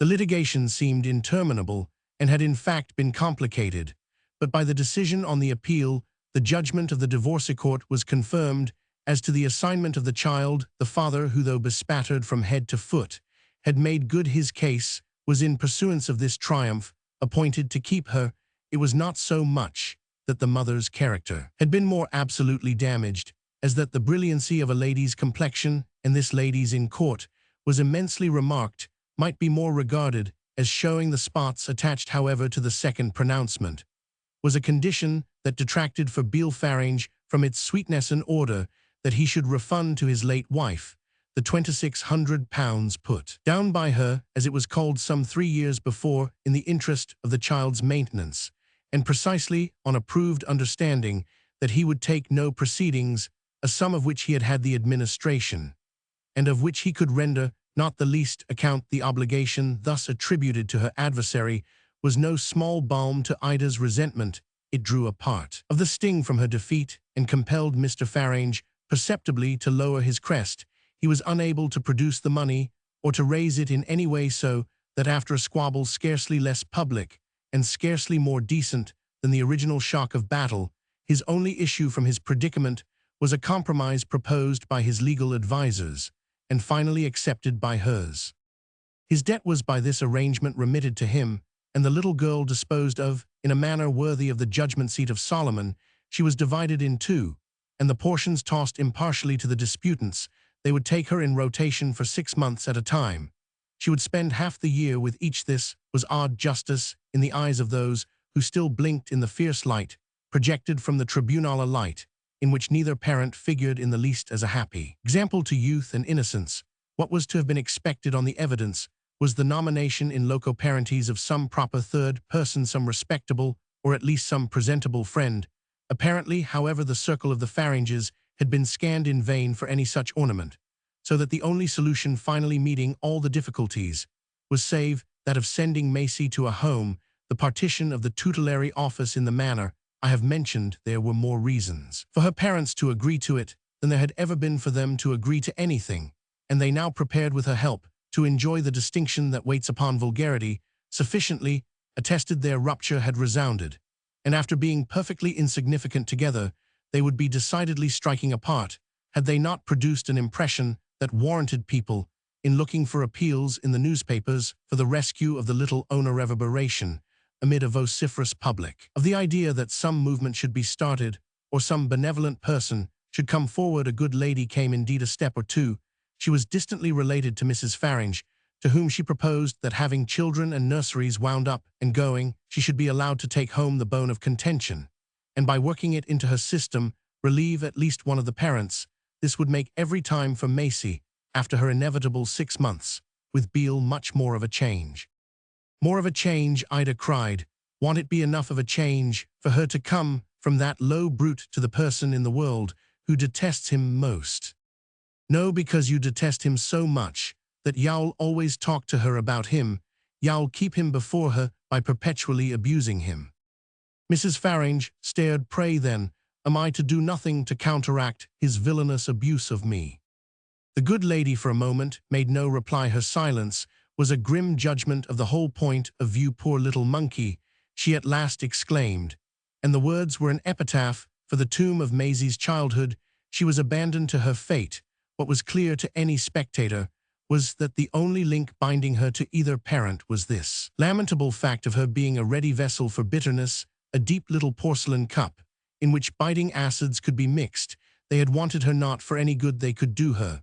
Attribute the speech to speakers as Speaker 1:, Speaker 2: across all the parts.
Speaker 1: The litigation seemed interminable and had in fact been complicated, but by the decision on the appeal, the judgment of the divorce court was confirmed. As to the assignment of the child, the father, who though bespattered from head to foot, had made good his case, was in pursuance of this triumph appointed to keep her. It was not so much that the mother's character had been more absolutely damaged, as that the brilliancy of a lady's complexion, and this lady's in court, was immensely remarked, might be more regarded as showing the spots attached however to the second pronouncement, was a condition that detracted for Beale Farange from its sweetness and order, that he should refund to his late wife the £2,600 put down by her, as it was called some 3 years before, in the interest of the child's maintenance, and precisely on a proved understanding that he would take no proceedings, a sum of which he had had the administration, and of which he could render not the least account. The obligation thus attributed to her adversary was no small balm to Ida's resentment. It drew a part of the sting from her defeat, and compelled Mr. Farange perceptibly to lower his crest. He was unable to produce the money, or to raise it in any way, so that after a squabble scarcely less public, and scarcely more decent than the original shock of battle, his only issue from his predicament was a compromise proposed by his legal advisers, and finally accepted by hers. His debt was by this arrangement remitted to him, and the little girl disposed of in a manner worthy of the judgment seat of Solomon. She was divided in two, and the portions tossed impartially to the disputants. They would take her in rotation for 6 months at a time. She would spend half the year with each. This was odd justice in the eyes of those who still blinked in the fierce light projected from the tribunal, a light in which neither parent figured in the least as a happy example to youth and innocence. What was to have been expected on the evidence was the nomination in loco parentis of some proper third person, some respectable, or at least some presentable friend. Apparently, however, the circle of the Faranges had been scanned in vain for any such ornament, so that the only solution finally meeting all the difficulties was, save that of sending Maisie to a home, the partition of the tutelary office in the manner I have mentioned. There were more reasons for her parents to agree to it than there had ever been for them to agree to anything, and they now prepared with her help to enjoy the distinction that waits upon vulgarity. Sufficiently attested their rupture had resounded, and after being perfectly insignificant together, they would be decidedly striking apart, had they not produced an impression that warranted people, in looking for appeals in the newspapers for the rescue of the little owner, reverberation, amid a vociferous public, of the idea that some movement should be started, or some benevolent person should come forward. A good lady came indeed a step or two. She was distantly related to Mrs. Farange, to whom she proposed that, having children and nurseries wound up and going, she should be allowed to take home the bone of contention, and by working it into her system, relieve at least one of the parents. This would make every time for Maisie, after her inevitable 6 months, with Beale, much more of a change. More of a change, Ida cried. Won't it be enough of a change for her to come from that low brute to the person in the world who detests him most? No, because you detest him so much that you'll always talk to her about him. You'll keep him before her by perpetually abusing him. Mrs. Farange stared. Pray then, am I to do nothing to counteract his villainous abuse of me? The good lady for a moment made no reply. Her silence was a grim judgment of the whole point of view. Poor little monkey, she at last exclaimed, and the words were an epitaph for the tomb of Maisie's childhood. She was abandoned to her fate. What was clear to any spectator was that the only link binding her to either parent was this lamentable fact of her being a ready vessel for bitterness, a deep little porcelain cup, in which biting acids could be mixed. They had wanted her not for any good they could do her,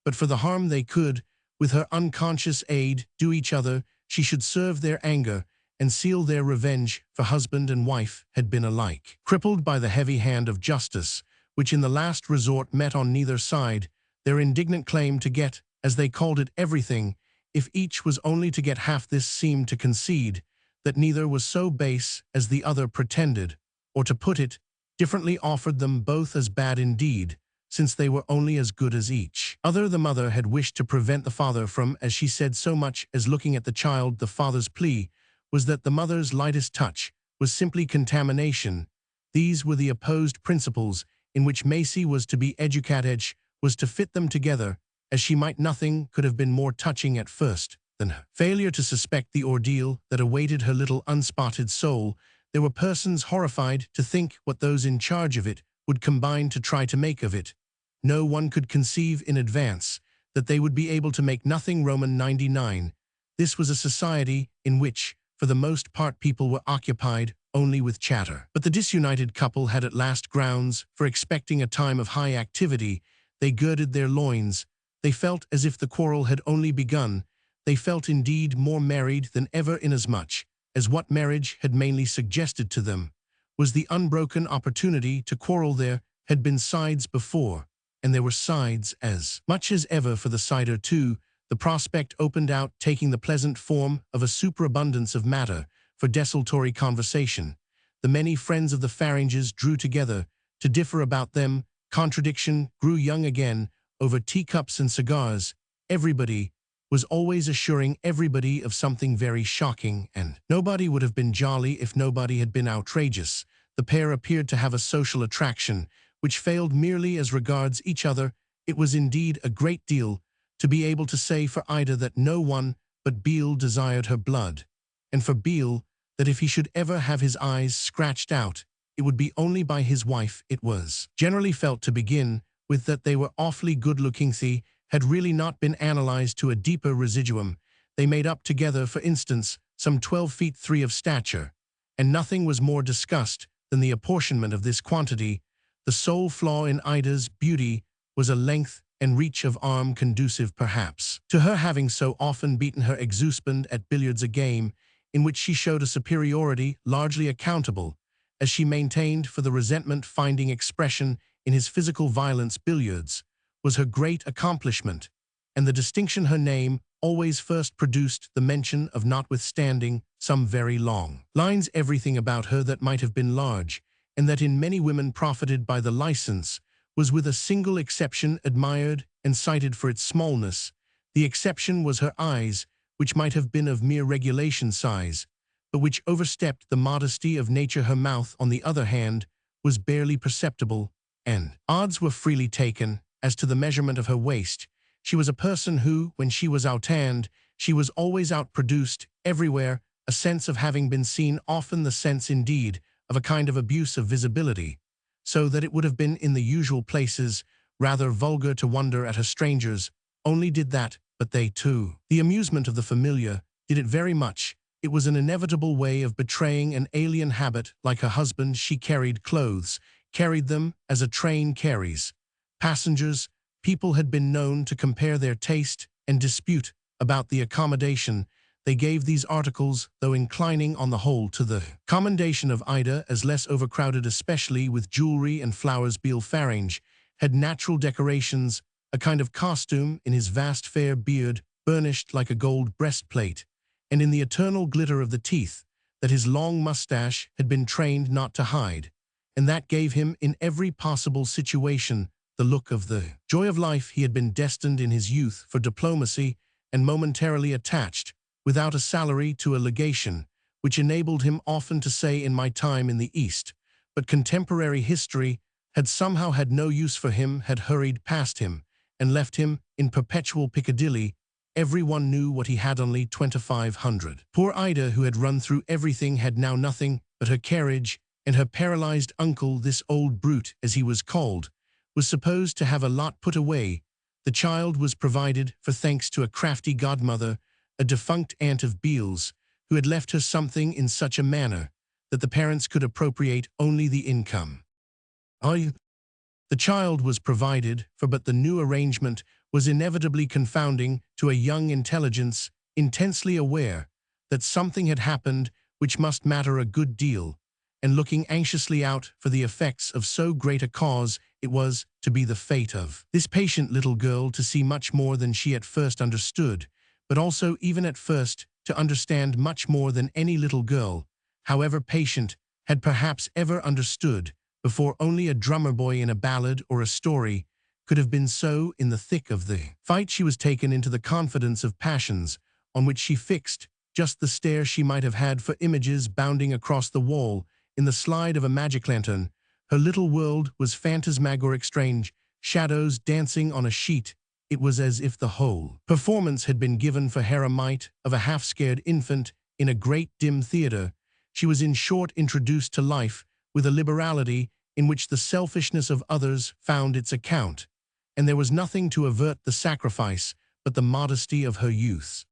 Speaker 1: but for the harm they could, with her unconscious aid, do each other. She should serve their anger and seal their revenge, for husband and wife had been alike crippled by the heavy hand of justice, which in the last resort met on neither side their indignant claim to get, as they called it, everything. If each was only to get half, this seemed to concede that neither was so base as the other pretended, or, to put it differently, offered them both as bad indeed, since they were only as good as each other. The mother had wished to prevent the father from, as she said, so much as looking at the child. The father's plea was that the mother's lightest touch was simply contamination. These were the opposed principles in which Maisie was to be educated, was to fit them together as she might. Nothing could have been more touching at first than her failure to suspect the ordeal that awaited her little unspotted soul. There were persons horrified to think what those in charge of it would combine to try to make of it. No one could conceive in advance that they would be able to make nothing Roman 99. This was a society in which, for the most part, people were occupied only with chatter. But the disunited couple had at last grounds for expecting a time of high activity. They girded their loins. They felt as if the quarrel had only begun. They felt indeed more married than ever, inasmuch as what marriage had mainly suggested to them was the unbroken opportunity to quarrel. There had been sides before, and there were sides as much as ever for the sider too. The prospect opened out, taking the pleasant form of a superabundance of matter for desultory conversation. The many friends of the pharynges drew together to differ about them. Contradiction grew young again over teacups and cigars. Everybody was always assuring everybody of something very shocking, and nobody would have been jolly if nobody had been outrageous. The pair appeared to have a social attraction which failed merely as regards each other. It was indeed a great deal to be able to say for Ida that no one but Beale desired her blood, and for Beale that if he should ever have his eyes scratched out, it would be only by his wife. It was generally felt, to begin with, that they were awfully good-looking. They had really not been analyzed to a deeper residuum. They made up together, for instance, some 12 feet 3 of stature, and nothing was more discussed than the apportionment of this quantity. The sole flaw in Ida's beauty was a length and reach of arm conducive, perhaps, to her having so often beaten her ex-husband at billiards, a game in which she showed a superiority largely accountable, as she maintained, for the resentment finding expression in his physical violence. Billiards was her great accomplishment, and the distinction her name always first produced the mention of, notwithstanding some very long lines, everything about her that might have been large, and that in many women profited by the license, was with a single exception admired and cited for its smallness. The exception was her eyes, which might have been of mere regulation size, but which overstepped the modesty of nature. Her mouth, on the other hand, was barely perceptible, and odds were freely taken as to the measurement of her waist. She was a person who, when she was outhand, she was always outproduced everywhere, a sense of having been seen, often the sense, indeed, of a kind of abuse of visibility, so that it would have been in the usual places rather vulgar to wonder at her. Strangers only did that, but they too. The amusement of the familiar did it very much. It was an inevitable way of betraying an alien habit. Like her husband, she carried clothes, carried them as a train carries passengers. People had been known to compare their taste and dispute about the accommodation they gave these articles, though inclining on the whole to the commendation of Ida as less overcrowded, especially with jewelry and flowers. Beale Farange had natural decorations, a kind of costume in his vast fair beard, burnished like a gold breastplate, and in the eternal glitter of the teeth that his long mustache had been trained not to hide, and that gave him, in every possible situation, the look of the joy of life. He had been destined in his youth for diplomacy, and momentarily attached, without a salary, to a legation, which enabled him often to say, "In my time in the East," but contemporary history had somehow had no use for him, had hurried past him, and left him in perpetual Piccadilly. Everyone knew what he had, only 2,500. Poor Ida, who had run through everything, had now nothing but her carriage, and her paralyzed uncle, this old brute, as he was called, was supposed to have a lot put away. The child was provided for thanks to a crafty godmother, a defunct aunt of Beale's, who had left her something in such a manner that the parents could appropriate only the income. The child was provided for, but the new arrangement was inevitably confounding to a young intelligence intensely aware that something had happened which must matter a good deal, and looking anxiously out for the effects of so great a cause. It was to be the fate of this patient little girl to see much more than she at first understood, but also, even at first, to understand much more than any little girl, however patient, had perhaps ever understood before. Only a drummer boy in a ballad or a story could have been so. In the thick of the fight she was taken into the confidence of passions on which she fixed just the stare she might have had for images bounding across the wall in the slide of a magic lantern. Her little world was phantasmagoric, strange shadows dancing on a sheet It was as if the whole performance had been given for her might of a half-scared infant in a great dim theater. She was in short introduced to life with a liberality in which the selfishness of others found its account, and there was nothing to avert the sacrifice but the modesty of her youth.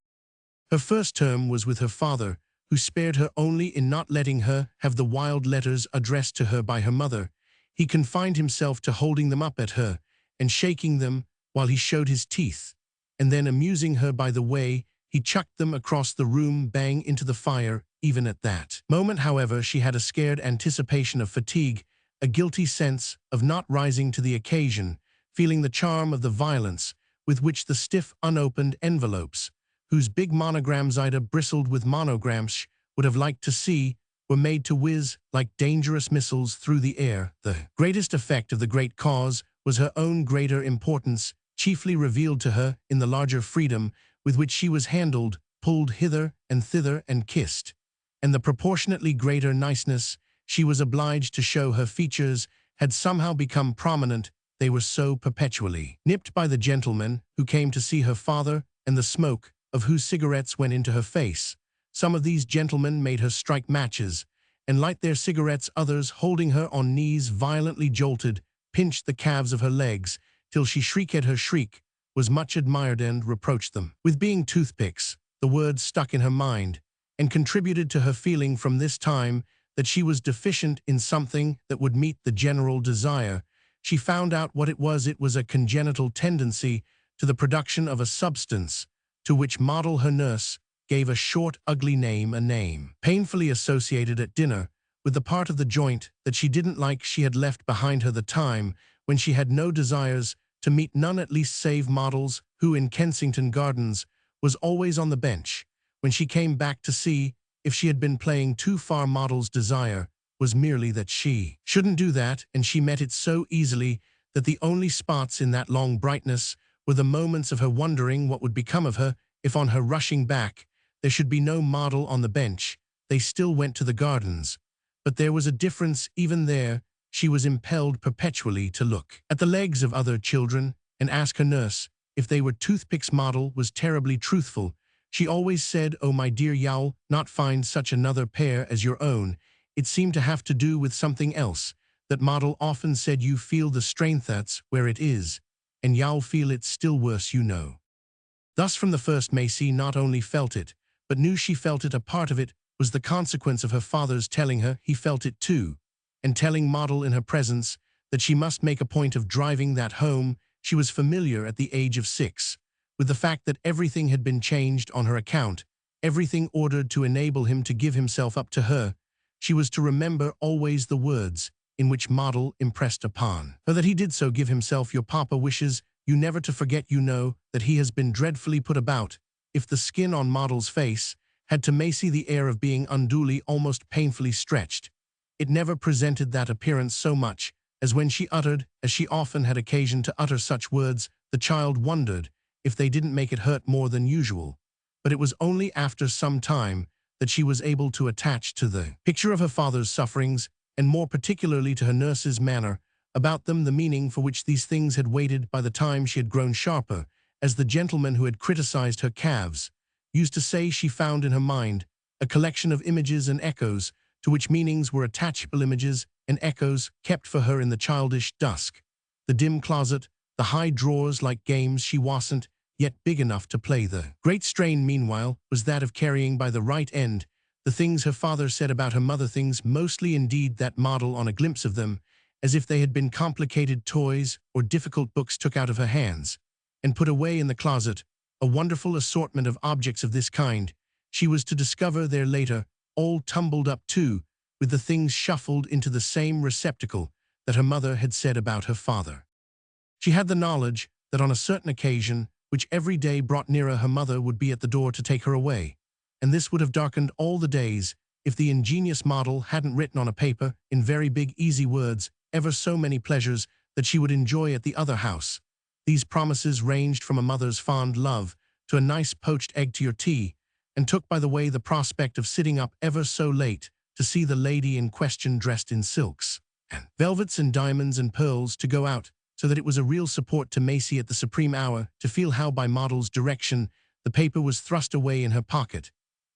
Speaker 1: Her first term was with her father, who spared her only in not letting her have the wild letters addressed to her by her mother. He confined himself to holding them up at her and shaking them while he showed his teeth, and then amusing her by the way he chucked them across the room bang into the fire. Even at that moment, however, she had a scared anticipation of fatigue, a guilty sense of not rising to the occasion, feeling the charm of the violence with which the stiff, unopened envelopes, whose big monograms Ida bristled with monograms would have liked to see, were made to whiz like dangerous missiles through the air. The greatest effect of the great cause was her own greater importance, chiefly revealed to her in the larger freedom with which she was handled, pulled hither and thither and kissed, and the proportionately greater niceness she was obliged to show her features had somehow become prominent. They were so perpetually nipped by the gentlemen who came to see her father, and the smoke of whose cigarettes went into her face. Some of these gentlemen made her strike matches and light their cigarettes. Others, holding her on knees, violently jolted, pinched the calves of her legs, till she shrieked. Her shriek was much admired and reproached them with being toothpicks. The words stuck in her mind and contributed to her feeling from this time that she was deficient in something that would meet the general desire. She found out what it was. It was a congenital tendency to the production of a substance to which Model, her nurse, gave a short, ugly name, a name painfully associated at dinner with the part of the joint that she didn't like. She had left behind her the time when she had no desires to meet none, at least save Model's, who in Kensington Gardens was always on the bench. When she came back to see if she had been playing too far, Model's desire was merely that she shouldn't do that, and she met it so easily that the only spots in that long brightness were the moments of her wondering what would become of her if on her rushing back there should be no Model on the bench. They still went to the gardens, but there was a difference even there. She was impelled perpetually to look at the legs of other children and ask her nurse if they were toothpicks. Model was terribly truthful. She always said, "Oh, my dear, you'll not find such another pair as your own." It seemed to have to do with something else. That Model often said, "You feel the strength, that's where it is, and you'll feel it still worse, you know." Thus from the first Maisie not only felt it, but knew she felt it. A part of it was the consequence of her father's telling her he felt it too, and telling Model in her presence that she must make a point of driving that home. She was familiar at the age of 6 with the fact that everything had been changed on her account, everything ordered to enable him to give himself up to her. She was to remember always the words in which Model impressed upon her that he did so give himself. "Your papa wishes you never to forget, you know, that he has been dreadfully put about." If the skin on Model's face had to Maisie the air of being unduly, almost painfully stretched, it never presented that appearance so much as when she uttered, as she often had occasion to utter, such words. The child wondered if they didn't make it hurt more than usual, but it was only after some time that she was able to attach to the picture of her father's sufferings, and more particularly to her nurse's manner about them, the meaning for which these things had waited. By the time she had grown sharper, as the gentleman who had criticized her calves used to say, she found in her mind a collection of images and echoes, to which meanings were attachable. Images and echoes kept for her in the childish dusk, the dim closet, the high drawers, like games she wasn't yet big enough to play. The great strain, meanwhile, was that of carrying by the right end the things her father said about her mother, things mostly indeed that Model, on a glimpse of them, as if they had been complicated toys or difficult books, took out of her hands and put away in the closet. A wonderful assortment of objects of this kind she was to discover there later, all tumbled up too, with the things shuffled into the same receptacle that her mother had said about her father. She had the knowledge that on a certain occasion, which every day brought nearer, her mother would be at the door to take her away, and this would have darkened all the days if the ingenious Model hadn't written on a paper, in very big, easy words, ever so many pleasures that she would enjoy at the other house. These promises ranged from a mother's fond love to a nice poached egg to your tea, and took, by the way, the prospect of sitting up ever so late to see the lady in question dressed in silks and velvets and diamonds and pearls, to go out so that it was a real support to Maisie at the supreme hour to feel how by Model's direction the paper was thrust away in her pocket,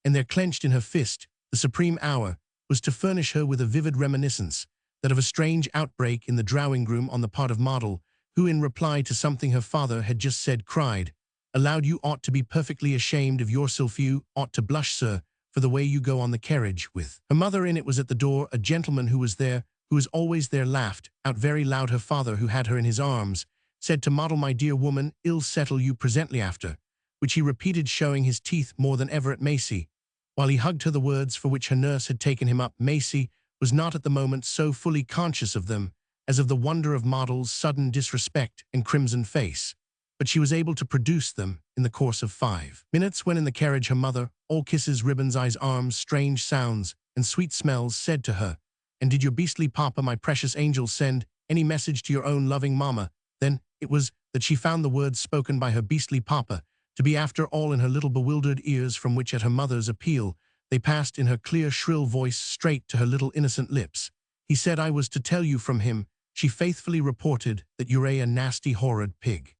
Speaker 1: and there clenched in her fist, the supreme hour, was to furnish her with a vivid reminiscence, that of a strange outbreak in the drawing-room on the part of Model, who in reply to something her father had just said cried, "Aloud, you ought to be perfectly ashamed of yourself, you ought to blush, sir, for the way you go on the carriage with." Her mother in it was at the door, a gentleman who was there, who was always there, laughed out very loud. Her father, who had her in his arms, said to Model, "My dear woman, ill settle you presently after," which he repeated, showing his teeth more than ever at Maisie, while he hugged her the words for which her nurse had taken him up. Maisie was not at the moment so fully conscious of them as of the wonder of Model's sudden disrespect and crimson face, but she was able to produce them in the course of 5 minutes when in the carriage her mother, all kisses, ribbons, eyes, arms, strange sounds, and sweet smells, said to her, "And did your beastly papa, my precious angel, send any message to your own loving mamma?" Then it was that she found the words spoken by her beastly papa to be after all in her little bewildered ears, from which at her mother's appeal they passed in her clear shrill voice straight to her little innocent lips. "He said I was to tell you from him," she faithfully reported, "that you're a nasty horrid pig."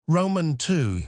Speaker 1: Roman 2.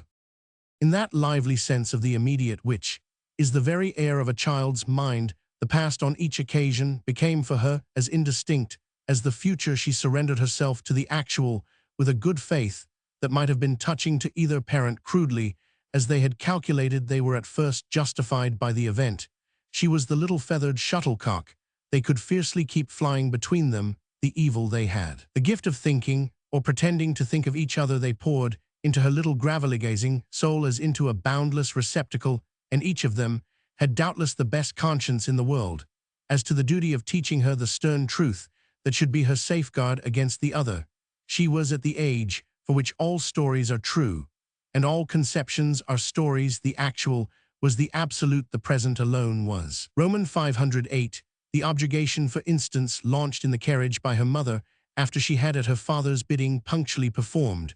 Speaker 1: In that lively sense of the immediate which is the very air of a child's mind, the past on each occasion became for her as indistinct as the future. She surrendered herself to the actual with a good faith that might have been touching to either parent. Crudely as they had calculated, they were at first justified by the event. She was the little feathered shuttlecock they could fiercely keep flying between them, the evil they had. The gift of thinking, or pretending to think of each other, they poured into her little gravely-gazing soul as into a boundless receptacle, and each of them had doubtless the best conscience in the world, as to the duty of teaching her the stern truth that should be her safeguard against the other. She was at the age for which all stories are true, and all conceptions are stories. The actual was the absolute, the present alone was. Roman 508, the objurgation, for instance, launched in the carriage by her mother after she had at her father's bidding punctually performed,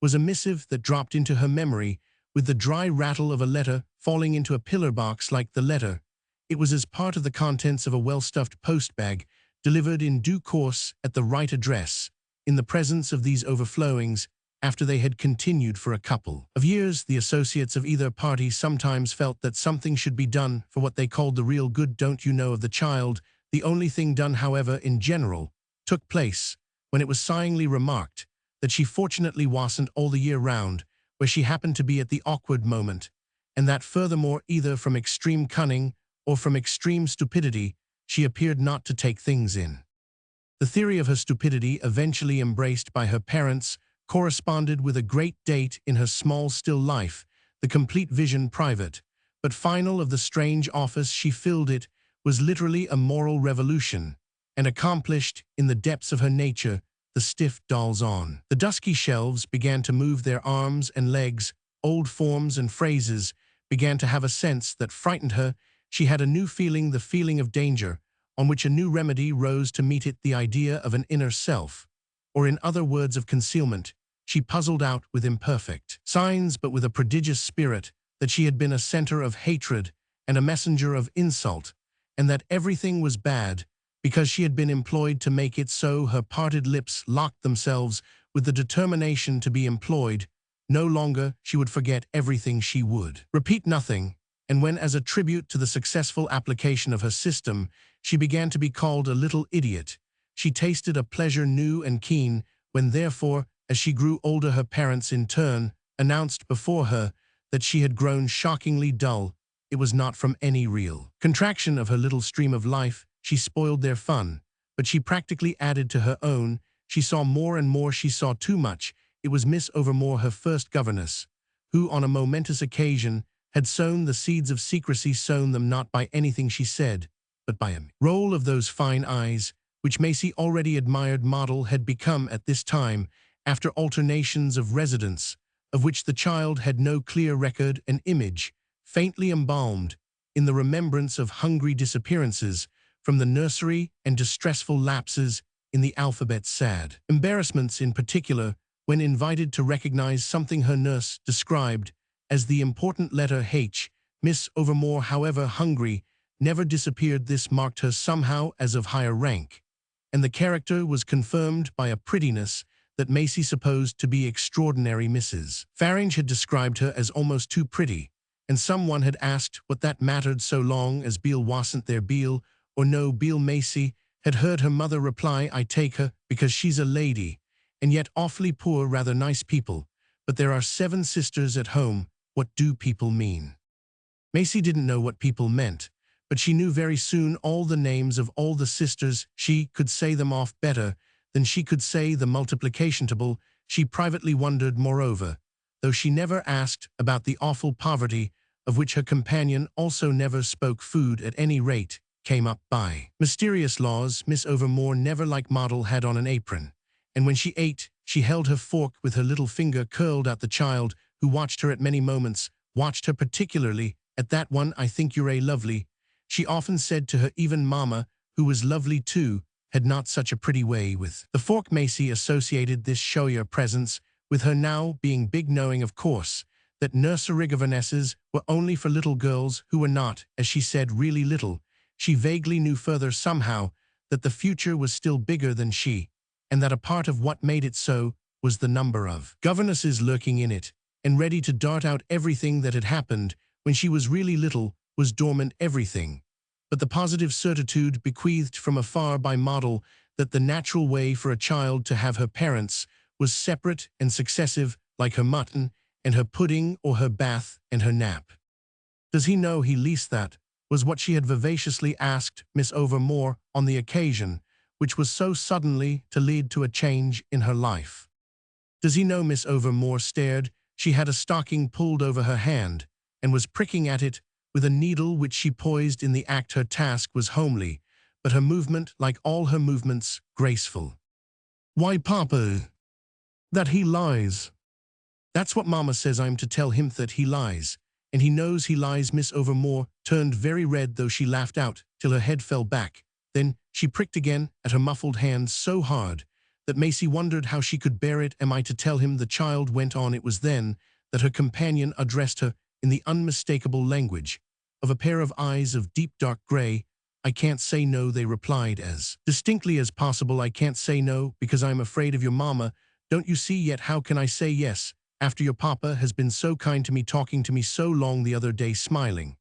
Speaker 1: was a missive that dropped into her memory with the dry rattle of a letter falling into a pillar box. Like the letter, it was as part of the contents of a well-stuffed post-bag, delivered in due course at the right address. In the presence of these overflowings, after they had continued for a couple of years, the associates of either party sometimes felt that something should be done for what they called the real good, don't you know, of the child. The only thing done, however, in general, took place when it was sighingly remarked that she fortunately wasn't all the year round, where she happened to be at the awkward moment, and that furthermore, either from extreme cunning or from extreme stupidity, she appeared not to take things in. The theory of her stupidity, eventually embraced by her parents, corresponded with a great date in her small still life, the complete vision, private but final, of the strange office she filled. It was literally a moral revolution, and accomplished in the depths of her nature. The stiff dolls on the dusky shelves began to move their arms and legs. Old forms and phrases began to have a sense that frightened her. She had a new feeling, the feeling of danger, on which a new remedy rose to meet it, the idea of an inner self, or in other words of concealment. She puzzled out with imperfect signs, but with a prodigious spirit, that she had been a center of hatred and a messenger of insult, and that everything was bad because she had been employed to make it so. Her parted lips locked themselves with the determination to be employed no longer. She would forget everything, she would repeat nothing, and when, as a tribute to the successful application of her system, she began to be called a little idiot, she tasted a pleasure new and keen. When, therefore, as she grew older, her parents in turn announced before her that she had grown shockingly dull, it was not from any real contraction of her little stream of life. She spoiled their fun, but she practically added to her own. She saw more and more. She saw too much. It was Miss Overmore, her first governess, who on a momentous occasion had sown the seeds of secrecy, sown them not by anything she said, but by a roll of those fine eyes, which Maisie already admired. Model had become at this time, after alternations of residence, of which the child had no clear record, an image, faintly embalmed in the remembrance of hungry disappearances from the nursery and distressful lapses in the alphabet, sad embarrassments in particular when invited to recognize something her nurse described as the important letter H. Miss Overmore, however hungry, never disappeared. This marked her somehow as of higher rank, and the character was confirmed by a prettiness that Maisie supposed to be extraordinary Mrs. Faringe had described her as almost too pretty, and someone had asked what that mattered so long as Beale wasn't their Beale, or no Beale. Maisie had heard her mother reply, "I take her because she's a lady, and yet awfully poor, rather nice people, but there are 7 sisters at home, what do people mean?" Maisie didn't know what people meant, but she knew very soon all the names of all the sisters. She could say them off better than she could say the multiplication table. She privately wondered, moreover, though she never asked, about the awful poverty of which her companion also never spoke. Food, at any rate, came up by mysterious laws. Miss Overmore never, like Model, had on an apron, and when she ate, she held her fork with her little finger curled out. The child, who watched her at many moments, watched her particularly at that one. "I think you're a lovely," she often said to her. Even Mama, who was lovely too, had not such a pretty way with the fork. Maisie associated this showier presence with her now being big, knowing, of course, that nursery governesses were only for little girls who were not, as she said, really little. She vaguely knew further somehow that the future was still bigger than she, and that a part of what made it so was the number of governesses lurking in it, and ready to dart out everything that had happened when she was really little, was dormant everything, but the positive certitude bequeathed from afar by Model that the natural way for a child to have her parents was separate and successive, like her mutton and her pudding, or her bath and her nap. "Does he know he leased that?" was what she had vivaciously asked Miss Overmore on the occasion, which was so suddenly to lead to a change in her life. "Does he know?" Miss Overmore stared. She had a stocking pulled over her hand, and was pricking at it with a needle which she poised in the act. Her task was homely, but her movement, like all her movements, graceful. "Why, Papa, that he lies." "That's what Mama says I'm to tell him, that he lies, and he knows he lies." Miss Overmore turned very red, though she laughed out till her head fell back. Then she pricked again at her muffled hand so hard that Maisie wondered how she could bear it. "Am I to tell him?" the child went on. It was then that her companion addressed her in the unmistakable language of a pair of eyes of deep dark gray. "I can't say no," they replied as distinctly as possible. "I can't say no because I'm afraid of your Mama. Don't you see yet? How can I say yes after your Papa has been so kind to me, talking to me so long the other day, smiling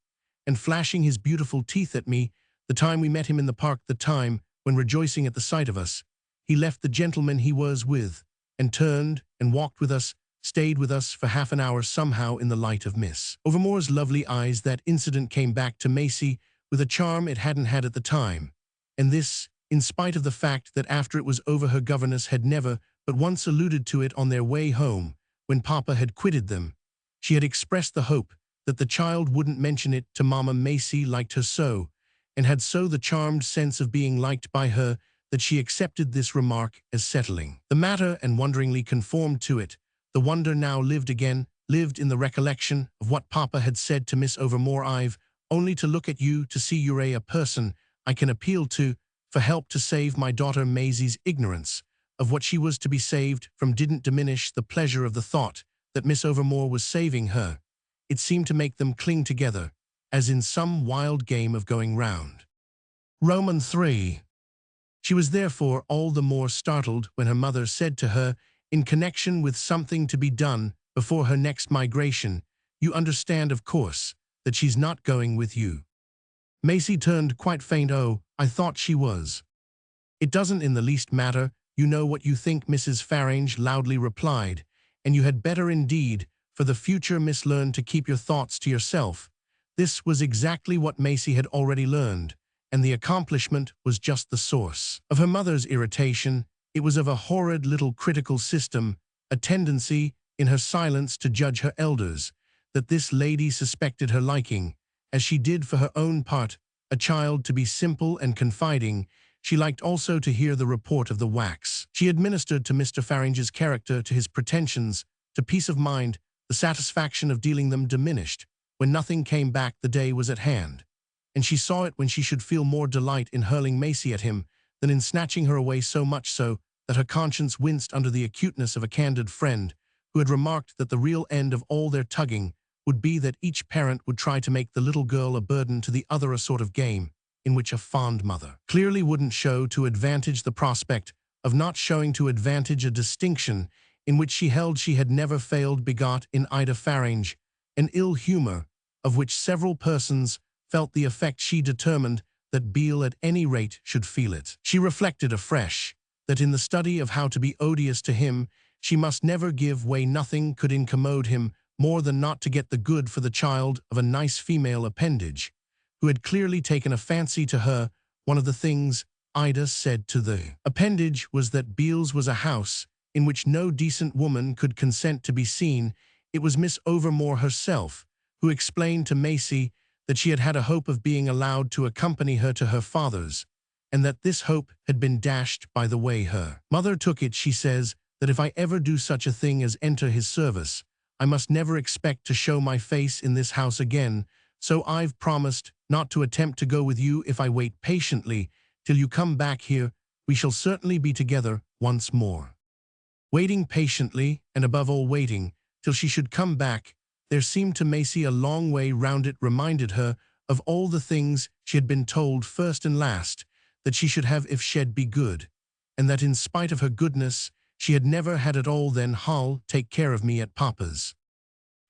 Speaker 1: and flashing his beautiful teeth at me, the time we met him in the park, the time when, rejoicing at the sight of us, he left the gentleman he was with, and turned and walked with us, stayed with us for half an hour." Somehow, in the light of Miss Overmore's lovely eyes, that incident came back to Maisie with a charm it hadn't had at the time, and this, in spite of the fact that after it was over her governess had never but once alluded to it on their way home, when Papa had quitted them. She had expressed the hope that the child wouldn't mention it to Mama. Maisie liked her so, and had so the charmed sense of being liked by her, that she accepted this remark as settling the matter and wonderingly conformed to it. The wonder now lived in the recollection of what Papa had said to Miss Overmore. "I've only to look at you to see you're a person I can appeal to for help to save my daughter." Maisie's ignorance of what she was to be saved from didn't diminish the pleasure of the thought that Miss Overmore was saving her. It seemed to make them cling together, as in some wild game of going round. Roman 3. She was therefore all the more startled when her mother said to her, in connection with something to be done before her next migration, "You understand, of course, that she's not going with you." Maisie turned quite faint. "Oh, I thought she was." "It doesn't in the least matter. You know what you think," Mrs. Faringe loudly replied, "and you had better indeed. For the future, Miss, learn to keep your thoughts to yourself." This was exactly what Maisie had already learned, and the accomplishment was just the source of her mother's irritation. It was of a horrid little critical system, a tendency, in her silence, to judge her elders, that this lady suspected her liking, as she did for her own part, a child to be simple and confiding. She liked also to hear the report of the wax she administered to Mr. Faringe's character, to his pretensions to peace of mind. The satisfaction of dealing them diminished when nothing came back. The day was at hand, and she saw it when she should feel more delight in hurling Maisie at him than in snatching her away, so much so that her conscience winced under the acuteness of a candid friend who had remarked that the real end of all their tugging would be that each parent would try to make the little girl a burden to the other, a sort of game in which a fond mother clearly wouldn't show to advantage the prospect of not showing to advantage a distinction in which she held she had never failed begot in Ida Farange an ill humor, of which several persons felt the effect. She determined that Beale at any rate should feel it. She reflected afresh that in the study of how to be odious to him, she must never give way. Nothing could incommode him more than not to get the good for the child of a nice female appendage, who had clearly taken a fancy to her. One of the things Ida said to the appendage was that Beale's was a house in which no decent woman could consent to be seen. It was Miss Overmore herself who explained to Maisie that she had had a hope of being allowed to accompany her to her father's, and that this hope had been dashed by the way her mother took it. She says that if I ever do such a thing as enter his service, I must never expect to show my face in this house again, so I've promised not to attempt to go with you. If I wait patiently till you come back here, we shall certainly be together once more. Waiting patiently, and above all waiting till she should come back, there seemed to Maisie a long way round. It reminded her of all the things she had been told first and last that she should have if she'd be good, and that in spite of her goodness she had never had it all. Then I'll take care of me at Papa's.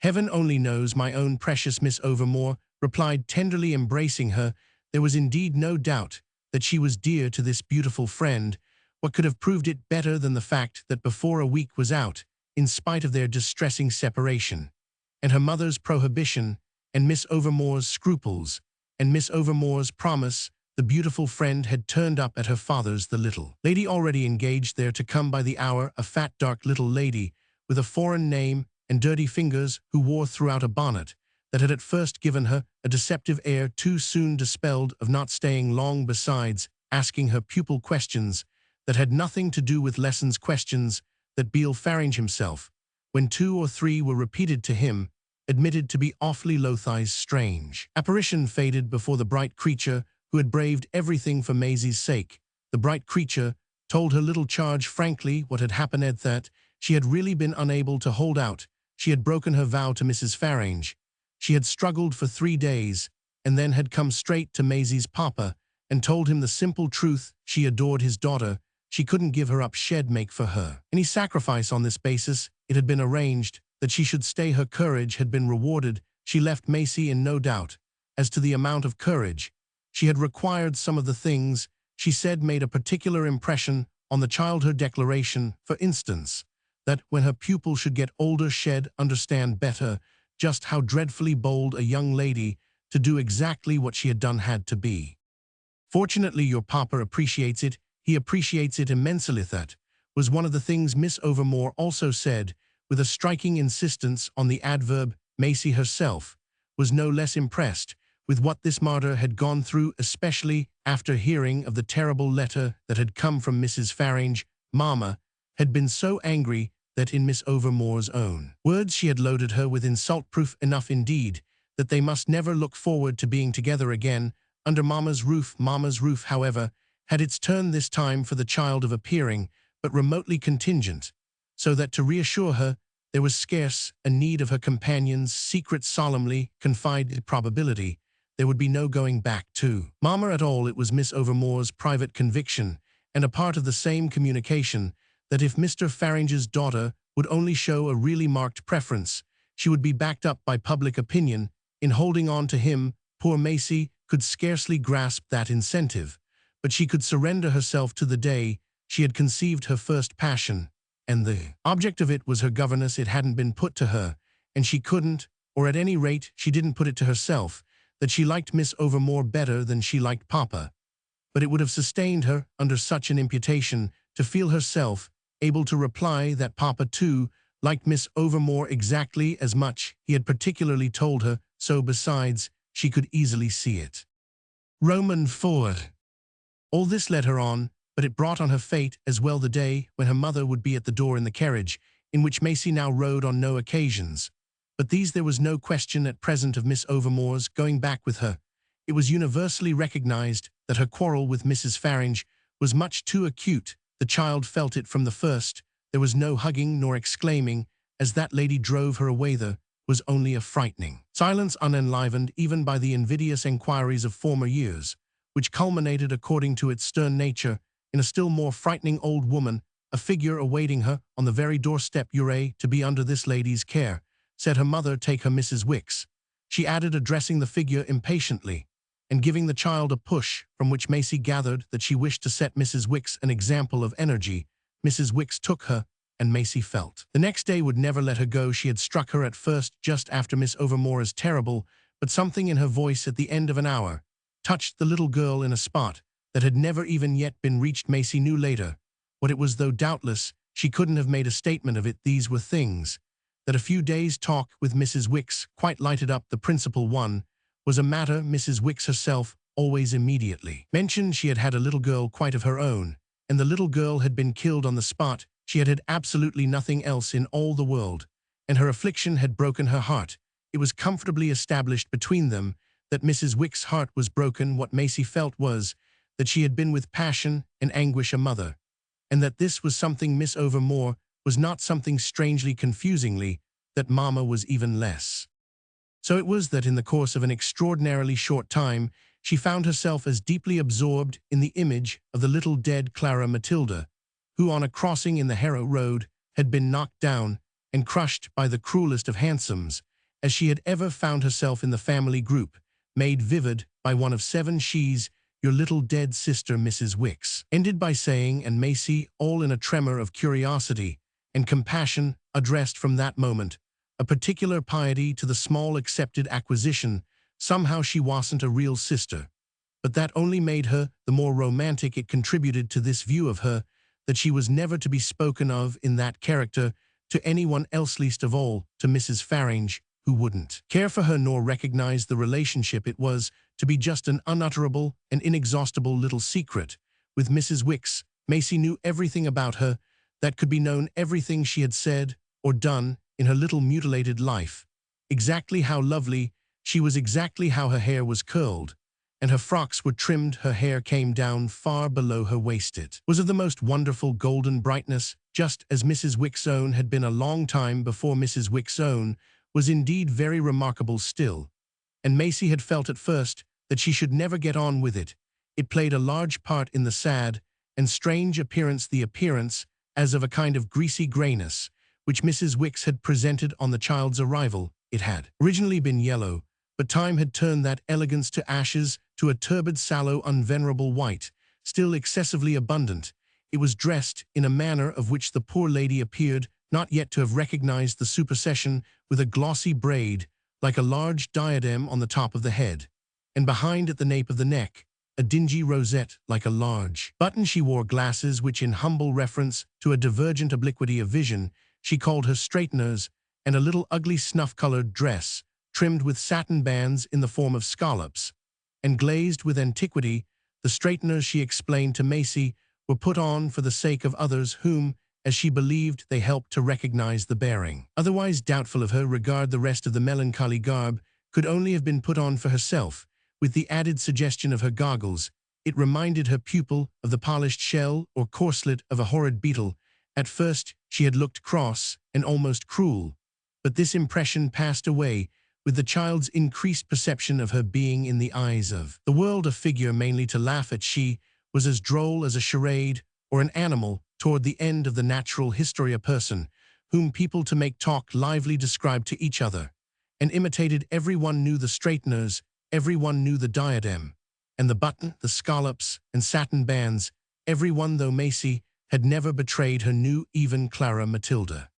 Speaker 1: Heaven only knows, my own precious Miss Overmore replied, tenderly embracing her. There was indeed no doubt that she was dear to this beautiful friend. What could have proved it better than the fact that before a week was out, in spite of their distressing separation, and her mother's prohibition, and Miss Overmore's scruples, and Miss Overmore's promise, the beautiful friend had turned up at her father's. The little lady already engaged there to come by the hour, a fat dark little lady with a foreign name and dirty fingers, who wore throughout a bonnet that had at first given her a deceptive air, too soon dispelled, of not staying long, besides asking her pupil questions that had nothing to do with lessons, questions that Beale Farange himself, when 2 or 3 were repeated to him, admitted to be awfully Lothai's strange apparition, faded before the bright creature who had braved everything for Maisie's sake. The bright creature told her little charge frankly what had happened, that she had really been unable to hold out. She had broken her vow to Mrs. Farange. She had struggled for 3 days, and then had come straight to Maisie's papa and told him the simple truth. She adored his daughter. She couldn't give her up. She'd make for her any sacrifice. On this basis, it had been arranged that she should stay. Her courage had been rewarded. She left Maisie in no doubt as to the amount of courage she had required. Some of the things she said made a particular impression on the child. Her declaration, for instance, that when her pupil should get older she'd understand better just how dreadfully bold a young lady to do exactly what she had done had to be. Fortunately, your papa appreciates it. He appreciates it immensely. That was one of the things Miss Overmore also said, with a striking insistence on the adverb. Maisie herself was no less impressed with what this martyr had gone through, especially after hearing of the terrible letter that had come from Mrs. Farange. Mama had been so angry that, in Miss Overmore's own words, she had loaded her with insult proof enough indeed that they must never look forward to being together again under Mama's roof. Mama's roof, however, had its turn this time for the child of appearing but remotely contingent, so that to reassure her there was scarce a need of her companion's secret solemnly confided probability. There would be no going back to Mama at all. It was Miss Overmore's private conviction, and a part of the same communication, that if Mr. Farange's daughter would only show a really marked preference, she would be backed up by public opinion in holding on to him. Poor Maisie could scarcely grasp that incentive, but she could surrender herself to the day she had conceived her first passion, and the object of it was her governess. It hadn't been put to her, and she couldn't, or at any rate she didn't put it to herself, that she liked Miss Overmore better than she liked Papa. But it would have sustained her, under such an imputation, to feel herself able to reply that Papa, too, liked Miss Overmore exactly as much. He had particularly told her so. Besides, she could easily see it. Roman 4. All this led her on, but it brought on her fate as well the day when her mother would be at the door in the carriage, in which Maisie now rode on no occasions. But these there was no question at present of Miss Overmore's going back with her. It was universally recognized that her quarrel with Mrs. Farange was much too acute. The child felt it from the first. There was no hugging nor exclaiming as that lady drove her away. There was only a frightening silence, unenlivened even by the invidious enquiries of former years, which culminated, according to its stern nature, in a still more frightening old woman, a figure awaiting her on the very doorstep. "You're to be under this lady's care," said her mother. "Take her, Mrs. Wicks," she added, addressing the figure impatiently, and giving the child a push from which Maisie gathered that she wished to set Mrs. Wicks an example of energy. Mrs. Wicks took her, and Maisie felt the next day would never let her go. She had struck her at first just after Miss Overmore's terrible, but something in her voice at the end of an hour touched the little girl in a spot that had never even yet been reached. Maisie knew later what it was, though doubtless she couldn't have made a statement of it. These were things that a few days' talk with Mrs. Wicks quite lighted up. The principal one was a matter Mrs. Wicks herself always immediately mentioned. She had had a little girl quite of her own, and the little girl had been killed on the spot. She had had absolutely nothing else in all the world, and her affliction had broken her heart. It was comfortably established between them that Mrs. Wicks' heart was broken. What Maisie felt was that she had been with passion and anguish a mother, and that this was something Miss Overmore was not, something strangely confusingly that Mama was even less. So it was that in the course of an extraordinarily short time she found herself as deeply absorbed in the image of the little dead Clara Matilda, who on a crossing in the Harrow Road had been knocked down and crushed by the cruelest of hansoms, as she had ever found herself in the family group, made vivid by one of 7. "She's your little dead sister, Mrs. Wicks," ended by saying, and Maisie, all in a tremor of curiosity and compassion, addressed from that moment a particular piety to the small accepted acquisition. Somehow she wasn't a real sister, but that only made her the more romantic. It contributed to this view of her that she was never to be spoken of in that character to anyone else, least of all to Mrs. Farange, who wouldn't care for her nor recognize the relationship. It was to be just an unutterable and inexhaustible little secret. With Mrs. Wicks, Maisie knew everything about her that could be known, everything she had said or done in her little mutilated life, exactly how lovely she was, exactly how her hair was curled, and her frocks were trimmed. Her hair came down far below her waist. It was of the most wonderful golden brightness, just as Mrs. Wicks' own had been a long time before. Mrs. Wicks' own was indeed very remarkable still, and Maisie had felt at first that she should never get on with it. It played a large part in the sad and strange appearance, the appearance as of a kind of greasy grayness, which Mrs. Wicks had presented on the child's arrival. It had originally been yellow, but time had turned that elegance to ashes, to a turbid, sallow, unvenerable white, still excessively abundant. It was dressed in a manner of which the poor lady appeared not yet to have recognized the supersession, with a glossy braid, like a large diadem on the top of the head, and behind at the nape of the neck, a dingy rosette like a large button. She wore glasses which, in humble reference to a divergent obliquity of vision, she called her straighteners, and a little ugly snuff-colored dress, trimmed with satin bands in the form of scallops, and glazed with antiquity. The straighteners, she explained to Maisie, were put on for the sake of others whom, as she believed, they helped to recognize the bearing. Otherwise doubtful of her regard, the rest of the melancholy garb could only have been put on for herself, with the added suggestion of her goggles. It reminded her pupil of the polished shell or corslet of a horrid beetle. At first she had looked cross and almost cruel, but this impression passed away with the child's increased perception of her being in the eyes of the world a figure mainly to laugh at. She was as droll as a charade or an animal. Toward the end of the natural history, a person whom people to make talk lively described to each other and imitated. Everyone knew the straighteners, everyone knew the diadem, and the button, the scallops and satin bands. Everyone, though Maisie had never betrayed her, knew even Clara Matilda.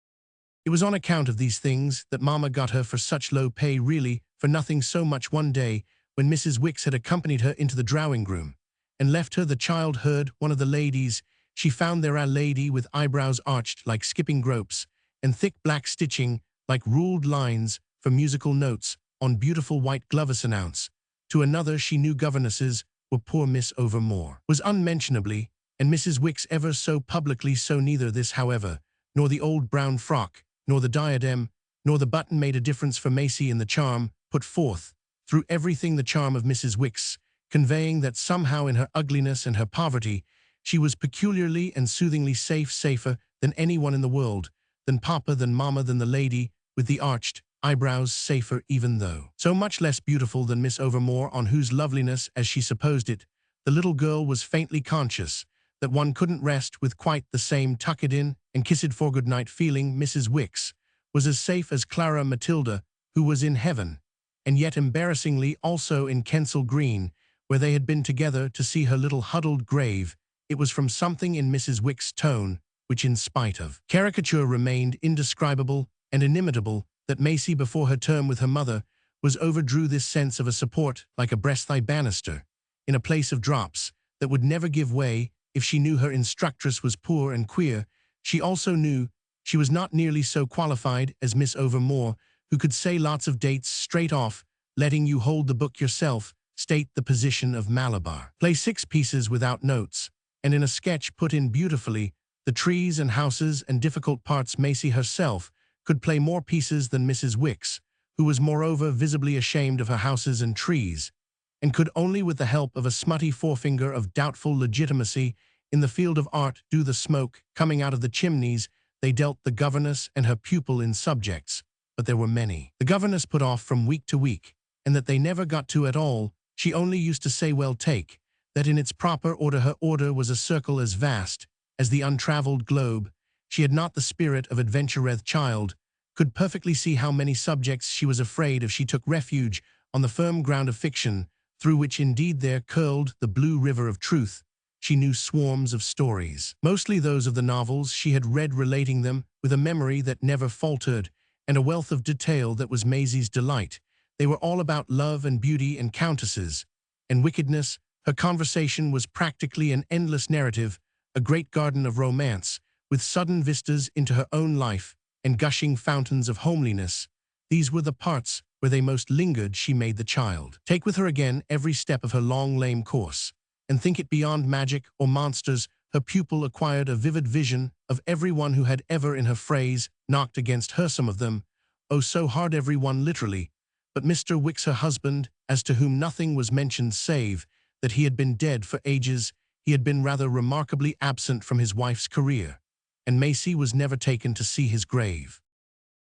Speaker 1: It was on account of these things that Mama got her for such low pay, really for nothing so much. One day, when Mrs. Wicks had accompanied her into the drawing-room and left her, the child heard one of the ladies. She found there a lady with eyebrows arched like skipping gropes, and thick black stitching like ruled lines for musical notes on beautiful white gloves. Announce to another she knew governesses were poor Miss Overmore was unmentionably, and Mrs. Wicks ever so publicly so. Neither this, however, nor the old brown frock, nor the diadem, nor the button made a difference for Maisie in the charm put forth through everything, the charm of Mrs. Wicks, conveying that somehow in her ugliness and her poverty she was peculiarly and soothingly safe, safer than anyone in the world, than Papa, than Mama, than the lady with the arched eyebrows, safer even though so much less beautiful than Miss Overmore, on whose loveliness, as she supposed it, the little girl was faintly conscious. that one couldn't rest with quite the same tuck-it-in and kiss-it-for-good-night feeling. Mrs. Wicks was as safe as Clara Matilda, who was in heaven, and yet embarrassingly also in Kensal Green, where they had been together to see her little huddled grave. It was from something in Mrs. Wicks' tone, which in spite of caricature remained indescribable and inimitable, that Maisie, before her term with her mother, was overdrew this sense of a support like a breast-thigh banister, in a place of drops, that would never give way if she knew her instructress was poor and queer. She also knew she was not nearly so qualified as Miss Overmore, who could say lots of dates straight off, letting you hold the book yourself, state the position of Malabar, play 6 pieces without notes, and in a sketch put in beautifully, the trees and houses and difficult parts. Maisie herself could play more pieces than Mrs. Wicks, who was moreover visibly ashamed of her houses and trees, and could only with the help of a smutty forefinger of doubtful legitimacy in the field of art do the smoke coming out of the chimneys. They dealt the governess and her pupil in subjects, but there were many the governess put off from week to week, and that they never got to at all. She only used to say, well, take, that in its proper order her order was a circle as vast as the untraveled globe. She had not the spirit of adventureth child, could perfectly see how many subjects she was afraid of. She took refuge on the firm ground of fiction, through which indeed there curled the blue river of truth. She knew swarms of stories, mostly those of the novels she had read, relating them with a memory that never faltered, and a wealth of detail that was Maisie's delight. They were all about love and beauty and countesses and wickedness. Her conversation was practically an endless narrative, a great garden of romance, with sudden vistas into her own life and gushing fountains of homeliness. These were the parts where they most lingered. She made the child take with her again every step of her long lame course, and think it beyond magic or monsters. Her pupil acquired a vivid vision of every one who had ever, in her phrase, knocked against her. Some of them, oh so hard, every one literally, but Mr. Wicks, her husband, as to whom nothing was mentioned save that he had been dead for ages. He had been rather remarkably absent from his wife's career, and Maisie was never taken to see his grave.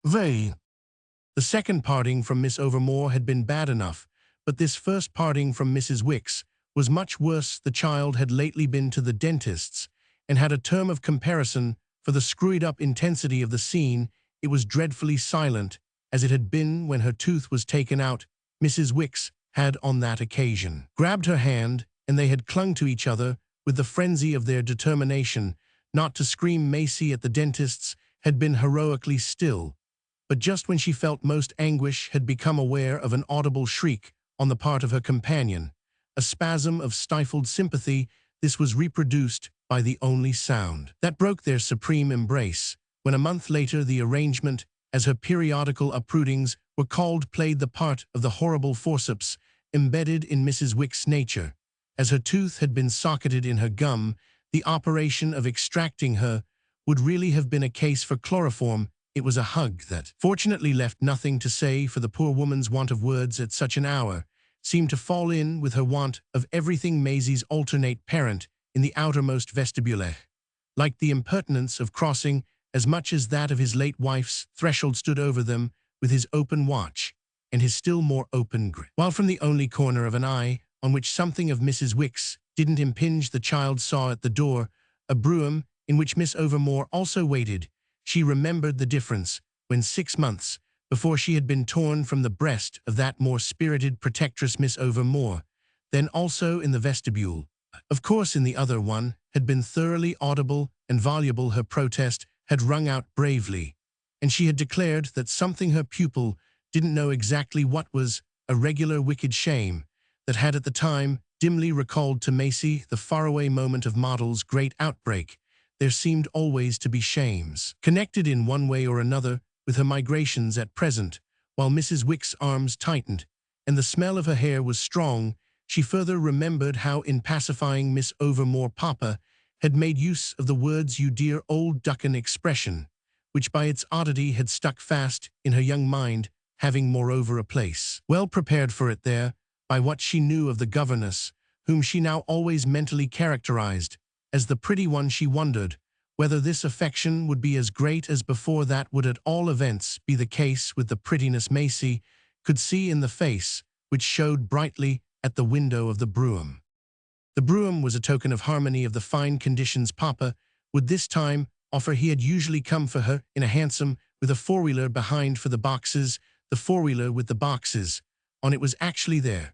Speaker 1: The second parting from Miss Overmore had been bad enough, but this first parting from Mrs. Wicks was much worse. The child had lately been to the dentist's, and had a term of comparison for the screwed-up intensity of the scene. It was dreadfully silent, as it had been when her tooth was taken out. Mrs. Wicks had on that occasion grabbed her hand, and they had clung to each other with the frenzy of their determination not to scream. Maisie at the dentist's had been heroically still, but just when she felt most anguish had become aware of an audible shriek on the part of her companion, a spasm of stifled sympathy. This was reproduced by the only sound that broke their supreme embrace, when a month later the arrangement, as her periodical uprootings were called, played the part of the horrible forceps embedded in Mrs. Wicks' nature. As her tooth had been socketed in her gum, the operation of extracting her would really have been a case for chloroform. It was a hug that fortunately left nothing to say, for the poor woman's want of words at such an hour seemed to fall in with her want of everything. Maisie's alternate parent in the outermost vestibule liked the impertinence of crossing as much as that of his late wife's threshold, stood over them with his open watch and his still more open grin, while from the only corner of an eye on which something of Mrs. Wicks didn't impinge, the child saw at the door a brougham in which Miss Overmore also waited. She remembered the difference when 6 months before she had been torn from the breast of that more spirited protectress, Miss Overmore. Then also in the vestibule, of course in the other one, had been thoroughly audible and voluble. Her protest had rung out bravely, and she had declared that something her pupil didn't know exactly what was, a regular wicked shame, that had at the time dimly recalled to Maisie the faraway moment of Model's great outbreak. There seemed always to be shames connected in one way or another with her migrations at present. While Mrs. Wicks' arms tightened and the smell of her hair was strong, she further remembered how in pacifying Miss Overmore Papa had made use of the words "you dear old duck," an expression which by its oddity had stuck fast in her young mind, having moreover a place well prepared for it there by what she knew of the governess, whom she now always mentally characterized as the pretty one. She wondered whether this affection would be as great as before. That would at all events be the case with the prettiness Maisie could see in the face which showed brightly at the window of the brougham. The brougham was a token of harmony of the fine conditions Papa would this time offer. He had usually come for her in a hansom with a four-wheeler behind for the boxes. The four-wheeler with the boxes on it was actually there.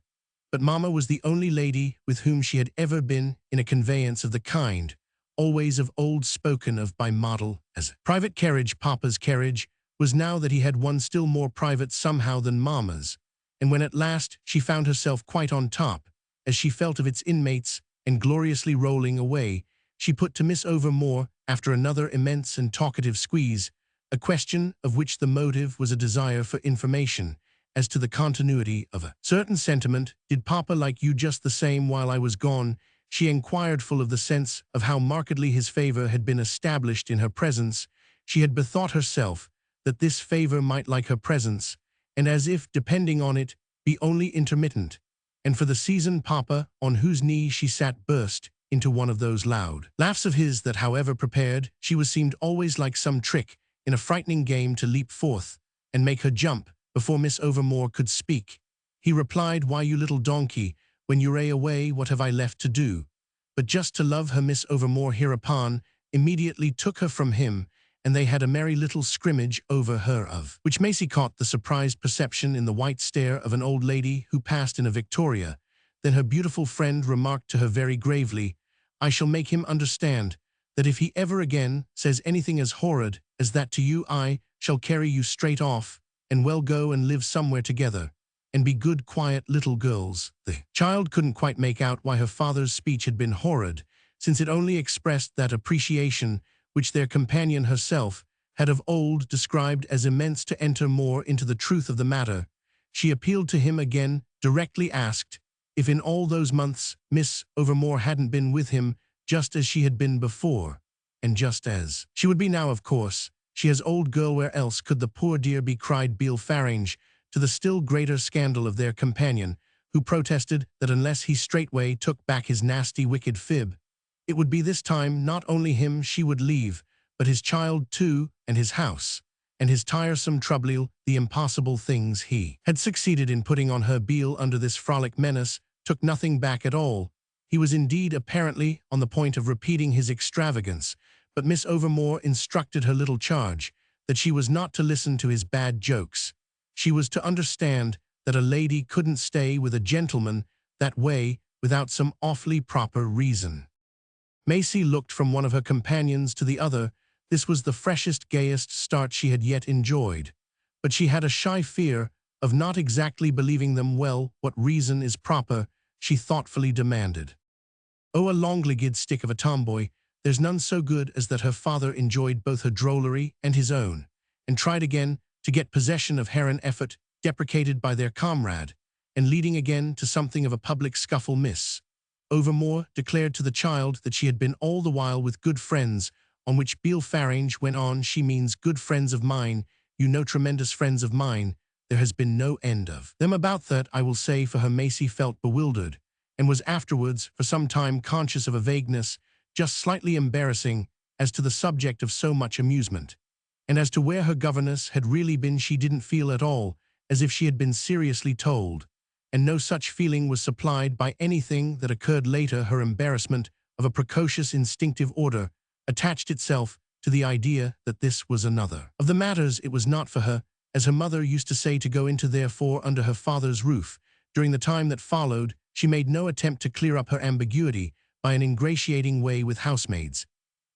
Speaker 1: But Mama was the only lady with whom she had ever been in a conveyance of the kind, always of old spoken of by model as a private carriage. Papa's carriage was now that he had one still more private somehow than Mama's, and when at last she found herself quite on top, as she felt of its inmates, and gloriously rolling away, she put to Miss Overmore, after another immense and talkative squeeze, a question of which the motive was a desire for information as to the continuity of a certain sentiment. "Did Papa like you just the same while I was gone?" she inquired, full of the sense of how markedly his favor had been established in her presence. She had bethought herself that this favor might, like her presence, and as if depending on it, be only intermittent, and for the season Papa, on whose knee she sat, burst into one of those loud laughs of his that, however prepared she was, seemed always like some trick in a frightening game to leap forth and make her jump before Miss Overmore could speak. He replied, "Why, you little donkey, when you're away, what have I left to do but just to love her?" Miss Overmore hereupon immediately took her from him, and they had a merry little scrimmage over her, of which Maisie caught the surprised perception in the white stare of an old lady who passed in a victoria. Then her beautiful friend remarked to her very gravely, "I shall make him understand that if he ever again says anything as horrid as that to you, I shall carry you straight off, and well go and live somewhere together, and be good quiet little girls." The child couldn't quite make out why her father's speech had been horrid, since it only expressed that appreciation which their companion herself had of old described as immense. To enter more into the truth of the matter, she appealed to him again, directly asked if in all those months Miss Overmore hadn't been with him just as she had been before, and just as she would be now. "Of course she has, old girl, where else could the poor dear be?" cried Beale Farange, to the still greater scandal of their companion, who protested that unless he straightway took back his nasty wicked fib, it would be this time not only him she would leave, but his child too, and his house, and his tiresome trouble. The impossible things he had succeeded in putting on her. Beale, under this frolic menace, took nothing back at all. He was indeed apparently on the point of repeating his extravagance, but Miss Overmore instructed her little charge that she was not to listen to his bad jokes. She was to understand that a lady couldn't stay with a gentleman that way without some awfully proper reason. Maisie looked from one of her companions to the other. This was the freshest, gayest start she had yet enjoyed, but she had a shy fear of not exactly believing them. "Well, what reason is proper?" she thoughtfully demanded. "Oh, a long-legged stick of a tomboy. There's none so good as that." Her father enjoyed both her drollery and his own, and tried again to get possession of her, an effort deprecated by their comrade, and leading again to something of a public scuffle. Miss Overmore declared to the child that she had been all the while with good friends, on which Beale Farange went on, "She means good friends of mine, you know, tremendous friends of mine. There has been no end of them about that, I will say for her." Maisie felt bewildered, and was afterwards for some time conscious of a vagueness, just slightly embarrassing, as to the subject of so much amusement. And as to where her governess had really been, she didn't feel at all as if she had been seriously told, and no such feeling was supplied by anything that occurred later. Her embarrassment, of a precocious instinctive order, attached itself to the idea that this was another of the matters it was not for her, as her mother used to say, to go into. Therefore, under her father's roof, during the time that followed, she made no attempt to clear up her ambiguity by an ingratiating way with housemaids,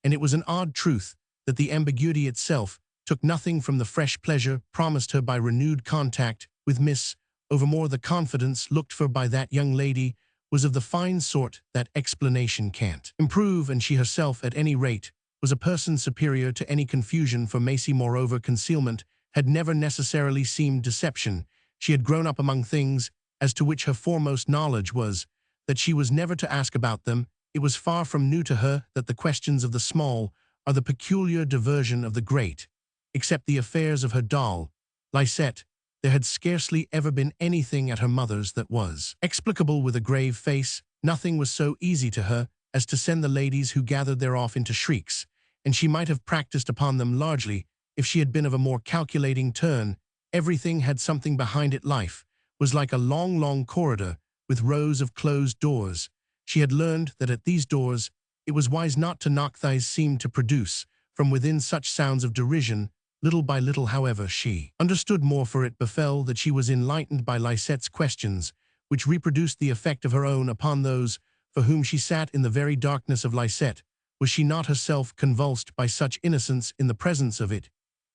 Speaker 1: and it was an odd truth that the ambiguity itself took nothing from the fresh pleasure promised her by renewed contact with Miss Overmore. The confidence looked for by that young lady was of the fine sort that explanation can't improve, and she herself, at any rate, was a person superior to any confusion. For Maisie, moreover, concealment had never necessarily seemed deception. She had grown up among things as to which her foremost knowledge was that she was never to ask about them. It was far from new to her that the questions of the small are the peculiar diversion of the great. Except the affairs of her doll, Lisette, there had scarcely ever been anything at her mother's that was explicable. With a grave face, nothing was so easy to her as to send the ladies who gathered there off into shrieks, and she might have practiced upon them largely if she had been of a more calculating turn. Everything had something behind it. Life was like a long, long corridor with rows of closed doors, She had learned that at these doors it was wise not to knock. These seemed to produce from within such sounds of derision. Little by little, however, she understood more, for it befell that she was enlightened by Lysette's questions, which reproduced the effect of her own upon those for whom she sat in the very darkness of Lysette. Was she not herself convulsed by such innocence in the presence of it?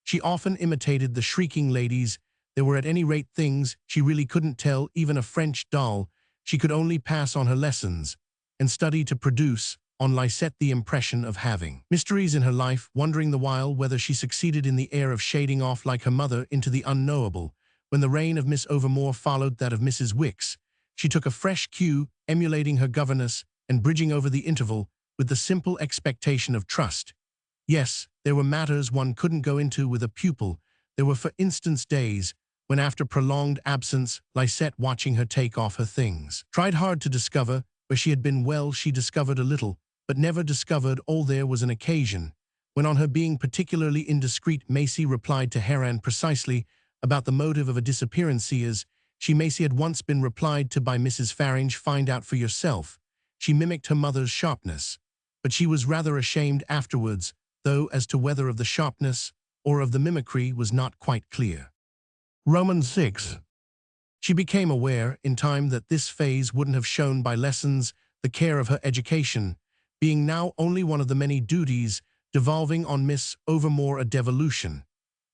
Speaker 1: She often imitated the shrieking ladies. There were at any rate things she really couldn't tell even a French doll. She could only pass on her lessons and study to produce on Lysette the impression of having mysteries in her life, wondering the while whether she succeeded in the air of shading off like her mother into the unknowable. When the reign of Miss Overmore followed that of Mrs. Wicks, she took a fresh cue, emulating her governess and bridging over the interval with the simple expectation of trust. Yes, there were matters one couldn't go into with a pupil. There were, for instance, days when, after prolonged absence, Lysette, watching her take off her things, tried hard to discover where she had been. Well, she discovered a little, but never discovered all. There was an occasion when, on her being particularly indiscreet, Maisie replied to Heran precisely about the motive of a disappearance. As Maisie had once been replied to by Mrs. Faringe, "Find out for yourself." She mimicked her mother's sharpness, but she was rather ashamed afterwards, though as to whether of the sharpness or of the mimicry was not quite clear. Romans 6. She became aware in time that this phase wouldn't have shown by lessons the care of her education, being now only one of the many duties devolving on Miss Overmore, a devolution,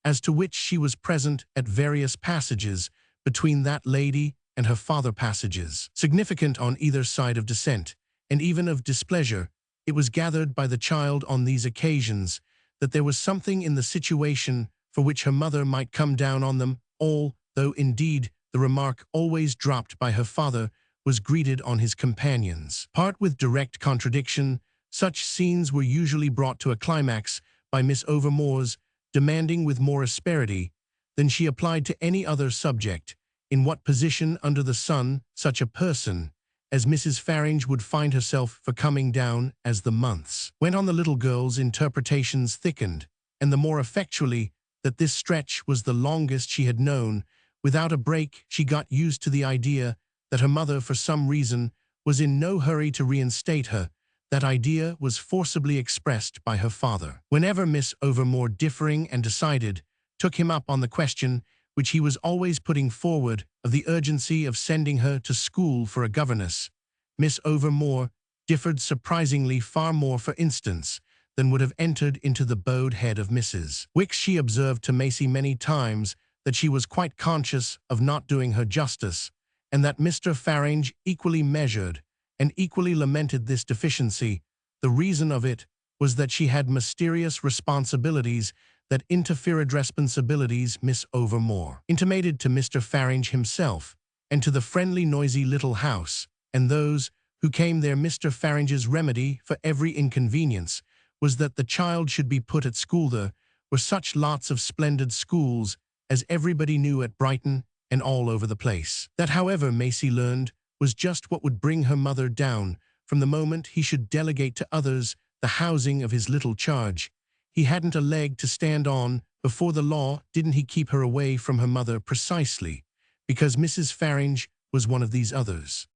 Speaker 1: as to which she was present at various passages between that lady and her father, passages significant on either side of dissent, and even of displeasure. It was gathered by the child on these occasions that there was something in the situation for which her mother might come down on them all, though indeed the remark, always dropped by her father, was greeted on his companions' part with direct contradiction. Such scenes were usually brought to a climax by Miss Overmore's demanding with more asperity than she applied to any other subject, in what position under the sun such a person as Mrs. Faringe would find herself for coming down. As the months went on, the little girl's interpretations thickened, and the more effectually that this stretch was the longest she had known. Without a break, she got used to the idea that her mother, for some reason, was in no hurry to reinstate her. That idea was forcibly expressed by her father whenever Miss Overmore, differing and decided, took him up on the question which he was always putting forward of the urgency of sending her to school for a governess. Miss Overmore differed surprisingly far more, for instance, than would have entered into the bowed head of Mrs. Wicks. She observed to Maisie many times that she was quite conscious of not doing her justice, and that Mr. Faringe equally measured and equally lamented this deficiency. The reason of it was that she had mysterious responsibilities that interfered. Responsibilities Miss Overmore intimated to Mr. Faringe himself and to the friendly, noisy little house, and those who came there. Mr. Faringe's remedy for every inconvenience was that the child should be put at school. There were such lots of splendid schools, as everybody knew, at Brighton and all over the place. That, however, Maisie learned, was just what would bring her mother down. From the moment he should delegate to others the housing of his little charge, he hadn't a leg to stand on before the law. Didn't he keep her away from her mother precisely because Mrs. Faringe was one of these others?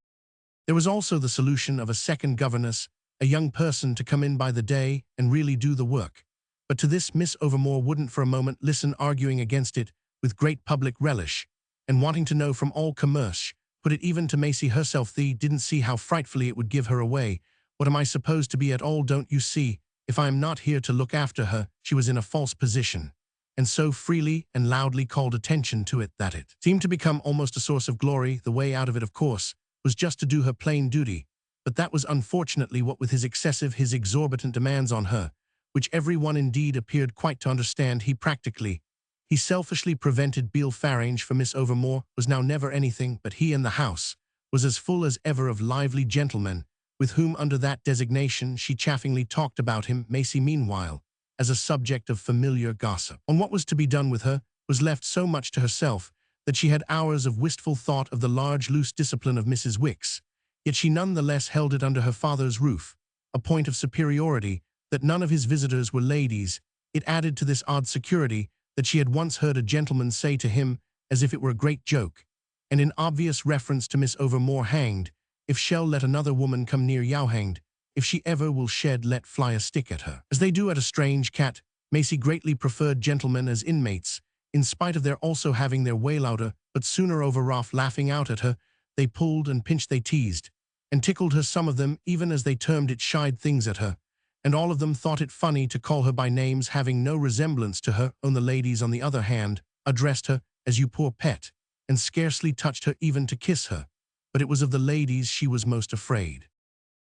Speaker 1: There was also the solution of a second governess, a young person to come in by the day and really do the work. But to this Miss Overmore wouldn't for a moment listen, arguing against it with great public relish, and wanting to know from all commerce, put it even to Maisie herself, "Thee didn't see how frightfully it would give her away. What am I supposed to be at all? Don't you see? If I am not here to look after her," she was in a false position, and so freely and loudly called attention to it that it seemed to become almost a source of glory. The way out of it, of course, was just to do her plain duty, but that was unfortunately what, with his exorbitant demands on her, which every one indeed appeared quite to understand, he selfishly prevented. Beale Faringe, for Miss Overmore was now never anything but he, and the house was as full as ever of lively gentlemen, with whom under that designation she chaffingly talked about him. Maisie, meanwhile, as a subject of familiar gossip on what was to be done with her, was left so much to herself that she had hours of wistful thought of the large, loose discipline of Mrs. Wicks. Yet she none the less held it under her father's roof, a point of superiority, that none of his visitors were ladies. It added to this odd security that she had once heard a gentleman say to him, as if it were a great joke, and in obvious reference to Miss Overmore, "Hanged if shall let another woman come near Yauhanged, if she ever will shed let fly a stick at her. As they do at a strange cat, Maisie greatly preferred gentlemen as inmates, in spite of their also having their way louder, but sooner overoff laughing out at her, they pulled and pinched, they teased, and tickled her, some of them, even as they termed it, shied things at her, and all of them thought it funny to call her by names having no resemblance to her own. The ladies, on the other hand, addressed her as "you poor pet," and scarcely touched her even to kiss her, but it was of the ladies she was most afraid.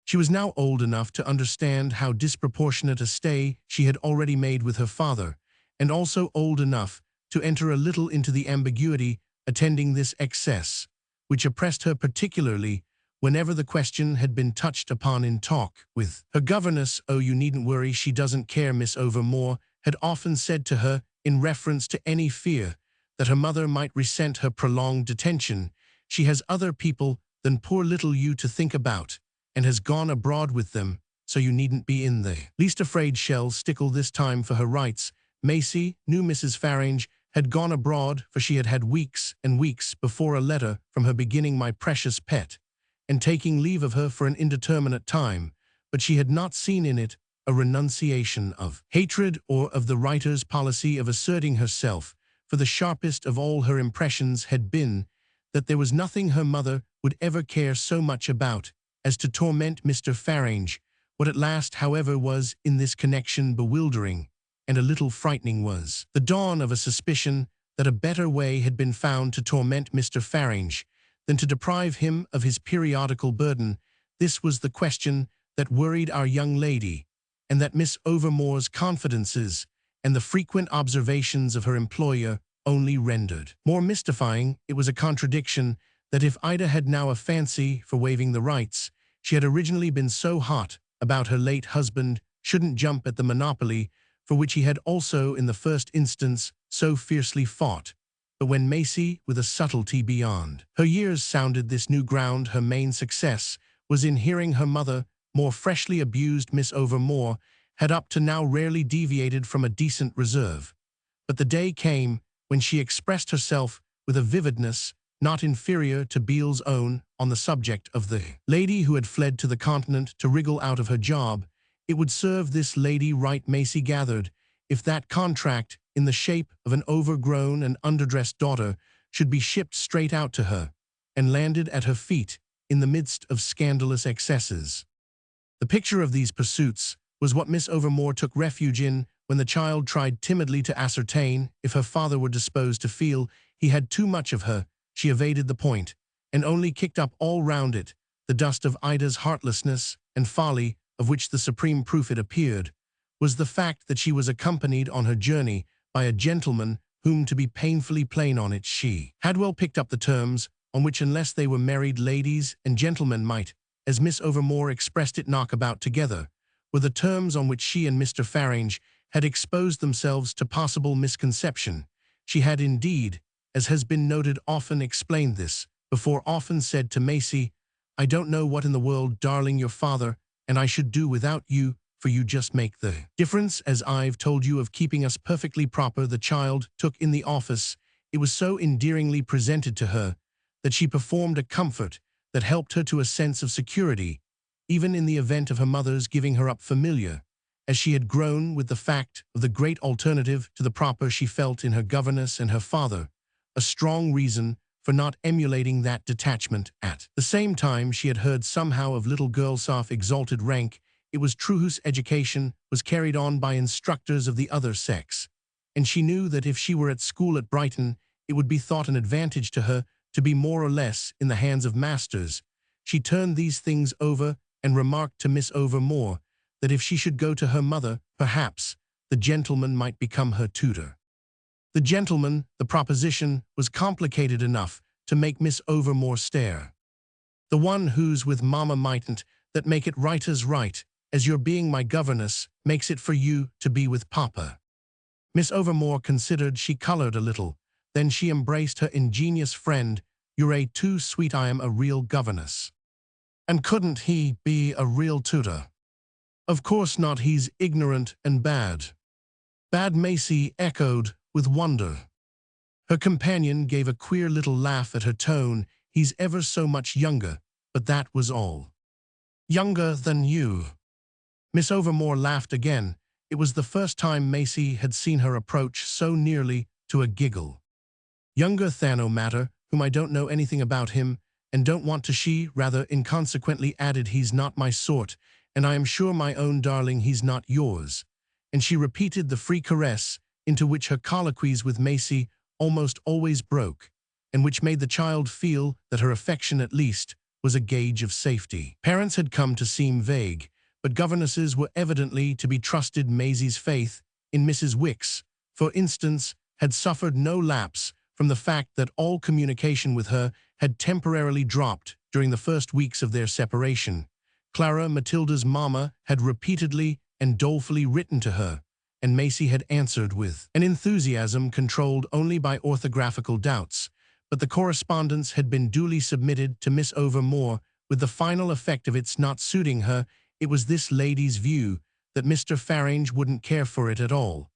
Speaker 1: She was now old enough to understand how disproportionate a stay she had already made with her father, and also old enough to enter a little into the ambiguity attending this excess, which oppressed her particularly whenever the question had been touched upon in talk with her governess. "Oh, you needn't worry, she doesn't care," Miss Overmore had often said to her in reference to any fear that her mother might resent her prolonged detention. "She has other people than poor little you to think about, and has gone abroad with them, so you needn't be in the least afraid." Shell stickle this time for her rights. Maisie knew Mrs. Farange had gone abroad, for she had had weeks and weeks before a letter from her beginning, "My precious pet," and taking leave of her for an indeterminate time, but she had not seen in it a renunciation of hatred or of the writer's policy of asserting herself, for the sharpest of all her impressions had been that there was nothing her mother would ever care so much about as to torment Mr. Farange. What at last, however, was in this connection bewildering and a little frightening was the dawn of a suspicion that a better way had been found to torment Mr. Farange than to deprive him of his periodical burden. This was the question that worried our young lady, and that Miss Overmore's confidences and the frequent observations of her employer only rendered more mystifying. It was a contradiction that if Ida had now a fancy for waiving the rights she had originally been so hot about her late husband shouldn't jump at the monopoly for which he had also in the first instance so fiercely fought. But when Maisie, with a subtlety beyond her years, sounded this new ground, her main success was in hearing her mother more freshly abused. Miss Overmore had up to now rarely deviated from a decent reserve, but the day came when she expressed herself with a vividness not inferior to Beale's own on the subject of the lady who had fled to the continent to wriggle out of her job. It would serve this lady right, Maisie gathered, if that contract, in the shape of an overgrown and underdressed daughter, should be shipped straight out to her and landed at her feet in the midst of scandalous excesses. The picture of these pursuits was what Miss Overmore took refuge in when the child tried timidly to ascertain if her father were disposed to feel he had too much of her. She evaded the point, and only kicked up all round it the dust of Ida's heartlessness and folly, of which the supreme proof, it appeared, was the fact that she was accompanied on her journey by a gentleman whom, to be painfully plain on it, she had well picked up the terms on which, unless they were married, ladies and gentlemen might, as Miss Overmore expressed it, knock about together, were the terms on which she and Mr. Farange had exposed themselves to possible misconception. She had indeed, as has been noted, often explained this, before often said to Maisie, "I don't know what in the world, darling, your father and I should do without you, for you just make the difference, as I've told you, of keeping us perfectly proper." The child took in the office. It was so endearingly presented to her that she performed a comfort that helped her to a sense of security, even in the event of her mother's giving her up, familiar as she had grown with the fact of the great alternative to the proper she felt in her governess and her father, a strong reason for not emulating that detachment. At the same time, she had heard somehow of little girls of exalted rank. It was true whose education was carried on by instructors of the other sex, and she knew that if she were at school at Brighton, it would be thought an advantage to her to be more or less in the hands of masters. She turned these things over and remarked to Miss Overmore that if she should go to her mother, perhaps the gentleman might become her tutor. The gentleman, the proposition, was complicated enough to make Miss Overmore stare. "The one who's with Mama mightn't that make it right as right as your being my governess makes it for you to be with Papa." Miss Overmore considered. She colored a little. Then she embraced her ingenious friend. "You're a too sweet. I am a real governess." "And couldn't he be a real tutor?" "Of course not. He's ignorant and bad." "Bad?" Maisie echoed with wonder. Her companion gave a queer little laugh at her tone. "He's ever so much younger but that was all. Younger than you. Miss Overmore laughed again. It was the first time Maisie had seen her approach so nearly to a giggle. Younger than no matter, whom I don't know anything about him, and don't want to. She rather inconsequently added, he's not my sort, and I am sure, my own darling, he's not yours. And she repeated the free caress into which her colloquies with Maisie almost always broke, and which made the child feel that her affection at least was a gauge of safety. Parents had come to seem vague, but governesses were evidently to be trusted. Maisie's faith in Mrs. Wicks, for instance, had suffered no lapse from the fact that all communication with her had temporarily dropped during the first weeks of their separation. Clara, Matilda's mamma, had repeatedly and dolefully written to her, and Maisie had answered with an enthusiasm controlled only by orthographical doubts, but the correspondence had been duly submitted to Miss Overmore, with the final effect of its not suiting her. It was this lady's view that Mr. Farange wouldn't care for it at all,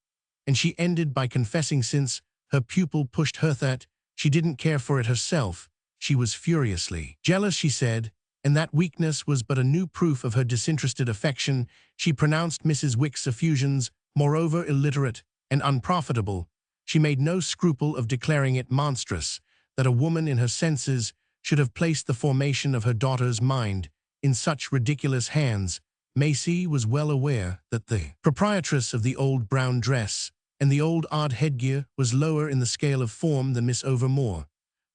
Speaker 1: and she ended by confessing since her pupil pushed her that she didn't care for it herself, she was furiously jealous, she said, and that weakness was but a new proof of her disinterested affection. She pronounced Mrs. Wicks' effusions, moreover, illiterate and unprofitable. She made no scruple of declaring it monstrous that a woman in her senses should have placed the formation of her daughter's mind in such ridiculous hands. Maisie was well aware that the proprietress of the old brown dress and the old odd headgear was lower in the scale of form than Miss Overmore,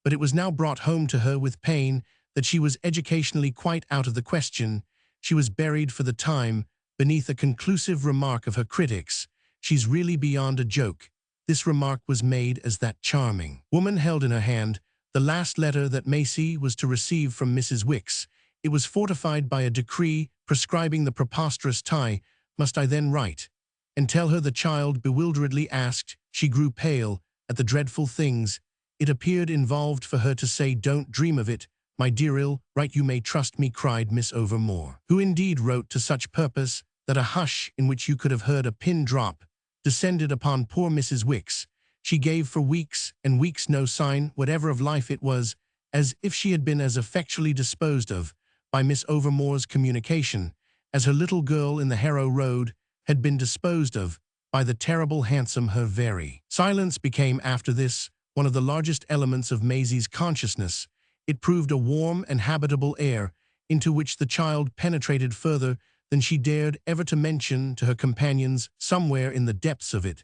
Speaker 1: but it was now brought home to her with pain that she was educationally quite out of the question. She was buried for the time beneath a conclusive remark of her critics. She's really beyond a joke. This remark was made as that charming woman held in her hand the last letter that Maisie was to receive from Mrs. Wicks. It was fortified by a decree prescribing the preposterous tie. Must I then write and tell her? The child bewilderedly asked. She grew pale at the dreadful things it appeared involved for her to say. Don't dream of it, my dear. Ill right, you may trust me, cried Miss Overmore, who indeed wrote to such purpose that a hush in which you could have heard a pin drop descended upon poor Mrs. Wicks. She gave for weeks and weeks no sign whatever of life. It was as if she had been as effectually disposed of by Miss Overmore's communication as her little girl in the Harrow Road had been disposed of by the terrible hansom. Her very silence became after this one of the largest elements of Maisie's consciousness. It proved a warm and habitable air into which the child penetrated further than she dared ever to mention to her companions. Somewhere in the depths of it,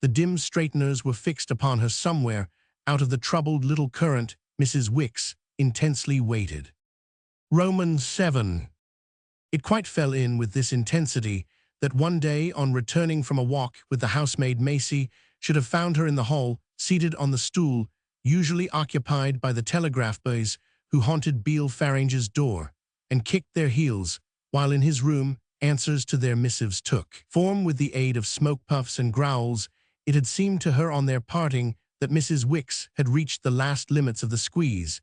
Speaker 1: the dim straighteners were fixed upon her. Somewhere out of the troubled little current, Mrs. Wicks intensely waited. Romans 7. It quite fell in with this intensity that one day, on returning from a walk with the housemaid, Maisie should have found her in the hall, seated on the stool usually occupied by the telegraph boys who haunted Beale Farange's door, and kicked their heels, while in his room answers to their missives took form with the aid of smoke puffs and growls. It had seemed to her on their parting that Mrs. Wicks had reached the last limits of the squeeze,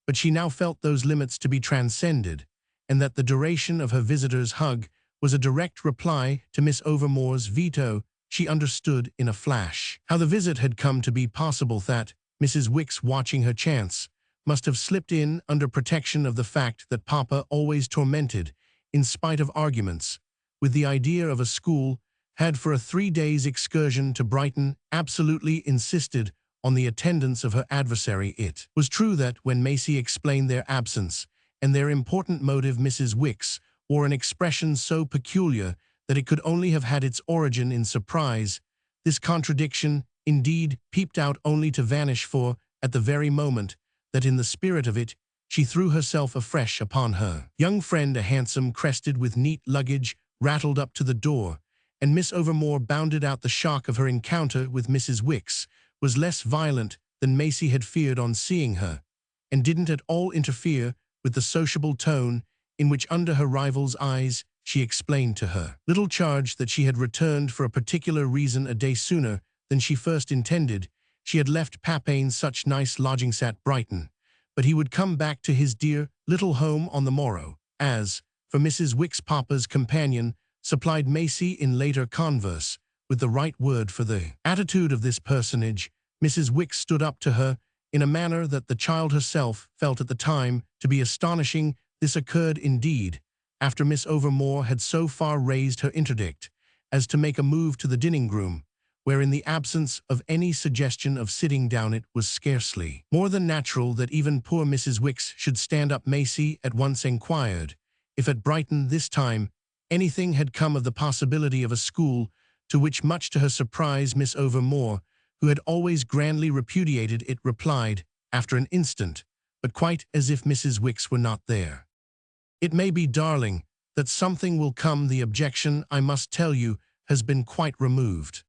Speaker 1: but she now felt those limits to be transcended, and that the duration of her visitor's hug was a direct reply to Miss Overmore's veto. She understood in a flash how the visit had come to be possible, that Mrs. Wicks, watching her chance, must have slipped in under protection of the fact that Papa always tormented, in spite of arguments, with the idea of a school, had for a 3 days excursion to Brighton absolutely insisted on the attendance of her adversary. It was true that when Maisie explained their absence and their important motive, Mrs. Wicks wore an expression so peculiar that it could only have had its origin in surprise. This contradiction, indeed, peeped out only to vanish, for, at the very moment that in the spirit of it she threw herself afresh upon her young friend, a hansom crested with neat luggage rattled up to the door, and Miss Overmore bounded out. The shock of her encounter with Mrs. Wicks was less violent than Maisie had feared on seeing her, and didn't at all interfere with the sociable tone in which, under her rival's eyes, she explained to her little charge that she had returned for a particular reason a day sooner than she first intended. She had left Papain such nice lodgings at Brighton, but he would come back to his dear little home on the morrow. As for Mrs. Wicks, Papa's companion supplied Maisie in later converse with the right word for the attitude of this personage. Mrs. Wicks stood up to her in a manner that the child herself felt at the time to be astonishing. This occurred, indeed, after Miss Overmore had so far raised her interdict as to make a move to the dining-room, where in the absence of any suggestion of sitting down it was scarcely more than natural that even poor Mrs. Wicks should stand up. Maisie at once enquired if at Brighton this time anything had come of the possibility of a school, to which, much to her surprise, Miss Overmore, who had always grandly repudiated it, replied, after an instant, but quite as if Mrs. Wicks were not there. "It may be, darling, that something will come. The objection, I must tell you, has been quite removed."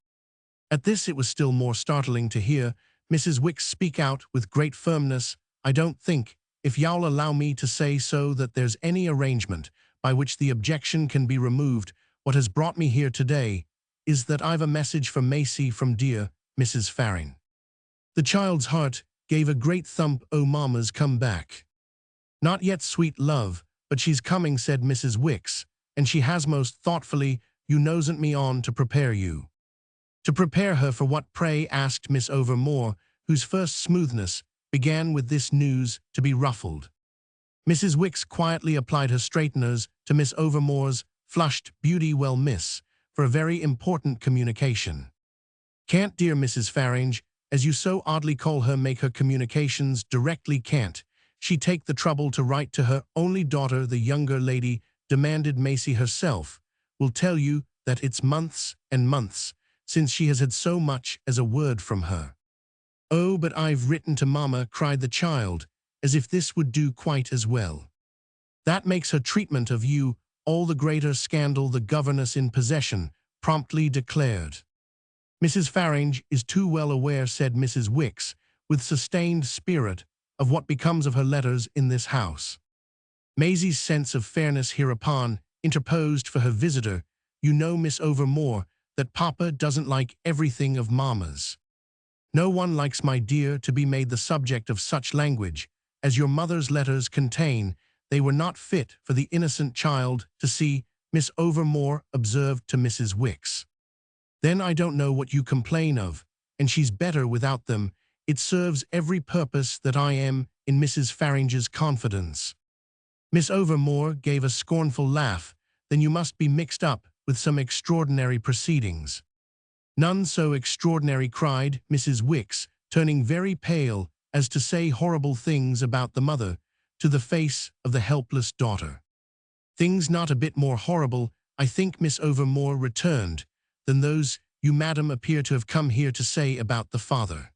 Speaker 1: At this it was still more startling to hear Mrs. Wicks speak out with great firmness. "I don't think, if you'll allow me to say so, that there's any arrangement by which the objection can be removed. What has brought me here today is that I've a message for Maisie from dear Mrs. Farring." The child's heart gave a great thump. "Oh, Mamma's come back." "Not yet, sweet love, but she's coming," said Mrs. Wicks, "and she has most thoughtfully, you nosent me on to prepare you." "To prepare her for what, pray?" asked Miss Overmore, whose first smoothness began with this news to be ruffled. Mrs. Wicks quietly applied her straighteners to Miss Overmore's flushed beauty. "Well, miss, for a very important communication." "Can't dear Mrs. Farring, as you so oddly call her, make her communications directly? Can't she take the trouble to write to her only daughter?" "The younger lady," demanded Maisie herself, "will tell you that it's months and months since she has had so much as a word from her." "Oh, but I've written to Mamma," cried the child, as if this would do quite as well. "That makes her treatment of you all the greater scandal," the governess in possession promptly declared. "Mrs. Farring is too well aware," said Mrs. Wicks, with sustained spirit, "of what becomes of her letters in this house." Maisie's sense of fairness hereupon interposed for her visitor. "You know, Miss Overmore, that Papa doesn't like everything of Mamma's. No one likes, my dear, to be made the subject of such language as your mother's letters contain. They were not fit for the innocent child to see," Miss Overmore observed to Mrs. Wicks. "Then I don't know what you complain of, and she's better without them. It serves every purpose that I am in Mrs. Farringer's confidence." Miss Overmore gave a scornful laugh. "Then you must be mixed up with some extraordinary proceedings." "None so extraordinary," cried Mrs. Wicks, turning very pale as to say horrible things about the mother to the face of the helpless daughter. "Things not a bit more horrible, I think," Miss Overmore returned, "than those you, madam, appear to have come here to say about the father."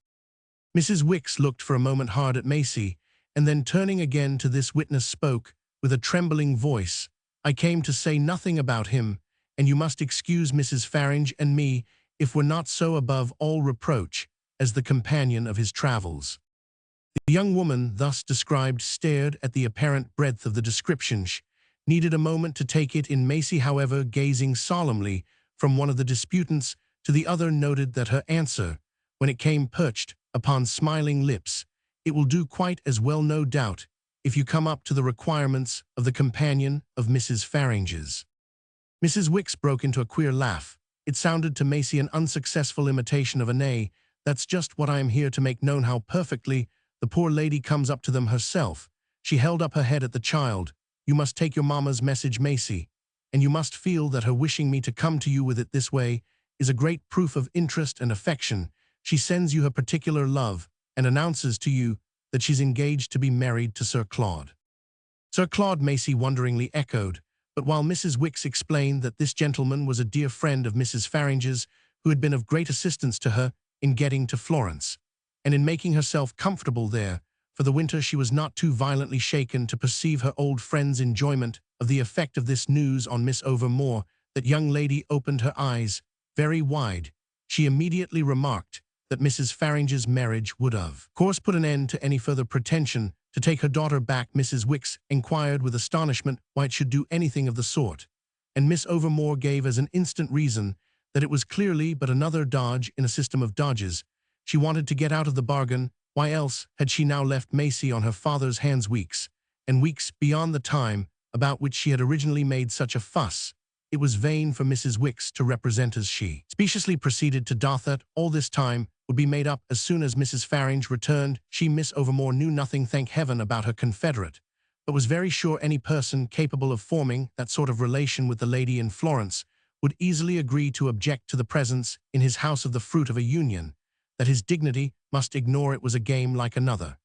Speaker 1: Mrs. Wicks looked for a moment hard at Maisie, and then turning again to this witness spoke with a trembling voice. "I came to say nothing about him, and you must excuse Mrs. Farring and me if we're not so above all reproach as the companion of his travels." The young woman thus described stared at the apparent breadth of the description. She needed a moment to take it in. Maisie, however, gazing solemnly from one of the disputants to the other, noted that her answer, when it came perched upon smiling lips, "It will do quite as well, no doubt, if you come up to the requirements of the companion of Mrs. Farringer's." Mrs. Wicks broke into a queer laugh. It sounded to Maisie an unsuccessful imitation of a neigh. "That's just what I am here to make known, how perfectly the poor lady comes up to them herself." She held up her head at the child. "You must take your mamma's message, Maisie, and you must feel that her wishing me to come to you with it this way is a great proof of interest and affection. She sends you her particular love and announces to you that she's engaged to be married to Sir Claude." "Sir Claude," Maisie wonderingly echoed, but while Mrs. Wicks explained that this gentleman was a dear friend of Mrs. Farringer's, who had been of great assistance to her in getting to Florence, and in making herself comfortable there for the winter, she was not too violently shaken to perceive her old friend's enjoyment of the effect of this news on Miss Overmore. That young lady opened her eyes very wide. She immediately remarked that Mrs. Farringer's marriage would of course put an end to any further pretension to take her daughter back. Mrs. Wicks inquired with astonishment why it should do anything of the sort, and Miss Overmore gave as an instant reason that it was clearly but another dodge in a system of dodges. She wanted to get out of the bargain. Why else had she now left Maisie on her father's hands weeks, and weeks beyond the time about which she had originally made such a fuss? It was vain for Mrs. Wicks to represent, as she speciously proceeded to doth, that all this time would be made up as soon as Mrs. Farring returned. She, Miss Overmore, knew nothing, thank heaven, about her confederate, but was very sure any person capable of forming that sort of relation with the lady in Florence would easily agree to object to the presence in his house of the fruit of a union, that his dignity must ignore it was a game like another.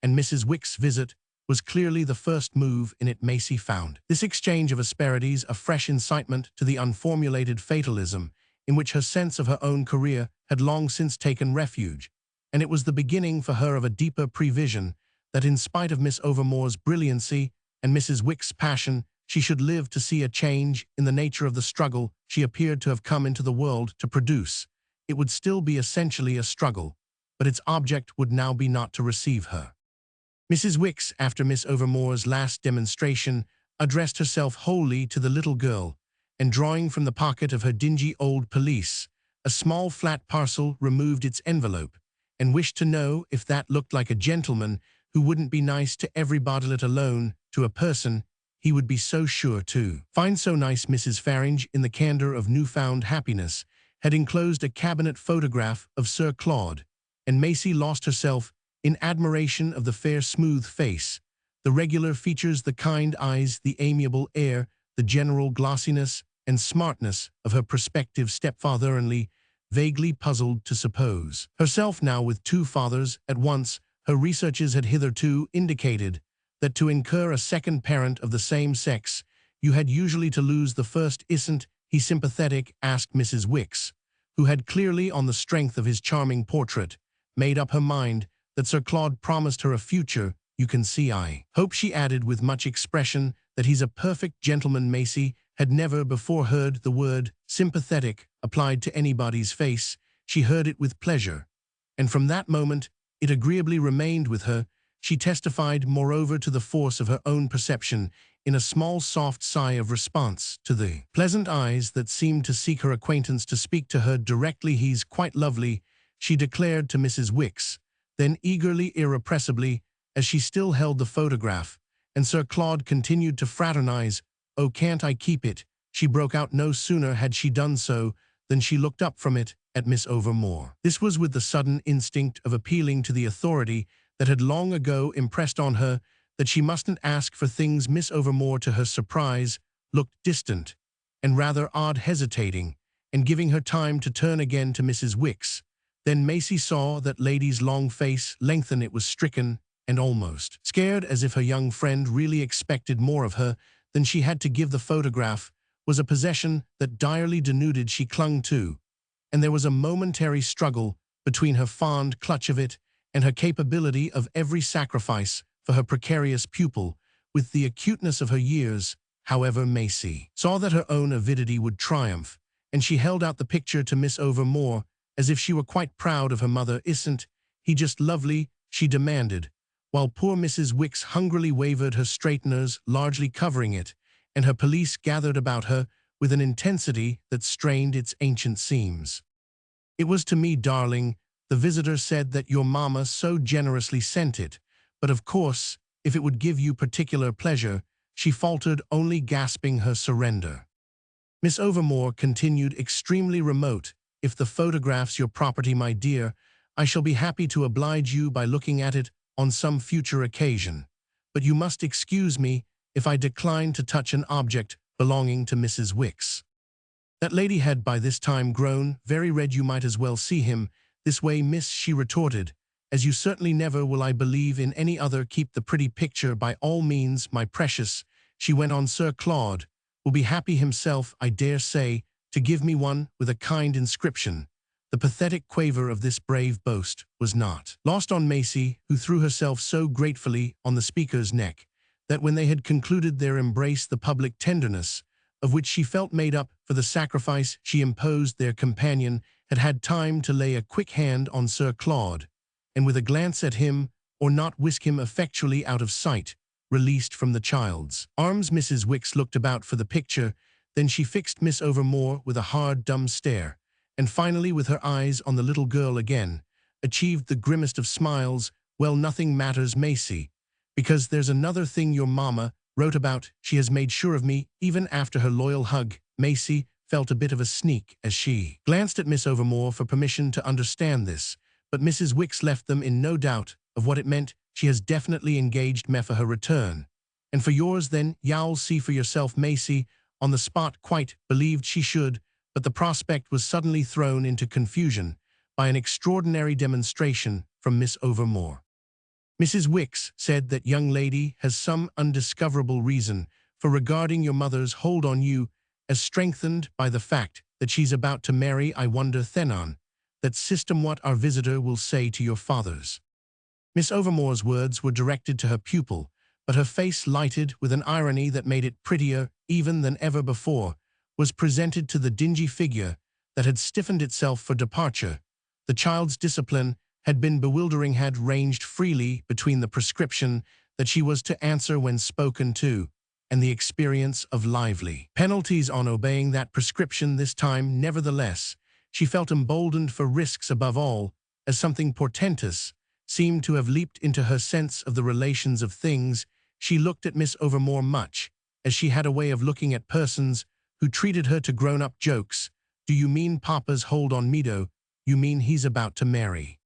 Speaker 1: And Mrs. Wick's visit was clearly the first move in it Maisie found. This exchange of asperities a fresh incitement to the unformulated fatalism in which her sense of her own career had long since taken refuge, and it was the beginning for her of a deeper prevision that in spite of Miss Overmore's brilliancy and Mrs. Wick's passion, she should live to see a change in the nature of the struggle she appeared to have come into the world to produce. It would still be essentially a struggle, but its object would now be not to receive her. Mrs. Wicks, after Miss Overmore's last demonstration, addressed herself wholly to the little girl, and drawing from the pocket of her dingy old pelisse a small flat parcel, removed its envelope, and wished to know if that looked like a gentleman who wouldn't be nice to everybody, let alone to a person he would be so sure to find so nice. Mrs. Faringe, in the candor of newfound happiness, had enclosed a cabinet photograph of Sir Claude, and Maisie lost herself in admiration of the fair smooth face, the regular features, the kind eyes, the amiable air, the general glossiness and smartness of her prospective stepfather, only vaguely puzzled to suppose herself now with two fathers at once. Her researches had hitherto indicated that to incur a second parent of the same sex, you had usually to lose the first. Isn't he sympathetic? Asked Mrs. Wicks, who had clearly, on the strength of his charming portrait, made up her mind that Sir Claude promised her a future. You can see, I hope, she added with much expression, that he's a perfect gentleman. Maisie had never before heard the word sympathetic applied to anybody's face. She heard it with pleasure, and from that moment it agreeably remained with her. She testified, moreover, to the force of her own perception in a small soft sigh of response to the pleasant eyes that seemed to seek her acquaintance, to speak to her directly. He's quite lovely, she declared to Mrs. Wicks, then eagerly, irrepressibly, as she still held the photograph, and Sir Claude continued to fraternize. Oh, can't I keep it? She broke out. No sooner had she done so than she looked up from it at Miss Overmore. This was with the sudden instinct of appealing to the authority that had long ago impressed on her that she mustn't ask for things. Miss Overmore, to her surprise, looked distant and rather odd, hesitating, and giving her time to turn again to Mrs. Wicks. Then Maisie saw that lady's long face lengthen. It was stricken and almost scared, as if her young friend really expected more of her than she had to give. The photograph was a possession that direly denuded she clung to, and there was a momentary struggle between her fond clutch of it and her capability of every sacrifice for her precarious pupil. With the acuteness of her years, however, Maisie saw that her own avidity would triumph, and she held out the picture to Miss Overmore as if she were quite proud of her mother. Isn't he just lovely? She demanded, while poor Mrs. Wicks hungrily wavered, her straighteners largely covering it, and her pelisse gathered about her with an intensity that strained its ancient seams. It was to me, darling. The visitor said that your mamma so generously sent it, but of course, if it would give you particular pleasure, she faltered, only gasping her surrender. Miss Overmore continued, extremely remote. If the photograph's your property, my dear, I shall be happy to oblige you by looking at it on some future occasion. But you must excuse me if I decline to touch an object belonging to Mrs. Wicks. That lady had by this time grown very red. You might as well see him this way, miss, she retorted, as you certainly never will, I believe, in any other. Keep the pretty picture by all means, my precious, she went on. Sir Claude will be happy himself, I dare say, to give me one with a kind inscription. The pathetic quaver of this brave boast was not lost on Maisie, who threw herself so gratefully on the speaker's neck that when they had concluded their embrace, the public tenderness of which she felt made up for the sacrifice she imposed, their companion had had time to lay a quick hand on Sir Claude, and with a glance at him, or not, whisk him effectually out of sight, released from the child's arms. Mrs. Wicks looked about for the picture, then she fixed Miss Overmore with a hard, dumb stare, and finally, with her eyes on the little girl again, achieved the grimmest of smiles. Well, nothing matters, Maisie, because there's another thing your mamma wrote about. She has made sure of me, even after her loyal hug. Maisie felt a bit of a sneak as she glanced at Miss Overmore for permission to understand this, but Mrs. Wicks left them in no doubt of what it meant. She has definitely engaged me for her return, And for yours then, you'll see for yourself. Maisie, on the spot, quite believed she should, but the prospect was suddenly thrown into confusion by an extraordinary demonstration from Miss Overmore. Mrs. Wicks said that young lady has some undiscoverable reason for regarding your mother's hold on you as strengthened by the fact that she's about to marry. I wonder, Thenon, that system what our visitor will say to your fathers. Miss Overmore's words were directed to her pupil, but her face, lighted with an irony that made it prettier even than ever before, was presented to the dingy figure that had stiffened itself for departure. The child's discipline had been bewildering, had ranged freely between the prescription that she was to answer when spoken to and the experience of lively penalties on obeying that prescription. This time, nevertheless, she felt emboldened for risks. Above all, as something portentous seemed to have leaped into her sense of the relations of things, she looked at Miss Overmore much as she had a way of looking at persons who treated her to grown-up jokes. Do you mean Papa's hold on Meadow? You mean he's about to marry?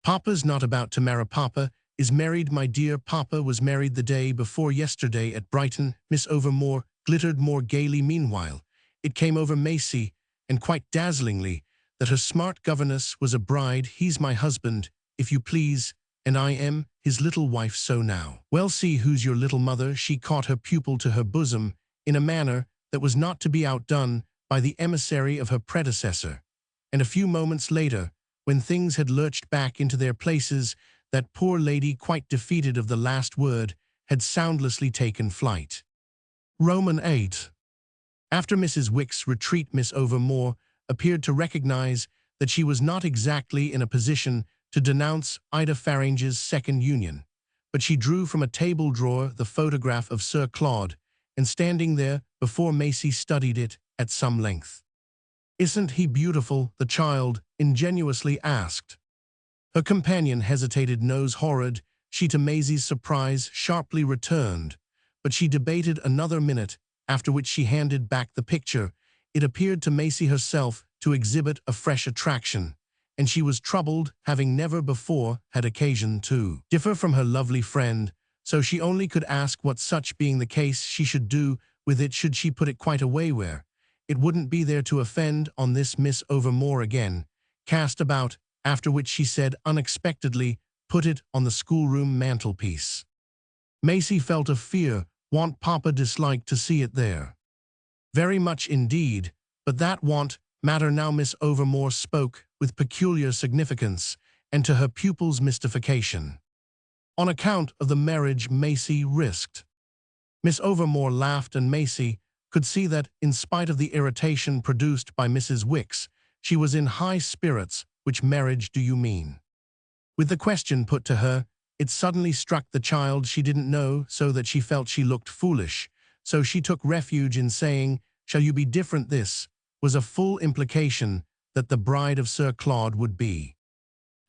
Speaker 1: Papa's not about to marry. Papa is married, my dear. Papa was married the day before yesterday at Brighton. Miss Overmore glittered more gaily. Meanwhile, it came over Maisie, and quite dazzlingly, that her smart governess was a bride. He's my husband, if you please, and I am his little wife. So now, well, see who's your little mother. She caught her pupil to her bosom in a manner that was not to be outdone by the emissary of her predecessor. And a few moments later, when things had lurched back into their places, that poor lady, quite defeated of the last word, had soundlessly taken flight. Roman 8. After Mrs. Wicks' retreat, Miss Overmore appeared to recognize that she was not exactly in a position to denounce Ida Farange's second union, but she drew from a table drawer the photograph of Sir Claude, and standing there before Maisie studied it at some length. "Isn't he beautiful?" the child ingenuously asked. Her companion hesitated. "Nose horrid," she, to Maisie's surprise, sharply returned, but she debated another minute, after which she handed back the picture. It appeared to Maisie herself to exhibit a fresh attraction, and she was troubled, having never before had occasion to differ from her lovely friend, so she only could ask what, such being the case, she should do with it. Should she put it quite away where it wouldn't be there to offend? On this, Miss Overmore again cast about, after which she said unexpectedly, "Put it on the schoolroom mantelpiece." Maisie felt a fear. Want Papa disliked to see it there? Very much indeed, but that want matter now. Miss Overmore spoke with peculiar significance, and to her pupil's mystification. On account of the marriage Maisie risked. Miss Overmore laughed, and Maisie could see that, in spite of the irritation produced by Mrs. Wicks, she was in high spirits. Which marriage do you mean? With the question put to her, it suddenly struck the child she didn't know, so that she felt she looked foolish, so she took refuge in saying, "Shall you be different?" This was a full implication that the bride of Sir Claude would be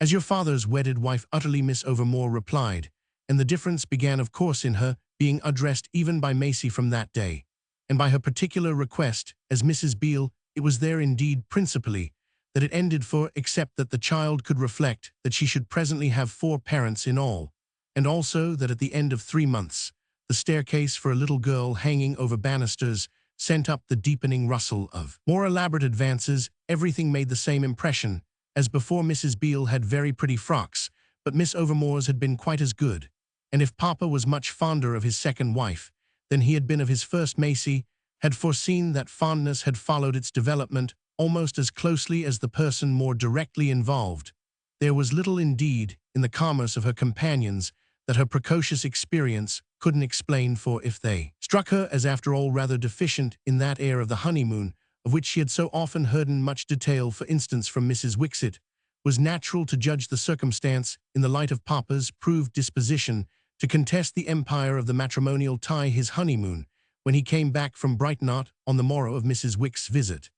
Speaker 1: as your father's wedded wife. Utterly, Miss Overmore replied, and the difference began, of course, in her being addressed even by Maisie from that day, and by her particular request as Mrs. Beale. It was there indeed principally that it ended, for, except that the child could reflect that she should presently have 4 parents in all, and also that at the end of 3 months, the staircase for a little girl hanging over banisters sent up the deepening rustle of more elaborate advances. Everything made the same impression as before. Mrs. Beale had very pretty frocks, but Miss Overmore's had been quite as good, and if Papa was much fonder of his second wife than he had been of his first, Maisie had foreseen that fondness had followed its development almost as closely as the person more directly involved. There was little indeed in the commerce of her companions that her precocious experience couldn't explain, for if they struck her as after all rather deficient in that air of the honeymoon of which she had so often heard in much detail, for instance from Mrs. Wicks, it was natural to judge the circumstance in the light of Papa's proved disposition to contest the empire of the matrimonial tie. His honeymoon, when he came back from Brighton on the morrow of Mrs. Wicks' visit,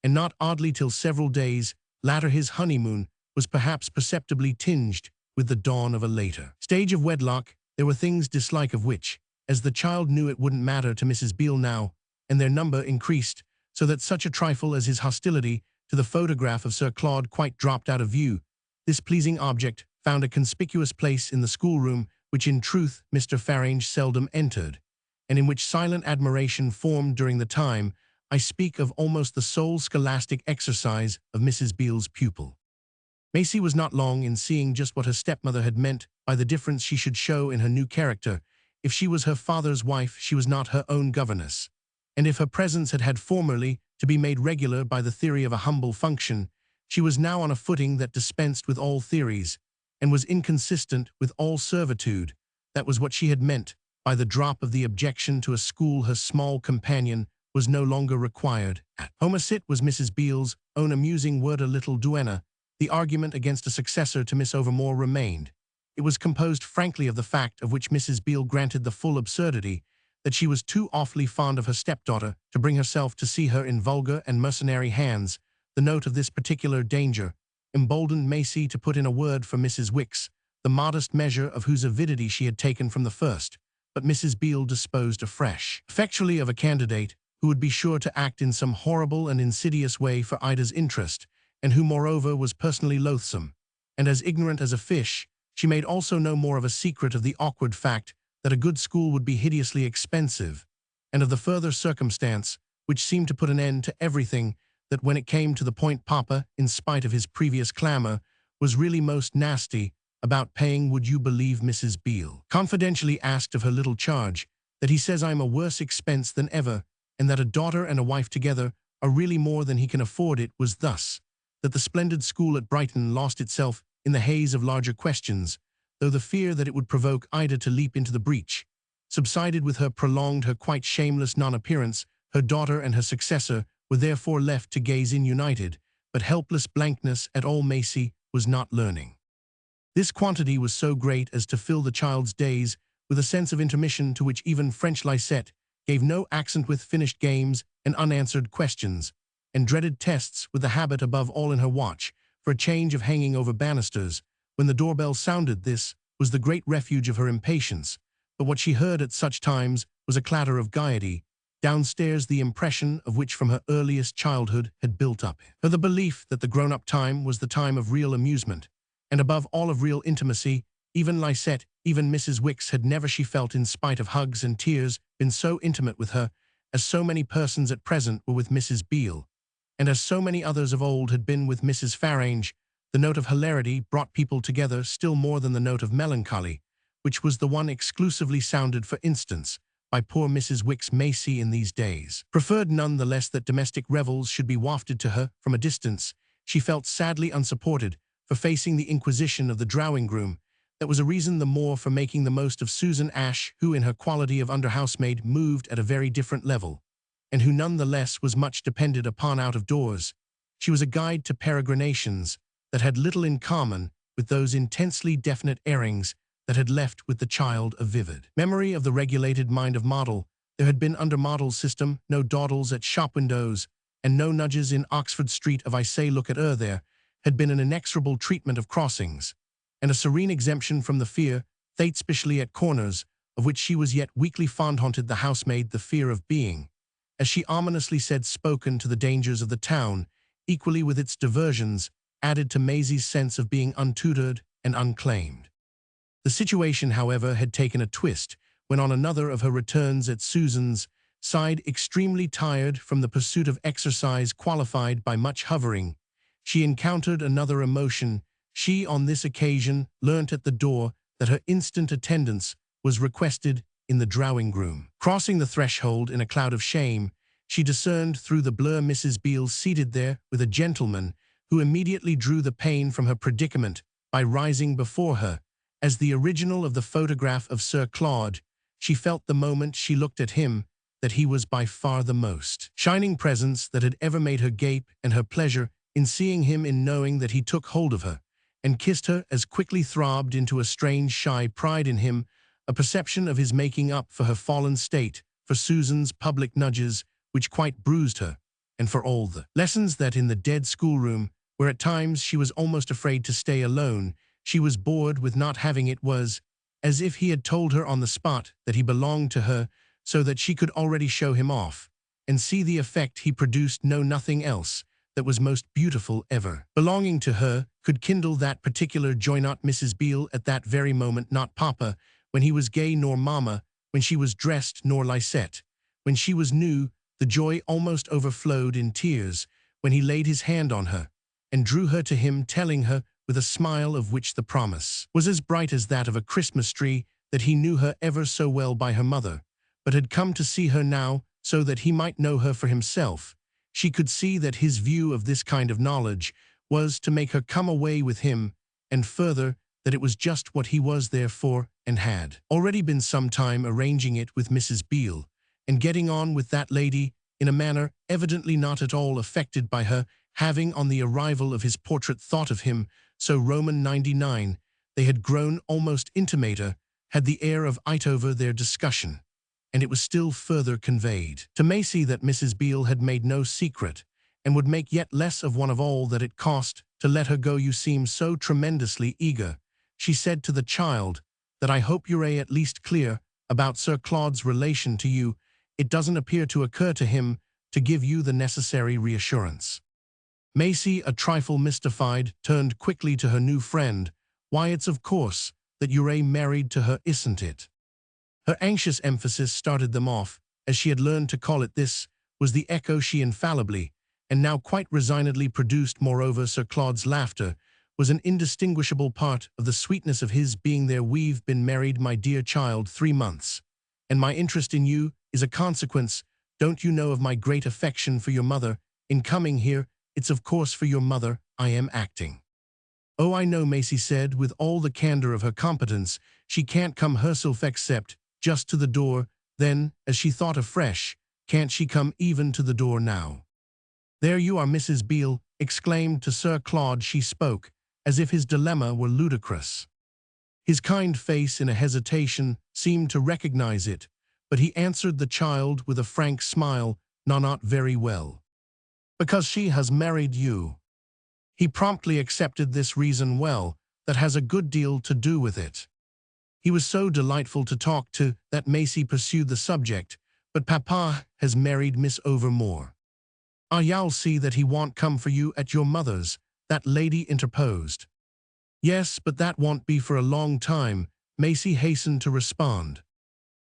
Speaker 1: and not oddly till several days latter, his honeymoon was perhaps perceptibly tinged with the dawn of a later stage of wedlock. There were things dislike of which, as the child knew, it wouldn't matter to Mrs. Beale now, and their number increased, so that such a trifle as his hostility to the photograph of Sir Claude quite dropped out of view. This pleasing object found a conspicuous place in the schoolroom, which in truth Mr. Farange seldom entered, and in which silent admiration formed during the time, I speak of almost the sole scholastic exercise of Mrs. Beale's pupil. Maisie was not long in seeing just what her stepmother had meant by the difference she should show in her new character. If she was her father's wife, she was not her own governess. And if her presence had formerly to be made regular by the theory of a humble function, she was now on a footing that dispensed with all theories, and was inconsistent with all servitude. That was what she had meant by the drop of the objection to a school her small companion was no longer required at. Homicide was Mrs. Beale's own amusing word, a little duenna. The argument against a successor to Miss Overmore remained. It was composed frankly of the fact of which Mrs. Beale granted the full absurdity, that she was too awfully fond of her stepdaughter to bring herself to see her in vulgar and mercenary hands. The note of this particular danger emboldened Maisie to put in a word for Mrs. Wicks, the modest measure of whose avidity she had taken from the first, but Mrs. Beale disposed afresh, effectually of a candidate who would be sure to act in some horrible and insidious way for Ida's interest, and who moreover was personally loathsome, and as ignorant as a fish. She made also no more of a secret of the awkward fact that a good school would be hideously expensive, and of the further circumstance, which seemed to put an end to everything, that when it came to the point Papa, in spite of his previous clamor, was really most nasty about paying. Would you believe Mrs. Beale confidentially asked of her little charge that he says I'm a worse expense than ever, and that a daughter and a wife together are really more than he can afford. It was thus that the splendid school at Brighton lost itself in the haze of larger questions, though the fear that it would provoke Ida to leap into the breach subsided with her quite shameless non-appearance. Her daughter and her successor were therefore left to gaze in united but helpless blankness at all Maisie was not learning. This quantity was so great as to fill the child's days with a sense of intermission to which even French Lisette gave no accent, with finished games and unanswered questions, and dreaded tests, with the habit above all in her watch for a change of hanging over banisters. When the doorbell sounded, this was the great refuge of her impatience, but what she heard at such times was a clatter of gaiety downstairs, the impression of which from her earliest childhood had built up her the belief that the grown-up time was the time of real amusement, and above all of real intimacy. Even Lisette, even Mrs. Wicks had never, she felt, in spite of hugs and tears, been so intimate with her as so many persons at present were with Mrs. Beale, and as so many others of old had been with Mrs. Farange. The note of hilarity brought people together still more than the note of melancholy, which was the one exclusively sounded, for instance, by poor Mrs. Wicks. Maisie in these days preferred none the less that domestic revels should be wafted to her from a distance. She felt sadly unsupported for facing the inquisition of the drawing-room. That was a reason the more for making the most of Susan Ash, who in her quality of under-housemaid moved at a very different level, and who none the less was much depended upon out of doors. She was a guide to peregrinations that had little in common with those intensely definite airings that had left with the child a vivid memory of the regulated mind of Model. There had been under Model's system no dawdles at shop windows, and no nudges in Oxford Street of I say look at her. There had been an inexorable treatment of crossings, and a serene exemption from the fear, thate specially at corners, of which she was yet weakly fond-haunted. The housemaid, the fear of being, as she ominously said, spoken to the dangers of the town, equally with its diversions, added to Maisie's sense of being untutored and unclaimed. The situation, however, had taken a twist when, on another of her returns at Susan's side, extremely tired from the pursuit of exercise qualified by much hovering, she encountered another emotion. She, on this occasion, learnt at the door that her instant attendance was requested in the drawing-room. Crossing the threshold in a cloud of shame, she discerned through the blur Mrs. Beale seated there with a gentleman who immediately drew the pain from her predicament by rising before her. As the original of the photograph of Sir Claude, she felt the moment she looked at him that he was by far the most shining presence that had ever made her gape, and her pleasure in seeing him, in knowing that he took hold of her and kissed her, as quickly throbbed into a strange shy pride in him, a perception of his making up for her fallen state, for Susan's public nudges, which quite bruised her, and for all the lessons that in the dead schoolroom, where at times she was almost afraid to stay alone, she was bored with not having. It was as if he had told her on the spot that he belonged to her, so that she could already show him off and see the effect he produced. No, nothing else that was most beautiful ever belonging to her could kindle that particular joy. Not Mrs. Beale at that very moment, not Papa when he was gay, nor Mamma when she was dressed nor lisette. When she was new, the joy almost overflowed in tears when he laid his hand on her and drew her to him, telling her with a smile of which the promise was as bright as that of a Christmas tree that he knew her ever so well by her mother, but had come to see her now so that he might know her for himself. She could see that his view of this kind of knowledge was to make her come away with him, and further, that it was just what he was there for and had already been some time arranging it with Mrs. Beale, and getting on with that lady in a manner evidently not at all affected by her having on the arrival of his portrait thought of him so Roman 99. They had grown almost intimater, had the air of it over their discussion, and it was still further conveyed to Maisie that Mrs. Beale had made no secret, and would make yet less of one of all that it cost to let her go. You seem so tremendously eager, she said to the child, that I hope you're at least clear about Sir Claude's relation to you. It doesn't appear to occur to him to give you the necessary reassurance. Maisie, a trifle mystified, turned quickly to her new friend. Why, it's of course that you're married to her, isn't it? Her anxious emphasis started them off, as she had learned to call it. This was the echo she infallibly, and now quite resignedly, produced. Moreover, Sir Claude's laughter was an indistinguishable part of the sweetness of his being there. We've been married, my dear child, 3 months, and my interest in you is a consequence. Don't you know of my great affection for your mother? In coming here, it's of course for your mother I am acting. Oh, I know, Maisie said with all the candor of her competence. She can't come herself except just to the door. Then, as she thought afresh, can't she come even to the door now? There you are, Mrs. Beale exclaimed to Sir Claude. She spoke as if his dilemma were ludicrous. His kind face in a hesitation seemed to recognize it, but he answered the child with a frank smile, "No, not very well. Because she has married you." He promptly accepted this reason. Well, that has a good deal to do with it. He was so delightful to talk to that Maisie pursued the subject. But Papa has married Miss Overmore. Ah, you'll see that he won't come for you at your mother's, that lady interposed. Yes, but that won't be for a long time, Maisie hastened to respond.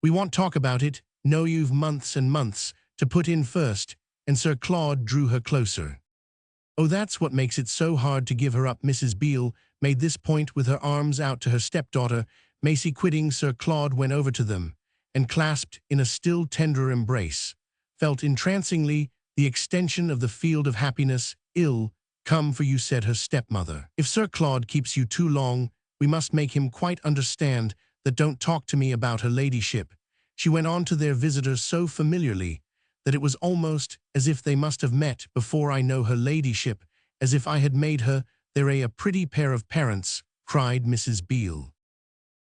Speaker 1: We won't talk about it. No, you've months and months to put in first, and Sir Claude drew her closer. Oh, that's what makes it so hard to give her up. Mrs. Beale made this point with her arms out to her stepdaughter. Maisie, quitting Sir Claude, went over to them, and clasped in a still tenderer embrace, felt entrancingly the extension of the field of happiness. "Ill come for you," said her stepmother. "If Sir Claude keeps you too long, we must make him quite understand that. Don't talk to me about her ladyship," she went on to their visitor so familiarly that it was almost as if they must have met before. "I know her ladyship as if I had made her. They're a pretty pair of parents," cried Mrs. Beale.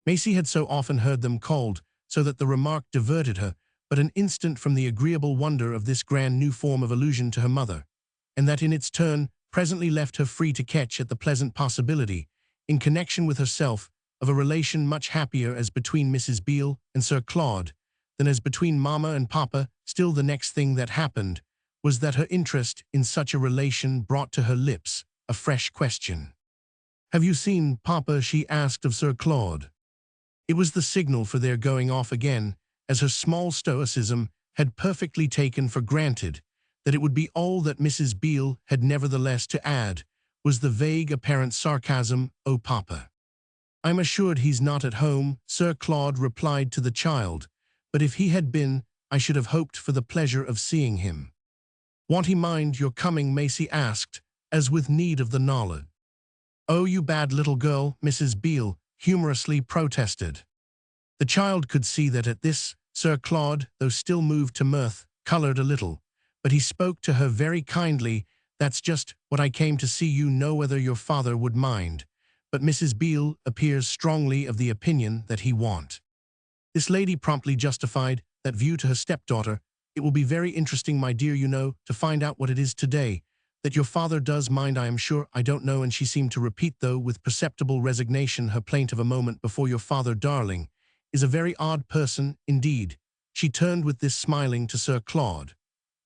Speaker 1: Maisie had so often heard them called, so that the remark diverted her but an instant from the agreeable wonder of this grand new form of allusion to her mother, and that in its turn presently left her free to catch at the pleasant possibility, in connection with herself, of a relation much happier as between Mrs. Beale and Sir Claude than as between Mamma and Papa. Still, the next thing that happened was that her interest in such a relation brought to her lips a fresh question. "Have you seen Papa?" she asked of Sir Claude. It was the signal for their going off again, as her small stoicism had perfectly taken for granted that it would be all that Mrs. Beale had nevertheless to add, was the vague apparent sarcasm, "Oh, Papa. I'm assured he's not at home," Sir Claude replied to the child, "but if he had been, I should have hoped for the pleasure of seeing him." "Won't he mind your coming?" Maisie asked, as with need of the knowledge. "Oh, you bad little girl," Mrs. Beale humorously protested. The child could see that at this. Sir Claude, though still moved to mirth, colored a little, but he spoke to her very kindly. "That's just what I came to see you know whether your father would mind." But Mrs. Beale appears strongly of the opinion that he won't. This lady promptly justified that view to her stepdaughter. "It will be very interesting, my dear, you know, to find out what it is today that your father does mind. I am sure I don't know." And she seemed to repeat, though with perceptible resignation, her plaint of a moment before. "Your father, darling, is a very odd person indeed." She turned with this, smiling, to Sir Claude.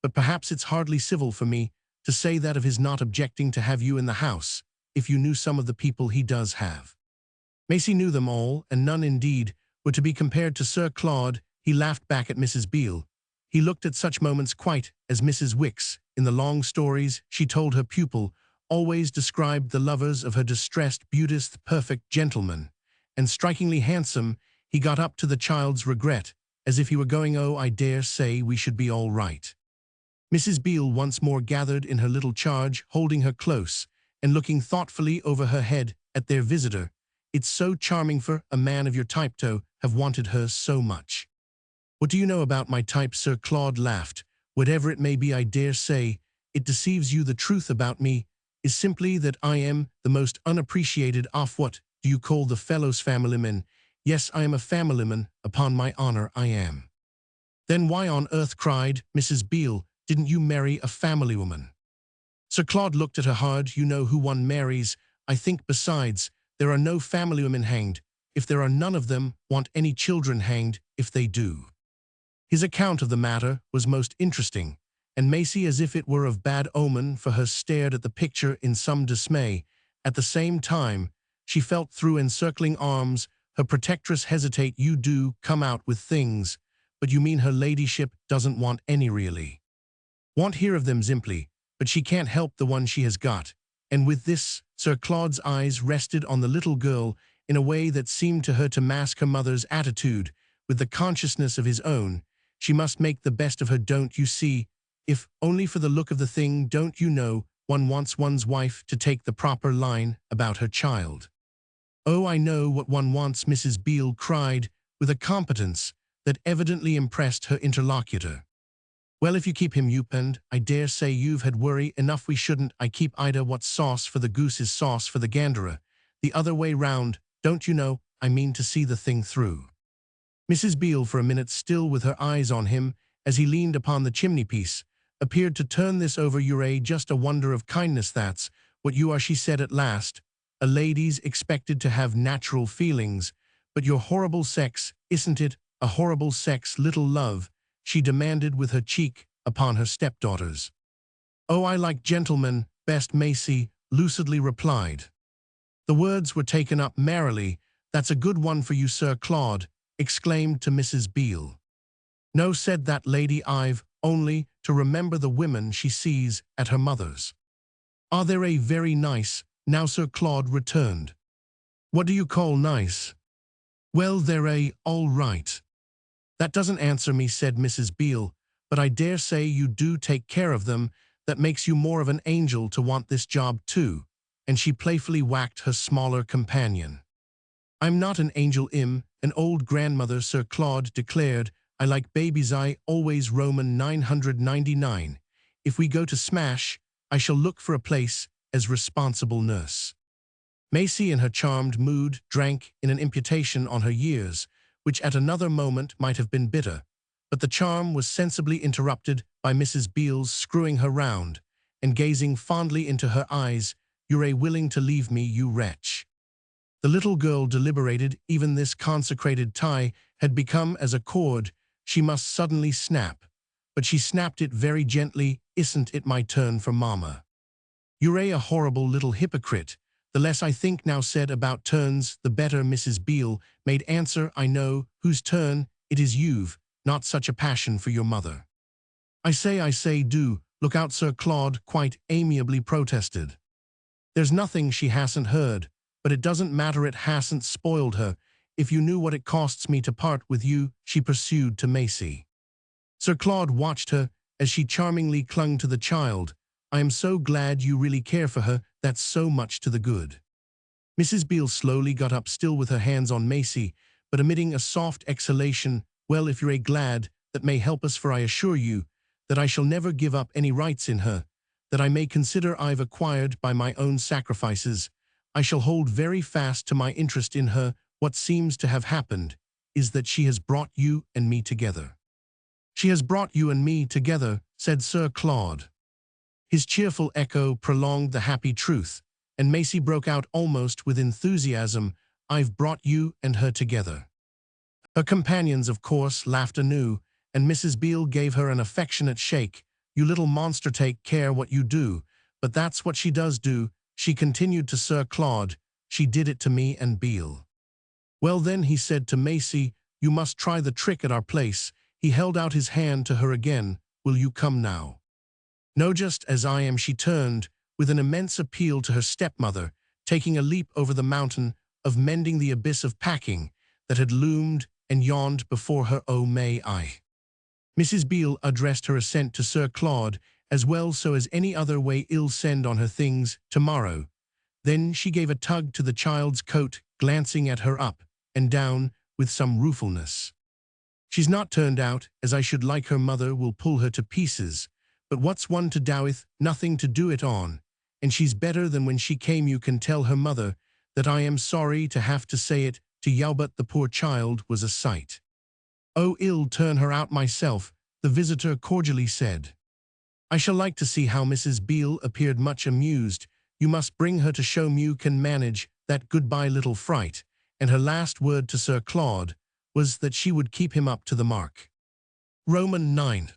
Speaker 1: "But perhaps it's hardly civil for me to say that of his not objecting to have you in the house, if you knew some of the people he does have." Maisie knew them all, and none indeed were to be compared to Sir Claude He laughed back at Mrs. Beale. He looked at such moments quite as Mrs. Wicks, in the long stories she told her pupil, always described the lovers of her distressed beauty's perfect gentleman. And strikingly handsome, he got up to the child's regret, as if he were going, "Oh, I dare say we should be all right." Mrs. Beale once more gathered in her little charge, holding her close, and looking thoughtfully over her head at their visitor. "It's so charming for a man of your type to have wanted her so much." "What do you know about my type?" Sir Claude laughed. "Whatever it may be, I dare say it deceives you. The truth about me is simply that I am the most unappreciated of what do you call the fellows familymen. Yes, I am a familyman, upon my honor I am." "Then why on earth," cried Mrs. Beale, "didn't you marry a family woman?" Sir Claude looked at her hard. "You know who one marries, I think. Besides, there are no family women hanged. If there are none of them, want any children hanged, if they do." His account of the matter was most interesting, and Maisie, as if it were of bad omen for her, stared at the picture in some dismay. At the same time, she felt through encircling arms her protectress hesitate. "You do come out with things, but you mean her ladyship doesn't want any really?" "Won't hear of them simply, but she can't help the one she has got." And with this, Sir Claude's eyes rested on the little girl in a way that seemed to her to mask her mother's attitude with the consciousness of his own. She must make the best of her. "Don't you see? If only for the look of the thing, don't you know, one wants one's wife to take the proper line about her child." "Oh, I know what one wants," Mrs. Beale cried, with a competence that evidently impressed her interlocutor. "Well, if you keep him opened, I dare say you've had worry enough. We shouldn't. I keep Ida. What's sauce for the goose is sauce for the ganderer. The other way round, don't you know? I mean to see the thing through." Mrs. Beale, for a minute still with her eyes on him as he leaned upon the chimney-piece, appeared to turn this over. "You're just a wonder of kindness, that's what you are," she said at last. "A lady's expected to have natural feelings, but your horrible sex, isn't it a horrible sex, little love?" she demanded with her cheek upon her stepdaughter's. "Oh, I like gentlemen best," Maisie lucidly replied. The words were taken up merrily. "That's a good one for you, Sir Claude," exclaimed to Mrs. Beale. "No," said that lady, "I've only to remember the women she sees at her mother's." "Are they a very nice?" now Sir Claude returned. "What do you call nice?" "Well, they're all right." "That doesn't answer me," said Mrs. Beale, "but I dare say you do take care of them. That makes you more of an angel to want this job too." And she playfully whacked her smaller companion. "I'm not an angel, an old grandmother," Sir Claude declared. "I like babies. I always Roman 999. If we go to smash, I shall look for a place as responsible nurse." Maisie, in her charmed mood, drank in an imputation on her years, which at another moment might have been bitter, but the charm was sensibly interrupted by Mrs. Beale's screwing her round and gazing fondly into her eyes. "You're willing to leave me, you wretch?" The little girl deliberated. Even this consecrated tie had become as a cord she must suddenly snap, but she snapped it very gently. "Isn't it my turn for mamma?" "You're a horrible little hypocrite. The less I think now said about turns, the better," Mrs. Beale made answer. "I know whose turn it is. You've not such a passion for your mother." I say, do look out," Sir Claude quite amiably protested. "There's nothing she hasn't heard, but it doesn't matter. It hasn't spoiled her. If you knew what it costs me to part with you," she pursued to Maisie. Sir Claude watched her as she charmingly clung to the child. "I am so glad you really care for her. That's so much to the good." Mrs. Beale slowly got up, still with her hands on Maisie, but emitting a soft exhalation. "Well, if you're glad, that may help us, for I assure you that I shall never give up any rights in her that I may consider I've acquired by my own sacrifices. I shall hold very fast to my interest in her. What seems to have happened is that she has brought you and me together." "She has brought you and me together," said Sir Claude. His cheerful echo prolonged the happy truth, and Maisie broke out almost with enthusiasm. "I've brought you and her together." Her companions, of course, laughed anew, and Mrs. Beale gave her an affectionate shake. "You little monster, take care what you do. But that's what she does do," she continued to Sir Claude. "She did it to me and Beale." "Well then," he said to Maisie, you must try the trick at our place." He held out his hand to her again. "Will you come now?" "No, just as I am," she turned, with an immense appeal to her stepmother, taking a leap over the mountain of mending the abyss of packing that had loomed and yawned before her. "Oh, may I?" Mrs. Beale addressed her assent to Sir Claude, as well so as any other way ill send on her things tomorrow. Then she gave a tug to the child's coat, glancing at her up and down with some ruefulness. "She's not turned out as I should like. Her mother will pull her to pieces, but what's one to do with nothing to do it on? And she's better than when she came. You can tell her mother that I am sorry to have to say it to you, but the poor child was a sight." "Oh, I'll turn her out myself," the visitor cordially said. "I shall like to see how." Mrs. Beale appeared much amused. "You must bring her to show me you can manage that goodbye little fright," and her last word to Sir Claude was that she would keep him up to the mark. Roman 9.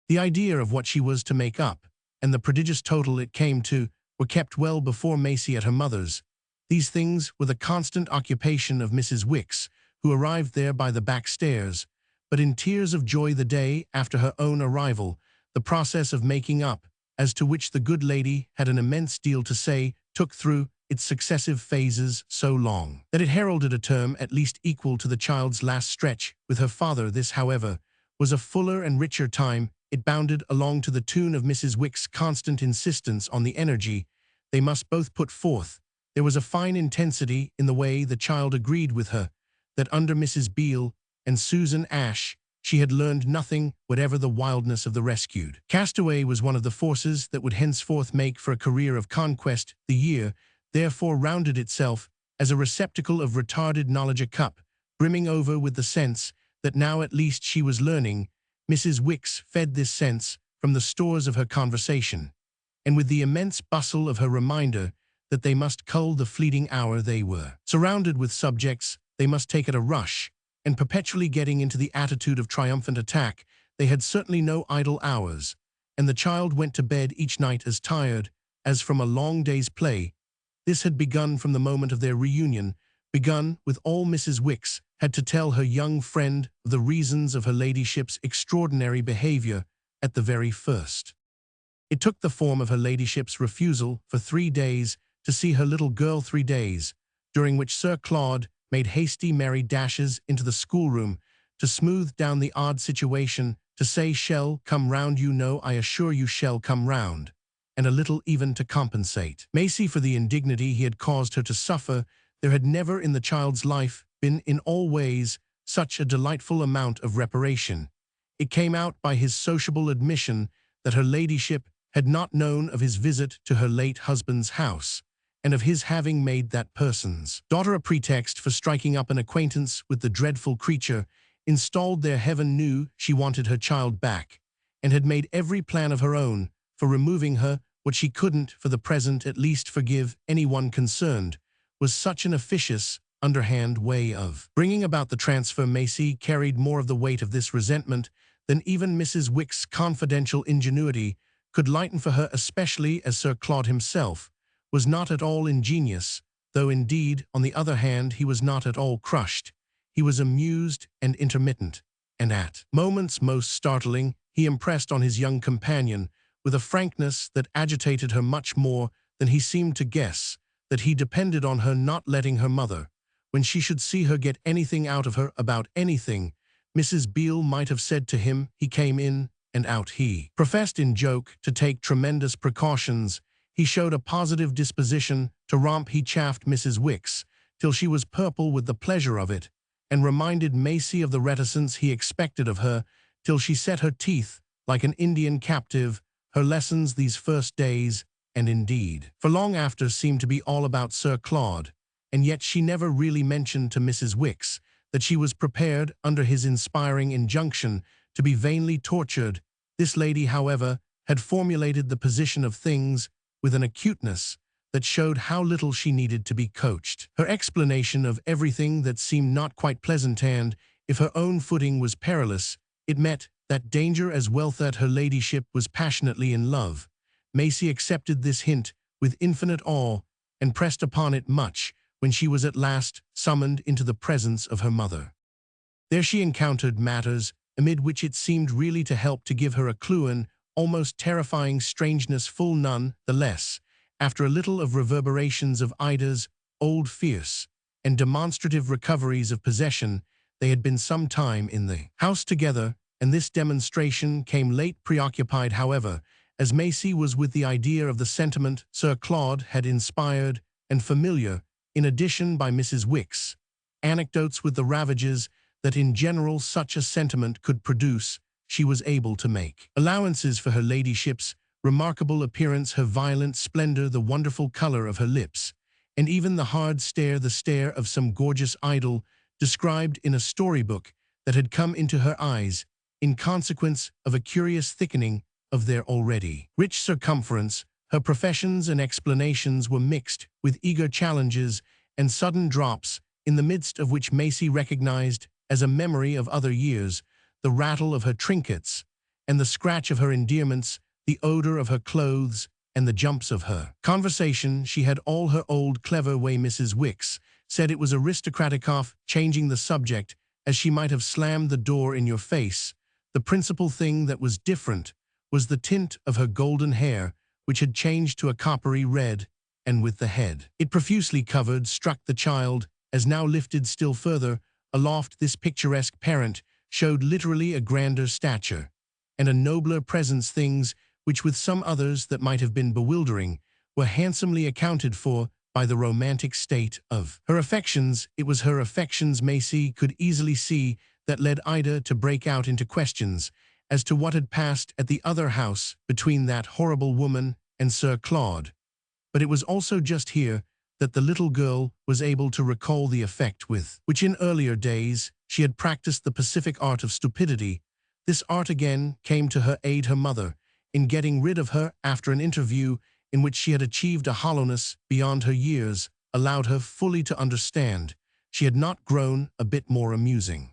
Speaker 1: The idea of what she was to make up, and the prodigious total it came to, were kept well before Maisie at her mother's. These things were the constant occupation of Mrs. Wicks, who arrived there by the back stairs, but in tears of joy the day after her own arrival. The process of making up, as to which the good lady had an immense deal to say, took through its successive phases so long that it heralded a term at least equal to the child's last stretch with her father. This, however, was a fuller and richer time. It bounded along to the tune of Mrs. Wick's constant insistence on the energy they must both put forth. There was a fine intensity in the way the child agreed with her, that under Mrs. Beale and Susan Ash she had learned nothing whatever the wildness of the rescued castaway was one of the forces that would henceforth make for a career of conquest. The year, therefore, rounded itself as a receptacle of retarded knowledge, a cup brimming over with the sense that now at least she was learning. Mrs. Wicks fed this sense from the stores of her conversation, and with the immense bustle of her reminder that they must cull the fleeting hour they were surrounded with subjects they must take at a rush, and perpetually getting into the attitude of triumphant attack. They had certainly no idle hours, and the child went to bed each night as tired as from a long day's play. This had begun from the moment of their reunion, begun with all Mrs. Wicks had to tell her young friend of the reasons of her ladyship's extraordinary behavior at the very first. It took the form of her ladyship's refusal for 3 days to see her little girl, 3 days, during which Sir Claude made hasty merry dashes into the schoolroom to smooth down the odd situation, to say, "Shall come round, you know, I assure you shall come round," and a little even to compensate Maisie for the indignity he had caused her to suffer. There had never in the child's life been in all ways such a delightful amount of reparation. It came out by his sociable admission that her ladyship had not known of his visit to her late husband's house, and of his having made that person's daughter a pretext for striking up an acquaintance with the dreadful creature installed there. Heaven knew she wanted her child back, and had made every plan of her own for removing her. What she couldn't, for the present at least, forgive anyone concerned was such an officious, underhand way of bringing about the transfer. Maisie carried more of the weight of this resentment than even Mrs. Wick's confidential ingenuity could lighten for her, especially as Sir Claude himself was not at all ingenious, though indeed, on the other hand, he was not at all crushed. He was amused and intermittent, and at moments most startling, he impressed on his young companion, with a frankness that agitated her much more than he seemed to guess, that he depended on her not letting her mother, when she should see her, get anything out of her about anything. Mrs. Beale might have said to him, "He came in and out." He professed in joke to take tremendous precautions. He showed a positive disposition to romp. He chaffed Mrs. Wicks till she was purple with the pleasure of it, and reminded Maisie of the reticence he expected of her, till she set her teeth like an Indian captive. Her lessons these first days, and indeed for long after, seemed to be all about Sir Claude, and yet she never really mentioned to Mrs. Wicks that she was prepared, under his inspiring injunction, to be vainly tortured. This lady, however, had formulated the position of things with an acuteness that showed how little she needed to be coached. Her explanation of everything that seemed not quite pleasant, and, if her own footing was perilous, it met that danger as well, that her ladyship was passionately in love. Maisie accepted this hint with infinite awe, and pressed upon it much when she was at last summoned into the presence of her mother. There she encountered matters amid which it seemed really to help to give her a clue, an almost terrifying strangeness full none the less, after a little of reverberations of Ida's old fierce and demonstrative recoveries of possession. They had been some time in the house together, and this demonstration came late. Preoccupied, however, as Maisie was with the idea of the sentiment Sir Claude had inspired, and familiar, in addition by Mrs. Wicks, anecdotes with the ravages that in general such a sentiment could produce, she was able to make allowances for her ladyship's remarkable appearance, her violent splendor, the wonderful color of her lips, and even the hard stare, the stare of some gorgeous idol described in a storybook, that had come into her eyes in consequence of a curious thickening of their already rich circumference. Her professions and explanations were mixed with eager challenges and sudden drops, in the midst of which Maisie recognized, as a memory of other years, the rattle of her trinkets and the scratch of her endearments, the odor of her clothes and the jumps of her conversation. She had all her old clever way. Mrs. Wicks said it was aristocratic. Off changing the subject, as she might have slammed the door in your face. The principal thing that was different was the tint of her golden hair, which had changed to a coppery red, and with the head it profusely covered, struck the child, as now lifted still further aloft. This picturesque parent showed literally a grander stature and a nobler presence, things which with some others that might have been bewildering were handsomely accounted for by the romantic state of her affections. It was her affections, Maisie could easily see, that led Ida to break out into questions as to what had passed at the other house between that horrible woman and Sir Claude. But it was also just here that the little girl was able to recall the effect with which in earlier days she had practiced the pacific art of stupidity. This art again came to her aid. Her mother, in getting rid of her after an interview in which she had achieved a hollowness beyond her years, allowed her fully to understand she had not grown a bit more amusing.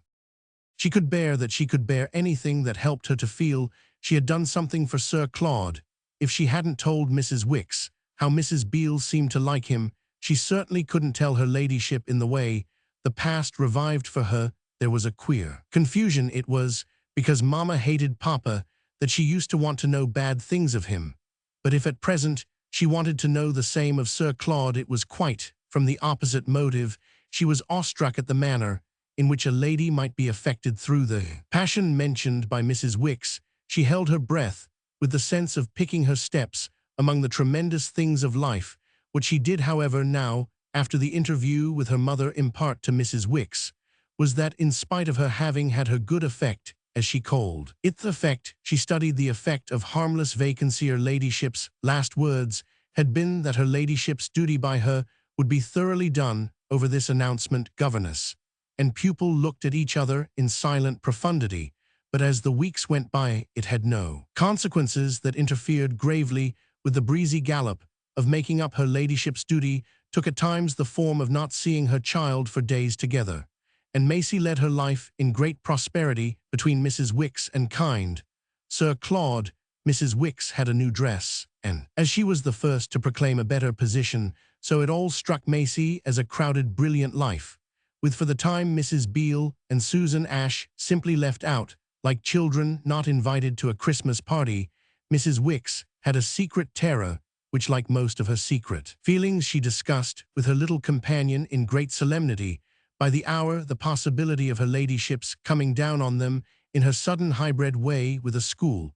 Speaker 1: She could bear that, she could bear anything that helped her to feel she had done something for Sir Claude. If she hadn't told Mrs. Wicks how Mrs. Beale seemed to like him, she certainly couldn't tell her ladyship. In the way the past revived for her, there was a queer confusion. It was because Mama hated Papa that she used to want to know bad things of him. But if at present she wanted to know the same of Sir Claude, it was quite from the opposite motive. She was awestruck at the manner in which a lady might be affected through the passion mentioned by Mrs. Wicks. She held her breath, with the sense of picking her steps among the tremendous things of life. What she did, however, now, after the interview with her mother, impart to Mrs. Wicks, was that in spite of her having had her good effect, as she called it the effect, she studied the effect of harmless vacancy. Her ladyship's last words had been that her ladyship's duty by her would be thoroughly done. Over this announcement, governess and pupil looked at each other in silent profundity, but as the weeks went by, it had no consequences that interfered gravely with the breezy gallop of making up. Her ladyship's duty took at times the form of not seeing her child for days together, and Maisie led her life in great prosperity between Mrs. Wicks and kind Sir Claude. Mrs. Wicks had a new dress, and as she was the first to proclaim a better position, so it all struck Maisie as a crowded, brilliant life, with for the time Mrs. Beale and Susan Ash simply left out, like children not invited to a Christmas party. Mrs. Wicks had a secret terror, which, like most of her secret feelings, she discussed with her little companion in great solemnity. By the hour, the possibility of her ladyship's coming down on them in her sudden hybrid way with a school.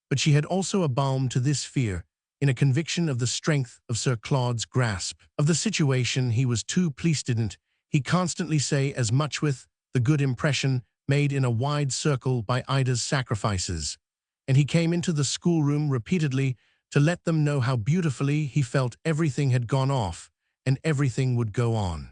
Speaker 1: But she had also a balm to this fear, in a conviction of the strength of Sir Claude's grasp of the situation. He was too pleased, didn't he constantly say as much, with the good impression made in a wide circle by Ida's sacrifices, and he came into the schoolroom repeatedly to let them know how beautifully he felt everything had gone off, and everything would go on.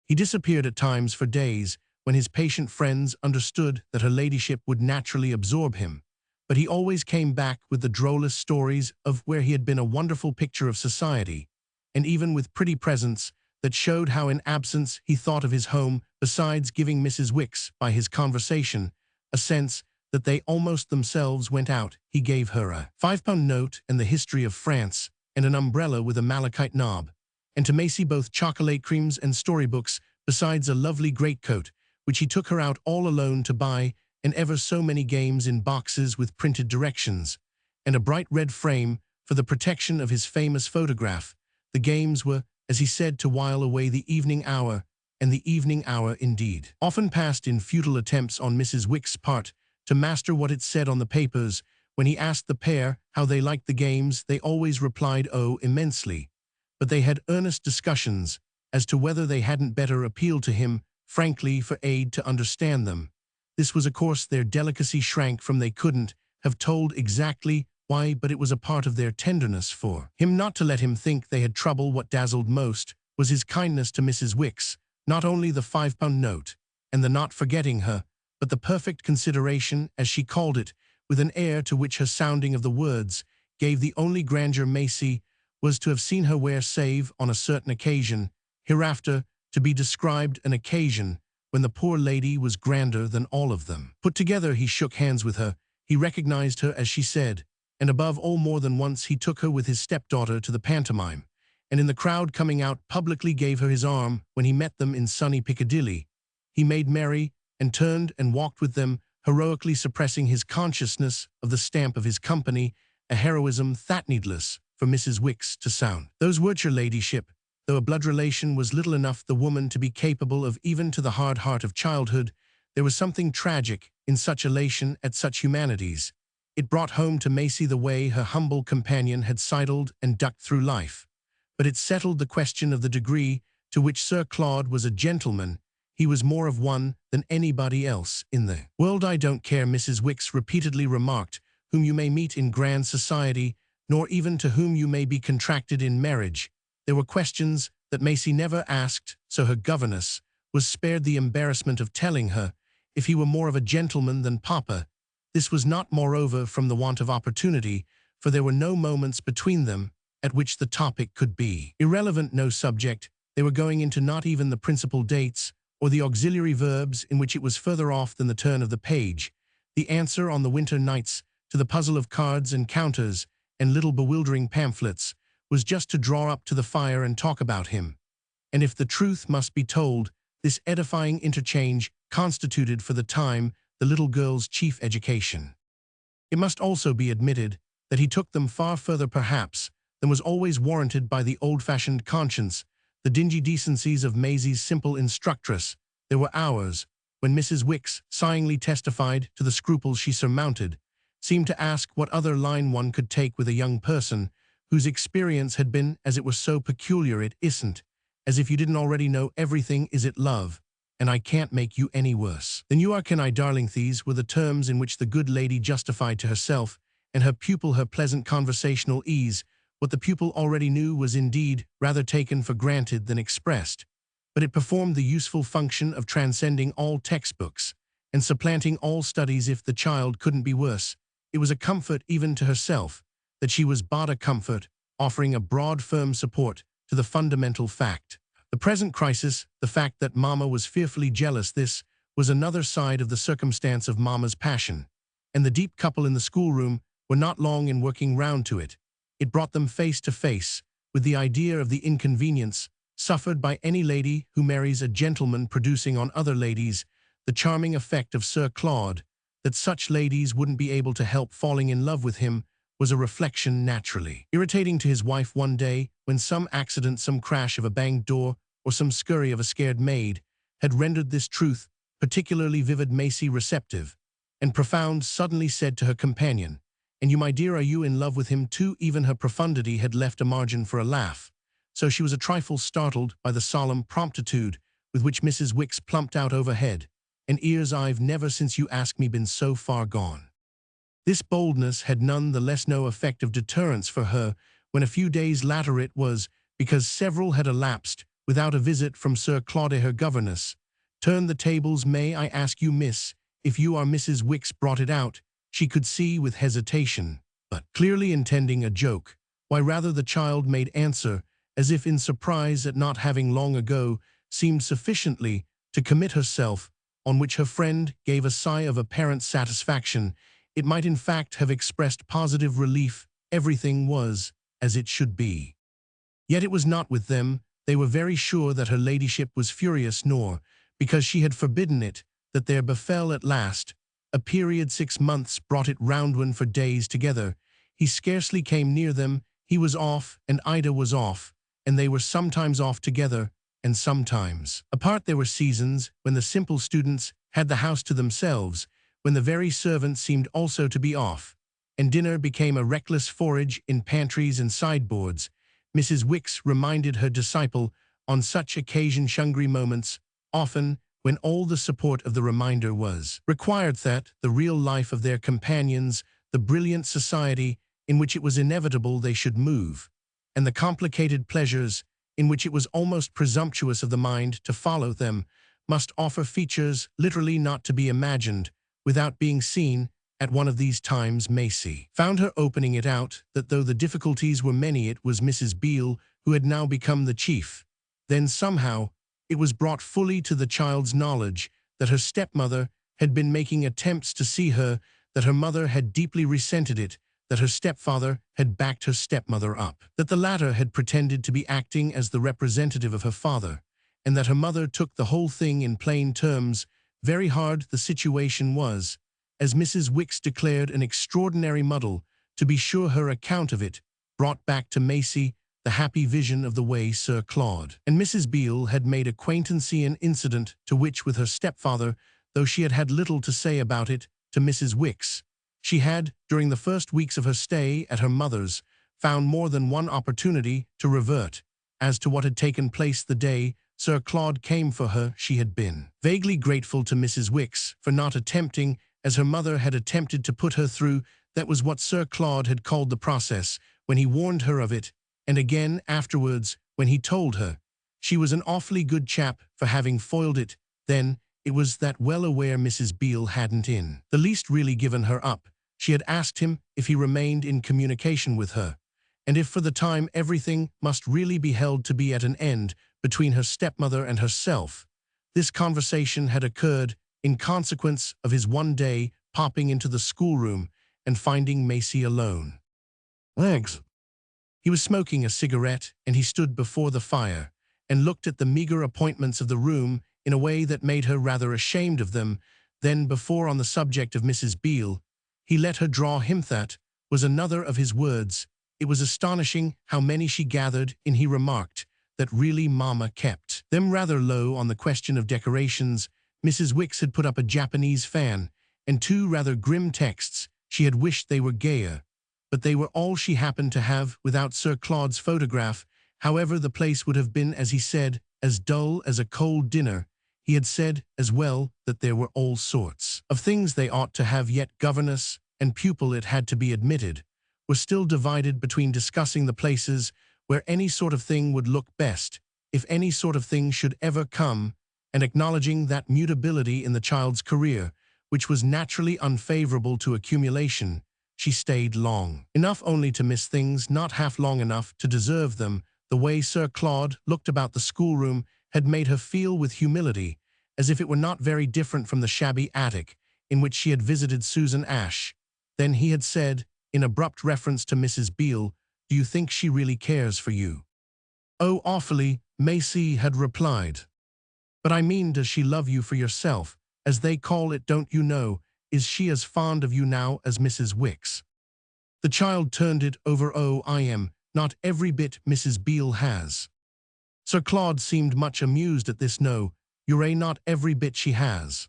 Speaker 1: He disappeared at times for days, when his patient friends understood that her ladyship would naturally absorb him, but he always came back with the drollest stories of where he had been a wonderful picture of society, and even with pretty presents that showed how in absence he thought of his home, besides giving Mrs. Wicks, by his conversation, a sense that they almost themselves went out. He gave her a £5 note and the history of France, and an umbrella with a malachite knob, and to Maisie both chocolate creams and storybooks, besides a lovely greatcoat, which he took her out all alone to buy, and ever so many games in boxes with printed directions, and a bright red frame for the protection of his famous photograph. The games were, as he said, to while away the evening hour, and the evening hour indeed. Often passed in futile attempts on Mrs. Wick's part to master what it said on the papers. When he asked the pair how they liked the games, they always replied, "Oh, immensely." But they had earnest discussions as to whether they hadn't better appeal to him, frankly, for aid to understand them. This was, of course, their delicacy shrank from. They couldn't have told exactly why, but it was a part of their tenderness for him not to let him think they had trouble. What dazzled most was his kindness to Mrs. Wicks, not only the £5 note, and the not forgetting her, but the perfect consideration, as she called it, with an air to which her sounding of the words gave the only grandeur Maisie was to have seen her wear, save on a certain occasion, hereafter to be described, an occasion when the poor lady was grander than all of them. Put together, he shook hands with her, he recognized her as she said, and above all more than once he took her with his stepdaughter to the pantomime, and in the crowd coming out publicly gave her his arm. When he met them in sunny Piccadilly, he made merry and turned and walked with them, heroically suppressing his consciousness of the stamp of his company, a heroism that needless for Mrs. Wicks to sound. Those words, your ladyship, though a blood relation, was little enough the woman to be capable of, even to the hard heart of childhood. There was something tragic in such elation at such humanities. It brought home to Maisie the way her humble companion had sidled and ducked through life. But it settled the question of the degree to which Sir Claude was a gentleman. He was more of one than anybody else in the world. "I don't care," Mrs. Wicks repeatedly remarked, "whom you may meet in grand society, nor even to whom you may be contracted in marriage." There were questions that Maisie never asked, so her governess was spared the embarrassment of telling her if he were more of a gentleman than Papa. This was not, moreover, from the want of opportunity, for there were no moments between them at which the topic could be irrelevant, no subject. They were going into not even the principal dates, or the auxiliary verbs, in which it was further off than the turn of the page. The answer on the winter nights to the puzzle of cards and counters and little bewildering pamphlets was just to draw up to the fire and talk about him. And if the truth must be told, this edifying interchange constituted for the time the little girl's chief education. It must also be admitted that he took them far further perhaps than was always warranted by the old-fashioned conscience, the dingy decencies of Maisie's simple instructress. There were hours when Mrs. Wicks sighingly testified to the scruples she surmounted, seemed to ask what other line one could take with a young person whose experience had been, as it were, so peculiar. "It isn't as if you didn't already know everything, is it, love? And I can't make you any worse than you are, can I, darling?" These were the terms in which the good lady justified to herself and her pupil her pleasant conversational ease. What the pupil already knew was indeed rather taken for granted than expressed, but it performed the useful function of transcending all textbooks and supplanting all studies. If the child couldn't be worse, it was a comfort even to herself that she was but a comfort, offering a broad, firm support to the fundamental fact. The present crisis, the fact that Mama was fearfully jealous, this was another side of the circumstance of Mama's passion, and the deep couple in the schoolroom were not long in working round to it. It brought them face to face with the idea of the inconvenience suffered by any lady who marries a gentleman, producing on other ladies the charming effect of Sir Claude. That such ladies wouldn't be able to help falling in love with him was a reflection naturally irritating to his wife. One day, when some accident, some crash of a banged door, or some scurry of a scared maid, had rendered this truth particularly vivid, Maisie, receptive and profound, suddenly said to her companion, "And you, my dear, are you in love with him too?" Even her profundity had left a margin for a laugh, so she was a trifle startled by the solemn promptitude with which Mrs. Wicks plumped out overhead, "And ears, I've never since you asked me been so far gone." This boldness had none the less no effect of deterrence for her when a few days later it was, because several had elapsed without a visit from Sir Claude, her governess, turned the tables. "May I ask you, miss, if you are Mrs. Wicks?" brought it out, she could see, with hesitation, but clearly intending a joke. "Why, rather," the child made answer, as if in surprise at not having long ago seemed sufficiently to commit herself, on which her friend gave a sigh of apparent satisfaction. It might in fact have expressed positive relief. Everything was as it should be. Yet it was not with them. They were very sure that her ladyship was furious, nor, because she had forbidden it, that there befell at last a period 6 months brought it round when for days together. He scarcely came near them, he was off, and Ida was off, and they were sometimes off together, and sometimes apart. There were seasons when the simple students had the house to themselves, when the very servants seemed also to be off, and dinner became a reckless forage in pantries and sideboards. Mrs. Wicks reminded her disciple on such occasions, hungry moments, often, when all the support of the reminder was required, that the real life of their companions, the brilliant society in which it was inevitable they should move, and the complicated pleasures in which it was almost presumptuous of the mind to follow them, must offer features literally not to be imagined without being seen. At one of these times Maisie found her opening it out that though the difficulties were many, it was Mrs. Beale who had now become the chief. Then somehow it was brought fully to the child's knowledge that her stepmother had been making attempts to see her, that her mother had deeply resented it, that her stepfather had backed her stepmother up, that the latter had pretended to be acting as the representative of her father, and that her mother took the whole thing in plain terms. Very hard the situation was, as Mrs. Wicks declared, an extraordinary muddle. To be sure, her account of it brought back to Maisie the happy vision of the way Sir Claude and Mrs. Beale had made acquaintance, an incident to which, with her stepfather, though she had had little to say about it to Mrs. Wicks, she had, during the first weeks of her stay at her mother's, found more than one opportunity to revert. As to what had taken place the day Sir Claude came for her, she had been vaguely grateful to Mrs. Wicks for not attempting, as her mother had attempted, to put her through. That was what Sir Claude had called the process when he warned her of it, and again afterwards when he told her she was an awfully good chap for having foiled it. Then it was that, well aware Mrs. Beale hadn't in the least really given her up, she had asked him if he remained in communication with her, and if for the time everything must really be held to be at an end between her stepmother and herself. This conversation had occurred in consequence of his one day popping into the schoolroom and finding Maisie alone. Legs. He was smoking a cigarette, and he stood before the fire and looked at the meager appointments of the room in a way that made her rather ashamed of them. Then, before on the subject of Mrs. Beale, he let her draw him, that was another of his words. It was astonishing how many she gathered in. He remarked that really Mama kept them rather low on the question of decorations. Mrs. Wicks had put up a Japanese fan and 2 rather grim texts. She had wished they were gayer, but they were all she happened to have without Sir Claude's photograph. However, the place would have been, as he said, as dull as a cold dinner. He had said as well that there were all sorts of things they ought to have, yet governess and pupil, it had to be admitted, were still divided between discussing the places where any sort of thing would look best, if any sort of thing should ever come, and acknowledging that mutability in the child's career, which was naturally unfavorable to accumulation. She stayed long enough only to miss things, not half long enough to deserve them. The way Sir Claude looked about the schoolroom had made her feel with humility, as if it were not very different from the shabby attic in which she had visited Susan Ash. Then he had said, in abrupt reference to Mrs. Beale, "Do you think she really cares for you?" "Oh, awfully," Maisie had replied. "But I mean, does she love you for yourself, as they call it, don't you know? Is she as fond of you now as Mrs. Wicks?" The child turned it over. "Oh, I am not every bit Mrs. Beale has." Sir Claude seemed much amused at this. "No, you're not every bit she has."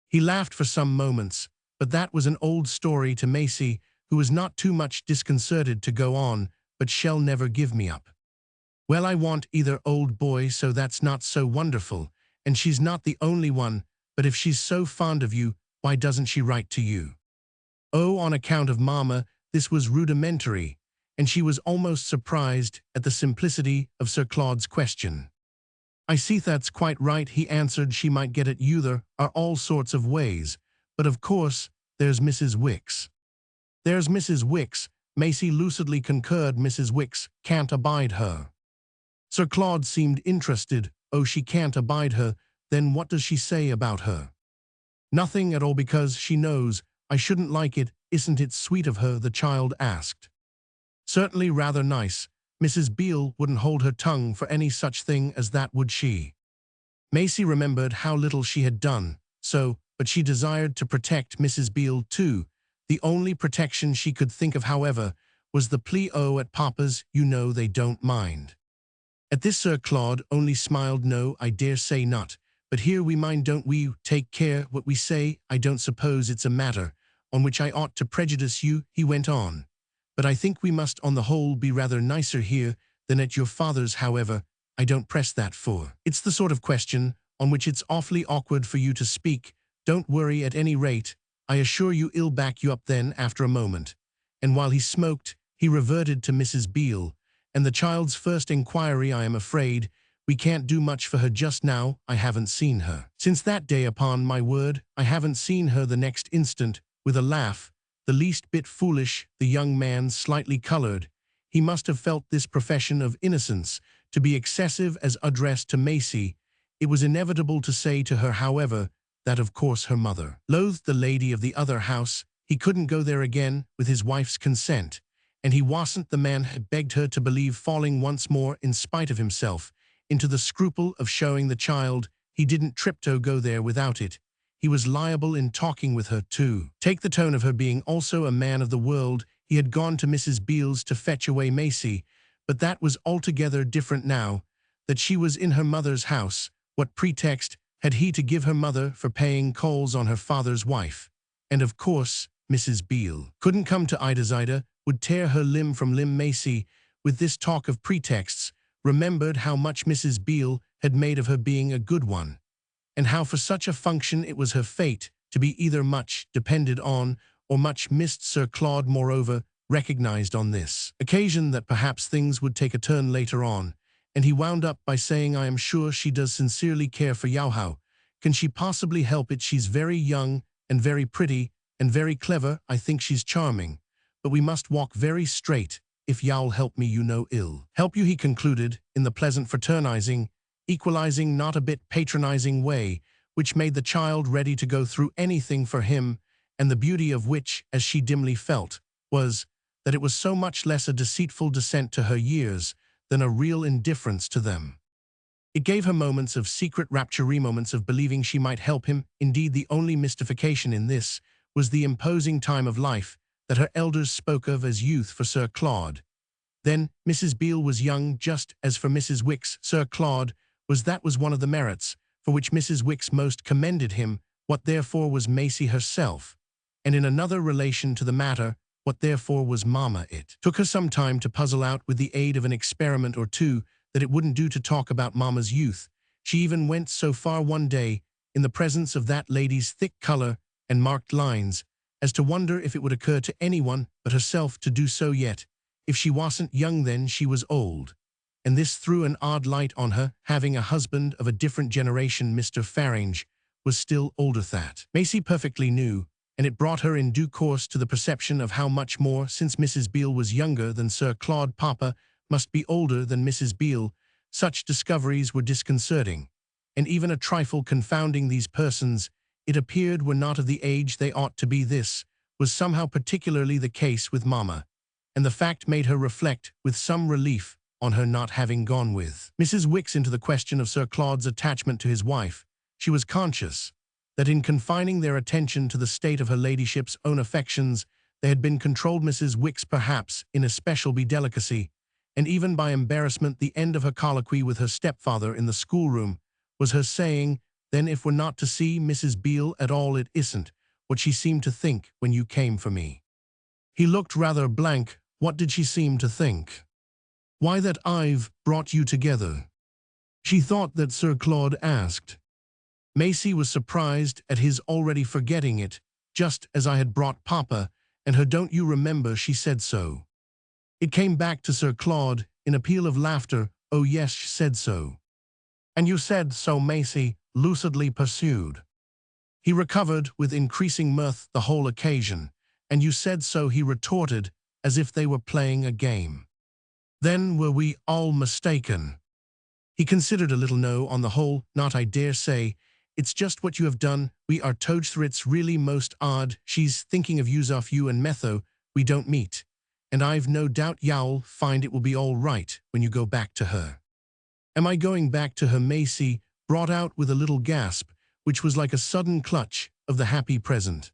Speaker 1: He laughed for some moments, but that was an old story to Maisie, who was not too much disconcerted to go on. "But she'll never give me up." "Well, I want either, old boy, so that's not so wonderful, and she's not the only one. But if she's so fond of you, why doesn't she write to you?" "Oh, on account of Mama." This was rudimentary, and she was almost surprised at the simplicity of Sir Claude's question. "I see, that's quite right," he answered. "She might get at you. There are all sorts of ways. But of course, there's Mrs. Wicks." "There's Mrs. Wicks," Maisie lucidly concurred. "Mrs. Wicks can't abide her." Sir Claude seemed interested. "Oh, she can't abide her. Then what does she say about her?" "Nothing at all, because she knows I shouldn't like it." "Isn't it sweet of her?" the child asked. "Certainly rather nice. Mrs. Beale wouldn't hold her tongue for any such thing as that, would she?" Maisie remembered how little she had done, but she desired to protect Mrs. Beale too. The only protection she could think of, however, was the plea, "Oh, at Papa's, you know they don't mind." At this Sir Claude only smiled. "No, I dare say not. But here we mind, don't we? Take care what we say. I don't suppose it's a matter on which I ought to prejudice you," he went on. "But I think we must on the whole be rather nicer here than at your father's. However, I don't press that, for it's the sort of question on which it's awfully awkward for you to speak. Don't worry at any rate. I assure you I'll back you up." Then, after a moment, and while he smoked, he reverted to Mrs. Beale. "And the child's first inquiry, I am afraid we can't do much for her just now. I haven't seen her since that day, upon my word. I haven't seen her." The next instant, with a laugh, the least bit foolish, the young man slightly colored. He must have felt this profession of innocence to be excessive as addressed to Maisie. It was inevitable to say to her, however, that of course her mother loathed the lady of the other house. He couldn't go there again with his wife's consent, and he wasn't. The man had begged her to believe, falling once more, in spite of himself, into the scruple of showing the child he didn't tripto go there without it. He was liable in talking with her to take the tone of her being also a man of the world. He had gone to Mrs. Beale's to fetch away Maisie, but that was altogether different now that she was in her mother's house. What pretext had he to give her mother for paying calls on her father's wife? And of course, Mrs. Beale couldn't come to Ida, would tear her limb from limb. Maisie, with this talk of pretexts, remembered how much Mrs. Beale had made of her being a good one, and how for such a function it was her fate to be either much depended on or much missed. Sir Claude, moreover, recognized on this occasion that perhaps things would take a turn later on, and he wound up by saying, "I am sure she does sincerely care for Yao. How can she possibly help it? She's very young and very pretty and very clever. I think she's charming. But we must walk very straight. If Yao'll help me, you know I'll help you," he concluded, in the pleasant fraternizing, equalizing, not a bit patronizing way, which made the child ready to go through anything for him, and the beauty of which, as she dimly felt, was that it was so much less a deceitful descent to her years than a real indifference to them. It gave her moments of secret rapture, moments of believing she might help him. Indeed, the only mystification in this was the imposing time of life that her elders spoke of as youth for Sir Claude. Then Mrs. Beale was young, just as for Mrs. Wicks. Sir Claude was one of the merits for which Mrs. Wicks most commended him. What therefore was Maisie herself? And in another relation to the matter, what therefore was Mama? It took her some time to puzzle out, with the aid of an experiment or two, that it wouldn't do to talk about Mama's youth. She even went so far one day, in the presence of that lady's thick color and marked lines, as to wonder if it would occur to anyone but herself to do so yet. If she wasn't young then, she was old. And this threw an odd light on her. Having a husband of a different generation, Mr. Farange was still older. That Maisie perfectly knew, and it brought her in due course to the perception of how much more, since Mrs. Beale was younger than Sir Claude, Papa must be older than Mrs. Beale. Such discoveries were disconcerting, and even a trifle confounding. These persons, it appeared, were not of the age they ought to be. This was somehow particularly the case with Mama, and the fact made her reflect with some relief on her not having gone with Mrs. Wicks into the question of Sir Claude's attachment to his wife. She was conscious that in confining their attention to the state of her ladyship's own affections, they had been controlled. Mrs. Wicks, perhaps in especial by delicacy, and even by embarrassment. The end of her colloquy with her stepfather in the schoolroom was her saying, "Then if we're not to see Mrs. Beale at all, it isn't what she seemed to think when you came for me." He looked rather blank. What did she seem to think? "Why, that I've brought you together." She thought that Sir Claude asked. Maisie was surprised at his already forgetting it. "Just as I had brought Papa and her. Don't you remember she said so?" It came back to Sir Claude in a peal of laughter. "Oh yes, she said so." "And you said so," Maisie lucidly pursued. He recovered with increasing mirth the whole occasion. "And you said so," he retorted, as if they were playing a game. "Then were we all mistaken?" He considered a little. "No, on the whole, not, I dare say. It's just what you have done. We are toads, for it's really most odd. She's thinking of you and Metho. We don't meet. And I've no doubt Yao'll find it will be all right when you go back to her." "Am I going back to her?" Maisie brought out with a little gasp, which was like a sudden clutch of the happy present.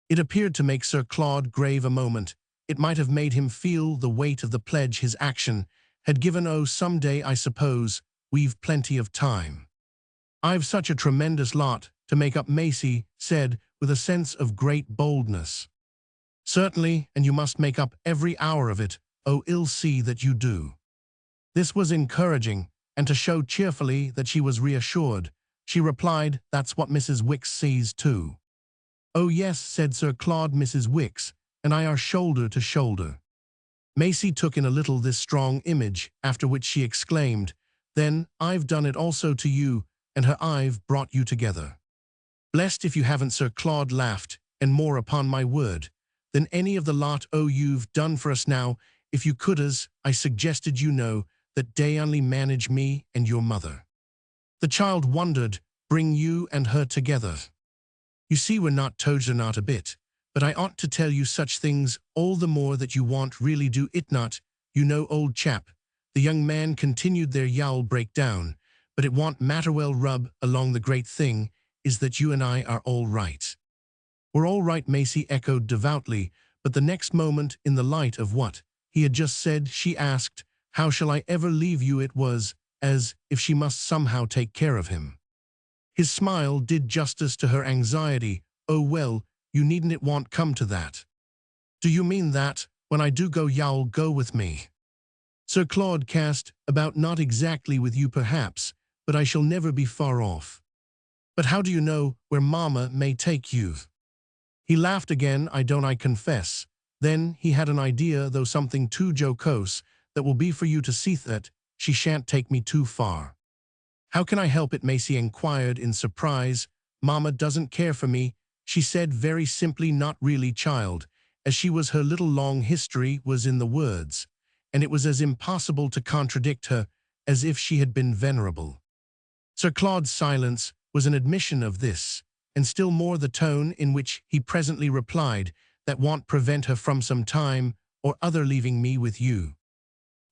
Speaker 1: It appeared to make Sir Claude grave a moment. It might have made him feel the weight of the pledge his action had given. "Oh, some day, I suppose, we've plenty of time. I've such a tremendous lot to make up," Maisie said with a sense of great boldness. "Certainly, and you must make up every hour of it. Oh, I'll see that you do." This was encouraging, and to show cheerfully that she was reassured, she replied, "That's what Mrs. Wicks sees too." "Oh yes," said Sir Claude, "Mrs. Wicks and I are shoulder to shoulder." Maisie took in a little this strong image, after which she exclaimed, "Then I've done it also to you, and her I've brought you together." "Blessed if you haven't," Sir Claude laughed, "and more upon my word than any of the lot. Oh, you've done for us now. If you could, as I suggested, you know, that day only manage me and your mother." The child wondered, "Bring you and her together?" "You see, we're not toads, or not a bit. But I ought to tell you such things, all the more that you want really do it not, you know, old chap." The young man continued, "Their yowl break down, but it won't matter. Well, rub along. The great thing is that you and I are all right." "We're all right," Maisie echoed devoutly, but the next moment, in the light of what he had just said, she asked, "How shall I ever leave you?" It was as if she must somehow take care of him. His smile did justice to her anxiety. "Oh well, you needn't, it won't come to that." "Do you mean that, when I do go, you'll go with me?" Sir Claude cast about. "Not exactly with you perhaps, but I shall never be far off." "But how do you know where Mama may take you?" He laughed again. "I don't, I confess." Then he had an idea, though something too jocose, "that will be for you to see that she shan't take me too far." "How can I help it?" Maisie inquired in surprise. "Mama doesn't care for me," she said very simply. "Not really, child." As she was, her little long history was in the words, and it was as impossible to contradict her as if she had been venerable. Sir Claude's silence was an admission of this, and still more the tone in which he presently replied, "That won't prevent her from some time or other leaving me with you."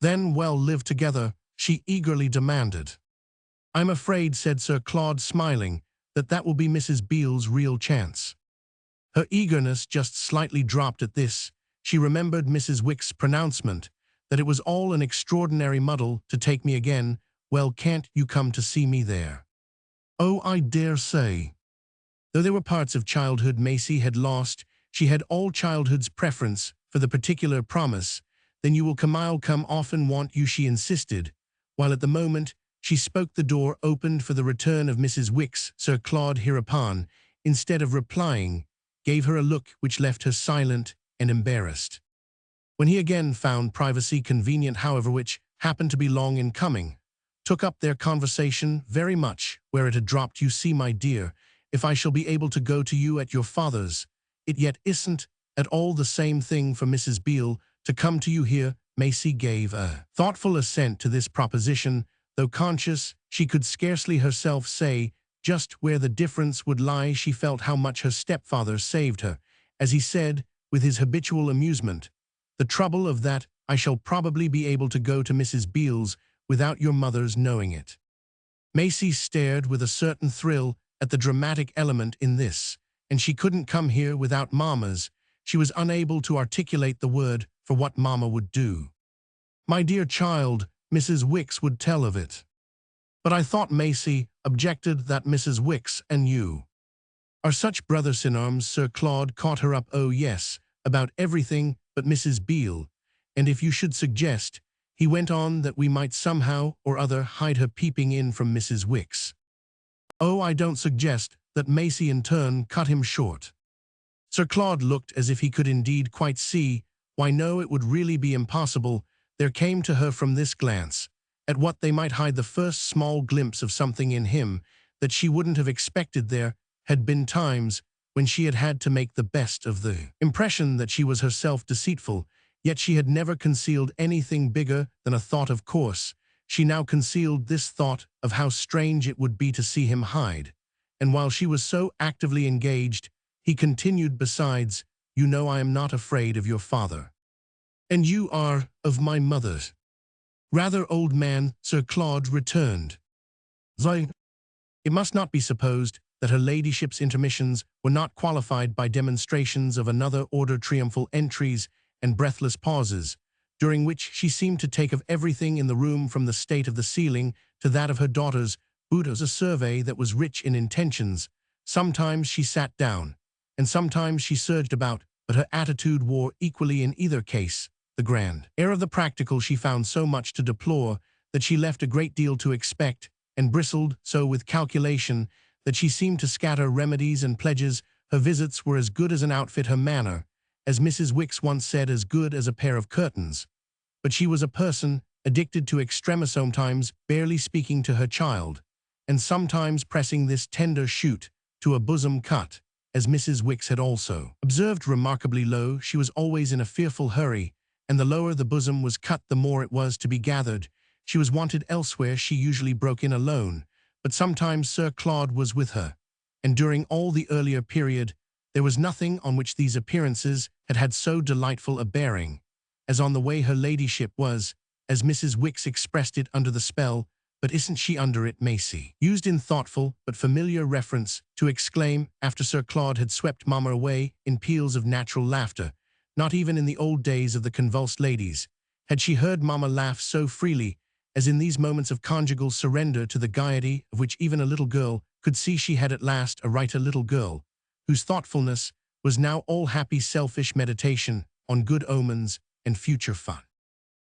Speaker 1: "Then we'll live together?" she eagerly demanded. "I'm afraid," said Sir Claude, smiling, "that will be Mrs. Beale's real chance." Her eagerness just slightly dropped at this. She remembered Mrs. Wicks's pronouncement that it was all an extraordinary muddle to take me again. "Well, can't you come to see me there?" "Oh, I dare say." Though there were parts of childhood Maisie had lost, she had all childhood's preference for the particular promise. "Then you will come, I'll come often, won't you?" she insisted, while at the moment she spoke the door opened for the return of Mrs. Wicks. Sir Claude hereupon, instead of replying, gave her a look which left her silent and embarrassed. When he again found privacy convenient, however, which happened to be long in coming, took up their conversation very much where it had dropped. "You see, my dear, if I shall be able to go to you at your father's, it yet isn't at all the same thing for Mrs. Beale to come to you here." Maisie gave a thoughtful assent to this proposition, though conscious she could scarcely herself say just where the difference would lie. She felt how much her stepfather saved her, as he said, with his habitual amusement, "The trouble of that, I shall probably be able to go to Mrs. Beale's without your mother's knowing it." Maisie stared with a certain thrill at the dramatic element in this, and she couldn't come here without Mama's. She was unable to articulate the word for what Mama would do. "My dear child, Mrs. Wicks would tell of it." "But I thought," Maisie objected, "that Mrs. Wicks and you are such brothers in arms." Sir Claude caught her up. "Oh yes, about everything but Mrs. Beale. And if you should suggest," he went on, "that we might somehow or other hide her peeping in from Mrs. Wicks." "Oh, I don't suggest that," Maisie in turn cut him short. Sir Claude looked as if he could indeed quite see why no, it would really be impossible. There came to her from this glance at what they might hide the first small glimpse of something in him that she wouldn't have expected. There had been times when she had had to make the best of the impression that she was herself deceitful, yet she had never concealed anything bigger than a thought. Of course, she now concealed this thought of how strange it would be to see him hide. And while she was so actively engaged, he continued, "Besides, you know I am not afraid of your father." "And you are of my mother?" "Rather, old man," Sir Claude returned. "They It must not be supposed that her ladyship's intermissions were not qualified by demonstrations of another order, triumphal entries and breathless pauses, during which she seemed to take of everything in the room from the state of the ceiling to that of her daughters, Buddha's a survey that was rich in intentions. Sometimes she sat down, and sometimes she surged about, but her attitude wore equally in either case the grand air of the practical. She found so much to deplore that she left a great deal to expect, and bristled so with calculation that she seemed to scatter remedies and pledges. Her visits were as good as an outfit, her manner, as Mrs. Wicks once said, as good as a pair of curtains. But she was a person addicted to extremis, sometimes barely speaking to her child, and sometimes pressing this tender shoot to a bosom cut, as Mrs. Wicks had also observed remarkably low. She was always in a fearful hurry, and the lower the bosom was cut, the more it was to be gathered. She was wanted elsewhere. She usually broke in alone, but sometimes Sir Claude was with her, and during all the earlier period there was nothing on which these appearances had had so delightful a bearing as on the way her ladyship was, as Mrs. Wicks expressed it, under the spell. But isn't she under it, Maisie? Used in thoughtful but familiar reference to exclaim after Sir Claude had swept Mamma away in peals of natural laughter. Not even in the old days of the convulsed ladies had she heard Mamma laugh so freely as in these moments of conjugal surrender to the gaiety of which even a little girl could see she had at last a right, a little girl whose thoughtfulness was now all happy selfish meditation on good omens and future fun.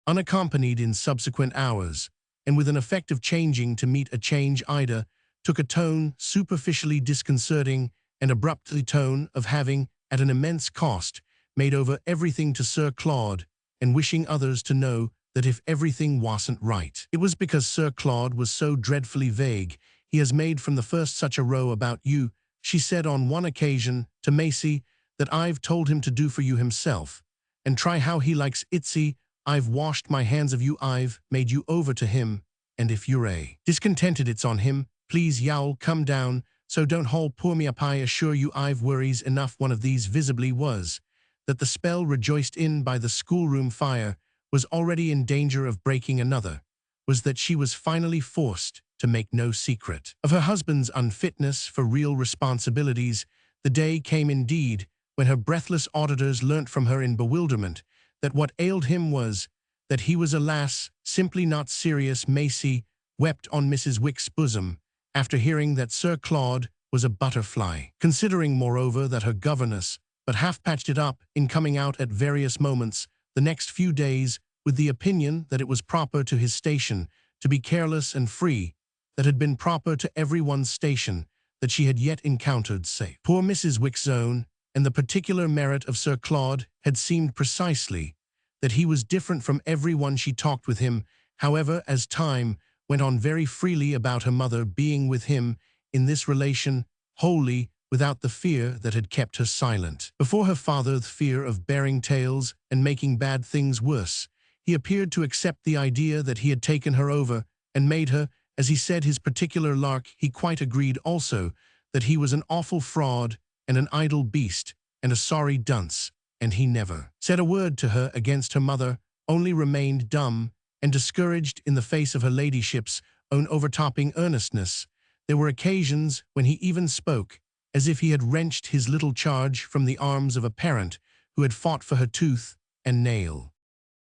Speaker 1: Unaccompanied in subsequent hours, and with an effect of changing to meet a change, Ida took a tone superficially disconcerting and abruptly tone of having, at an immense cost, made over everything to Sir Claude, and wishing others to know that if everything wasn't right, it was because Sir Claude was so dreadfully vague. He has made from the first such a row about you, she said on one occasion to Maisie, that I've told him to do for you himself, and try how he likes itsy. I've washed my hands of you, I've made you over to him, and if you're discontented it's on him. Please y'all come down, so don't haul poor me up. I assure you I've worries enough. One of these visibly was that the spell rejoiced in by the schoolroom fire was already in danger of breaking. Another was that she was finally forced to make no secret of her husband's unfitness for real responsibilities. The day came indeed when her breathless auditors learnt from her in bewilderment that what ailed him was that he was, alas, simply not serious. Maisie wept on Mrs. Wicks's bosom after hearing that Sir Claude was a butterfly, considering moreover that her governess but half patched it up in coming out at various moments the next few days with the opinion that it was proper to his station to be careless and free, that had been proper to everyone's station that she had yet encountered. Say, poor Mrs. Wicks's own and the particular merit of Sir Claude had seemed precisely that he was different from everyone. She talked with him, however, as time went on, very freely about her mother being with him in this relation, wholly without the fear that had kept her silent before her father, the fear of bearing tales and making bad things worse. He appeared to accept the idea that he had taken her over and made her, as he said, his particular lark. He quite agreed also that he was an awful fraud and an idle beast and a sorry dunce, and he never said a word to her against her mother, only remained dumb and discouraged in the face of her ladyship's own overtopping earnestness. There were occasions when he even spoke as if he had wrenched his little charge from the arms of a parent who had fought for her tooth and nail.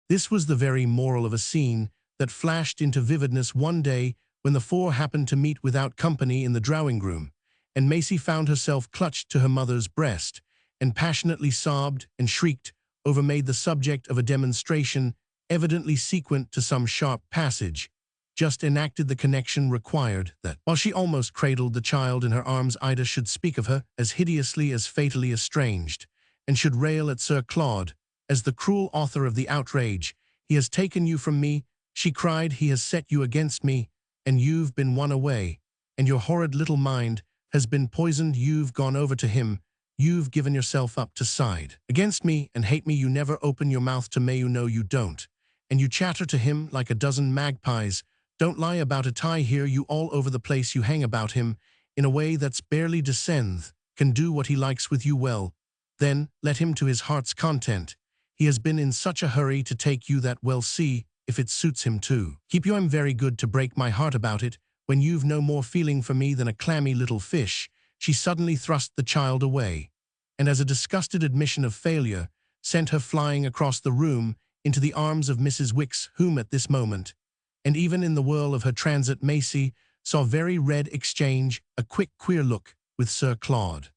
Speaker 1: This was the very moral of a scene that flashed into vividness one day when the four happened to meet without company in the drawing-room, and Maisie found herself clutched to her mother's breast, and passionately sobbed and shrieked over, made the subject of a demonstration evidently sequent to some sharp passage, just enacted the connection required, that, while she almost cradled the child in her arms, Ida should speak of her as hideously, as fatally estranged, and should rail at Sir Claude as the cruel author of the outrage. He has taken you from me, she cried, he has set you against me, and you've been won away, and your horrid little mind has been poisoned. You've gone over to him, you've given yourself up to side against me and hate me. You never open your mouth to me, you know you don't, and you chatter to him like a dozen magpies. Don't lie about it, I hear you all over the place. You hang about him in a way that's barely descend, can do what he likes with you. Well, then, let him to his heart's content. He has been in such a hurry to take you that, well, see if it suits him to keep you. I'm very good to break my heart about it when you've no more feeling for me than a clammy little fish, she suddenly thrust the child away, and as a disgusted admission of failure, sent her flying across the room into the arms of Mrs. Wicks, whom at this moment, and even in the whirl of her transit, Maisie saw very red exchange a quick, queer look with Sir Claude.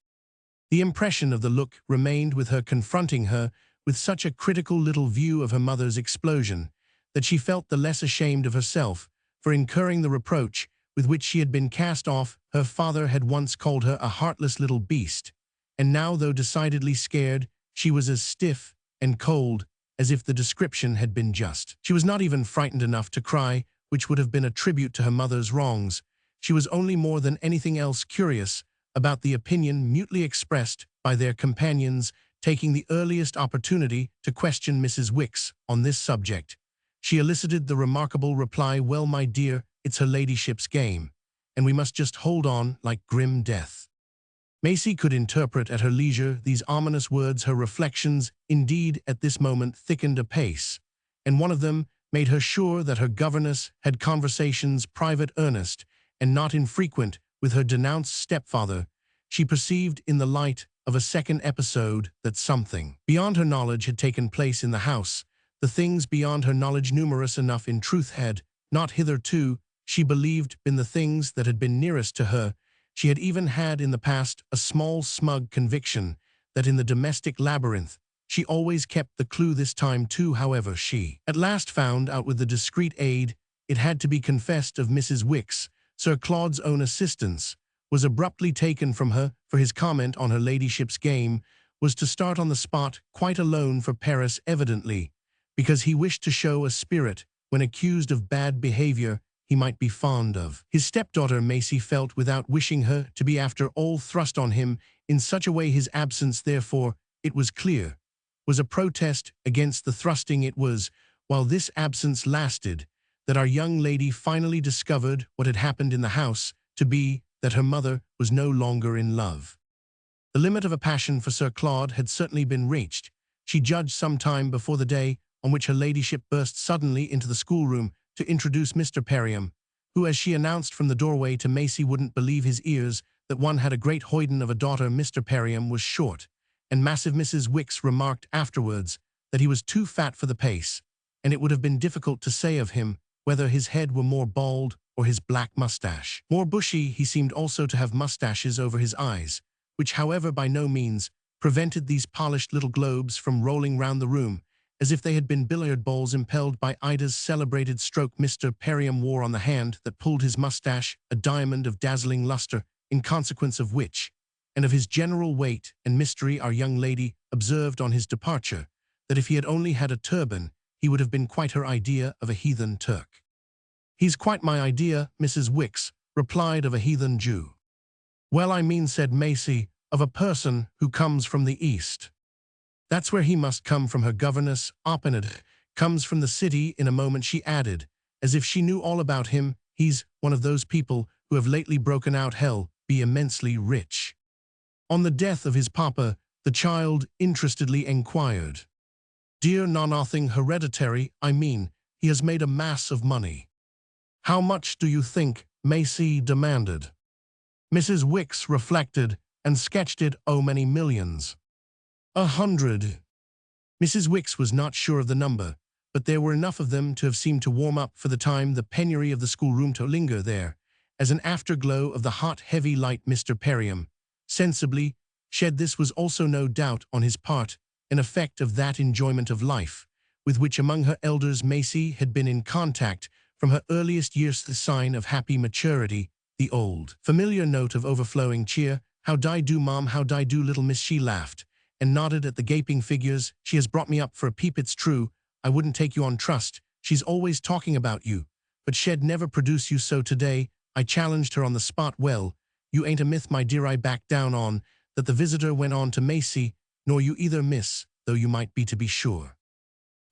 Speaker 1: The impression of the look remained with her, confronting her with such a critical little view of her mother's explosion that she felt the less ashamed of herself for incurring the reproach with which she had been cast off. Her father had once called her a heartless little beast, and now, though decidedly scared, she was as stiff and cold as if the description had been just. She was not even frightened enough to cry, which would have been a tribute to her mother's wrongs. She was only more than anything else curious about the opinion mutely expressed by their companions, taking the earliest opportunity to question Mrs. Wicks on this subject. She elicited the remarkable reply, "Well, my dear, it's her ladyship's game, and we must just hold on like grim death." Maisie could interpret at her leisure these ominous words. Her reflections, indeed, at this moment thickened apace, and one of them made her sure that her governess had conversations private, earnest, and not infrequent with her denounced stepfather. She perceived in the light of a second episode that something beyond her knowledge had taken place in the house. The things beyond her knowledge, numerous enough in truth, had not hitherto, she believed, been the things that had been nearest to her. She had even had in the past a small smug conviction that in the domestic labyrinth she always kept the clue. This time too, however, she at last found out with the discreet aid, it had to be confessed, of Mrs. Wicks. Sir Claude's own assistance was abruptly taken from her, for his comment on her ladyship's game was to start on the spot, quite alone for Paris, evidently because he wished to show a spirit when accused of bad behavior he might be fond of. His stepdaughter, Maisie felt, without wishing her to be after all, thrust on him in such a way. His absence, therefore, it was clear, was a protest against the thrusting. It was while this absence lasted that our young lady finally discovered what had happened in the house to be that her mother was no longer in love. The limit of a passion for Sir Claude had certainly been reached. She judged some time before the day on which her ladyship burst suddenly into the schoolroom to introduce Mr. Perriam, who, as she announced from the doorway to Maisie, wouldn't believe his ears that one had a great hoyden of a daughter. Mr. Perriam was short and massive. Mrs. Wicks remarked afterwards that he was too fat for the pace, and it would have been difficult to say of him whether his head were more bald or his black mustache more bushy. He seemed also to have mustaches over his eyes, which, however, by no means prevented these polished little globes from rolling round the room as if they had been billiard balls impelled by Ida's celebrated stroke. Mr. Perriam wore on the hand that pulled his mustache a diamond of dazzling luster, in consequence of which, and of his general weight and mystery, our young lady observed on his departure that if he had only had a turban, he would have been quite her idea of a heathen Turk. "He's quite my idea," Mrs. Wicks replied, "of a heathen Jew." "Well, I mean," said Maisie, "of a person who comes from the East." "That's where he must come from." Her governess, opined, "comes from the city." In a moment she added, as if she knew all about him, "He's one of those people who have lately broken out. He'll be immensely rich." "On the death of his papa?" the child interestedly enquired. "Dear, no, nothing hereditary. I mean, he has made a mass of money." "How much do you think?" Maisie demanded. Mrs. Wicks reflected and sketched it. "Oh, many millions. 100. Mrs. Wicks was not sure of the number, but there were enough of them to have seemed to warm up for the time the penury of the schoolroom, to linger there as an afterglow of the hot, heavy light. Mr. Perriam sensibly shed this was also, no doubt, on his part, an effect of that enjoyment of life with which among her elders Maisie had been in contact from her earliest years, the sign of happy maturity, the old familiar note of overflowing cheer. "How d'ye do, Mom? How d'ye do, little miss?" She laughed and nodded at the gaping figures. "She has brought me up for a peep. It's true, I wouldn't take you on trust. She's always talking about you, but she'd never produce you. So today I challenged her on the spot." "Well, you ain't a myth, my dear," I backed down on that. The visitor went on to Maisie, "Nor you either, miss, though you might be, to be sure.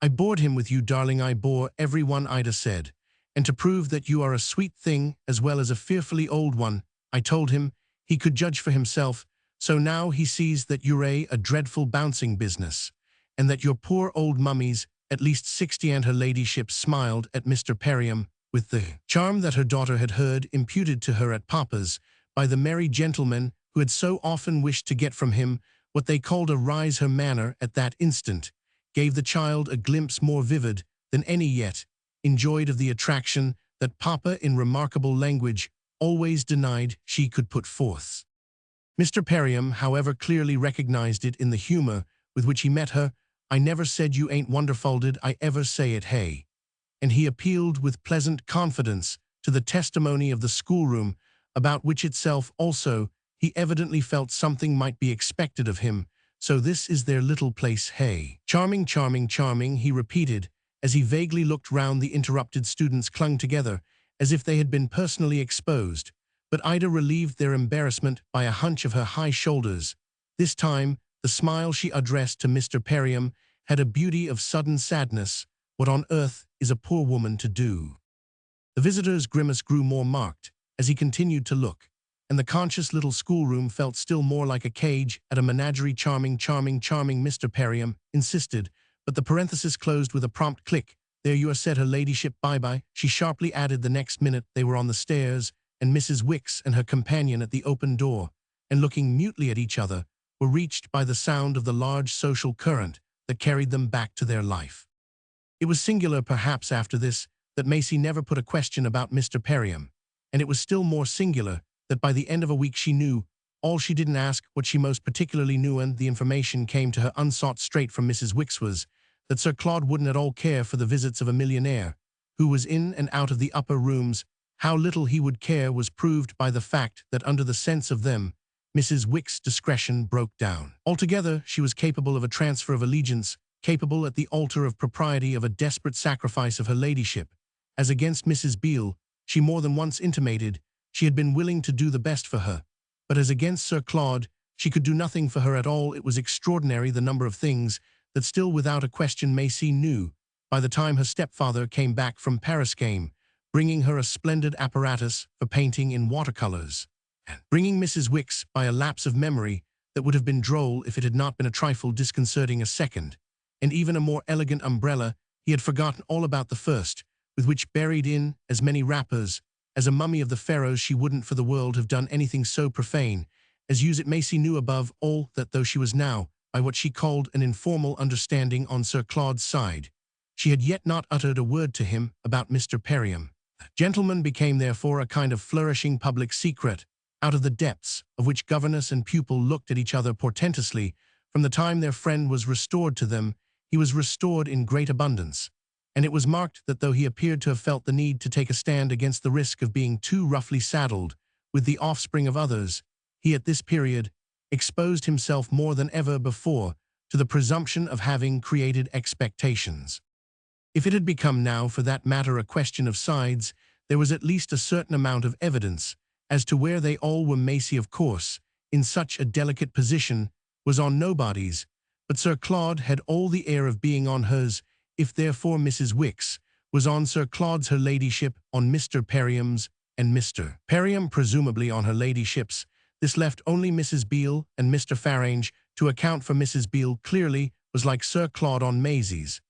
Speaker 1: I bored him with you, darling. I bore everyone," Ida said. "And to prove that you are a sweet thing as well as a fearfully old one, I told him he could judge for himself. So now he sees that you're a dreadful bouncing business, and that your poor old mummy's at least 60. And her ladyship smiled at Mr. Perriam with the charm that her daughter had heard imputed to her at Papa's by the merry gentleman who had so often wished to get from him what they called a rise her manner at that instant, gave the child a glimpse more vivid than any yet enjoyed of the attraction that Papa, in remarkable language, always denied she could put forth. Mr. Perriam, however, clearly recognized it in the humor with which he met her. "I never said you ain't wonderful, did I ever say it, hey?" And he appealed with pleasant confidence to the testimony of the schoolroom, about which itself also he evidently felt something might be expected of him. "So this is their little place, hey?" "Charming, charming, charming," he repeated, as he vaguely looked round. The interrupted students clung together, as if they had been personally exposed, but Ida relieved their embarrassment by a hunch of her high shoulders. This time, the smile she addressed to Mr. Perriam had a beauty of sudden sadness. "What on earth is a poor woman to do?" The visitor's grimace grew more marked as he continued to look, and the conscious little schoolroom felt still more like a cage at a menagerie. "Charming, charming, charming," Mr. Perriam insisted, but the parenthesis closed with a prompt click. "There you are," said her ladyship. "Bye-bye," she sharply added. The next minute they were on the stairs, and Mrs. Wicks and her companion at the open door, and looking mutely at each other, were reached by the sound of the large social current that carried them back to their life. It was singular, perhaps, after this, that Maisie never put a question about Mr. Perriam, and it was still more singular that by the end of a week she knew all. She didn't ask what she most particularly knew, and the information came to her unsought straight from Mrs. Wicks was that Sir Claude wouldn't at all care for the visits of a millionaire who was in and out of the upper rooms. How little he would care was proved by the fact that under the sense of them, Mrs. Wicks' discretion broke down. Altogether, she was capable of a transfer of allegiance, capable at the altar of propriety of a desperate sacrifice of her ladyship. As against Mrs. Beale, she more than once intimated she had been willing to do the best for her, but as against Sir Claude, she could do nothing for her at all. It was extraordinary the number of things that still without a question Maisie knew. By the time her stepfather came back from Paris, bringing her a splendid apparatus for painting in watercolors, and bringing Mrs. Wicks, by a lapse of memory that would have been droll if it had not been a trifle disconcerting, a second, and even a more elegant umbrella. He had forgotten all about the first, with which, buried in as many wrappers as a mummy of the pharaohs, she wouldn't for the world have done anything so profane as use it. Maisie knew above all that though she was now, by what she called an informal understanding on Sir Claude's side, she had yet not uttered a word to him about Mr. Perriam. The gentleman became therefore a kind of flourishing public secret, out of the depths of which governess and pupil looked at each other portentously. From the time their friend was restored to them, he was restored in great abundance, and it was marked that though he appeared to have felt the need to take a stand against the risk of being too roughly saddled with the offspring of others, he at this period exposed himself more than ever before to the presumption of having created expectations. If it had become now, for that matter, a question of sides, there was at least a certain amount of evidence as to where they all were. Maisie, of course, in such a delicate position, was on nobody's, but Sir Claude had all the air of being on hers. If therefore Mrs. Wicks was on Sir Claude's, her ladyship on Mr. Perriam's, and Mr. Perriam presumably on her ladyship's, this left only Mrs. Beale and Mr. Farange to account for. Mrs. Beale clearly was like Sir Claude on Maisie's,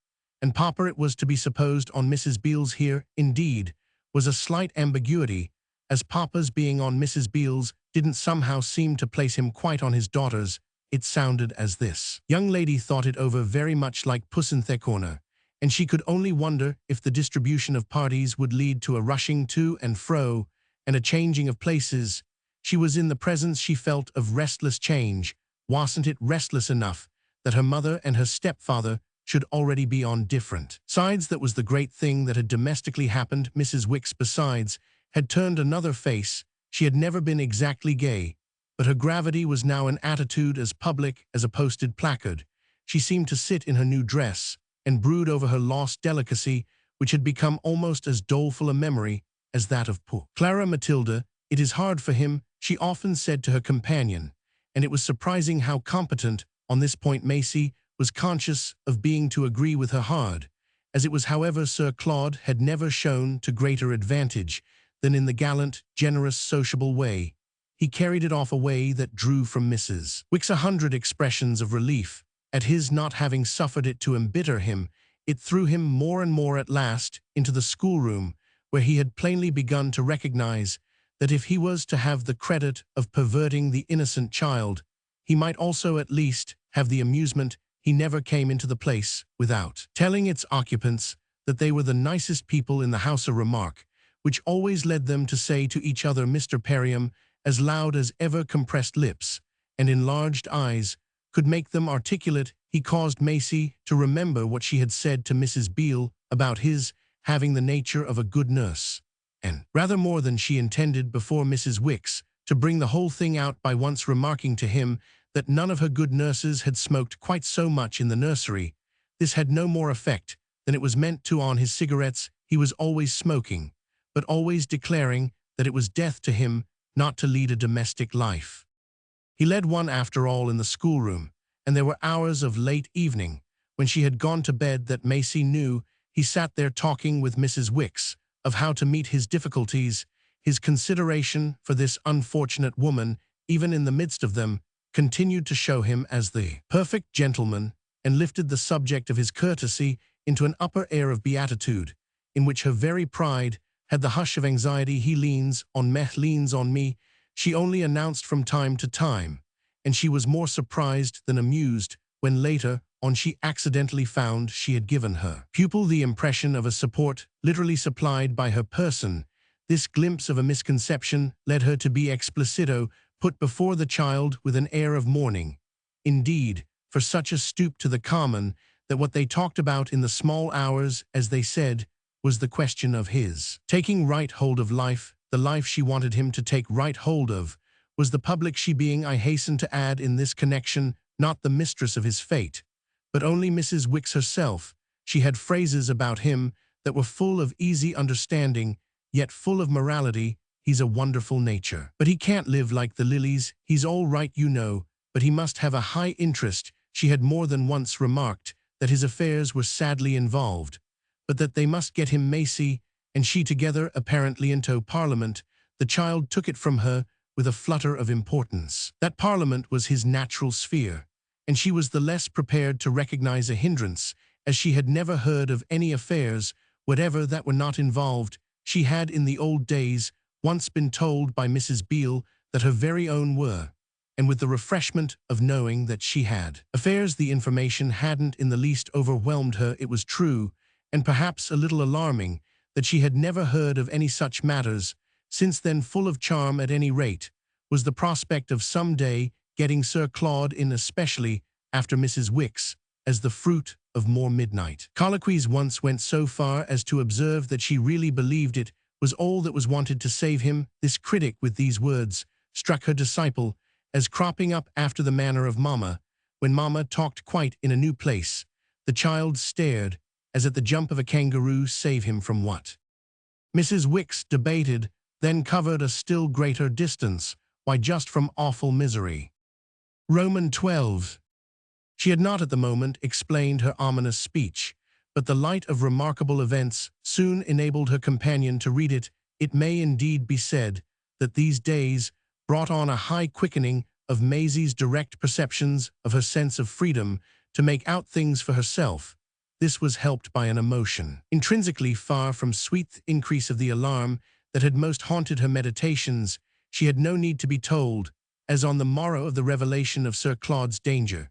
Speaker 1: and Papa, it was to be supposed, on Mrs. Beale's. Here, indeed, was a slight ambiguity, as Papa's being on Mrs. Beale's didn't somehow seem to place him quite on his daughter's. It sounded as this young lady thought it over very much like Puss in the Corner, and she could only wonder if the distribution of parties would lead to a rushing to and fro and a changing of places. She was in the presence, she felt, of restless change. Wasn't it restless enough that her mother and her stepfather should already be on different sides? That was the great thing that had domestically happened. Mrs. Wicks, besides, had turned another face. She had never been exactly gay, but her gravity was now an attitude as public as a posted placard. She seemed to sit in her new dress and brood over her lost delicacy, which had become almost as doleful a memory as that of poor Clara Matilda. "It is hard for him," she often said to her companion, and it was surprising how competent on this point Maisie was conscious of being to agree with her hard. As it was, however, Sir Claude had never shown to greater advantage than in the gallant, generous, sociable way. He carried it off a way that drew from Mrs. Wicks 100 expressions of relief at his not having suffered it to embitter him. It threw him more and more at last into the schoolroom, where he had plainly begun to recognize that if he was to have the credit of perverting the innocent child, he might also at least have the amusement he never came into the place without. Telling its occupants that they were the nicest people in the house, a remark which always led them to say to each other Mr. Perriam as loud as ever compressed lips and enlarged eyes could make them articulate. He caused Maisie to remember what she had said to Mrs. Beale about his having the nature of a good nurse, and rather more than she intended before Mrs. Wicks, to bring the whole thing out by once remarking to him that none of her good nurses had smoked quite so much in the nursery. This had no more effect than it was meant to on his cigarettes. He was always smoking, but always declaring that it was death to him not to lead a domestic life. He led one after all in the schoolroom, and there were hours of late evening, when she had gone to bed, that Maisie knew he sat there talking with Mrs. Wicks of how to meet his difficulties. His consideration for this unfortunate woman, even in the midst of them, continued to show him as the perfect gentleman, and lifted the subject of his courtesy into an upper air of beatitude, in which her very pride had the hush of anxiety. He leans on me, she only announced from time to time, and she was more surprised than amused when later on she accidentally found she had given her pupil the impression of a support literally supplied by her person. This glimpse of a misconception led her to be explicito put before the child with an air of mourning. Indeed, for such a stoop to the common, that what they talked about in the small hours, as they said, was the question of his taking right hold of life. The life she wanted him to take right hold of was the public, she being, I hasten to add in this connection, not the mistress of his fate, but only Mrs. Wicks herself. She had phrases about him that were full of easy understanding, yet full of morality. He's a wonderful nature, but he can't live like the lilies. He's all right, you know, but he must have a high interest. She had more than once remarked that his affairs were sadly involved, but that they must get him Maisie and she together apparently into Parliament. The child took it from her with a flutter of importance. That Parliament was his natural sphere, and she was the less prepared to recognize a hindrance, as she had never heard of any affairs whatever that were not involved. She had in the old days once been told by Mrs. Beale that her very own were, and with the refreshment of knowing that she had affairs. The information hadn't in the least overwhelmed her. It was true, and perhaps a little alarming, that she had never heard of any such matters. Since then, full of charm at any rate, was the prospect of some day getting Sir Claude in, especially after Mrs. Wicks, as the fruit of more midnight colloquies. Once went so far as to observe that she really believed it was all that was wanted to save him. This critic, with these words, struck her disciple as cropping up after the manner of Mamma, when Mamma talked quite in a new place. The child stared, as at the jump of a kangaroo. Save him from what? Mrs. Wicks debated, then covered a still greater distance. Why, just from awful misery. Roman 12. She had not at the moment explained her ominous speech, but the light of remarkable events soon enabled her companion to read it. It may indeed be said that these days brought on a high quickening of Maisie's direct perceptions of her sense of freedom to make out things for herself. This was helped by an emotion intrinsically far from sweet, increase of the alarm that had most haunted her meditations. She had no need to be told, as on the morrow of the revelation of Sir Claude's danger,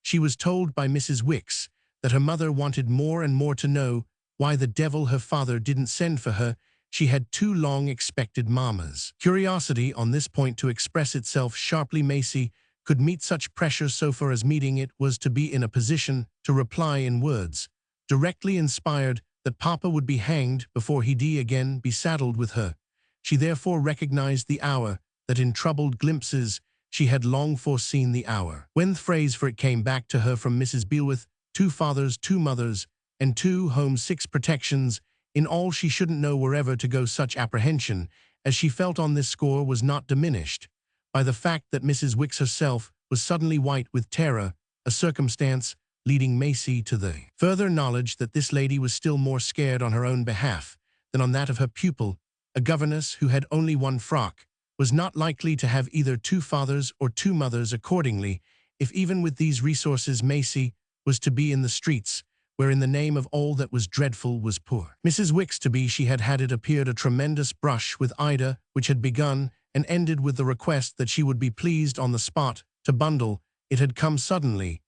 Speaker 1: she was told by Mrs. Wicks that her mother wanted more and more to know why the devil her father didn't send for her. She had too long expected Mamma's curiosity on this point to express itself sharply. Maisie could meet such pressure so far as meeting it was to be in a position to reply in words, directly inspired, that Papa would be hanged before he'd again be saddled with her. She therefore recognized the hour that in troubled glimpses she had long foreseen, the hour when the phrase for it came back to her from Mrs. Beale: 2 fathers, 2 mothers, and 2 homes, 6 protections. In all, she shouldn't know wherever to go. Such apprehension as she felt on this score was not diminished by the fact that Mrs. Wicks herself was suddenly white with terror, a circumstance leading Maisie to the further knowledge that this lady was still more scared on her own behalf than on that of her pupil. A governess who had only 1 frock was not likely to have either 2 fathers or 2 mothers. Accordingly, if even with these resources Maisie was to be in the streets where in the name of all that was dreadful was poor. Mrs. Wicks to be she had had it appeared a tremendous brush with Ida, which had begun and ended with the request that she would be pleased on the spot to bundle. It had come suddenly,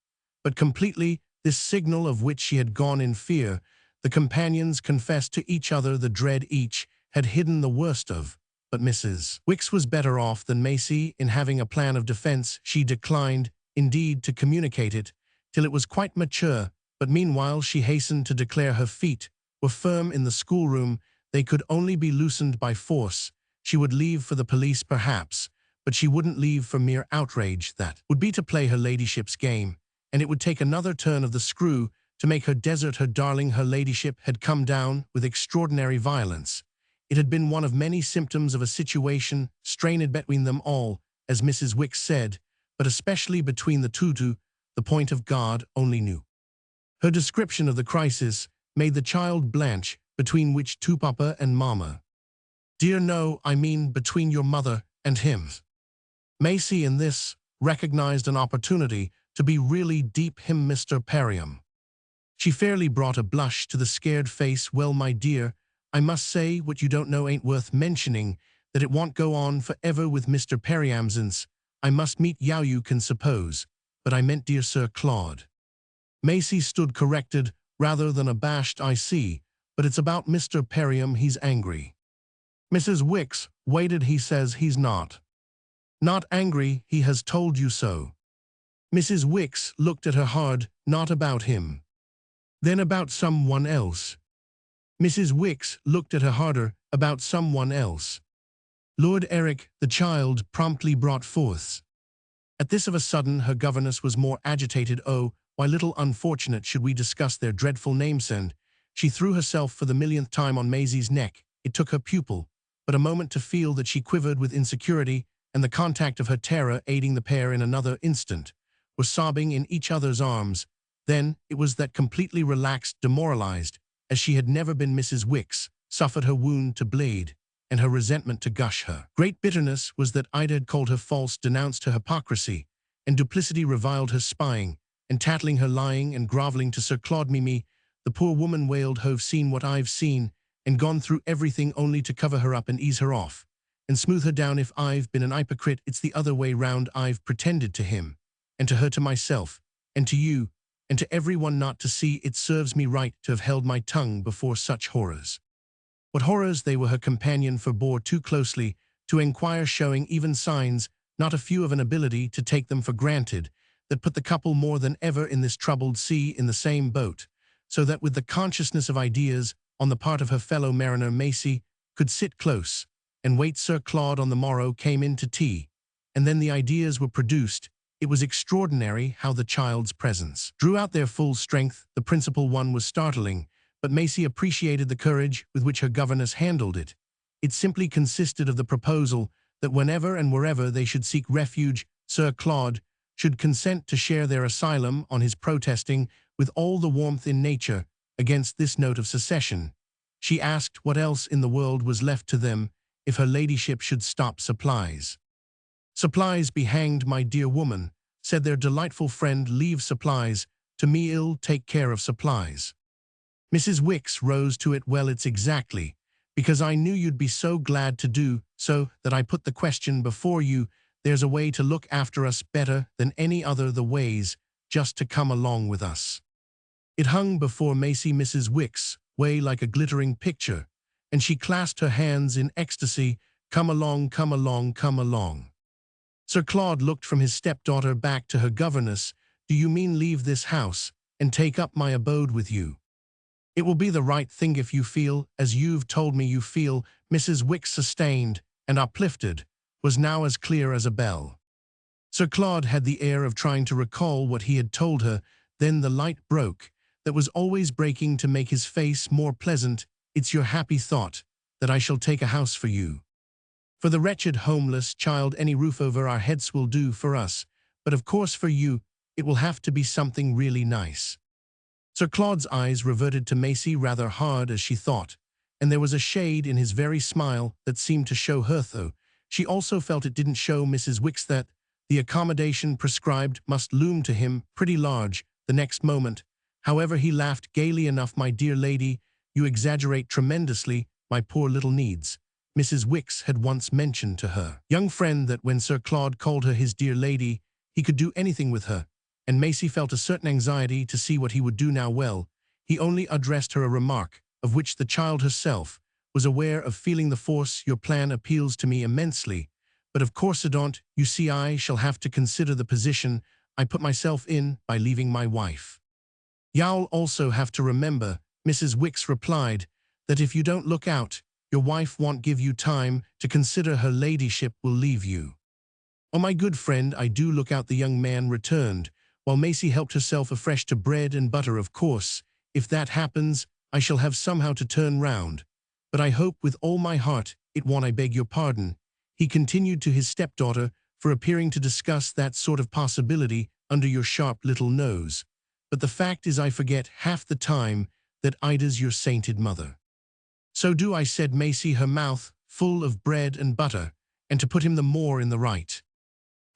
Speaker 1: but completely, this signal of which she had gone in fear. The companions confessed to each other the dread each had hidden the worst of. But Mrs. Wicks was better off than Maisie in having a plan of defense. She declined, indeed, to communicate it till it was quite mature, but meanwhile she hastened to declare her feet were firm in the schoolroom. They could only be loosened by force. She would leave for the police perhaps, but she wouldn't leave for mere outrage. That would be to play her ladyship's game, and it would take another turn of the screw to make her desert her darling. Her ladyship had come down with extraordinary violence. It had been one of many symptoms of a situation strained between them all, as Mrs. Wicks said, but especially between the two. The point of God only knew. Her description of the crisis made the child blanch, between which two, papa and mamma. Dear no, I mean between your mother and him. Maisie in this recognized an opportunity to be really deep. Him, Mr. Perriam. She fairly brought a blush to the scared face. Well, my dear, I must say what you don't know ain't worth mentioning, that it won't go on forever with Mr. Perriamsons. I must meet you can suppose, but I meant dear Sir Claude. Maisie stood corrected, rather than abashed. I see, but it's about Mr. Perriam he's angry. Mrs. Wicks waited. He says he's not angry, he has told you so. Mrs. Wicks looked at her hard. Not about him. Then about someone else. Mrs. Wicks looked at her harder. About someone else. Lord Eric, the child promptly brought forth. At this of a sudden her governess was more agitated. Oh, why, little unfortunate, should we discuss their dreadful names? And she threw herself for the millionth time on Maisie's neck. It took her pupil but a moment to feel that she quivered with insecurity, and the contact of her terror aiding the pair in another instant, were sobbing in each other's arms. Then it was that, completely relaxed, demoralized, as she had never been, Mrs. Wicks suffered her wound to bleed, and her resentment to gush. Her great bitterness was that Ida had called her false, denounced her hypocrisy, and duplicity, reviled her spying, and tattling her lying and groveling to Sir Claude. Mimi, the poor woman wailed, have seen what I've seen, and gone through everything only to cover her up and ease her off, and smooth her down. If I've been an hypocrite, it's the other way round. I've pretended to him, and to her, to myself, and to you, and to everyone not to see. It serves me right to have held my tongue before such horrors. What horrors they were! Her companion forbore too closely to enquire, showing even signs, not a few, of an ability to take them for granted, that put the couple more than ever in this troubled sea in the same boat, so that with the consciousness of ideas on the part of her fellow mariner, Maisie could sit close and wait. Sir Claude on the morrow came in to tea, and then the ideas were produced. It was extraordinary how the child's presence drew out their full strength. The principal one was startling, but Maisie appreciated the courage with which her governess handled it. It simply consisted of the proposal that whenever and wherever they should seek refuge, Sir Claude should consent to share their asylum, on his protesting with all the warmth in nature against this note of secession. She asked what else in the world was left to them if her ladyship should stop supplies. Supplies be hanged, my dear woman, said their delightful friend. Leave supplies to me, ill take care of supplies. Mrs. Wicks rose to it. Well, it's exactly because I knew you'd be so glad to do so that I put the question before you. There's a way to look after us better than any other. The way's just to come along with us. It hung before Maisie, Mrs. Wicks' way, like a glittering picture, and she clasped her hands in ecstasy. Come along, come along, come along. Sir Claude looked from his stepdaughter back to her governess. Do you mean leave this house and take up my abode with you? It will be the right thing if you feel as you've told me you feel. Mrs. Wicks, sustained and uplifted, was now as clear as a bell. Sir Claude had the air of trying to recall what he had told her. Then the light broke, that was always breaking to make his face more pleasant. It's your happy thought that I shall take a house for you. For the wretched homeless child, any roof over our heads will do for us, but of course for you it will have to be something really nice. Sir Claude's eyes reverted to Maisie, rather hard as she thought, and there was a shade in his very smile that seemed to show her, though she also felt it didn't show Mrs. Wicks, that the accommodation prescribed must loom to him pretty large the next moment. However, he laughed gaily enough. "My dear lady, you exaggerate tremendously my poor little needs," Mrs. Wicks had once mentioned to her young friend that when Sir Claude called her his dear lady, he could do anything with her, and Maisie felt a certain anxiety to see what he would do now. Well, he only addressed her a remark, of which the child herself was aware of, feeling the force. "Your plan appeals to me immensely, but of course, don't you see, I shall have to consider the position I put myself in by leaving my wife." "You'll also have to remember," Mrs. Wicks replied, "that if you don't look out, your wife won't give you time to consider. Her ladyship will leave you." "Oh, my good friend, I do look out," the young man returned, while Maisie helped herself afresh to bread and butter. "Of course, if that happens, I shall have somehow to turn round. But I hope with all my heart it won't. I beg your pardon," he continued to his stepdaughter, "for appearing to discuss that sort of possibility under your sharp little nose. But the fact is I forget half the time that Ida's your sainted mother." "So do I," said Maisie, her mouth full of bread and butter, and to put him the more in the right.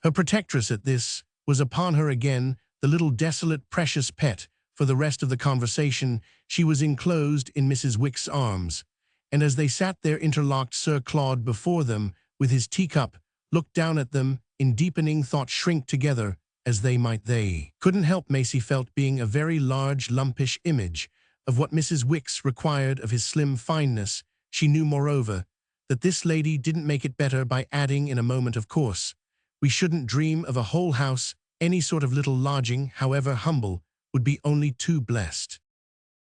Speaker 1: Her protectress at this was upon her again, the little desolate precious pet. For the rest of the conversation she was enclosed in Mrs. Wicks's arms, and as they sat there interlocked, Sir Claude before them with his teacup looked down at them in deepening thought, shrink together as they might. They couldn't help, Maisie felt, being a very large lumpish image of what Mrs. Wicks required of his slim fineness. She knew, moreover, that this lady didn't make it better by adding in a moment, "Of course, we shouldn't dream of a whole house. Any sort of little lodging, however humble, would be only too blessed.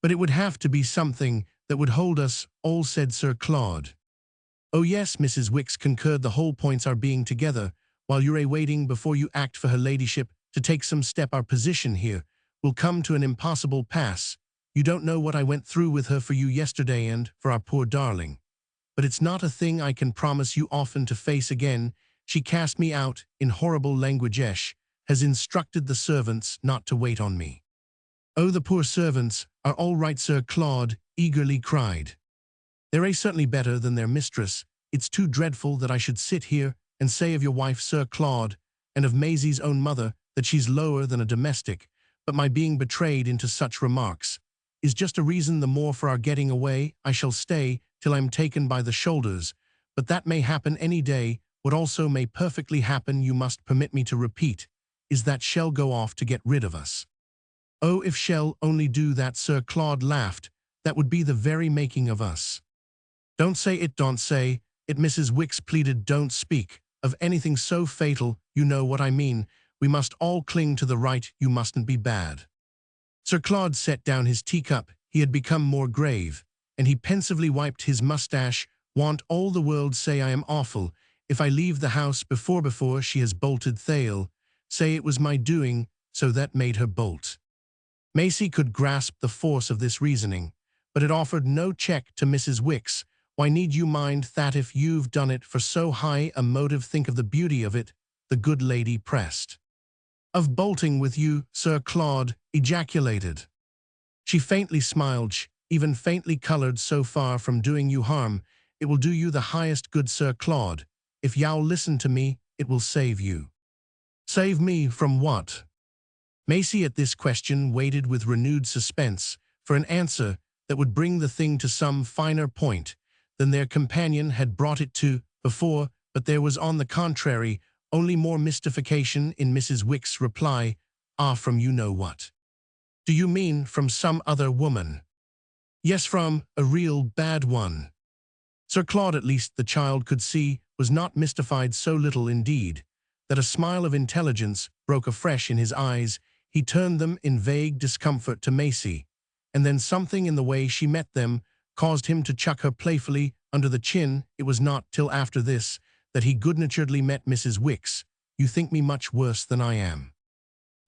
Speaker 1: But it would have to be something that would hold us all," said Sir Claude. "Oh yes," Mrs. Wicks concurred, "the whole point's our being together while you're waiting before you act for her ladyship to take some step. Our position here will come to an impossible pass. You don't know what I went through with her for you yesterday and for our poor darling. But it's not a thing I can promise you often to face again. She cast me out in horrible language, has instructed the servants not to wait on me." "Oh, the poor servants are all right," Sir Claude eagerly cried. "They're certainly better than their mistress. It's too dreadful that I should sit here and say of your wife, Sir Claude, and of Maisie's own mother, that she's lower than a domestic, but my being betrayed into such remarks is just a reason the more for our getting away. I shall stay till I'm taken by the shoulders, but that may happen any day. What also may perfectly happen, you must permit me to repeat, is that Shell go off to get rid of us." "Oh, if Shell only do that," Sir Claude laughed, "that would be the very making of us." Don't say it," Mrs. Wicks pleaded. "Don't speak of anything so fatal. You know what I mean. We must all cling to the right. You mustn't be bad." Sir Claude set down his teacup. He had become more grave, and he pensively wiped his mustache. "Want all the world say I am awful if I leave the house before she has bolted. They'll say it was my doing, so that made her bolt." Maisie could grasp the force of this reasoning, but it offered no check to Mrs. Wicks. "Why need you mind that if you've done it for so high a motive? Think of the beauty of it," the good lady pressed. "Of bolting with you," Sir Claude ejaculated. She faintly smiled, even faintly colored. "So far from doing you harm, it will do you the highest good, Sir Claude. If you'll listen to me, it will save you." "Save me from what?" Maisie at this question waited with renewed suspense for an answer that would bring the thing to some finer point than their companion had brought it to before, but there was, on the contrary, only more mystification in Mrs. Wicks' reply. "Ah, from you know what? Do you mean from some other woman?" "Yes, from a real bad one." Sir Claude, at least the child could see, was not mystified, so little indeed that a smile of intelligence broke afresh in his eyes. He turned them in vague discomfort to Maisie, and then something in the way she met them caused him to chuck her playfully under the chin. It was not till after this that he good-naturedly met Mrs. Wicks. "You think me much worse than I am."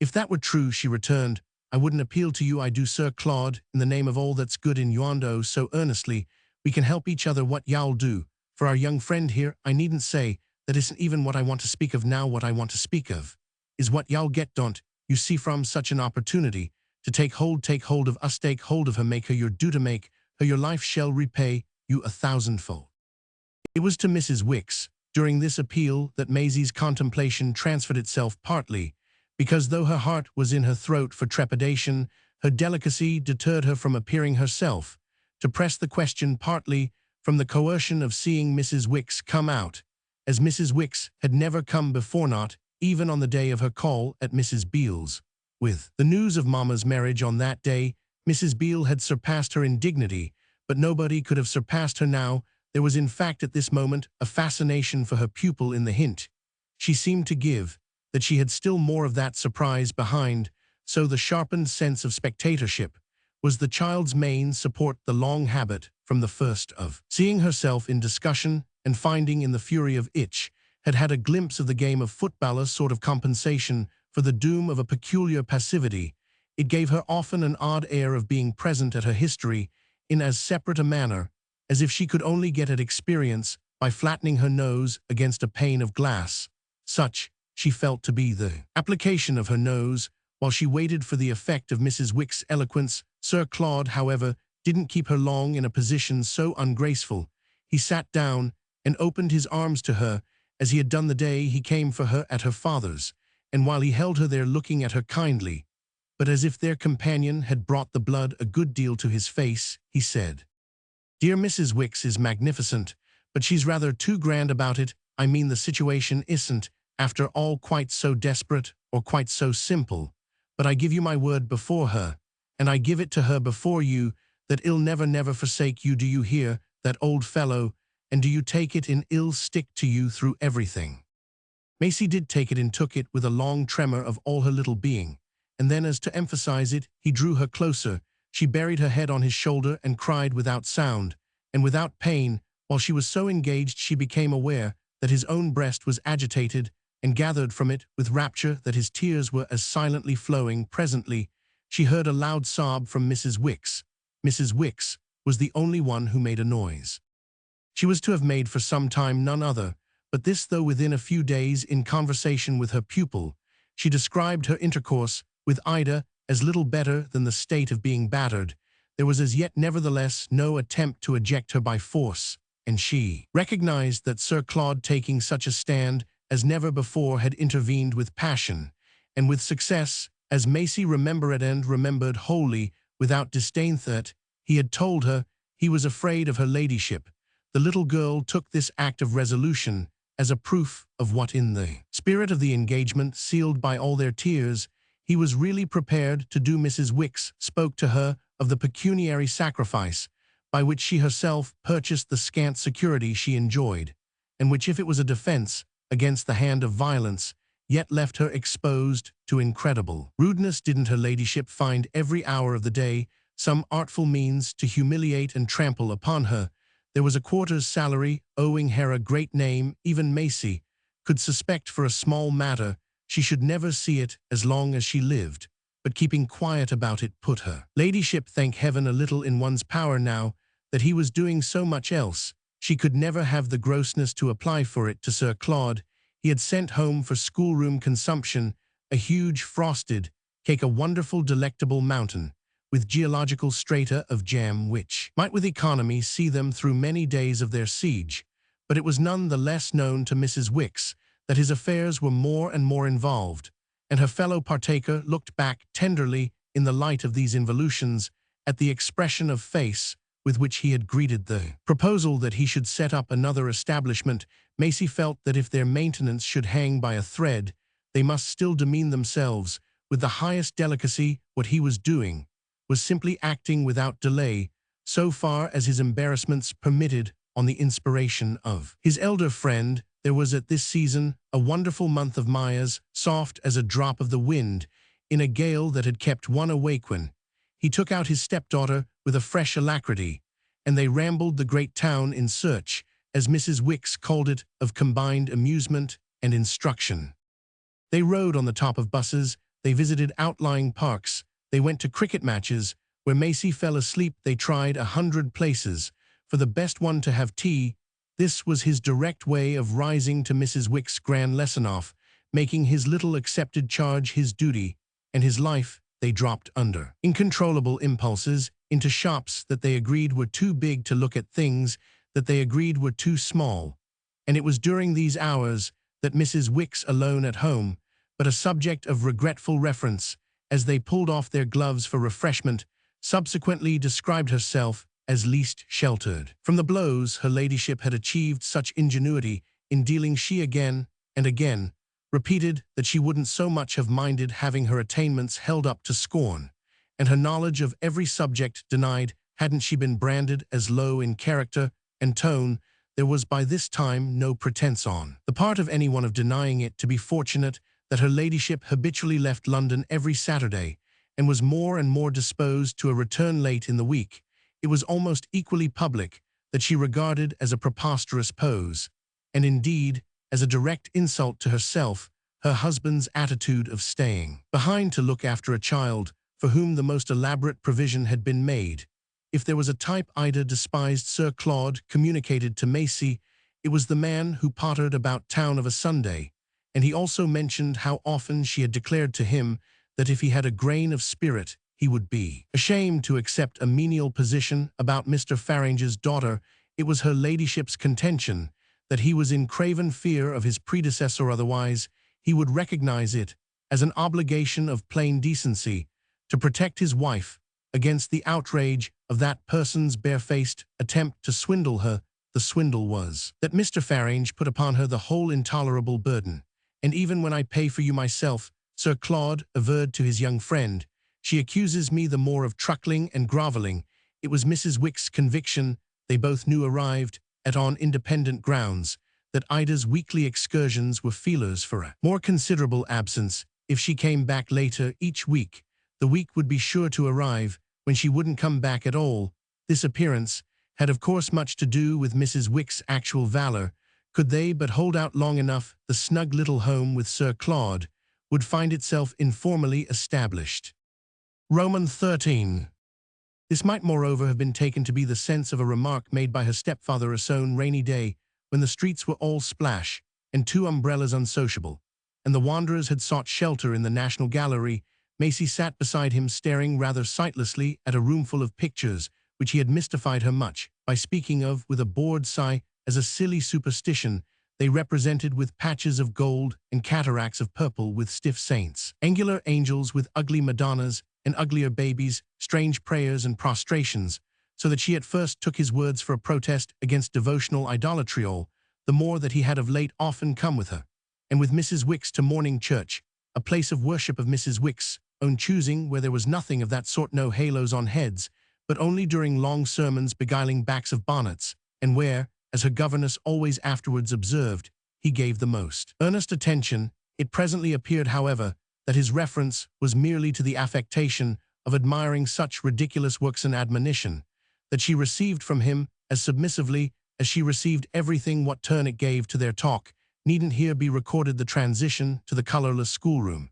Speaker 1: "If that were true," she returned, "I wouldn't appeal to you. I do, Sir Claude, in the name of all that's good in Yondo, so earnestly. We can help each other. What you'll do for our young friend here, I needn't say. That isn't even what I want to speak of now. What I want to speak of is what you'll get, don't you see, from such an opportunity to take hold of us, take hold of her, make her your due, to make her your life shall repay you 1,000-fold." It was to Mrs. Wicks, during this appeal, that Maisie's contemplation transferred itself, partly because, though her heart was in her throat for trepidation, Her delicacy deterred her from appearing herself, to press the question partly from the coercion of seeing Mrs. Wicks come out, as Mrs. Wicks had never come before, not even on the day of her call at Mrs. Beale's. With the news of Mamma's marriage on that day, Mrs. Beale had surpassed her in dignity, but nobody could have surpassed her now. There was in fact at this moment a fascination for her pupil in the hint she seemed to give, that she had still more of that surprise behind, so the sharpened sense of spectatorship was the child's main support, the long habit from the first of seeing herself in discussion and finding in the fury of itch had had a glimpse of the game of football, a sort of compensation for the doom of a peculiar passivity. It gave her often an odd air of being present at her history in as separate a manner as if she could only get at experience by flattening her nose against a pane of glass. Such, she felt to be the application of her nose, while she waited for the effect of Mrs. Wicks's eloquence. Sir Claude, however, didn't keep her long in a position so ungraceful. He sat down and opened his arms to her, as he had done the day he came for her at her father's, and while he held her there looking at her kindly, but as if their companion had brought the blood a good deal to his face, he said, "Dear Mrs. Wicks is magnificent, but she's rather too grand about it. I mean, the situation isn't, after all, quite so desperate or quite so simple. But I give you my word before her, and I give it to her before you, that I'll never, never forsake you. Do you hear, that old fellow? And do you take it in? I'll stick to you through everything." Maisie did take it, and took it with a long tremor of all her little being, and then, as to emphasize it, he drew her closer. She buried her head on his shoulder and cried without sound, and without pain. While she was so engaged, she became aware that his own breast was agitated, and gathered from it with rapture that his tears were as silently flowing. Presently, she heard a loud sob from Mrs. Wicks. Mrs. Wicks was the only one who made a noise. She was to have made for some time none other, but this, though within a few days in conversation with her pupil, she described her intercourse with Ida as little better than the state of being battered. There was as yet nevertheless no attempt to eject her by force, and she recognized that Sir Claude, taking such a stand as never before, had intervened with passion, and with success, as Maisie remembered, and remembered wholly without disdain, that he had told her he was afraid of her ladyship. The little girl took this act of resolution as a proof of what, in the spirit of the engagement sealed by all their tears, he was really prepared to do. Mrs. Wicks spoke to her of the pecuniary sacrifice by which she herself purchased the scant security she enjoyed, and which, if it was a defense against the hand of violence, yet left her exposed to incredible rudeness. Didn't her ladyship find every hour of the day some artful means to humiliate and trample upon her? There was a quarter's salary owing her a great name. Even Maisie could suspect for a small matter she should never see it as long as she lived, but keeping quiet about it put her ladyship, thank heaven, a little in one's power. Now that he was doing so much else, she could never have the grossness to apply for it to Sir Claude. He had sent home for schoolroom consumption a huge frosted cake, a wonderful delectable mountain, with geological strata of jam which might with economy see them through many days of their siege. But it was none the less known to Mrs. Wicks that his affairs were more and more involved, and her fellow partaker looked back tenderly in the light of these involutions at the expression of face with which he had greeted the proposal that he should set up another establishment. Maisie felt that if their maintenance should hang by a thread, they must still demean themselves with the highest delicacy. What he was doing was simply acting without delay, so far as his embarrassments permitted, on the inspiration of his elder friend. There was at this season a wonderful month of Maya's, soft as a drop of the wind, in a gale that had kept one awake when he took out his stepdaughter with a fresh alacrity, and they rambled the great town in search, as Mrs. Wicks called it, of combined amusement and instruction. They rode on the top of buses, they visited outlying parks, they went to cricket matches, where Maisie fell asleep. They tried 100 places for the best one to have tea. This was his direct way of rising to Mrs. Wicks's grand lesson off, making his little accepted charge his duty, and his life. They dropped under incontrollable impulses into shops that they agreed were too big to look at, things that they agreed were too small, and it was during these hours that Mrs. Wicks, alone at home, but a subject of regretful reference, as they pulled off their gloves for refreshment, subsequently described herself as least sheltered. From the blows her ladyship had achieved such ingenuity in dealing, she again and again repeated that she wouldn't so much have minded having her attainments held up to scorn, and her knowledge of every subject denied, hadn't she been branded as low in character and tone. There was by this time no pretense on the part of anyone of denying it to be fortunate that her ladyship habitually left London every Saturday, and was more and more disposed to a return late in the week. It was almost equally public that she regarded as a preposterous pose, and indeed as a direct insult to herself, her husband's attitude of staying behind to look after a child for whom the most elaborate provision had been made. If there was a type Ida despised, Sir Claude communicated to Maisie, it was the man who pottered about town of a Sunday, and he also mentioned how often she had declared to him that if he had a grain of spirit, he would be ashamed to accept a menial position about Mr. Farange's daughter. It was her ladyship's contention that he was in craven fear of his predecessor, otherwise he would recognize it as an obligation of plain decency to protect his wife against the outrage of that person's barefaced attempt to swindle her. The swindle was that Mr. Farange put upon her the whole intolerable burden. And even when I pay for you myself, Sir Claude averred to his young friend, she accuses me the more of truckling and grovelling. It was Mrs. Wick's conviction, they both knew arrived at on independent grounds, that Ida's weekly excursions were feelers for a more considerable absence. If she came back later each week, the week would be sure to arrive when she wouldn't come back at all. This appearance had of course much to do with Mrs. Wick's actual valor. Could they but hold out long enough, the snug little home with Sir Claude would find itself informally established. Roman 13. This might moreover have been taken to be the sense of a remark made by her stepfather a sown rainy day, when the streets were all splash, and 2 umbrellas unsociable, and the wanderers had sought shelter in the National Gallery. Maisie sat beside him, staring rather sightlessly at a roomful of pictures, which he had mystified her much by speaking of, with a bored sigh, as a silly superstition. They represented with patches of gold and cataracts of purple with stiff saints, angular angels with ugly Madonnas and uglier babies, strange prayers and prostrations, so that she at first took his words for a protest against devotional idolatry, all the more that he had of late often come with her, and with Mrs. Wick's, to morning church, a place of worship of Mrs. Wick's own choosing, where there was nothing of that sort, no halos on heads, but only during long sermons beguiling backs of bonnets, and where, as her governess always afterwards observed, he gave the most earnest attention. It presently appeared, however, that his reference was merely to the affectation of admiring such ridiculous works, and admonition that she received from him as submissively as she received everything what turn it gave to their talk. Needn't here be recorded the transition to the colourless schoolroom,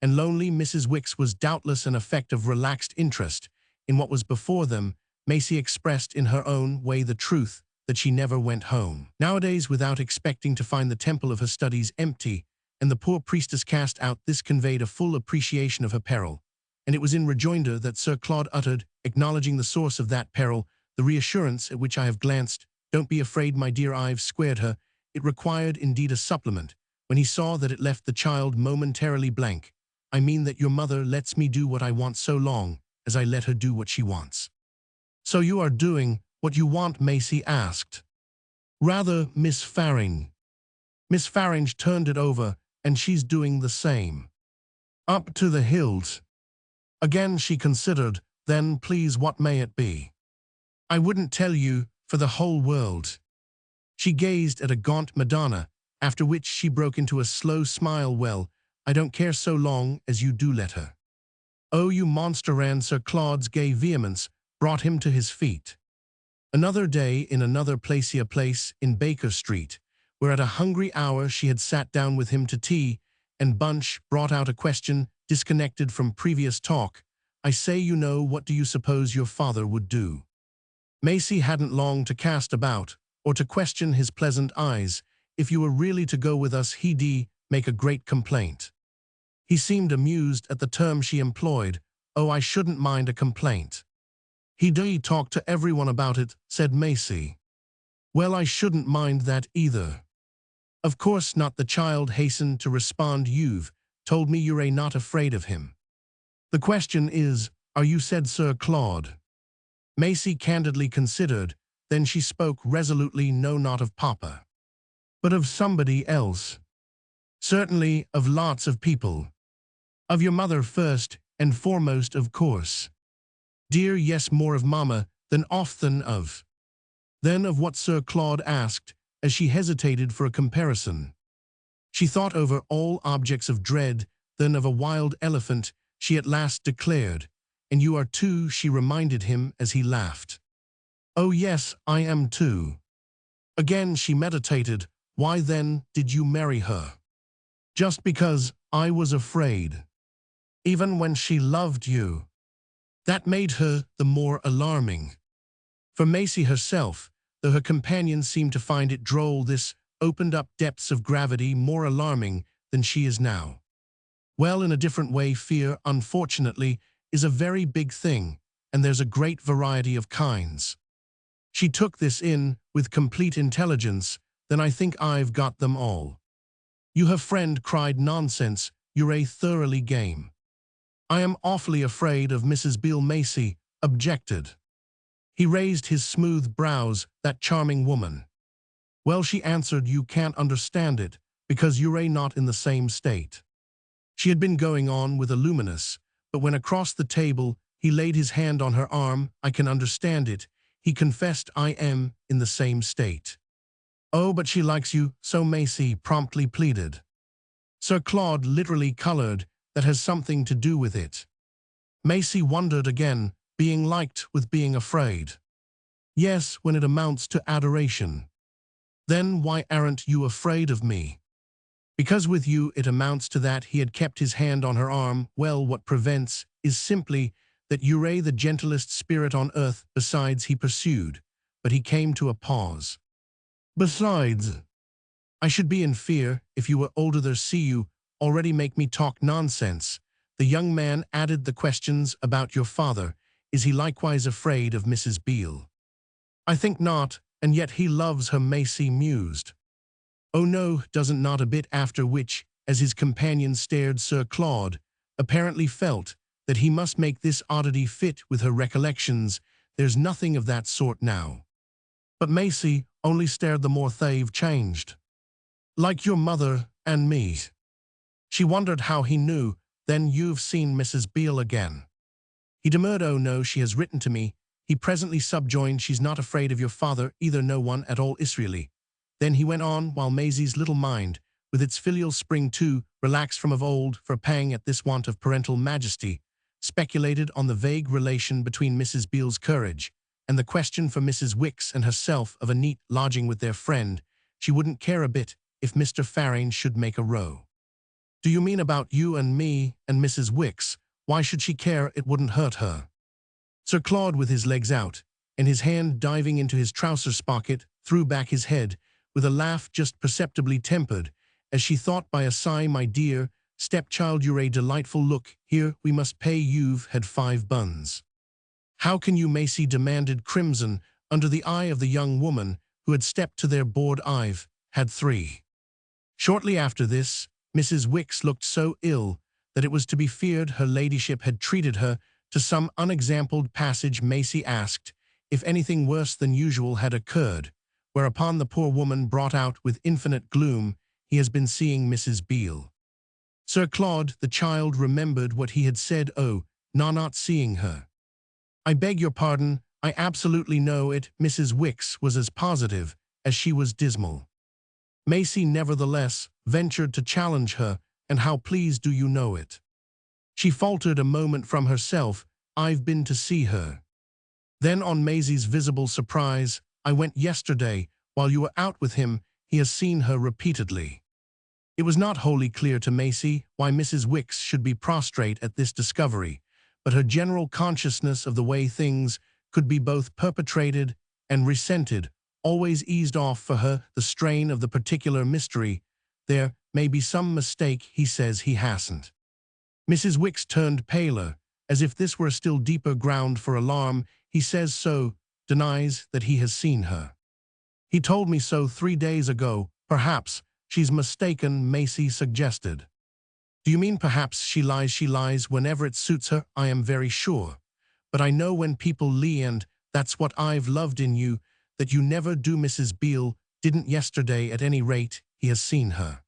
Speaker 1: and lonely Mrs. Wick's was doubtless an effect of relaxed interest in what was before them. Maisie expressed in her own way the truth that she never went home nowadays without expecting to find the temple of her studies empty, and the poor priestess cast out. This conveyed a full appreciation of her peril, and it was in rejoinder that Sir Claude uttered, acknowledging the source of that peril, the reassurance at which I have glanced. Don't be afraid, my dear, I've squared her. It required indeed a supplement, when he saw that it left the child momentarily blank. I mean that your mother lets me do what I want so long as I let her do what she wants. So you are doing what you want? Maisie asked. Rather, Miss Farange. Miss Farange turned it over, and she's doing the same. Up to the hilt. Again she considered. Then please, what may it be? I wouldn't tell you for the whole world. She gazed at a gaunt Madonna, after which she broke into a slow smile. Well, I don't care so long as you do let her. Oh, you monster! And Sir Claude's gay vehemence brought him to his feet. Another day in another place, a place in Baker Street, where at a hungry hour she had sat down with him to tea, and Bunch brought out a question disconnected from previous talk. I say, you know, what do you suppose your father would do? Maisie hadn't long to cast about, or to question his pleasant eyes. If you were really to go with us, he'd make a great complaint. He seemed amused at the term she employed. Oh, I shouldn't mind a complaint. He'd talk to everyone about it, said Maisie. Well, I shouldn't mind that either. Of course not, the child hastened to respond. You've told me you're not afraid of him. The question is, are you, said Sir Claude. Maisie candidly considered, then she spoke resolutely. No, not of Papa. But of somebody else. Certainly, of lots of people. Of your mother first and foremost, of course. Dear, yes, more of Mama than often of. Then of what? Sir Claude asked, as she hesitated for a comparison. She thought over all objects of dread, then of a wild elephant, she at last declared. And you are too, she reminded him as he laughed. Oh yes, I am too. Again she meditated. Why then did you marry her? Just because I was afraid. Even when she loved you. That made her the more alarming. For Maisie herself, though her companions seemed to find it droll, this opened up depths of gravity more alarming than she is now. Well, in a different way, fear, unfortunately, is a very big thing, and there's a great variety of kinds. She took this in with complete intelligence. Then I think I've got them all. You, her friend, cried. Nonsense, you're a thoroughly game. I am awfully afraid of Mrs. Beale, Maisie objected. He raised his smooth brows. That charming woman. Well, she answered, you can't understand it, because you're not in the same state. She had been going on with a luminous, but when across the table he laid his hand on her arm, I can understand it, he confessed. I am in the same state. Oh, but she likes you so, Maisie promptly pleaded. Sir Claude literally colored. That has something to do with it. Maisie wondered again, being liked with being afraid. Yes, when it amounts to adoration. Then why aren't you afraid of me? Because with you it amounts to that. He had kept his hand on her arm. Well, what prevents is simply that you're the gentlest spirit on earth. Besides, he pursued, but he came to a pause. Besides, I should be in fear if you were older. There, see, you already make me talk nonsense. The young man added. The questions about your father. Is he likewise afraid of Mrs. Beale? I think not, and yet he loves her, Maisie mused. Oh no, doesn't, not a bit. After which, as his companion stared, Sir Claude apparently felt that he must make this oddity fit with her recollections. There's nothing of that sort now. But Maisie only stared the more. They've changed. Like your mother and me. She wondered how he knew. Then you've seen Mrs. Beale again? He demurred. Oh no, she has written to me. He presently subjoined. She's not afraid of your father either, no one at all, Israeli. Then he went on, while Maisie's little mind, with its filial spring too, relaxed from of old, for a pang at this want of parental majesty, speculated on the vague relation between Mrs. Beale's courage and the question for Mrs. Wicks and herself of a neat lodging with their friend. She wouldn't care a bit if Mr. Farring should make a row. Do you mean about you and me and Mrs. Wicks? Why should she care? It wouldn't hurt her. Sir Claude, with his legs out and his hand diving into his trousers pocket, threw back his head with a laugh just perceptibly tempered, as she thought by a sigh. My dear stepchild, you're a delightful. Look here, we must pay. You've had 5 buns. How can you? Maisie demanded, crimson under the eye of the young woman who had stepped to their board. I've had 3. Shortly after this, Mrs. Wicks looked so ill that it was to be feared her ladyship had treated her to some unexampled passage. Maisie asked if anything worse than usual had occurred, whereupon the poor woman brought out with infinite gloom, he has been seeing Mrs. Beale. Sir Claude, the child, remembered what he had said. Oh, not seeing her. I beg your pardon, I absolutely know it. Mrs. Wicks was as positive as she was dismal. Maisie nevertheless ventured to challenge her. And how, please, do you know it? She faltered a moment from herself. I've been to see her. Then, on Maisie's visible surprise, I went yesterday while you were out with him. He has seen her repeatedly. It was not wholly clear to Maisie why Mrs. Wicks should be prostrate at this discovery, but her general consciousness of the way things could be both perpetrated and resented always eased off for her the strain of the particular mystery. There may be some mistake, he says he hasn't. Mrs. Wicks turned paler, as if this were a still deeper ground for alarm. He says so, denies that he has seen her. He told me so 3 days ago. Perhaps she's mistaken, Maisie suggested. Do you mean perhaps she lies whenever it suits her? I am very sure. But I know when people lie, and that's what I've loved in you, that you never do. Mrs. Beale didn't yesterday, at any rate. He has seen her.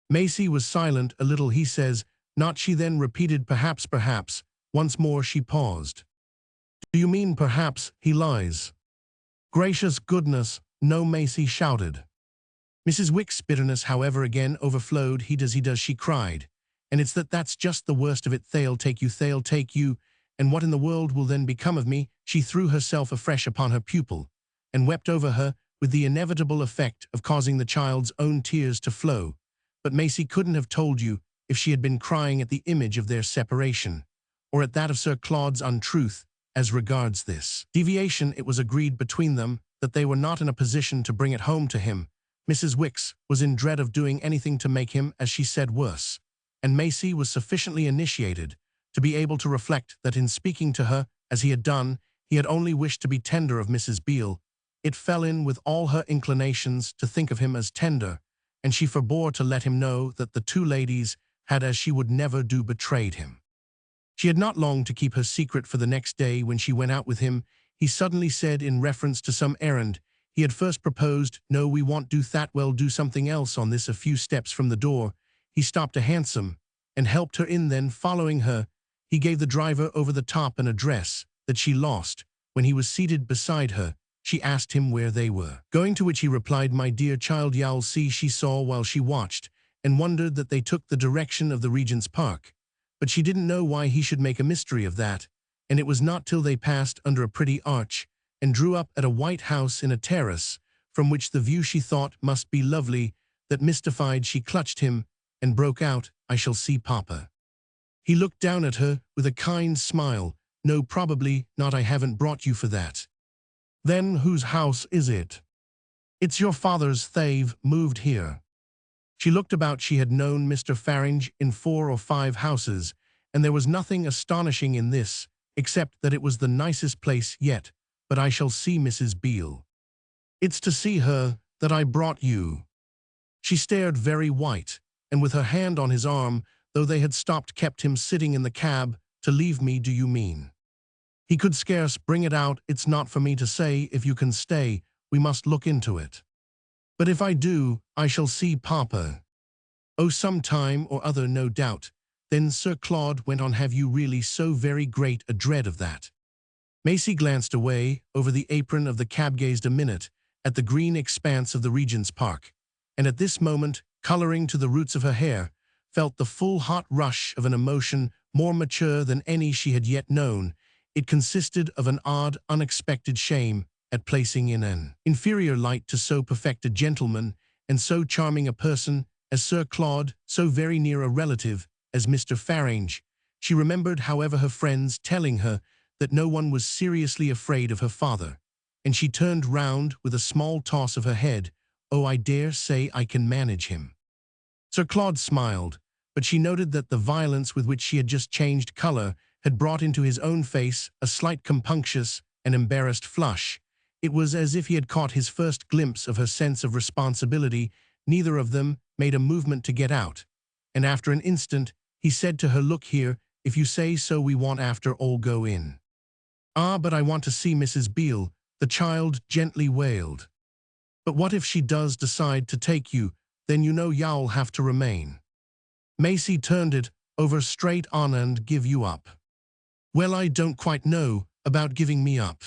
Speaker 1: Maisie was silent a little. He says, not she then repeated, perhaps. Once more she paused. Do you mean perhaps he lies? Gracious goodness, no, Maisie shouted. Mrs. Wick's bitterness, however, again overflowed. He does, she cried. And it's that's just the worst of it. They'll take you, and what in the world will then become of me? She threw herself afresh upon her pupil, and wept over her, with the inevitable effect of causing the child's own tears to flow. But Maisie couldn't have told you if she had been crying at the image of their separation, or at that of Sir Claude's untruth. As regards this deviation, it was agreed between them that they were not in a position to bring it home to him. Mrs. Wicks was in dread of doing anything to make him, as she said, worse, and Maisie was sufficiently initiated to be able to reflect that in speaking to her, as he had done, he had only wished to be tender of Mrs. Beale. It fell in with all her inclinations to think of him as tender, and she forbore to let him know that the two ladies had, as she would never do, betrayed him. She had not long to keep her secret, for the next day, when she went out with him, he suddenly said, in reference to some errand he had first proposed, "No, we won't do that, we'll do something else." On this, a few steps from the door, he stopped a hansom and helped her in. Then, following her, he gave the driver over the top an address that she lost. When he was seated beside her, she asked him where they were going, to which he replied, "My dear child, you'll see." She saw while she watched, and wondered that they took the direction of the Regent's Park. But she didn't know why he should make a mystery of that, and it was not till they passed under a pretty arch and drew up at a white house in a terrace, from which the view she thought must be lovely, that, mystified, she clutched him and broke out, "I shall see Papa." He looked down at her with a kind smile. "No, probably not. I haven't brought you for that." "Then whose house is it?" "It's your father's. They've moved here." She looked about. She had known Mr. Farange in 4 or 5 houses, and there was nothing astonishing in this, except that it was the nicest place yet. "But I shall see Mrs. Beale." "It's to see her that I brought you." She stared very white, and with her hand on his arm, though they had stopped, kept him sitting in the cab. "To leave me, do you mean?" He could scarce bring it out. "It's not for me to say if you can stay. We must look into it. But if I do, I shall see Papa." "Oh, some time or other, no doubt." Then Sir Claude went on, "Have you really so very great a dread of that?" Maisie glanced away over the apron of the cab, gazed a minute at the green expanse of the Regent's Park, and at this moment, colouring to the roots of her hair, felt the full hot rush of an emotion more mature than any she had yet known. It consisted of an odd, unexpected shame at placing in an inferior light to so perfect a gentleman and so charming a person as Sir Claude, so very near a relative as Mr. Farange. She remembered, however, her friends telling her that no one was seriously afraid of her father, and she turned round with a small toss of her head. "Oh, I dare say I can manage him." Sir Claude smiled, but she noted that the violence with which she had just changed colour had brought into his own face a slight compunctious and embarrassed flush. It was as if he had caught his first glimpse of her sense of responsibility. Neither of them made a movement to get out, and after an instant he said to her, "Look here, if you say so, we won't after all go in." "Ah, but I want to see Mrs. Beale," the child gently wailed. "But what if she does decide to take you? Then you know you'll have to remain." Maisie turned it over straight on. "And give you up?" "Well, I don't quite know about giving me up.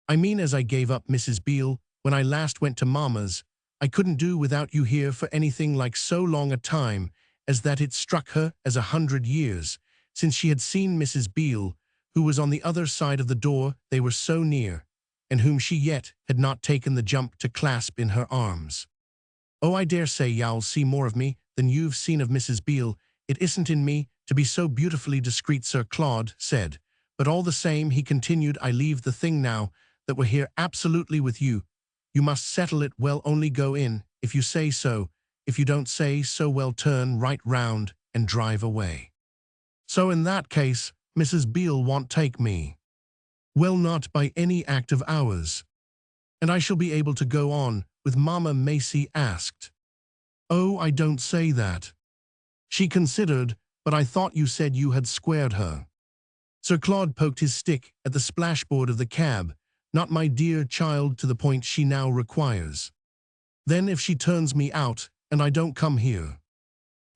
Speaker 1: I mean, as I gave up Mrs. Beale when I last went to Mamma's. I couldn't do without you here for anything like so long a time as that." It struck her as 100 years since she had seen Mrs. Beale, who was on the other side of the door. They were so near, and whom she yet had not taken the jump to clasp in her arms. "Oh, I dare say you'll see more of me than you've seen of Mrs. Beale. It isn't in me to be so beautifully discreet," Sir Claude said. "But all the same," he continued, "I leave the thing now that we're here absolutely with you. You must settle it. Well, only go in if you say so. If you don't say so, well, turn right round and drive away." "So in that case, Mrs. Beale won't take me?" "Well, not by any act of ours." "And I shall be able to go on with Mamma?" Maisie asked. "Oh, I don't say that." She considered, but I thought you said you had squared her. Sir Claude poked his stick at the splashboard of the cab. Not my dear child to the point she now requires. Then if she turns me out, and I don't come here.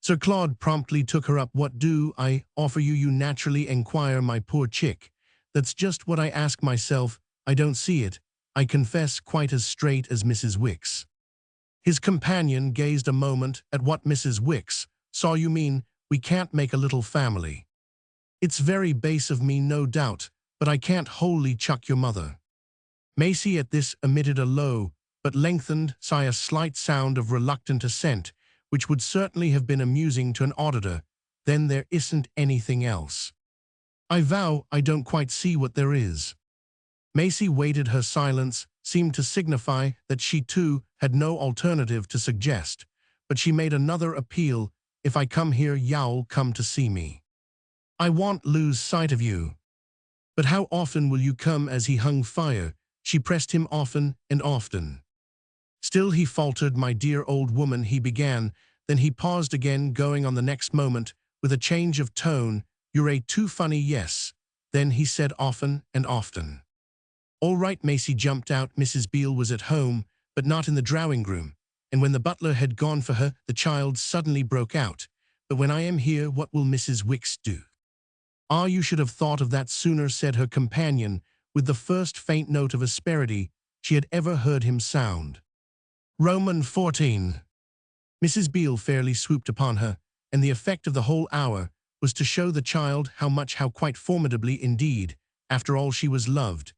Speaker 1: Sir Claude promptly took her up. What do I offer you? You naturally enquire, my poor chick. That's just what I ask myself. I don't see it, I confess, quite as straight as Mrs. Wicks. His companion gazed a moment at what Mrs. Wicks saw. You mean, we can't make a little family? It's very base of me, no doubt, but I can't wholly chuck your mother. Maisie at this emitted a low, but lengthened sigh, a slight sound of reluctant assent, which would certainly have been amusing to an auditor. Then there isn't anything else. I vow I don't quite see what there is. Maisie waited. Her silence seemed to signify that she too had no alternative to suggest, but she made another appeal. If I come here, you'll come to see me. I won't lose sight of you. But how often will you come? As he hung fire, she pressed him often and often. Still he faltered. My dear old woman, he began, then he paused again, going on the next moment, with a change of tone. You're too funny, yes. Then he said often and often. All right. Maisie jumped out. Mrs. Beale was at home, but not in the drawing-room, and when the butler had gone for her, the child suddenly broke out. But when I am here, what will Mrs. Wicks do? Ah, you should have thought of that sooner, said her companion, with the first faint note of asperity she had ever heard him sound. Roman 14. Mrs. Beale fairly swooped upon her, and the effect of the whole hour was to show the child how quite formidably indeed, after all, she was loved.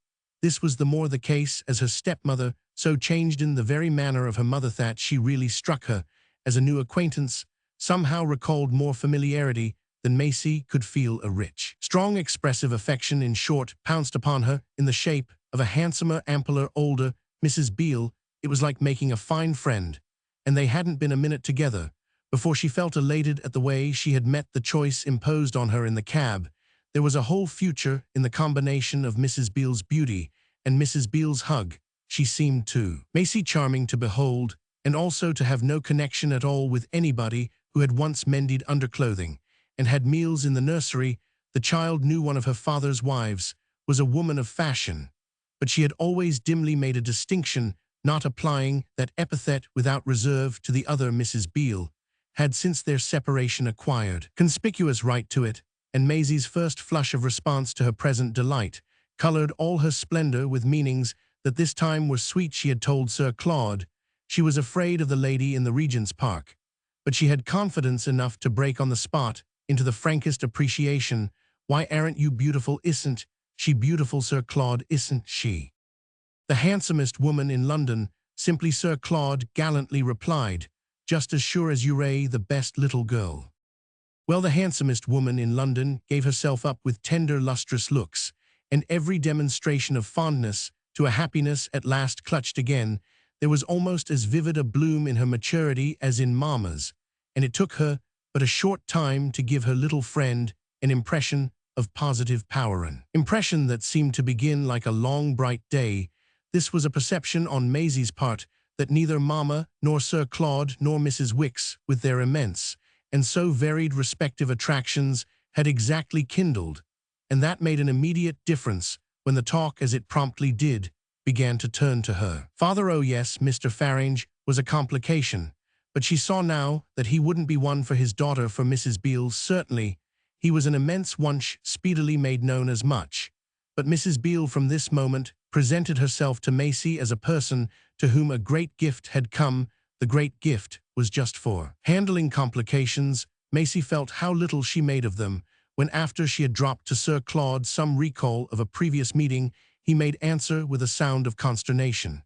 Speaker 1: This was the more the case as her stepmother, so changed in the very manner of her mother that she really struck her as a new acquaintance, somehow recalled more familiarity than Maisie could feel. A rich, strong, expressive affection, in short, pounced upon her in the shape of a handsomer, ampler, older Mrs. Beale. It was like making a fine friend, and they hadn't been a minute together before she felt elated at the way she had met the choice imposed on her in the cab. There was a whole future in the combination of Mrs. Beale's beauty and Mrs. Beale's hug. She seemed to Maisie charming to behold, and also to have no connection at all with anybody who had once mended underclothing and had meals in the nursery. The child knew one of her father's wives was a woman of fashion, but she had always dimly made a distinction, not applying that epithet without reserve to the other. Mrs. Beale had since their separation acquired conspicuous right to it, and Maisie's first flush of response to her present delight colored all her splendor with meanings that this time were sweet. She had told Sir Claude she was afraid of the lady in the Regent's Park, but she had confidence enough to break on the spot into the frankest appreciation. Why aren't you beautiful? Isn't she beautiful, Sir Claude? Isn't she the handsomest woman in London? Simply, Sir Claude gallantly replied, just as sure as you're the best little girl. Well, the handsomest woman in London gave herself up with tender, lustrous looks, and every demonstration of fondness to a happiness at last clutched again. There was almost as vivid a bloom in her maturity as in Mamma's, and it took her but a short time to give her little friend an impression of positive power, an impression that seemed to begin like a long, bright day. This was a perception on Maisie's part that neither Mamma nor Sir Claude nor Mrs. Wicks, with their immense and so varied respective attractions, had exactly kindled, and that made an immediate difference when the talk, as it promptly did, began to turn to her father. Oh yes, Mr. Farange was a complication, but she saw now that he wouldn't be one for his daughter. For Mrs. Beale, certainly, he was an immense wunsch, speedily made known as much. But Mrs. Beale from this moment presented herself to Maisie as a person to whom a great gift had come. The great gift was just for handling complications. Maisie felt how little she made of them when, after she had dropped to Sir Claude some recall of a previous meeting, he made answer with a sound of consternation,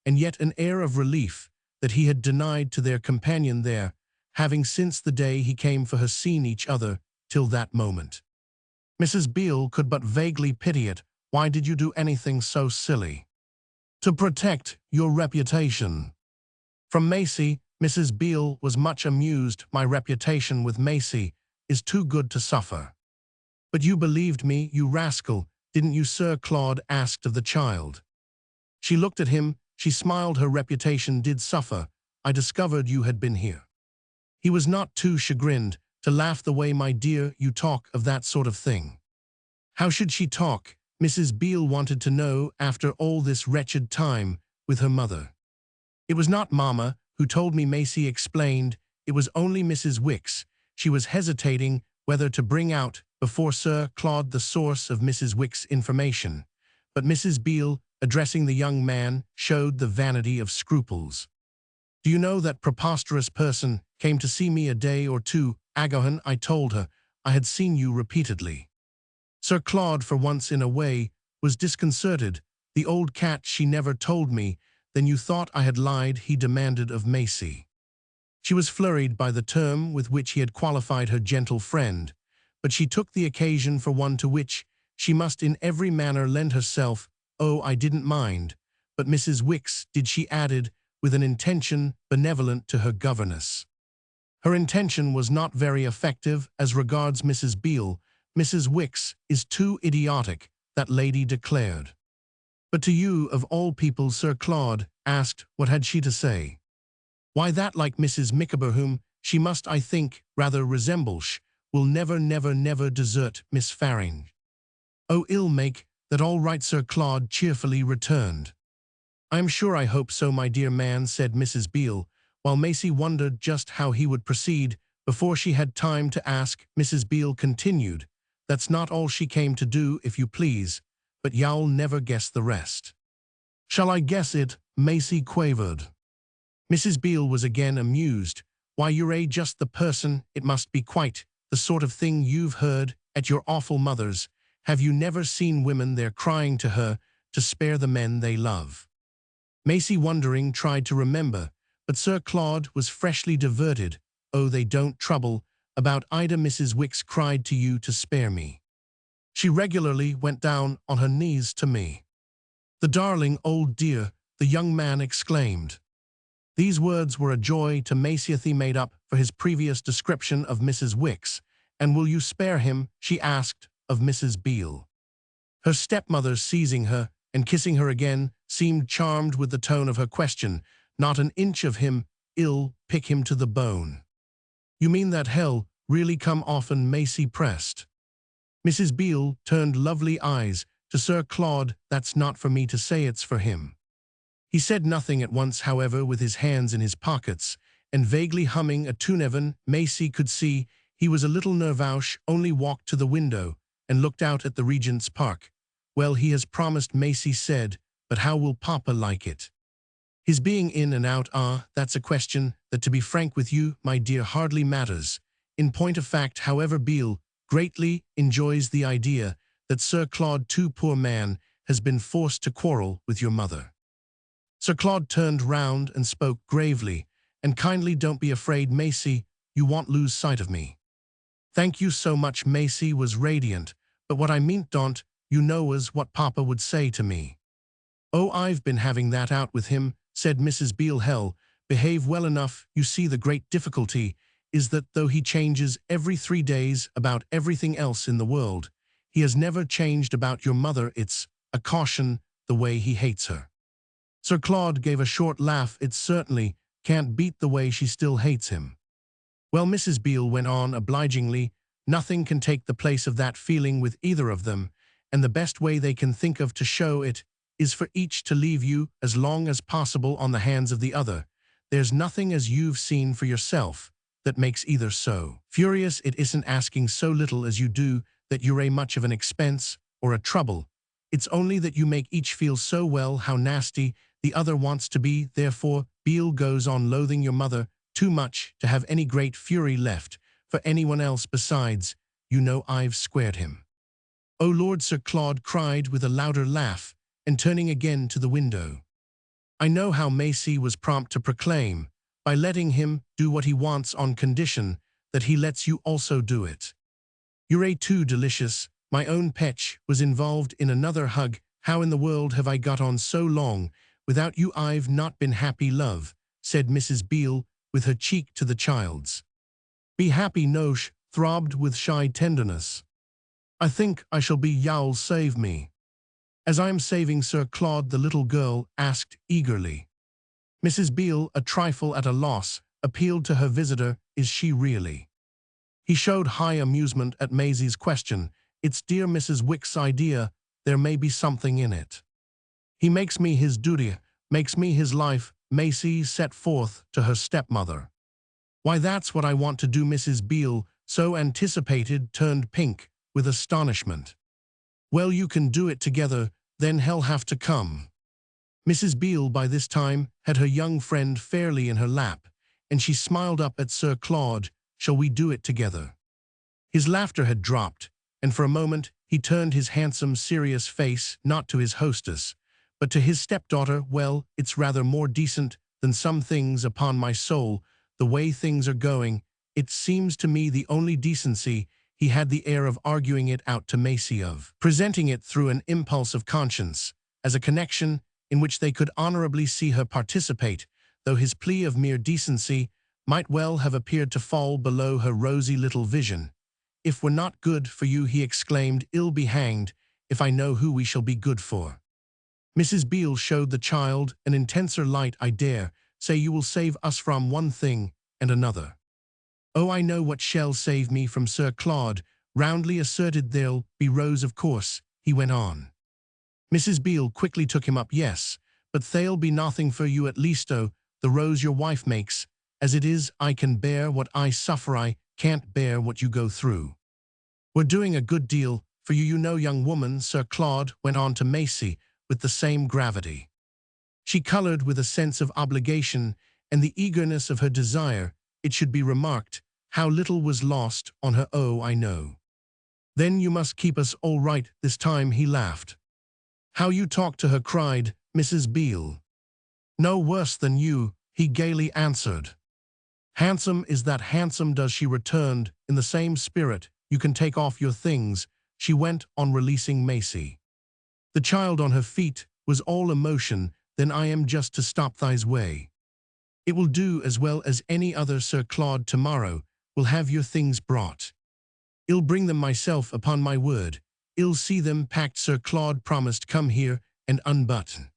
Speaker 1: and yet an air of relief, that he had denied to their companion there, having since the day he came for her seen each other till that moment. Mrs. Beale could but vaguely pity it. Why did you do anything so silly? To protect your reputation. From Maisie, Mrs. Beale was much amused. My reputation with Maisie is too good to suffer. But you believed me, you rascal, didn't you? Sir Claude asked of the child. She looked at him, she smiled. Her reputation did suffer. I discovered you had been here. He was not too chagrined, to laugh the way, my dear, you talk of that sort of thing. How should she talk? Mrs. Beale wanted to know after all this wretched time with her mother. It was not Mama who told me, Maisie explained. It was only Mrs. Wicks. She was hesitating whether to bring out before Sir Claude the source of Mrs. Wicks' information. But Mrs. Beale, addressing the young man, showed the vanity of scruples. Do you know that preposterous person came to see me a day or two ago? I told her I had seen you repeatedly. Sir Claude, for once in a way, was disconcerted. The old cat, she never told me. Then you thought I had lied, he demanded of Maisie. She was flurried by the term with which he had qualified her gentle friend, but she took the occasion for one to which she must in every manner lend herself. Oh, I didn't mind. But Mrs. Wicks, did, she added, with an intention benevolent to her governess. Her intention was not very effective as regards Mrs. Beale. Mrs. Wicks is too idiotic, that lady declared. But to you, of all people, Sir Claude asked, what had she to say? Why, that, like Mrs. Micawber, whom she must, I think, rather resemble, will never, never, never desert Miss Farring. Oh, ill make that, all right, Sir Claude cheerfully returned. I am sure I hope so, my dear man, said Mrs. Beale, while Maisie wondered just how he would proceed. Before she had time to ask, Mrs. Beale continued, that's not all she came to do, if you please, but you'll never guess the rest. Shall I guess it? Maisie quavered. Mrs. Beale was again amused. Why, you're just the person. It must be quite the sort of thing you've heard at your awful mother's. Have you never seen women there crying to her to spare the men they love? Maisie, wondering, tried to remember, but Sir Claude was freshly diverted. Oh, they don't trouble about Ida. Mrs. Wicks cried to you to spare me. She regularly went down on her knees to me. The darling old dear, the young man exclaimed. These words were a joy to Maisie. He made up for his previous description of Mrs. Wicks. And will you spare him? She asked of Mrs. Beale. Her stepmother, seizing her and kissing her again, seemed charmed with the tone of her question. Not an inch of him, ill, pick him to the bone. You mean that hell really come often? Maisie pressed. Mrs. Beale turned lovely eyes to Sir Claude. That's not for me to say, it's for him. He said nothing at once, however, with his hands in his pockets and vaguely humming a tune. Evan, Maisie could see he was a little nervous, only walked to the window and looked out at the Regent's Park. Well, he has promised, Maisie said, but how will Papa like it? His being in and out, that's a question that, to be frank with you, my dear, hardly matters. In point of fact, however, Beale greatly enjoys the idea that Sir Claude, too, poor man, has been forced to quarrel with your mother. Sir Claude turned round and spoke gravely, and kindly, don't be afraid, Maisie, you won't lose sight of me. Thank you so much. Maisie was radiant, but what I meant, don't you know, was what Papa would say to me. Oh, I've been having that out with him, said Mrs. Beale. Hell, behave well enough. You see, the great difficulty is that though he changes every 3 days about everything else in the world, he has never changed about your mother. It's a caution, the way he hates her. Sir Claude gave a short laugh. It certainly can't beat the way she still hates him. Well, Mrs. Beale went on obligingly, nothing can take the place of that feeling with either of them, and the best way they can think of to show it is for each to leave you as long as possible on the hands of the other. There's nothing, as you've seen for yourself, that makes either so furious. It isn't asking so little as you do that you're much of an expense or a trouble. It's only that you make each feel so well how nasty the other wants to be. Therefore, Beale goes on loathing your mother too much to have any great fury left for anyone else besides. You know, I've squared him. Oh Lord, Sir Claude cried with a louder laugh, and turning again to the window. I know how Maisie was prompt to proclaim, by letting him do what he wants on condition that he lets you also do it. You're too delicious. My own Petch was involved in another hug. How in the world have I got on so long without you? I've not been happy, love, said Mrs. Beale with her cheek to the child's. Be happy, Nosh throbbed with shy tenderness. I think I shall be. You'll save me. As I am saving Sir Claude, the little girl asked eagerly. Mrs. Beale, a trifle at a loss, appealed to her visitor. Is she really? He showed high amusement at Maisie's question. It's dear Mrs. Wick's idea. There may be something in it. He makes me his duty, makes me his life, Maisie set forth to her stepmother. Why, that's what I want to do. Mrs. Beale, so anticipated, turned pink with astonishment. Well, you can do it together, then he'll have to come. Mrs. Beale by this time had her young friend fairly in her lap, and she smiled up at Sir Claude. Shall we do it together? His laughter had dropped, and for a moment he turned his handsome, serious face not to his hostess, but to his stepdaughter. Well, it's rather more decent than some things, upon my soul, the way things are going. It seems to me the only decency. He had the air of arguing it out to Maisie, of presenting it through an impulse of conscience, as a connection in which they could honorably see her participate, though his plea of mere decency might well have appeared to fall below her rosy little vision. If we're not good for you, he exclaimed, ill be hanged if I know who we shall be good for. Mrs. Beale showed the child an intenser light. I dare say you will save us from one thing and another. Oh, I know what shall save me from Sir Claude roundly asserted. There'll be Rose, of course, he went on. Mrs. Beale quickly took him up. Yes, but they'll be nothing for you, at least, oh, the Rose your wife makes. As it is, I can bear what I suffer. I can't bear what you go through. We're doing a good deal for you, you know, young woman, Sir Claude went on to Maisie with the same gravity. She colored with a sense of obligation and the eagerness of her desire. It should be remarked how little was lost on her. Oh, I know. Then you must keep us all right this time, he laughed. How you talk to her, cried Mrs. Beale. No worse than you, he gaily answered. Handsome is that handsome, does she returned in the same spirit. You can take off your things, she went on, releasing Maisie. The child on her feet was all emotion. Then I am just to stop thy's way. It will do as well as any other, Sir Claude. Tomorrow will have your things brought. I'll bring them myself, upon my word. I'll see them packed, Sir Claude promised. Come here and unbutton.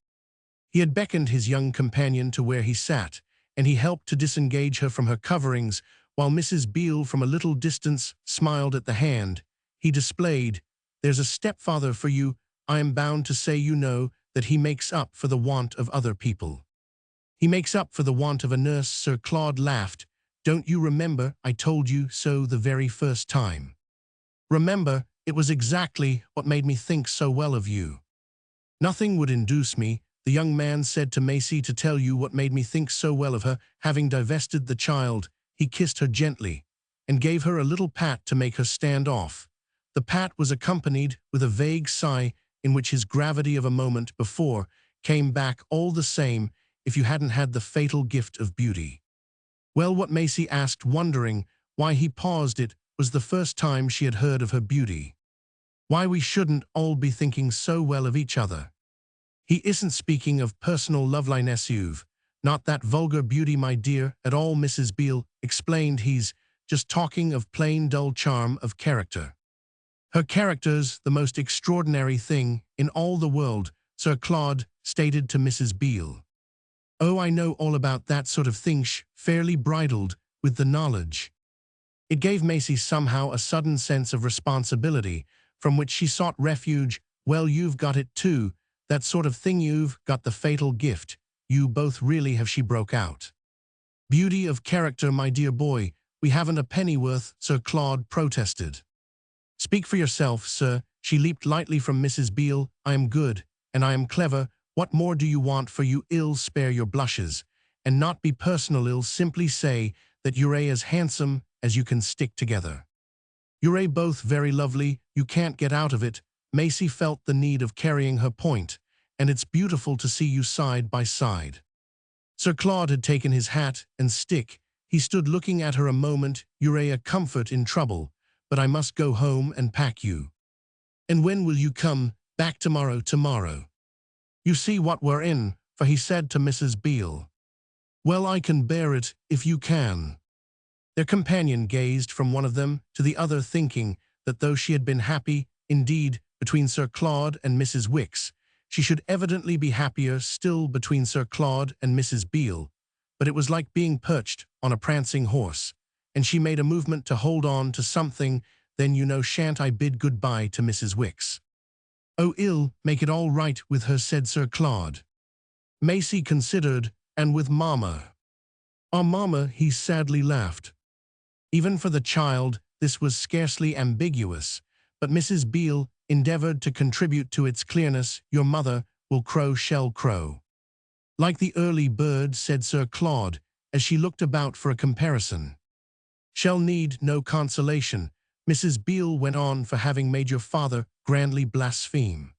Speaker 1: He had beckoned his young companion to where he sat, and he helped to disengage her from her coverings, while Mrs. Beale from a little distance smiled at the hand he displayed. There's a stepfather for you. I am bound to say, you know, that he makes up for the want of other people. He makes up for the want of a nurse. Sir Claude laughed. Don't you remember I told you so the very first time? Remember, it was exactly what made me think so well of you. Nothing would induce me, the young man said to Maisie, to tell you what made me think so well of her. Having divested the child, he kissed her gently and gave her a little pat to make her stand off. The pat was accompanied with a vague sigh in which his gravity of a moment before came back. All the same, if you hadn't had the fatal gift of beauty. Well, what Maisie asked, wondering why he paused. It was the first time she had heard of her beauty. Why we shouldn't all be thinking so well of each other. He isn't speaking of personal loveliness, you've not that vulgar beauty, my dear, at all, Mrs. Beale explained. He's just talking of plain dull charm of character. Her character's the most extraordinary thing in all the world, Sir Claude stated to Mrs. Beale. Oh, I know all about that sort of thing, she fairly bridled with the knowledge. It gave Maisie somehow a sudden sense of responsibility, from which she sought refuge. Well, you've got it too, that sort of thing. You've got the fatal gift. You both really have, she broke out. Beauty of character, my dear boy, we haven't a pennyworth, Sir Claude protested. Speak for yourself, sir. She leaped lightly from Mrs. Beale. I am good, and I am clever. What more do you want? For you ill spare your blushes, and not be personal. Ill simply say that you're as handsome as you can stick together. You're both very lovely. You can't get out of it. Maisie felt the need of carrying her point, and it's beautiful to see you side by side. Sir Claude had taken his hat and stick. He stood looking at her a moment. You're a comfort in trouble, but I must go home and pack you. And when will you come back? Tomorrow. Tomorrow. You see what we're in, for he said to Mrs. Beale. Well, I can bear it if you can. Their companion gazed from one of them to the other, thinking that though she had been happy, indeed, between Sir Claude and Mrs. Wicks, she should evidently be happier still between Sir Claude and Mrs. Beale. But it was like being perched on a prancing horse, and she made a movement to hold on to something. Then you know shan't I bid goodbye to Mrs. Wicks. Oh, ill make it all right with her, said Sir Claude. Maisie considered, and with Mamma. Ah, Mamma, he sadly laughed. Even for the child, this was scarcely ambiguous, but Mrs. Beale endeavored to contribute to its clearness. Your mother will crow, shall crow. Like the early bird, said Sir Claude, as she looked about for a comparison. Shall need no consolation, Mrs. Beale went on, for having made your father grandly blaspheme.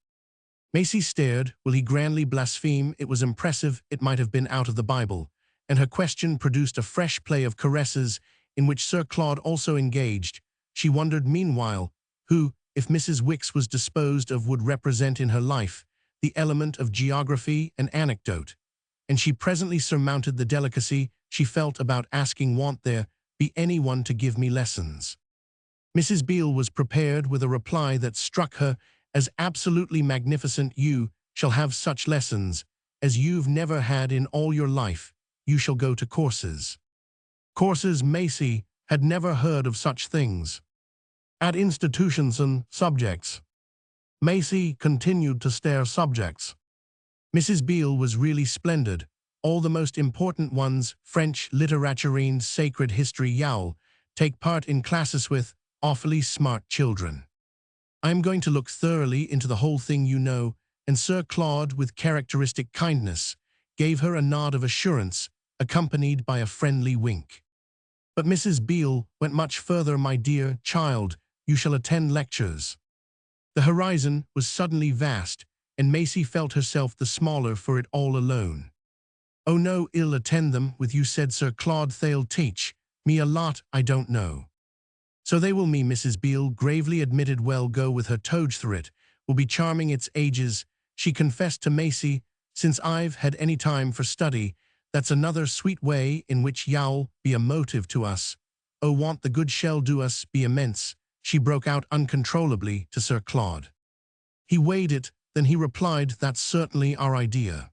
Speaker 1: Maisie stared. Will he grandly blaspheme? It was impressive. It might have been out of the Bible, and her question produced a fresh play of caresses in which Sir Claude also engaged. She wondered meanwhile who, if Mrs. Wicks was disposed of, would represent in her life the element of geography and anecdote, and she presently surmounted the delicacy she felt about asking, won't there be anyone to give me lessons? Mrs. Beale was prepared with a reply that struck her as absolutely magnificent. You shall have such lessons as you've never had in all your life. You shall go to courses. Courses? Maisie had never heard of such things. At institutions and subjects. Maisie continued to stare. Subjects. Mrs. Beale was really splendid. All the most important ones: French, literature, sacred history. You'll take part in classes with awfully smart children. I'm going to look thoroughly into the whole thing, you know, and Sir Claude, with characteristic kindness, gave her a nod of assurance, accompanied by a friendly wink. But Mrs. Beale went much further. My dear child, you shall attend lectures. The horizon was suddenly vast, and Maisie felt herself the smaller for it all alone. Oh no, I'll attend them with you, said Sir Claude. They'll teach me a lot I don't know. So they will. Me, Mrs. Beale gravely admitted. Well, go with her. Toge through it will be charming. It's ages, she confessed to Maisie, since I've had any time for study. That's another sweet way in which you'll be a motive to us. Oh, want the good shall do us be immense, she broke out uncontrollably to Sir Claude. He weighed it, then he replied, that's certainly our idea.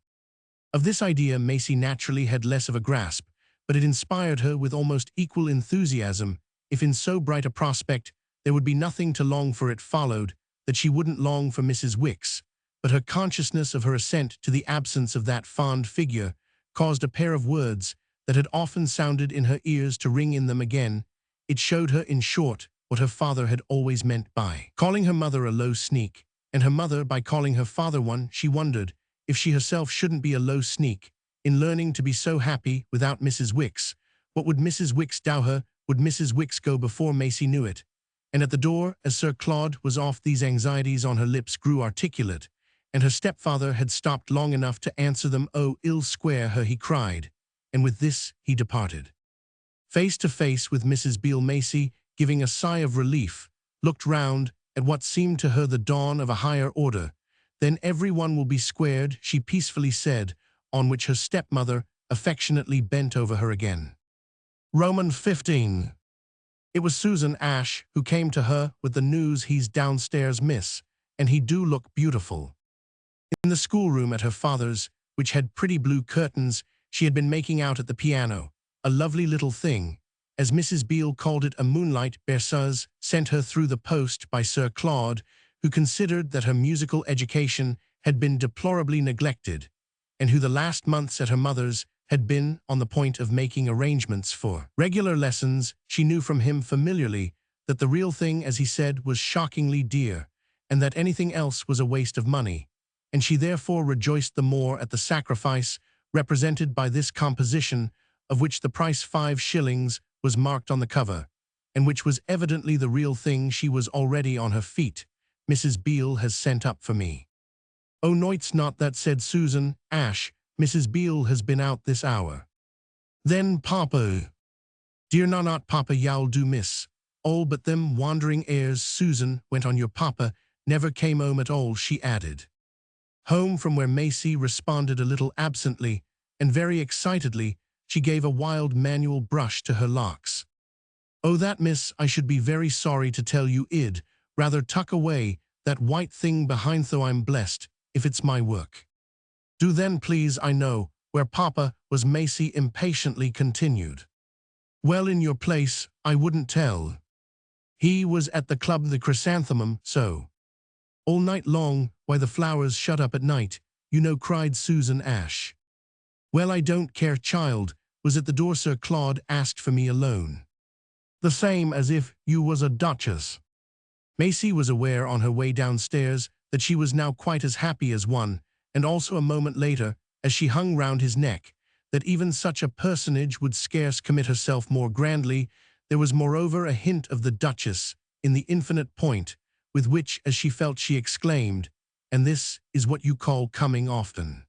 Speaker 1: Of this idea Maisie naturally had less of a grasp, but it inspired her with almost equal enthusiasm. If in so bright a prospect there would be nothing to long for, it followed that she wouldn't long for Mrs. Wicks, but her consciousness of her assent to the absence of that fond figure caused a pair of words that had often sounded in her ears to ring in them again. It showed her, in short, what her father had always meant by calling her mother a low sneak, and her mother by calling her father one. She wondered if she herself shouldn't be a low sneak in learning to be so happy without Mrs. Wicks. What would Mrs. Wicks dow her? Would Mrs. Wicks go before Maisie knew it? And at the door, as Sir Claude was off, these anxieties on her lips grew articulate, and her stepfather had stopped long enough to answer them. Oh, ill square her, he cried, and with this he departed. Face to face with Mrs. Beale, Maisie, giving a sigh of relief, looked round at what seemed to her the dawn of a higher order. Then everyone will be squared, she peacefully said, on which her stepmother affectionately bent over her again. Roman 15. It was Susan Ash who came to her with the news. He's downstairs, miss, and he do look beautiful. In the schoolroom at her father's, which had pretty blue curtains, she had been making out at the piano, a lovely little thing, as Mrs. Beale called it, a moonlight berceuse sent her through the post by Sir Claude, who considered that her musical education had been deplorably neglected, and who the last months at her mother's had been on the point of making arrangements for regular lessons. She knew from him familiarly that the real thing, as he said, was shockingly dear, and that anything else was a waste of money, and she therefore rejoiced the more at the sacrifice represented by this composition, of which the price 5 shillings was marked on the cover, and which was evidently the real thing. She was already on her feet. Mrs. Beale has sent up for me. Oh, no, it's not that, said Susan Ash. Mrs. Beale has been out this hour. Then Papa. Dear, not Papa, y'all do, miss. All but them wandering airs. Susan went on. Your Papa never came home at all, she added. Home from where? Maisie responded a little absently, and very excitedly. She gave a wild manual brush to her locks. Oh, that, miss, I should be very sorry to tell you. Id rather tuck away that white thing behind, though I'm blessed if it's my work. Do then, please. I know where Papa was, Maisie impatiently continued. Well, in your place, I wouldn't tell. He was at the club the chrysanthemum, so. All night long, why the flowers shut up at night, you know, cried Susan Ash. Well, I don't care, child, was at the door. Sir Claude asked for me alone. The same as if you was a duchess. Maisie was aware on her way downstairs that she was now quite as happy as one, and also a moment later, as she hung round his neck, that even such a personage would scarce commit herself more grandly. There was moreover a hint of the duchess in the infinite point, with which, as she felt, she exclaimed, "And this is what you call coming often."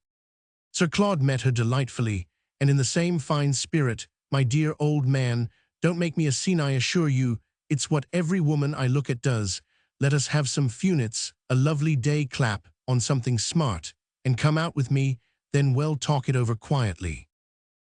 Speaker 1: Sir Claude met her delightfully, and in the same fine spirit. "My dear old man, don't make me a scene, I assure you. It's what every woman I look at does. Let us have some funits, a lovely day, clap on something smart, and come out with me, then we'll talk it over quietly."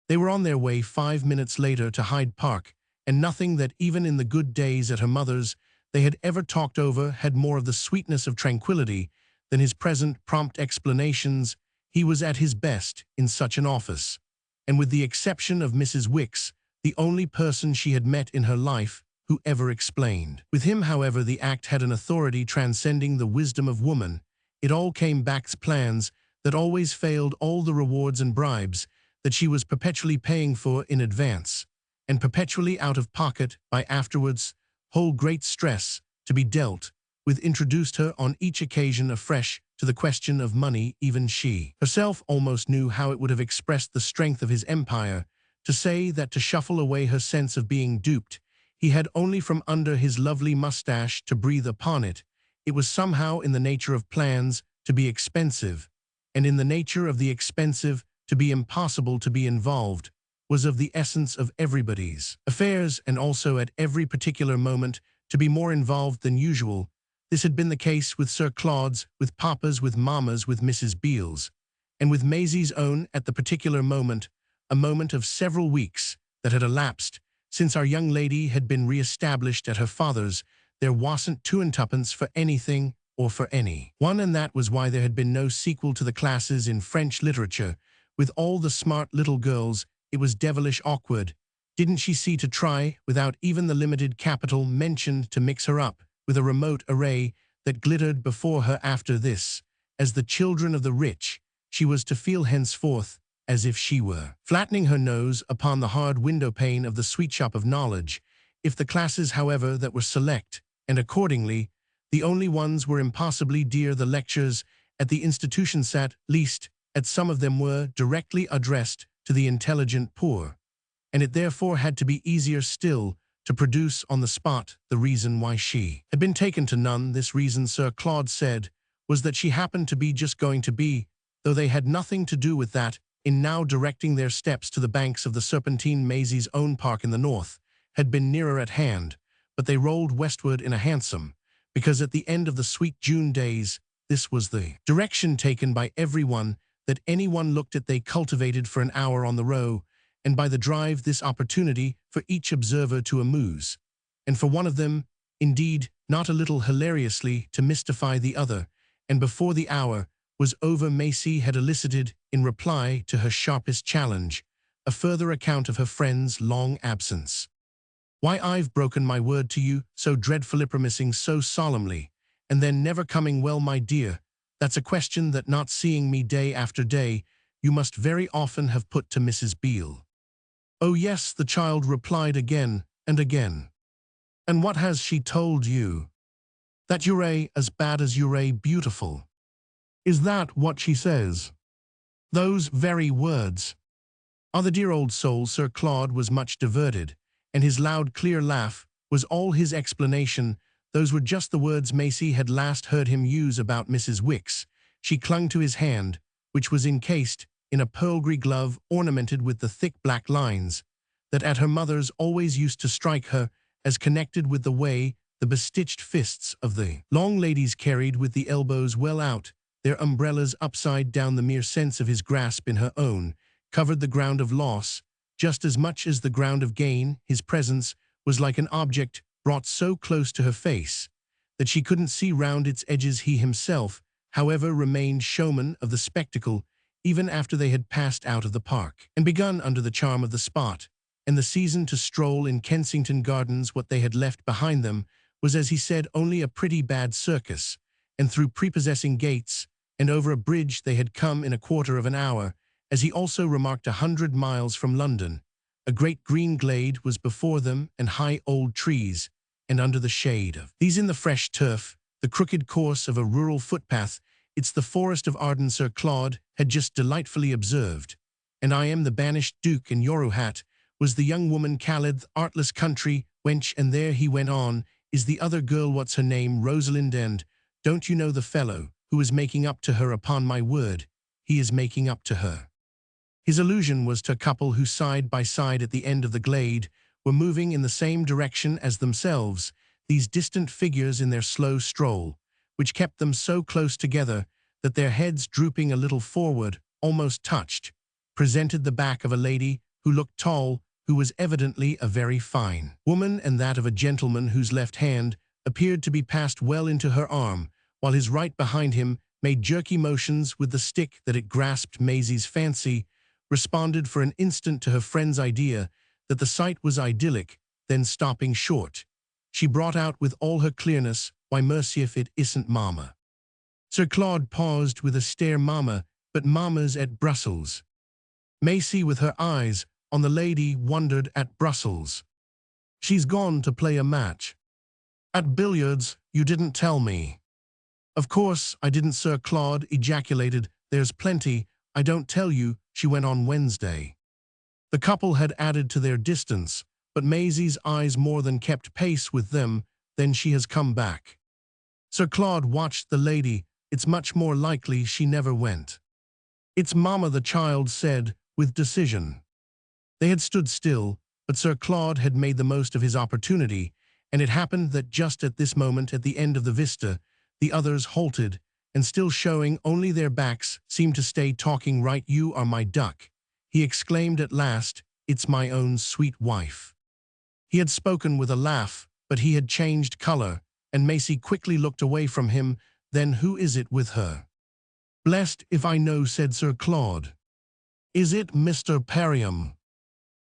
Speaker 1: They were on their way 5 minutes later to Hyde Park, and nothing that even in the good days at her mother's they had ever talked over had more of the sweetness of tranquility than his present prompt explanations. He was at his best in such an office, and with the exception of Mrs. Wicks, the only person she had met in her life who ever explained. With him, however, the act had an authority transcending the wisdom of woman. It all came back to plans that always failed, all the rewards and bribes that she was perpetually paying for in advance, and perpetually out of pocket by afterwards, whole great stress to be dealt with introduced her on each occasion afresh to the question of money. Even she herself almost knew how it would have expressed the strength of his empire to say that, to shuffle away her sense of being duped, he had only from under his lovely mustache to breathe upon it. It was somehow in the nature of plans to be expensive, and in the nature of the expensive to be impossible to be involved, was of the essence of everybody's affairs, and also at every particular moment to be more involved than usual. This had been the case with Sir Claude's, with Papa's, with Mamma's, with Mrs. Beale's, and with Maisie's own at the particular moment, a moment of several weeks that had elapsed since our young lady had been re-established at her father's. There wasn't two and tuppence for anything or for any one, and that was why there had been no sequel to the classes in French literature. With all the smart little girls, it was devilish awkward. Didn't she see to try, without even the limited capital mentioned, to mix her up with a remote array that glittered before her? After this, as the children of the rich, she was to feel henceforth as if she were flattening her nose upon the hard window-pane of the sweet shop of knowledge. If the classes, however, that were select, and accordingly the only ones, were impossibly dear, the lectures at the institution sat least at some of them were directly addressed to the intelligent poor, and it therefore had to be easier still to produce on the spot the reason why she had been taken to none. This reason, Sir Claude said, was that she happened to be just going to be, though they had nothing to do with that, in now directing their steps to the banks of the Serpentine. Maisie's own park in the north had been nearer at hand, but they rolled westward in a hansom, because at the end of the sweet June days, this was the direction taken by everyone that anyone looked at. They cultivated for an hour on the Row, and by the drive, this opportunity for each observer to amuse, and for one of them, indeed, not a little hilariously, to mystify the other. And before the hour was over, Maisie had elicited, in reply to her sharpest challenge, a further account of her friend's long absence. "Why, I've broken my word to you, so dreadfully, promising so solemnly, and then never coming. Well, my dear, that's a question that, not seeing me day after day, you must very often have put to Mrs. Beale." "Oh yes," the child replied again and again. "And what has she told you?" "That you're as bad as you're beautiful." "Is that what she says?" "Those very words." "Ah, the dear old soul!" Sir Claude was much diverted, and his loud, clear laugh was all his explanation. Those were just the words Maisie had last heard him use about Mrs. Wicks. She clung to his hand, which was encased in a pearl-grey glove ornamented with the thick black lines that at her mother's always used to strike her as connected with the way the bestitched fists of the long ladies carried, with the elbows well out, their umbrellas upside down. The mere sense of his grasp in her own covered the ground of loss just as much as the ground of gain. His presence was like an object brought so close to her face that she couldn't see round its edges. He himself, however, remained showman of the spectacle even after they had passed out of the park and begun under the charm of the spot and the season to stroll in Kensington Gardens. What they had left behind them was, as he said, only a pretty bad circus, and through prepossessing gates and over a bridge they had come in a quarter of an hour, as he also remarked 100 miles from London. A great green glade was before them, and high old trees, and under the shade of these in the fresh turf, the crooked course of a rural footpath. It's the forest of Arden, Sir Claude had just delightfully observed. And I am the banished Duke in Yoruhat, was the young woman Khaled, artless country wench, and there he went on, is the other girl, what's her name, Rosalind, and don't you know the fellow who is making up to her? Upon my word, he is making up to her. His allusion was to a couple who side by side at the end of the glade were moving in the same direction as themselves, these distant figures in their slow stroll, which kept them so close together that their heads drooping a little forward, almost touched, presented the back of a lady who looked tall, who was evidently a very fine woman, and that of a gentleman whose left hand appeared to be passed well into her arm, while his right behind him made jerky motions with the stick that it grasped. Maisie's fancy responded for an instant to her friend's idea that the sight was idyllic, then stopping short, she brought out with all her clearness, "Why, mercy, if it isn't Mamma." Sir Claude paused with a stare. "Mamma, but Mamma's at Brussels." Maisie, with her eyes on the lady, wondered. "At Brussels? She's gone to play a match." "At billiards? You didn't tell me." "Of course I didn't," Sir Claude ejaculated. "There's plenty I don't tell you. She went on Wednesday." The couple had added to their distance, but Maisie's eyes more than kept pace with them. "Then she has come back." Sir Claude watched the lady. "It's much more likely she never went." "It's Mamma," the child said, with decision. They had stood still, but Sir Claude had made the most of his opportunity, and it happened that just at this moment, at the end of the vista, the others halted, and still showing only their backs, seemed to stay talking. "Right, you are my duck," he exclaimed at last. "It's my own sweet wife." He had spoken with a laugh, but he had changed color, and Maisie quickly looked away from him. "Then who is it with her?" "Blessed if I know," said Sir Claude. "Is it Mr. Perriam?"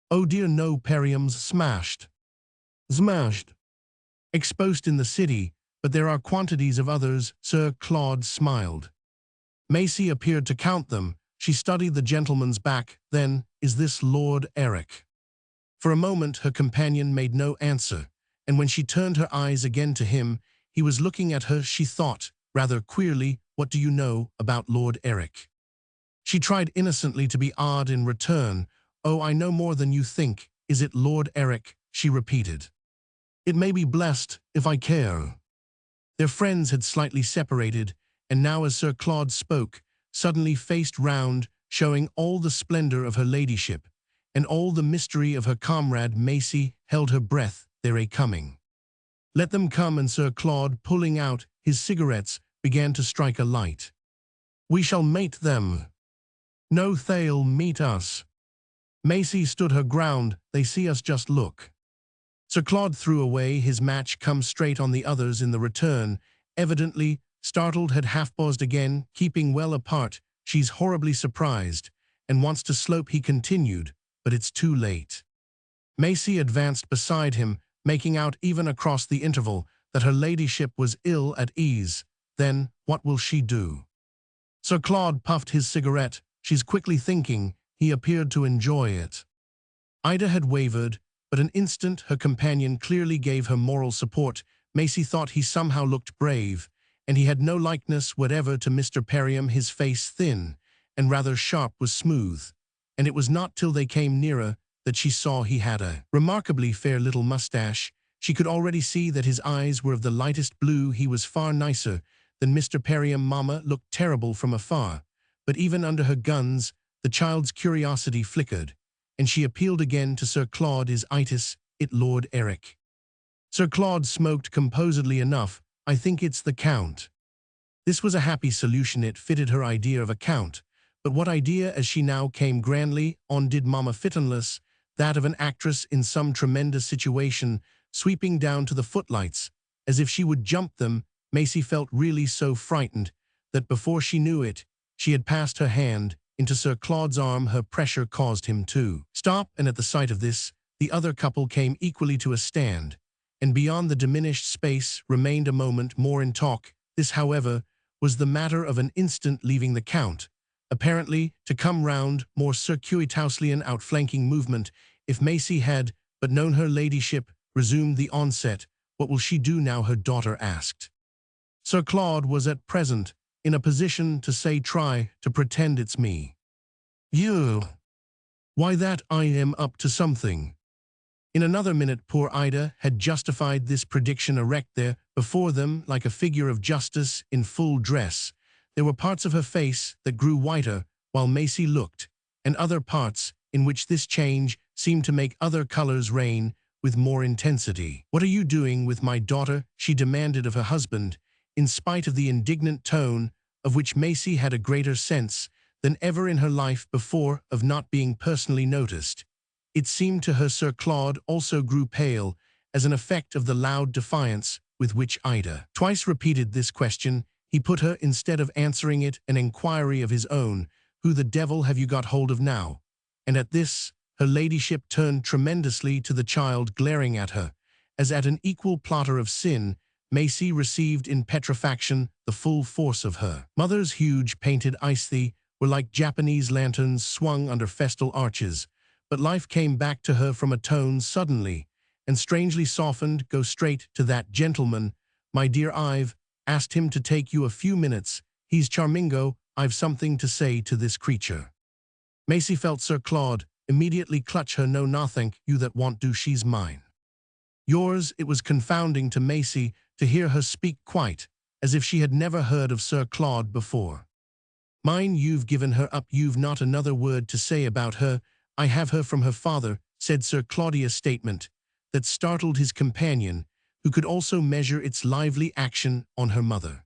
Speaker 1: "Oh dear no, Perriam's smashed." "Smashed?" "Exposed in the city, but there are quantities of others." Sir Claude smiled. Maisie appeared to count them. She studied the gentleman's back. Then, "Is this Lord Eric?" For a moment her companion made no answer, and when she turned her eyes again to him, he was looking at her. She thought, rather queerly, "What do you know about Lord Eric?" She tried innocently to be odd in return. "Oh, I know more than you think." "Is it Lord Eric?" she repeated. "It may be, blessed if I care." Their friends had slightly separated, and now as Sir Claude spoke, suddenly faced round, showing all the splendor of her ladyship, and all the mystery of her comrade. Maisie held her breath. "They're coming. Let them come." And Sir Claude, pulling out his cigarettes, began to strike a light. "We shall mate them." "No, they'll meet us." Maisie stood her ground. "They see us, just look." Sir Claude threw away his match. "Come straight on the others." In the return, evidently startled, had half paused again, keeping well apart. "She's horribly surprised, and wants to slope," he continued, "but it's too late." Maisie advanced beside him, making out even across the interval that her ladyship was ill at ease. "Then, what will she do?" Sir Claude puffed his cigarette. "She's quickly thinking." He appeared to enjoy it. Ida had wavered, but an instant her companion clearly gave her moral support. Maisie thought he somehow looked brave, and he had no likeness whatever to Mr. Perriam. His face, thin and rather sharp, was smooth, and it was not till they came nearer that she saw he had a remarkably fair little mustache. She could already see that his eyes were of the lightest blue. He was far nicer than Mr. Perriam. Mamma looked terrible from afar, but even under her guns, the child's curiosity flickered, and she appealed again to Sir Claude. "Is it Lord Eric?" Sir Claude smoked composedly enough. "I think it's the Count." This was a happy solution. It fitted her idea of a count, but what idea, as she now came grandly on, did Mamma fit unless that of an actress in some tremendous situation, sweeping down to the footlights, as if she would jump them? Maisie felt really so frightened that before she knew it, she had passed her hand into Sir Claude's arm. Her pressure caused him to stop, and at the sight of this, the other couple came equally to a stand, and beyond the diminished space remained a moment more in talk. This, however, was the matter of an instant, leaving the Count, apparently to come round more circuitously, an outflanking movement. If Maisie had but known her ladyship resumed the onset. What will she do now? Her daughter asked. Sir Claude was at present in a position to say, try to pretend it's me. You. Why, that I am up to something. In another minute poor Ida had justified this prediction. Erect there before them like a figure of justice in full dress, there were parts of her face that grew whiter while Maisie looked, and other parts in which this change seemed to make other colors reign with more intensity. What are you doing with my daughter? She demanded of her husband, in spite of the indignant tone of which Maisie had a greater sense than ever in her life before of not being personally noticed. It seemed to her Sir Claude also grew pale as an effect of the loud defiance with which Ida twice repeated this question. He put her, instead of answering it, an inquiry of his own. Who the devil have you got hold of now? And at this, her ladyship turned tremendously to the child, glaring at her, as at an equal plotter of sin. Maisie received in petrifaction the full force of her mother's huge painted ice were like Japanese lanterns swung under festal arches, but life came back to her from a tone suddenly and strangely softened. Go straight to that gentleman, my dear. I've asked him to take you a few minutes. He's charmingo. I've something to say to this creature. Maisie felt Sir Claude immediately clutch her. No, nothing you that want do. She's mine. Yours. It was confounding to Maisie to hear her speak quite as if she had never heard of Sir Claude before. Mine. You've given her up. You've not another word to say about her. I have her from her father, said Sir Claudia's statement that startled his companion, who could also measure its lively action on her mother.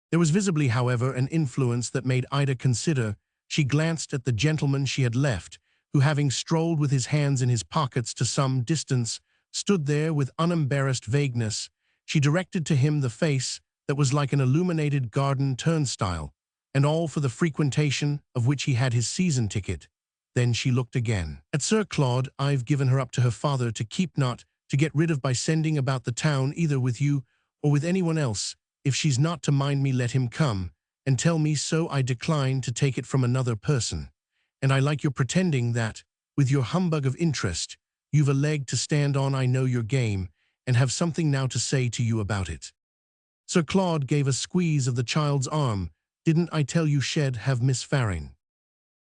Speaker 1: There was visibly, however, an influence that made Ida consider. She glanced at the gentleman she had left, who, having strolled with his hands in his pockets to some distance, stood there with unembarrassed vagueness. She directed to him the face that was like an illuminated garden turnstile, and all for the frequentation of which he had his season ticket. Then she looked again at Sir Claude. I've given her up to her father to keep, not to get rid of by sending about the town either with you or with anyone else. If she's not to mind me, let him come and tell me so. I decline to take it from another person, and I like your pretending that, with your humbug of interest, you've a leg to stand on. I know your game, and have something now to say to you about it. Sir Claude gave a squeeze of the child's arm. Didn't I tell you she'd have Miss Farring?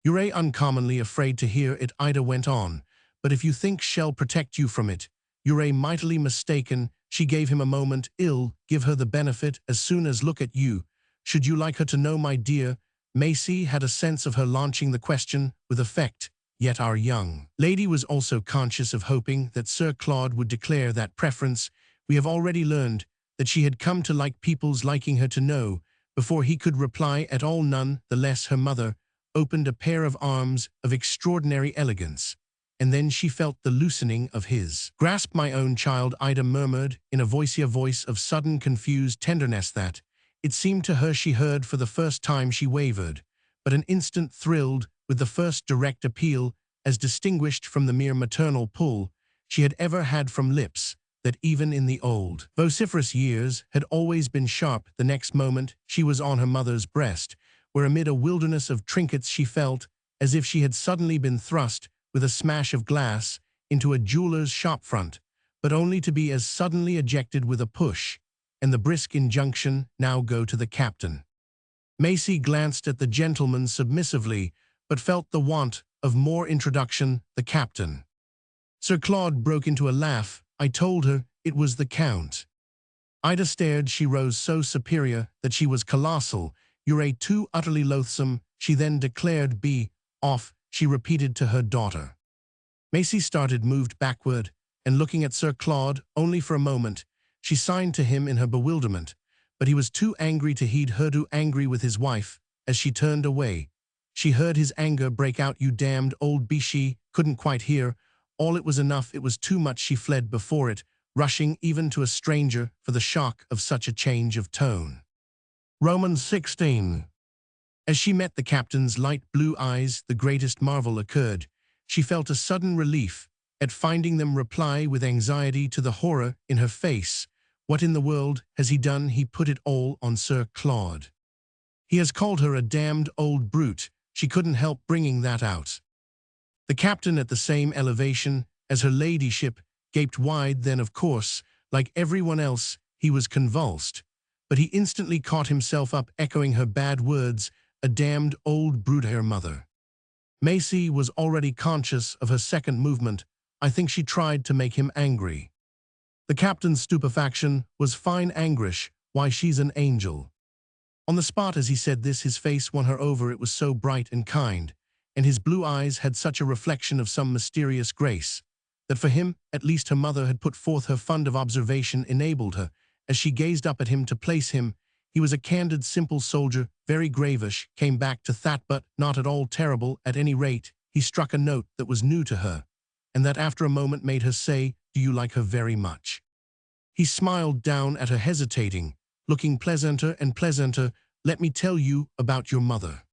Speaker 1: You're uncommonly afraid to hear it, Ida went on, but if you think she'll protect you from it, you're mightily mistaken. She gave him a moment. Ill give her the benefit as soon as look at you. Should you like her to know, my dear? Maisie had a sense of her launching the question with effect, yet our young lady was also conscious of hoping that Sir Claude would declare that preference. We have already learned that she had come to like people's liking her to know, before he could reply at all. None the less her mother opened a pair of arms of extraordinary elegance, and then she felt the loosening of his grasp. My own child, Ida murmured in a voice of sudden confused tenderness that, it seemed to her, she heard for the first time. She wavered, but an instant thrilled with the first direct appeal, as distinguished from the mere maternal pull she had ever had from lips that, even in the old vociferous years, had always been sharp. The next moment she was on her mother's breast, where amid a wilderness of trinkets she felt as if she had suddenly been thrust with a smash of glass into a jeweler's shop front, but only to be as suddenly ejected with a push, and the brisk injunction, now go to the captain. Maisie glanced at the gentleman submissively, but felt the want of more introduction. The captain. Sir Claude broke into a laugh. I told her it was the Count. Ida stared. She rose so superior that she was colossal. You're too utterly loathsome, she then declared. Be off, she repeated to her daughter. Maisie started, moved backward, and looking at Sir Claude only for a moment, she signed to him in her bewilderment, but he was too angry to heed her. Too angry with his wife. As she turned away, she heard his anger break out. You damned old b. She couldn't quite hear all. It was enough. It was too much. She fled before it, rushing even to a stranger for the shock of such a change of tone. Romans 16. As she met the captain's light blue eyes, the greatest marvel occurred. She felt a sudden relief, at finding them reply with anxiety to the horror in her face. What in the world has he done? He put it all on Sir Claude. He has called her a damned old brute. She couldn't help bringing that out. The captain, at the same elevation as her ladyship, gaped wide. Then, of course, like everyone else, he was convulsed. But he instantly caught himself up, echoing her bad words, a damned old brute, her mother. Maisie was already conscious of her second movement. I think she tried to make him angry. The captain's stupefaction was fine anguish. Why, she's an angel. On the spot as he said this, his face won her over. It was so bright and kind, and his blue eyes had such a reflection of some mysterious grace, that for him, at least, her mother had put forth her fund of observation enabled her, as she gazed up at him, to place him. He was a candid, simple soldier, very gravish, came back to that, but not at all terrible. At any rate, he struck a note that was new to her, and that after a moment made her say, "Do you like her very much?" He smiled down at her, hesitating, looking pleasanter and pleasanter. "Let me tell you about your mother."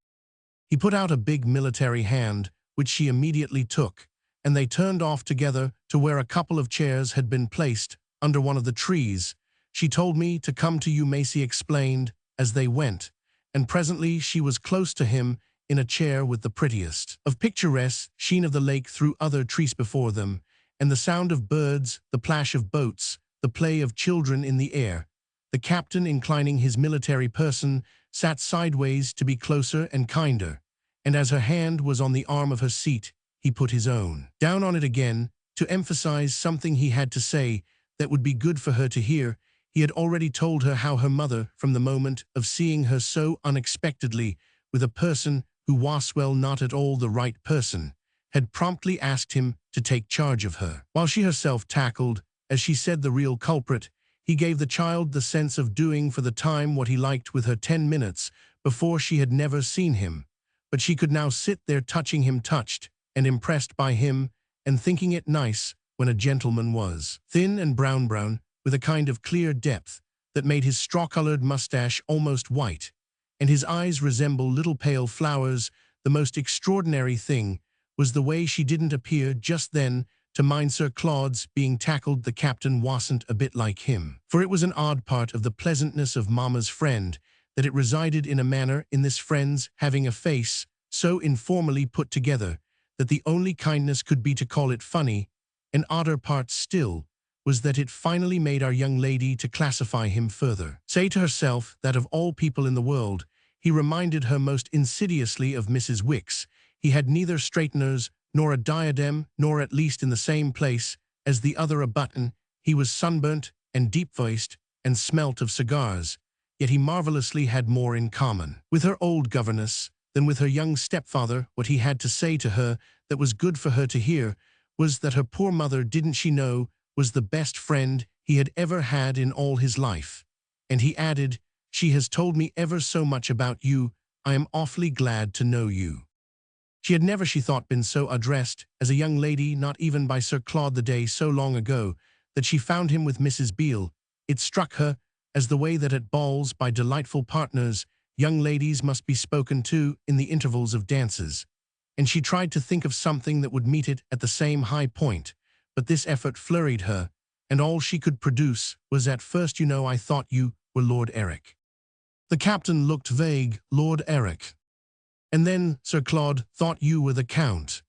Speaker 1: He put out a big military hand, which she immediately took, and they turned off together to where a couple of chairs had been placed under one of the trees. "She told me to come to you," Maisie explained as they went, and presently she was close to him in a chair with the prettiest of picturesque sheen of the lake through other trees before them, and the sound of birds, the plash of boats, the play of children in the air. The captain, inclining his military person, sat sideways to be closer and kinder, and as her hand was on the arm of her seat, he put his own down on it again to emphasize something he had to say that would be good for her to hear. He had already told her how her mother, from the moment of seeing her so unexpectedly with a person who was, well, not at all the right person, had promptly asked him to take charge of her, while she herself tackled, as she said, the real culprit. He gave the child the sense of doing for the time what he liked with her. 10 minutes before she had never seen him, but she could now sit there touching him, touched and impressed by him, and thinking it nice when a gentleman was thin and brown, with a kind of clear depth that made his straw-colored mustache almost white, and his eyes resemble little pale flowers. The most extraordinary thing was the way she didn't appear just then to mind Sir Claude's being tackled. The captain wasn't a bit like him, for it was an odd part of the pleasantness of Mama's friend that it resided in a manner in this friend's having a face so informally put together that the only kindness could be to call it funny. An odder part still was that it finally made our young lady to classify him further, say to herself that of all people in the world, he reminded her most insidiously of Mrs. Wicks. He had neither straighteners nor a diadem, nor at least in the same place as the other a button. He was sunburnt and deep-voiced and smelt of cigars, yet he marvelously had more in common with her old governess than with her young stepfather. What he had to say to her that was good for her to hear was that her poor mother, didn't she know, was the best friend he had ever had in all his life. And he added, "She has told me ever so much about you. I am awfully glad to know you." She had never, she thought, been so addressed as a young lady, not even by Sir Claude the day so long ago that she found him with Mrs. Beale. It struck her as the way that at balls by delightful partners, young ladies must be spoken to in the intervals of dances, and she tried to think of something that would meet it at the same high point, but this effort flurried her, and all she could produce was, "At first, you know, I thought you were Lord Eric." The captain looked vague. "Lord Eric? And then, Sir Claude thought you were the Count."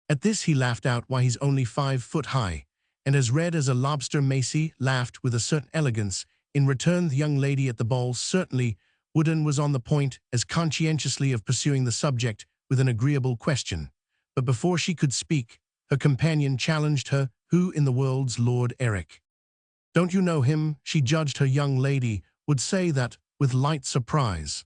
Speaker 1: At this he laughed out. "Why, he's only 5 foot high, and as red as a lobster." Maisie laughed with a certain elegance. In return, the young lady at the ball certainly wouldn't, was on the point as conscientiously of pursuing the subject with an agreeable question, but before she could speak, her companion challenged her. "Who in the world's Lord Eric? Don't you know him?" She judged her young lady would say that with light surprise.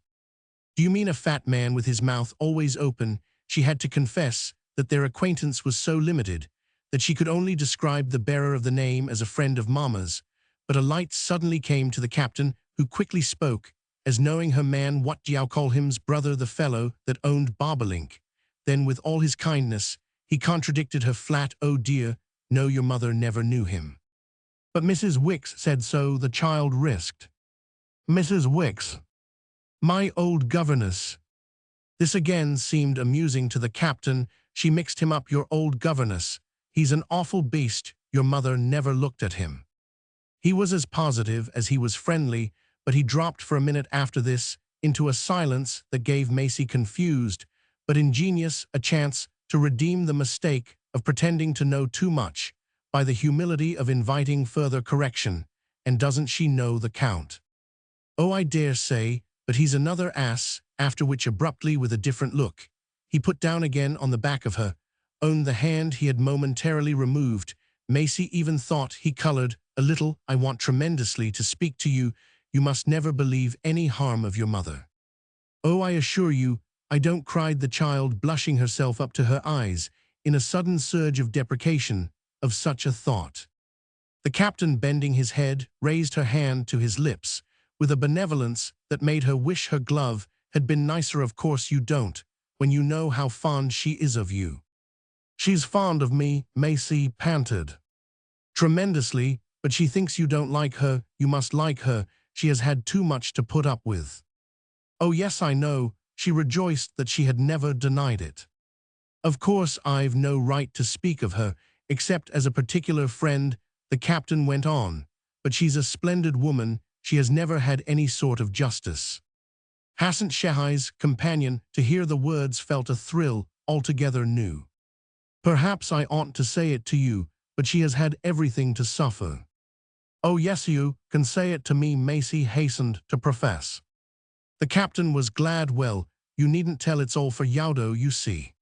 Speaker 1: "Do you mean a fat man with his mouth always open?" She had to confess that their acquaintance was so limited that she could only describe the bearer of the name as a friend of Mama's, but a light suddenly came to the captain, who quickly spoke, as knowing her man. "What d'you call him's brother, the fellow that owned Bobolink?" Then, with all his kindness, he contradicted her flat. "Oh dear, no, your mother never knew him." "But Mrs. Wicks said so," the child risked. "Mrs. Wicks? My old governess." This again seemed amusing to the captain. She mixed him up. "Your old governess? He's an awful beast, your mother never looked at him. He was as positive as he was friendly, but he dropped for a minute after this into a silence that gave Maisie confused, but ingenious, a chance to redeem the mistake of pretending to know too much by the humility of inviting further correction. And doesn't she know the Count? Oh, I dare say, but he's another ass, after which abruptly with a different look, he put down again on the back of her, owned the hand he had momentarily removed. Maisie even thought he colored a little. I want tremendously to speak to you. You must never believe any harm of your mother. Oh, I assure you, I don't, cried the child, blushing herself up to her eyes, in a sudden surge of deprecation of such a thought. The captain, bending his head, raised her hand to his lips, with a benevolence that made her wish her glove had been nicer. Of course you don't, when you know how fond she is of you. She's fond of me, Maisie panted. Tremendously, but she thinks you don't like her. You must like her. She has had too much to put up with. Oh yes, I know. She rejoiced that she had never denied it. Of course I've no right to speak of her, except as a particular friend, the captain went on, but she's a splendid woman. She has never had any sort of justice. Hasn't Shehai's companion, to hear the words, felt a thrill altogether new. Perhaps I oughtn't to say it to you, but she has had everything to suffer. Oh yes, you can say it to me, Maisie hastened to profess. The captain was glad. Well, you needn't tell, it's all for Yaudo, you see.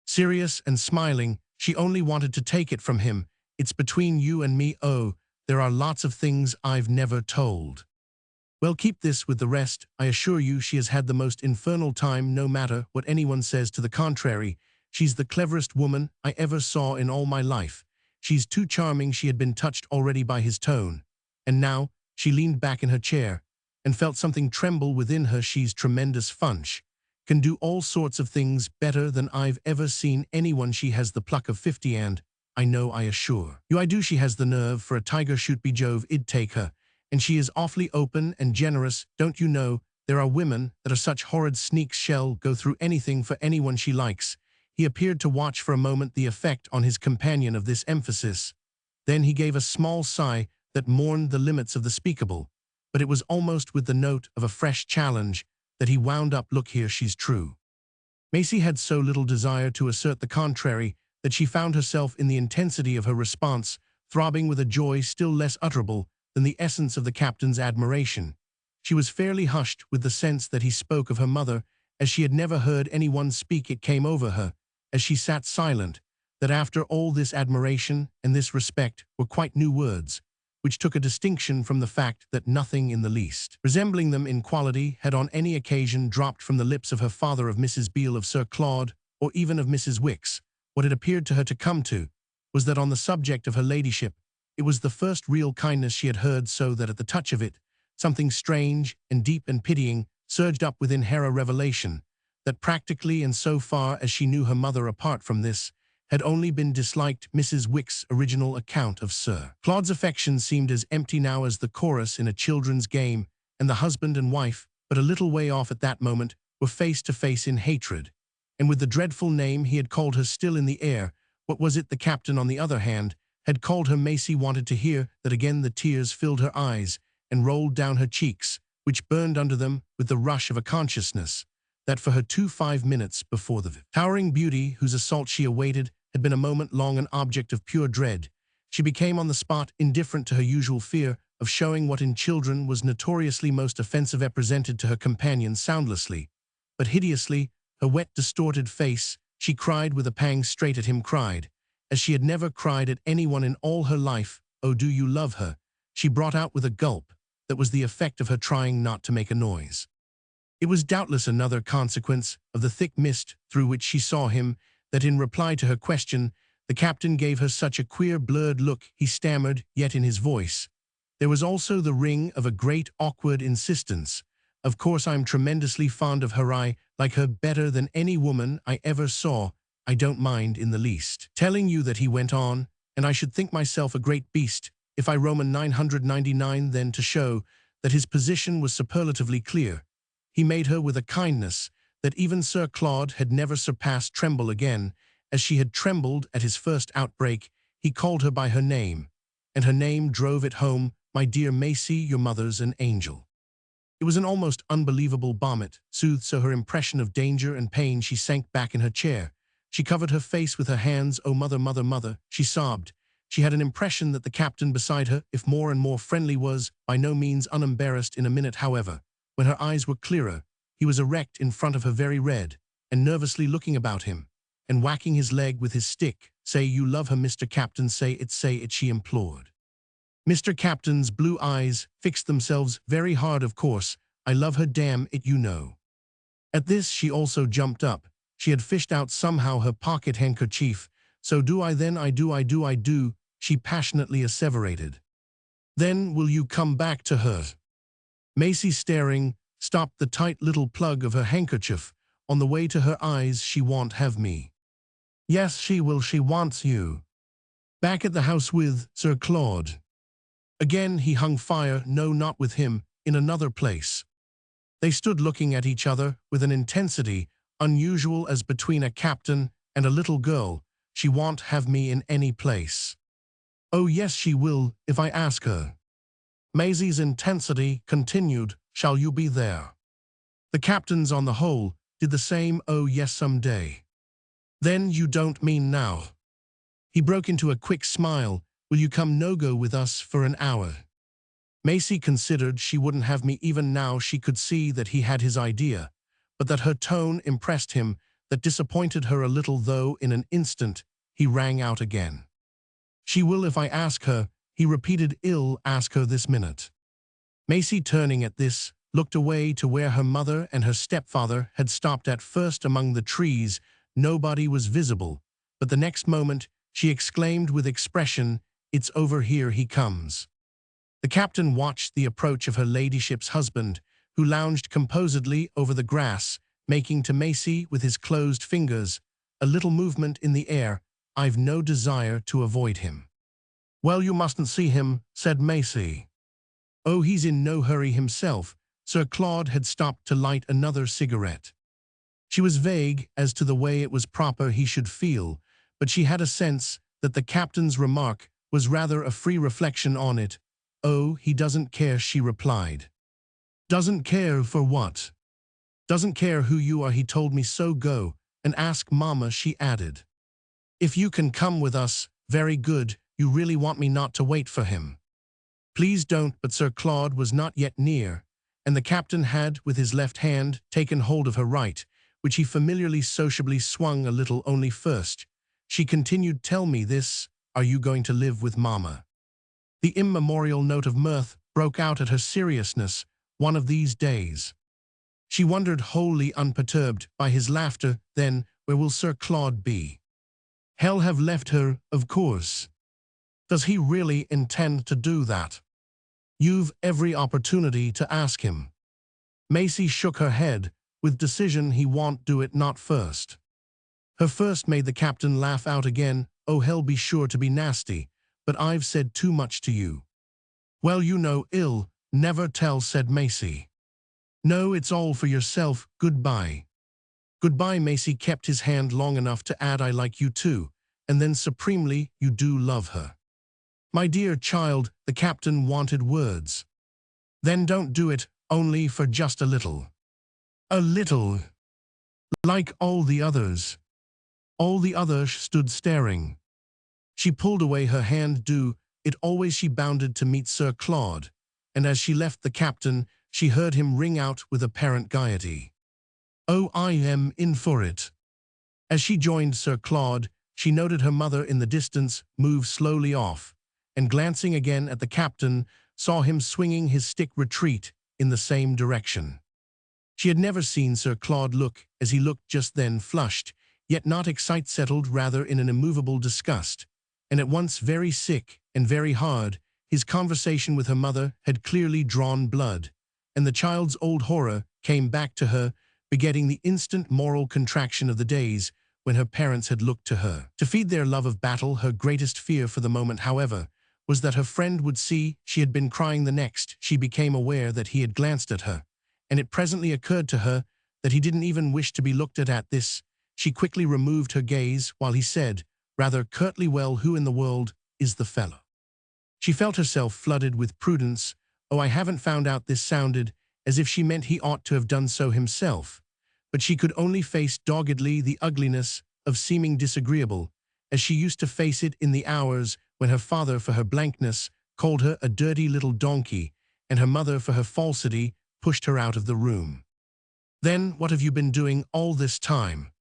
Speaker 1: Serious and smiling, she only wanted to take it from him. It's between you and me. Oh, there are lots of things I've never told. Well, keep this with the rest. I assure you she has had the most infernal time, no matter what anyone says to the contrary. She's the cleverest woman I ever saw in all my life. She's too charming. She had been touched already by his tone. And now, she leaned back in her chair and felt something tremble within her. She's tremendous funch. Can do all sorts of things better than I've ever seen anyone. She has the pluck of 50 and, I know, I assure you I do, she has the nerve for a tiger. Shoot be Jove, it'd take her. And she is awfully open and generous. Don't you know, there are women that are such horrid sneaks, shall go through anything for anyone she likes. He appeared to watch for a moment the effect on his companion of this emphasis. Then he gave a small sigh that mourned the limits of the speakable, but it was almost with the note of a fresh challenge that he wound up, look here, she's true. Maisie had so little desire to assert the contrary that she found herself in the intensity of her response throbbing with a joy still less utterable than the essence of the captain's admiration. She was fairly hushed with the sense that he spoke of her mother as she had never heard anyone speak. It came over her, as she sat silent, that after all this admiration and this respect were quite new words, which took a distinction from the fact that nothing in the least resembling them in quality had on any occasion dropped from the lips of her father, of Mrs. Beale, of Sir Claude, or even of Mrs. Wicks. What it appeared to her to come to was that on the subject of her ladyship, it was the first real kindness she had heard, so that at the touch of it, something strange and deep and pitying surged up within her, a revelation that practically and so far as she knew her mother apart from this, had only been disliked. Mrs. Wick's original account of Sir Claude's affection seemed as empty now as the chorus in a children's game, and the husband and wife, but a little way off at that moment, were face to face in hatred, and with the dreadful name he had called her still in the air. What was it the captain, on the other hand, had called her? Maisie wanted to hear that again. The tears filled her eyes and rolled down her cheeks, which burned under them with the rush of a consciousness that for her 5 minutes before the towering beauty whose assault she awaited had been a moment long an object of pure dread. She became on the spot indifferent to her usual fear of showing what in children was notoriously most offensive, presented to her companion soundlessly, but hideously, her wet, distorted face. She cried with a pang straight at him, cried, as she had never cried at anyone in all her life. Oh, do you love her? She brought out with a gulp that was the effect of her trying not to make a noise. It was doubtless another consequence of the thick mist through which she saw him that in reply to her question, the captain gave her such a queer blurred look. He stammered, yet in his voice there was also the ring of a great awkward insistence. Of course I'm tremendously fond of her. I like her better than any woman I ever saw. I don't mind in the least telling you that, he went on, and I should think myself a great beast if I Roman 999. Then, to show that his position was superlatively clear, he made her with a kindness that even Sir Claude had never surpassed tremble again, As she had trembled at his first outbreak, he called her by her name, and her name drove it home, "My dear Maisie, your mother's an angel." It was an almost unbelievable vomit, soothed so her impression of danger and pain she sank back in her chair. She covered her face with her hands. "Oh, mother, mother, mother," she sobbed. She had an impression that the captain beside her, if more and more friendly, was by no means unembarrassed in a minute, however. When her eyes were clearer, he was erect in front of her, very red, and nervously looking about him, and whacking his leg with his stick. "Say you love her, Mr. Captain, say it," she implored. Mr. Captain's blue eyes fixed themselves very hard. "Of course, I love her, damn it, you know." At this she also jumped up. She had fished out somehow her pocket handkerchief. "So do I then, I do," she passionately asseverated. "Then will you come back to her?" Maisie, staring, stopped the tight little plug of her handkerchief on the way to her eyes. "She won't have me." "Yes, she will, she wants you. Back at the house with Sir Claude." Again he hung fire. No, not with him, in another place. They stood looking at each other with an intensity unusual as between a captain and a little girl. "She won't have me in any place." "Oh yes, she will, if I ask her." Maisie's intensity continued. "Shall you be there?" The captain's, on the whole, did the same. "Oh yes, some day." "Then you don't mean now?" He broke into a quick smile. "Will you come no-go with us for an hour?" Maisie considered. She wouldn't have me even now. She could see that he had his idea, but that her tone impressed him. That disappointed her a little, though in an instant he rang out again. "She will if I ask her," he repeated. "I'll ask her this minute." Maisie, turning at this, looked away to where her mother and her stepfather had stopped. At first among the trees nobody was visible, but the next moment she exclaimed with expression, "It's over here he comes." The captain watched the approach of her ladyship's husband, who lounged composedly over the grass, making to Maisie with his closed fingers a little movement in the air. "I've no desire to avoid him." "Well, you mustn't see him," said Maisie. "Oh, he's in no hurry himself." Sir Claude had stopped to light another cigarette. She was vague as to the way it was proper he should feel, but she had a sense that the captain's remark was rather a free reflection on it. "Oh, he doesn't care," she replied. "Doesn't care for what?" "Doesn't care who you are. He told me so. Go and ask Mama," she added. "If you can come with us, very good. You really want me not to wait for him?" "Please don't." But Sir Claude was not yet near, and the captain had, with his left hand, taken hold of her right, which he familiarly sociably swung a little. "Only first," she continued, "tell me this. Are you going to live with Mama?" The immemorial note of mirth broke out at her seriousness. "One of these days." She wondered, wholly unperturbed by his laughter. "Then where will Sir Claude be?" "He'll have left her, of course." "Does he really intend to do that?" "You've every opportunity to ask him." Maisie shook her head with decision. "He won't do it, not first." Her first made the captain laugh out again. "Oh, he'll be sure to be nasty. But I've said too much to you." "Well, you know, I'll never tell," said Maisie. "No, it's all for yourself. Goodbye." "Goodbye." Maisie kept his hand long enough to add, "I like you too," and then supremely, "You do love her." "My dear child," the captain wanted words. "Then don't do it, only for just a little." "A little?" "Like all the others." All the others stood staring. She pulled away her hand. "Do it always." She bounded to meet Sir Claude, and as she left the captain, she heard him ring out with apparent gaiety, "Oh, I am in for it." As she joined Sir Claude, she noted her mother in the distance move slowly off, and glancing again at the captain, saw him swinging his stick retreat in the same direction. She had never seen Sir Claude look as he looked just then, flushed, yet not excited, settled rather in an immovable disgust, and at once very sick and very hard. His conversation with her mother had clearly drawn blood, and the child's old horror came back to her, begetting the instant moral contraction of the days when her parents had looked to her to feed their love of battle. Her greatest fear for the moment, however, was that her friend would see she had been crying. The next she became aware that he had glanced at her, and it presently occurred to her that he didn't even wish to be looked at. At this, she quickly removed her gaze while he said, rather curtly, well, who in the world is the fellow? She felt herself flooded with prudence. Oh, I haven't found out. This sounded as if she meant he ought to have done so himself, but she could only face doggedly the ugliness of seeming disagreeable, as she used to face it in the hours when her father, for her blankness, called her a dirty little donkey, and her mother, for her falsity, pushed her out of the room. Then, what have you been doing all this time?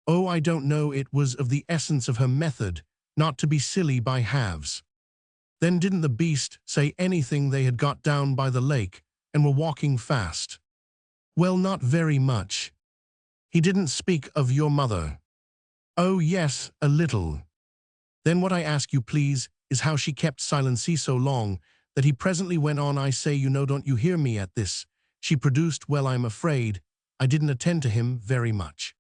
Speaker 1: Oh, I don't know. It was of the essence of her method not to be silly by halves. Then didn't the beast say anything? They had got down by the lake and were walking fast. Well, not very much. He didn't speak of your mother. Oh, yes, a little. Then what I ask you, please, is how she kept silence so long that he presently went on, I say, you know, don't you hear me at this? She produced, well, I'm afraid I didn't attend to him very much.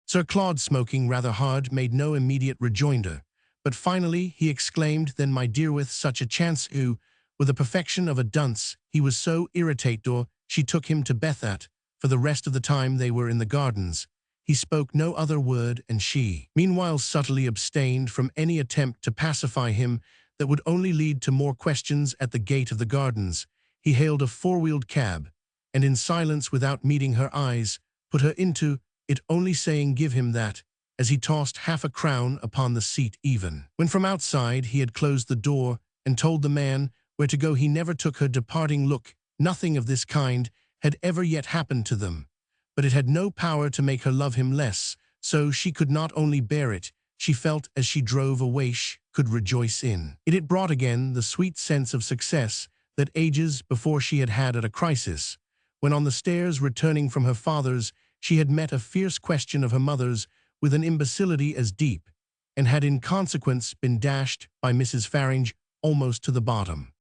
Speaker 1: Sir Claude, smoking rather hard, made no immediate rejoinder, but finally he exclaimed, then, my dear, with such a chance, who, with the perfection of a dunce, he was so irritated, she took him to Bethat. For the rest of the time they were in the gardens, he spoke no other word, and she, meanwhile, subtly abstained from any attempt to pacify him that would only lead to more questions. At the gate of the gardens, he hailed a four-wheeled cab, and in silence, without meeting her eyes, put her into it, only saying, give him that, as he tossed half a crown upon the seat even. When from outside he had closed the door and told the man where to go, he never took her departing look. Nothing of this kind had ever yet happened to them, but it had no power to make her love him less, so she could not only bear it, she felt as she drove away she could rejoice in it. It brought again the sweet sense of success that ages before she had had at a crisis, when on the stairs returning from her father's she had met a fierce question of her mother's with an imbecility as deep, and had in consequence been dashed by Mrs. Faringe almost to the bottom.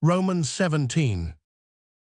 Speaker 1: Romans 17.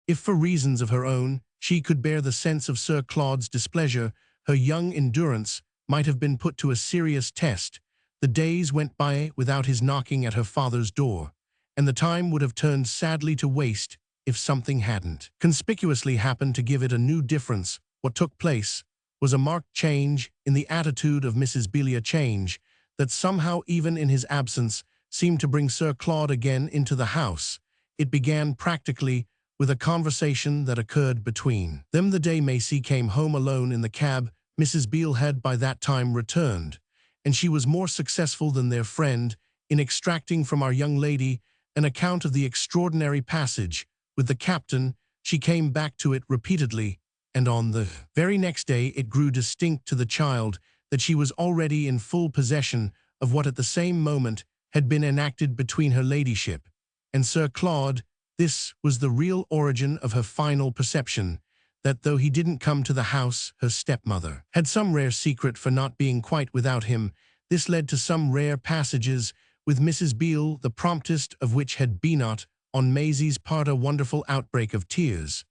Speaker 1: If for reasons of her own she could bear the sense of Sir Claude's displeasure, her young endurance might have been put to a serious test. The days went by without his knocking at her father's door, and the time would have turned sadly to waste if something hadn't conspicuously happened to give it a new difference. What took place was a marked change in the attitude of Mrs. Beale, a change that somehow, even in his absence, seemed to bring Sir Claude again into the house. It began practically with a conversation that occurred between them the day Maisie came home alone in the cab. Mrs. Beale had by that time returned, and she was more successful than their friend in extracting from our young lady an account of the extraordinary passage with the captain. She came back to it repeatedly, and on the very next day it grew distinct to the child that she was already in full possession of what at the same moment had been enacted between her ladyship and Sir Claude. This was the real origin of her final perception, that though he didn't come to the house, her stepmother had some rare secret for not being quite without him. This led to some rare passages with Mrs. Beale, the promptest of which had been on Maisie's part a wonderful outbreak of tears.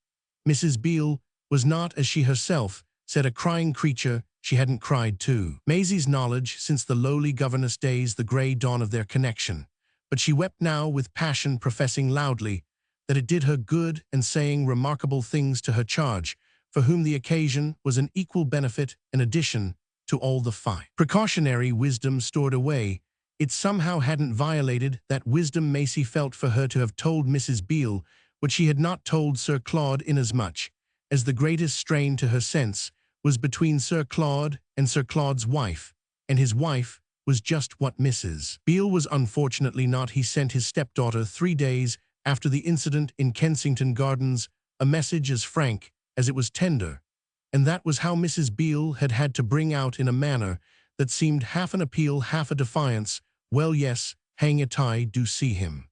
Speaker 1: Mrs. Beale was not, as she herself said, a crying creature. She hadn't cried to Maisie's knowledge since the lowly governess days, the grey dawn of their connection, but she wept now with passion, professing loudly that it did her good and saying remarkable things to her charge, for whom the occasion was an equal benefit and addition to all the fine precautionary wisdom stored away. It somehow hadn't violated that wisdom. Maisie felt for her to have told Mrs. Beale what she had not told Sir Claude, inasmuch as the greatest strain to her sense was between Sir Claude and Sir Claude's wife, and his wife was just what Mrs. Beale was unfortunately not. He sent his stepdaughter 3 days after the incident in Kensington Gardens a message as frank as it was tender, and that was how Mrs. Beale had had to bring out in a manner that seemed half an appeal, half a defiance, well, yes, hang it, I do see him.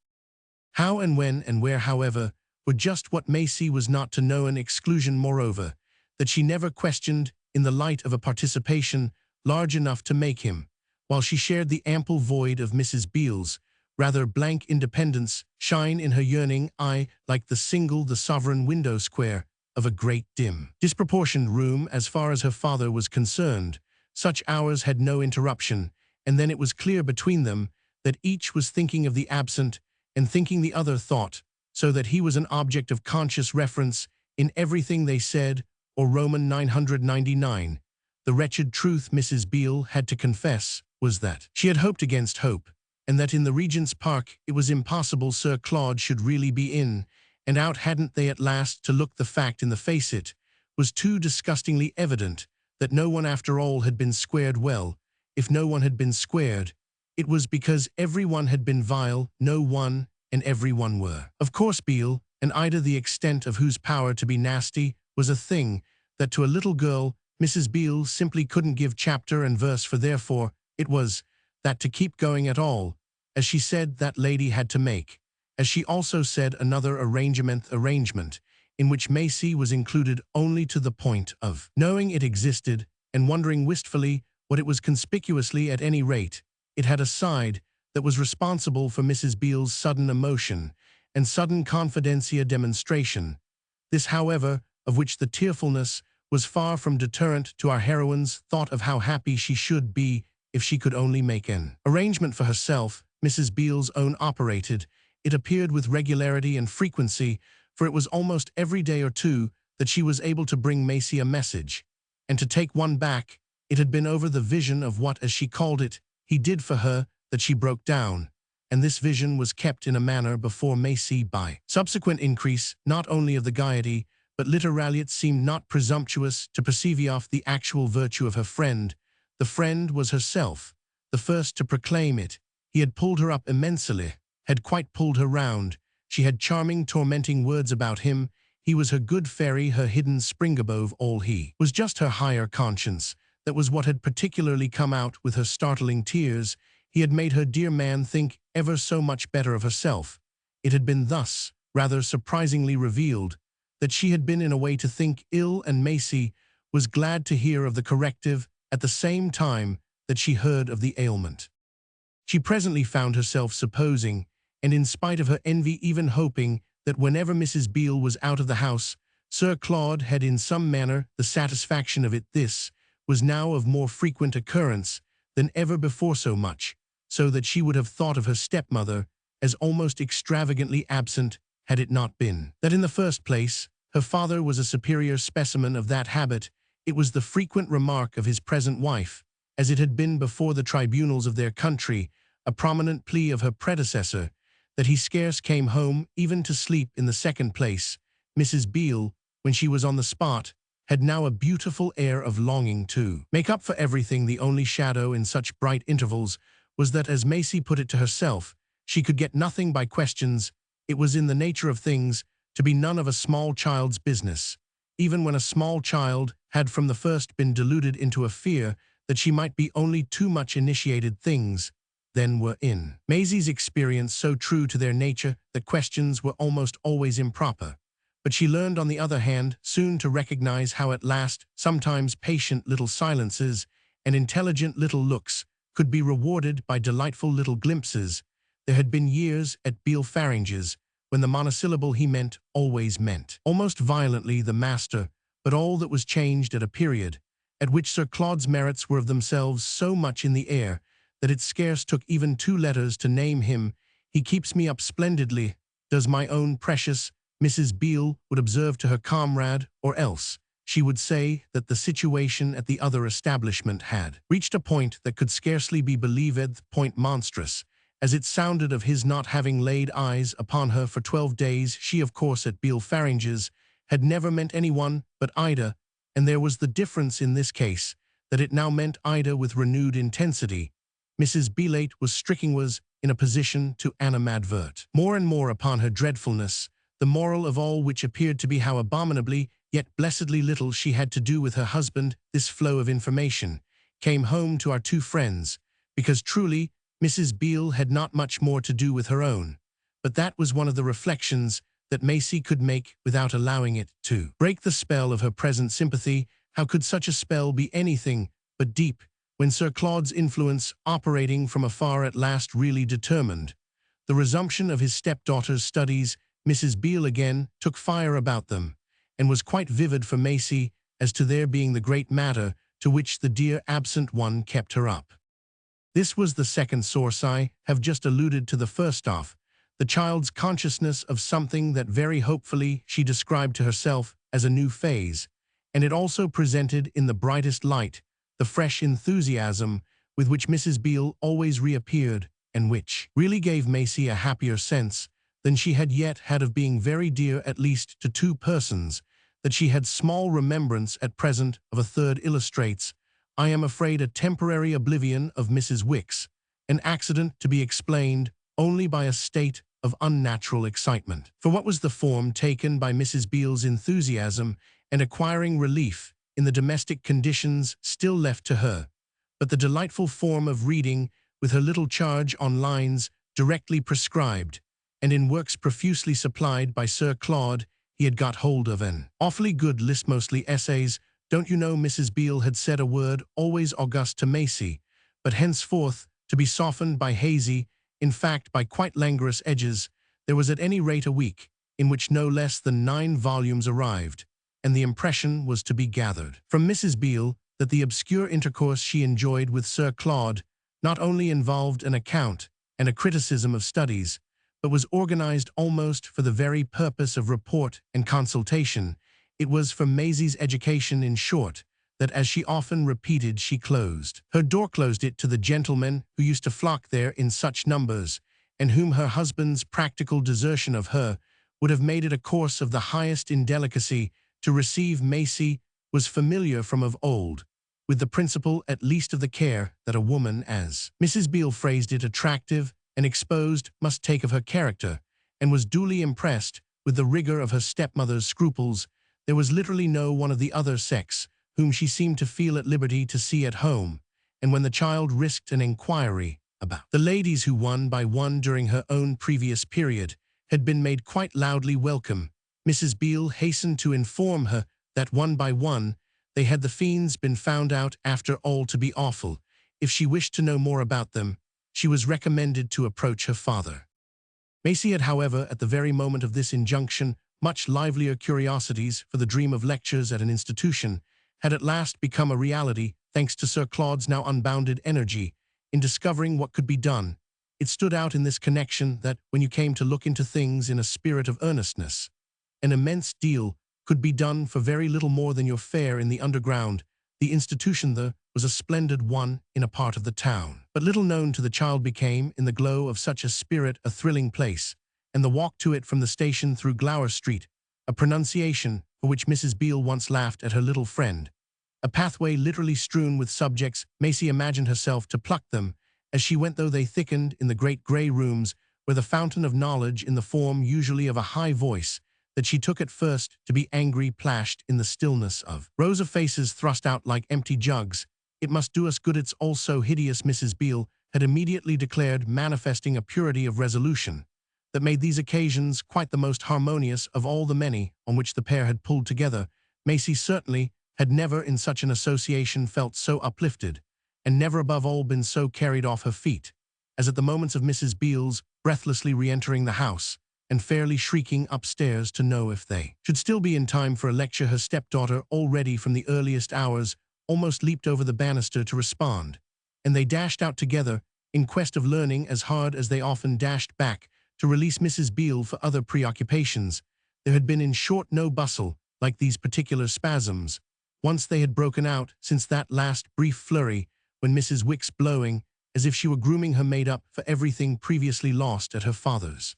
Speaker 1: How and when and where, however, were just what Maisie was not to know, an exclusion, moreover, that she never questioned in the light of a participation large enough to make him, while she shared the ample void of Mrs. Beale's rather blank independence, shine in her yearning eye like the sovereign window square of a great dim, disproportioned room. As far as her father was concerned, such hours had no interruption, and then it was clear between them that each was thinking of the absent and thinking the other thought, so that he was an object of conscious reference in everything they said, or Roman 999. The wretched truth Mrs. Beale had to confess was that she had hoped against hope, and that in the Regent's Park it was impossible Sir Claude should really be in and out. Hadn't they at last to look the fact in the face? It was too disgustingly evident that no one after all had been squared well. If no one had been squared, it was because everyone had been vile. No one and everyone were. Of course Beale, and Ida, the extent of whose power to be nasty was a thing that to a little girl Mrs. Beale simply couldn't give chapter and verse for. Therefore it was that to keep going at all, as she said, that lady had to make, as she also said, another arrangement in which Maisie was included only to the point of knowing it existed and wondering wistfully what it was. Conspicuously, at any rate, it had a side that was responsible for Mrs. Beale's sudden emotion and sudden confidencia demonstration. This, however, of which the tearfulness was far from deterrent to our heroine's thought of how happy she should be if she could only make an arrangement for herself. Mrs. Beale's own operated, it appeared, with regularity and frequency, for it was almost every day or two that she was able to bring Maisie a message, and to take one back. It had been over the vision of what, as she called it, he did for her, that she broke down, and this vision was kept in a manner before Maisie by subsequent increase, not only of the gaiety, but literally it seemed not presumptuous to perceive off the actual virtue of her friend. The friend was herself, the first to proclaim it. He had pulled her up immensely, had quite pulled her round. She had charming, tormenting words about him. He was her good fairy, her hidden spring. Above all, he was just her higher conscience. That was what had particularly come out with her startling tears. He had made her dear man think ever so much better of herself. It had been thus, rather surprisingly, revealed that she had been in a way to think ill, and Maisie was glad to hear of the corrective at the same time that she heard of the ailment. She presently found herself supposing, and in spite of her envy even hoping, that whenever Mrs. Beale was out of the house, Sir Claude had in some manner the satisfaction of it. This was now of more frequent occurrence than ever before, so much so that she would have thought of her stepmother as almost extravagantly absent, had it not been that in the first place her father was a superior specimen of that habit. It was the frequent remark of his present wife, as it had been before the tribunals of their country, a prominent plea of her predecessor, that he scarce came home even to sleep. In the second place, Mrs. Beale, when she was on the spot, had now a beautiful air of longing to make up for everything. The only shadow in such bright intervals was that, as Maisie put it to herself, she could get nothing by questions. It was in the nature of things to be none of a small child's business, even when a small child had from the first been deluded into a fear that she might be only too much initiated. Things then were, in Maisie's experience, so true to their nature that questions were almost always improper. But she learned, on the other hand, soon to recognize how at last sometimes patient little silences and intelligent little looks could be rewarded by delightful little glimpses. There had been years at Beale Faringe's when the monosyllable he meant always meant, almost violently, the master, but all that was changed at a period at which Sir Claude's merits were of themselves so much in the air that it scarce took even 2 letters to name him. He keeps me up splendidly, does my own precious Mrs. Beale would observe to her comrade, or else she would say that the situation at the other establishment had reached a point that could scarcely be believed, point monstrous, as it sounded, of his not having laid eyes upon her for 12 days. She, of course, at Beale Faringe's had never meant anyone but Ida, and there was the difference in this case, that it now meant Ida with renewed intensity. Mrs. Beale was in a position to animadvert more and more upon her dreadfulness, the moral of all which appeared to be how abominably, yet blessedly little she had to do with her husband. This flow of information came home to our 2 friends, because truly Mrs. Beale had not much more to do with her own. But that was one of the reflections that Maisie could make without allowing it to break the spell of her present sympathy. How could such a spell be anything but deep, when Sir Claude's influence, operating from afar, at last really determined the resumption of his stepdaughter's studies? Mrs. Beale again took fire about them, and was quite vivid for Maisie as to their being the great matter to which the dear absent one kept her up. This was the second source. I have just alluded to the first off, the child's consciousness of something that very hopefully she described to herself as a new phase, and it also presented in the brightest light the fresh enthusiasm with which Mrs. Beale always reappeared, and which really gave Maisie a happier sense than she had yet had of being very dear at least to two persons, that she had small remembrance at present of a third illustrates, I am afraid, a temporary oblivion of Mrs. Wicks, an accident to be explained only by a state of unnatural excitement. For what was the form taken by Mrs. Beale's enthusiasm and acquiring relief in the domestic conditions still left to her, but the delightful form of reading with her little charge on lines directly prescribed, and in works profusely supplied by Sir Claude he had got hold of an awfully good list, mostly essays. Don't you know, Mrs. Beale had said, a word always august to Maisie, but henceforth to be softened by hazy, in fact by quite languorous edges. There was at any rate a week in which no less than 9 volumes arrived, and the impression was to be gathered from Mrs. Beale that the obscure intercourse she enjoyed with Sir Claude not only involved an account and a criticism of studies, but was organized almost for the very purpose of report and consultation. It was for Maisie's education, in short, that, as she often repeated, she closed her door, closed it to the gentlemen who used to flock there in such numbers, and whom her husband's practical desertion of her would have made it a course of the highest indelicacy to receive. Maisie was familiar from of old with the principle at least of the care that a woman, as Mrs. Beale phrased it, attractive and exposed, must take of her character, and was duly impressed with the rigor of her stepmother's scruples. There was literally no one of the other sex whom she seemed to feel at liberty to see at home, and when the child risked an inquiry about the ladies who, one by one during her own previous period, had been made quite loudly welcome, Mrs. Beale hastened to inform her that one by one they had the fiends been found out after all to be awful. If she wished to know more about them, she was recommended to approach her father. Maisie had, however, at the very moment of this injunction, much livelier curiosities, for the dream of lectures at an institution had at last become a reality, thanks to Sir Claude's now unbounded energy in discovering what could be done. It stood out in this connection that, when you came to look into things in a spirit of earnestness, an immense deal could be done for very little more than your fare in the underground. The institution there was a splendid one in a part of the town, but little known to the child, became, in the glow of such a spirit, a thrilling place, and the walk to it from the station through Glower Street, a pronunciation for which Mrs. Beale once laughed at her little friend. A pathway literally strewn with subjects. Maisie imagined herself to pluck them as she went, though they thickened in the great grey rooms where the fountain of knowledge, in the form usually of a high voice that she took at first to be angry, plashed in the stillness of rows of faces thrust out like empty jugs. It must do us good, it's all so hideous, Mrs. Beale had immediately declared, manifesting a purity of resolution that made these occasions quite the most harmonious of all the many on which the pair had pulled together. Maisie certainly had never in such an association felt so uplifted, and never above all been so carried off her feet, as at the moments of Mrs. Beale's breathlessly re-entering the house, and fairly shrieking upstairs to know if they should still be in time for a lecture. Her stepdaughter, already from the earliest hours, almost leaped over the banister to respond, and they dashed out together in quest of learning, as hard as they often dashed back to release Mrs. Beale for other preoccupations. There had been, in short, no bustle like these particular spasms, once they had broken out, since that last brief flurry when Mrs. Wicks, blowing as if she were grooming her maid up for everything previously lost at her father's.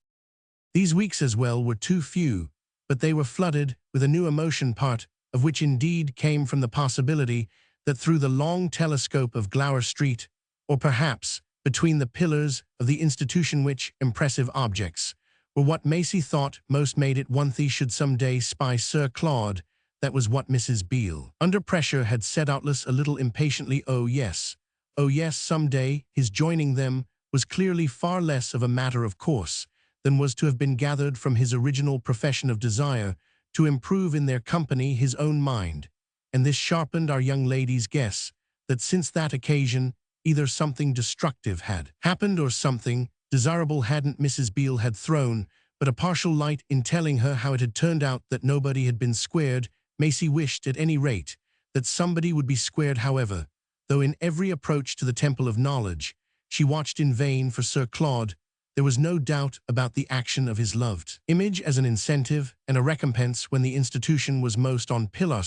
Speaker 1: These weeks as well were too few, but they were flooded with a new emotion, part of which indeed came from the possibility that through the long telescope of Glower Street, or perhaps between the pillars of the institution, which impressive objects were what Maisie thought most made it one they should some day spy Sir Claude. That was what Mrs. Beale, under pressure, had said, doubtless a little impatiently. Oh yes, some day his joining them was clearly far less of a matter of course than was to have been gathered from his original profession of desire to improve in their company his own mind, and this sharpened our young lady's guess that since that occasion either something destructive had happened or something desirable hadn't. Mrs. Beale had thrown but a partial light in telling her how it had turned out that nobody had been squared. Maisie wished, at any rate, that somebody would be squared, however, though in every approach to the temple of knowledge she watched in vain for Sir Claude. There was no doubt about the action of his loved image as an incentive and a recompense when the institution was most on pillar,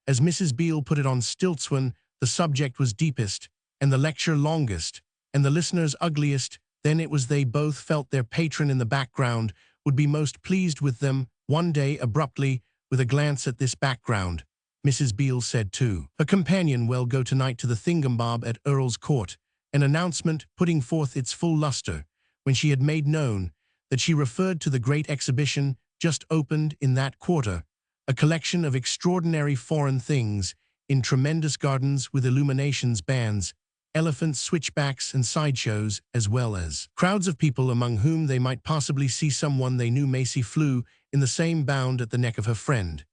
Speaker 1: as Mrs. Beale put it, on stilts, when the subject was deepest, and the lecture longest, and the listeners ugliest, then it was they both felt their patron in the background would be most pleased with them. One day, abruptly, with a glance at this background, Mrs. Beale said to her companion, "Well, go tonight to the thingumbob at Earl's Court," an announcement putting forth its full luster when she had made known that she referred to the great exhibition just opened in that quarter, a collection of extraordinary foreign things in tremendous gardens with illuminations, bands, elephants, switchbacks, and sideshows, as well as crowds of people among whom they might possibly see someone they knew. Maisie flew in the same bound at the neck of her friend,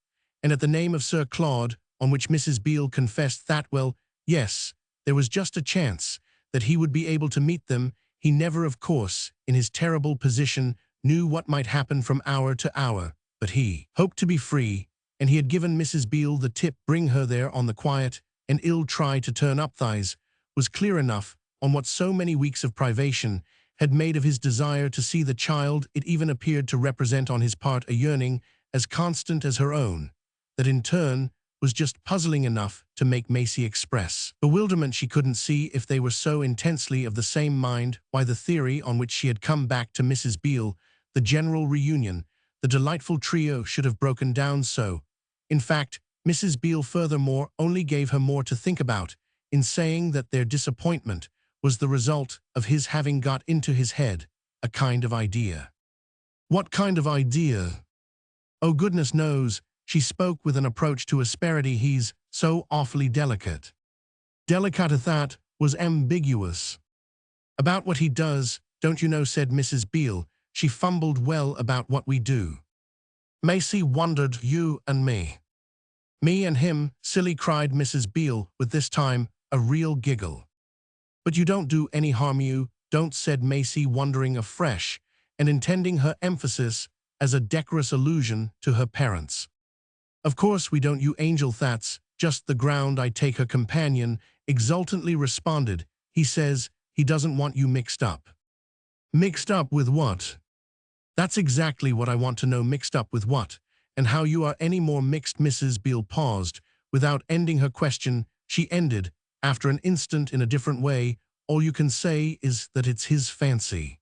Speaker 1: and at the name of Sir Claude, on which Mrs. Beale confessed that, well, yes, there was just a chance that he would be able to meet them. He never, of course, in his terrible position, knew what might happen from hour to hour, but he hoped to be free, and he had given Mrs. Beale the tip, bring her there on the quiet, and ill try to turn up thighs, was clear enough on what so many weeks of privation had made of his desire to see the child. It even appeared to represent on his part a yearning as constant as her own, that in turn was just puzzling enough to make Maisie express bewilderment. She couldn't see, if they were so intensely of the same mind, why the theory on which she had come back to Mrs. Beale, the general reunion, the delightful trio, should have broken down so. In fact, Mrs. Beale furthermore only gave her more to think about in saying that their disappointment was the result of his having got into his head a kind of idea. What kind of idea? Oh, goodness knows. She spoke with an approach to asperity. He's so awfully delicate. Delicate at that was ambiguous. About what he does, don't you know, said Mrs. Beale. She fumbled. Well, about what we do. Maisie wondered. You and me. Me and him, silly, cried Mrs. Beale, with this time a real giggle. But you don't do any harm, you don't, said Maisie, wondering afresh, and intending her emphasis as a decorous allusion to her parents. Of course we don't, you angel, that's just the ground I take, her companion exultantly responded. He says he doesn't want you mixed up. Mixed up with what? That's exactly what I want to know. Mixed up with what, and how you are any more mixed? Mrs. Beale paused. Without ending her question, she ended, after an instant, in a different way. All you can say is that it's his fancy.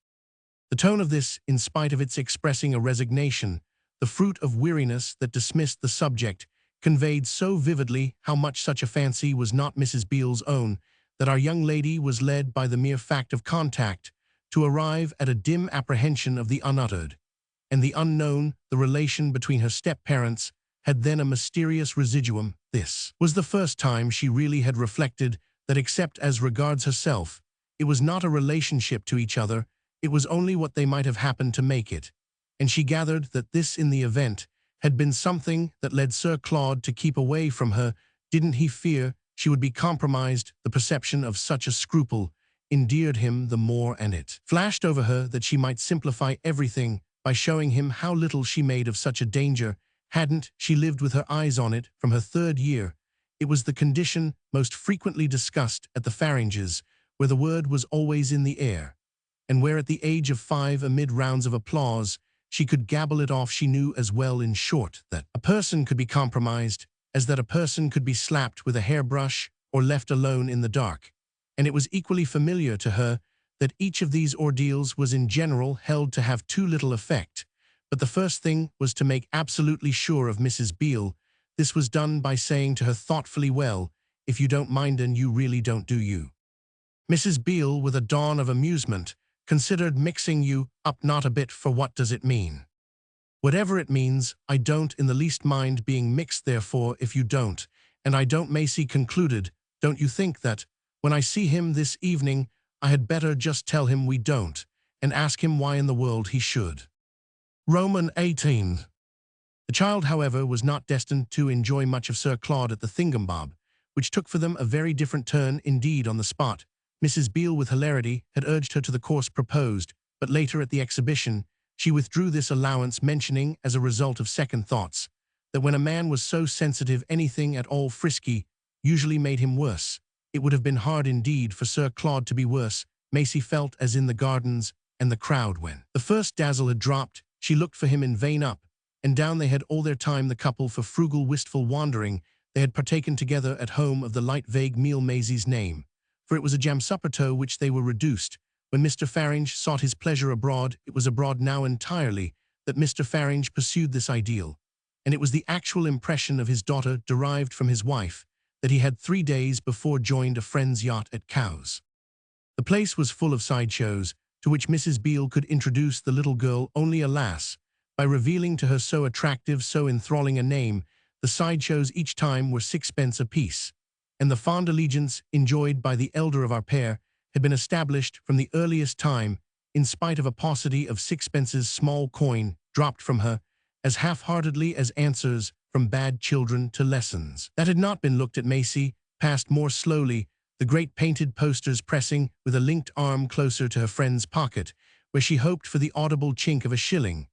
Speaker 1: The tone of this, in spite of its expressing a resignation, the fruit of weariness that dismissed the subject, conveyed so vividly how much such a fancy was not Mrs. Beale's own, that our young lady was led by the mere fact of contact to arrive at a dim apprehension of the unuttered, and the unknown. The relation between her step-parents had then a mysterious residuum. This was the first time she really had reflected that, except as regards herself, it was not a relationship to each other, it was only what they might have happened to make it. And she gathered that this, in the event, had been something that led Sir Claude to keep away from her. Didn't he fear she would be compromised? The perception of such a scruple endeared him the more, and it flashed over her that she might simplify everything by showing him how little she made of such a danger. Hadn't she lived with her eyes on it from her 3rd year? It was the condition most frequently discussed at the Faringes, where the word was always in the air, and where at the age of 5, amid rounds of applause, she could gabble it off. She knew as well, in short, that a person could be compromised as that a person could be slapped with a hairbrush or left alone in the dark, and it was equally familiar to her that each of these ordeals was in general held to have too little effect. But the first thing was to make absolutely sure of Mrs. Beale. This was done by saying to her thoughtfully, "Well, if you don't mind, and you really don't, do you?" Mrs. Beale, with a dawn of amusement, considered. "Mixing you up? Not a bit. For what does it mean?" "Whatever it means, I don't in the least mind being mixed, therefore, if you don't, and I don't," Maisie concluded, "don't you think that, when I see him this evening, I had better just tell him we don't, and ask him why in the world he should?" Roman 18. The child, however, was not destined to enjoy much of Sir Claude at the thingumbob, which took for them a very different turn indeed. On the spot, Mrs. Beale, with hilarity, had urged her to the course proposed, but later at the exhibition, she withdrew this allowance, mentioning, as a result of second thoughts, that when a man was so sensitive, anything at all frisky usually made him worse. It would have been hard indeed for Sir Claude to be worse, Maisie felt, as in the gardens and the crowd, when the first dazzle had dropped, she looked for him in vain. Up and down they had all their time, the couple, for frugal, wistful wandering. they had partaken together at home of the light vague meal Maisie's name, for it was a jam supper to which they were reduced. When Mr. Faringe sought his pleasure abroad, it was abroad now entirely that Mr. Faringe pursued this ideal, and it was the actual impression of his daughter derived from his wife that he had 3 days before joined a friend's yacht at Cowes. The place was full of sideshows, to which Mrs. Beale could introduce the little girl only, alas, by revealing to her so attractive, so enthralling a name. The sideshows each time were 6 pence apiece, and the fond allegiance enjoyed by the elder of our pair had been established from the earliest time, in spite of a paucity of 6 pence's small coin dropped from her, as half-heartedly as answers from bad children to lessons. That had not been looked at. Maisie passed more slowly, the great painted posters pressing with a linked arm closer to her friend's pocket, where she hoped for the audible chink of a shilling.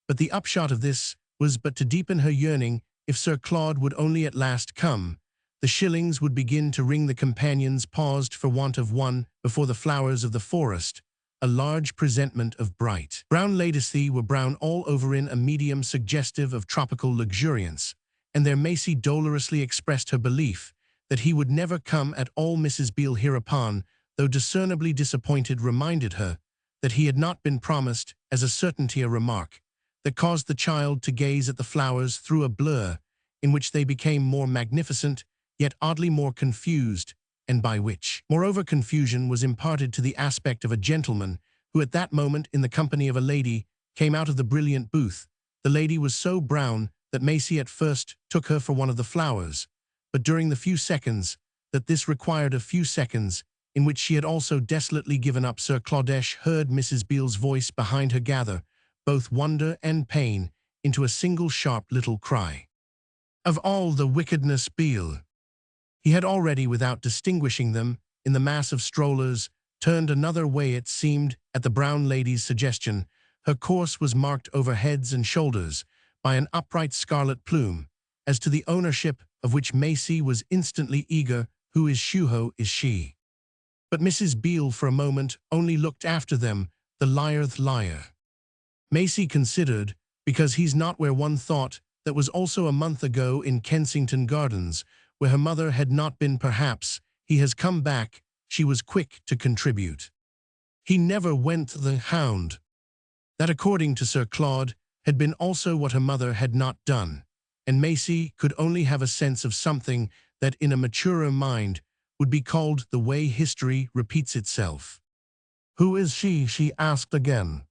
Speaker 1: But the upshot of this was but to deepen her yearning. If Sir Claude would only at last come, the shillings would begin to ring. The companions paused for want of one before the flowers of the forest, a large presentment of bright brown ladythie were brown all over in a medium suggestive of tropical luxuriance, and there Maisie dolorously expressed her belief that he would never come at all. Mrs. Beale hereupon, though discernibly disappointed, reminded her that he had not been promised as a certainty, a remark that caused the child to gaze at the flowers through a blur in which they became more magnificent, yet oddly more confused, and by which, moreover, confusion was imparted to the aspect of a gentleman who at that moment, in the company of a lady, came out of the brilliant booth. The lady was so brown that Maisie at first took her for one of the flowers, but during the few seconds that this required, a few seconds in which she had also desolately given up, Sir Claudesh heard Mrs. Beale's voice behind her gather both wonder and pain into a single sharp little cry. Of all the wickedness, Beale! He had already, without distinguishing them, in the mass of strollers, turned another way. It seemed, at the brown lady's suggestion, her course was marked over heads and shoulders by an upright scarlet plume, as to the ownership of which Maisie was instantly eager. Who is she? Who is she? But Mrs. Beale for a moment only looked after them, the liar. Maisie considered, because he's not where one thought. That was also a month ago in Kensington Gardens, where her mother had not been. Perhaps he has come back, she was quick to contribute. He never went, the hound. That, according to Sir Claude, had been also what her mother had not done, and Maisie could only have a sense of something that in a maturer mind would be called the way history repeats itself. Who is she? She asked again.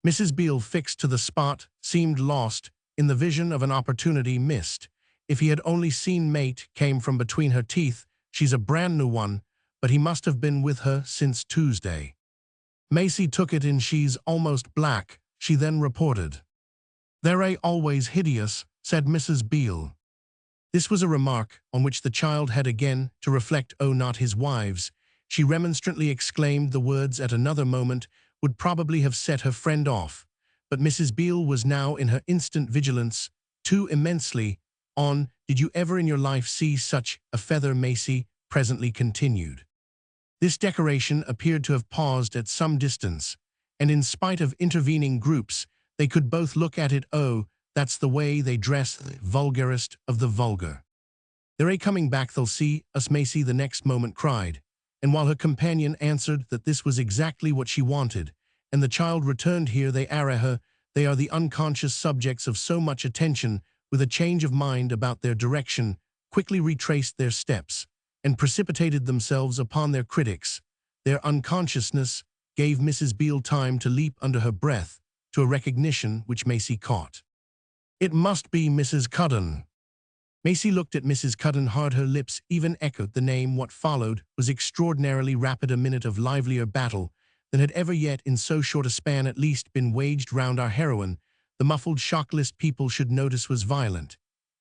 Speaker 1: Mrs. Beale, fixed to the spot, seemed lost in the vision of an opportunity missed. If he had only seen mate, came from between her teeth. She's a brand new one, but he must have been with her since Tuesday. Maisie took it in. She's almost black, she then reported. They're always hideous, said Mrs. Beale. This was a remark on which the child had again to reflect. Oh, not his wives, she remonstrantly exclaimed. The words at another moment would probably have set her friend off, but Mrs. Beale was now in her instant vigilance too immensely on. Did you ever in your life see such a feather? Maisie presently continued. This decoration appeared to have paused at some distance, and in spite of intervening groups, they could both look at it. Oh, that's the way they dress, the vulgarest of the vulgar. They're coming back, they'll see us, Maisie the next moment cried, and while her companion answered that this was exactly what she wanted, and the child returned, here they are her, they are the unconscious subjects of so much attention, with a change of mind about their direction, quickly retraced their steps, and precipitated themselves upon their critics. Their unconsciousness gave Mrs. Beale time to leap under her breath to a recognition which Maisie caught. It must be Mrs. Cudden. Maisie looked at Mrs. Cudden hard. Her lips even echoed the name. What followed was extraordinarily rapid, a minute of livelier battle than had ever yet in so short a span at least been waged round our heroine. The muffled shock lest people should notice was violent,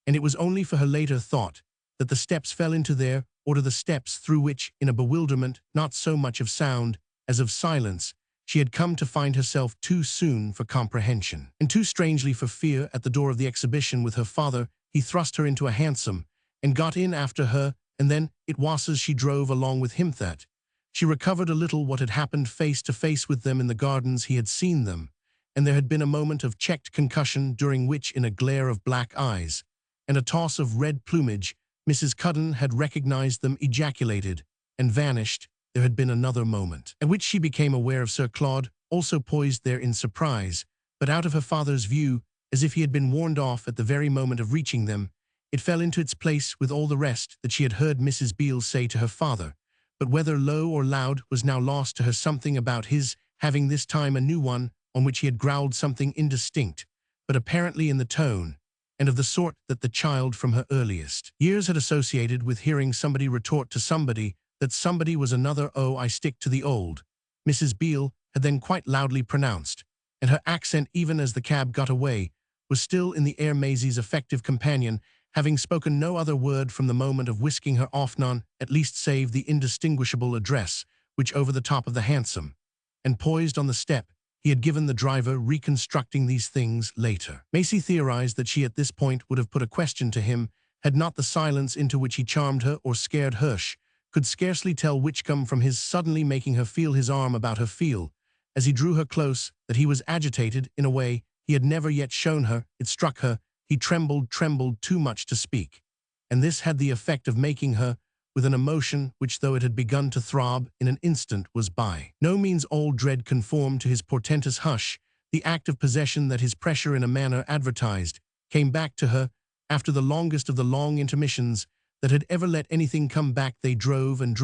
Speaker 1: and it was only for her later thought that the steps fell into their order, the steps through which, in a bewilderment not so much of sound as of silence, she had come to find herself too soon for comprehension, and too strangely for fear. At the door of the exhibition with her father, he thrust her into a hansom and got in after her, and then it was as she drove along with him that she recovered a little what had happened. Face to face with them in the gardens he had seen them, and there had been a moment of checked concussion during which, in a glare of black eyes and a toss of red plumage, Mrs. Cudden had recognized them, ejaculated, and vanished. There had been another moment, at which she became aware of Sir Claude, also poised there in surprise, but out of her father's view, as if he had been warned off at the very moment of reaching them. It fell into its place with all the rest that she had heard Mrs. Beale say to her father, but whether low or loud was now lost to her. Something about his having this time a new one, on which he had growled something indistinct, but apparently in the tone, and of the sort that the child from her earliest years had associated with hearing somebody retort to somebody that somebody was another. "Oh, I stick to the old," Mrs. Beale had then quite loudly pronounced, and her accent, even as the cab got away, was still in the air. Maisie's effective companion, having spoken no other word from the moment of whisking her off, none, at least save the indistinguishable address, which over the top of the hansom, and poised on the step, he had given the driver. Reconstructing these things later, Maisie theorized that she at this point would have put a question to him, had not the silence into which he charmed her or scared Hirsch, could scarcely tell which, come from his suddenly making her feel his arm about her, feel, as he drew her close, that he was agitated in a way he had never yet shown her. It struck her, he trembled too much to speak, and this had the effect of making her, with an emotion which, though it had begun to throb in an instant, was by no means all dread, conformed to his portentous hush. The act of possession that his pressure in a manner advertised came back to her, after the longest of the long intermissions that had ever let anything come back. They drove, and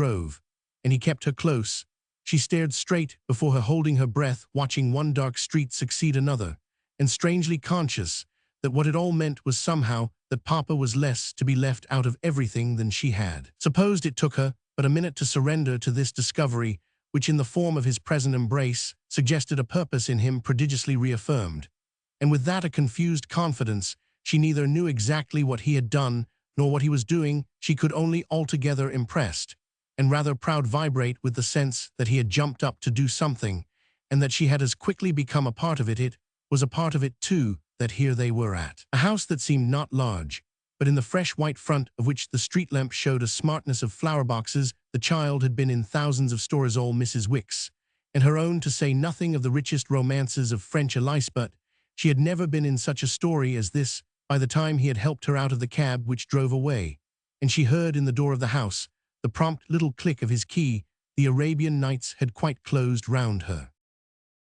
Speaker 1: he kept her close. She stared straight before her, holding her breath, watching one dark street succeed another, and strangely conscious that what it all meant was somehow that Papa was less to be left out of everything than she had supposed. It took her but a minute to surrender to this discovery, which in the form of his present embrace suggested a purpose in him prodigiously reaffirmed, and with that a confused confidence. She neither knew exactly what he had done nor what he was doing. She could only, altogether impressed and rather proud, vibrate with the sense that he had jumped up to do something, and that she had as quickly become a part of it. It was a part of it too, that here they were at a house that seemed not large, but in the fresh white front of which the street lamp showed a smartness of flower boxes. The child had been in thousands of stores, all Mrs. Wick's and her own, to say nothing of the richest romances of French Elise, but she had never been in such a story as this. By the time he had helped her out of the cab which drove away, and she heard in the door of the house the prompt little click of his key, the Arabian Nights had quite closed round her.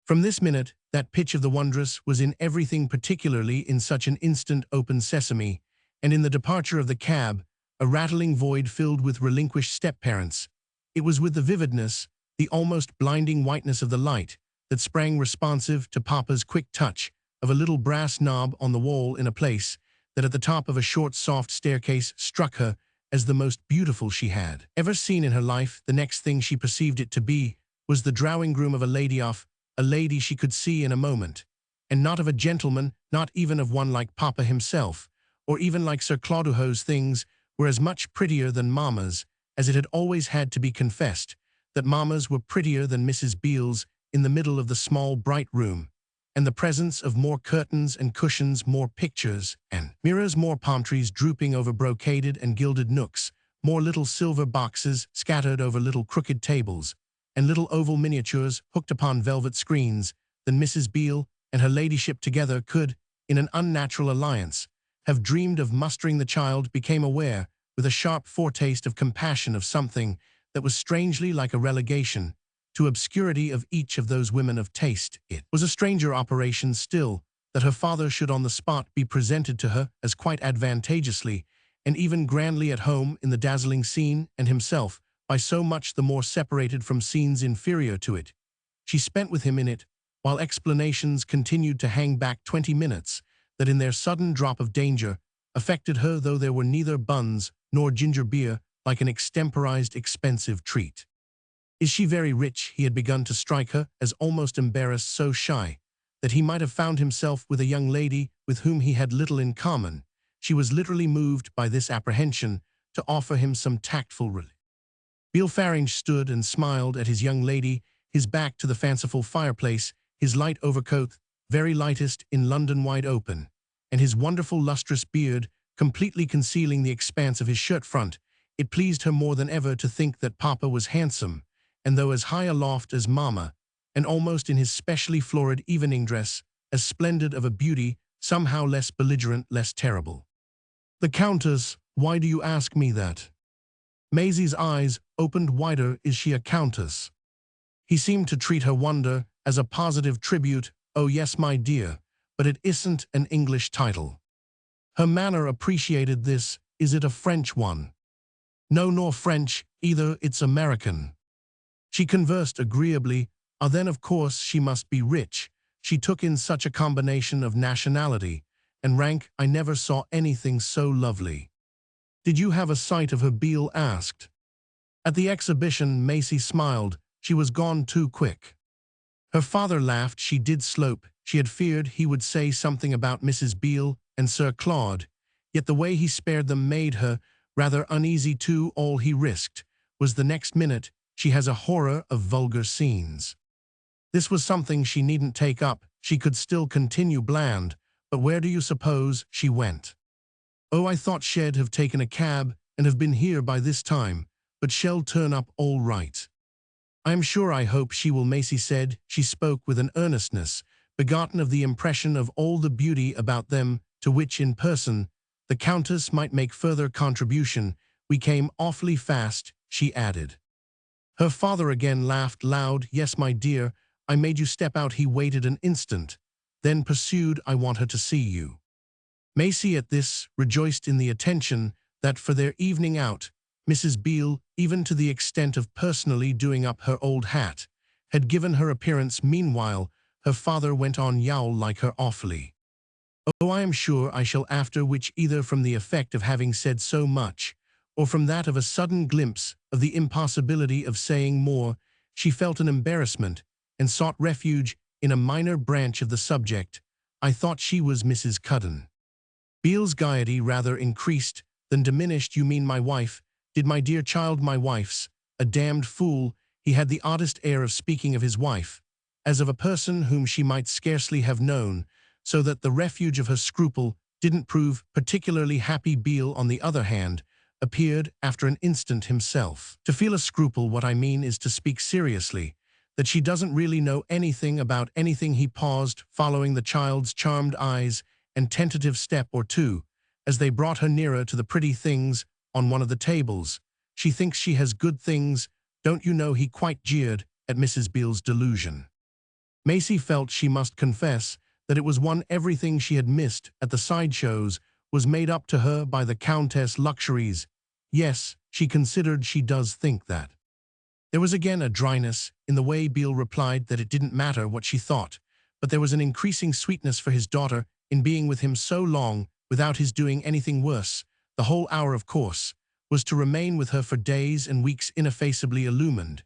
Speaker 1: From this minute, that pitch of the wondrous was in everything, particularly in such an instant open sesame, and in the departure of the cab, a rattling void filled with relinquished step-parents. It was with the vividness, the almost blinding whiteness of the light, that sprang responsive to Papa's quick touch of a little brass knob on the wall, in a place that at the top of a short soft staircase struck her as the most beautiful she had ever seen in her life. The next thing she perceived it to be was the drawing-room of a lady, of a lady she could see in a moment, and not of a gentleman, not even of one like Papa himself, or even like Sir Claude, whose things were as much prettier than Mamma's, as it had always had to be confessed that Mamma's were prettier than Mrs. Beale's. In the middle of the small bright room, and the presence of more curtains and cushions, more pictures and mirrors, more palm trees drooping over brocaded and gilded nooks, more little silver boxes scattered over little crooked tables, and little oval miniatures hooked upon velvet screens, than Mrs. Beale and her ladyship together could, in an unnatural alliance, have dreamed of mustering. The child became aware, with a sharp foretaste of compassion, of something that was strangely like a relegation to obscurity of each of those women of taste. It was a stranger operation still that her father should on the spot be presented to her as quite advantageously and even grandly at home in the dazzling scene, and himself by so much the more separated from scenes inferior to it. She spent with him in it, while explanations continued to hang back, 20 minutes that in their sudden drop of danger affected her, though there were neither buns nor ginger beer, like an extemporized expensive treat. Is she very rich? He had begun to strike her as almost embarrassed, so shy that he might have found himself with a young lady with whom he had little in common. She was literally moved by this apprehension to offer him some tactful relief. Beale Faringe stood and smiled at his young lady, his back to the fanciful fireplace, his light overcoat, very lightest in London, wide open, and his wonderful lustrous beard completely concealing the expanse of his shirt front. It pleased her more than ever to think that Papa was handsome, and though as high aloft as Mamma, and almost in his specially florid evening dress, as splendid of a beauty, somehow less belligerent, less terrible. The Countess Why do you ask me that? Maisie's eyes opened wider. Is she a countess? He seemed to treat her wonder as a positive tribute. Oh yes, my dear, but it isn't an English title. Her manner appreciated this. Is it a French one? No, nor French either, it's American. She conversed agreeably. Then of course she must be rich. She took in such a combination of nationality and rank. I never saw anything so lovely. Did you have a sight of her? Beale asked. At the exhibition, Maisie smiled. She was gone too quick. Her father laughed. She did slope. She had feared he would say something about Mrs. Beale and Sir Claude, yet the way he spared them made her rather uneasy too. All he risked was the next minute. She has a horror of vulgar scenes. This was something she needn't take up. She could still continue bland. But where do you suppose she went? Oh, I thought she'd have taken a cab and have been here by this time, but she'll turn up all right. I am sure. I hope she will, Maisie said. She spoke with an earnestness begotten of the impression of all the beauty about them, to which, in person, the Countess might make further contribution. We came awfully fast, she added. Her father again laughed loud. Yes, my dear, I made you step out. He waited an instant, then pursued. I want her to see you. Maisie at this rejoiced in the attention that for their evening out, Mrs. Beale, even to the extent of personally doing up her old hat, had given her appearance. Meanwhile, her father went on. You'll like her awfully. Oh, I am sure I shall after which, either from the effect of having said so much, or from that of a sudden glimpse of the impossibility of saying more, she felt an embarrassment and sought refuge in a minor branch of the subject. I thought she was Mrs. Cudden. Beale's gaiety rather increased than diminished. You mean my wife? Did my dear child? My wife's a damned fool. He had the oddest air of speaking of his wife, as of a person whom she might scarcely have known, so that the refuge of her scruple didn't prove particularly happy. Beale, on the other hand, appeared, after an instant, himself to feel a scruple. What I mean is, to speak seriously, that she doesn't really know anything about anything. He paused, following the child's charmed eyes and tentative step or two, as they brought her nearer to the pretty things on one of the tables. She thinks she has good things, don't you know? He quite jeered at Mrs. Beale's delusion. Maisie felt she must confess that it was one. Everything she had missed at the sideshows was made up to her by the Countess' luxuries. Yes, she considered, she does think that. There was again a dryness in the way Beale replied that it didn't matter what she thought, but there was an increasing sweetness for his daughter in being with him so long without his doing anything worse. The whole hour, of course, was to remain with her for days and weeks, ineffaceably illumined,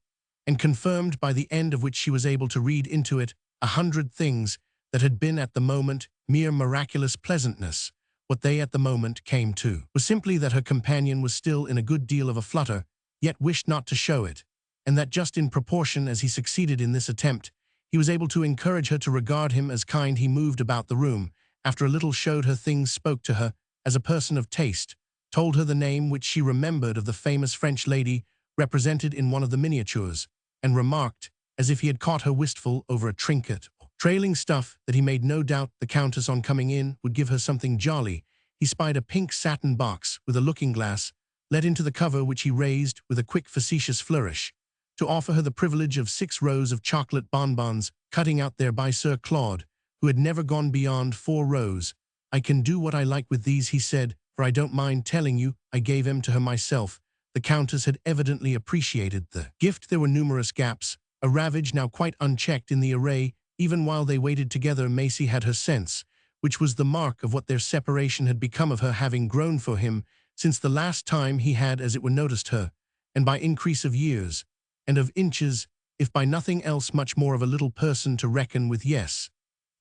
Speaker 1: and confirmed, by the end of which she was able to read into it 100 things that had been at the moment mere miraculous pleasantness. What they at the moment came to was simply that her companion was still in a good deal of a flutter, yet wished not to show it, and that just in proportion as he succeeded in this attempt, he was able to encourage her to regard him as kind. He moved about the room, after a little showed her things, spoke to her as a person of taste, told her the name which she remembered of the famous French lady represented in one of the miniatures, and remarked, as if he had caught her wistful over a trinket or trailing stuff, that he made no doubt the Countess, on coming in, would give her something jolly. He spied a pink satin box with a looking-glass let into the cover, which he raised with a quick facetious flourish, to offer her the privilege of 6 rows of chocolate bonbons, cutting out there by Sir Claude, who had never gone beyond 4 rows. I can do what I like with these, he said, for I don't mind telling you, I gave them to her myself. The Countess had evidently appreciated the gift. There were numerous gaps, a ravage now quite unchecked in the array. Even while they waited together, Maisie had her sense, which was the mark of what their separation had become, of her having grown for him since the last time he had, as it were, noticed her, and by increase of years, and of inches, if by nothing else, much more of a little person to reckon with. Yes,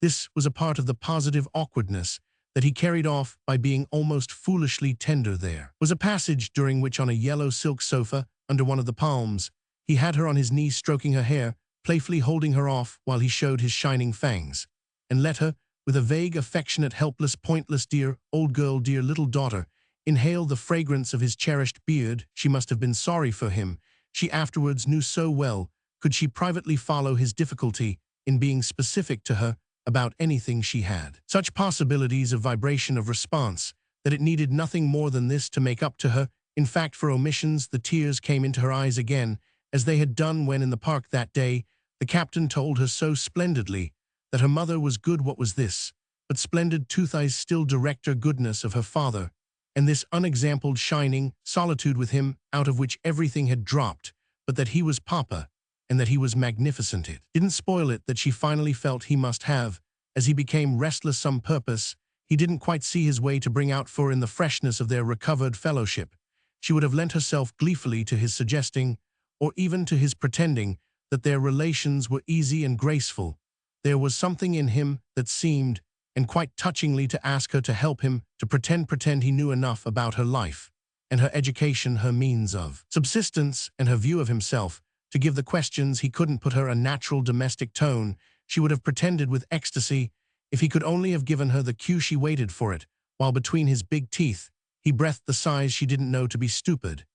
Speaker 1: this was a part of the positive awkwardness that he carried off by being almost foolishly tender. There was a passage during which, on a yellow silk sofa under one of the palms, he had her on his knees, stroking her hair, playfully holding her off while he showed his shining fangs, and let her, with a vague, affectionate, helpless, pointless, dear old girl, dear little daughter, inhale the fragrance of his cherished beard. She must have been sorry for him. She afterwards knew so well, could she privately follow his difficulty in being specific to her about anything she had. Such possibilities of vibration, of response, that it needed nothing more than this to make up to her. In fact, for omissions, the tears came into her eyes again, as they had done when in the park that day the captain told her so splendidly that her mother was good. What was this but splendid tooth-eyes still director goodness of her father, and this unexampled shining solitude with him, out of which everything had dropped, but that he was Papa, and that he was magnificent. It didn't spoil it that she finally felt he must have, as he became restless some purpose he didn't quite see his way to bring out, for in the freshness of their recovered fellowship she would have lent herself gleefully to his suggesting, or even to his pretending, that their relations were easy and graceful. There was something in him that seemed, and quite touchingly, to ask her to help him, to pretend he knew enough about her life, and her education, her means of subsistence, and her view of himself, to give the questions he couldn't put her a natural domestic tone. She would have pretended with ecstasy, if he could only have given her the cue she waited for it, while between his big teeth he breathed the sighs she didn't know to be stupid,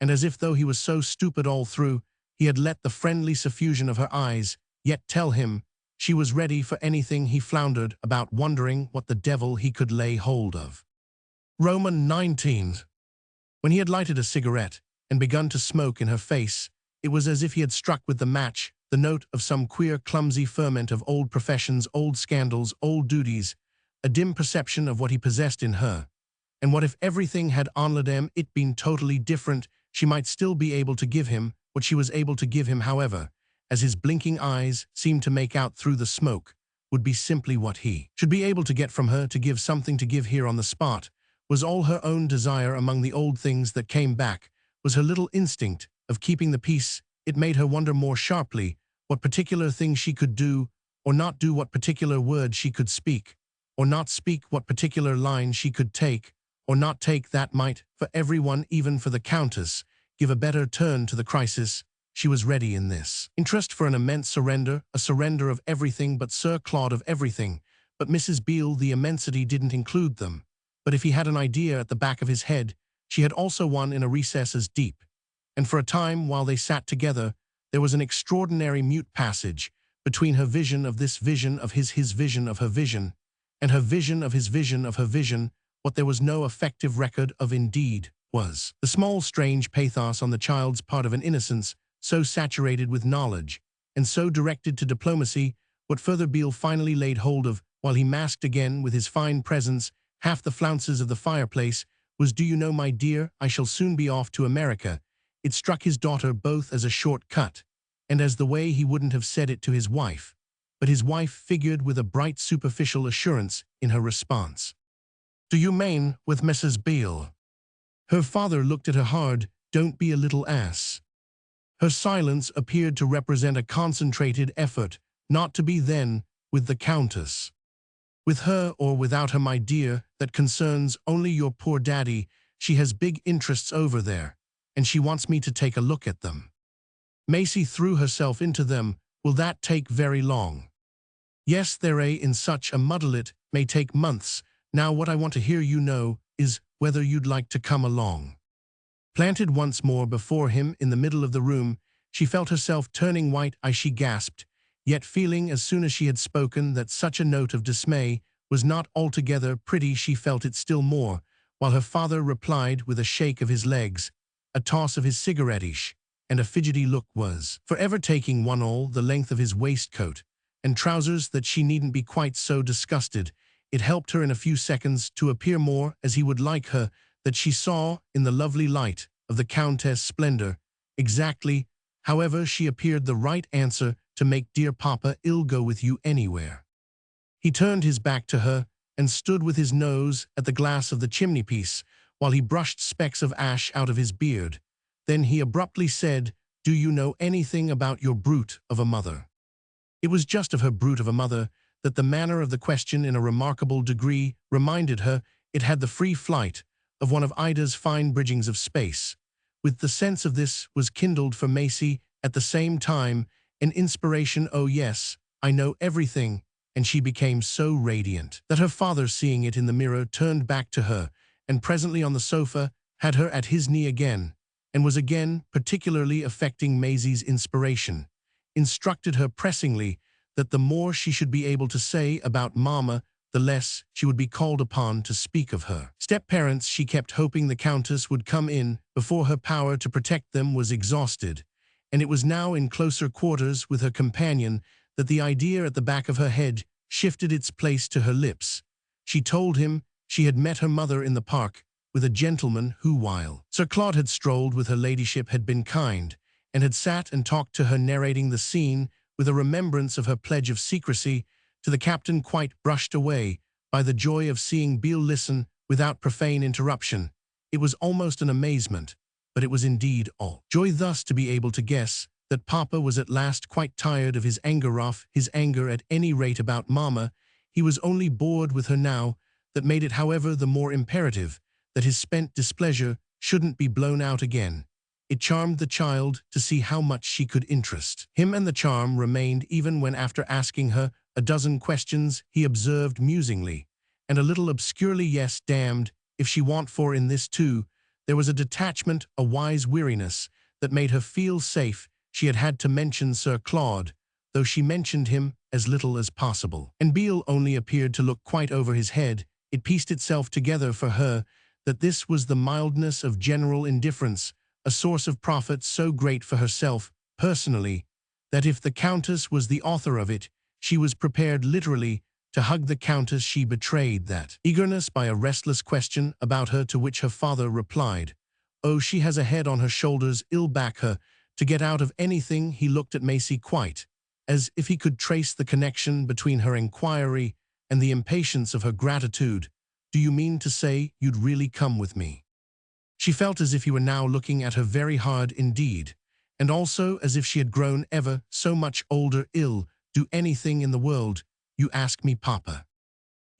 Speaker 1: and as if though he was so stupid all through, he had let the friendly suffusion of her eyes yet tell him she was ready for anything. He floundered about, wondering what the devil he could lay hold of. Roman 19. When he had lighted a cigarette and begun to smoke in her face, it was as if he had struck with the match the note of some queer, clumsy ferment of old professions, old scandals, old duties, a dim perception of what he possessed in her. And what if everything had onlet it been totally different? She might still be able to give him what she was able to give him, however, as his blinking eyes seemed to make out through the smoke, would be simply what he should be able to get from her. To give something, to give here on the spot, was all her own desire. Among the old things that came back was her little instinct of keeping the peace. It made her wonder more sharply what particular thing she could do or not do, what particular word she could speak or not speak, what particular line she could take or not take, that might, for everyone, even for the Countess, give a better turn to the crisis. She was ready in this interest for an immense surrender, a surrender of everything but Sir Claude, of everything. But Mrs. Beale, the immensity didn't include them. But if he had an idea at the back of his head, she had also one in a recess as deep. And for a time, while they sat together, there was an extraordinary mute passage between her vision of this vision of his vision of her vision, and her vision of his vision of her vision. What there was no effective record of, indeed, was the small strange pathos on the child's part of an innocence so saturated with knowledge, and so directed to diplomacy. What further Beale finally laid hold of, while he masked again with his fine presence half the flounces of the fireplace, was, "Do you know, my dear, I shall soon be off to America." It struck his daughter both as a short cut, and as the way he wouldn't have said it to his wife, but his wife figured with a bright superficial assurance in her response. "Do you mean with Mrs. Beale?" Her father looked at her hard. "Don't be a little ass." Her silence appeared to represent a concentrated effort not to be then with the Countess. "With her or without her, my dear, that concerns only your poor daddy. She has big interests over there, and she wants me to take a look at them." Maisie threw herself into them. "Will that take very long?" "Yes, there in such a muddle it may take months. Now what I want to hear, you know, is whether you'd like to come along." Planted once more before him in the middle of the room, she felt herself turning white as she gasped, yet feeling as soon as she had spoken that such a note of dismay was not altogether pretty, she felt it still more, while her father replied with a shake of his legs, a toss of his cigarette-ish, and a fidgety look, was forever taking one all the length of his waistcoat and trousers, that she needn't be quite so disgusted. It helped her in a few seconds to appear more as he would like her, that she saw, in the lovely light of the Countess' splendor, exactly, however, she appeared the right answer to make dear Papa ill go with you anywhere. He turned his back to her and stood with his nose at the glass of the chimney-piece while he brushed specks of ash out of his beard. Then he abruptly said, "Do you know anything about your brute of a mother?" It was just of her brute of a mother that the manner of the question in a remarkable degree reminded her. It had the free flight of one of Ida's fine bridgings of space. With the sense of this was kindled for Maisie at the same time an inspiration. "Oh yes, I know everything," and she became so radiant that her father, seeing it in the mirror, turned back to her, and presently on the sofa had her at his knee again, and was again particularly affecting Maisie's inspiration, instructed her pressingly that the more she should be able to say about Mama the less she would be called upon to speak of her step-parents. She kept hoping the Countess would come in before her power to protect them was exhausted, and it was now in closer quarters with her companion that the idea at the back of her head shifted its place to her lips. She told him she had met her mother in the park with a gentleman who, while Sir Claude had strolled with her ladyship, had been kind, and had sat and talked to her, narrating the scene with a remembrance of her pledge of secrecy to the captain, quite brushed away by the joy of seeing Beale listen without profane interruption. It was almost an amazement, but it was indeed all joy thus to be able to guess that Papa was at last quite tired of his anger, off his anger at any rate about Mama. He was only bored with her now. That made it, however, the more imperative that his spent displeasure shouldn't be blown out again. It charmed the child to see how much she could interest him, and the charm remained even when, after asking her a dozen questions, he observed musingly, and a little obscurely, "Yes, damned if she want for in this too." There was a detachment, a wise weariness, that made her feel safe. She had had to mention Sir Claude, though she mentioned him as little as possible. And Beale only appeared to look quite over his head. It pieced itself together for her that this was the mildness of general indifference, a source of profit so great for herself, personally, that if the Countess was the author of it, she was prepared literally to hug the Countess. She betrayed that eagerness by a restless question about her, to which her father replied, "Oh, she has a head on her shoulders, ill back her to get out of anything." He looked at Maisie quite as if he could trace the connection between her inquiry and the impatience of her gratitude. "Do you mean to say you'd really come with me?" She felt as if he were now looking at her very hard indeed, and also as if she had grown ever so much older. "Ill do anything in the world, you ask me, Papa?"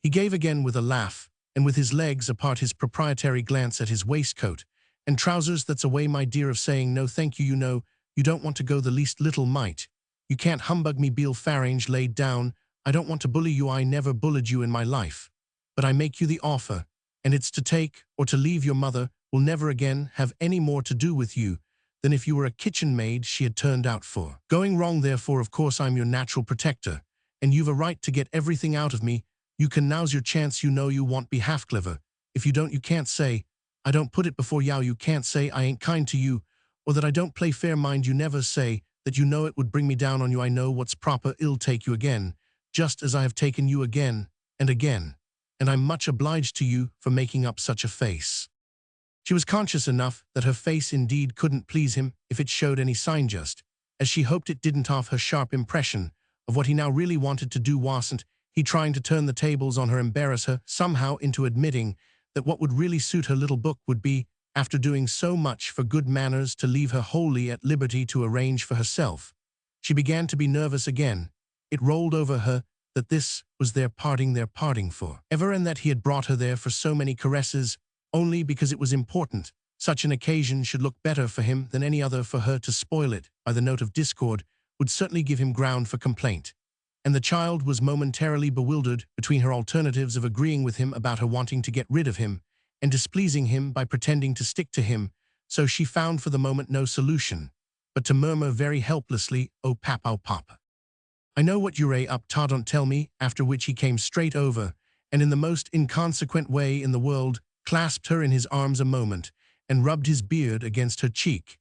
Speaker 1: He gave again with a laugh, and with his legs apart, his proprietary glance at his waistcoat and trousers. "That's a way, my dear, of saying no thank you. You know, you don't want to go the least little mite. You can't humbug me." Beale Farange laid down. "I don't want to bully you. I never bullied you in my life. But I make you the offer, and it's to take or to leave. Your mother will never again have any more to do with you than if you were a kitchen maid she had turned out for going wrong. Therefore, of course, I'm your natural protector, and you've a right to get everything out of me you can. Now's your chance. You know you won't be half clever. If you don't, you can't say I don't put it before yow. You can't say I ain't kind to you, or that I don't play fair. Mind you never say that. You know it would bring me down on you. I know what's proper. I'll take you again, just as I have taken you again and again, and I'm much obliged to you for making up such a face." She was conscious enough that her face indeed couldn't please him if it showed any sign, just as she hoped it didn't. Off her sharp impression of what he now really wanted to do. Wasn't he trying to turn the tables on her, embarrass her somehow into admitting that what would really suit her little book would be, after doing so much for good manners, to leave her wholly at liberty to arrange for herself? She began to be nervous again. It rolled over her that this was their parting for ever, and that he had brought her there for so many caresses only because it was important. Such an occasion should look better for him than any other. For her to spoil it by the note of discord would certainly give him ground for complaint. And the child was momentarily bewildered between her alternatives of agreeing with him about her wanting to get rid of him and displeasing him by pretending to stick to him. So she found for the moment no solution but to murmur very helplessly, "Oh, Papa, oh, Papa. I know what you're up to, don't tell me." After which he came straight over, and in the most inconsequent way in the world clasped her in his arms a moment and rubbed his beard against her cheek.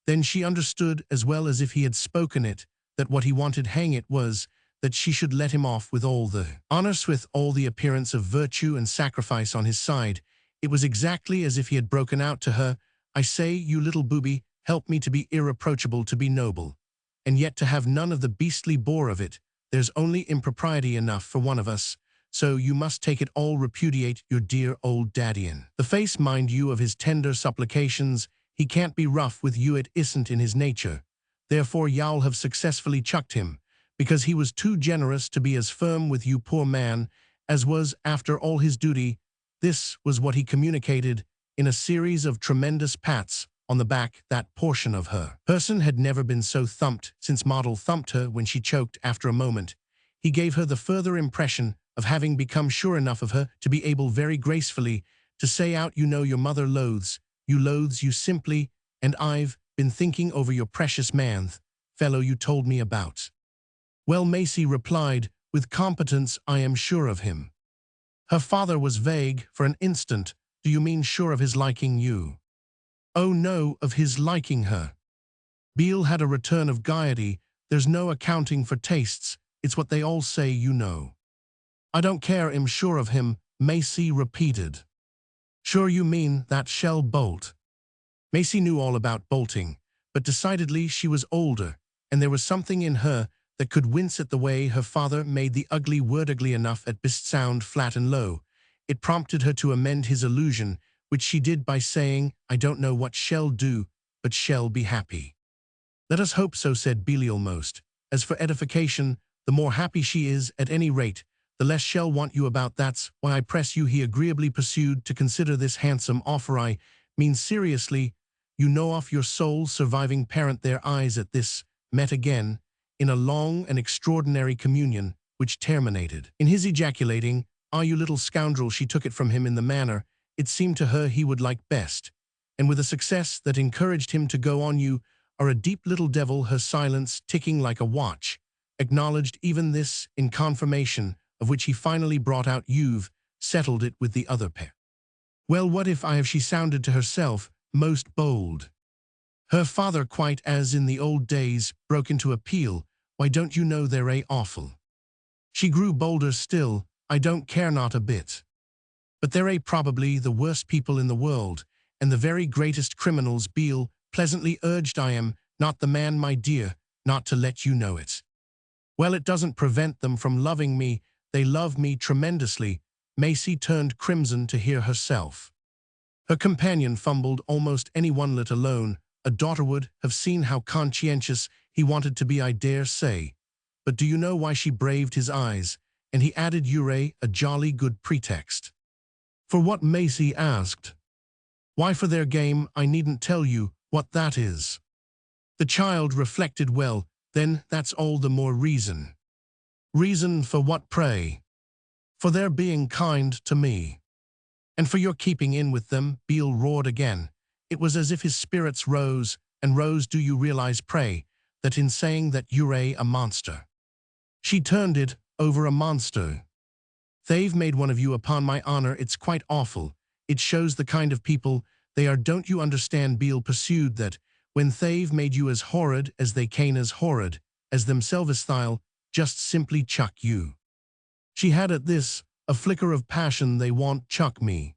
Speaker 1: Then she understood, as well as if he had spoken it, that what he wanted, hang it, was that she should let him off with all the honors, with all the appearance of virtue and sacrifice on his side. It was exactly as if he had broken out to her, "I say, you little booby, help me to be irreproachable, to be noble, and yet to have none of the beastly bore of it. There's only impropriety enough for one of us, so you must take it all. Repudiate your dear old daddy in the face, mind you, of his tender supplications. He can't be rough with you. It isn't in his nature. Therefore you'll have successfully chucked him, because he was too generous to be as firm with you, poor man, as was, after all, his duty." This was what he communicated in a series of tremendous pats on the back. That portion of her person had never been so thumped since Model thumped her when she choked. After a moment, he gave her the further impression of having become sure enough of her to be able very gracefully to say out, "You know your mother loathes you simply, and I've been thinking over your precious man fellow you told me about." "Well," Maisie replied with competence, "I am sure of him." Her father was vague for an instant. Do you mean sure of his liking you? Oh no, of his liking her. Beale had a return of gaiety. There's no accounting for tastes. It's what they all say, you know. I don't care, I'm sure of him, Maisie repeated. Sure you mean that shell bolt? Maisie knew all about bolting, but decidedly she was older, and there was something in her that could wince at the way her father made the ugly word ugly enough at best sound flat and low. It prompted her to amend his illusion, which she did by saying, I don't know what shall do, but shall be happy. Let us hope so, said Beale almost. As for edification, the more happy she is, at any rate, the less shall want you about. That's why I press you, he agreeably pursued, to consider this handsome offer. I mean seriously, you know off your sole surviving parent. Their eyes at this met again, in a long and extraordinary communion, which terminated in his ejaculating, "Ah, you little scoundrel." She took it from him in the manner it seemed to her he would like best, and with a success that encouraged him to go on. "You are a deep little devil." Her silence, ticking like a watch, acknowledged even this, in confirmation of which he finally brought out, "You've settled it with the other pair." "Well, what if I have?" she sounded to herself, most bold. Her father, quite as in the old days, broke into a peal. "Why, don't you know they're awful?" She grew bolder still. "I don't care, not a bit. But they're probably the worst people in the world, and the very greatest criminals." Beale pleasantly urged. "I am not the man, my dear, not to let you know it." "Well, it doesn't prevent them from loving me. They love me tremendously." Maisie turned crimson to hear herself. Her companion fumbled. "Almost anyone, let alone a daughter, would have seen how conscientious he wanted to be, I dare say. But do you know why she braved his eyes?" And he added, "You're a jolly good pretext." "For what?" Maisie asked. "Why, for their game. I needn't tell you what that is." The child reflected. "Well, then that's all the more reason." "Reason for what, pray?" "For their being kind to me." "And for your keeping in with them?" Beale roared again. It was as if his spirits rose and rose. "Do you realize, pray, that in saying that you're a monster?" She turned it over. "A monster? They've made one of you, upon my honor. It's quite awful. It shows the kind of people they are. Don't you understand," Beale pursued, "that when they've made you as horrid as they can, as horrid as themselves, they'll just simply chuck you." She had at this a flicker of passion. "They won't chuck me."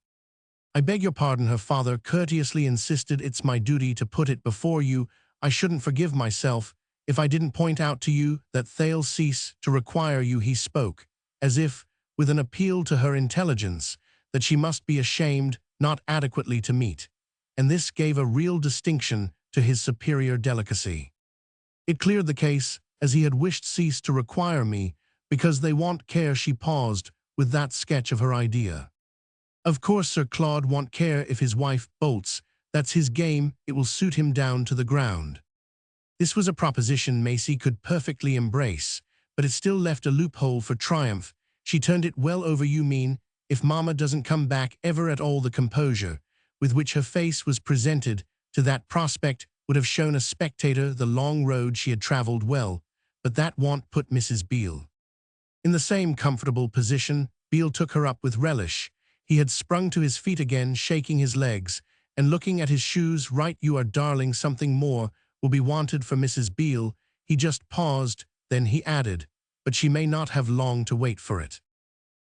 Speaker 1: "I beg your pardon," her father courteously insisted. "It's my duty to put it before you. I shouldn't forgive myself if I didn't point out to you that they'll cease to require you." He spoke as if with an appeal to her intelligence that she must be ashamed not adequately to meet, and this gave a real distinction to his superior delicacy. "It cleared the case, as he had wished. Cease to require me because they won't care." She paused with that sketch of her idea. "Of course Sir Claude won't care if his wife bolts. That's his game. It will suit him down to the ground." This was a proposition Maisie could perfectly embrace, but it still left a loophole for triumph. She turned it well over. "You mean, if Mama doesn't come back ever at all?" The composure with which her face was presented to that prospect would have shown a spectator the long road she had traveled well, but that won't put Mrs. Beale in the same comfortable position. Beale took her up with relish. He had sprung to his feet again, shaking his legs and looking at his shoes. "Right you are, darling. Something more will be wanted for Mrs. Beale." He just paused, then he added, "But she may not have long to wait for it."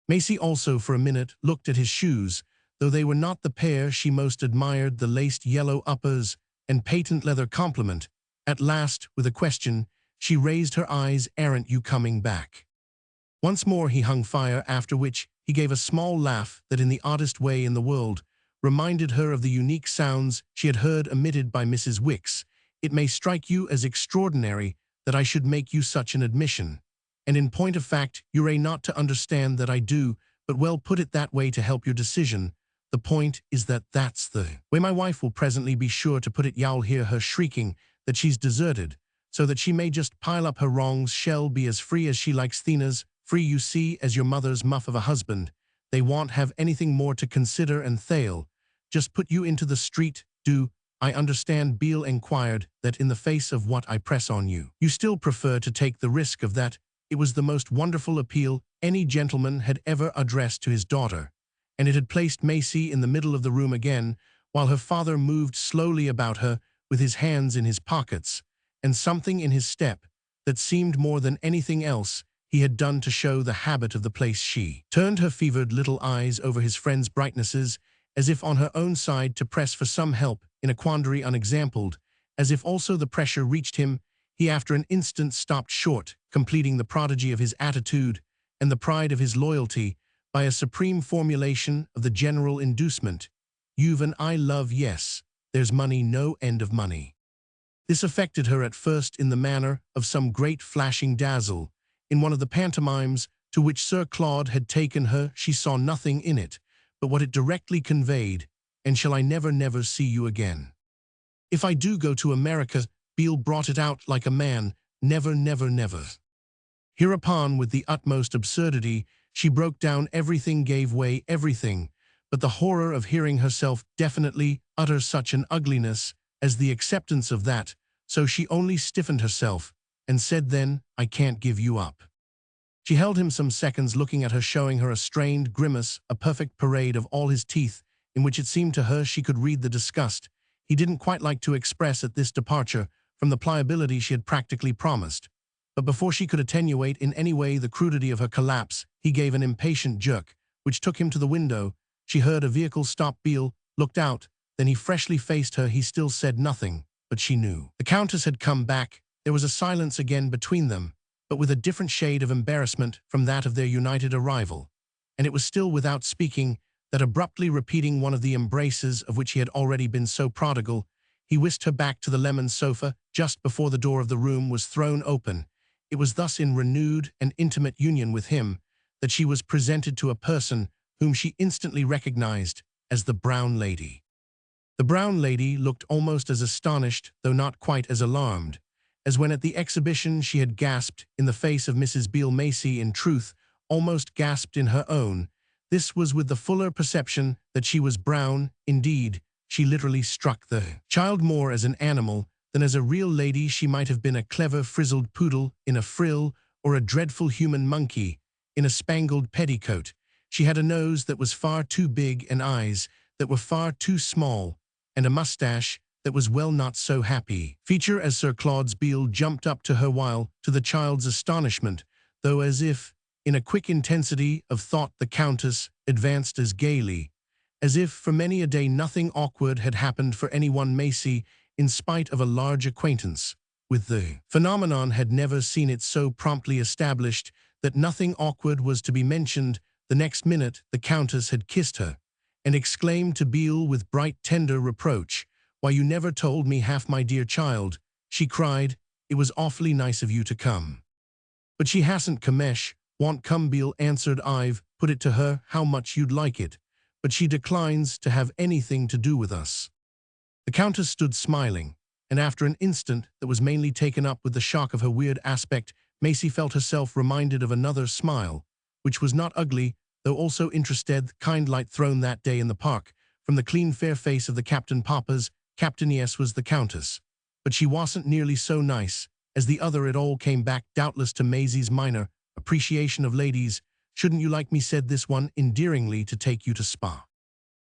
Speaker 1: Maisie also for a minute looked at his shoes, though they were not the pair she most admired, the laced yellow uppers and patent leather complement. At last, with a question, she raised her eyes. "Aren't you coming back?" Once more he hung fire, after which he gave a small laugh that, in the oddest way in the world, reminded her of the unique sounds she had heard emitted by Mrs. Wicks. "It may strike you as extraordinary that I should make you such an admission, and in point of fact, you're not to understand that I do, but well, put it that way to help your decision. The point is that that's the way my wife will presently be sure to put it. You'll hear her shrieking that she's deserted, so that she may just pile up her wrongs. She'll be as free as she likes. Thena's free, you see, as your mother's muff of a husband. They won't have anything more to consider, and they'll just put you into the street. Do I understand," Beale inquired, "that in the face of what I press on you, you still prefer to take the risk of that? It was the most wonderful appeal any gentleman had ever addressed to his daughter, and it had placed Maisie in the middle of the room again, while her father moved slowly about her with his hands in his pockets, and something in his step that seemed more than anything else he had done to show the habit of the place. She turned her fevered little eyes over his friend's brightnesses, as if on her own side to press for some help in a quandary unexampled, as if also the pressure reached him. He after an instant stopped short, completing the prodigy of his attitude and the pride of his loyalty by a supreme formulation of the general inducement. You've an I love, yes, there's money, no end of money. This affected her at first in the manner of some great flashing dazzle. In one of the pantomimes to which Sir Claude had taken her, she saw nothing in it but what it directly conveyed, and shall I never see you again. If I do go to America, Beale brought it out like a man, never. Hereupon, with the utmost absurdity, she broke down. Everything gave way, everything, but the horror of hearing herself definitely utter such an ugliness as the acceptance of that, so she only stiffened herself and said, then, I can't give you up. She held him some seconds, looking at her, showing her a strained grimace, a perfect parade of all his teeth, in which it seemed to her she could read the disgust he didn't quite like to express at this departure from the pliability she had practically promised. But before she could attenuate in any way the crudity of her collapse, he gave an impatient jerk, which took him to the window. She heard a vehicle stop. Beale looked out, then he freshly faced her. He still said nothing, but she knew. The Countess had come back. There was a silence again between them, but with a different shade of embarrassment from that of their united arrival, and it was still without speaking that, abruptly repeating one of the embraces of which he had already been so prodigal, he whisked her back to the lemon sofa just before the door of the room was thrown open. It was thus in renewed and intimate union with him that she was presented to a person whom she instantly recognized as the Brown Lady. The Brown Lady looked almost as astonished, though not quite as alarmed, as when at the exhibition she had gasped in the face of Mrs. Beale. Maisie, in truth, almost gasped in her own. This was with the fuller perception that she was brown. Indeed, she literally struck the child more as an animal than as a real lady. She might have been a clever frizzled poodle in a frill, or a dreadful human monkey in a spangled petticoat. She had a nose that was far too big, and eyes that were far too small, and a mustache that was well not so happy feature as Sir Claude's. Beale jumped up to her, while, to the child's astonishment, though as if in a quick intensity of thought, the Countess advanced as gaily as if for many a day nothing awkward had happened for anyone. Maisie, in spite of a large acquaintance with the phenomenon, had never seen it so promptly established that nothing awkward was to be mentioned. The next minute the Countess had kissed her, and exclaimed to Beale with bright tender reproach, "Why, you never told me half, my dear child," she cried. "It was awfully nice of you to come." "But she hasn't Kamesh, won't come," Beale answered. "I've put it to her how much you'd like it, but she declines to have anything to do with us." The Countess stood smiling, and after an instant that was mainly taken up with the shock of her weird aspect, Maisie felt herself reminded of another smile, which was not ugly, though also interested. The kind light thrown that day in the park from the clean fair face of the Captain Papa's Captain. Yes, was the Countess, but she wasn't nearly so nice as the other. It all came back doubtless to Maisie's minor appreciation of ladies. "Shouldn't you like me," said this one endearingly, "to take you to Spa?"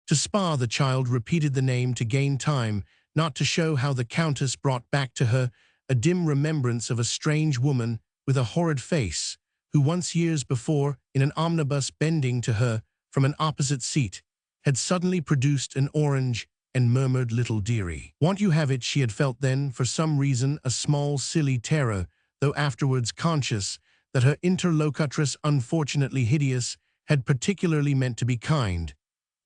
Speaker 1: To Spa, the child repeated the name to gain time, not to show how the Countess brought back to her a dim remembrance of a strange woman with a horrid face, who once years before, in an omnibus bending to her from an opposite seat, had suddenly produced an orange and murmured, "Little dearie, won't you have it?" She had felt then, for some reason, a small silly terror, though afterwards conscious that her interlocutress, unfortunately hideous, had particularly meant to be kind.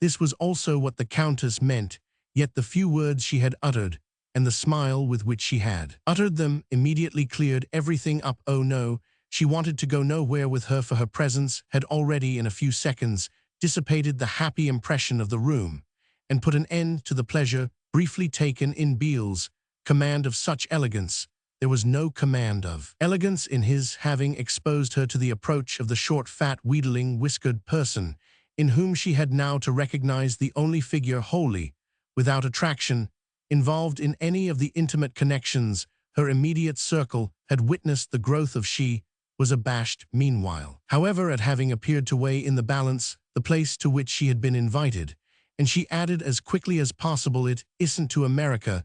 Speaker 1: This was also what the Countess meant, yet the few words she had uttered, and the smile with which she had uttered them, immediately cleared everything up. Oh no, she wanted to go nowhere with her, for her presence had already, in a few seconds, dissipated the happy impression of the room, and put an end to the pleasure briefly taken in. Beale's command of such elegance. There was no command of elegance in his having exposed her to the approach of the short, fat, wheedling, whiskered person, in whom she had now to recognize the only figure wholly without attraction involved in any of the intimate connections her immediate circle had witnessed the growth of. She was abashed meanwhile. However, at having appeared to weigh in the balance the place to which she had been invited, and she added as quickly as possible, "It isn't to America."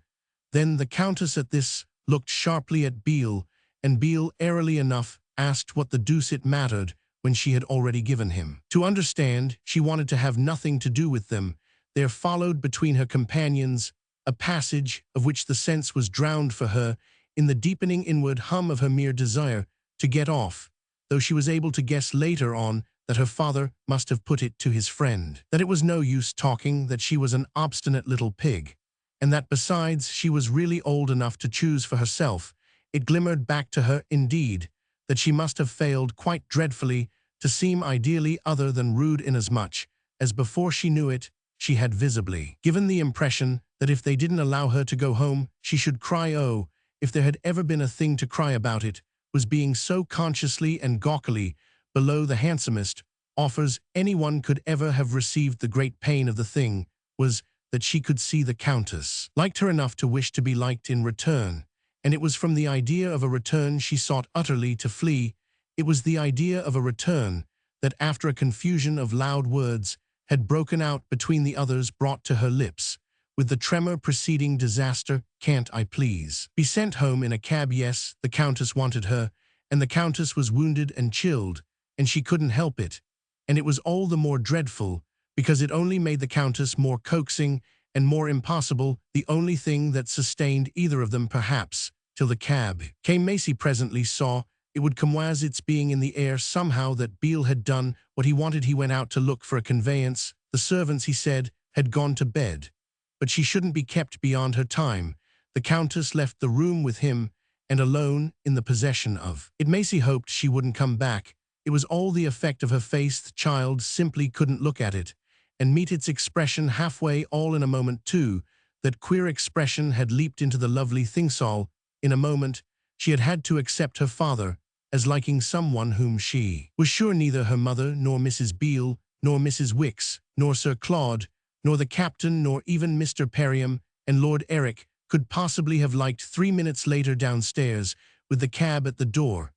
Speaker 1: Then the Countess at this looked sharply at Beale, and Beale, airily enough, asked what the deuce it mattered when she had already given him to understand she wanted to have nothing to do with them. There followed between her companions a passage of which the sense was drowned for her in the deepening inward hum of her mere desire to get off, though she was able to guess later on that her father must have put it to his friend, that it was no use talking, that she was an obstinate little pig, and that besides she was really old enough to choose for herself. It glimmered back to her, indeed, that she must have failed quite dreadfully to seem ideally other than rude, inasmuch as before she knew it, she had visibly given the impression that if they didn't allow her to go home, she should cry. Oh, if there had ever been a thing to cry about, it was being so consciously and gawkily below the handsomest offers anyone could ever have received. The great pain of the thing was that she could see the Countess liked her enough to wish to be liked in return, and it was from the idea of a return she sought utterly to flee. It was the idea of a return that, after a confusion of loud words had broken out between the others, brought to her lips, with the tremor preceding disaster, "Can't I please be sent home in a cab?" Yes, the Countess wanted her, and the Countess was wounded and chilled, and she couldn't help it. And it was all the more dreadful because it only made the Countess more coaxing and more impossible, the only thing that sustained either of them, perhaps, till the cab came. Maisie presently saw it would come, was its being in the air somehow, that Beale had done what he wanted. He went out to look for a conveyance. The servants, he said, had gone to bed, but she shouldn't be kept beyond her time. The Countess left the room with him, and alone, in the possession of it. Maisie hoped she wouldn't come back. It was all the effect of her face. The child simply couldn't look at it and meet its expression halfway. All in a moment, too. That queer expression had leaped into the lovely thingsall. In a moment, she had had to accept her father as liking someone whom she was sure neither her mother, nor Mrs. Beale, nor Mrs. Wicks, nor Sir Claude, nor the Captain, nor even Mr. Perriam and Lord Eric could possibly have liked. 3 minutes later, downstairs, with the cab at the door,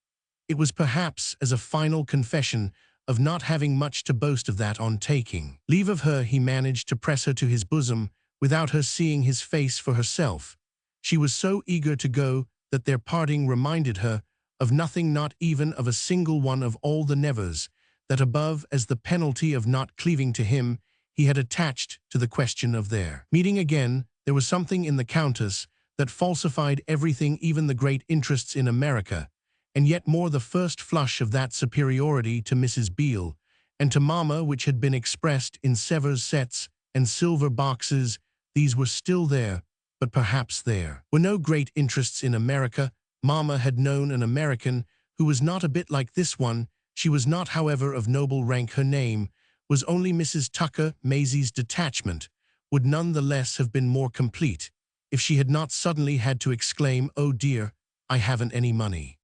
Speaker 1: it was perhaps as a final confession of not having much to boast of that, on taking leave of her, he managed to press her to his bosom without her seeing his face for herself. She was so eager to go that their parting reminded her of nothing, not even of a single one of all the nevers that, above as the penalty of not cleaving to him, he had attached to the question of their meeting again. There was something in the Countess that falsified everything, even the great interests in America, and yet more the first flush of that superiority to Mrs. Beale and to Mamma which had been expressed in Sevres sets and silver boxes. These were still there, but perhaps there were no great interests in America. Mamma had known an American who was not a bit like this one. She was not, however, of noble rank. Her name was only Mrs. Tucker. Maisie's detachment would none the less have been more complete if she had not suddenly had to exclaim, "Oh dear, I haven't any money."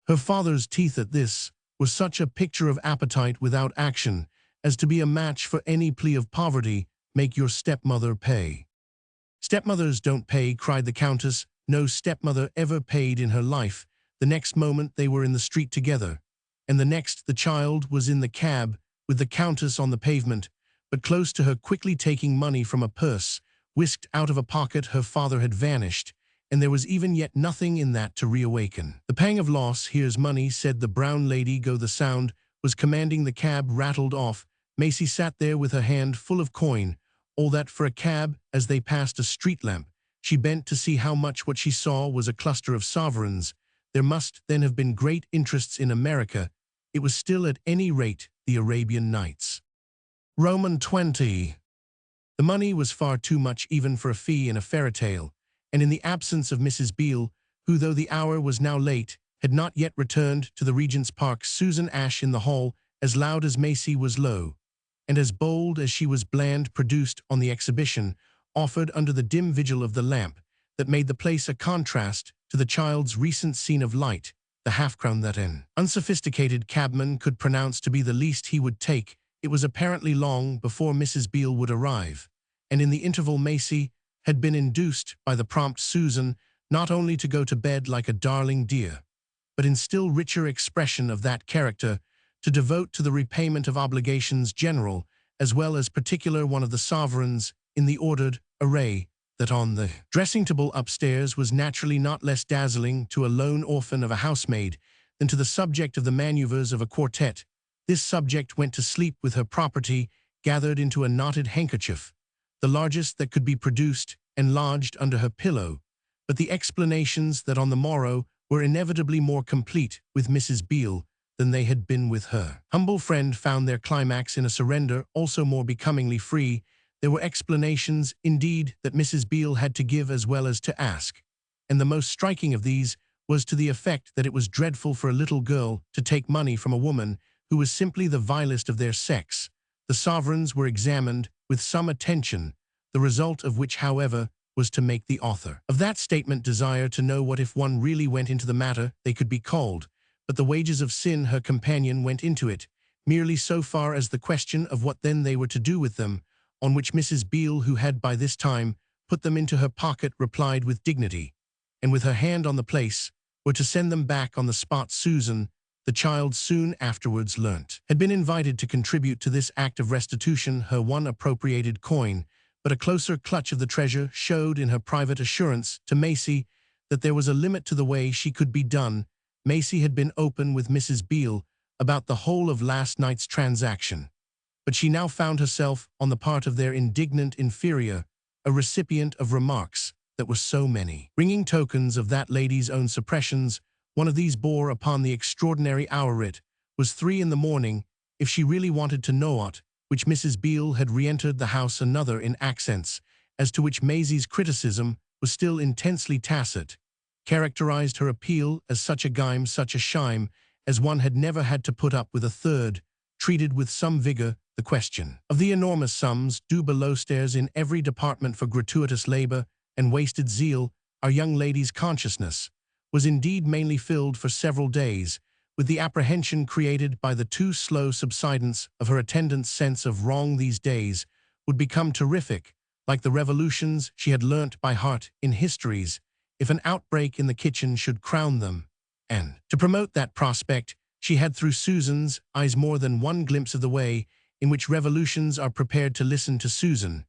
Speaker 1: Her father's teeth at this were such a picture of appetite without action as to be a match for any plea of poverty. "Make your stepmother pay." "Stepmothers don't pay," cried the Countess. "No stepmother ever paid in her life." The next moment they were in the street together, and the next the child was in the cab with the Countess on the pavement, but close to her, quickly taking money from a purse whisked out of a pocket. Her father had vanished, and there was even yet nothing in that to reawaken the pang of loss. "Here's money," said the brown lady. "Go." The sound was commanding. The cab rattled off. Maisie sat there with her hand full of coin. All that for a cab. As they passed a street lamp, she bent to see how much. What she saw was a cluster of sovereigns. There must then have been great interests in America. It was still, at any rate, the Arabian Nights. Roman 20. The money was far too much even for a fee in a fairy tale, and in the absence of Mrs. Beale, who, though the hour was now late, had not yet returned to the Regent's Park, Susan Ash in the hall, as loud as Maisie was low, and as bold as she was bland, produced on the exhibition, offered under the dim vigil of the lamp that made the place a contrast to the child's recent scene of light, the half-crown that an unsophisticated cabman could pronounce to be the least he would take. It was apparently long before Mrs. Beale would arrive, and in the interval Maisie had been induced by the prompt Susan not only to go to bed like a darling dear, but in still richer expression of that character, to devote to the repayment of obligations general, as well as particular one of the sovereigns, in the ordered array, that on the dressing table upstairs was naturally not less dazzling to a lone orphan of a housemaid than to the subject of the manoeuvres of a quartet. This subject went to sleep with her property gathered into a knotted handkerchief, the largest that could be produced, and lodged under her pillow, but the explanations that on the morrow were inevitably more complete with Mrs. Beale than they had been with her humble friend found their climax in a surrender also more becomingly free. There were explanations, indeed, that Mrs. Beale had to give as well as to ask, and the most striking of these was to the effect that it was dreadful for a little girl to take money from a woman who was simply the vilest of their sex. The sovereigns were examined with some attention, the result of which, however, was to make the author of that statement desire to know what if one really went into the matter they could be called, but the wages of sin her companion went into it, merely so far as the question of what then they were to do with them, on which Mrs. Beale, who had by this time put them into her pocket, replied with dignity, and with her hand on the place, were to send them back on the spot. Susan, the child soon afterwards learnt, had been invited to contribute to this act of restitution her one appropriated coin, but a closer clutch of the treasure showed in her private assurance to Maisie that there was a limit to the way she could be done. Maisie had been open with Mrs. Beale about the whole of last night's transaction, but she now found herself, on the part of their indignant inferior, a recipient of remarks that were so many ringing tokens of that lady's own suppressions. One of these bore upon the extraordinary hour. It was 3 in the morning, if she really wanted to know aught, which Mrs. Beale had re-entered the house. Another in accents, as to which Maisie's criticism was still intensely tacit, characterized her appeal as such a gime, such a shime, as one had never had to put up with. A third treated with some vigor the question of the enormous sums due below stairs in every department for gratuitous labor and wasted zeal. Our young lady's consciousness was indeed mainly filled for several days with the apprehension created by the too slow subsidence of her attendant's sense of wrong. These days would become terrific, like the revolutions she had learnt by heart in histories, if an outbreak in the kitchen should crown them. And to promote that prospect, she had through Susan's eyes more than one glimpse of the way in which revolutions are prepared to listen to Susan,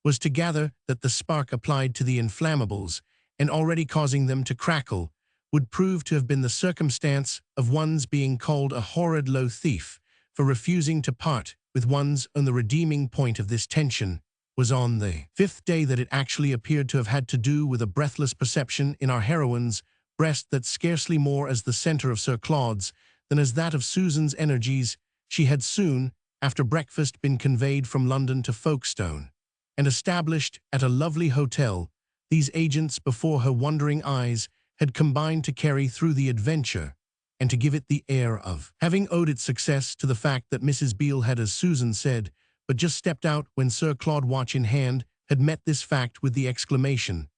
Speaker 1: was to gather that the spark applied to the inflammables, and already causing them to crackle, would prove to have been the circumstance of one's being called a horrid low thief for refusing to part with one's own. The redeeming point of this tension was on the 5th day that it actually appeared to have had to do with a breathless perception in our heroine's breast that scarcely more as the center of Sir Claude's than as that of Susan's energies. She had soon, after breakfast, been conveyed from London to Folkestone, and established at a lovely hotel. These agents before her wondering eyes had combined to carry through the adventure, and to give it the air of having owed its success to the fact that Mrs. Beale had, as Susan said, but just stepped out when Sir Claude, watch in hand, had met this fact with the exclamation,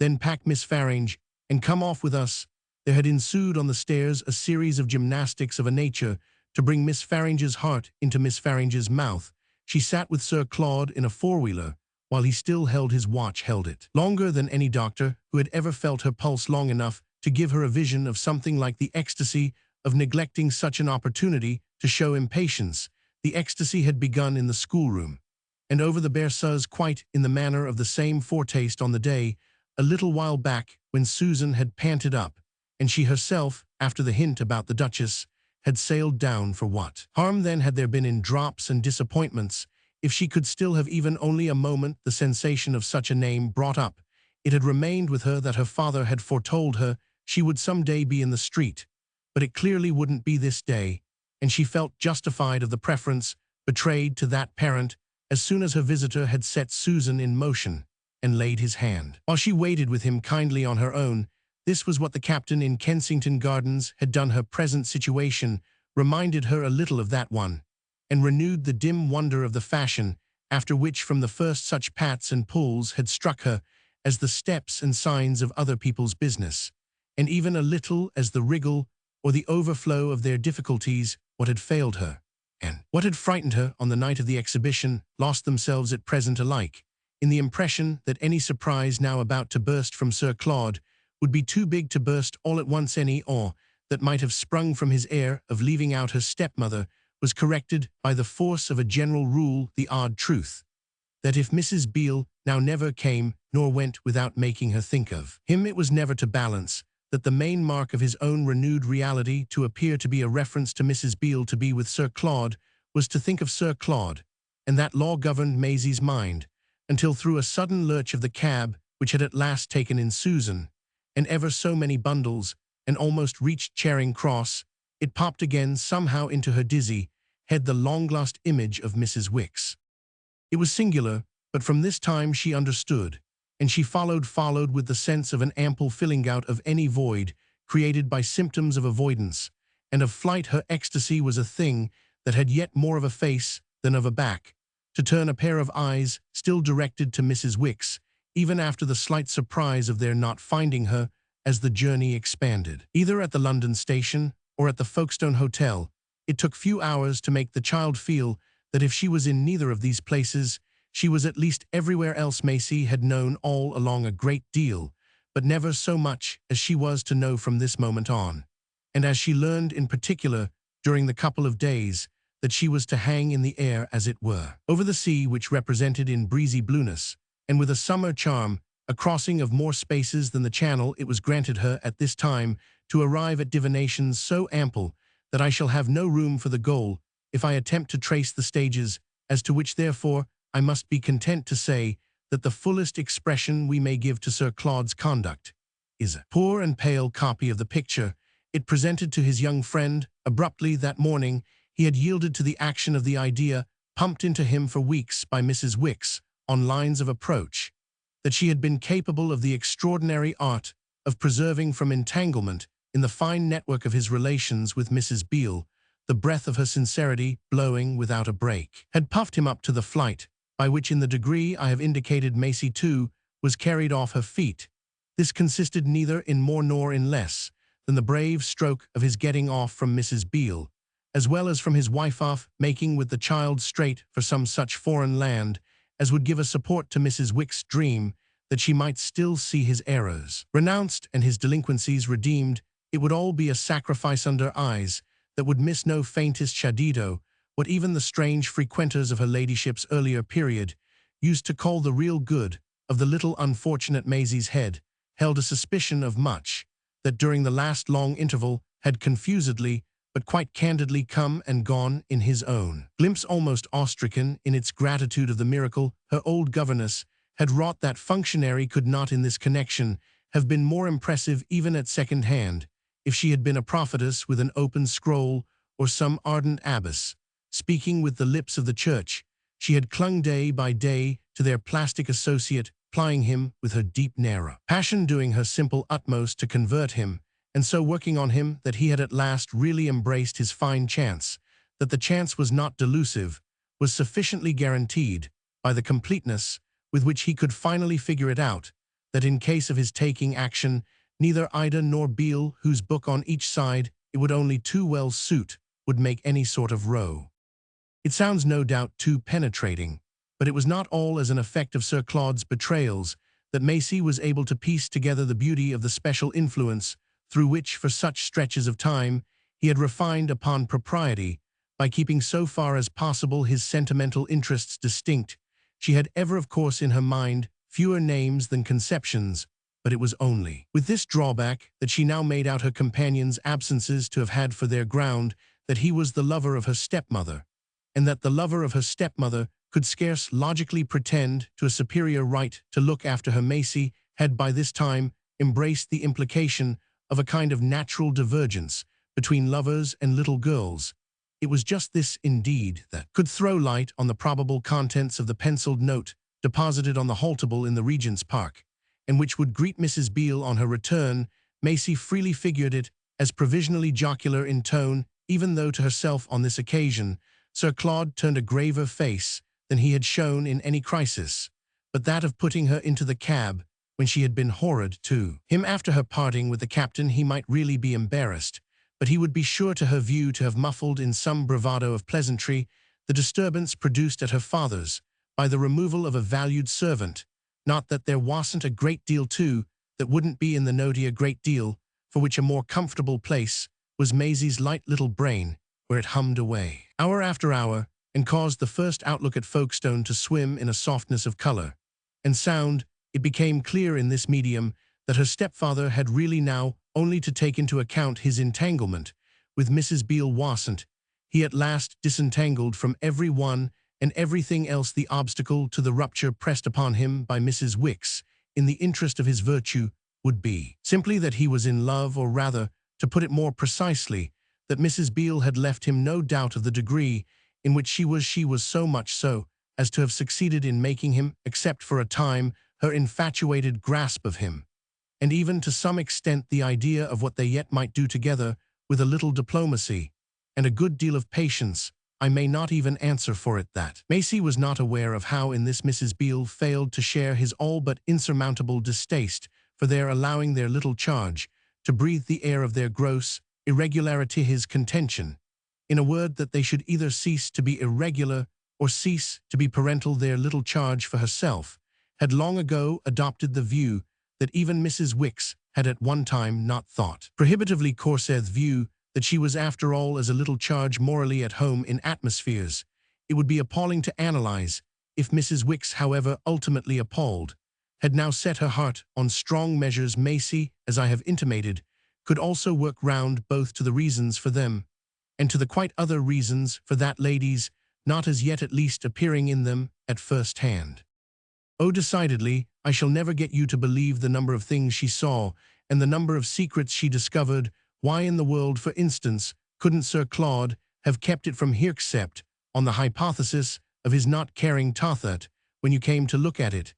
Speaker 1: "Then pack Miss Farange, and come off with us." There had ensued on the stairs a series of gymnastics of a nature to bring Miss Farange's heart into Miss Farange's mouth. She sat with Sir Claude in a four-wheeler, while he still held his watch, held it longer than any doctor who had ever felt her pulse long enough to give her a vision of something like the ecstasy of neglecting such an opportunity to show impatience. The ecstasy had begun in the schoolroom, and over the berceuse, quite in the manner of the same foretaste on the day, a little while back, when Susan had panted up, and she herself, after the hint about the Duchess, had sailed down. For what harm then had there been in drops and disappointments, if she could still have even only a moment the sensation of such a name brought up? It had remained with her that her father had foretold her she would some day be in the street, but it clearly wouldn't be this day, and she felt justified of the preference betrayed to that parent as soon as her visitor had set Susan in motion and laid his hand, while she waited with him, kindly on her own. This was what the captain in Kensington Gardens had done. Her present situation reminded her a little of that one, and renewed the dim wonder of the fashion, after which from the first such pats and pulls had struck her as the steps and signs of other people's business, and even a little as the wriggle or the overflow of their difficulties. What had failed her, and what had frightened her on the night of the exhibition, lost themselves at present alike in the impression that any surprise now about to burst from Sir Claude would be too big to burst all at once. Any awe that might have sprung from his air of leaving out her stepmother was corrected by the force of a general rule, the odd truth, that if Mrs. Beale now never came nor went without making her think of him, it was never to balance, that the main mark of his own renewed reality to appear to be a reference to Mrs. Beale to be with Sir Claude was to think of Sir Claude, and that law governed Maisie's mind, until through a sudden lurch of the cab which had at last taken in Susan, and ever so many bundles, and almost reached Charing Cross, it popped again somehow into her dizzy head the long-lost image of Mrs. Wicks. It was singular, but from this time she understood, and she followed with the sense of an ample filling out of any void created by symptoms of avoidance, and of flight. Her ecstasy was a thing that had yet more of a face than of a back, to turn a pair of eyes still directed to Mrs. Wicks, even after the slight surprise of their not finding her as the journey expanded. Either at the London station or at the Folkestone Hotel, it took few hours to make the child feel that if she was in neither of these places, she was at least everywhere else. Maisie had known all along a great deal, but never so much as she was to know from this moment on. And as she learned in particular during the couple of days, that she was to hang in the air, as it were, over the sea, which represented in breezy blueness, and with a summer charm, a crossing of more spaces than the Channel, it was granted her at this time to arrive at divinations so ample that I shall have no room for the goal if I attempt to trace the stages, as to which therefore I must be content to say that the fullest expression we may give to Sir Claude's conduct is a poor and pale copy of the picture it presented to his young friend. Abruptly that morning he had yielded to the action of the idea pumped into him for weeks by Mrs. Wicks on lines of approach, that she had been capable of the extraordinary art of preserving from entanglement in the fine network of his relations with Mrs. Beale. The breath of her sincerity, blowing without a break, had puffed him up to the flight, by which in the degree I have indicated Maisie too was carried off her feet. This consisted neither in more nor in less than the brave stroke of his getting off from Mrs. Beale, as well as from his wife, off making with the child straight for some such foreign land as would give a support to Mrs. Wicks' dream that she might still see his errors renounced and his delinquencies redeemed. It would all be a sacrifice under eyes that would miss no faintest shadow, what even the strange frequenters of her ladyship's earlier period used to call the real good of the little unfortunate Maisie's head, held a suspicion of much that during the last long interval had confusedly but quite candidly come and gone in his own glimpse. Almost awe-stricken in its gratitude of the miracle her old governess had wrought, that functionary could not in this connection have been more impressive even at second hand, if she had been a prophetess with an open scroll or some ardent abbess speaking with the lips of the church. She had clung day by day to their plastic associate, plying him with her deep narrow passion, doing her simple utmost to convert him, and so working on him that he had at last really embraced his fine chance, that the chance was not delusive, was sufficiently guaranteed by the completeness with which he could finally figure it out, that in case of his taking action, neither Ida nor Beale, whose book on each side it would only too well suit, would make any sort of row. It sounds no doubt too penetrating, but it was not all as an effect of Sir Claude's betrayals that Maisie was able to piece together the beauty of the special influence through which, for such stretches of time, he had refined upon propriety, by keeping so far as possible his sentimental interests distinct. She had ever, of course, in her mind fewer names than conceptions, but it was only with this drawback that she now made out her companion's absences to have had for their ground that he was the lover of her stepmother, and that the lover of her stepmother could scarce logically pretend to a superior right to look after her. Maisie had by this time embraced the implication of a kind of natural divergence between lovers and little girls. It was just this, indeed, that could throw light on the probable contents of the penciled note deposited on the Haltable in the Regent's Park, and which would greet Mrs. Beale on her return. Maisie freely figured it as provisionally jocular in tone, even though to herself on this occasion Sir Claude turned a graver face than he had shown in any crisis, but that of putting her into the cab when she had been horrid to him after her parting with the captain. He might really be embarrassed, but he would be sure to her view to have muffled in some bravado of pleasantry the disturbance produced at her father's by the removal of a valued servant. Not that there wasn't a great deal too that wouldn't be in the nody, a great deal for which a more comfortable place was Maisie's light little brain, where it hummed away, hour after hour, and caused the first outlook at Folkestone to swim in a softness of color and sound. It became clear in this medium that her stepfather had really now only to take into account his entanglement with Mrs. Beale Wasant. He at last disentangled from every one and everything else the obstacle to the rupture pressed upon him by Mrs. Wicks, in the interest of his virtue, would be simply that he was in love, or rather, to put it more precisely, that Mrs. Beale had left him no doubt of the degree in which she was so much so as to have succeeded in making him accept for a time her infatuated grasp of him, and even to some extent the idea of what they yet might do together with a little diplomacy and a good deal of patience. I may not even answer for it that Maisie was not aware of how in this Mrs. Beale failed to share his all but insurmountable distaste for their allowing their little charge to breathe the air of their gross irregularity. His contention, in a word, that they should either cease to be irregular or cease to be parental. Their little charge, for herself, had long ago adopted the view that even Mrs. Wicks had at one time not thought prohibitively coarse view, that she was after all as a little charge morally at home in atmospheres it would be appalling to analyze. If Mrs. Wicks, however ultimately appalled, had now set her heart on strong measures, Maisie, as I have intimated, could also work round both to the reasons for them and to the quite other reasons for that lady's not as yet at least appearing in them at first hand. Oh, decidedly, I shall never get you to believe the number of things she saw and the number of secrets she discovered. Why in the world, for instance, couldn't Sir Claude have kept it from here, except on the hypothesis of his not caring taut when you came to look at it?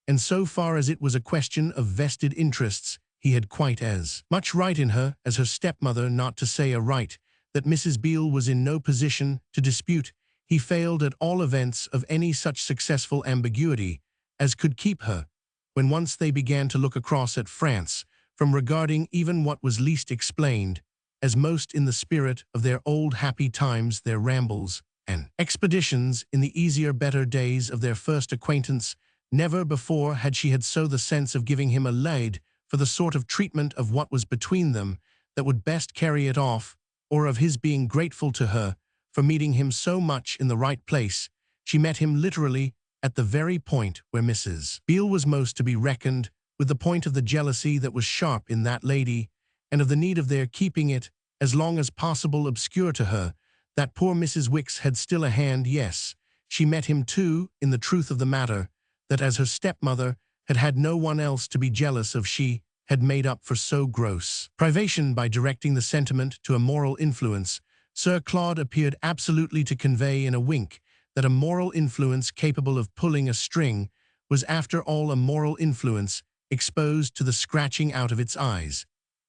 Speaker 1: And so far as it was a question of vested interests, he had quite as much right in her as her stepmother, not to say a right that Mrs. Beale was in no position to dispute. He failed at all events of any such successful ambiguity as could keep her, when once they began to look across at France, from regarding even what was least explained as most in the spirit of their old happy times, their rambles and expeditions in the easier, better days of their first acquaintance. Never before had she had so the sense of giving him a lead for the sort of treatment of what was between them that would best carry it off, or of his being grateful to her for meeting him so much in the right place. She met him literally at the very point where Mrs. Beale was most to be reckoned with, the point of the jealousy that was sharp in that lady, and of the need of their keeping it as long as possible obscure to her. That poor Mrs. Wicks had still a hand. Yes, she met him too, in the truth of the matter, that as her stepmother had had no one else to be jealous of, she had made up for so gross privation by directing the sentiment to a moral influence. Sir Claude appeared absolutely to convey in a wink that a moral influence capable of pulling a string was after all a moral influence exposed to the scratching out of its eyes,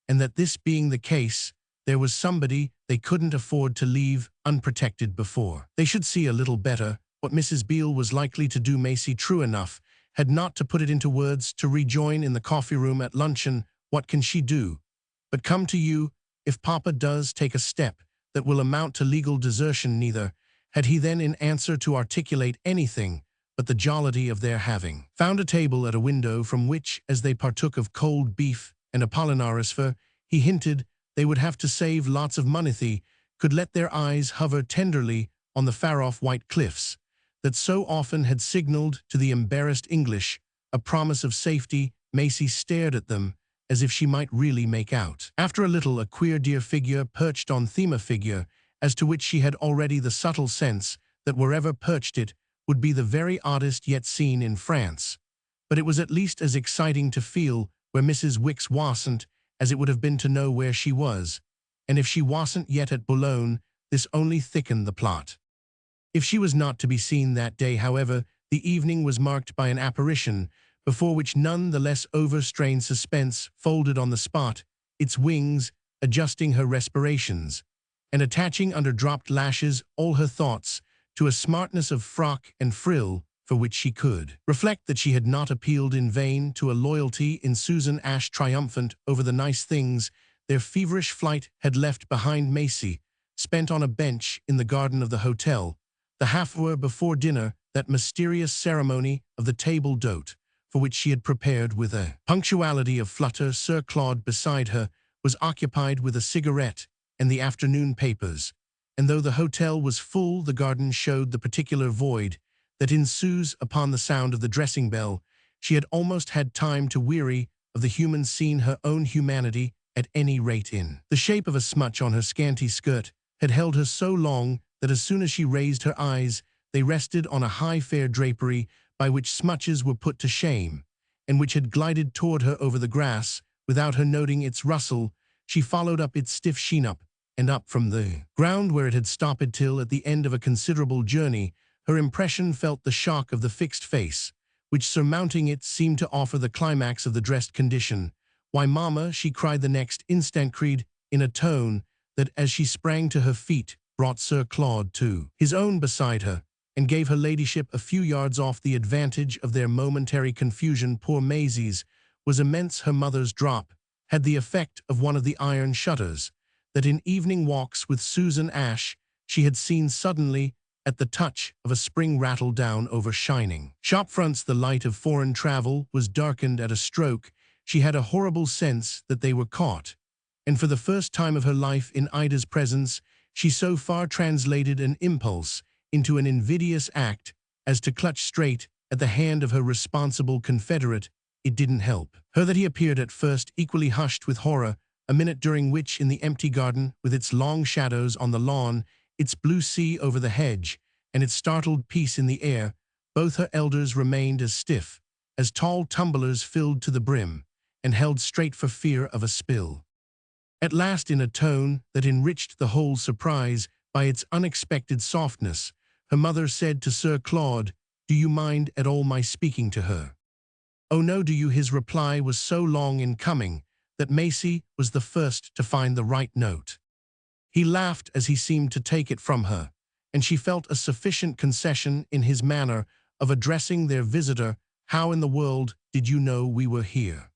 Speaker 1: and that this being the case, there was somebody they couldn't afford to leave unprotected before they should see a little better what Mrs. Beale was likely to do. Maisie, true enough, had not to put it into words to rejoin in the coffee-room at luncheon. What can she do but come to you if Papa does take a step that will amount to legal desertion? Neither had he then in answer to articulate anything but the jollity of their having found a table at a window from which, as they partook of cold beef and apollinaris fur, he hinted they would have to save lots of money. They could let their eyes hover tenderly on the far-off white cliffs that so often had signaled to the embarrassed English a promise of safety. Maisie stared at them as if she might really make out, after a little, a queer dear figure perched on thema figure, as to which she had already the subtle sense that wherever perched it would be the very oddest yet seen in France. But it was at least as exciting to feel where Mrs. Wicks wasn't as it would have been to know where she was, and if she wasn't yet at Boulogne, this only thickened the plot. If she was not to be seen that day, however, the evening was marked by an apparition before which none the less overstrained suspense folded on the spot its wings, adjusting her respirations, and attaching under dropped lashes all her thoughts to a smartness of frock and frill for which she could reflect that she had not appealed in vain to a loyalty in Susan Ash. Triumphant over the nice things their feverish flight had left behind, Maisie spent on a bench in the garden of the hotel the half-hour before dinner that mysterious ceremony of the table d'hôte, for which she had prepared with a punctuality of flutter. Sir Claude beside her was occupied with a cigarette and the afternoon papers, and though the hotel was full, the garden showed the particular void that ensues upon the sound of the dressing bell. She had almost had time to weary of the human scene, her own humanity at any rate in. The shape of a smutch on her scanty skirt had held her so long that as soon as she raised her eyes, they rested on a high fair drapery by which smutches were put to shame, and which had glided toward her over the grass without her noting its rustle. She followed up its stiff sheen up and up from the ground where it had stopped till, at the end of a considerable journey, her impression felt the shock of the fixed face, which surmounting it seemed to offer the climax of the dressed condition. "Why, mamma," she cried the next instant, in a tone that, as she sprang to her feet, brought Sir Claude to his own beside her, and gave her ladyship a few yards off the advantage of their momentary confusion. Poor Maisie's was immense. Her mother's drop had the effect of one of the iron shutters that in evening walks with Susan Ash she had seen suddenly at the touch of a spring rattle down over shining shop fronts. The light of foreign travel was darkened at a stroke. She had a horrible sense that they were caught, and for the first time of her life in Ida's presence she so far translated an impulse into an invidious act as to clutch straight at the hand of her responsible confederate. It didn't help her that he appeared at first equally hushed with horror, a minute during which, in the empty garden, with its long shadows on the lawn, its blue sea over the hedge, and its startled peace in the air, both her elders remained as stiff as tall tumblers filled to the brim, and held straight for fear of a spill. At last, in a tone that enriched the whole surprise by its unexpected softness, her mother said to Sir Claude, "Do you mind at all my speaking to her?" "Oh no, do you?" His reply was so long in coming that Maisie was the first to find the right note. He laughed as he seemed to take it from her, and she felt a sufficient concession in his manner of addressing their visitor. "How in the world did you know we were here?"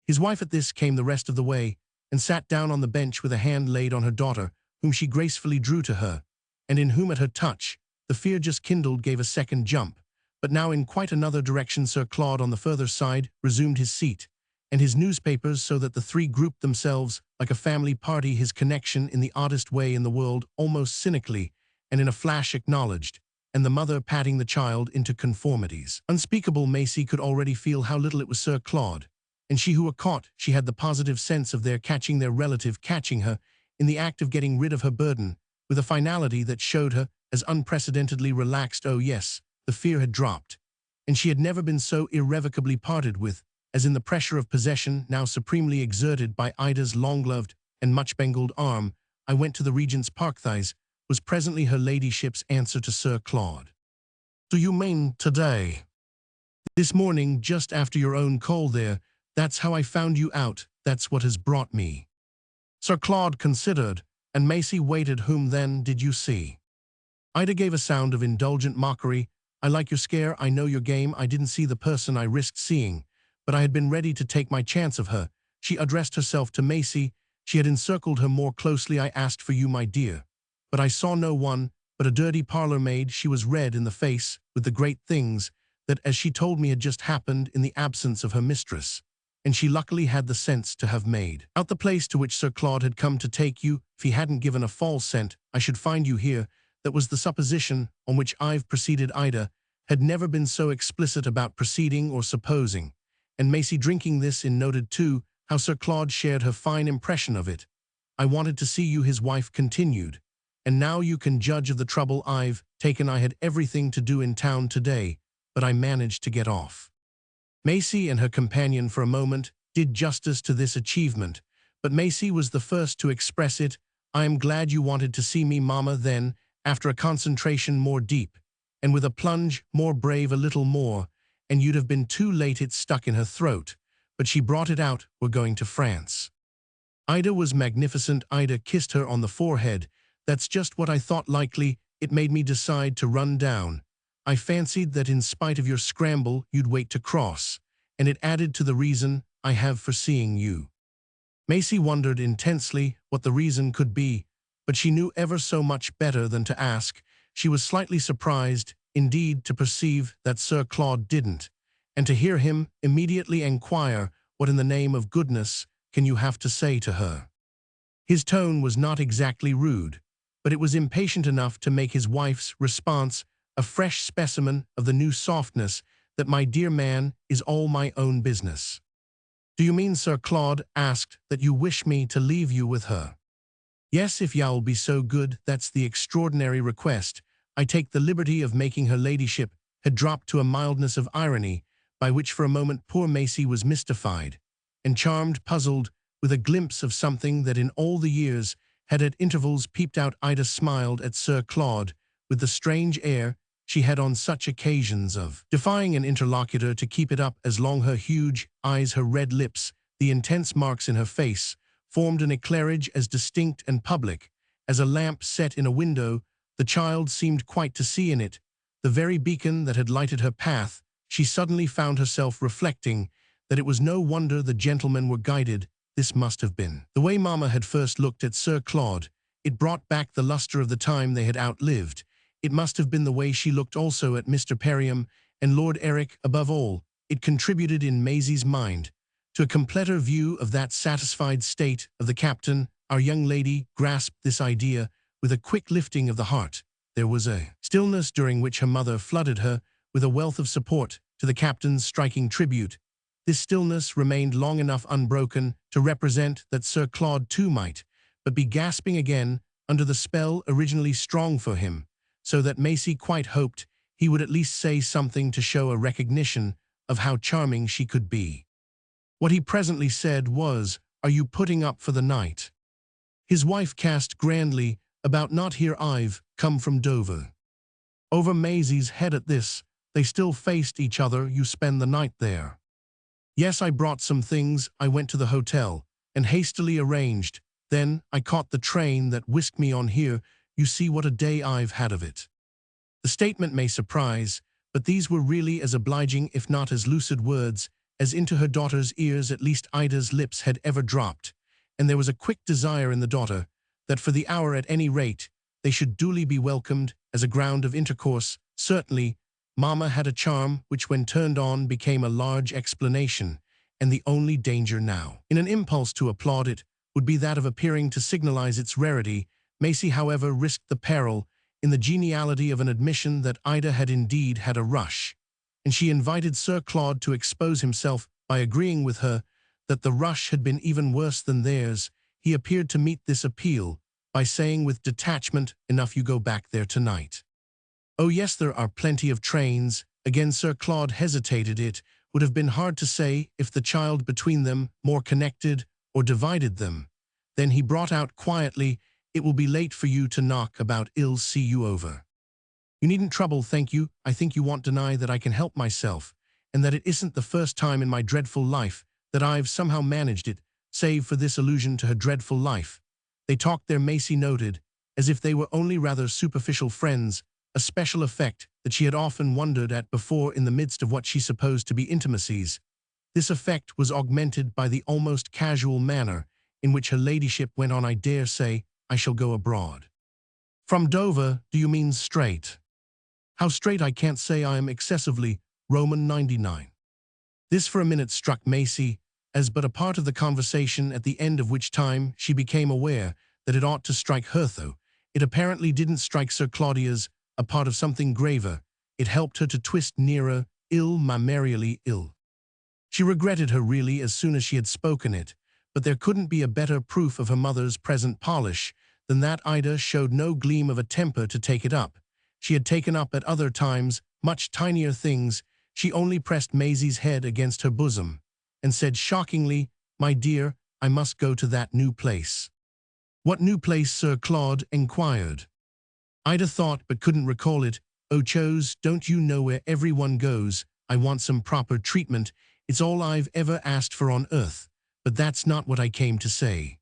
Speaker 1: His wife at this came the rest of the way, and sat down on the bench with a hand laid on her daughter, whom she gracefully drew to her, and in whom at her touch the fear just kindled gave a second jump. But now in quite another direction. Sir Claude, on the further side, resumed his seat and his newspapers, so that the three grouped themselves like a family party. His connection, in the oddest way in the world, almost cynically, and in a flash acknowledged, and the mother patting the child into conformities unspeakable. Maisie could already feel how little it was Sir Claude and she who were caught. She had the positive sense of their catching their relative, catching her in the act of getting rid of her burden, with a finality that showed her as unprecedentedly relaxed. Oh yes, the fear had dropped, and she had never been so irrevocably parted with as in the pressure of possession now supremely exerted by Ida's long-gloved and much-bengled arm. "I went to the Regent's Park thighs," was presently her ladyship's answer to Sir Claude. "Do you mean today?" "This morning, just after your own call there. That's how I found you out. That's what has brought me." Sir Claude considered, and Maisie waited. "Whom then did you see?" Ida gave a sound of indulgent mockery. "I like your scare. I know your game. I didn't see the person I risked seeing, but I had been ready to take my chance of her." She addressed herself to Maisie. She had encircled her more closely. "I asked for you, my dear, but I saw no one but a dirty parlour maid." She was red in the face with the great things that, as she told me, had just happened in the absence of her mistress, and she luckily had the sense to have made out the place to which Sir Claude had come to take you. "If he hadn't given a false scent, I should find you here." That was the supposition on which I've proceeded. Ida had never been so explicit about proceeding or supposing, and Maisie, drinking this in, noted too how Sir Claude shared her fine impression of it. "I wanted to see you," his wife continued, "and now you can judge of the trouble I've taken. I had everything to do in town today, but I managed to get off." Maisie and her companion for a moment did justice to this achievement, but Maisie was the first to express it. "I am glad you wanted to see me, mamma." Then, after a concentration more deep, and with a plunge more brave, "A little more, and you'd have been too late." It stuck in her throat, but she brought it out. "We're going to France." Ida was magnificent. Ida kissed her on the forehead. "That's just what I thought likely. It made me decide to run down. I fancied that in spite of your scramble you'd wait to cross, and it added to the reason I have for seeing you." Maisie wondered intensely what the reason could be, but she knew ever so much better than to ask. She was slightly surprised, indeed, to perceive that Sir Claude didn't, and to hear him immediately enquire, "What in the name of goodness can you have to say to her?" His tone was not exactly rude, but it was impatient enough to make his wife's response a fresh specimen of the new softness that my dear man is all my own business. Do you mean, Sir Claude asked, that you wish me to leave you with her? Yes, if y'all be so good, that's the extraordinary request. I take the liberty of making her ladyship had dropped to a mildness of irony, by which for a moment poor Maisie was mystified, and charmed, puzzled, with a glimpse of something that in all the years had at intervals peeped out. Ida smiled at Sir Claude with the strange air she had on such occasions of defying an interlocutor to keep it up as long her huge eyes, her red lips, the intense marks in her face, formed an eclairage as distinct and public as a lamp set in a window. The child seemed quite to see in it the very beacon that had lighted her path. She suddenly found herself reflecting that it was no wonder the gentlemen were guided. This must have been the way Mamma had first looked at Sir Claude. It brought back the luster of the time they had outlived. It must have been the way she looked also at Mr. Perriam and Lord Eric. Above all, it contributed in Maisie's mind to a completer view of that satisfied state of the captain. Our young lady grasped this idea with a quick lifting of the heart. There was a stillness during which her mother flooded her with a wealth of support to the captain's striking tribute. This stillness remained long enough unbroken to represent that Sir Claude too might but be gasping again under the spell originally strong for him, so that Maisie quite hoped he would at least say something to show a recognition of how charming she could be. What he presently said was, "Are you putting up for the night?" His wife cast grandly about. "Not here, I've come from Dover." Over Maisie's head at this, they still faced each other. "You spend the night there?" "Yes, I brought some things. I went to the hotel and hastily arranged. Then I caught the train that whisked me on here. You see what a day I've had of it." The statement may surprise, but these were really as obliging if not as lucid words as into her daughter's ears at least Ida's lips had ever dropped, and there was a quick desire in the daughter that for the hour at any rate they should duly be welcomed as a ground of intercourse. Certainly, Mamma had a charm which when turned on became a large explanation, and the only danger now, in an impulse to applaud it, would be that of appearing to signalize its rarity. Maisie, however, risked the peril in the geniality of an admission that Ida had indeed had a rush, and she invited Sir Claude to expose himself by agreeing with her that the rush had been even worse than theirs. He appeared to meet this appeal by saying with detachment, "Enough, you go back there tonight." "Oh yes, there are plenty of trains." Again Sir Claude hesitated. It would have been hard to say if the child between them more connected or divided them. Then he brought out quietly, "It will be late for you to knock about. I'll see you over." "You needn't trouble, thank you. I think you won't deny that I can help myself, and that it isn't the first time in my dreadful life that I've somehow managed it, save for this allusion to her dreadful life." They talked there, Maisie noted, as if they were only rather superficial friends, a special effect that she had often wondered at before in the midst of what she supposed to be intimacies. This effect was augmented by the almost casual manner in which her ladyship went on. "I dare say I shall go abroad." "From Dover, do you mean straight?" "How straight I can't say. I am excessively Roman 99. This for a minute struck Maisie as but a part of the conversation, at the end of which time she became aware that it ought to strike her, though it apparently didn't strike Sir Claudia's, a part of something graver. It helped her to twist nearer. Mammarially ill. She regretted her really as soon as she had spoken it, but there couldn't be a better proof of her mother's present polish than that Ida showed no gleam of a temper to take it up. She had taken up at other times much tinier things. She only pressed Maisie's head against her bosom and said shockingly, "My dear, I must go to that new place." "What new place?" Sir Claude inquired. Ida thought but couldn't recall it. "Oh, Chose, don't you know where everyone goes? I want some proper treatment. It's all I've ever asked for on earth, but that's not what I came to say."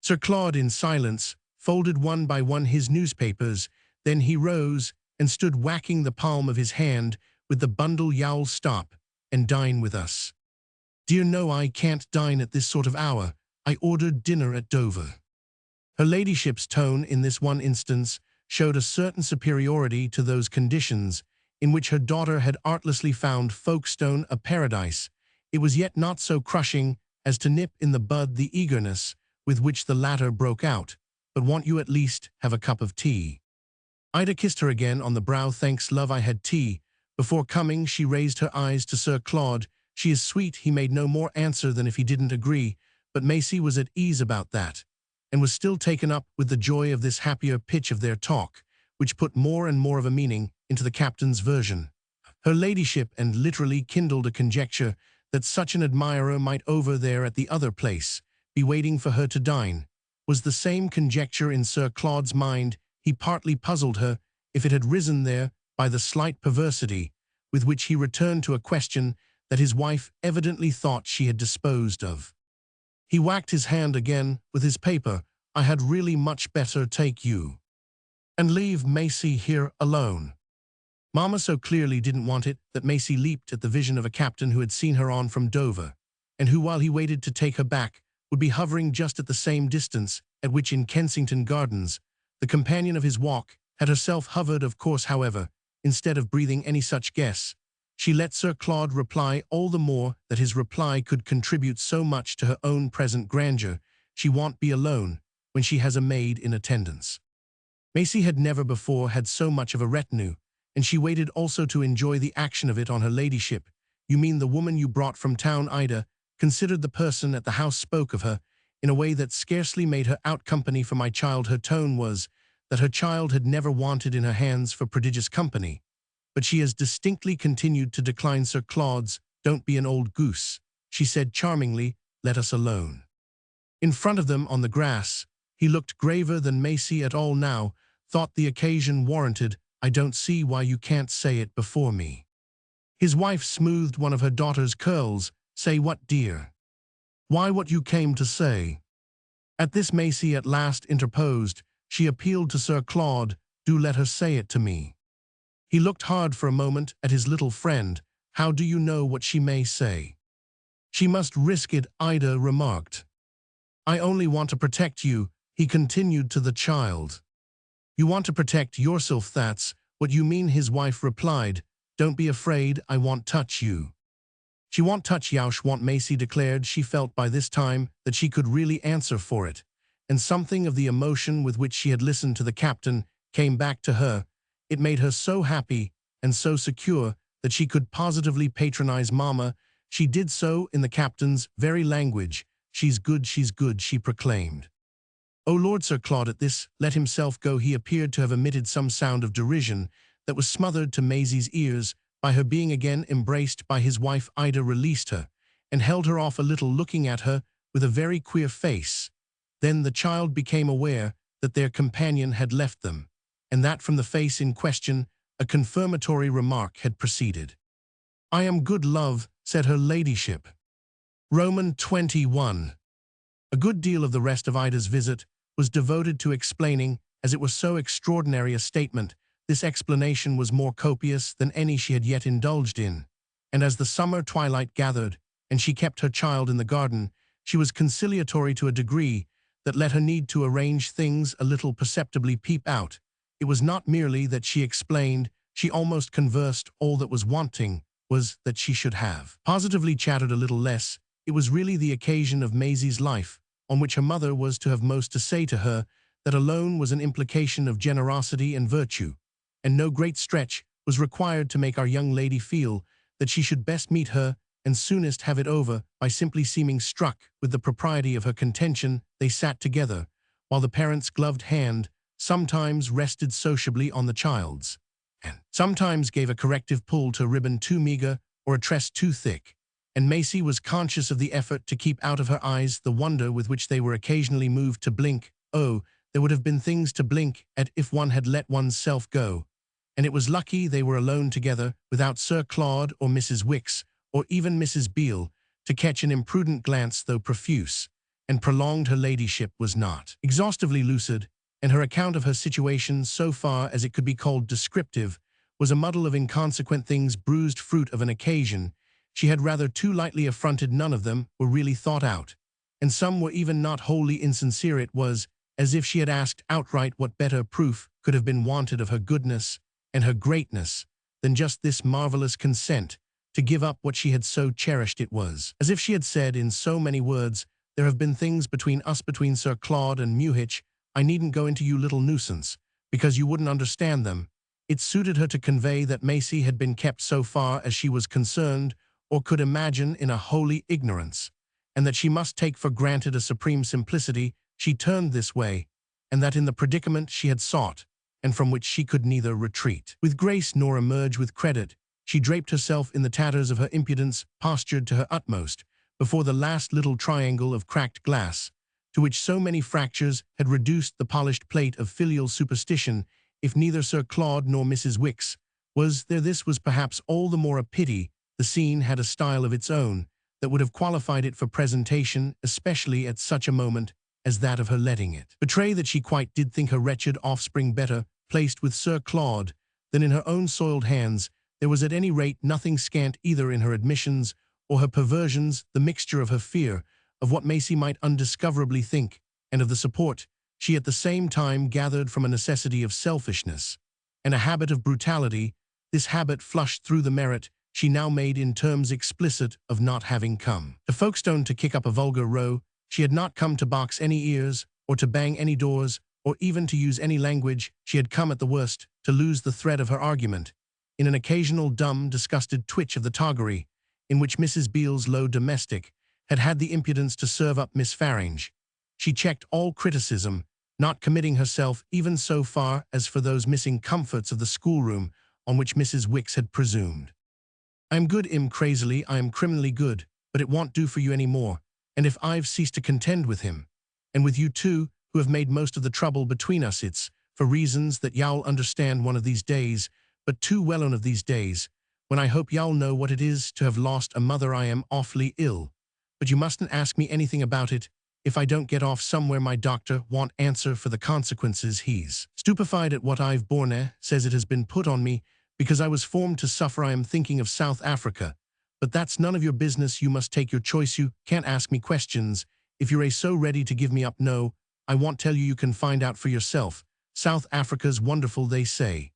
Speaker 1: Sir Claude, in silence, folded one by one his newspapers. Then he rose and stood whacking the palm of his hand with the bundle. "You'll stop and dine with us." "Dear no, I can't dine at this sort of hour. I ordered dinner at Dover." Her ladyship's tone in this one instance showed a certain superiority to those conditions in which her daughter had artlessly found Folkestone a paradise. It was yet not so crushing as to nip in the bud the eagerness with which the latter broke out, "But won't you at least have a cup of tea?" Ida kissed her again on the brow. "Thanks, love, I had tea." Before coming, she raised her eyes to Sir Claude. "She is sweet." He made no more answer than if he didn't agree, but Maisie was at ease about that, and was still taken up with the joy of this happier pitch of their talk, which put more and more of a meaning into the captain's version. Her ladyship and literally kindled a conjecture that such an admirer might over there at the other place be waiting for her to dine. Was the same conjecture in Sir Claude's mind? He partly puzzled her if it had risen there by the slight perversity with which he returned to a question that his wife evidently thought she had disposed of. He whacked his hand again with his paper. "I had really much better take you and leave Maisie here alone." Mama so clearly didn't want it that Maisie leaped at the vision of a captain who had seen her on from Dover, and who, while he waited to take her back, would be hovering just at the same distance at which in Kensington Gardens the companion of his walk had herself hovered. Of course, however, instead of breathing any such guess, she let Sir Claude reply, all the more that his reply could contribute so much to her own present grandeur. "She won't be alone when she has a maid in attendance." Maisie had never before had so much of a retinue, and she waited also to enjoy the action of it on her ladyship. "You mean the woman you brought from town?" Ida considered the person at the house spoke of her in a way that scarcely made her out company for my child. Her tone was that her child had never wanted in her hands for prodigious company. "But she has distinctly continued to decline Sir Claude's. Don't be an old goose," she said charmingly. "Let us alone." In front of them on the grass, he looked graver than Maisie at all now, thought the occasion warranted. "I don't see why you can't say it before me." His wife smoothed one of her daughter's curls. "Say what, dear?" "Why, what you came to say." At this Maisie at last interposed. She appealed to Sir Claude. "Do let her say it to me." He looked hard for a moment at his little friend. "How do you know what she may say?" "She must risk it," Ida remarked. "I only want to protect you," he continued to the child. "You want to protect yourself, that's what you mean," his wife replied. "Don't be afraid, I won't touch you." "She won't touch Yoush won't," Maisie declared. She felt by this time that she could really answer for it, and something of the emotion with which she had listened to the captain came back to her. It made her so happy and so secure that she could positively patronize Mama. She did so in the captain's very language. She's good," she proclaimed. "Oh Lord!" Sir Claude at this let himself go. He appeared to have emitted some sound of derision that was smothered to Maisie's ears by her being again embraced by his wife. Ida released her and held her off a little, looking at her with a very queer face. Then the child became aware that their companion had left them, and that from the face in question a confirmatory remark had proceeded. "I am good, love," said her ladyship. Roman 21. A good deal of the rest of Ida's visit was devoted to explaining, as it was so extraordinary a statement. This explanation was more copious than any she had yet indulged in, and as the summer twilight gathered, and she kept her child in the garden, she was conciliatory to a degree that let her need to arrange things a little perceptibly peep out. It was not merely that she explained, she almost conversed. All that was wanting was that she should have positively chattered a little less. It was really the occasion of Maisie's life, on which her mother was to have most to say to her, that alone was an implication of generosity and virtue, and no great stretch was required to make our young lady feel that she should best meet her and soonest have it over by simply seeming struck with the propriety of her contention. They sat together, while the parent's gloved hand sometimes rested sociably on the child's, and sometimes gave a corrective pull to a ribbon too meager or a tress too thick, and Maisie was conscious of the effort to keep out of her eyes the wonder with which they were occasionally moved to blink. Oh, there would have been things to blink at if one had let one's self go, and it was lucky they were alone together, without Sir Claude or Mrs. Wicks, or even Mrs. Beale, to catch an imprudent glance, though profuse and prolonged. Her ladyship was not exhaustively lucid, and her account of her situation, so far as it could be called descriptive, was a muddle of inconsequent things, bruised fruit of an occasion she had rather too lightly affronted. None of them were really thought out, and some were even not wholly insincere. It was as if she had asked outright what better proof could have been wanted of her goodness and her greatness than just this marvelous consent to give up what she had so cherished. It was as if she had said in so many words There have been things between Sir Claude and Mewhitch. I needn't go into, you little nuisance, because you wouldn't understand them. It suited her to convey that Maisie had been kept so far as she was concerned or could imagine in a holy ignorance, and that she must take for granted a supreme simplicity she turned this way, and that in the predicament she had sought, and from which she could neither retreat with grace nor emerge with credit, she draped herself in the tatters of her impudence, postured to her utmost, before the last little triangle of cracked glass, to which so many fractures had reduced the polished plate of filial superstition. If neither Sir Claude nor Mrs. Wicks was there, this was perhaps all the more a pity. The scene had a style of its own that would have qualified it for presentation, especially at such a moment as that of her letting it betray that she quite did think her wretched offspring better placed with Sir Claude than in her own soiled hands. There was at any rate nothing scant either in her admissions or her perversions, the mixture of her fear of what Maisie might undiscoverably think, and of the support she at the same time gathered from a necessity of selfishness and a habit of brutality. This habit flushed through the merit she now made in terms explicit of not having come to Folkestone to kick up a vulgar row. She had not come to box any ears, or to bang any doors, or even to use any language. She had come, at the worst, to lose the thread of her argument in an occasional dumb, disgusted twitch of the toggery, in which Mrs. Beale's low domestic had had the impudence to serve up Miss Farange. She checked all criticism, not committing herself even so far as for those missing comforts of the schoolroom on which Mrs. Wicks had presumed. "I am good, crazily, I am criminally good, but it won't do for you any more, and if I've ceased to contend with him, and with you too, who have made most of the trouble between us, it's for reasons that y'all understand one of these days, but too well one of these days, when I hope y'all know what it is to have lost a mother. I am awfully ill, but you mustn't ask me anything about it. If I don't get off somewhere, my doctor won't answer for the consequences. He's stupefied at what I've borne, says it has been put on me because I was formed to suffer. I am thinking of South Africa, but that's none of your business. You must take your choice. You can't ask me questions. If you're so ready to give me up, no, I won't tell you. You can find out for yourself. South Africa's wonderful, they say.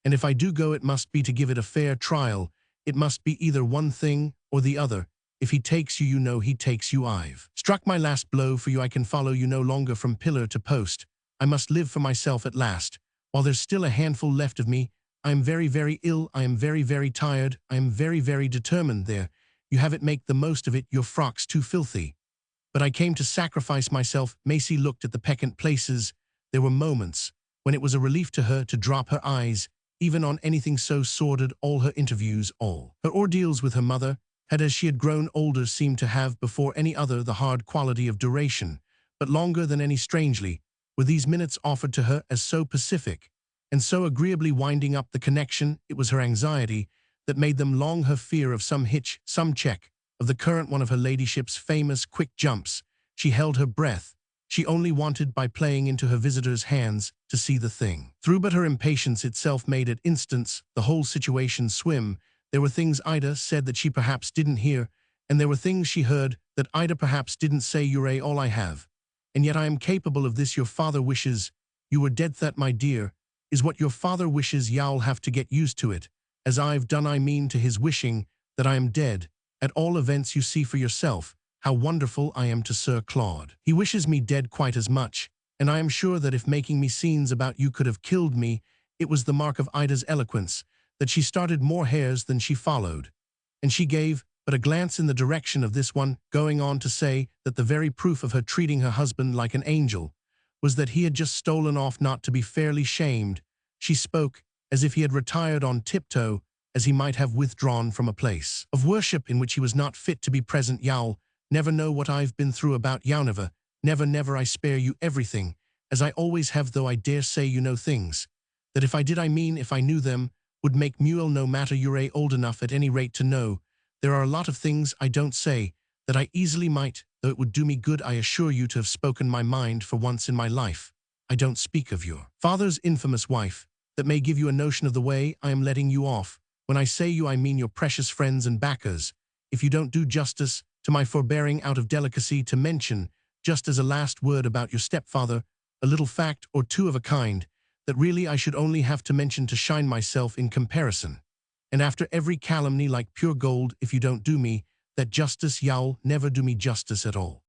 Speaker 1: And if I do go, it must be to give it a fair trial. It must be either one thing or the other. If he takes you, you know he takes you. I've struck my last blow for you. I can follow you no longer from pillar to post. I must live for myself at last. While there's still a handful left of me, I am very, very ill. I am very, very tired. I am very, very determined. There, you have it. Make the most of it. Your frock's too filthy. But I came to sacrifice myself. Maisie looked at the peccant places. There were moments when it was a relief to her to drop her eyes, even on anything so sordid. All her interviews, all her ordeals with her mother, had, as she had grown older, seemed to have before any other the hard quality of duration, but longer than any. Strangely were these minutes offered to her as so pacific, and so agreeably winding up the connection. It was her anxiety that made them long, her fear of some hitch, some check, of the current, one of her ladyship's famous quick jumps. She held her breath. She only wanted, by playing into her visitor's hands, to see the thing through, but her impatience itself made at instants the whole situation swim. There were things Ida said that she perhaps didn't hear, and there were things she heard that Ida perhaps didn't say. You're all I have, and yet I am capable of this. Your father wishes you were dead. That, my dear, is what your father wishes. You'll have to get used to it, as I've done. I mean to his wishing that I am dead. At all events, you see for yourself how wonderful I am to Sir Claude. He wishes me dead quite as much, and I am sure that if making me scenes about you could have killed me. It was the mark of Ida's eloquence that she started more hairs than she followed, and she gave but a glance in the direction of this one, going on to say that the very proof of her treating her husband like an angel was that he had just stolen off, not to be fairly shamed. She spoke as if he had retired on tiptoe, as he might have withdrawn from a place of worship in which he was not fit to be present. You'll never know what I've been through about Youneva. Never, never. I spare you everything, as I always have, though I dare say you know things that if I did, I mean if I knew them, would make Mule. No matter, you're old enough at any rate to know there are a lot of things I don't say that I easily might, though it would do me good, I assure you, to have spoken my mind for once in my life. I don't speak of your father's infamous wife. That may give you a notion of the way I am letting you off. When I say you, I mean your precious friends and backers. If you don't do justice to my forbearing out of delicacy to mention, just as a last word, about your stepfather, a little fact or two of a kind that really I should only have to mention to shine myself in comparison, and after every calumny like pure gold, if you don't do me that justice, you'll never do me justice at all.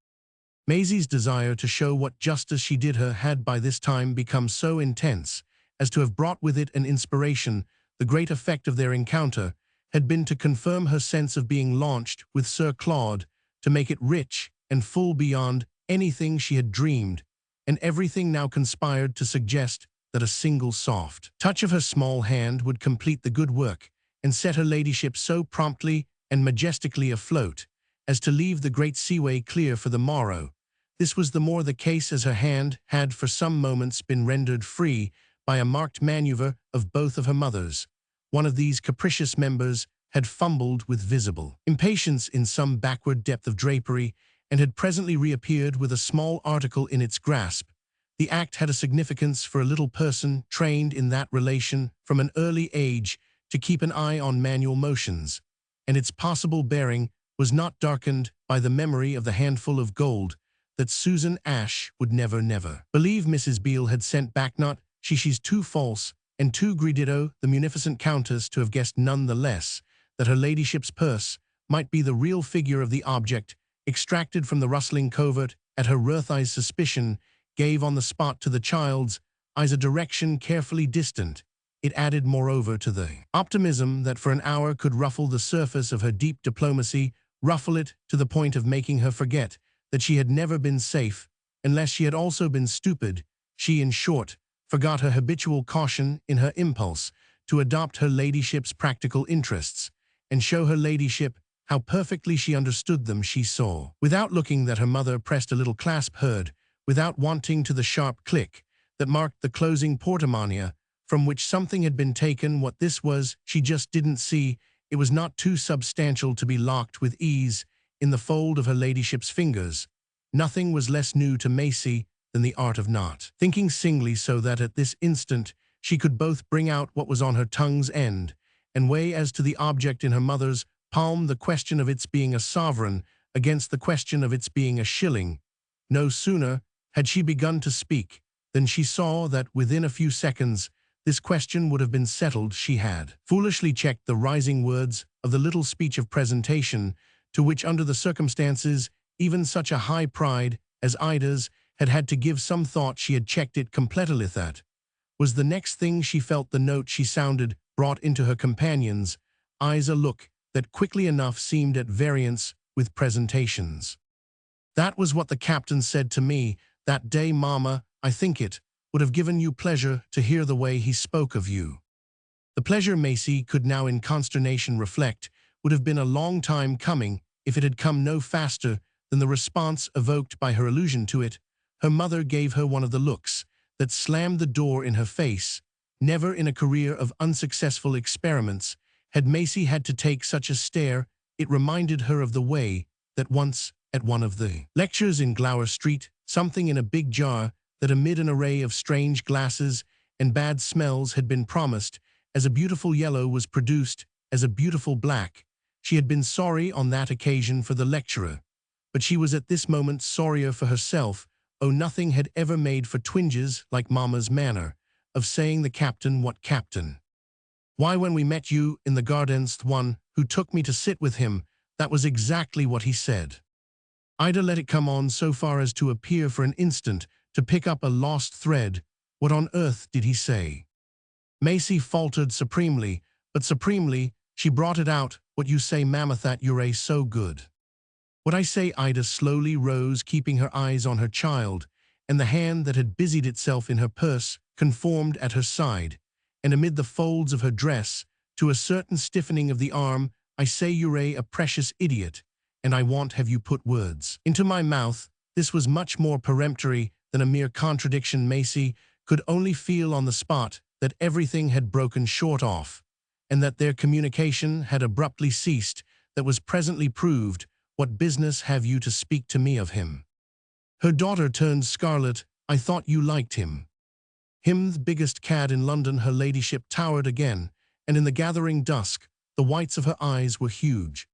Speaker 1: Maisie's desire to show what justice she did her had by this time become so intense as to have brought with it an inspiration. The great effect of their encounter had been to confirm her sense of being launched with Sir Claude, to make it rich and full beyond anything she had dreamed, and everything now conspired to suggest that a single soft touch of her small hand would complete the good work and set her ladyship so promptly and majestically afloat as to leave the great seaway clear for the morrow. This was the more the case as her hand had for some moments been rendered free by a marked maneuver of both of her mothers. One of these capricious members had fumbled with visible impatience in some backward depth of drapery, and had presently reappeared with a small article in its grasp. The act had a significance for a little person trained in that relation from an early age to keep an eye on manual motions, and its possible bearing was not darkened by the memory of the handful of gold that Susan Ash would never believe Mrs. Beale had sent back. Not she's too false and too greedito the munificent countess to have guessed none the less that her ladyship's purse might be the real figure of the object extracted from the rustling covert. At her earth-eyes suspicion gave on the spot to the child's eyes a direction carefully distant. It added moreover to the optimism that for an hour could ruffle the surface of her deep diplomacy, ruffle it to the point of making her forget that she had never been safe, unless she had also been stupid. She, in short, forgot her habitual caution in her impulse to adopt her ladyship's practical interests, and show her ladyship how perfectly she understood them. She saw, without looking, that her mother pressed a little clasp, heard, without wanting, to the sharp click that marked the closing portemonnaie, from which something had been taken. What this was, she just didn't see. It was not too substantial to be locked with ease in the fold of her ladyship's fingers. Nothing was less new to Maisie than the art of not thinking singly, so that at this instant she could both bring out what was on her tongue's end, and weigh as to the object in her mother's palm the question of its being a sovereign against the question of its being a shilling. No sooner had she begun to speak than she saw that within a few seconds this question would have been settled. She had foolishly checked the rising words of the little speech of presentation, to which, under the circumstances, even such a high pride as Ida's had had to give some thought. She had checked it completely. That was the next thing she felt. The note she sounded brought into her companion's eyes a look that quickly enough seemed at variance with presentations. "That was what the captain said to me that day, Mama. I think it would have given you pleasure to hear the way he spoke of you." The pleasure, Maisie could now in consternation reflect, would have been a long time coming if it had come no faster than the response evoked by her allusion to it. Her mother gave her one of the looks that slammed the door in her face. Never in a career of unsuccessful experiments had Maisie had to take such a stare. It reminded her of the way that once, at one of the lectures in Glower Street, something in a big jar that amid an array of strange glasses and bad smells had been promised as a beautiful yellow was produced as a beautiful black. She had been sorry on that occasion for the lecturer, but she was at this moment sorrier for herself. Oh, nothing had ever made for twinges like Mama's manner of saying the captain. What captain? Why, when we met you in the gardens, the one who took me to sit with him, that was exactly what he said. Ida let it come on so far as to appear for an instant to pick up a lost thread. What on earth did he say? Maisie faltered supremely, but supremely she brought it out. What you say, Mamma, that you're so good. What I say. Ida slowly rose, keeping her eyes on her child, and the hand that had busied itself in her purse conformed at her side, and amid the folds of her dress, to a certain stiffening of the arm. I say you're a precious idiot, and I want have you put words into my mouth. This was much more peremptory than a mere contradiction. Maisie could only feel on the spot that everything had broken short off, and that their communication had abruptly ceased. That was presently proved. What business have you to speak to me of him? Her daughter turned scarlet. I thought you liked him. Him, the biggest cad in London. Her ladyship towered again, and in the gathering dusk, the whites of her eyes were huge.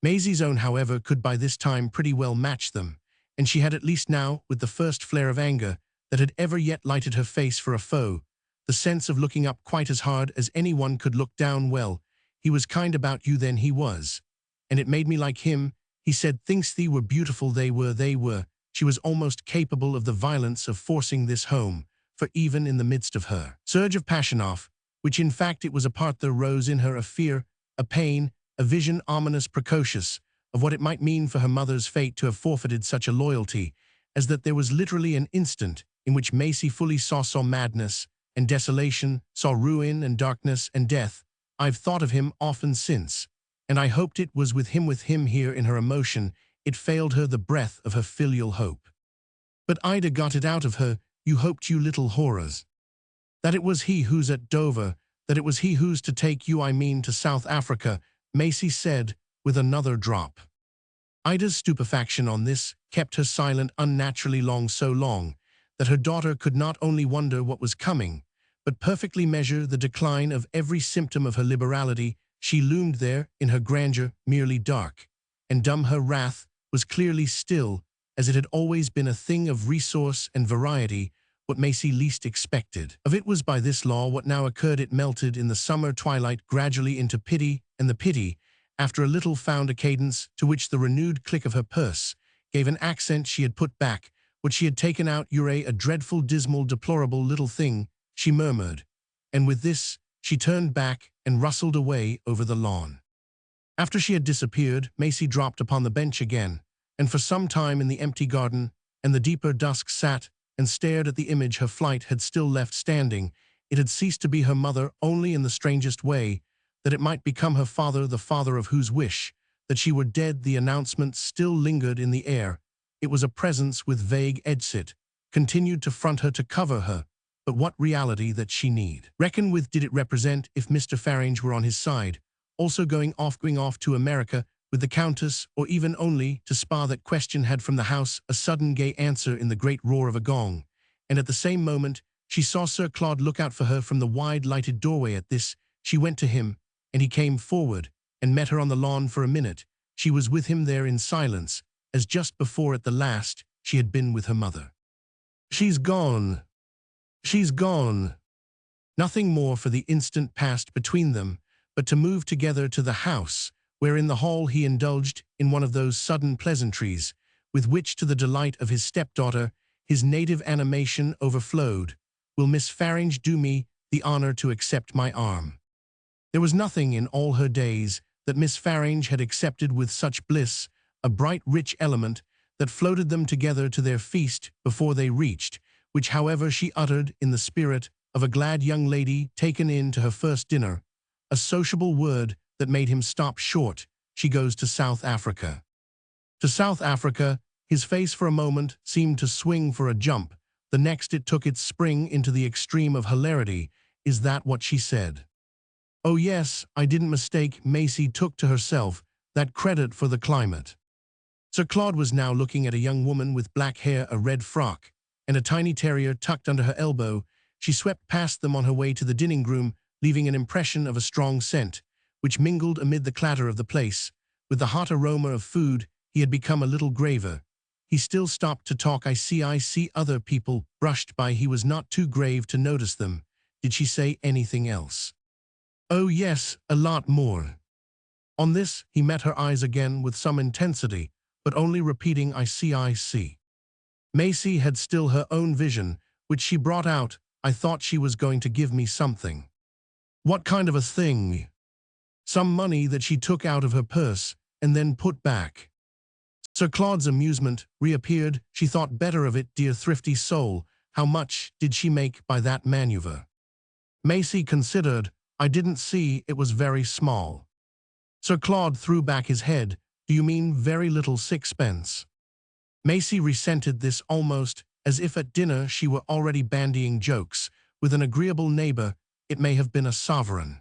Speaker 1: Maisie's own, however, could by this time pretty well match them, and she had at least now, with the first flare of anger that had ever yet lighted her face for a foe, the sense of looking up quite as hard as anyone could look down. Well, he was kind about you then, he was, and it made me like him. He said things thee were beautiful. They were. she was almost capable of the violence of forcing this home, for even in the midst of her surge of passion which in fact it was a part there rose in her a fear, a pain, a vision ominous precocious, of what it might mean for her mother's fate to have forfeited such a loyalty, as that there was literally an instant in which Maisie fully saw madness and desolation, saw ruin and darkness and death. I've thought of him often since, and I hoped it was with him here in her emotion. It failed her the breath of her filial hope. But Ida got it out of her, you hoped, you little horrors. That it was he who's at Dover, that it was he who's to take you, I mean to South Africa, Maisie said, with another drop. Ida's stupefaction on this kept her silent unnaturally long, so long that her daughter could not only wonder what was coming, but perfectly measure the decline of every symptom of her liberality. She loomed there in her grandeur, merely dark, and dumb. Her wrath was clearly still, as it had always been, a thing of resource and variety, what Maisie least expected. Of it was by this law what now occurred. It melted in the summer twilight gradually into pity, and the pity, after a little, found a cadence to which the renewed click of her purse gave an accent. She had put back what she had taken out. "You're a dreadful, dismal, deplorable little thing," she murmured, and with this she turned back and rustled away over the lawn. After she had disappeared, Maisie dropped upon the bench again, and for some time in the empty garden and the deeper dusk sat and stared at the image her flight had still left standing. It had ceased to be her mother only in the strangest way, that it might become her father, the father of whose wish that she were dead the announcement still lingered in the air. It was a presence with vague edsit, continued to front her, to cover her, but what reality that she need reckon with did it represent? If Mr. Farange were on his side, also going off to America with the Countess, or even only to Spa? That question had from the house a sudden gay answer in the great roar of a gong, and at the same moment she saw Sir Claude look out for her from the wide lighted doorway. At this she went to him, and he came forward and met her on the lawn for a minute. She was with him there in silence, as just before at the last she had been with her mother. "She's gone. She's gone." Nothing more for the instant passed between them, but to move together to the house, where in the hall he indulged in one of those sudden pleasantries with which, to the delight of his stepdaughter, his native animation overflowed. "Will Miss Farange do me the honor to accept my arm?" There was nothing in all her days that Miss Farange had accepted with such bliss, a bright, rich element that floated them together to their feast before they reached, which, however, she uttered in the spirit of a glad young lady taken in to her first dinner, a sociable word that made him stop short. "She goes to South Africa." To South Africa. His face for a moment seemed to swing for a jump. The next it took its spring into the extreme of hilarity. "Is that what she said?" "Oh yes, I didn't mistake." Maisie took to herself that credit for the climate. Sir Claude was now looking at a young woman with black hair, a red frock, and a tiny terrier tucked under her elbow. She swept past them on her way to the dining room, leaving an impression of a strong scent, which mingled amid the clatter of the place. With the hot aroma of food, he had become a little graver. He still stopped to talk. I see other people brushed by. He was not too grave to notice them. Did she say anything else? "Oh yes, a lot more." On this, he met her eyes again with some intensity, but only repeating, I see. Maisie had still her own vision, which she brought out. "I thought she was going to give me something." "What kind of a thing?" "Some money that she took out of her purse and then put back." Sir Claude's amusement reappeared. "She thought better of it, dear thrifty soul. How much did she make by that maneuver?" Maisie considered. "I didn't see. It was very small." Sir Claude threw back his head. "Do you mean very little? 6 pence?" Maisie resented this almost as if at dinner she were already bandying jokes with an agreeable neighbor. It may have been a sovereign.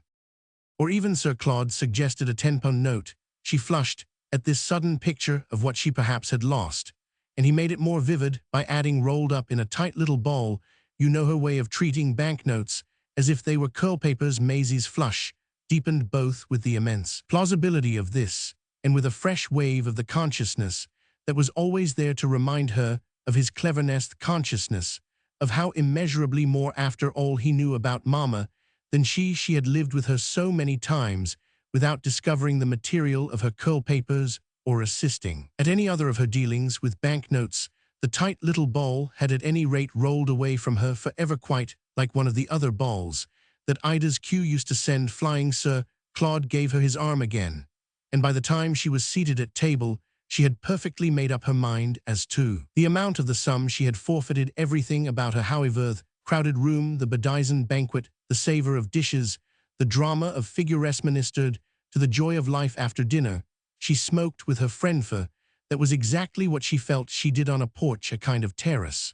Speaker 1: Or even Sir Claude suggested a 10-pound note. She flushed at this sudden picture of what she perhaps had lost, and he made it more vivid by adding, rolled up in a tight little ball. You know her way of treating banknotes as if they were curl papers. Maisie's flush deepened both with the immense plausibility of this and with a fresh wave of the consciousness that was always there to remind her of his cleverness, consciousness of how immeasurably more, after all, he knew about Mama than she had lived with her so many times without discovering the material of her curl papers or assisting at any other of her dealings with banknotes. The tight little ball had at any rate rolled away from her forever, quite like one of the other balls that Ida's cue used to send flying. Sir Claude gave her his arm again, and by the time she was seated at table, she had perfectly made up her mind as to the amount of the sum she had forfeited. Everything about her, however, crowded room, the bedizened banquet, the savor of dishes, the drama of figures ministered to the joy of life after dinner. She smoked with her friend, for that was exactly what she felt she did on a porch, a kind of terrace.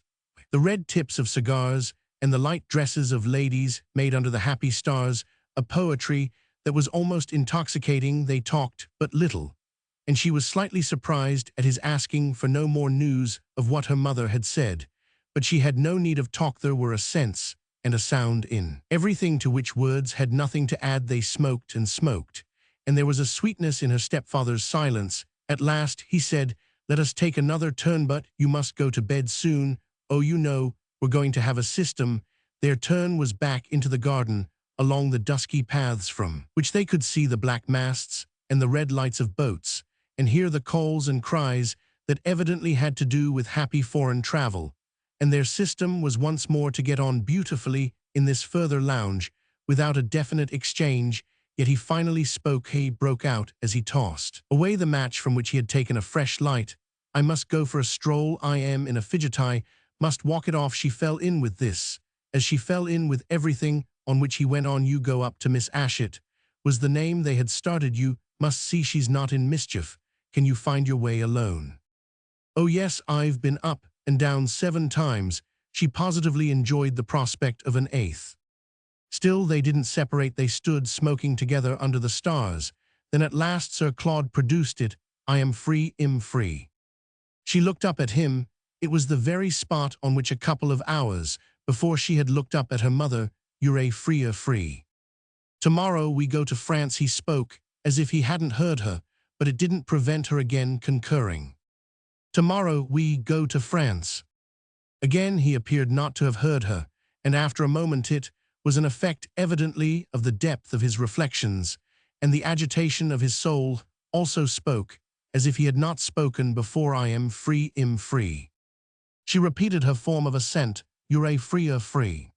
Speaker 1: The red tips of cigars and the light dresses of ladies made under the happy stars a poetry that was almost intoxicating. They talked but little, and she was slightly surprised at his asking for no more news of what her mother had said. But she had no need of talk. There were a sense and a sound in everything to which words had nothing to add. They smoked and smoked, and there was a sweetness in her stepfather's silence. At last he said, "Let us take another turn, but you must go to bed soon. Oh, you know, we're going to have a system." Their turn was back into the garden, along the dusky paths from which they could see the black masts and the red lights of boats, and hear the calls and cries that evidently had to do with happy foreign travel. And their system was once more to get on beautifully in this further lounge, without a definite exchange. Yet he finally spoke. He broke out as he tossed away the match from which he had taken a fresh light. "I must go for a stroll. I am in a fidget. I must walk it off." She fell in with this, as she fell in with everything, on which he went on. "You go up to Miss Ashett," was the name they had started. "You must see she's not in mischief. Can you find your way alone?" "Oh yes, I've been up and down 7 times. She positively enjoyed the prospect of an 8th. Still they didn't separate. They stood smoking together under the stars. Then at last Sir Claude produced it. "I am free, im free." She looked up at him. It was the very spot on which a couple of hours before she had looked up at her mother. "You're freer free. Tomorrow we go to France." He spoke as if he hadn't heard her, but it didn't prevent her again concurring. "Tomorrow we go to France." Again he appeared not to have heard her, and after a moment it was an effect evidently of the depth of his reflections, and the agitation of his soul, also spoke, as if he had not spoken before. "I am free, im free." She repeated her form of assent. "You're freer free."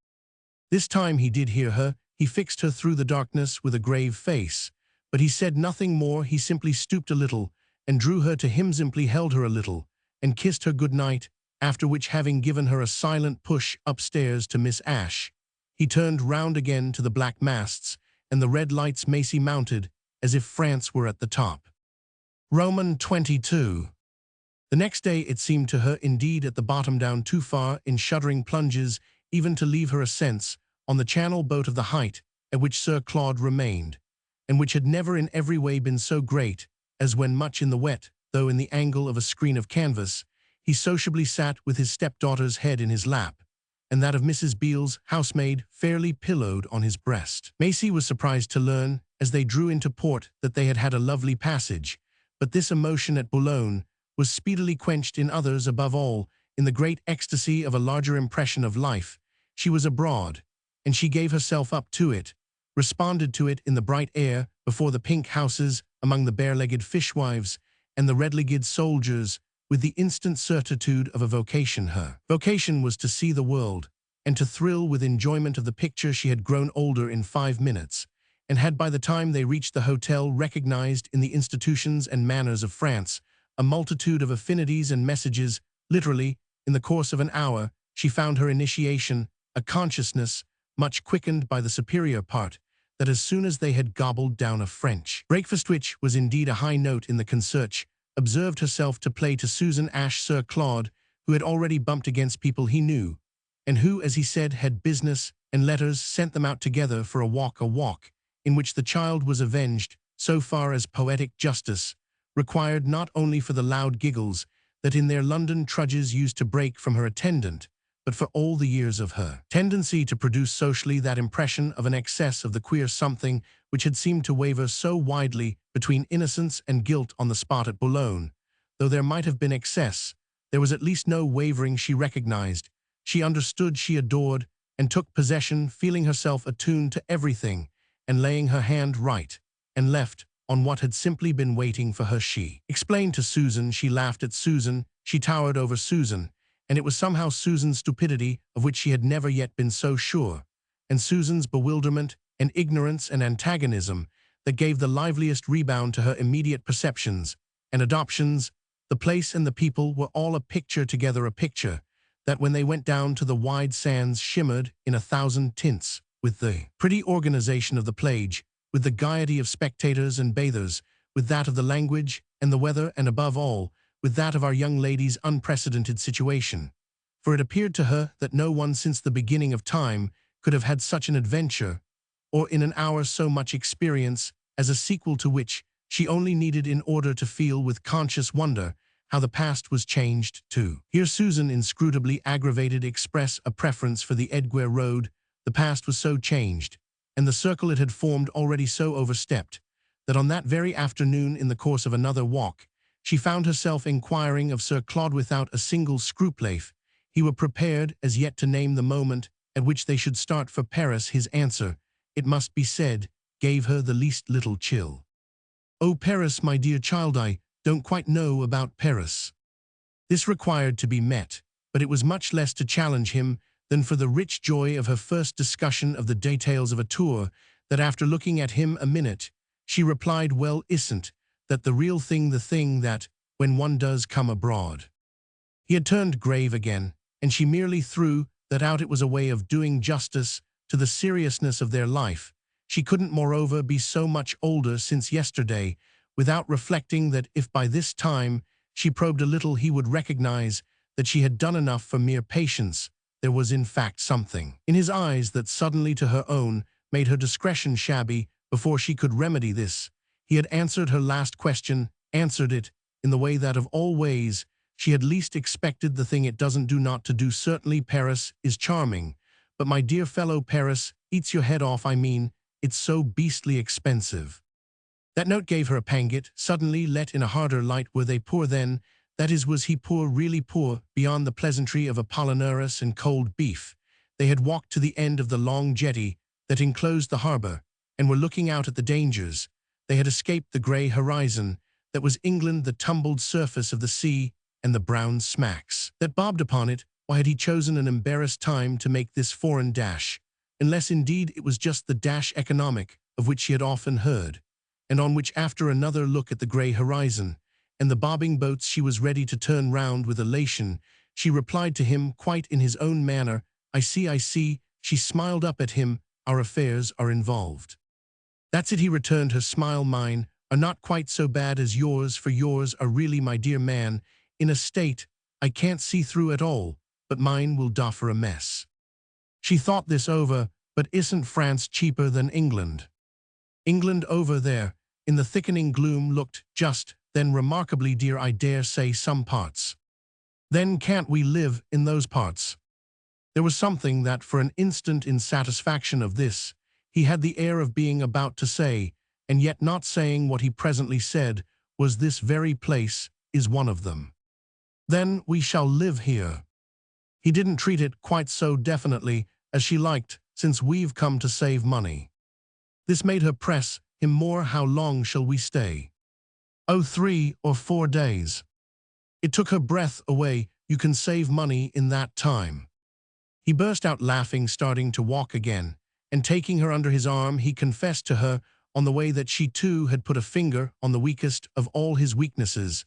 Speaker 1: This time he did hear her. He fixed her through the darkness with a grave face, but he said nothing more. He simply stooped a little and drew her to him, simply held her a little and kissed her good night, after which, having given her a silent push upstairs to Miss Ash, he turned round again to the black masts and the red lights. Maisie mounted as if France were at the top. Roman 22. The next day it seemed to her indeed at the bottom, down too far in shuddering plunges even to leave her a sense on the Channel boat of the height at which Sir Claude remained, and which had never in every way been so great as when, much in the wet, though in the angle of a screen of canvas, he sociably sat with his stepdaughter's head in his lap, and that of Mrs. Beale's housemaid fairly pillowed on his breast. Maisie was surprised to learn, as they drew into port, that they had had a lovely passage, but this emotion at Boulogne was speedily quenched in others. Above all, in the great ecstasy of a larger impression of life. She was abroad, and she gave herself up to it, responded to it in the bright air, before the pink houses, among the bare-legged fishwives and the red-legged soldiers, with the instant certitude of a vocation. Her vocation was to see the world, and to thrill with enjoyment of the picture. She had grown older in 5 minutes, and had by the time they reached the hotel recognized in the institutions and manners of France a multitude of affinities and messages. Literally, in the course of an hour, she found her initiation, a consciousness, much quickened by the superior part, that as soon as they had gobbled down a French breakfast, which was indeed a high note in the concert, observed herself to play to Susan Ash. Sir Claude, who had already bumped against people he knew, and who, as he said, had business and letters, sent them out together for a walk in which the child was avenged, so far as poetic justice required, not only for the loud giggles that in their London trudges used to break from her attendant, but for all the years of her tendency to produce socially that impression of an excess of the queer something which had seemed to waver so widely between innocence and guilt on the spot at Boulogne. Though there might have been excess, there was at least no wavering. She recognized, she understood, she adored, and took possession, feeling herself attuned to everything, and laying her hand right and left on what had simply been waiting for her. She explained to Susan, she laughed at Susan, she towered over Susan, and it was somehow Susan's stupidity, of which she had never yet been so sure, and Susan's bewilderment and ignorance and antagonism that gave the liveliest rebound to her immediate perceptions and adoptions. The place and the people were all a picture together, a picture that when they went down to the wide sands shimmered in 1,000 tints, with the pretty organization of the plage, with the gaiety of spectators and bathers, with that of the language and the weather, and above all, with that of our young lady's unprecedented situation. For it appeared to her that no one since the beginning of time could have had such an adventure, or in an hour so much experience, as a sequel to which she only needed in order to feel with conscious wonder how the past was changed too. Here Susan, inscrutably aggravated, express a preference for the Edgware Road. The past was so changed, and the circle it had formed already so overstepped, that on that very afternoon, in the course of another walk, she found herself inquiring of Sir Claude without a single scruple. He were prepared as yet to name the moment at which they should start for Paris. His answer, it must be said, gave her the least little chill. "Oh, Paris, my dear child, I don't quite know about Paris." This required to be met, but it was much less to challenge him than for the rich joy of her first discussion of the details of a tour, that after looking at him a minute, she replied, "Well, isn't that the real thing, the thing that, when one does come abroad?" He had turned grave again, and she merely threw that out. It was a way of doing justice to the seriousness of their life. She couldn't, moreover, be so much older since yesterday, without reflecting that if by this time she probed a little he would recognize that she had done enough for mere patience. There was in fact something in his eyes that suddenly, to her own, made her discretion shabby. Before she could remedy this, he had answered her last question, answered it in the way that of all ways she had least expected. "The thing it doesn't do not to do. Certainly Paris is charming, but my dear fellow, Paris eats your head off. I mean, it's so beastly expensive." That note gave her a pang. It suddenly let in a harder light. Were they poor then? That is, was he poor, really poor, beyond the pleasantry of apollinaris and cold beef? They had walked to the end of the long jetty that enclosed the harbor, and were looking out at the dangers. They had escaped the grey horizon that was England, the tumbled surface of the sea, and the brown smacks that bobbed upon it. Why had he chosen an embarrassed time to make this foreign dash? Unless indeed it was just the dash economic of which she had often heard, and on which, after another look at the grey horizon and the bobbing boats, she was ready to turn round with elation. She replied to him quite in his own manner, I see, I see." She smiled up at him. "Our affairs are involved." "That's it," he returned her smile. "Mine are not quite so bad as yours, for yours are really, my dear man, in a state I can't see through at all, but mine will doffer a mess." She thought this over. "But isn't France cheaper than England?" England over there, in the thickening gloom, looked just then remarkably dear. "I dare say some parts." "Then can't we live in those parts?" There was something that, for an instant, in satisfaction of this, he had the air of being about to say, and yet not saying what he presently said, was, "This very place is one of them." "Then we shall live here." He didn't treat it quite so definitely as she liked, "since we've come to save money." This made her press him more. "How long shall we stay?" "Oh, 3 or 4 days." It took her breath away. "You can save money in that time." He burst out laughing, starting to walk again, and taking her under his arm, he confessed to her on the way that she too had put a finger on the weakest of all his weaknesses,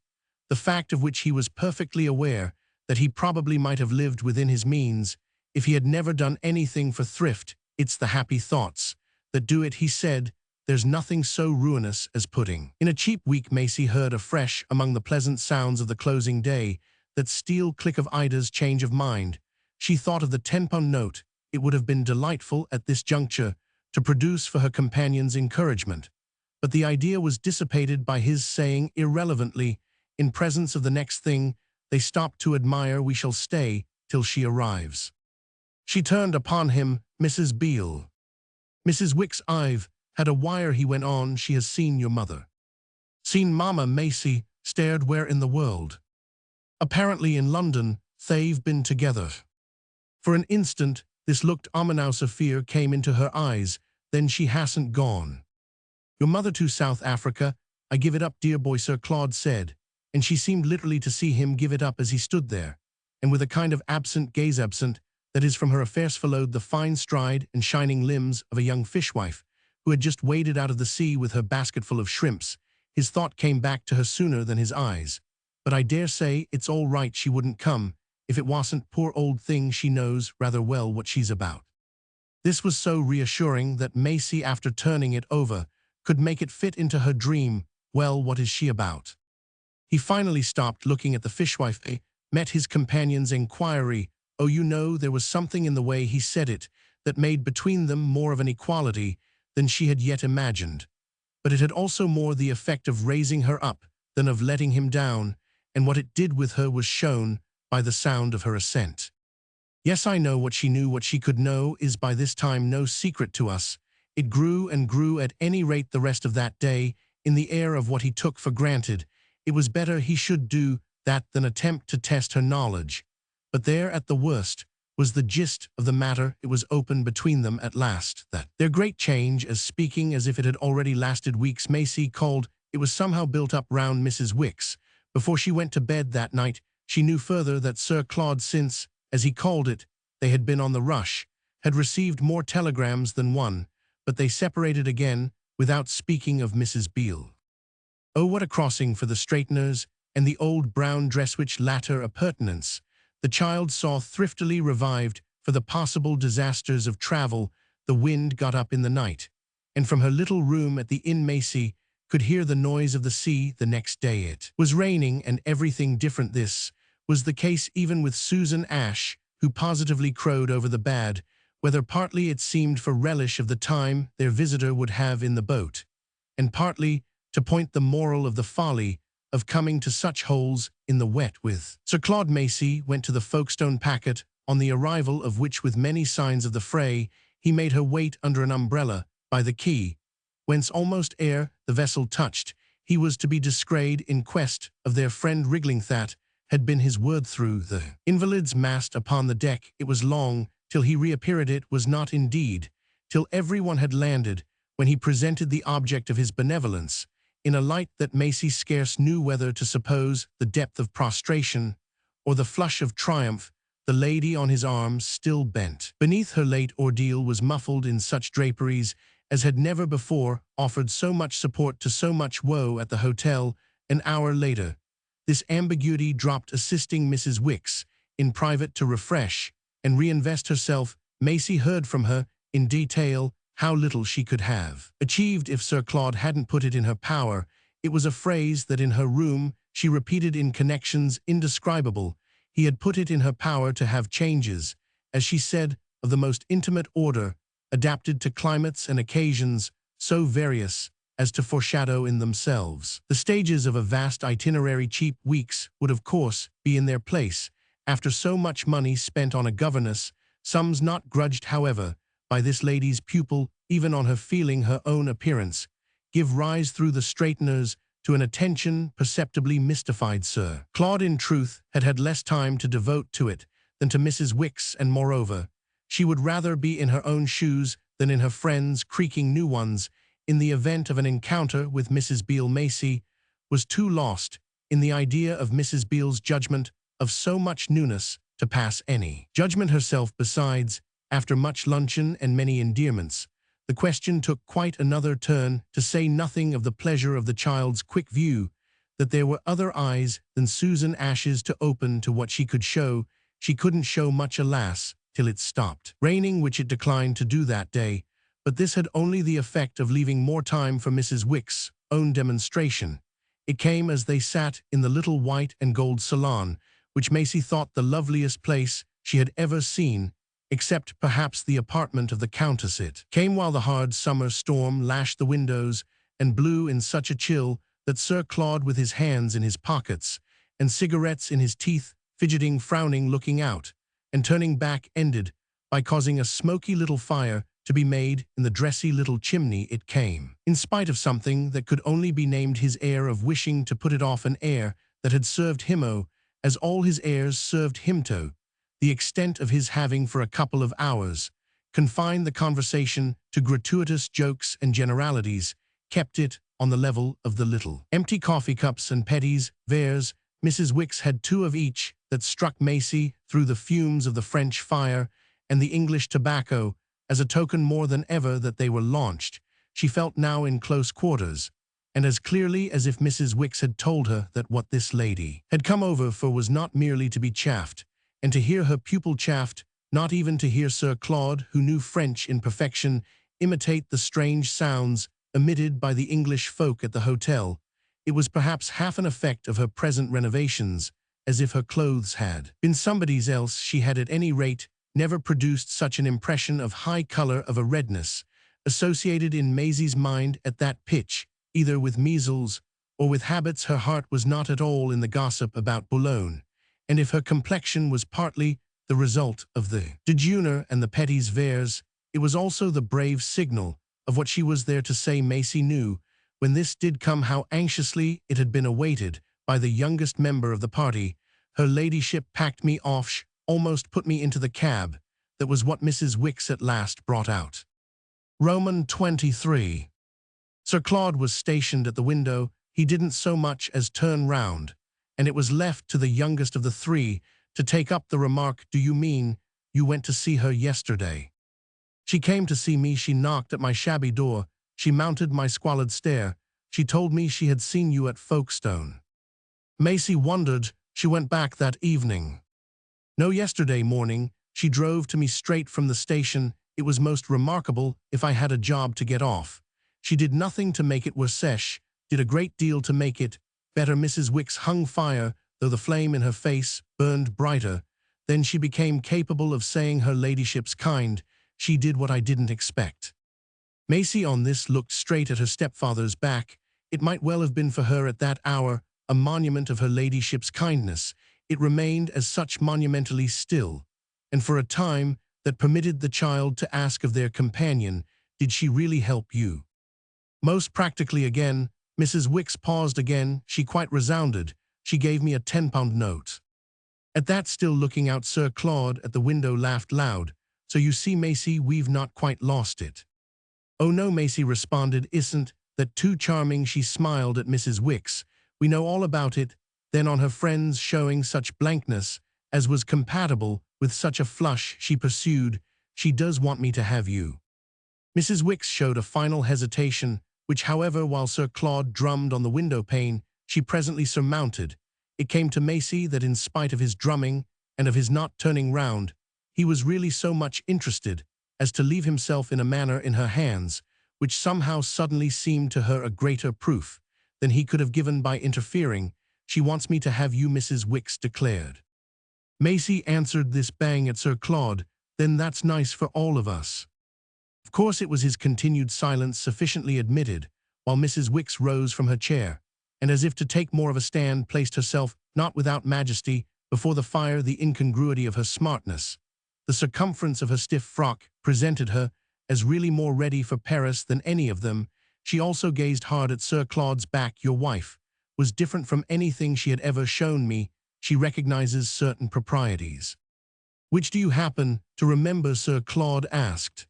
Speaker 1: the fact of which he was perfectly aware, that he probably might have lived within his means if he had never done anything for thrift. "It's the happy thoughts that do it," he said. "There's nothing so ruinous as putting in a cheap week." Maisie heard afresh, among the pleasant sounds of the closing day, that steel click of Ida's change of mind. She thought of the £10 note. It would have been delightful at this juncture to produce for her companion's encouragement, but the idea was dissipated by his saying irrelevantly, in presence of the next thing they stopped to admire, "We shall stay till she arrives." She turned upon him. "Mrs. Beale." "Mrs. Wicks, I've had a wire," he went on. "She has seen your mother." "Seen Mama?" Maisie stared. "Where in the world?" "Apparently in London. They've been together." For an instant, this looked ominous. A fear came into her eyes. "Then she hasn't gone?" "Your mother to South Africa? I give it up, dear boy," Sir Claude said, and she seemed literally to see him give it up as he stood there. and with a kind of absent gaze absent, that is from her affairs followed the fine stride and shining limbs of a young fishwife, who had just waded out of the sea with her basketful of shrimps. His thought came back to her sooner than his eyes. But I dare say it's all right she wouldn't come, if it wasn't poor old thing she knows rather well what she's about. This was so reassuring that Maisie, after turning it over, could make it fit into her dream. Well, what is she about? He finally stopped looking at the fishwife, met his companion's inquiry. Oh, you know, there was something in the way he said it that made between them more of an equality than she had yet imagined. But it had also more the effect of raising her up than of letting him down, and what it did with her was shown by the sound of her assent. Yes, I know what she knew, what she could know is by this time no secret to us. It grew and grew at any rate the rest of that day, in the air of what he took for granted. It was better he should do that than attempt to test her knowledge. But there, at the worst, was the gist of the matter. It was open between them at last that their great change, as speaking as if it had already lasted weeks, Maisie called, it was somehow built up round Mrs. Wicks. Before she went to bed that night, she knew further that Sir Claude, since, as he called it, they had been on the rush, had received more telegrams than one, but they separated again without speaking of Mrs. Beale. Oh, what a crossing for the straighteners and the old brown dress, which latter appurtenance the child saw thriftily revived for the possible disasters of travel. The wind got up in the night, and from her little room at the inn Maisie could hear the noise of the sea. The next day it was raining and everything different. This was the case even with Susan Ash, who positively crowed over the bad weather. Partly it seemed for relish of the time their visitor would have in the boat, and partly to point the moral of the folly of coming to such holes in the wet with Sir Claude. Maisie went to the Folkestone packet, on the arrival of which, with many signs of the fray, he made her wait under an umbrella by the quay, whence almost ere the vessel touched, he was to be descried in quest of their friend Wriggling. That had been his word through the invalids massed upon the deck. It was long till he reappeared. It was not, indeed, till everyone had landed, when he presented the object of his benevolence in a light that Maisie scarce knew whether to suppose the depth of prostration or the flush of triumph. The lady on his arm still bent beneath her late ordeal was muffled in such draperies as had never before offered so much support to so much woe. At the hotel, an hour later, this ambiguity dropped, assisting Mrs. Wicks in private to refresh and reinvest herself. Maisie heard from her, in detail, how little she could have achieved if Sir Claude hadn't put it in her power. It was a phrase that in her room she repeated in connections indescribable. He had put it in her power to have changes, as she said, of the most intimate order, adapted to climates and occasions so various as to foreshadow in themselves the stages of a vast itinerary. Cheap weeks would of course be in their place after so much money spent on a governess, sums not grudged, however, by this lady's pupil, even on her feeling her own appearance give rise through the straighteners to an attention perceptibly mystified. Sir Claude, in truth, had had less time to devote to it than to Mrs. Wicks, and moreover, she would rather be in her own shoes than in her friend's creaking new ones. In the event of an encounter with Mrs. Beale, Maisie was too lost in the idea of Mrs. Beale's judgment of so much newness to pass any judgment herself. Besides, after much luncheon and many endearments, the question took quite another turn, to say nothing of the pleasure of the child's quick view that there were other eyes than Susan Ash's to open to what she could show. She couldn't show much, alas, till it stopped raining, which it declined to do that day, but this had only the effect of leaving more time for Mrs. Wicks' own demonstration. It came as they sat in the little white and gold salon, which Maisie thought the loveliest place she had ever seen, except perhaps the apartment of the Countess. It came while the hard summer storm lashed the windows and blew in such a chill that Sir Claude, with his hands in his pockets and cigarettes in his teeth, fidgeting, frowning, looking out and turning back, ended by causing a smoky little fire to be made in the dressy little chimney. It came in spite of something that could only be named his air of wishing to put it off, an air that had served him as all his airs served him. To the extent of his having for a couple of hours confined the conversation to gratuitous jokes and generalities, kept it on the level of the little empty coffee cups and petits verres. Mrs. Wicks had two of each, that struck Maisie through the fumes of the French fire and the English tobacco as a token more than ever that they were launched. She felt now in close quarters, and as clearly as if Mrs. Wicks had told her that what this lady had come over for was not merely to be chaffed, and to hear her pupil chaffed, not even to hear Sir Claude, who knew French in perfection, imitate the strange sounds emitted by the English folk at the hotel. It was perhaps half an effect of her present renovations, as if her clothes had been somebody's else. She had at any rate never produced such an impression of high color of a redness, associated in Maisie's mind at that pitch, either with measles or with habits. Her heart was not at all in the gossip about Boulogne, and if her complexion was partly the result of the déjeuner and the petits verres, it was also the brave signal of what she was there to say. Maisie knew, when this did come, how anxiously it had been awaited by the youngest member of the party. Her ladyship packed me off, almost put me into the cab. That was what Mrs. Wicks at last brought out. Roman 23. Sir Claude was stationed at the window. He didn't so much as turn round, and it was left to the youngest of the three to take up the remark. Do you mean you went to see her yesterday? She came to see me. She knocked at my shabby door. She mounted my squalid stair. She told me she had seen you at Folkestone. Maisie wondered. She went back that evening. No, yesterday morning. She drove to me straight from the station. It was most remarkable. If I had a job to get off, she did nothing to make it worse, did a great deal to make it better. Mrs. Wicks hung fire, though the flame in her face burned brighter. Then she became capable of saying her ladyship's kind. She did what I didn't expect. Maisie on this looked straight at her stepfather's back. It might well have been for her at that hour a monument of her ladyship's kindness. It remained as such monumentally still, and for a time that permitted the child to ask of their companion, did she really help you? Most practically. Again, Mrs. Wicks paused again. She quite resounded. She gave me a £10 note. At that, still looking out, Sir Claude at the window laughed loud. So you see, Maisie, we've not quite lost it. Oh no, Maisie responded. Isn't that too charming? She smiled at Mrs. Wicks. We know all about it. Then on her friends showing such blankness as was compatible with such a flush, she pursued, she does want me to have you. Mrs. Wicks showed a final hesitation, which, however, while Sir Claude drummed on the window pane, she presently surmounted. It came to Maisie that in spite of his drumming and of his not turning round, he was really so much interested as to leave himself in a manner in her hands, which somehow suddenly seemed to her a greater proof than he could have given by interfering. She wants me to have you, Mrs. Wicks declared. Maisie answered this bang at Sir Claude. Then that's nice for all of us. Of course it was. His continued silence sufficiently admitted, while Mrs. Wicks rose from her chair, and as if to take more of a stand, placed herself, not without majesty, before the fire. The incongruity of her smartness, the circumference of her stiff frock, presented her as really more ready for Paris than any of them. She also gazed hard at Sir Claude's back. Your wife was different from anything she had ever shown me. She recognizes certain proprieties. Which do you happen to remember? Sir Claude asked.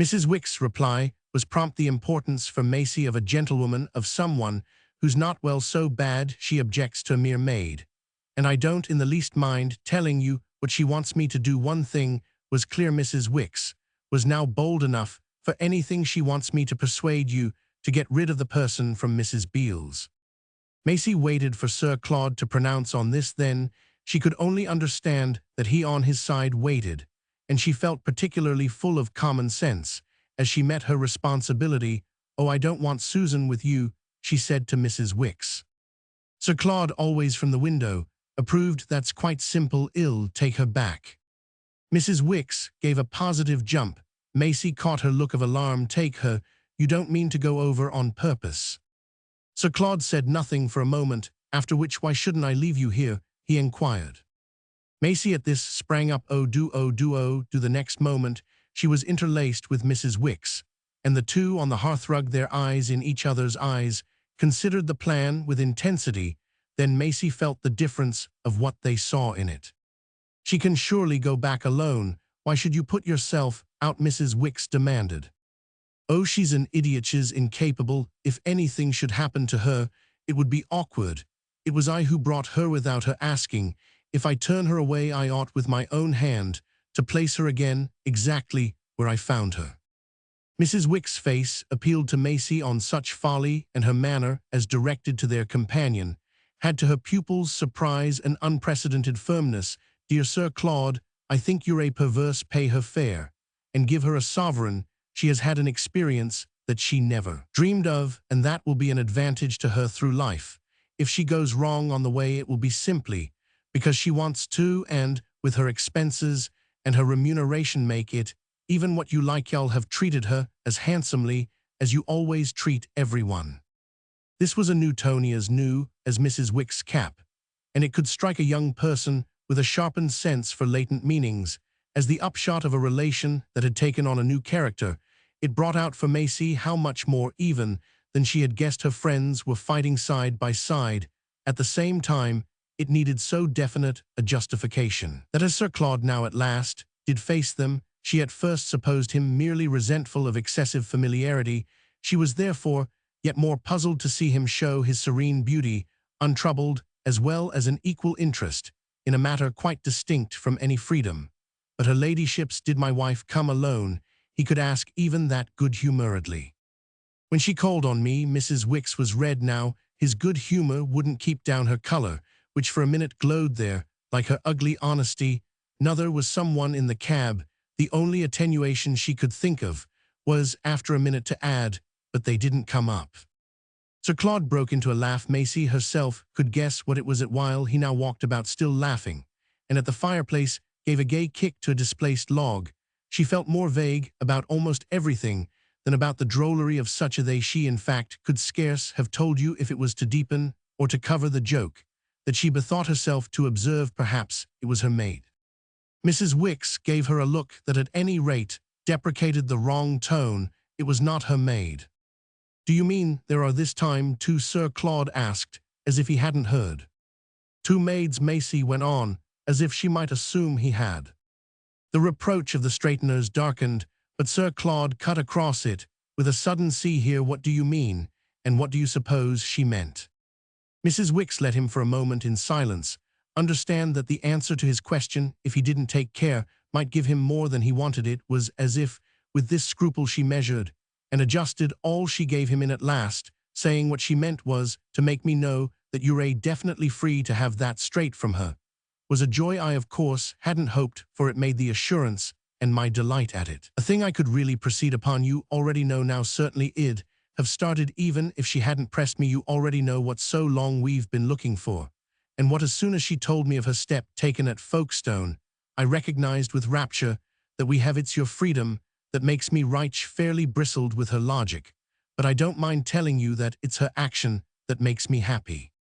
Speaker 1: Mrs. Wicks' reply was prompt. The importance for Maisie of a gentlewoman, of someone who's not well so bad she objects to a mere maid. And I don't in the least mind telling you what she wants me to do. One thing was clear. Mrs. Wicks was now bold enough for anything. She wants me to persuade you to get rid of the person from Mrs. Beale's. Maisie waited for Sir Claude to pronounce on this. Then she could only understand that he on his side waited, and she felt particularly full of common sense as she met her responsibility. Oh, I don't want Susan with you, she said to Mrs. Wicks. Sir Claude, always from the window, approved. That's quite simple. I'll take her back. Mrs. Wicks gave a positive jump. Maisie caught her look of alarm. Take her? You don't mean to go over on purpose? Sir Claude said nothing for a moment, after which, why shouldn't I leave you here? He inquired. Maisie at this sprang up. Oh do. The next moment she was interlaced with Mrs. Wicks, and the two on the hearthrug, their eyes in each other's eyes, considered the plan with intensity. Then Maisie felt the difference of what they saw in it. She can surely go back alone. Why should you put yourself out? Mrs. Wicks demanded. Oh, she's an idiot. She's incapable. If anything should happen to her, it would be awkward. It was I who brought her without her asking. if I turn her away, I ought with my own hand to place her again exactly where I found her. Mrs. Wick's face appealed to Maisie on such folly, and her manner, as directed to their companion, had to her pupil's surprise and unprecedented firmness. Dear Sir Claude, I think you're a perverse. Pay her fair, and give her a sovereign. She has had an experience that she never dreamed of, and that will be an advantage to her through life. If she goes wrong on the way, it will be simply because she wants to, and with her expenses and her remuneration make it even what you like. Y'all have treated her as handsomely as you always treat everyone. This was a new Tony, as new as Mrs. Wick's cap, and it could strike a young person with a sharpened sense for latent meanings as the upshot of a relation that had taken on a new character. It brought out for Maisie how much more even than she had guessed her friends were fighting side by side. At the same time, it needed so definite a justification that as Sir Claude now at last did face them, she at first supposed him merely resentful of excessive familiarity. She was therefore yet more puzzled to see him show his serene beauty, untroubled, as well as an equal interest, in a matter quite distinct from any freedom. But her ladyship's did my wife come alone? He could ask even that good-humouredly. When she called on me, Mrs. Wick's was red now. His good humour wouldn't keep down her colour, which for a minute glowed there, like her ugly honesty. Another was someone in the cab. The only attenuation she could think of was, after a minute, to add, but they didn't come up. Sir Claude broke into a laugh. Maisie herself could guess what it was at while he now walked about still laughing, and at the fireplace gave a gay kick to a displaced log. She felt more vague about almost everything than about the drollery of such a they. She, in fact, could scarce have told you if it was to deepen or to cover the joke that she bethought herself to observe. Perhaps it was her maid. Mrs. Wick's gave her a look that at any rate deprecated the wrong tone. It was not her maid. Do you mean there are this time two? Sir Claude asked, as if he hadn't heard. Two maids, Maisie went on, as if she might assume he had. The reproach of the straighteners darkened, but Sir Claude cut across it with a sudden "See here, what do you mean, and what do you suppose she meant?" Mrs. Wick's let him for a moment in silence understand that the answer to his question, if he didn't take care, might give him more than he wanted. It was as if, with this scruple, she measured and adjusted all she gave him in at last, saying what she meant was to make me know that you're definitely free to have that straight from her. Was a joy I of course hadn't hoped for. It made the assurance and my delight at it a thing I could really proceed upon. You already know now, certainly I'd have started even if she hadn't pressed me. You already know what so long we've been looking for, and what as soon as she told me of her step taken at Folkestone, I recognized with rapture that we have. It's your freedom that makes me right fairly bristled with her logic, but I don't mind telling you that it's her action that makes me happy.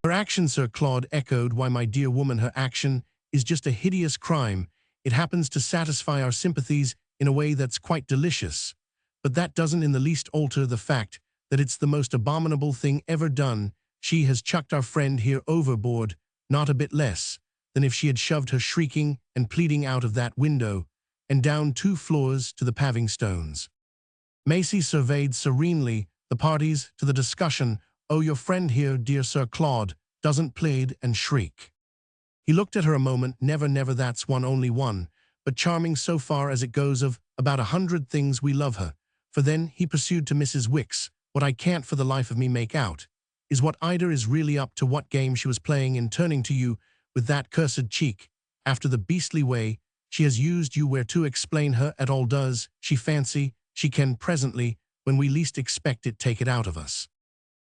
Speaker 1: Her action, Sir Claude echoed. Why, my dear woman, her action is just a hideous crime. It happens to satisfy our sympathies in a way that's quite delicious, but that doesn't in the least alter the fact that it's the most abominable thing ever done. She has chucked our friend here overboard, not a bit less than if she had shoved her shrieking and pleading out of that window and down 2 floors to the paving stones. Maisie surveyed serenely the parties to the discussion. Oh, your friend here, dear Sir Claude, doesn't plead and shriek. He looked at her a moment. Never, that's one, only one, but charming so far as it goes. Of about 100 things we love her for. Then he pursued to Mrs. Wick's, what I can't for the life of me make out is what Ida is really up to, what game she was playing in turning to you with that cursed cheek, after the beastly way she has used you. Where to explain her at all? Does she fancy she can presently, when we least expect it, take it out of us?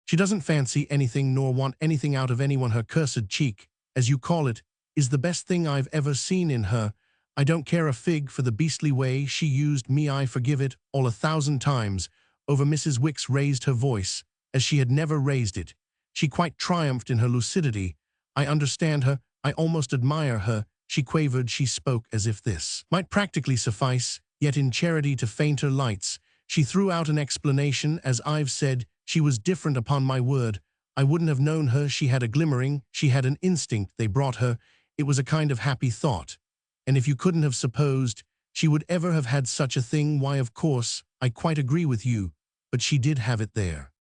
Speaker 1: She doesn't fancy anything nor want anything out of anyone. Her cursed cheek, as you call it, is the best thing I've ever seen in her. I don't care a fig for the beastly way she used me. I forgive it all 1,000 times over. Mrs. Wick's raised her voice as she had never raised it. She quite triumphed in her lucidity. I understand her. I almost admire her, she quavered. She spoke as if this might practically suffice, yet in charity to fainter lights, she threw out an explanation. As I've said, she was different, upon my word. I wouldn't have known her. She had a glimmering, she had an instinct they brought her. It was a kind of happy thought. And if you couldn't have supposed she would ever have had such a thing, why, of course, I quite agree with you, but she did have it there.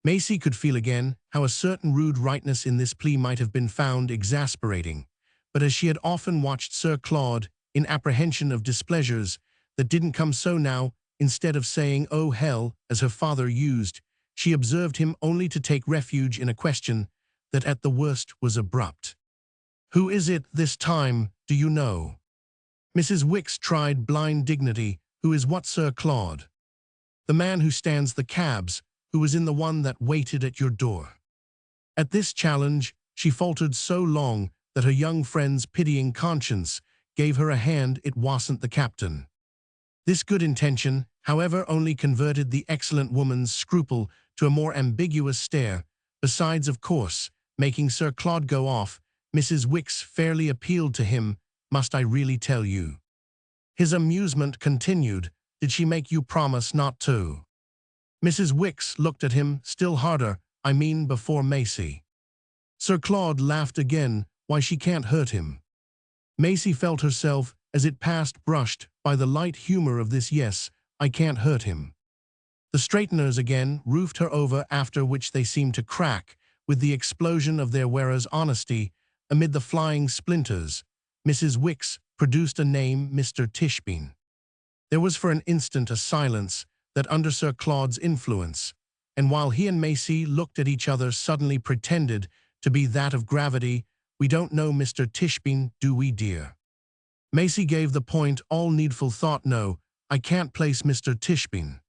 Speaker 1: Maisie could feel again how a certain rude rightness in this plea might have been found exasperating, but as she had often watched Sir Claude, in apprehension of displeasures that didn't come so now, instead of saying, "Oh hell," as her father used, she observed him only to take refuge in a question that at the worst was abrupt. "Who is it this time, do you know?" Mrs. Wicks tried blind dignity. "Who is what, Sir Claude?" "The man who stands the cabs, who was in the one that waited at your door." At this challenge, she faltered so long that her young friend's pitying conscience gave her a hand. "It wasn't the captain." This good intention, however, only converted the excellent woman's scruple to a more ambiguous stare. Besides, of course, making Sir Claude go off, Mrs. Wicks fairly appealed to him. "Must I really tell you?" His amusement continued. "Did she make you promise not to?" Mrs. Wicks looked at him still harder. "I mean before Maisie." Sir Claude laughed again. "Why, she can't hurt him." Maisie felt herself, as it passed, brushed by the light humor of this "yes, I can't hurt him." The straighteners again roofed her over, after which they seemed to crack with the explosion of their wearer's honesty. Amid the flying splinters, Mrs. Wicks produced a name, Mr. Tichborne. There was for an instant a silence that under Sir Claude's influence, and while he and Maisie looked at each other, suddenly pretended to be that of gravity. "We don't know Mr. Tichborne, do we, dear?" Maisie gave the point all needful thought. "No, I can't place Mr. Tichborne."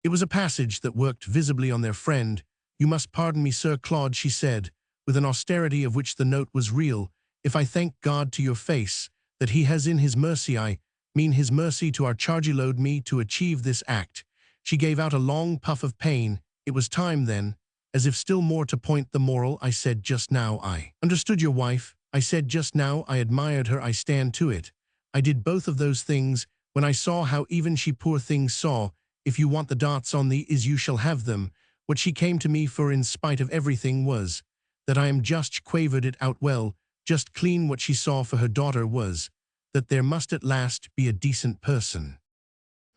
Speaker 1: It was a passage that worked visibly on their friend. "You must pardon me, Sir Claude," she said, with an austerity of which the note was real, "if I thank God to your face that he has in his mercy, I mean his mercy to our charge, allowed me to achieve this act." She gave out a long puff of pain. "It was time then, as if still more to point the moral. I said just now I understood your wife. I said just now I admired her. I stand to it. I did both of those things when I saw how even she, poor thing, saw. If you want the dots on the is, you shall have them. What she came to me for, in spite of everything, was that I am just quavered it out well, just clean. What she saw for her daughter was that there must at last be a decent person."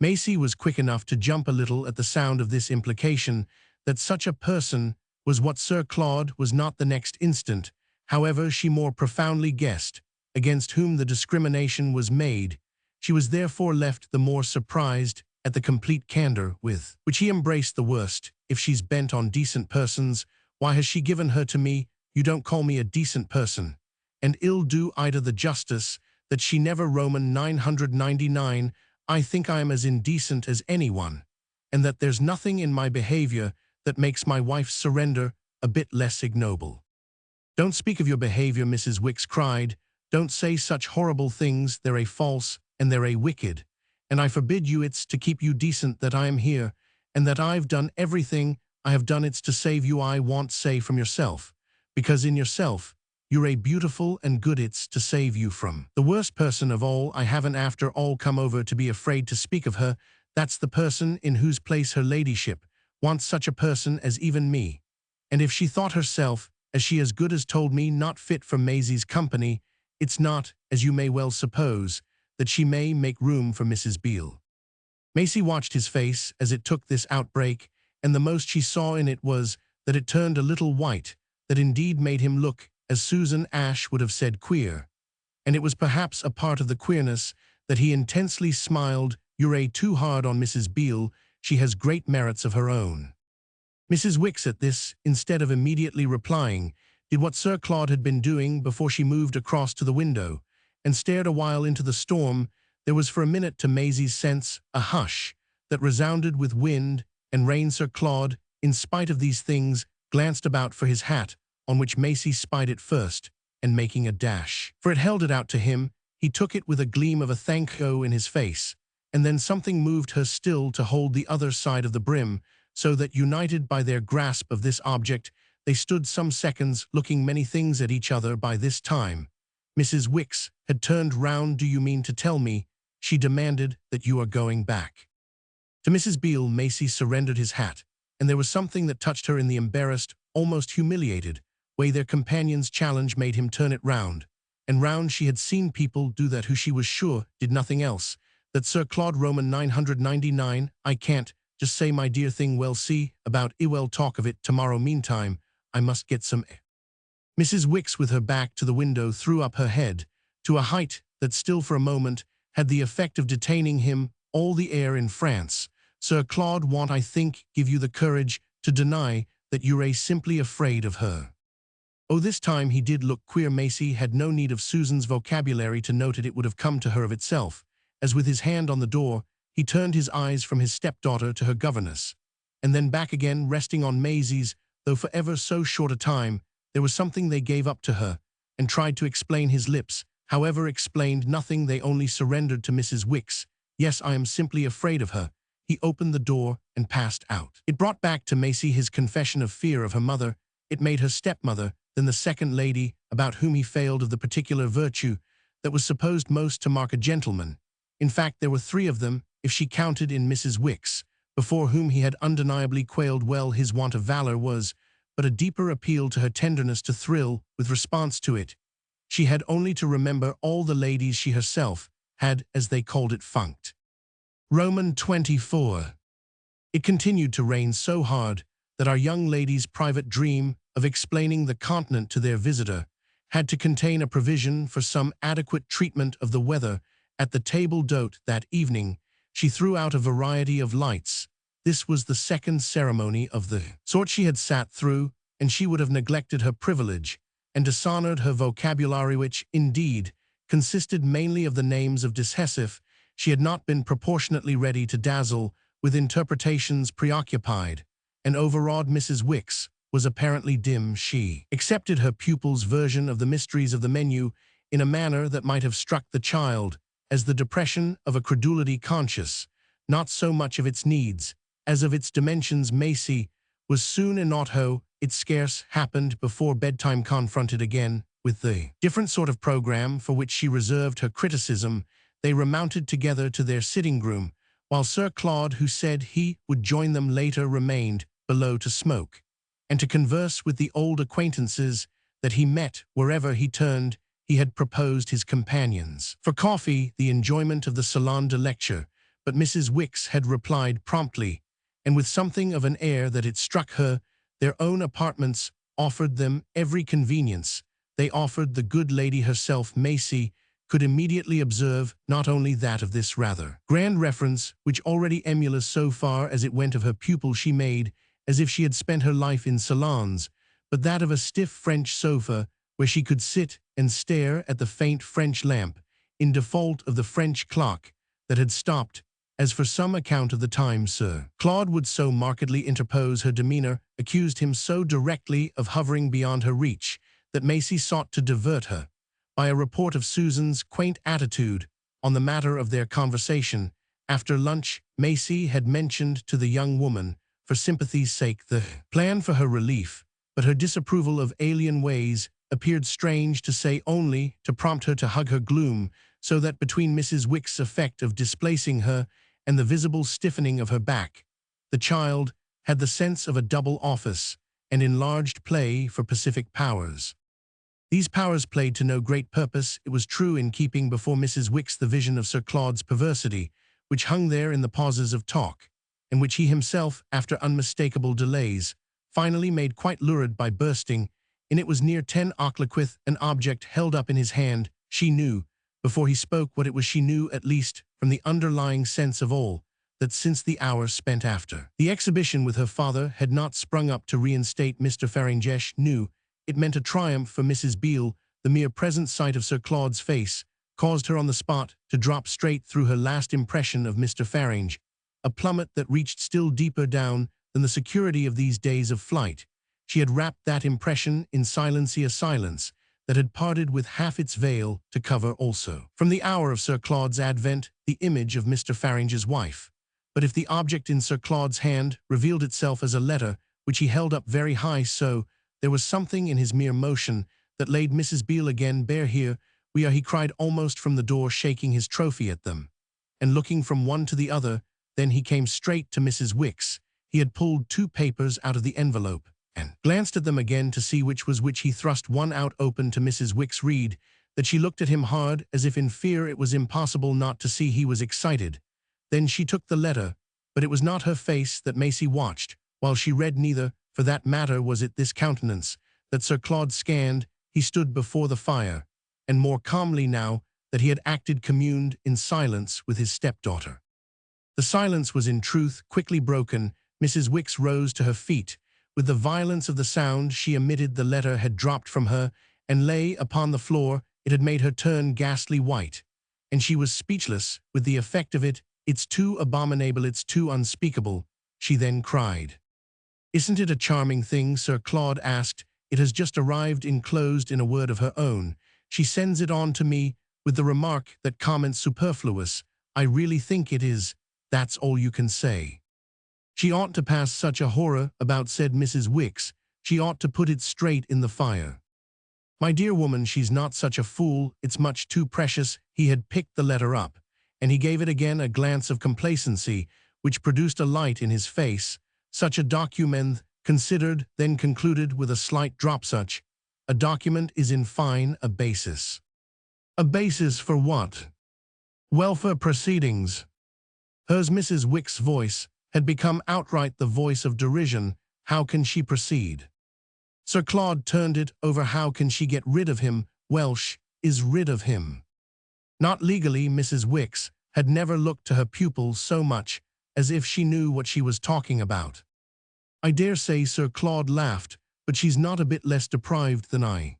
Speaker 1: Maisie was quick enough to jump a little at the sound of this implication. That such a person was what Sir Claude was not the next instant. However, she more profoundly guessed against whom the discrimination was made. She was therefore left the more surprised at the complete candor with which he embraced the worst. "If she's bent on decent persons, why has she given her to me? You don't call me a decent person, and ill do Ida the justice that she never Roman 999. I think I am as indecent as anyone, and that there's nothing in my behavior that makes my wife's surrender a bit less ignoble." "Don't speak of your behavior," Mrs. Wicks cried. "Don't say such horrible things. They're a false and they're a wicked, and I forbid you. It's to keep you decent that I am here, and that I've done everything I have done. It's to save you. I want say from yourself, because in yourself you're a beautiful and good. It's to save you from the worst person of all. I haven't after all come over to be afraid to speak of her. That's the person in whose place her ladyship wants such a person as even me. And if she thought herself, as she as good as told me, not fit for Maisie's company, it's not, as you may well suppose, that she may make room for Mrs. Beale." Maisie watched his face as it took this outbreak, and the most she saw in it was that it turned a little white, that indeed made him look, as Susan Ash would have said, queer. And it was perhaps a part of the queerness that he intensely smiled. "You're too hard on Mrs. Beale. She has great merits of her own." Mrs. Wicks at this, instead of immediately replying, did what Sir Claude had been doing before. She moved across to the window and stared a while into the storm. There was for a minute, to Maisie's sense, a hush that resounded with wind and rain. Sir Claude, in spite of these things, glanced about for his hat, on which Maisie spied it first, and making a dash for it, held it out to him. He took it with a gleam of a thank you in his face, and then something moved her still to hold the other side of the brim, so that, united by their grasp of this object, they stood some seconds looking many things at each other. By this time, Mrs. Wicks had turned round. "Do you mean to tell me," she demanded, "that you are going back?" To Mrs. Beale, Maisie surrendered his hat, and there was something that touched her in the embarrassed, almost humiliated way their companion's challenge made him turn it round. And round. She had seen people do that who she was sure did nothing else. That Sir Claude Roman 999, I can't, Just say my dear thing, well, see, about we'll talk of it tomorrow. Meantime, I must get some air. Mrs. Wicks, with her back to the window, threw up her head to a height that still for a moment had the effect of detaining him. All the air in France. Sir Claude won't, I think, give you the courage to deny that you're simply afraid of her. Oh, this time he did look queer. Maisie had no need of Susan's vocabulary to note it. It would have come to her of itself, as with his hand on the door, he turned his eyes from his stepdaughter to her governess, and then back again, resting on Maisie's, though for ever so short a time. There was something they gave up to her, and tried to explain. His lips, however, explained nothing. They only surrendered to Mrs. Wicks. Yes, I am simply afraid of her. He opened the door and passed out. It brought back to Maisie his confession of fear of her mother. It made her stepmother, then the second lady, about whom he failed of the particular virtue that was supposed most to mark a gentleman. In fact, there were three of them, if she counted in Mrs. Wicks, before whom he had undeniably quailed. Well, his want of valor was but a deeper appeal to her tenderness to thrill with response to it. She had only to remember all the ladies she herself had, as they called it, funked. Roman 24. It continued to rain so hard that our young lady's private dream of explaining the continent to their visitor had to contain a provision for some adequate treatment of the weather. At the table d'hôte that evening, she threw out a variety of lights. This was the second ceremony of the sort she had sat through, and she would have neglected her privilege and dishonored her vocabulary, which, indeed, consisted mainly of the names of decisive. She had not been proportionately ready to dazzle with interpretations preoccupied, and overawed. Mrs. Wicks was apparently dim. She accepted her pupil's version of the mysteries of the menu in a manner that might have struck the child as the depression of a credulity conscious, not so much of its needs as of its dimensions. Maisie was soon in auto. It scarce happened before bedtime confronted again with the different sort of program for which she reserved her criticism. They remounted together to their sitting-room, while Sir Claude, who said he would join them later, remained below to smoke and to converse with the old acquaintances that he met wherever he turned. He had proposed his companions for coffee, the enjoyment of the salon de lecture, but Mrs. Wicks had replied promptly, and with something of an air that it struck her, their own apartments offered them every convenience. They offered the good lady herself. Maisie could immediately observe not only that of this rather grand reference, which already emulous so far as it went of her pupil she made, as if she had spent her life in salons, but that of a stiff French sofa, where she could sit and stare at the faint French lamp, in default of the French clock that had stopped, as for some account of the time. Sir Claude would so markedly interpose. Her demeanor accused him so directly of hovering beyond her reach, that Maisie sought to divert her by a report of Susan's quaint attitude on the matter of their conversation. After lunch, Maisie had mentioned to the young woman, for sympathy's sake, the plan for her relief, but her disapproval of alien ways appeared, strange to say, only to prompt her to hug her gloom, so that between Mrs. Wicks' effect of displacing her and the visible stiffening of her back, the child had the sense of a double office and enlarged play for pacific powers. These powers played to no great purpose, it was true, in keeping before Mrs. Wicks the vision of Sir Claude's perversity, which hung there in the pauses of talk, and which he himself, after unmistakable delays, finally made quite lurid by bursting. And it was near 10 o'clock, with an object held up in his hand. She knew, before he spoke, what it was. She knew, at least from the underlying sense of all, that since the hour spent after the exhibition with her father had not sprung up to reinstate Mr. Faringesh, knew it meant a triumph for Mrs. Beale. The mere present sight of Sir Claude's face caused her on the spot to drop straight through her last impression of Mr. Faringe, a plummet that reached still deeper down than the security of these days of flight. She had wrapped that impression in silency, a silence that had parted with half its veil to cover also, from the hour of Sir Claude's advent, the image of Mr. Faringe's wife. But if the object in Sir Claude's hand revealed itself as a letter, which he held up very high, so there was something in his mere motion that laid Mrs. Beale again bare. Here we are, he cried almost from the door, shaking his trophy at them, and looking from one to the other. Then he came straight to Mrs. Wicks. He had pulled 2 papers out of the envelope, and glanced at them again to see which was which. He thrust one out open to Mrs. Wicks. Read that. She looked at him hard, as if in fear. It was impossible not to see he was excited. Then she took the letter, But it was not her face that Maisie watched, while she read neither, for that matter was it this countenance, that Sir Claude scanned. He stood before the fire, and more calmly now that he had acted communed in silence with his stepdaughter. The silence was in truth quickly broken. Mrs. Wicks rose to her feet. With the violence of the sound she emitted, the letter had dropped from her and lay upon the floor. It had made her turn ghastly white, and she was speechless with the effect of it. "It's too abominable, it's too unspeakable," she then cried. "Isn't it a charming thing?" Sir Claude asked. "It has just arrived enclosed in a word of her own. She sends it on to me with the remark that comments superfluous. I really think it is. That's all you can say." "She ought to pass such a horror about," said Mrs. Wicks. "She ought to put it straight in the fire." "My dear woman, she's not such a fool. It's much too precious." He had picked the letter up, and he gave it again a glance of complacency, which produced a light in his face. "Such a document," considered, then concluded with a slight drop, "such a document is in fine a basis." "A basis for what?" "Welfare proceedings." Hers, Mrs. Wicks's voice, had become outright the voice of derision. "How can she proceed?" Sir Claude turned it over. "How can she get rid of him?" "Welsh is rid of him." "Not legally." Mrs. Wicks had never looked to her pupil so much as if she knew what she was talking about. "I dare say," Sir Claude laughed, "but she's not a bit less deprived than I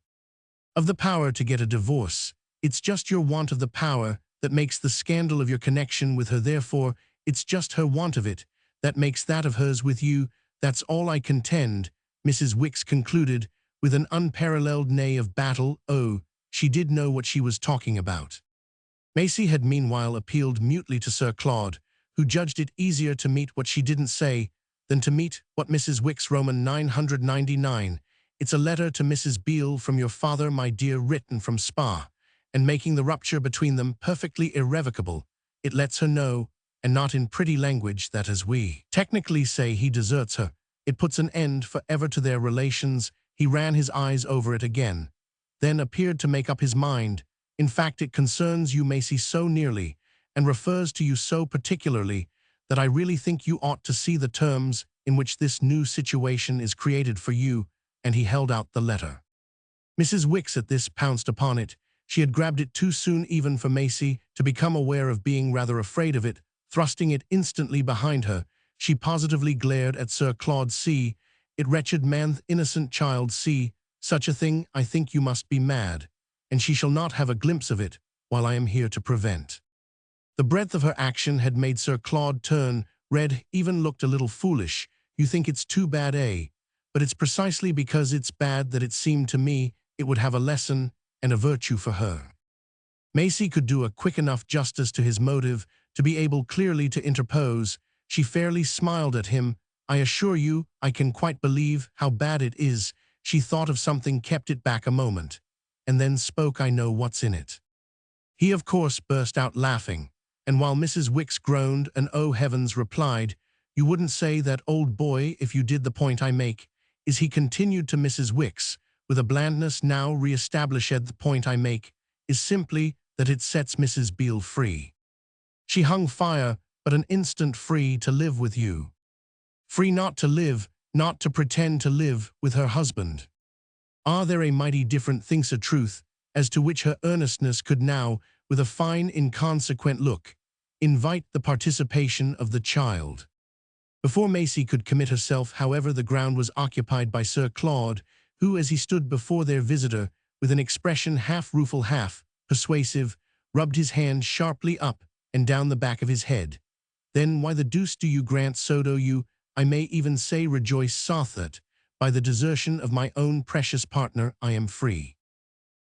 Speaker 1: of the power to get a divorce. It's just your want of the power that makes the scandal of your connection with her. Therefore, it's just her want of it that makes that of hers with you. That's all I contend," Mrs. Wicks concluded, with an unparalleled neigh of battle. Oh, she did know what she was talking about. Maisie had meanwhile appealed mutely to Sir Claude, who judged it easier to meet what she didn't say than to meet what Mrs. Wicks. Roman 999. "It's a letter to Mrs. Beale from your father, my dear, written from Spa, and making the rupture between them perfectly irrevocable. It lets her know, and not in pretty language, that as we technically say, he deserts her. It puts an end forever to their relations." He ran his eyes over it again, then appeared to make up his mind. "In fact, it concerns you, Maisie, so nearly, and refers to you so particularly, that I really think you ought to see the terms in which this new situation is created for you," and he held out the letter. Mrs. Wicks at this pounced upon it. She had grabbed it too soon even for Maisie to become aware of being rather afraid of it. Thrusting it instantly behind her, she positively glared at Sir Claude. "See it, wretched man, innocent child, see such a thing? I think you must be mad, and she shall not have a glimpse of it while I am here to prevent." The breadth of her action had made Sir Claude turn red, even looked a little foolish. "You think it's too bad, eh? But it's precisely because it's bad that it seemed to me it would have a lesson and a virtue for her." Maisie could do a quick enough justice to his motive to be able clearly to interpose. She fairly smiled at him. "I assure you, I can quite believe how bad it is." She thought of something, kept it back a moment, and then spoke. "I know what's in it." He, of course, burst out laughing, and while Mrs. Wicks groaned and "Oh heavens," replied, "You wouldn't say that, old boy, if you did. The point I make is," he continued to Mrs. Wicks, with a blandness now re-established, "the point I make is simply that it sets Mrs. Beale free. She hung fire, but an instant, free to live with you. Free not to live, not to pretend to live with her husband. Are there a mighty different things, a truth as to which her earnestness could now, with a fine inconsequent look, invite the participation of the child." Before Maisie could commit herself, however, the ground was occupied by Sir Claude, who, as he stood before their visitor, with an expression half rueful, half persuasive, rubbed his hand sharply up and down the back of his head. "Then why the deuce do you grant, so do you, I may even say rejoice, so that, by the desertion of my own precious partner, I am free?"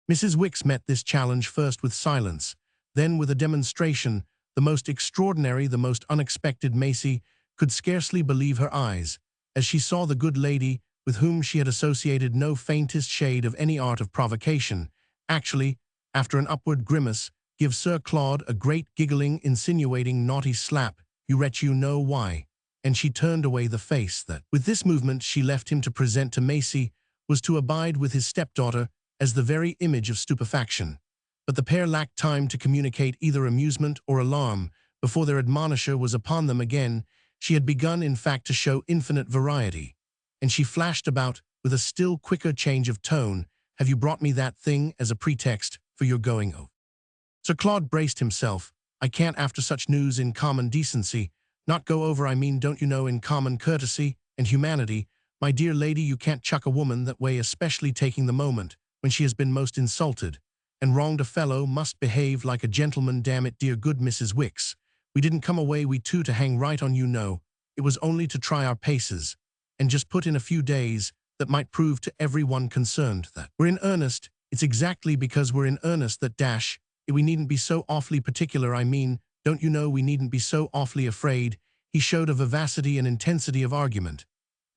Speaker 1: Mrs. Wicks met this challenge first with silence, then with a demonstration, the most extraordinary, the most unexpected. Maisie could scarcely believe her eyes, as she saw the good lady, with whom she had associated no faintest shade of any art of provocation, actually, after an upward grimace, give Sir Claude a great giggling, insinuating, naughty slap. "You wretch, you know why," and she turned away the face that, with this movement she left him to present to Maisie, was to abide with his stepdaughter as the very image of stupefaction. But the pair lacked time to communicate either amusement or alarm before their admonisher was upon them again. She had begun, in fact, to show infinite variety, and she flashed about with a still quicker change of tone. Have you brought me that thing as a pretext for your going over? Sir Claude braced himself. I can't, after such news, in common decency. Not go over, I mean, don't you know, in common courtesy and humanity. My dear lady, you can't chuck a woman that way, especially taking the moment when she has been most insulted and wronged. A fellow must behave like a gentleman, damn it, dear good Mrs. Wicks. We didn't come away, we two, to hang right on, you know. It was only to try our paces and just put in a few days that might prove to everyone concerned that we're in earnest. It's exactly because we're in earnest that we needn't be so awfully particular. I mean, don't you know, we needn't be so awfully afraid. He showed a vivacity and intensity of argument,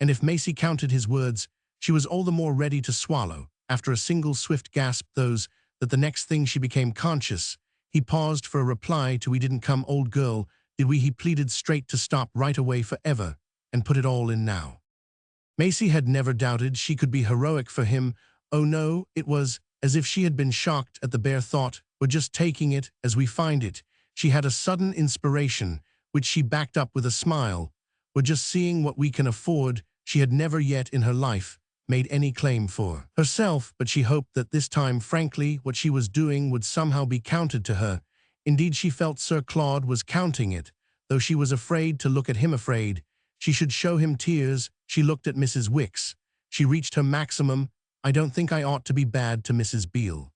Speaker 1: and if Maisie counted his words, she was all the more ready to swallow, after a single swift gasp, those that the next thing she became conscious. He paused for a reply to "We didn't come, old girl, did we?" He pleaded straight to stop right away forever and put it all in now. Maisie had never doubted she could be heroic for him. Oh no, it was as if she had been shocked at the bare thought. We're just taking it as we find it. She had a sudden inspiration, which she backed up with a smile. We're just seeing what we can afford. She had never yet in her life made any claim for herself, but she hoped that this time, frankly, what she was doing would somehow be counted to her. Indeed, she felt Sir Claude was counting it, though she was afraid to look at him, afraid she should show him tears. She looked at Mrs. Wicks. She reached her maximum. I don't think I ought to be bad to Mrs. Beale.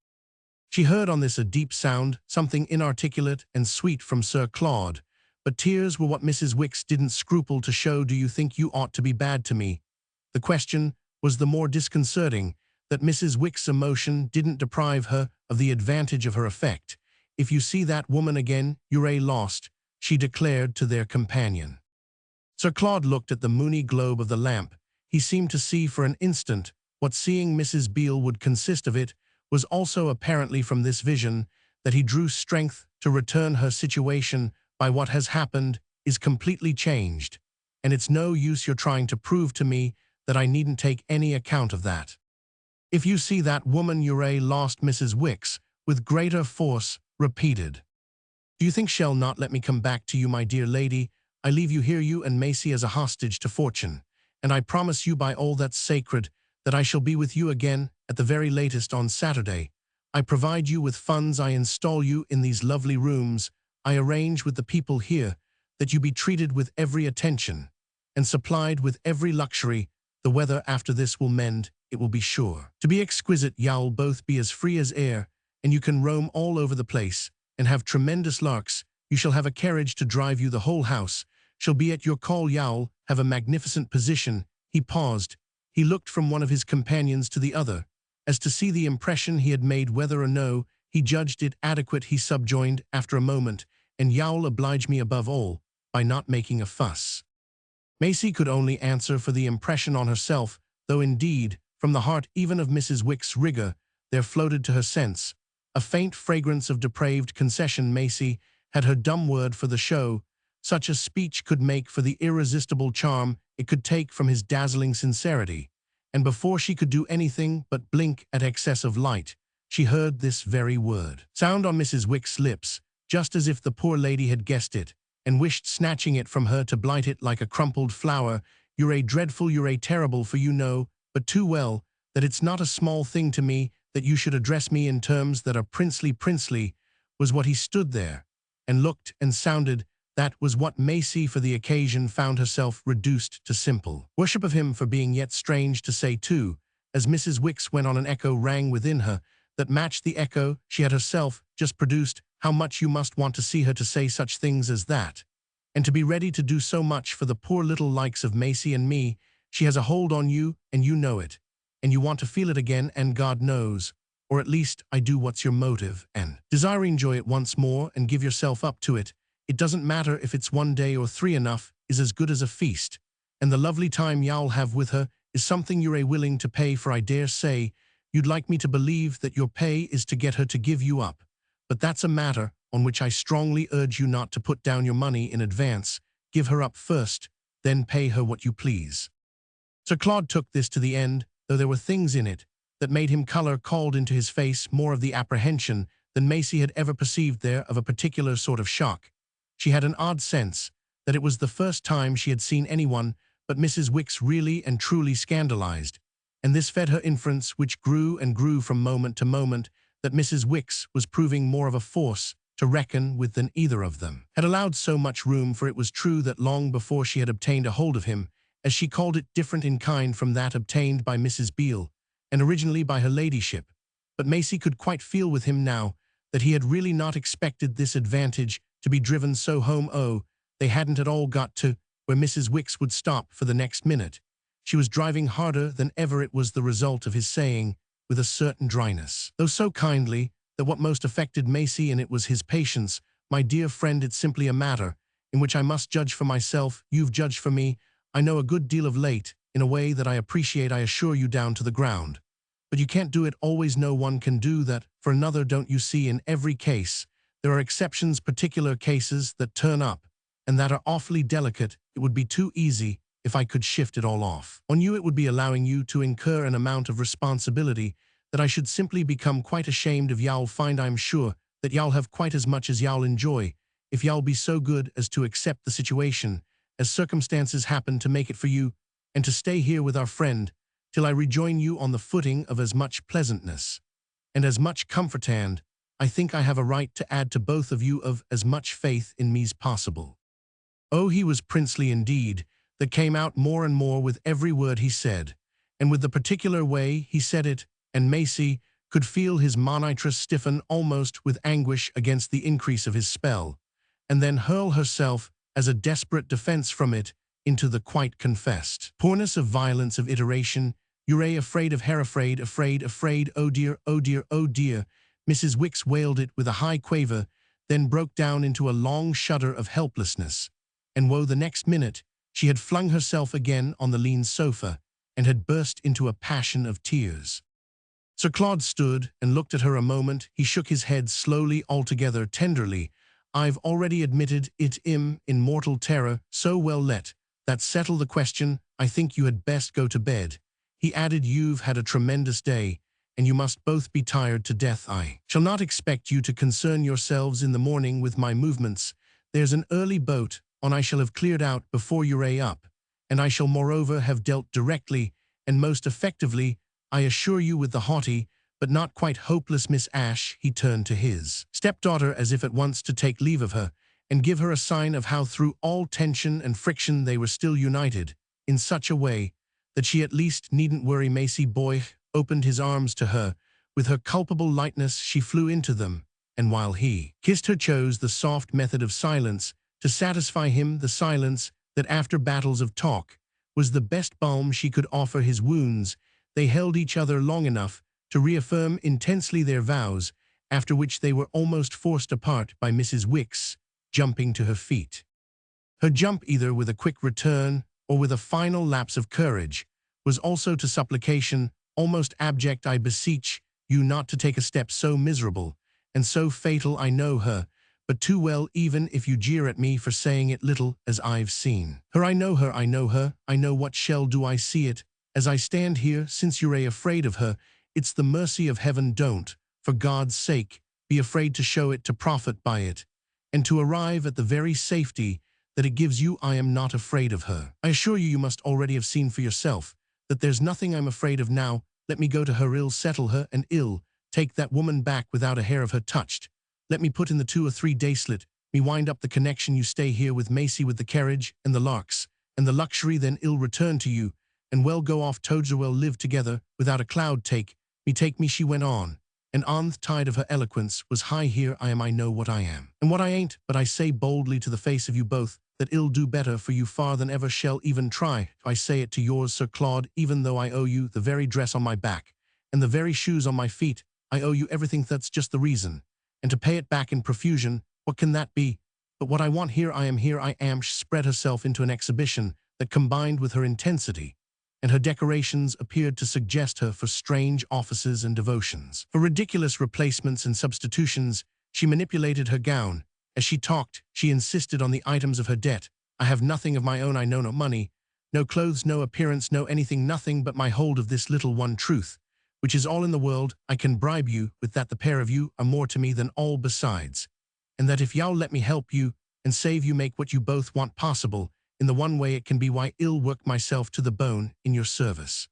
Speaker 1: She heard on this a deep sound, something inarticulate and sweet from Sir Claude, but tears were what Mrs. Wicks didn't scruple to show. Do you think you ought to be bad to me? The question was the more disconcerting that Mrs. Wicks' emotion didn't deprive her of the advantage of her effect. If you see that woman again, you're lost, she declared to their companion. Sir Claude looked at the moony globe of the lamp. He seemed to see for an instant what seeing Mrs. Beale would consist of. It was also apparently from this vision that he drew strength to return. Her situation, by what has happened, is completely changed, and it's no use your trying to prove to me that I needn't take any account of that. If you see that woman, you're lost, Mrs. Wicks, with greater force, repeated. Do you think she'll not let me come back to you, my dear lady? I leave you here, you and Maisie, as a hostage to fortune, and I promise you by all that's sacred that I shall be with you again at the very latest on Saturday. I provide you with funds, I install you in these lovely rooms, I arrange with the people here that you be treated with every attention and supplied with every luxury. The weather after this will mend, it will be sure to be exquisite. You'll both be as free as air, and you can roam all over the place and have tremendous larks. You shall have a carriage to drive you. The whole house shall be at your call. You'll have a magnificent position. He paused. He looked from one of his companions to the other, as to see the impression he had made, whether or no he judged it adequate. He subjoined after a moment, and you'll oblige me above all by not making a fuss. Maisie could only answer for the impression on herself, though indeed, from the heart even of Mrs. Wicks' rigor, there floated to her sense a faint fragrance of depraved concession. Maisie had her dumb word for the show such a speech could make, for the irresistible charm it could take from his dazzling sincerity, and before she could do anything but blink at excess of light, she heard this very word sound on Mrs. Wicks' lips, just as if the poor lady had guessed it, and wished, snatching it from her, to blight it like a crumpled flower. You're dreadful, you're terrible, for you know, but too well, that it's not a small thing to me that you should address me in terms that are princely. Princely was what he stood there and looked and sounded. That was what Maisie for the occasion found herself reduced to simple worship of him for being. Yet strange to say too, as Mrs. Wicks went on, an echo rang within her that matched the echo she had herself just produced. How much you must want to see her to say such things as that, and to be ready to do so much for the poor little likes of Maisie and me. She has a hold on you, and you know it, and you want to feel it again, and God knows, or at least I do, what's your motive, and desire enjoy it once more and give yourself up to it. It doesn't matter if it's 1 day or 3, enough is as good as a feast, and the lovely time you'll have with her is something you're willing to pay for. I dare say you'd like me to believe that your pay is to get her to give you up, but that's a matter on which I strongly urge you not to put down your money in advance. Give her up first, then pay her what you please. Sir Claude took this to the end, though there were things in it that made him color called into his face, more of the apprehension than Maisie had ever perceived there of a particular sort of shock. She had an odd sense that it was the first time she had seen anyone but Mrs. Wicks really and truly scandalized, and this fed her inference, which grew and grew from moment to moment, that Mrs. Wicks was proving more of a force to reckon with than either of them had allowed so much room, for it was true that long before she had obtained a hold of him, as she called it, different in kind from that obtained by Mrs. Beale, and originally by her ladyship, but Maisie could quite feel with him now that he had really not expected this advantage to be driven so home. Oh, they hadn't at all got to where Mrs. Wicks would stop for the next minute. She was driving harder than ever. It was the result of his saying, with a certain dryness, though so kindly, that what most affected Maisie, and it was his patience. "My dear friend, it's simply a matter in which I must judge for myself. You've judged for me, I know, a good deal of late, in a way that I appreciate, I assure you, down to the ground. But you can't do it always. No one can do that for another, don't you see? In every case, there are exceptions, particular cases that turn up, and that are awfully delicate. It would be too easy if I could shift it all off on you. It would be allowing you to incur an amount of responsibility that I should simply become quite ashamed of. Y'all find, I'm sure, that y'all have quite as much as y'all enjoy, if y'all be so good as to accept the situation, as circumstances happen to make it for you, and to stay here with our friend, till I rejoin you on the footing of as much pleasantness and as much comfort, and I think I have a right to add to both of you of as much faith in me's possible." Oh, he was princely indeed. That came out more and more with every word he said, and with the particular way he said it, and Maisie could feel his monitress stiffen almost with anguish against the increase of his spell, and then hurl herself, as a desperate defense from it, into the quite confessed poorness of violence of iteration. "You're afraid of her, afraid, oh dear, oh dear, oh dear." Mrs. Wicks wailed it with a high quaver, then broke down into a long shudder of helplessness, and woe. The next minute she had flung herself again on the lean sofa, and had burst into a passion of tears. Sir Claude stood and looked at her a moment. He shook his head slowly, altogether tenderly. "I've already admitted it, in mortal terror. So well, let that settle the question. I think you had best go to bed," he added. "You've had a tremendous day, and you must both be tired to death. I shall not expect you to concern yourselves in the morning with my movements. There's an early boat on. I shall have cleared out before you're up, and I shall moreover have dealt directly and most effectively, I assure you, with the haughty but not quite hopeless Miss Ashe." He turned to his stepdaughter as if at once to take leave of her, and give her a sign of how through all tension and friction they were still united, in such a way that she at least needn't worry. Maisie Boy opened his arms to her. With her culpable lightness she flew into them, and while he kissed her, chose the soft method of silence to satisfy him, the silence that, after battles of talk, was the best balm she could offer his wounds. They held each other long enough to reaffirm intensely their vows, after which they were almost forced apart by Mrs. Wicks jumping to her feet. Her jump, either with a quick return or with a final lapse of courage, was also to supplication, almost abject. "I beseech you not to take a step so miserable and so fatal. I know her but too well, even if you jeer at me for saying it, little as I've seen her. I know her, I know her, I know. What shall do I see it as I stand here, since you're afraid of her? It's the mercy of heaven. Don't, for God's sake, be afraid to show it, to profit by it, and to arrive at the very safety that it gives you. I am not afraid of her. I assure you, you must already have seen for yourself that there's nothing I'm afraid of now. Let me go to her, ill settle her, and ill take that woman back without a hair of her touched. Let me put in the 2 or 3 dayslet, me wind up the connection. You stay here with Maisie, with the carriage and the larks and the luxury, then ill return to you, and well go off toads, or well live together without a cloud. Take me, she went on, and on the tide of her eloquence was high. Here I am, I know what I am and what I ain't, but I say boldly to the face of you both that it'll do better for you far than ever shall even try. I say it to yours, Sir Claude, even though I owe you the very dress on my back and the very shoes on my feet. I owe you everything. That's just the reason. And to pay it back in profusion, what can that be? But what I want, here I am, here I am." She spread herself into an exhibition that, combined with her intensity and her decorations, appeared to suggest her for strange offices and devotions, for ridiculous replacements and substitutions. She manipulated her gown. As she talked, she insisted on the items of her debt. "I have nothing of my own. I know no money, no clothes, no appearance, no anything, nothing but my hold of this little one truth, which is all in the world. I can bribe you with that. The pair of you are more to me than all besides, and that if y'all let me help you and save you make what you both want possible, in the one way it can be why ill work myself to the bone in your service."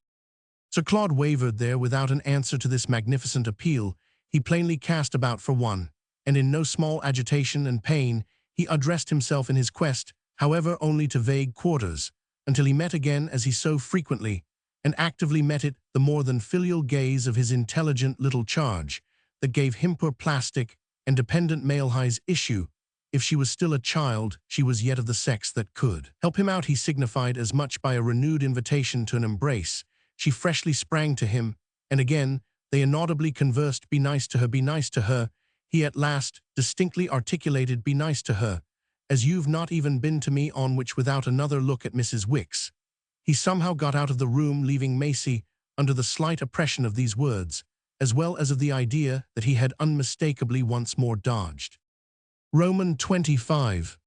Speaker 1: Sir Claude wavered there without an answer to this magnificent appeal. He plainly cast about for one, and in no small agitation and pain he addressed himself in his quest, however only to vague quarters, until he met again, as he so frequently and actively met it, the more than filial gaze of his intelligent little charge, that gave him poor plastic and dependent male highs issue. If she was still a child, she was yet of the sex that could help him out. He signified as much by a renewed invitation to an embrace. She freshly sprang to him, and again they inaudibly conversed. "Be nice to her, be nice to her." He at last distinctly articulated, "Be nice to her, as you've not even been to me," on which, without another look at Mrs. Wicks, he somehow got out of the room, leaving Maisie under the slight oppression of these words, as well as of the idea that he had unmistakably once more dodged. Roman 25.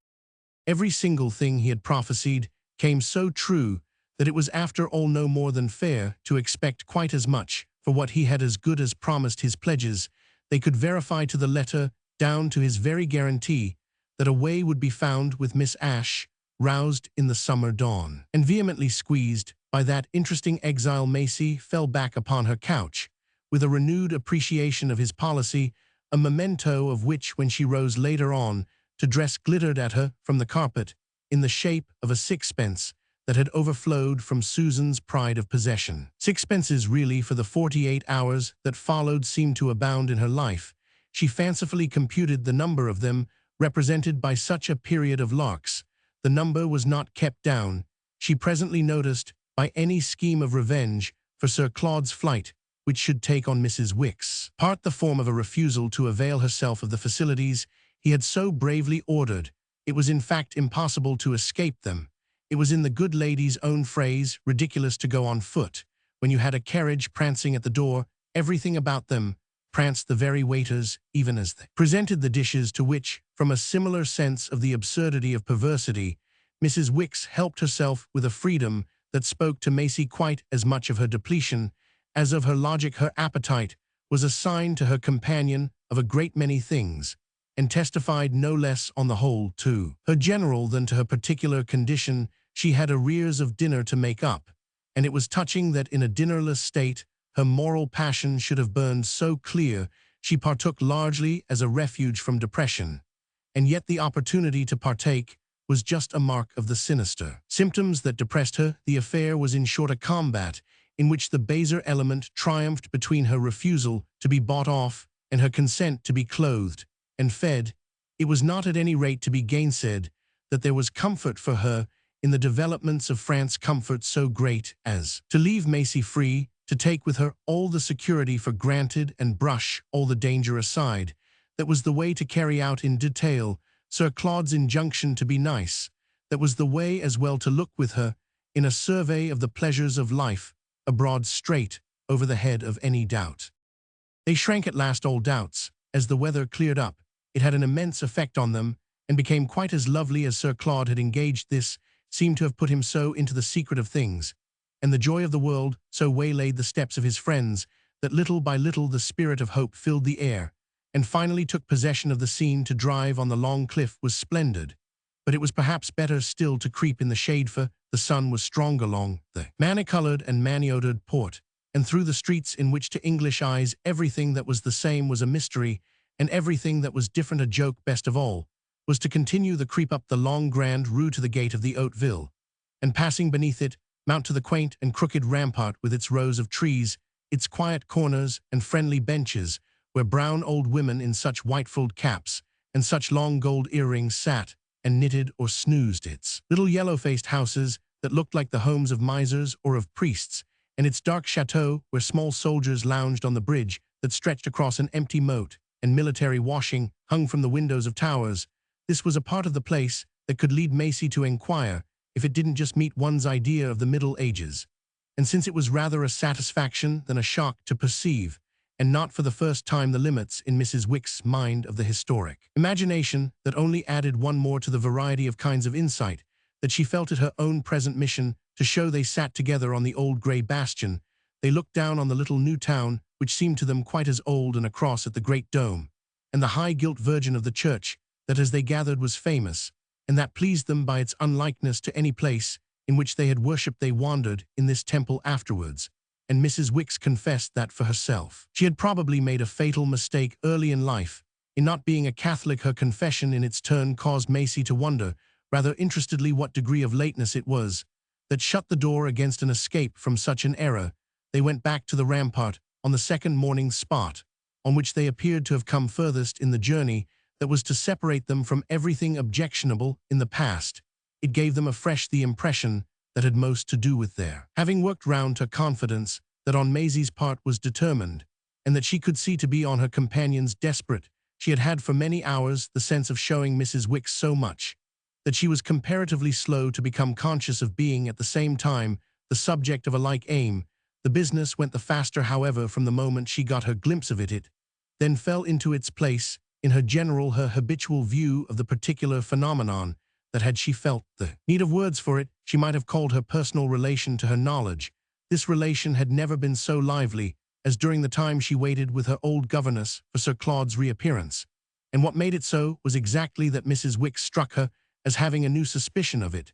Speaker 1: Every single thing he had prophesied came so true that it was after all no more than fair to expect quite as much, for what he had as good as promised. His pledges they could verify to the letter, down to his very guarantee that a way would be found with Miss Ashe, roused in the summer dawn, and vehemently squeezed by that interesting exile. Maisie fell back upon her couch, with a renewed appreciation of his policy, a memento of which, when she rose later on to dress, glittered at her from the carpet in the shape of a sixpence that had overflowed from Susan's pride of possession. Sixpences really, for the 48 hours that followed seemed to abound in her life. She fancifully computed the number of them, represented by such a period of larks. The number was not kept down, she presently noticed, by any scheme of revenge for Sir Claude's flight, which should take on Mrs. Wicks' part the form of a refusal to avail herself of the facilities he had so bravely ordered. It was in fact impossible to escape them. It was, in the good lady's own phrase, ridiculous to go on foot. When you had a carriage prancing at the door, everything about them pranced, the very waiters, even as they presented the dishes, to which, from a similar sense of the absurdity of perversity, Mrs. Wicks helped herself with a freedom that spoke to Maisie quite as much of her depletion as of her logic. Her appetite was a sign to her companion of a great many things, and testified no less on the whole to her general than to her particular condition. She had arrears of dinner to make up, and it was touching that in a dinnerless state her moral passion should have burned so clear. She partook largely as a refuge from depression, and yet the opportunity to partake was just a mark of the sinister symptoms that depressed her. The affair was in short a combat in which the baser element triumphed between her refusal to be bought off and her consent to be clothed and fed. It was not at any rate to be gainsaid that there was comfort for her in the developments of France, comfort so great as to leave Maisie free to take with her all the security for granted and brush all the danger aside. That was the way to carry out in detail Sir Claude's injunction to be nice. That was the way as well to look with her in a survey of the pleasures of life, abroad, straight over the head of any doubt. They shrank at last, all doubts, as the weather cleared up. It had an immense effect on them, and became quite as lovely as Sir Claude had engaged. This seemed to have put him so into the secret of things, and the joy of the world so waylaid the steps of his friends, that little by little the spirit of hope filled the air, and finally took possession of the scene. To drive on the long cliff was splendid, but it was perhaps better still to creep in the shade, for the sun was strong along the many-colored and many-odored port, and through the streets in which to English eyes everything that was the same was a mystery, and everything that was different a joke. Best of all was to continue the creep up the long grand rue to the gate of the Hauteville, and passing beneath it, mount to the quaint and crooked rampart with its rows of trees, its quiet corners and friendly benches, where brown old women in such white-frilled caps and such long gold earrings sat and knitted or snoozed, its little yellow-faced houses that looked like the homes of misers or of priests, and its dark chateau where small soldiers lounged on the bridge that stretched across an empty moat, and military washing hung from the windows of towers. This was a part of the place that could lead Maisie to inquire if it didn't just meet one's idea of the Middle Ages, and since it was rather a satisfaction than a shock to perceive, and not for the first time, the limits in Mrs. Wicks' mind of the historic imagination, that only added one more to the variety of kinds of insight that she felt it her own present mission to show. They sat together on the old grey bastion. They looked down on the little new town, which seemed to them quite as old, and across at the great dome, and the high gilt Virgin of the church, that as they gathered was famous and that pleased them by its unlikeness to any place in which they had worshipped. They wandered in this temple afterwards, and Mrs. Wicks confessed that for herself. She had probably made a fatal mistake early in life. In not being a Catholic, her confession in its turn caused Maisie to wonder, rather interestedly, what degree of lateness it was that shut the door against an escape from such an error. They went back to the rampart on the second morning's spot, on which they appeared to have come furthest in the journey that was to separate them from everything objectionable in the past. It gave them afresh the impression that had most to do with their having worked round to confidence that on Maisie's part was determined, and that she could see to be on her companions desperate. She had had for many hours the sense of showing Mrs. Wicks so much that she was comparatively slow to become conscious of being at the same time the subject of a like aim. The business went the faster, however, from the moment she got her glimpse of it. It then fell into its place in her general, her habitual view of the particular phenomenon that, had she felt the need of words for it, she might have called her personal relation to her knowledge. This relation had never been so lively as during the time she waited with her old governess for Sir Claude's reappearance. And what made it so was exactly that Mrs. Wicks struck her as having a new suspicion of it.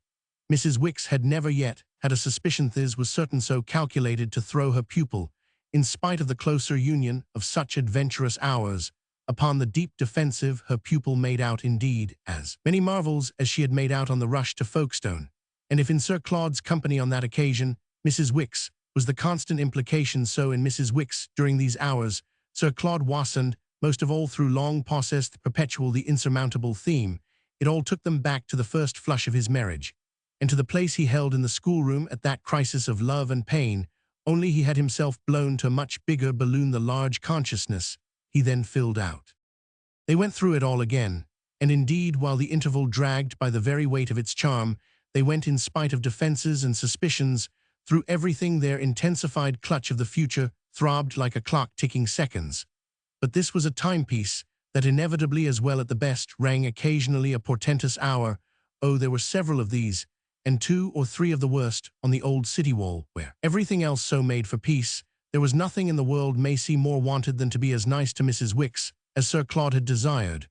Speaker 1: Mrs. Wicks had never yet had a suspicion this was certain so calculated to throw her pupil, in spite of the closer union of such adventurous hours, upon the deep defensive. Her pupil made out indeed as many marvels as she had made out on the rush to Folkestone, and if in Sir Claude's company on that occasion, Mrs. Wicks was the constant implication, so in Mrs. Wicks during these hours, Sir Claude wasn't, most of all through long possessed perpetual the insurmountable theme. It all took them back to the first flush of his marriage, and to the place he held in the schoolroom at that crisis of love and pain, only he had himself blown to a much bigger balloon the large consciousness he then filled out. They went through it all again, and indeed, while the interval dragged by the very weight of its charm, they went, in spite of defenses and suspicions, through everything. Their intensified clutch of the future throbbed like a clock ticking seconds. But this was a timepiece that inevitably, as well at the best, rang occasionally a portentous hour. Oh, there were several of these, and 2 or 3 of the worst, on the old city wall, where everything else so made for peace. There was nothing in the world Maisie more wanted than to be as nice to Mrs. Wicks as Sir Claude had desired.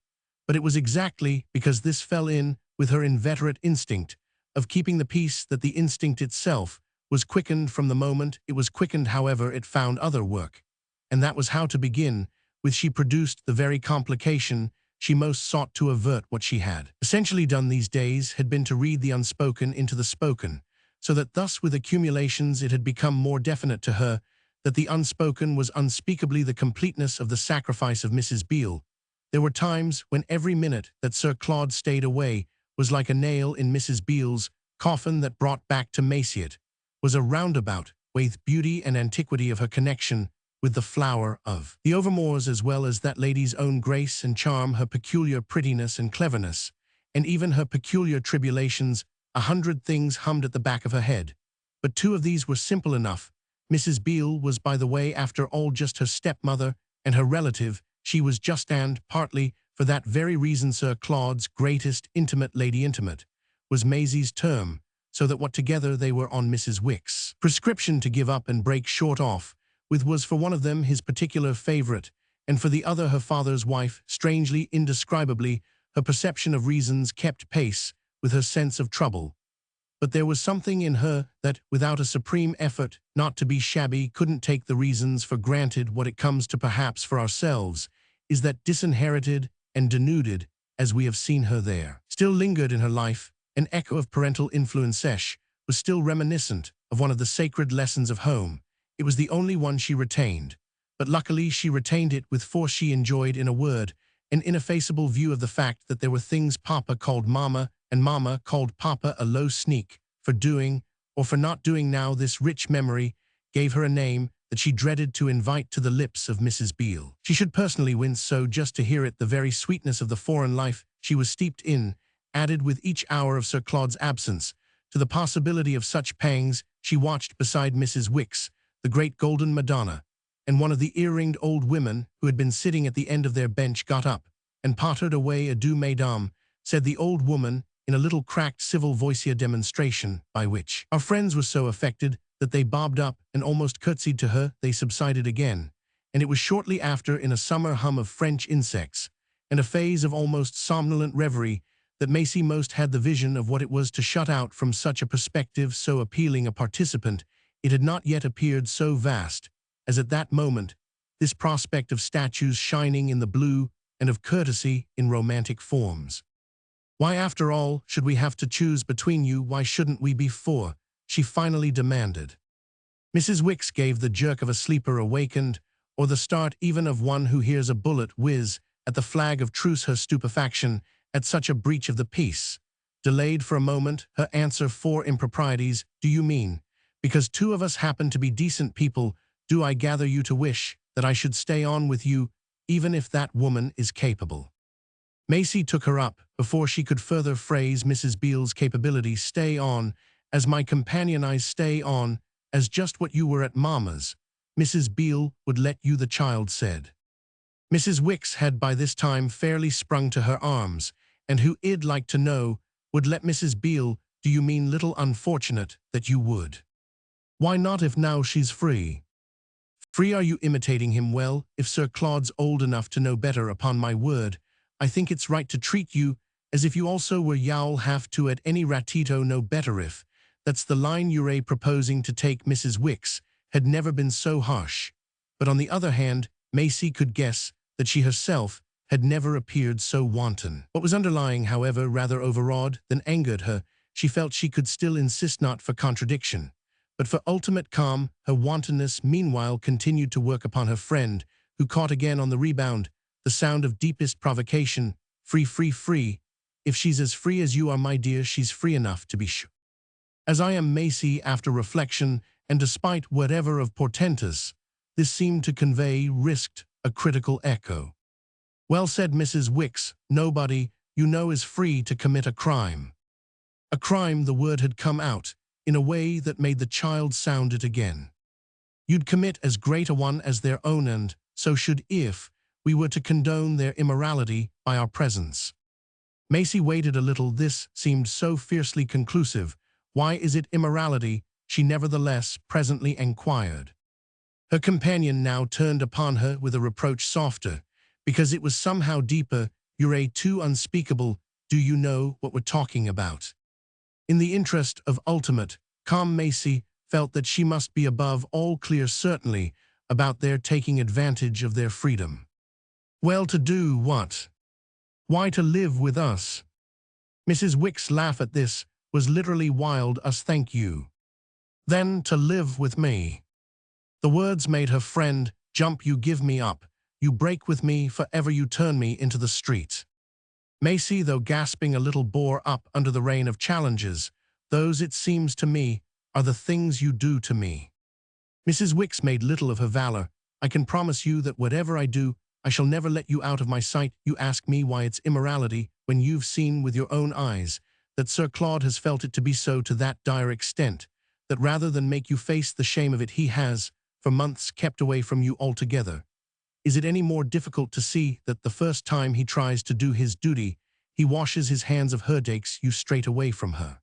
Speaker 1: But it was exactly because this fell in with her inveterate instinct of keeping the peace that the instinct itself was quickened. From the moment it was quickened, however, it found other work, and that was how to begin with. She produced the very complication she most sought to avert. What she had essentially done these days had been to read the unspoken into the spoken, so that thus with accumulations it had become more definite to her that the unspoken was unspeakably the completeness of the sacrifice of Mrs. Beale. There were times when every minute that Sir Claude stayed away was like a nail in Mrs. Beale's coffin that brought back to Maisie it was a roundabout with beauty and antiquity of her connection with the flower of the Overmores, as well as that lady's own grace and charm, her peculiar prettiness and cleverness, and even her peculiar tribulations. 100 things hummed at the back of her head, but 2 of these were simple enough. Mrs. Beale was, by the way, after all, just her stepmother and her relative. She was just, and partly for that very reason, Sir Claude's greatest intimate lady. Intimate was Maisie's term, so that what together they were on Mrs. Wicks' prescription to give up and break short off with was for one of them his particular favourite, and for the other her father's wife. Strangely, indescribably, her perception of reasons kept pace with her sense of trouble. But there was something in her that, without a supreme effort not to be shabby, couldn't take the reasons for granted. What it comes to, perhaps, for ourselves, is that disinherited and denuded, as we have seen her there, still lingered in her life. An echo of parental influence was still reminiscent of one of the sacred lessons of home. It was the only one she retained, but luckily she retained it with force. She enjoyed, in a word, an ineffaceable view of the fact that there were things Papa called Mama and Mama called Papa, a low sneak for doing or for not doing. Now this rich memory gave her a name that she dreaded to invite to the lips of Mrs. Beale. She should personally wince so just to hear it. The very sweetness of the foreign life she was steeped in added with each hour of Sir Claude's absence to the possibility of such pangs. She watched beside Mrs. Wicks the great golden Madonna, and one of the earringed old women who had been sitting at the end of their bench got up and pottered away. Adieu, mesdames, said the old woman in a little cracked civil voice, a demonstration by which our friends were so affected that they bobbed up and almost curtsied to her. They subsided again, and it was shortly after, in a summer hum of French insects and a phase of almost somnolent reverie, that Maisie most had the vision of what it was to shut out from such a perspective so appealing a participant. It had not yet appeared so vast as at that moment, this prospect of statues shining in the blue and of courtesy in romantic forms. "Why, after all, should we have to choose between you? Why shouldn't we be four?" she finally demanded. Mrs. Wicks gave the jerk of a sleeper awakened, or the start even of one who hears a bullet whiz at the flag of truce. Her stupefaction at such a breach of the peace delayed for a moment, her answer four improprieties. "Do you mean, because two of us happen to be decent people, do I gather you to wish that I should stay on with you, even if that woman is capable?" Maisie took her up before she could further phrase Mrs. Beale's capability. "Stay on, as my companion. I stay on, as just what you were at Mama's. Mrs. Beale would let you," the child said. Mrs. Wicks had by this time fairly sprung to her arms, and who "I'd like to know, would let Mrs. Beale, do you mean, little unfortunate, that you would? Why not, if now she's free?" "Free? Are you imitating him? Well, if Sir Claude's old enough to know better, upon my word, I think it's right to treat you as if you also were. You'll have to at any ratito know better if that's the line you're proposing to take." Mrs. Wicks had never been so harsh, but on the other hand, Maisie could guess that she herself had never appeared so wanton. What was underlying, however, rather overawed than angered her. She felt she could still insist not for contradiction, but for ultimate calm. Her wantonness meanwhile continued to work upon her friend, who caught again on the rebound the sound of deepest provocation. "Free, free, free? If she's as free as you are, my dear, she's free enough to be sure. As I am." Maisie, after reflection, and despite whatever of portentous this seemed to convey, risked a critical echo. "Well said, Mrs. Wicks. Nobody, you know, is free to commit a crime." A crime, the word had come out in a way that made the child sound it again. "You'd commit as great a one as their own, and so should if we were to condone their immorality by our presence." Maisie waited a little. This seemed so fiercely conclusive. "Why is it immorality?" she nevertheless presently enquired. Her companion now turned upon her with a reproach softer, "Because it was somehow deeper. You're too unspeakable. Do you know what we're talking about?" In the interest of ultimate calm, Maisie felt that she must be above all clear certainly about their taking advantage of their freedom. "Well, to do what? Why, to live with us." Mrs. Wicks' laugh at this was literally wild. "Us, thank you. Then to live with me." The words made her friend jump. "You give me up. You break with me forever. You turn me into the street." Maisie, though gasping a little, bore up under the rain of challenges. "Those, it seems to me, are the things you do to me." Mrs. Wicks made little of her valor. "I can promise you that whatever I do, I shall never let you out of my sight. You ask me why it's immorality, when you've seen with your own eyes that Sir Claude has felt it to be so to that dire extent, that rather than make you face the shame of it, he has, for months, kept away from you altogether. Is it any more difficult to see that the first time he tries to do his duty, he washes his hands of her, takes you straight away from her?"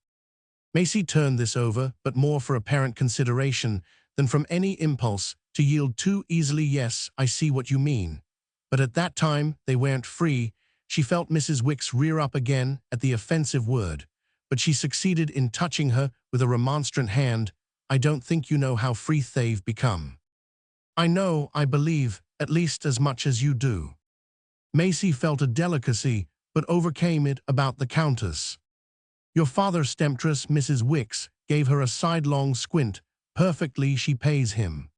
Speaker 1: Maisie turned this over, but more for apparent consideration than from any impulse to yield too easily. "Yes, I see what you mean. But at that time, they weren't free." She felt Mrs. Wicks rear up again at the offensive word, but she succeeded in touching her with a remonstrant hand. "I don't think you know how free they've become." "I know, I believe, at least as much as you do." Maisie felt a delicacy, but overcame it, about the Countess. "Your father's temptress." Mrs. Wicks gave her a sidelong squint. "Perfectly, she pays him."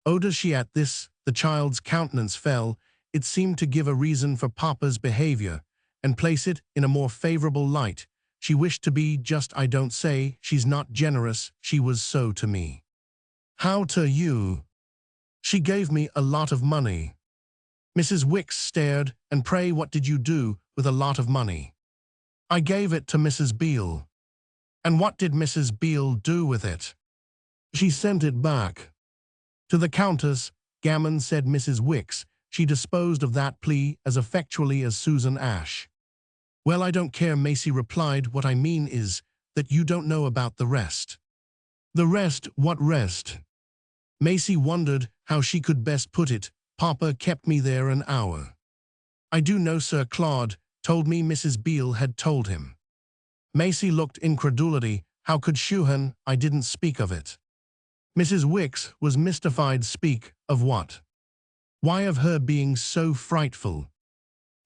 Speaker 1: "Oh, does she?" At this, the child's countenance fell. It seemed to give a reason for Papa's behavior, and place it in a more favorable light. She wished to be just. "I don't say she's not generous. She was so to me." "How to you?" "She gave me a lot of money." Mrs. Wicks stared. "And pray what did you do with a lot of money?" "I gave it to Mrs. Beale." "And what did Mrs. Beale do with it?" "She sent it back." "To the Countess." "Gammon," said Mrs. Wicks. She disposed of that plea as effectually as Susan Ash. "Well, I don't care," Maisie replied. "What I mean is that you don't know about the rest." "The rest? What rest?" Maisie wondered how she could best put it. "Papa kept me there an hour." "I do know Sir Claude told me Mrs. Beale had told him. Maisie looked incredulity. How could Shuhan? I didn't speak of it. Mrs. Wicks was mystified. Speak of what? Why of her being so frightful?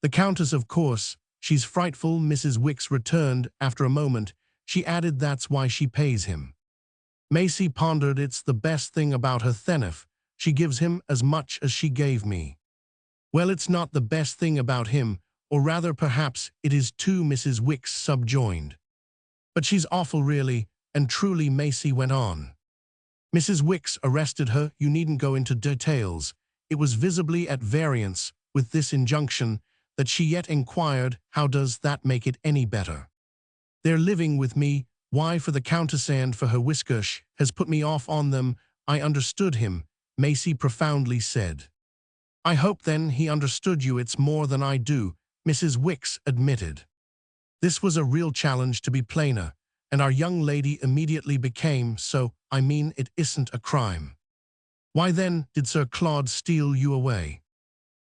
Speaker 1: The Countess, of course. She's frightful, Mrs. Wicks returned after a moment. She added that's why she pays him. Maisie pondered. It's the best thing about her Thenif. She gives him as much as she gave me. Well, it's not the best thing about him, or rather perhaps it is too, Mrs. Wicks subjoined. But she's awful really, and truly, Maisie went on. Mrs. Wicks arrested her. You needn't go into details. It was visibly at variance with this injunction that she yet inquired, how does that make it any better? They're living with me. Why, for the Countess and for her whiskers has put me off on them. I understood him, Maisie profoundly said. I hope then he understood you. It's more than I do, Mrs. Wicks admitted. This was a real challenge to be plainer, and our young lady immediately became so. I mean, it isn't a crime. Why then did Sir Claude steal you away?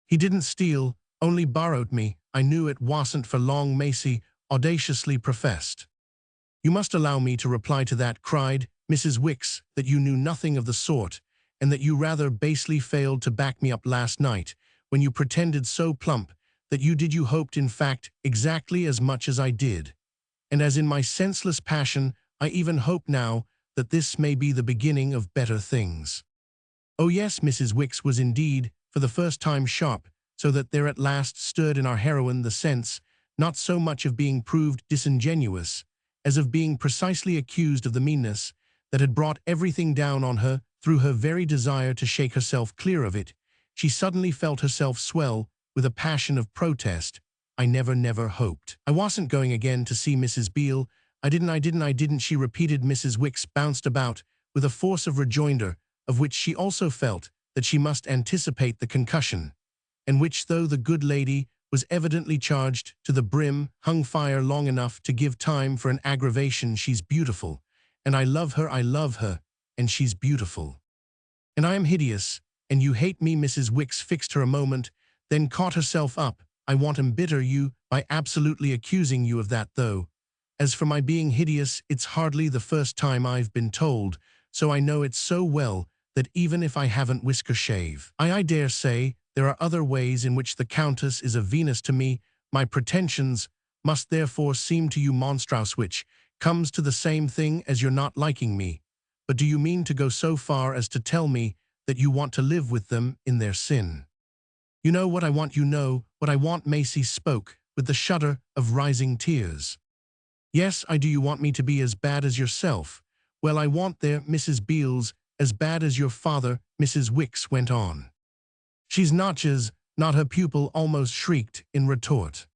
Speaker 1: He didn't steal, only borrowed me. I knew it wasn't for long, Maisie audaciously professed. You must allow me to reply to that, cried Mrs. Wicks, that you knew nothing of the sort, and that you rather basely failed to back me up last night, when you pretended so plump that you did. You hoped, in fact, exactly as much as I did. And as in my senseless passion, I even hope now that this may be the beginning of better things. Oh yes, Mrs. Wicks was indeed, for the first time, sharp, so that there at last stirred in our heroine the sense, not so much of being proved disingenuous, as of being precisely accused of the meanness that had brought everything down on her through her very desire to shake herself clear of it. She suddenly felt herself swell with a passion of protest. I never hoped. I wasn't going again to see Mrs. Beale. I didn't, she repeated. Mrs. Wicks bounced about with a force of rejoinder, of which she also felt that she must anticipate the concussion, and which, though the good lady was evidently charged to the brim, hung fire long enough to give time for an aggravation. She's beautiful, and I love her, and she's beautiful. And I am hideous, and you hate me. Mrs. Wicks fixed her a moment, then caught herself up. I won't embitter you by absolutely accusing you of that, though. As for my being hideous, it's hardly the first time I've been told, so I know it so well that even if I haven't whisker shave, I dare say there are other ways in which the Countess is a Venus to me. My pretensions must therefore seem to you monstrous, which comes to the same thing as your not liking me. But do you mean to go so far as to tell me that you want to live with them in their sin? You know what I want, you know what I want. Maisie spoke with the shudder of rising tears. Yes, I do. You want me to be as bad as yourself. Well, I want their Mrs. Beale's as bad as your father, Mrs. Wicks went on. She's notches, not her pupil almost shrieked in retort.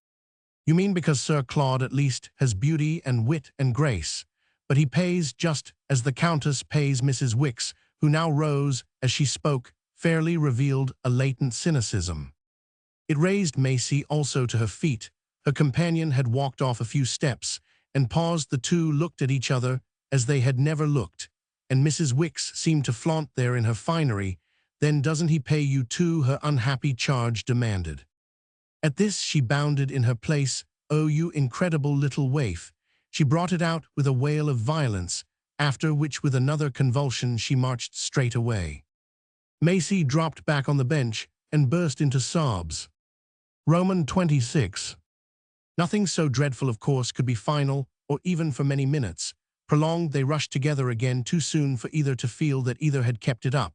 Speaker 1: You mean because Sir Claude at least has beauty and wit and grace, but he pays just as the Countess pays. Mrs. Wicks, who now rose as she spoke, fairly revealed a latent cynicism. It raised Maisie also to her feet. Her companion had walked off a few steps and paused. The two looked at each other as they had never looked, and Mrs. Wicks seemed to flaunt there in her finery. Then doesn't he pay you too? Her unhappy charge demanded. At this she bounded in her place. Oh, you incredible little waif. She brought it out with a wail of violence, after which with another convulsion she marched straight away. Maisie dropped back on the bench and burst into sobs. Roman 26. Nothing so dreadful, of course, could be final, or even for many minutes. Prolonged, they rushed together again too soon for either to feel that either had kept it up,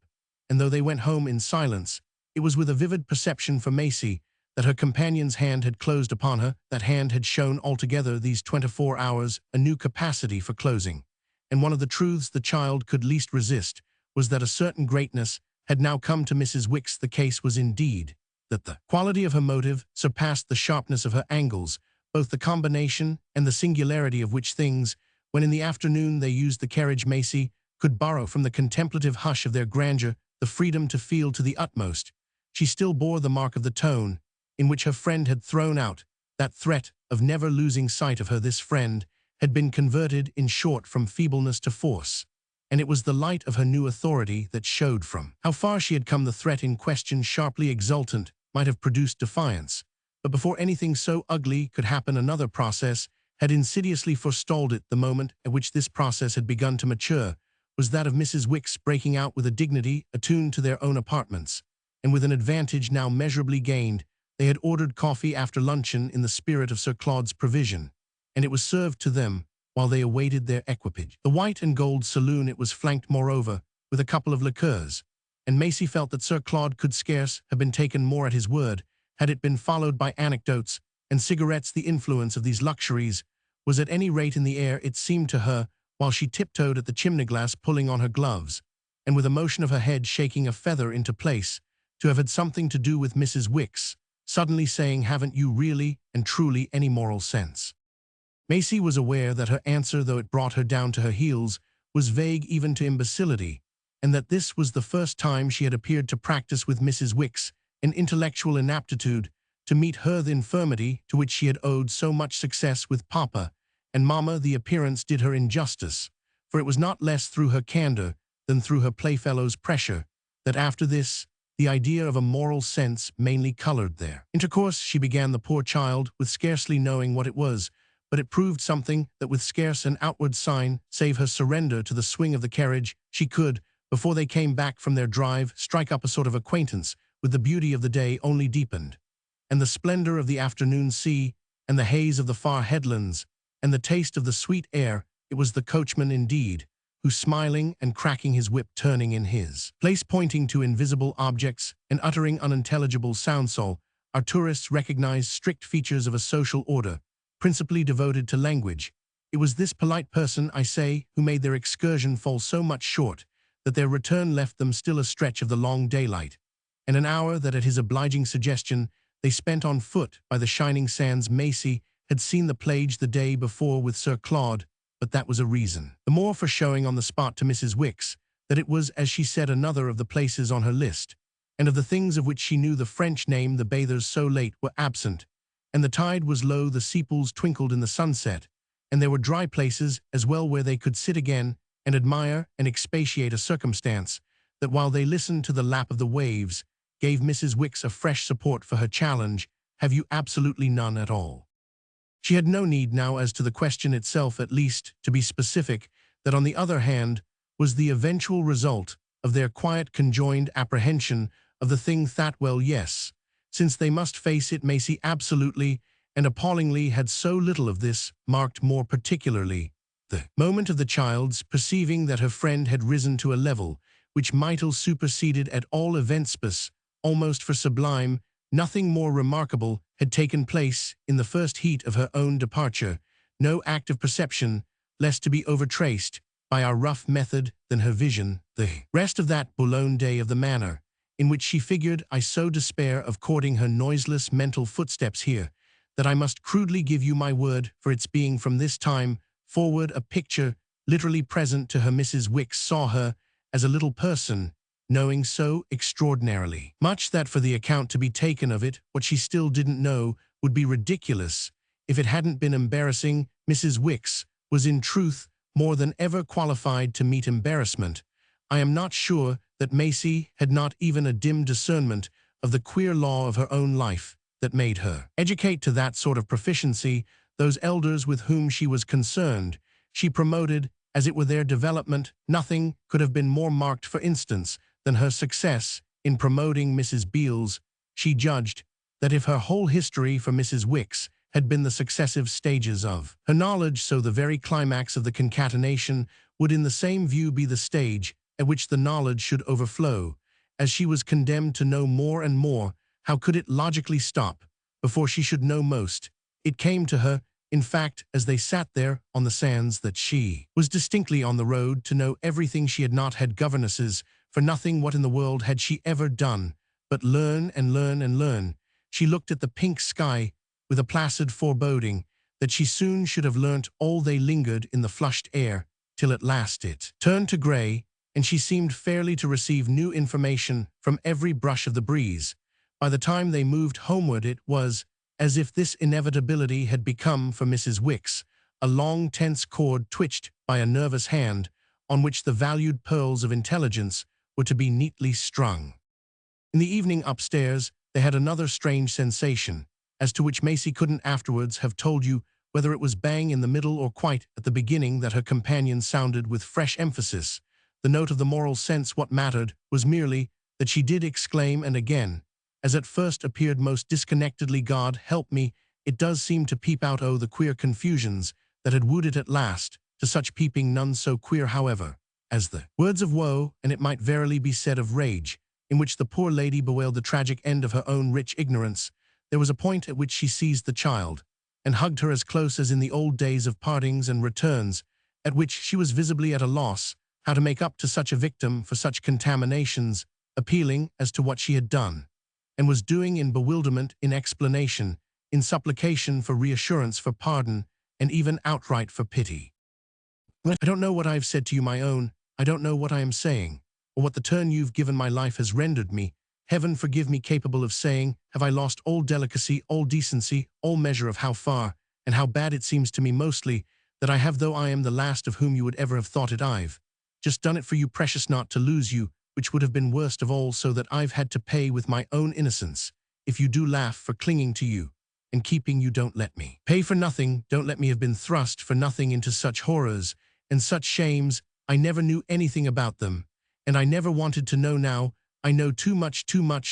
Speaker 1: and though they went home in silence, it was with a vivid perception for Maisie that her companion's hand had closed upon her. That hand had shown altogether these 24 hours a new capacity for closing, and one of the truths the child could least resist was that a certain greatness had now come to Mrs. Wicks. The case was indeed that the quality of her motive surpassed the sharpness of her angles, both the combination and the singularity of which things, when in the afternoon they used the carriage, Maisie could borrow from the contemplative hush of their grandeur the freedom to feel to the utmost. She still bore the mark of the tone in which her friend had thrown out that threat of never losing sight of her. This friend had been converted, in short, from feebleness to force, and it was the light of her new authority that showed from how far she had come. The threat in question, sharply exultant, might have produced defiance, But before anything so ugly could happen, another process had insidiously forestalled it. The moment at which this process had begun to mature was that of Mrs. Wicks breaking out with a dignity attuned to their own apartments, and with an advantage now measurably gained. They had ordered coffee after luncheon in the spirit of Sir Claude's provision, and it was served to them while they awaited their equipage. The white and gold saloon, it was flanked, moreover, with a couple of liqueurs, and Maisie felt that Sir Claude could scarce have been taken more at his word had it been followed by anecdotes and cigarettes. The influence of these luxuries was at any rate in the air, it seemed to her, while she tiptoed at the chimney-glass, pulling on her gloves, and with a motion of her head shaking a feather into place, to have had something to do with Mrs. Wicks suddenly saying, "Haven't you really and truly any moral sense?" Maisie was aware that her answer, though it brought her down to her heels, was vague even to imbecility, and that this was the first time she had appeared to practice with Mrs. Wicks an intellectual inaptitude to meet her, the infirmity to which she had owed so much success with Papa and Mamma. The appearance did her injustice, for it was not less through her candor than through her playfellow's pressure that after this the idea of a moral sense mainly colored their intercourse. She began, the poor child, with scarcely knowing what it was, but it proved something that with scarce an outward sign, save her surrender to the swing of the carriage, she could, before they came back from their drive, strike up a sort of acquaintance with. The beauty of the day only deepened, and the splendor of the afternoon sea, and the haze of the far headlands, and the taste of the sweet air. It was the coachman, indeed, who, smiling and cracking his whip, turning in his place, pointing to invisible objects and uttering unintelligible sounds, so our tourists recognized strict features of a social order, principally devoted to language. It was this polite person, I say, who made their excursion fall so much short that their return left them still a stretch of the long daylight, and an hour that, at his obliging suggestion, they spent on foot by the shining sands. Maisie had seen the plage the day before with Sir Claude, but that was a reason the more for showing on the spot to Mrs. Wicks that it was, as she said, another of the places on her list, and of the things of which she knew the French name. The bathers so late were absent, and the tide was low. The sepals twinkled in the sunset, and there were dry places as well where they could sit again and admire and expatiate, a circumstance that, while they listened to the lap of the waves, gave Mrs. Wicks a fresh support for her challenge. "Have you absolutely none at all?" She had no need now, as to the question itself at least, to be specific. That, on the other hand, was the eventual result of their quiet conjoined apprehension of the thing. That, well, yes, since they must face it, Maisie absolutely and appallingly had so little of this, marked more particularly the moment of the child's perceiving that her friend had risen to a level which mighty superseded at all events almost for sublime. Nothing more remarkable had taken place in the first heat of her own departure, no act of perception less to be overtraced by our rough method than her vision. The rest of that Boulogne day of the manner in which she figured, I so despair of courting her noiseless mental footsteps here, that I must crudely give you my word for its being from this time forward a picture literally present to her. Mrs. Wicks saw her as a little person, knowing so extraordinarily much that for the account to be taken of it, what she still didn't know, would be ridiculous if it hadn't been embarrassing. Mrs. Wicks was in truth more than ever qualified to meet embarrassment. I am not sure that Maisie had not even a dim discernment of the queer law of her own life that made her educate to that sort of proficiency those elders with whom she was concerned. She promoted, as it were, their development. Nothing could have been more marked, for instance, than her success in promoting Mrs. Beale's. She judged that if her whole history for Mrs. Wicks had been the successive stages of her knowledge, so the very climax of the concatenation would in the same view be the stage at which the knowledge should overflow. As she was condemned to know more and more, how could it logically stop before she should know most? It came to her, in fact, as they sat there on the sands, that she was distinctly on the road to know everything. She had not had governesses for nothing. What in the world had she ever done but learn and learn and learn? She looked at the pink sky with a placid foreboding that she soon should have learnt all. They lingered in the flushed air till at last it turned to grey, and she seemed fairly to receive new information from every brush of the breeze. By the time they moved homeward, it was as if this inevitability had become, for Mrs. Wicks, a long tense cord twitched by a nervous hand on which the valued pearls of intelligence were to be neatly strung. In the evening upstairs, they had another strange sensation, as to which Maisie couldn't afterwards have told you whether it was bang in the middle or quite at the beginning that her companion sounded with fresh emphasis. The note of the moral sense what mattered was merely that she did exclaim, and again, as at first appeared most disconnectedly, God help me, it does seem to peep out the queer confusions that had wooed it at last, to such peeping none so queer however, as the words of woe, and it might verily be said of rage, in which the poor lady bewailed the tragic end of her own rich ignorance. There was a point at which she seized the child, and hugged her as close as in the old days of partings and returns, at which she was visibly at a loss how to make up to such a victim for such contaminations, appealing as to what she had done, and was doing in bewilderment, in explanation, in supplication for reassurance, for pardon, and even outright for pity. I don't know what I have said to you, my own, I don't know what I am saying, or what the turn you've given my life has rendered me. Heaven forgive me capable of saying, have I lost all delicacy, all decency, all measure of how far, and how bad it seems to me mostly, that I have, though I am the last of whom you would ever have thought it. I've just done it for you, precious, not to lose you, which would have been worst of all, so that I've had to pay with my own innocence, if you do laugh, for clinging to you, and keeping you. Don't let me pay for nothing, don't let me have been thrust for nothing into such horrors, and such shames. I never knew anything about them, and I never wanted to know now. I know too much,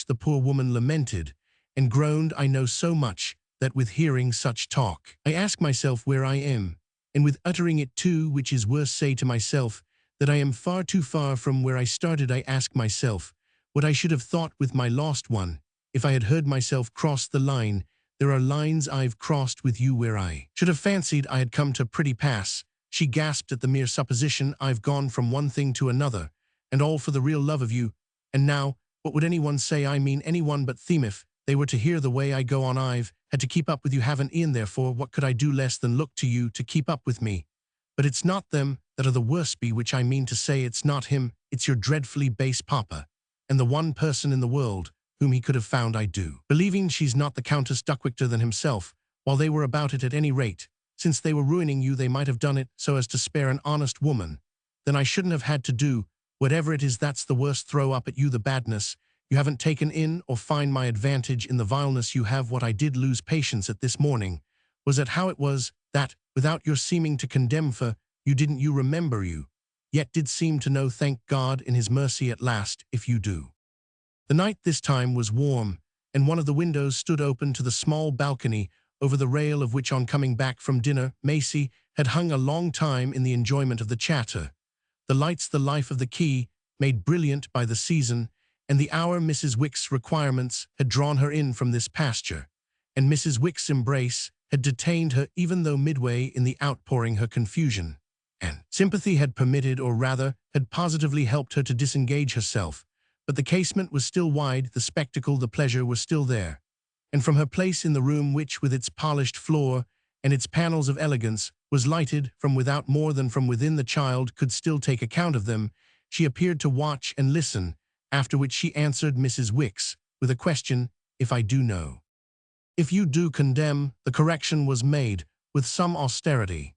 Speaker 1: the poor woman lamented, and groaned. I know so much, that with hearing such talk, I ask myself where I am, and with uttering it too, which is worse, say to myself, that I am far too far from where I started. I ask myself what I should have thought with my lost one, if I had heard myself cross the line. There are lines I've crossed with you where I should have fancied I had come to a pretty pass. She gasped at the mere supposition. I've gone from one thing to another, and all for the real love of you. And now, what would anyone say? I mean anyone but them, if they were to hear the way I go on. I've had to keep up with you, haven't Ian? Therefore, what could I do less than look to you to keep up with me? But it's not them that are the worst, be which I mean to say, it's not him, it's your dreadfully base papa, and the one person in the world whom he could have found. I do believing she's not the Countess Duckwichter than himself, while they were about it. At any rate, since they were ruining you, they might have done it so as to spare an honest woman. Then I shouldn't have had to do whatever it is. That's the worst. Throw up at you the badness you haven't taken in, or find my advantage in the vileness you have. What I did lose patience at this morning was at how it was that, without your seeming to condemn, for you didn't, you remember, you yet did seem to know, thank God in his mercy at last, if you do. The night this time was warm, and one of the windows stood open to the small balcony, over the rail of which, on coming back from dinner, Maisie had hung a long time in the enjoyment of the chatter. The lights, the life of the quay, made brilliant by the season, and the hour. Mrs. Wick's requirements had drawn her in from this pasture, and Mrs. Wick's embrace had detained her, even though midway in the outpouring her confusion and sympathy had permitted, or rather had positively helped her to disengage herself. But the casement was still wide, the spectacle, the pleasure were still there, and from her place in the room, which with its polished floor and its panels of elegance was lighted from without more than from within, the child could still take account of them. She appeared to watch and listen, after which she answered Mrs. Wick's with a question, if I do know. If you do condemn, the correction was made with some austerity.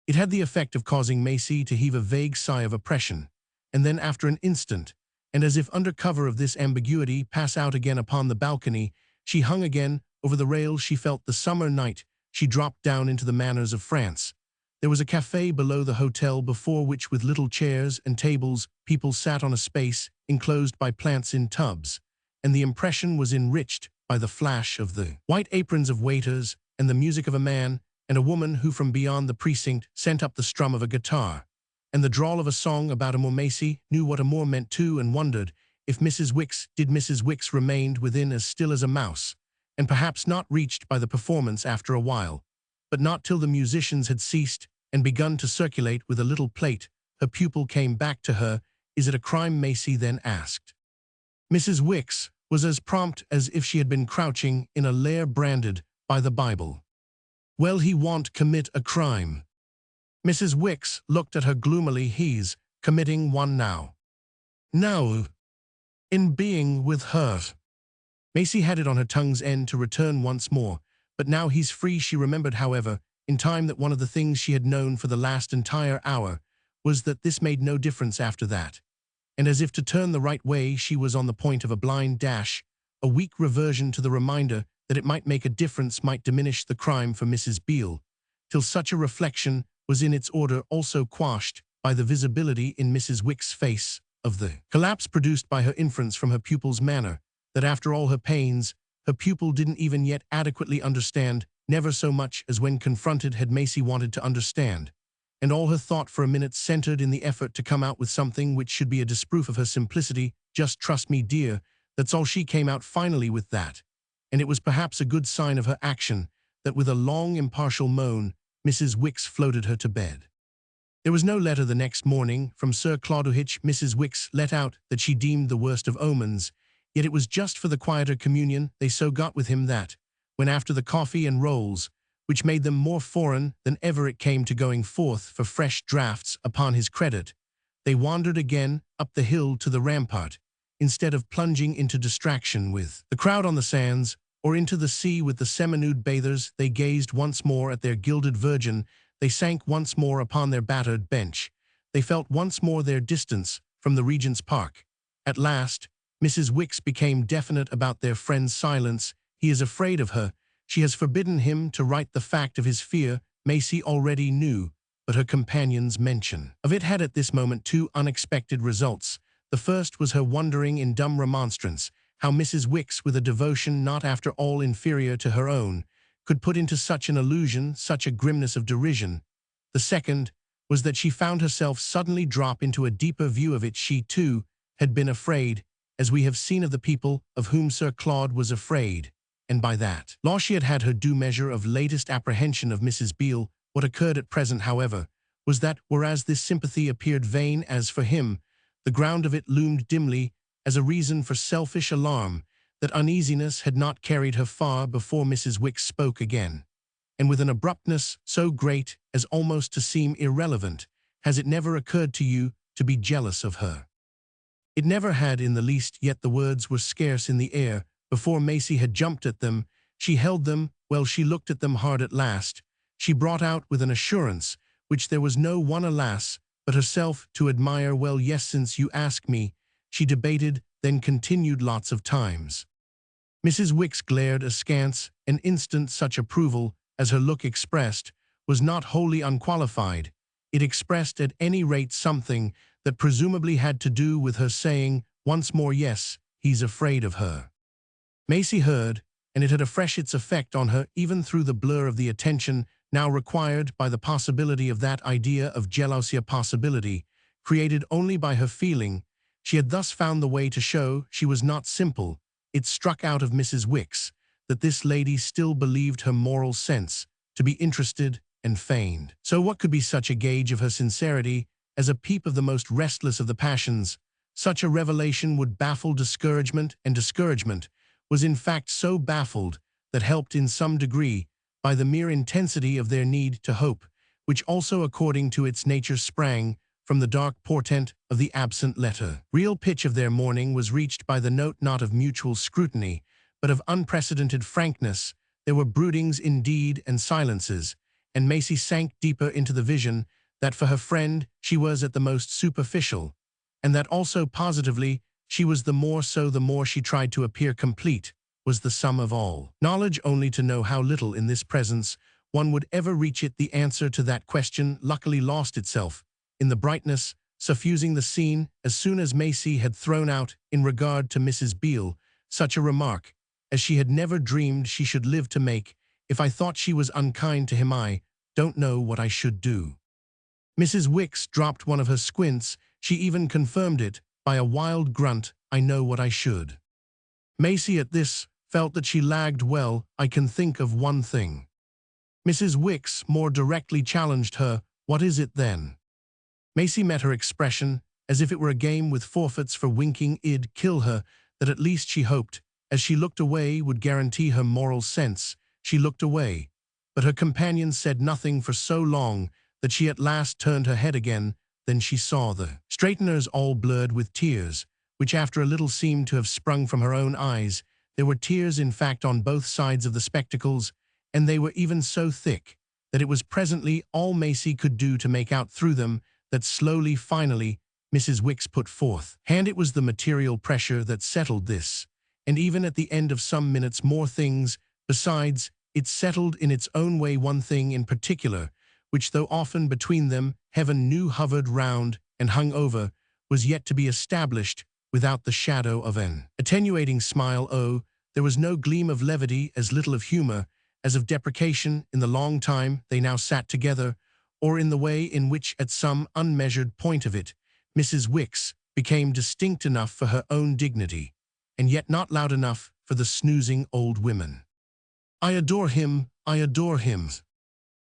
Speaker 1: It had the effect of causing Maisie to heave a vague sigh of oppression, and then after an instant, and as if under cover of this ambiguity, pass out again upon the balcony. She hung again over the rail. She felt the summer night. She dropped down into the manners of France. There was a café below the hotel, before which, with little chairs and tables, people sat on a space enclosed by plants in tubs, and the impression was enriched by the flash of the white aprons of waiters and the music of a man and a woman who from beyond the precinct sent up the strum of a guitar, and the drawl of a song about amour. Maisie knew what amour meant too, and wondered if Mrs. Wick's remained within as still as a mouse, and perhaps not reached by the performance after a while, but not till the musicians had ceased and begun to circulate with a little plate. Her pupil came back to her. Is it a crime? Maisie then asked. Mrs. Wick's was as prompt as if she had been crouching in a lair branded by the Bible. Well, he won't commit a crime. Mrs. Wick's looked at her gloomily. He's committing one now. Now, in being with her. Maisie had it on her tongue's end to return once more, but now he's free. She remembered, however, in time, that one of the things she had known for the last entire hour was that this made no difference after that. And as if to turn the right way, she was on the point of a blind dash, a weak reversion to the reminder that it might make a difference might diminish the crime for Mrs. Beale, till such a reflection was in its order also quashed by the visibility in Mrs. Wicks's face of the collapse produced by her inference from her pupil's manner, that after all her pains, her pupil didn't even yet adequately understand, never so much as when confronted had Maisie wanted to understand. And all her thought for a minute centered in the effort to come out with something which should be a disproof of her simplicity. "Just trust me, dear." That's all she came out finally with that. And it was perhaps a good sign of her action that with a long impartial moan, Mrs. Wicks floated her to bed. There was no letter the next morning from Sir Claude, which Mrs. Wicks let out that she deemed the worst of omens, yet it was just for the quieter communion they so got with him that, when after the coffee and rolls, which made them more foreign than ever it came to going forth for fresh draughts upon his credit, they wandered again up the hill to the rampart, instead of plunging into distraction with the crowd on the sands, or into the sea with the semi-nude bathers, they gazed once more at their gilded virgin, they sank once more upon their battered bench, they felt once more their distance from the Regent's Park. At last, Mrs. Wicks became definite about their friend's silence. He is afraid of her. She has forbidden him to write the fact of his fear. Maisie already knew, but her companion's mention of it had at this moment two unexpected results. The first was her wondering in dumb remonstrance how Mrs. Wicks, with a devotion not after all inferior to her own, could put into such an illusion such a grimness of derision. The second was that she found herself suddenly drop into a deeper view of it. She, too, had been afraid, as we have seen of the people of whom Sir Claude was afraid, and by that law she had had her due measure of latest apprehension of Mrs. Beale. What occurred at present, however, was that, whereas this sympathy appeared vain as for him, the ground of it loomed dimly as a reason for selfish alarm. That uneasiness had not carried her far before Mrs. Wicks spoke again, and with an abruptness so great as almost to seem irrelevant. "Has it never occurred to you to be jealous of her?" It never had in the least, yet the words were scarce in the air before Maisie had jumped at them. She held them, well, she looked at them hard at last. She brought out with an assurance which there was no one, alas, but herself to admire. "Well, yes, since you ask me." She debated, then continued lots of times. Mrs. Wicks glared askance. An instant such approval as her look expressed was not wholly unqualified. It expressed at any rate something that presumably had to do with her saying once more, "Yes, he's afraid of her." Maisie heard, and it had afresh its effect on her even through the blur of the attention now required by the possibility of that idea of jealousy, a possibility created only by her feeling. She had thus found the way to show she was not simple. It struck out of Mrs. Wicks that this lady still believed her moral sense to be interested and feigned. So what could be such a gauge of her sincerity as a peep of the most restless of the passions? Such a revelation would baffle discouragement, and discouragement was in fact so baffled that helped in some degree by the mere intensity of their need to hope, which also according to its nature sprang from the dark portent of the absent letter. Real pitch of their mourning was reached by the note not of mutual scrutiny, but of unprecedented frankness. There were broodings indeed and silences, and Maisie sank deeper into the vision that for her friend she was at the most superficial, and that also positively she was the more so the more she tried to appear complete, was the sum of all knowledge, only to know how little in this presence one would ever reach it. The answer to that question luckily lost itself in the brightness suffusing the scene as soon as Maisie had thrown out, in regard to Mrs. Beale, such a remark as she had never dreamed she should live to make. "If I thought she was unkind to him, I don't know what I should do." Mrs. Wicks dropped one of her squints. She even confirmed it by a wild grunt. "I know what I should." Maisie at this felt that she lagged. "Well, I can think of one thing." Mrs. Wicks more directly challenged her. "What is it then?" Maisie met her expression as if it were a game with forfeits for winking. It'd kill her, that at least she hoped, as she looked away, would guarantee her moral sense. She looked away, but her companion said nothing for so long that she at last turned her head again. Then she saw the straighteners all blurred with tears, which after a little seemed to have sprung from her own eyes. There were tears, in fact, on both sides of the spectacles, and they were even so thick that it was presently all Maisie could do to make out through them that slowly, finally, Mrs. Wicks put forth hand. It was the material pressure that settled this, and even at the end of some minutes more things Besides, it settled in its own way one thing in particular, which though often between them heaven knew hovered round and hung over, was yet to be established without the shadow of an attenuating smile. Oh, there was no gleam of levity, as little of humor as of deprecation in the long time they now sat together, or in the way in which at some unmeasured point of it, Mrs. Wicks became distinct enough for her own dignity, and yet not loud enough for the snoozing old women. "I adore him, I adore him."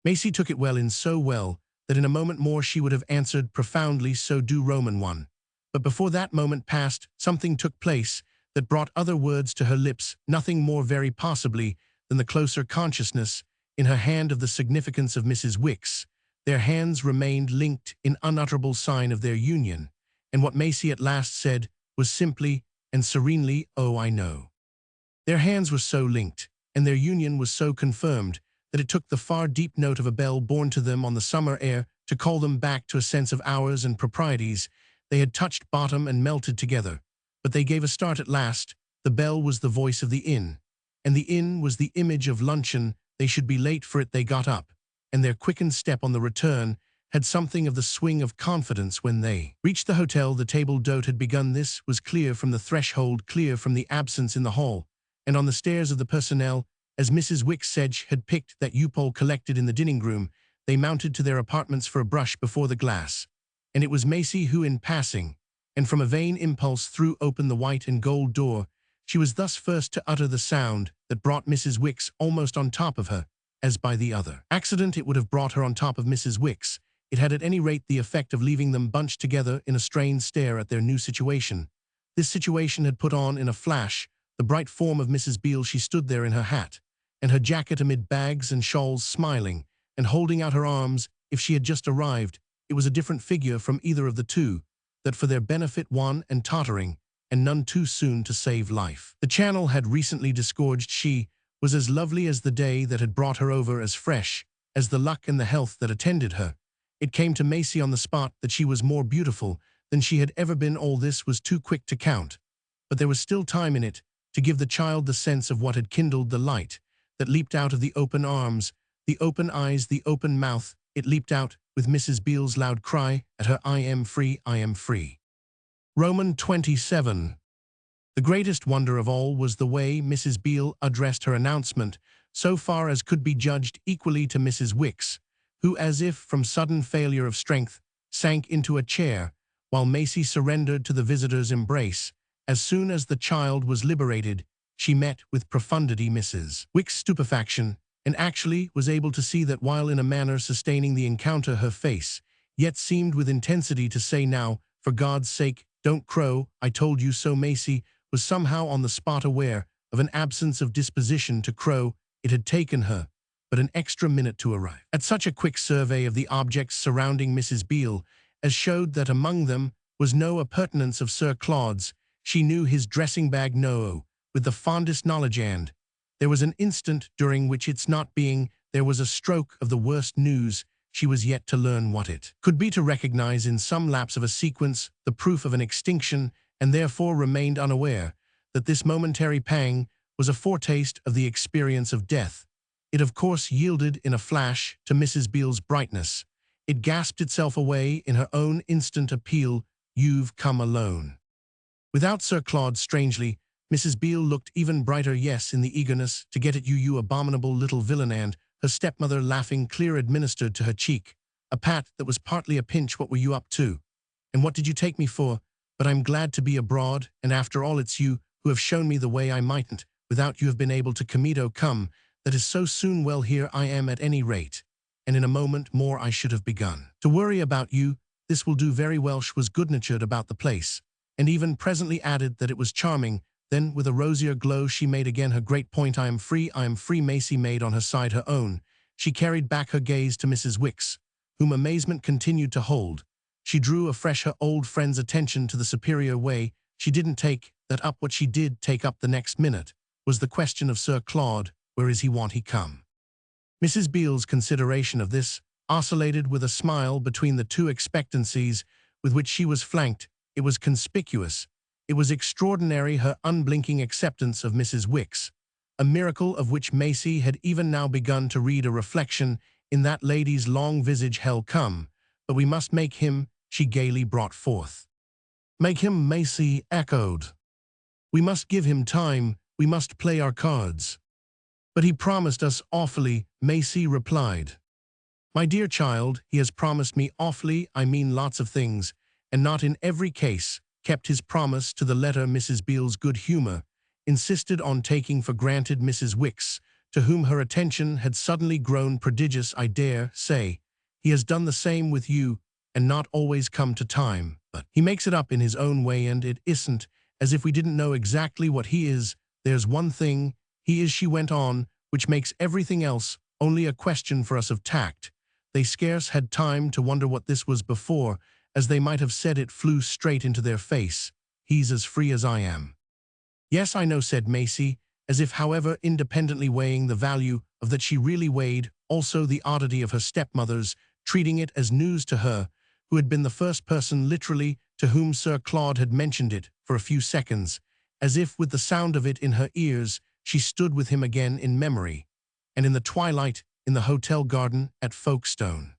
Speaker 1: Maisie took it well in so well that in a moment more she would have answered profoundly, "So do Roman one." But before that moment passed, something took place that brought other words to her lips, nothing more very possibly than the closer consciousness in her hand of the significance of Mrs. Wicks. Their hands remained linked in unutterable sign of their union, and what Maisie at last said was simply and serenely, "Oh, I know." Their hands were so linked, and their union was so confirmed, that it took the far deep note of a bell borne to them on the summer air to call them back to a sense of hours and proprieties. They had touched bottom and melted together, but they gave a start at last. The bell was the voice of the inn, and the inn was the image of luncheon. They should be late for it. They got up, and their quickened step on the return had something of the swing of confidence when they reached the hotel. The table d'hôte had begun. This was clear from the threshold, clear from the absence in the hall, and on the stairs of the personnel, as Mrs. Wicks said had picked that Eupole collected in the dining-room. They mounted to their apartments for a brush before the glass, and it was Maisie who, in passing, and from a vain impulse threw open the white and gold door. She was thus first to utter the sound that brought Mrs. Wicks almost on top of her, as by the other accident it would have brought her on top of Mrs. Wicks. It had at any rate the effect of leaving them bunched together in a strained stare at their new situation. This situation had put on in a flash the bright form of Mrs. Beale. She stood there in her hat and her jacket amid bags and shawls, smiling and holding out her arms. If she had just arrived, it was a different figure from either of the two, that for their benefit wan and tottering, and none too soon to save life. The Channel had recently disgorged. She was as lovely as the day that had brought her over, as fresh as the luck and the health that attended her. It came to Maisie on the spot that she was more beautiful than she had ever been. All this was too quick to count, but there was still time in it to give the child the sense of what had kindled the light that leaped out of the open arms, the open eyes, the open mouth. It leaped out with Mrs. Beale's loud cry at her, "I am free, I am free." Roman 27. The greatest wonder of all was the way Mrs. Beale addressed her announcement, so far as could be judged equally to Mrs. Wicks, who, as if from sudden failure of strength, sank into a chair, while Maisie surrendered to the visitor's embrace. As soon as the child was liberated, she met with profundity Mrs. Wicks' stupefaction, and actually was able to see that while in a manner sustaining the encounter, her face yet seemed with intensity to say, "Now, for God's sake, don't crow, I told you so." Maisie was somehow on the spot aware of an absence of disposition to crow. It had taken her but an extra minute to arrive at such a quick survey of the objects surrounding Mrs. Beale as showed that among them was no appurtenance of Sir Claude's. She knew his dressing bag with the fondest knowledge, and there was an instant during which, its not being there was a stroke of the worst news. She was yet to learn what it could be, to recognize in some lapse of a sequence the proof of an extinction, and therefore remained unaware that this momentary pang was a foretaste of the experience of death. It of course yielded in a flash to Mrs. Beale's brightness. It gasped itself away in her own instant appeal, "You've come alone." Without Sir Claude, strangely, Mrs. Beale looked even brighter. Yes, in the eagerness to get at you, you abominable little villain. And her stepmother, laughing clear, administered to her cheek a pat that was partly a pinch. "What were you up to? And what did you take me for? But I'm glad to be abroad, and after all it's you who have shown me the way. I mightn't, without you, have been able to come, that is so soon. Well, here I am at any rate, and in a moment more I should have begun to worry about you. This will do very well." She was good-natured about the place, and even presently added that it was charming. Then, with a rosier glow, she made again her great point. "I am free, I am free." Maisie made on her side her own. She carried back her gaze to Mrs. Wicks, whom amazement continued to hold. She drew afresh her old friend's attention to the superior way she didn't take that up. What she did take up the next minute was the question of Sir Claude. "Where is he? Want he come?" Mrs. Beale's consideration of this oscillated with a smile between the two expectancies with which she was flanked. It was conspicuous. It was extraordinary, her unblinking acceptance of Mrs. Wicks. a miracle of which Maisie had even now begun to read a reflection in that lady's long visage hell come, but we must make him, she gaily brought forth. Make him, Maisie echoed. We must give him time, we must play our cards. But he promised us awfully, Maisie replied. My dear child, he has promised me awfully, I mean lots of things, and not in every case, kept his promise to the letter. Mrs. Beale's good humor insisted on taking for granted Mrs. Wicks, to whom her attention had suddenly grown prodigious. I dare say, he has done the same with you, and not always come to time, but he makes it up in his own way, and it isn't as if we didn't know exactly what he is. There's one thing, he is, she went on, which makes everything else only a question for us of tact. They scarce had time to wonder what this was before, as they might have said it flew straight into their face. He's as free as I am. Yes, I know, said Maisie, as if however independently weighing the value of that she really weighed, also the oddity of her stepmother's treating it as news to her, who had been the first person literally to whom Sir Claude had mentioned it for a few seconds, as if with the sound of it in her ears she stood with him again in memory, and in the twilight in the hotel garden at Folkestone.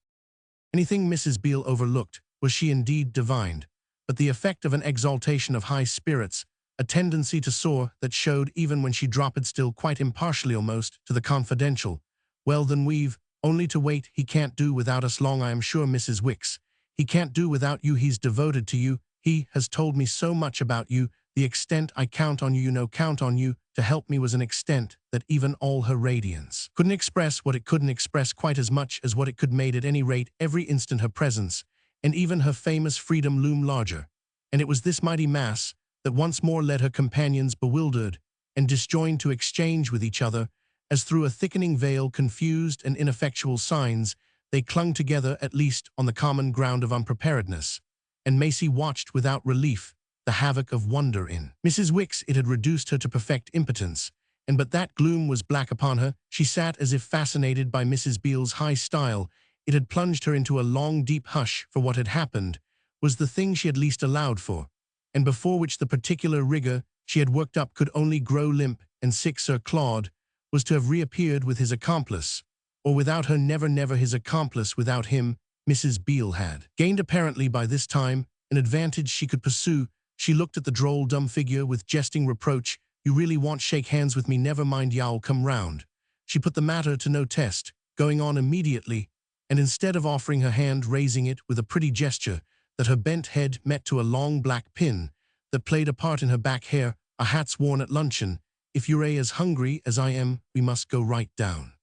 Speaker 1: Anything Mrs. Beale overlooked was she indeed divined, but the effect of an exaltation of high spirits, a tendency to soar that showed even when she dropped still quite impartially almost to the confidential. Well then, we've only to wait. He can't do without us long, I am sure, Mrs. Wicks. He can't do without you. He's devoted to you. He has told me so much about you. The extent I count on you, you know, count on you to help me was an extent that even all her radiance couldn't express. What it couldn't express quite as much as what it could made at any rate every instant her presence, and even her famous freedom loom larger. And it was this mighty mass that once more led her companions bewildered and disjoined to exchange with each other, as through a thickening veil confused and ineffectual signs, they clung together at least on the common ground of unpreparedness, and Maisie watched without relief the havoc of wonder in Mrs. Wicks. It had reduced her to perfect impotence, and but that gloom was black upon her. She sat as if fascinated by Mrs. Beale's high style. It had plunged her into a long deep hush, for what had happened was the thing she had least allowed for, and before which the particular rigor she had worked up could only grow limp and sick. Sir Claude was to have reappeared with his accomplice, or without her, never his accomplice without him. Mrs. Beale had gained apparently by this time an advantage she could pursue. She looked at the droll dumb figure with jesting reproach. You really want shake hands with me? Never mind, y'all come round. She put the matter to no test, going on immediately, and instead of offering her hand, raising it with a pretty gesture that her bent head met to a long black pin that played a part in her back hair. A hat's worn at luncheon. If you're as hungry as I am, we must go right down.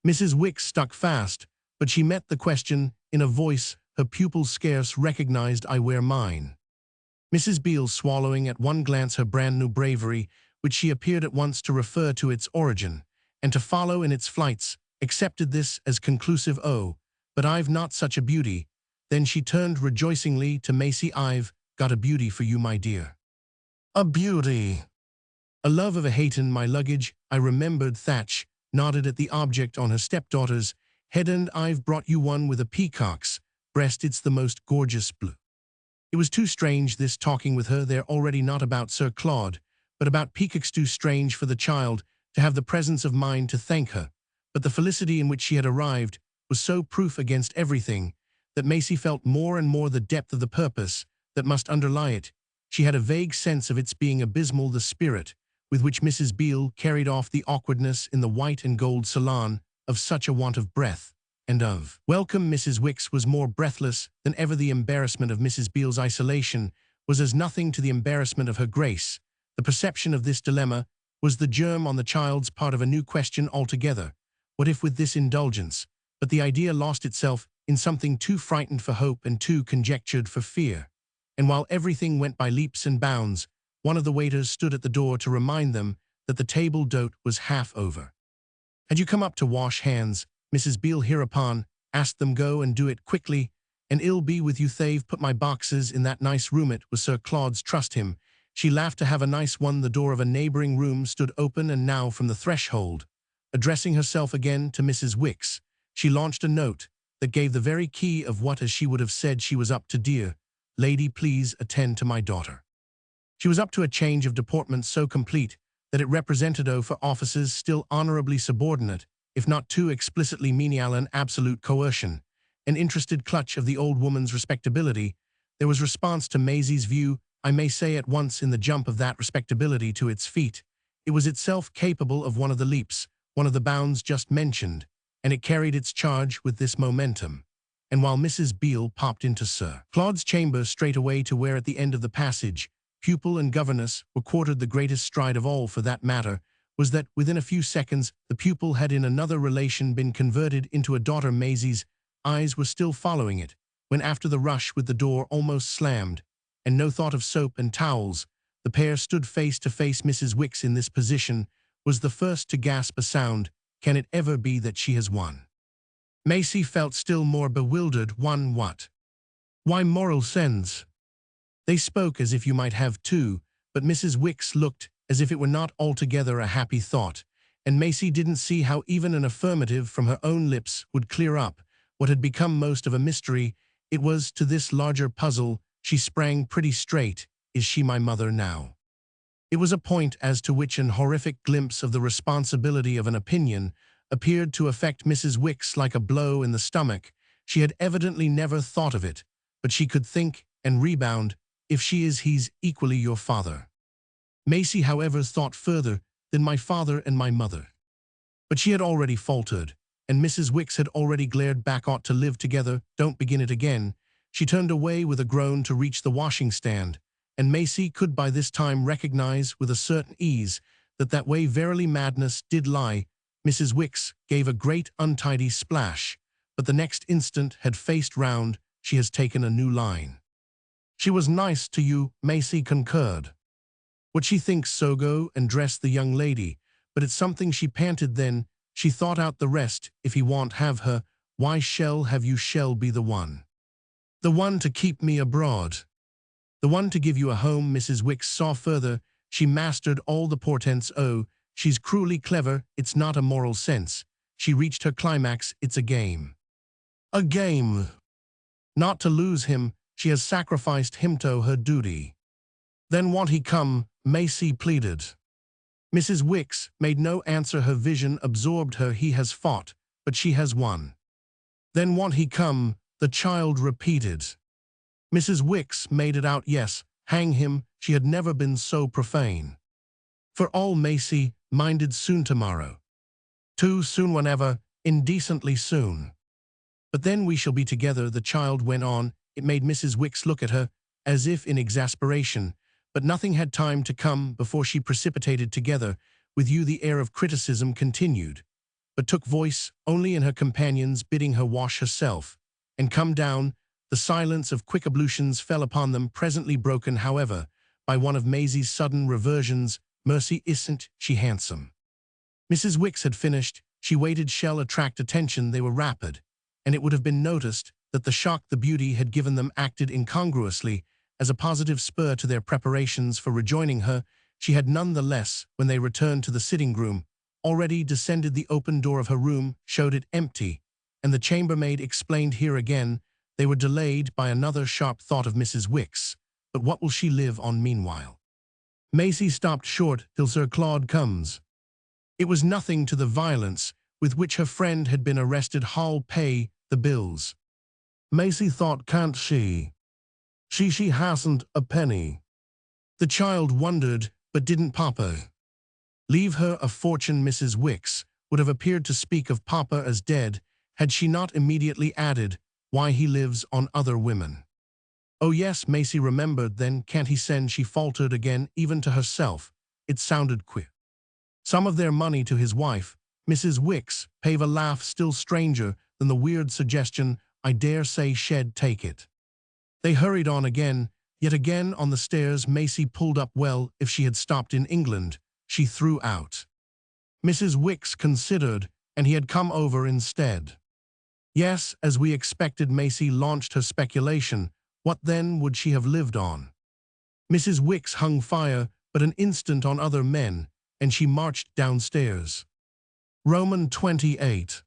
Speaker 1: Mrs. Wicks stuck fast, but she met the question in a voice her pupils scarce recognized. I wear mine. Mrs. Beale, swallowing at one glance her brand-new bravery, which she appeared at once to refer to its origin, and to follow in its flights, accepted this as conclusive. Oh, but I've not such a beauty. Then she turned rejoicingly to Maisie. I've got a beauty for you, my dear. A beauty. A love of a Hayton, my luggage. I remembered Thatch nodded at the object on her stepdaughter's head. And I've brought you one with a peacock's breast. It's the most gorgeous blue. It was too strange, this talking with her there already, not about Sir Claude, but about peacocks. Too strange for the child to have the presence of mind to thank her. But the felicity in which she had arrived was so proof against everything that Maisie felt more and more the depth of the purpose that must underlie it. She had a vague sense of its being abysmal. The spirit with which Mrs. Beale carried off the awkwardness in the white and gold salon of such a want of breath and of welcome. Mrs. Wicks was more breathless than ever. The embarrassment of Mrs. Beale's isolation was as nothing to the embarrassment of her grace. The perception of this dilemma was the germ on the child's part of a new question altogether. What if with this indulgence? But the idea lost itself in something too frightened for hope and too conjectured for fear. And while everything went by leaps and bounds, one of the waiters stood at the door to remind them that the table d'hôte was half over. Had you come up to wash hands? Mrs. Beale hereupon asked them. Go and do it quickly, and it'll be with you. They've put my boxes in that nice room. It was Sir Claude's, trust him. She laughed, to have a nice one. The door of a neighboring room stood open, and now from the threshold, addressing herself again to Mrs. Wicks, she launched a note that gave the very key of what, as she would have said, she was up to. Dear lady, please attend to my daughter. She was up to a change of deportment so complete that it represented for officers still honorably subordinate, if not too explicitly menial and absolute coercion. An interested clutch of the old woman's respectability, there was response to Maisie's view, I may say at once in the jump of that respectability to its feet. It was itself capable of one of the leaps, one of the bounds just mentioned, and it carried its charge with this momentum. And while Mrs. Beale popped into Sir Claude's chamber straight away to where at the end of the passage, pupil and governess were quartered, the greatest stride of all for that matter was that within a few seconds the pupil had in another relation been converted into a daughter. Maisie's eyes were still following it, when after the rush with the door almost slammed, and no thought of soap and towels, the pair stood face to face. Mrs. Wicks in this position was the first to gasp a sound, can it ever be that she has won? Maisie felt still more bewildered. Won what? Why, moral sense. They spoke as if you might have two, but Mrs. Wicks looked as if it were not altogether a happy thought, and Maisie didn't see how even an affirmative from her own lips would clear up what had become most of a mystery. It was to this larger puzzle she sprang pretty straight. Is she my mother now? It was a point as to which an horrific glimpse of the responsibility of an opinion appeared to affect Mrs. Wicks like a blow in the stomach. She had evidently never thought of it, but she could think and rebound. If she is, he's equally your father. Maisie, however, thought further than my father and my mother. But she had already faltered, and Mrs. Wicks had already glared back. Ought to live together, don't begin it again. She turned away with a groan to reach the washing stand, and Maisie could by this time recognize with a certain ease that way verily madness did lie. Mrs. Wicks gave a great untidy splash, but the next instant had faced round. She has taken a new line. She was nice to you, Maisie concurred. What she thinks, so go and dress the young lady, but it's something, she panted. Then she thought out the rest. If he won't have her, why shall have you? Shall be the one to keep me abroad, the one to give you a home. Mrs. Wicks saw further. She mastered all the portents. Oh, she's cruelly clever. It's not a moral sense. She reached her climax. It's a game. A game. Not to lose him, she has sacrificed him to her duty. Then won't he come? Maisie pleaded. Mrs. Wicks made no answer. Her vision absorbed her. He has fought, but she has won. Then won't he come? The child repeated. Mrs. Wicks made it out. Yes, hang him. She had never been so profane. For all Maisie minded, soon tomorrow. Too soon, whenever, indecently soon. But then we shall be together, the child went on. It made Mrs. Wicks look at her, as if in exasperation, but nothing had time to come before she precipitated. Together with you. The air of criticism continued, but took voice only in her companion's bidding her wash herself and come down. The silence of quick ablutions fell upon them, presently broken, however, by one of Maisie's sudden reversions. Mercy, isn't she handsome? Mrs. Wicks had finished. She waited. Shall attract attention. They were rapid, and it would have been noticed that the shock the beauty had given them acted incongruously as a positive spur to their preparations for rejoining her. She had none the less, when they returned to the sitting-room, already descended. The open door of her room showed it empty, and the chambermaid explained. Here again they were delayed by another sharp thought of Mrs. Wicks. But what will she live on meanwhile? Maisie stopped short. Till Sir Claude comes. It was nothing to the violence with which her friend had been arrested. Ha'll pay the bills. Maisie thought, can't she? She hasn't a penny. The child wondered, but didn't Papa leave her a fortune? Mrs. Wicks would have appeared to speak of Papa as dead, had she not immediately added, why, he lives on other women. Oh yes, Maisie remembered. Then can't he send? She faltered again, even to herself. It sounded queer. Some of their money to his wife. Mrs. Wicks gave a laugh still stranger than the weird suggestion. I dare say she'd take it. They hurried on again, yet again on the stairs. Maisie pulled up. Well, if she had stopped in England, she threw out. Mrs. Wicks considered, and he had come over instead. Yes, as we expected. Maisie launched her speculation. What then would she have lived on? Mrs. Wicks hung fire but an instant on other men, and she marched downstairs. Roman 28.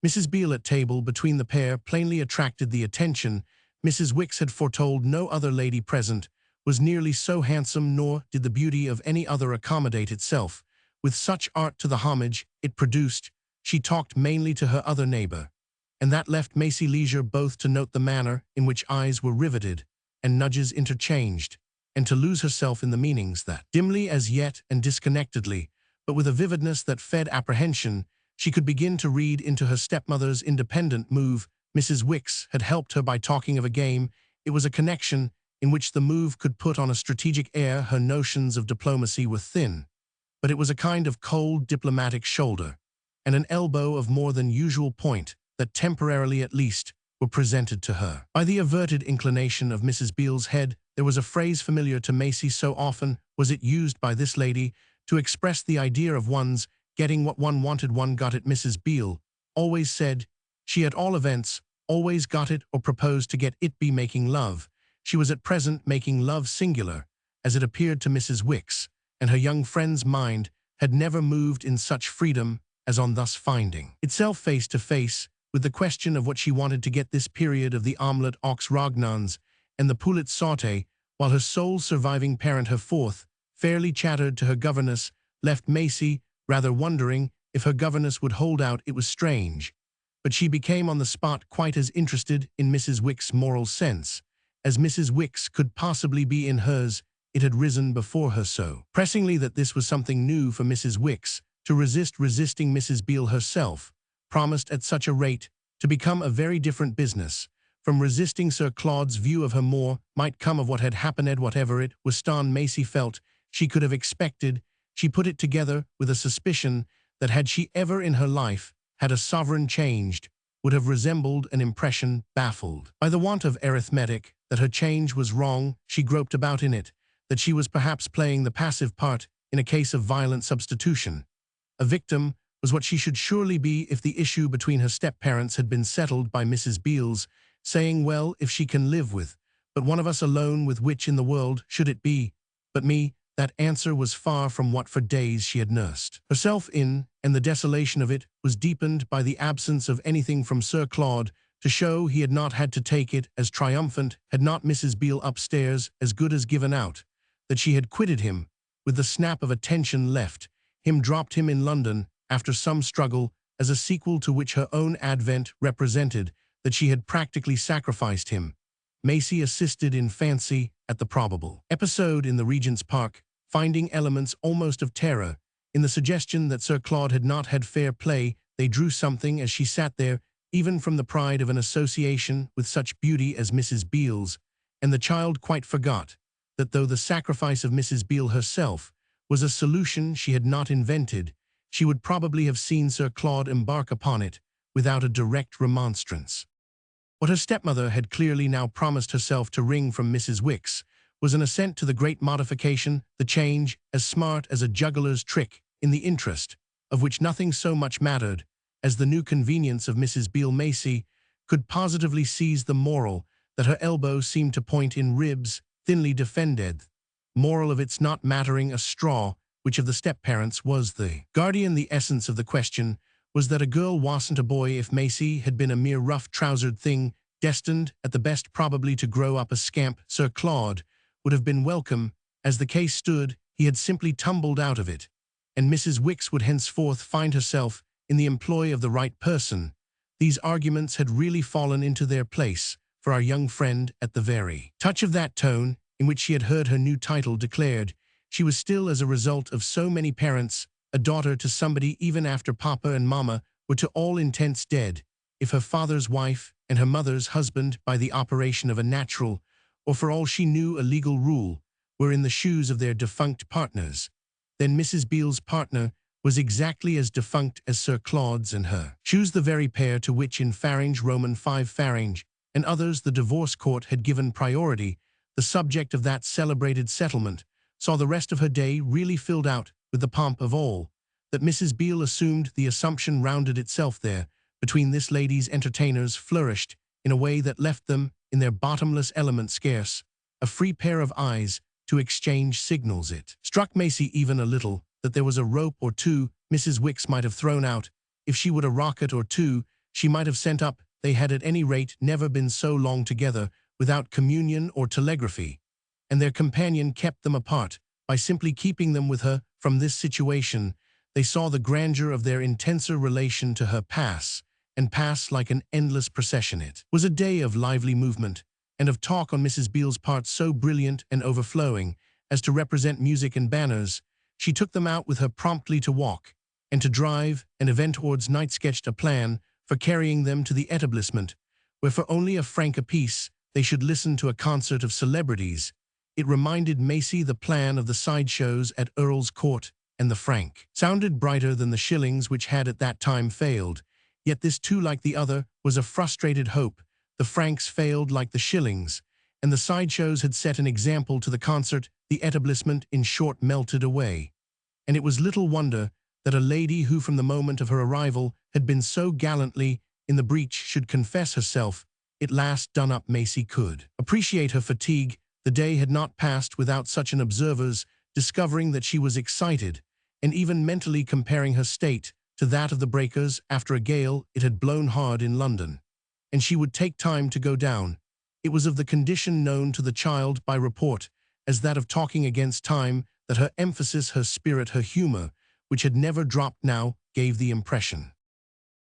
Speaker 1: Mrs. Beale at table between the pair plainly attracted the attention. Mrs. Wicks had foretold no other lady present was nearly so handsome, nor did the beauty of any other accommodate itself. With such art to the homage it produced, she talked mainly to her other neighbor, and that left Maisie leisure both to note the manner in which eyes were riveted and nudges interchanged, and to lose herself in the meanings that, dimly as yet and disconnectedly, but with a vividness that fed apprehension, she could begin to read into her stepmother's independent move. Mrs. Wicks had helped her by talking of a game. It was a connection in which the move could put on a strategic air. Her notions of diplomacy were thin, but it was a kind of cold diplomatic shoulder, and an elbow of more than usual point that temporarily at least were presented to her. By the averted inclination of Mrs. Beale's head, there was a phrase familiar to Maisie, so often was it used by this lady to express the idea of one's getting what one wanted. One got it. Mrs. Beale always said she at all events always got it or proposed to get it. Be making love. She was at present making love singular, as it appeared to Mrs. Wicks, and her young friend's mind had never moved in such freedom as on thus finding itself face to face with the question of what she wanted to get this period of the omelette aux ragnons and the poulet sauté, while her sole surviving parent, her fourth, fairly chattered to her governess, left Maisie rather wondering if her governess would hold out. It was strange, but she became on the spot quite as interested in Mrs. Wicks' moral sense as Mrs. Wicks could possibly be in hers. It had risen before her so pressingly that this was something new for Mrs. Wicks to resisting Mrs. Beale herself, promised at such a rate to become a very different business. From resisting Sir Claude's view of her more might come of what had happened. Whatever it was Maisie felt she could have expected. She put it together with a suspicion that had she ever in her life had a sovereign changed, would have resembled an impression baffled by the want of arithmetic, that her change was wrong. She groped about in it, that she was perhaps playing the passive part in a case of violent substitution. A victim was what she should surely be if the issue between her step-parents had been settled by Mrs. Beale's saying, well, if she can live with but one of us alone, with which in the world should it be but me? That answer was far from what for days she had nursed herself in, and the desolation of it was deepened by the absence of anything from Sir Claude to show he had not had to take it as triumphant. Had not Mrs. Beale upstairs as good as given out that she had quitted him with the snap of a tension, left him, dropped him in London after some struggle, as a sequel to which her own advent represented that she had practically sacrificed him. Maisie assisted in fancy at the probable episode in the Regent's Park, finding elements almost of terror in the suggestion that Sir Claude had not had fair play. They drew something as she sat there, even from the pride of an association with such beauty as Mrs. Beale's, and the child quite forgot that though the sacrifice of Mrs. Beale herself was a solution she had not invented, she would probably have seen Sir Claude embark upon it without a direct remonstrance. What her stepmother had clearly now promised herself to wring from Mrs. Wicks was an assent to the great modification, the change, as smart as a juggler's trick, in the interest of which nothing so much mattered as the new convenience of Mrs. Beale. Maisie could positively seize the moral that her elbow seemed to point in ribs, thinly defended. Moral of its not mattering a straw which of the step-parents was the guardian. The essence of the question was that a girl wasn't a boy. If Maisie had been a mere rough-trousered thing, destined, at the best probably, to grow up a scamp, Sir Claude would have been welcome. As the case stood, he had simply tumbled out of it, and Mrs. Wicks would henceforth find herself in the employ of the right person. These arguments had really fallen into their place for our young friend at the very touch of that tone in which she had heard her new title declared. She was still, as a result of so many parents, a daughter to somebody, even after Papa and Mama were to all intents dead. If her father's wife and her mother's husband, by the operation of a natural, or for all she knew a legal rule, were in the shoes of their defunct partners, then Mrs. Beale's partner was exactly as defunct as Sir Claude's and her. Choose the very pair to which in Faringe Roman 5 Faringe and others the divorce court had given priority, the subject of that celebrated settlement, saw the rest of her day really filled out with the pomp of all that Mrs. Beale assumed. The assumption rounded itself there. Between this lady's entertainers flourished, in a way that left them, in their bottomless element, scarce a free pair of eyes to exchange signals. It struck Maisie even a little that there was a rope or two Mrs. Wicks might have thrown out. If she would, a rocket or two she might have sent up. They had at any rate never been so long together without communion or telegraphy. and their companion kept them apart. By simply keeping them with her from this situation, they saw the grandeur of their intenser relation to her pass, and pass like an endless procession. It was a day of lively movement, and of talk on Mrs. Beale's part so brilliant and overflowing as to represent music and banners. She took them out with her promptly to walk, and to drive, and event towards night sketched a plan for carrying them to the etablissement, where for only a franc apiece they should listen to a concert of celebrities. It reminded Maisie the plan of the sideshows at Earl's Court, and the franc sounded brighter than the shillings which had at that time failed. Yet this too, like the other, was a frustrated hope. The francs failed like the shillings, and the sideshows had set an example to the concert. The etablissement, in short, melted away. And it was little wonder that a lady who from the moment of her arrival had been so gallantly in the breach should confess herself at last done up. Maisie could appreciate her fatigue. The day had not passed without such an observer's discovering that she was excited, and even mentally comparing her state to that of the breakers after a gale. It had blown hard in London, and she would take time to go down. It was of the condition known to the child by report as that of talking against time, that her emphasis, her spirit, her humor, which had never dropped now, gave the impression.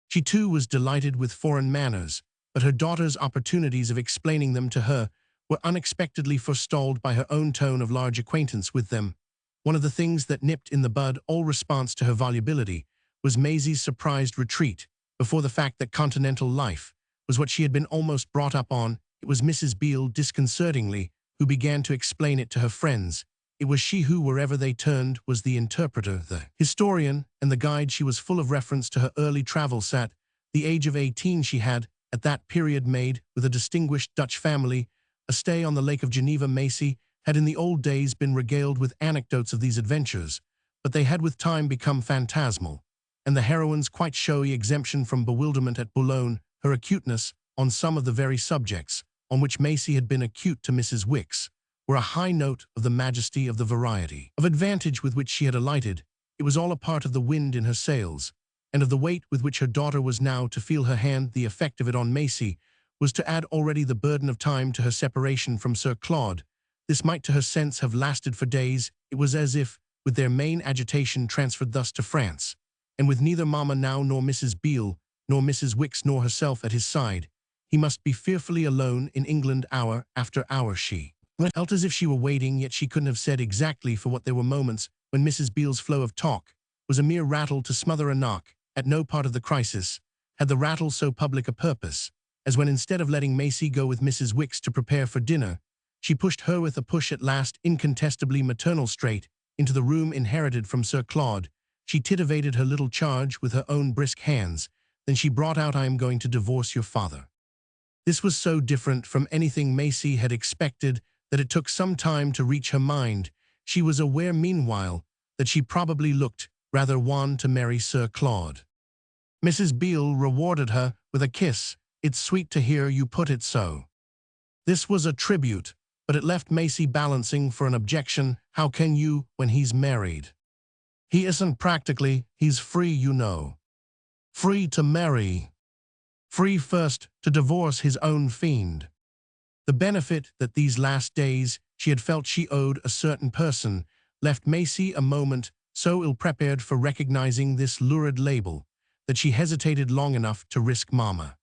Speaker 1: She too was delighted with foreign manners, but her daughter's opportunities of explaining them to her were unexpectedly forestalled by her own tone of large acquaintance with them. One of the things that nipped in the bud all response to her volubility was Maisie's surprised retreat before the fact that continental life was what she had been almost brought up on. It was Mrs. Beale, disconcertingly, who began to explain it to her friends. It was she who, wherever they turned, was the interpreter, the historian, and the guide. She was full of reference to her early travels. At the age of 18 she had, at that period, made, with a distinguished Dutch family, a stay on the Lake of Geneva. Maisie had in the old days been regaled with anecdotes of these adventures, but they had with time become phantasmal, and the heroine's quite showy exemption from bewilderment at Boulogne, her acuteness on some of the very subjects on which Maisie had been acute to Mrs. Wicks, were a high note of the majesty of the variety of advantage with which she had alighted. It was all a part of the wind in her sails, and of the weight with which her daughter was now to feel her hand. The effect of it on Maisie was to add already the burden of time to her separation from Sir Claude. This might to her sense have lasted for days. It was as if, with their main agitation transferred thus to France, and with neither Mamma now nor Mrs. Beale, nor Mrs. Wicks nor herself at his side, he must be fearfully alone in England hour after hour. She felt as if she were waiting, yet she couldn't have said exactly for what. There were moments when Mrs. Beale's flow of talk was a mere rattle to smother a knock. At no part of the crisis had the rattle so public a purpose as when, instead of letting Maisie go with Mrs. Wicks to prepare for dinner, she pushed her with a push at last incontestably maternal straight into the room inherited from Sir Claude. She titivated her little charge with her own brisk hands. Then she brought out, "I am going to divorce your father." This was so different from anything Maisie had expected that it took some time to reach her mind. She was aware meanwhile that she probably looked rather wan to marry Sir Claude. Mrs. Beale rewarded her with a kiss. "It's sweet to hear you put it so." This was a tribute, but it left Maisie balancing for an objection. "How can you, when he's married? He isn't practically, he's free, you know. Free to marry. Free first to divorce his own fiend." The benefit that these last days she had felt she owed a certain person left Maisie a moment so ill-prepared for recognizing this lurid label that she hesitated long enough to risk Mamma.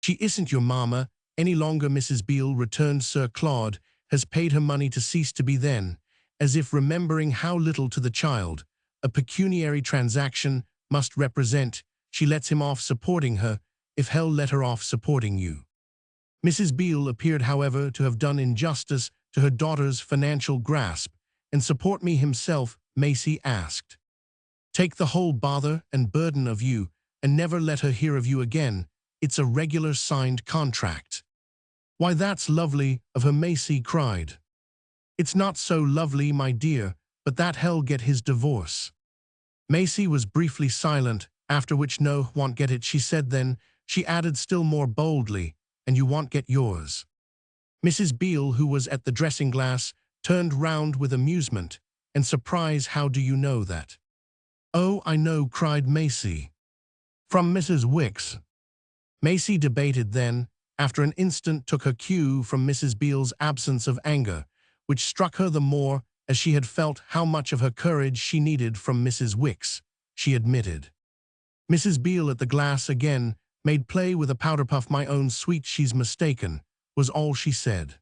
Speaker 1: "She isn't your Mamma any longer, Mrs. Beale," returned Sir Claude, "has paid her money to cease to be." Then, as if remembering how little to the child a pecuniary transaction must represent, she lets him off supporting her, if hell let her off supporting you. Mrs. Beale appeared, however, to have done injustice to her daughter's financial grasp. "And support me himself?" Maisie asked. "Take the whole bother and burden of you, and never let her hear of you again. It's a regular signed contract." "Why, that's lovely of her," Maisie cried. "It's not so lovely, my dear, but that hell get his divorce." Maisie was briefly silent, after which, "No, won't get it," she said. Then she added still more boldly, "And you won't get yours." Mrs. Beale, who was at the dressing-glass, turned round with amusement and surprise. "How do you know that?" "Oh, I know," cried Maisie. "From Mrs. Wicks." Maisie debated, then, after an instant, took her cue from Mrs. Beale's absence of anger, which struck her the more as she had felt how much of her courage she needed from Mrs. Wicks, she admitted. Mrs. Beale at the glass again made play with a powder puff. "My own sweet, she's mistaken," was all she said.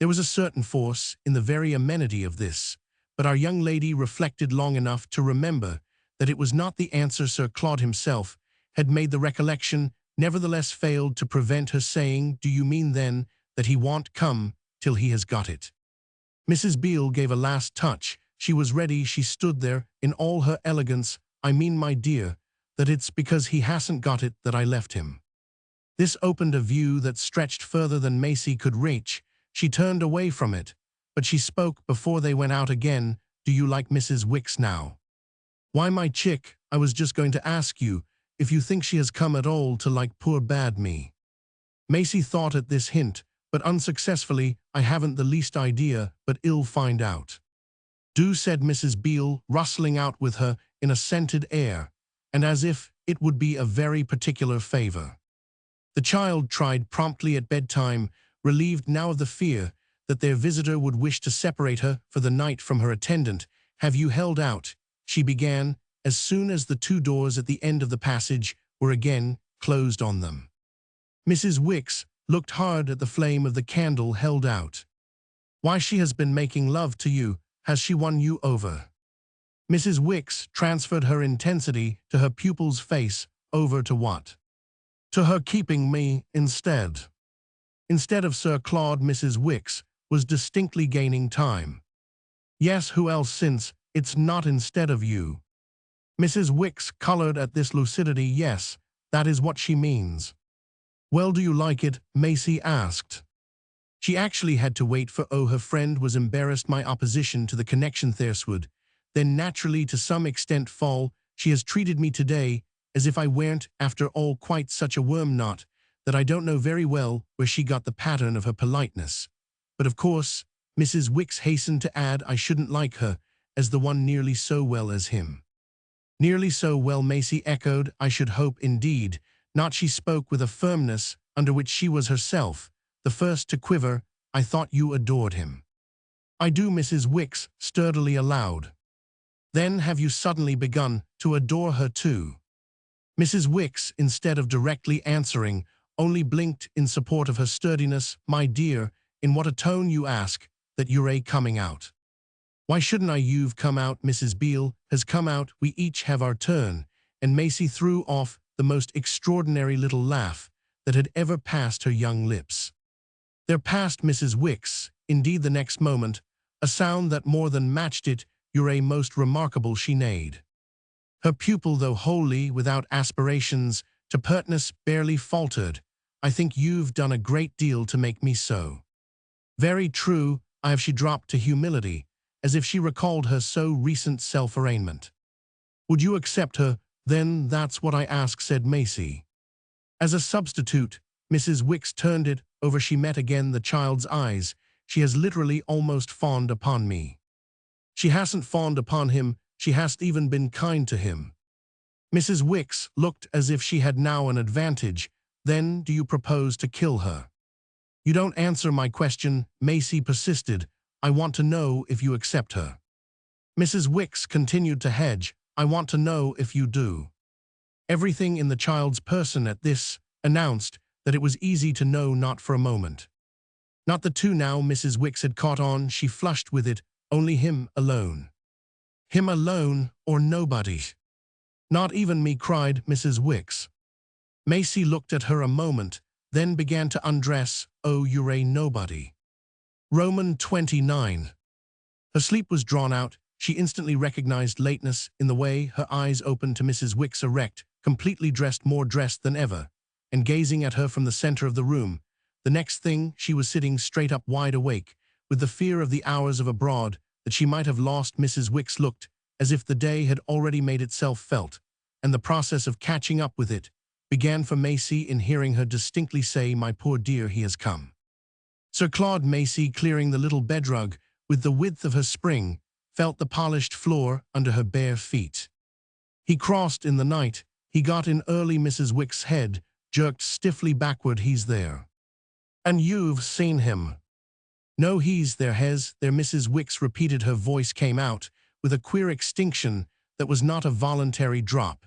Speaker 1: There was a certain force in the very amenity of this, but our young lady reflected long enough to remember that it was not the answer. Sir Claude himself had made. The recollection nevertheless failed to prevent her saying, "Do you mean then that he won't come till he has got it?" Mrs. Beale gave a last touch. She was ready. She stood there in all her elegance. "I mean, my dear, that it's because he hasn't got it that I left him." This opened a view that stretched further than Maisie could reach. She turned away from it, but she spoke before they went out again. "Do you like Mrs. Wicks now?" "Why, my chick, I was just going to ask you if you think she has come at all to like poor bad me." Maisie thought at this hint, but unsuccessfully. "I haven't the least idea, but I'll find out." "Do," said Mrs. Beale, rustling out with her in a scented air, and as if it would be a very particular favor. The child tried promptly at bedtime, relieved now of the fear that their visitor would wish to separate her for the night from her attendant. "Have you held out?" she began, as soon as the two doors at the end of the passage were again closed on them. Mrs. Wicks looked hard at the flame of the candle held out. "Why, she has been making love to you. Has she won you over?" Mrs. Wicks transferred her intensity to her pupil's face. "Over to what?" "To her keeping me instead." Instead of Sir Claude, Mrs. Wicks was distinctly gaining time. "Yes, who else, since it's not instead of you?" Mrs. Wicks colored at this lucidity. "Yes, that is what she means." "Well, do you like it?" Maisie asked. She actually had to wait for her friend was embarrassed. "My opposition to the connection there'swould then naturally to some extent fall. She has treated me today as if I weren't, after all, quite such a worm. Not that I don't know very well where she got the pattern of her politeness. But of course," Mrs. Wicks hastened to add, "I shouldn't like her as the one nearly so well as him." "Nearly so well," Maisie echoed. "I should hope, indeed not." She spoke with a firmness under which she was herself the first to quiver. "I thought you adored him." "I do," Mrs. Wicks sturdily allowed. "Then have you suddenly begun to adore her too?" Mrs. Wicks, instead of directly answering, only blinked in support of her sturdiness. "My dear, in what a tone you ask that. You're coming out." "Why shouldn't I? You've come out. Mrs. Beale has come out. We each have our turn." And Maisie threw off the most extraordinary little laugh that had ever passed her young lips. There passed Mrs. Wicks, indeed the next moment, a sound that more than matched it. "You're most remarkable," she neighed. Her pupil, though wholly without aspirations to pertness, barely faltered. "I think you've done a great deal to make me so." "Very true, I have." She dropped to humility, as if she recalled her so recent self-arraignment. "Would you accept her, then?" "That's what I ask," said Maisie. As a substitute, Mrs. Wicks turned it over. She met again the child's eyes. "She has literally almost fawned upon me." "She hasn't fawned upon him, she hasn't even been kind to him." Mrs. Wicks looked as if she had now an advantage. "Then do you propose to kill her?" "You don't answer my question," Maisie persisted. "I want to know if you accept her." Mrs. Wicks continued to hedge. "I want to know if you do." Everything in the child's person at this announced that it was easy to know. Not for a moment. Not the two now. Mrs. Wicks had caught on. She flushed with it. "Only him alone." "Him alone, or nobody?" "Not even me," cried Mrs. Wicks. Maisie looked at her a moment, then began to undress. "Oh, you're a nobody." Roman 29. Her sleep was drawn out. She instantly recognized lateness in the way her eyes opened to Mrs. Wicks, erect, completely dressed, more dressed than ever, and gazing at her from the center of the room. The next thing, she was sitting straight up, wide awake, with the fear of the hours of abroad that she might have lost. Mrs. Wicks looked as if the day had already made itself felt, and the process of catching up with it began for Maisie in hearing her distinctly say, "My poor dear, he has come." Sir Claude, Maisie, clearing the little bedrug with the width of her spring, felt the polished floor under her bare feet. "He crossed in the night. He got in early." Mrs. Wicks' head jerked stiffly backward. "He's there." "And you've seen him?" No, he's there, has there. Mrs. Wicks repeated. Her voice came out with a queer extinction that was not a voluntary drop,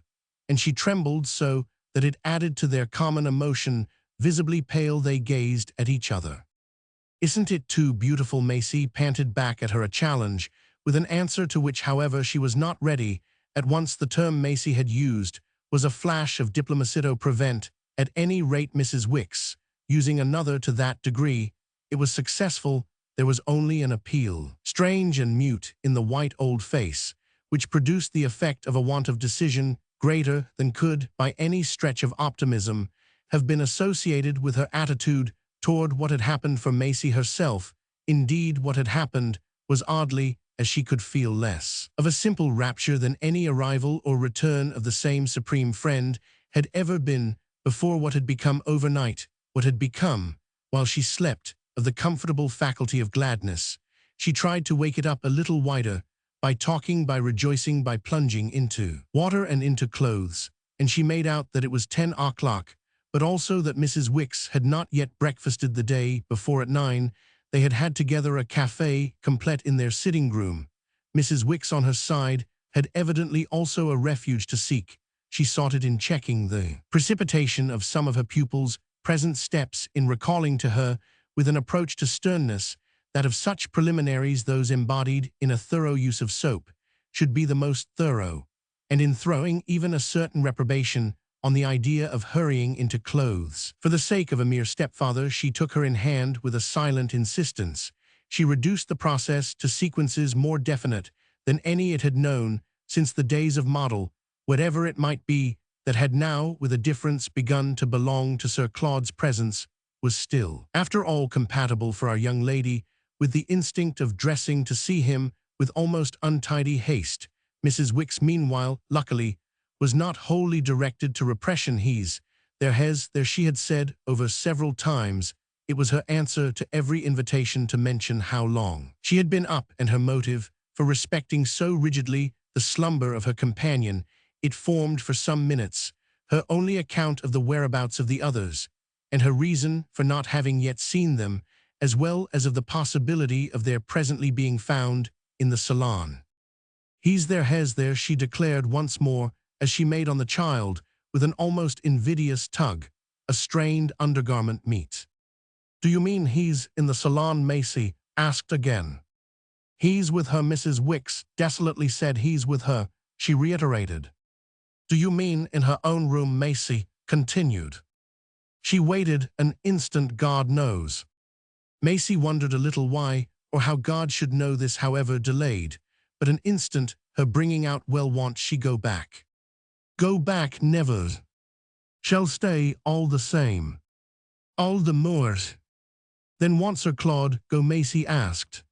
Speaker 1: and she trembled so that it added to their common emotion. Visibly pale, they gazed at each other. Isn't it too beautiful? Maisie panted back at her a challenge, with an answer to which, however, she was not ready. At once the term Maisie had used was a flash of diplomacy to prevent, at any rate, Mrs. Wicks using another to that degree. It was successful. There was only an appeal, strange and mute, in the white old face, which produced the effect of a want of decision greater than could, by any stretch of optimism, have been associated with her attitude toward what had happened for Maisie herself. Indeed, what had happened was, oddly as she could feel, less of a simple rapture than any arrival or return of the same supreme friend had ever been before. What had become overnight, what had become, while she slept, of the comfortable faculty of gladness. She tried to wake it up a little wider, by talking, by rejoicing, by plunging into water and into clothes, and she made out that it was 10 o'clock, but also that Mrs. Wicks had not yet breakfasted. The day before at 9, they had had together a café complete in their sitting-room. Mrs. Wicks, on her side, had evidently also a refuge to seek. She sought it in checking the precipitation of some of her pupils' present steps, in recalling to her, with an approach to sternness, that of such preliminaries those embodied in a thorough use of soap should be the most thorough, and in throwing even a certain reprobation on the idea of hurrying into clothes. For the sake of a mere stepfather, she took her in hand with a silent insistence. She reduced the process to sequences more definite than any it had known since the days of model, whatever it might be, that had now, with a difference, begun to belong to Sir Claude's presence, was still, after all, compatible for our young lady with the instinct of dressing to see him with almost untidy haste. Mrs. Wicks, meanwhile, luckily, was not wholly directed to repression. There she had said over several times. It was her answer to every invitation to mention how long she had been up, and her motive for respecting so rigidly the slumber of her companion. It formed for some minutes her only account of the whereabouts of the others, and her reason for not having yet seen them, as well as of the possibility of their presently being found in the salon. He's there, has there, she declared once more, as she made on the child, with an almost invidious tug, a strained undergarment meet. Do you mean he's in the salon? Maisie asked again. He's with her, Mrs. Wicks desolately said. He's with her, she reiterated. Do you mean in her own room? Maisie continued. She waited an instant. God knows. Maisie wondered a little why, or how God should know this, however delayed, but an instant, her bringing out, well, won't she go back? Go back? Never. Shall stay all the same. All the more. Then won't Sir Claude go? Maisie asked.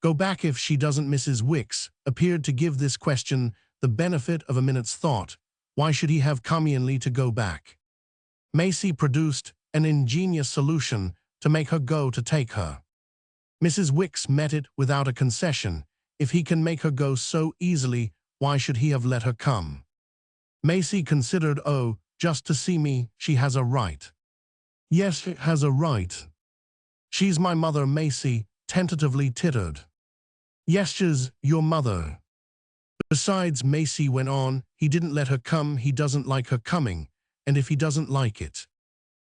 Speaker 1: Go back if she doesn't. Mrs. Wicks appeared to give this question the benefit of a minute's thought. Why should he have communly to go back? Maisie produced an ingenious solution to make her go to take her. Mrs. Wicks met it without a concession. If he can make her go so easily, why should he have let her come? Maisie considered. Oh, just to see me, she has a right. Yes, she has a right. She's my mother. Maisie tentatively tittered. Yes, she's your mother. Besides, Maisie went on, he didn't let her come. He doesn't like her coming, and if he doesn't like it.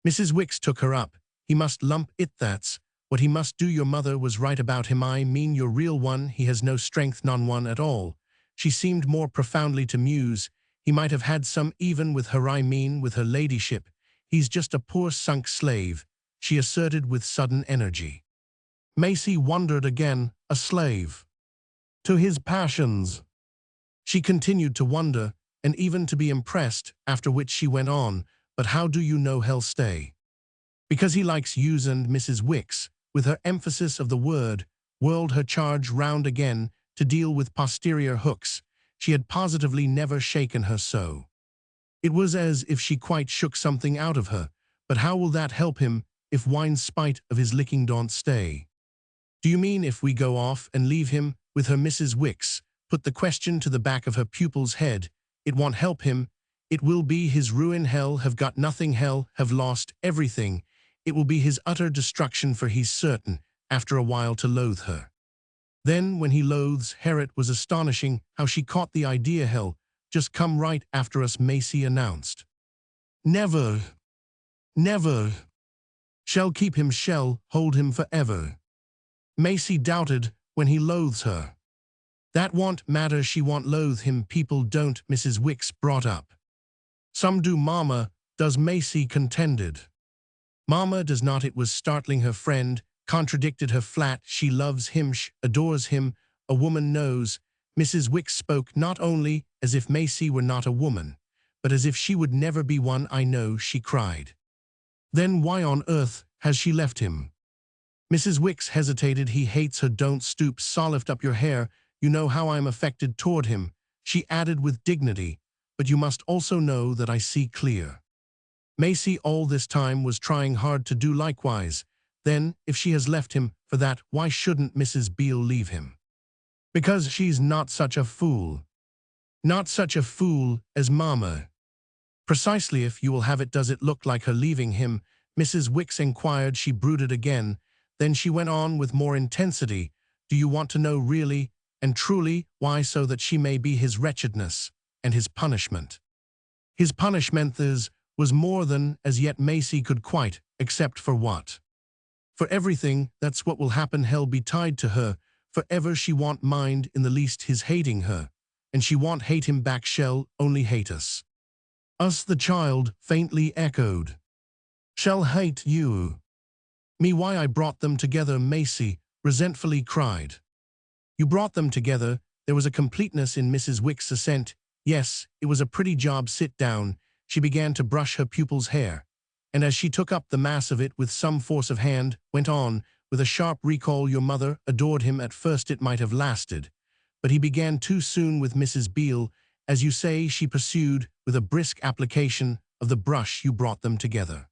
Speaker 1: Mrs. Wicks took her up. He must lump it, that's what he must do. Your mother was right about him. I mean your real one. He has no strength, none one at all. She seemed more profoundly to muse. He might have had some even with her, I mean with her ladyship. He's just a poor sunk slave, she asserted with sudden energy. Maisie wondered again. A slave to his passions. She continued to wonder, and even to be impressed, after which she went on, but how do you know he'll stay? Because he likes yous. And Mrs. Wicks, with her emphasis of the word, whirled her charge round again to deal with posterior hooks. She had positively never shaken her so. It was as if she quite shook something out of her. But how will that help him if wine spite of his licking don't stay? Do you mean if we go off and leave him with her? Mrs. Wicks put the question to the back of her pupil's head. It won't help him. It will be his ruin. Hell have got nothing. Hell have lost everything. It will be his utter destruction, for he's certain, after a while to loathe her. Then, when he loathes her, it was astonishing how she caught the idea. Hell, just come right after us, Maisie announced. Never, never. Shall keep him, shall hold him forever. Maisie doubted when he loathes her. That won't matter, she won't loathe him, people don't, Mrs. Wicks brought up. Some do, Mama, does, Maisie contended. Mama does not, it was startling. Her friend contradicted her flat. She loves him, adores him, a woman knows. Mrs. Wicks spoke not only as if Maisie were not a woman, but as if she would never be one. I know, she cried. Then why on earth has she left him? Mrs. Wicks hesitated. He hates her, don't stoop, so lift up your hair. You know how I'm affected toward him, she added with dignity, but you must also know that I see clear. Maisie all this time was trying hard to do likewise. Then, if she has left him for that, why shouldn't Mrs. Beale leave him? Because she's not such a fool. Not such a fool as Mama. Precisely. If you will have it, does it look like her leaving him? Mrs. Wicks inquired. She brooded again. Then she went on with more intensity. Do you want to know really and truly why? So that she may be his wretchedness and his punishment. His punishment was more than as yet Maisie could quite accept. For what? For everything. That's what will happen. Hell be tied to her forever. She won't mind in the least his hating her, and she won't hate him back. Shall only hate us. Us, the child faintly echoed. Shall hate you. Me, why I brought them together, Maisie resentfully cried. You brought them together. There was a completeness in Mrs. Wicks' assent. Yes, it was a pretty job. Sit down. She began to brush her pupil's hair, and as she took up the mass of it with some force of hand, went on, with a sharp recall. Your mother adored him. At first it might have lasted, but he began too soon with Mrs. Beale. As you say, she pursued, with a brisk application of the brush. You brought them together.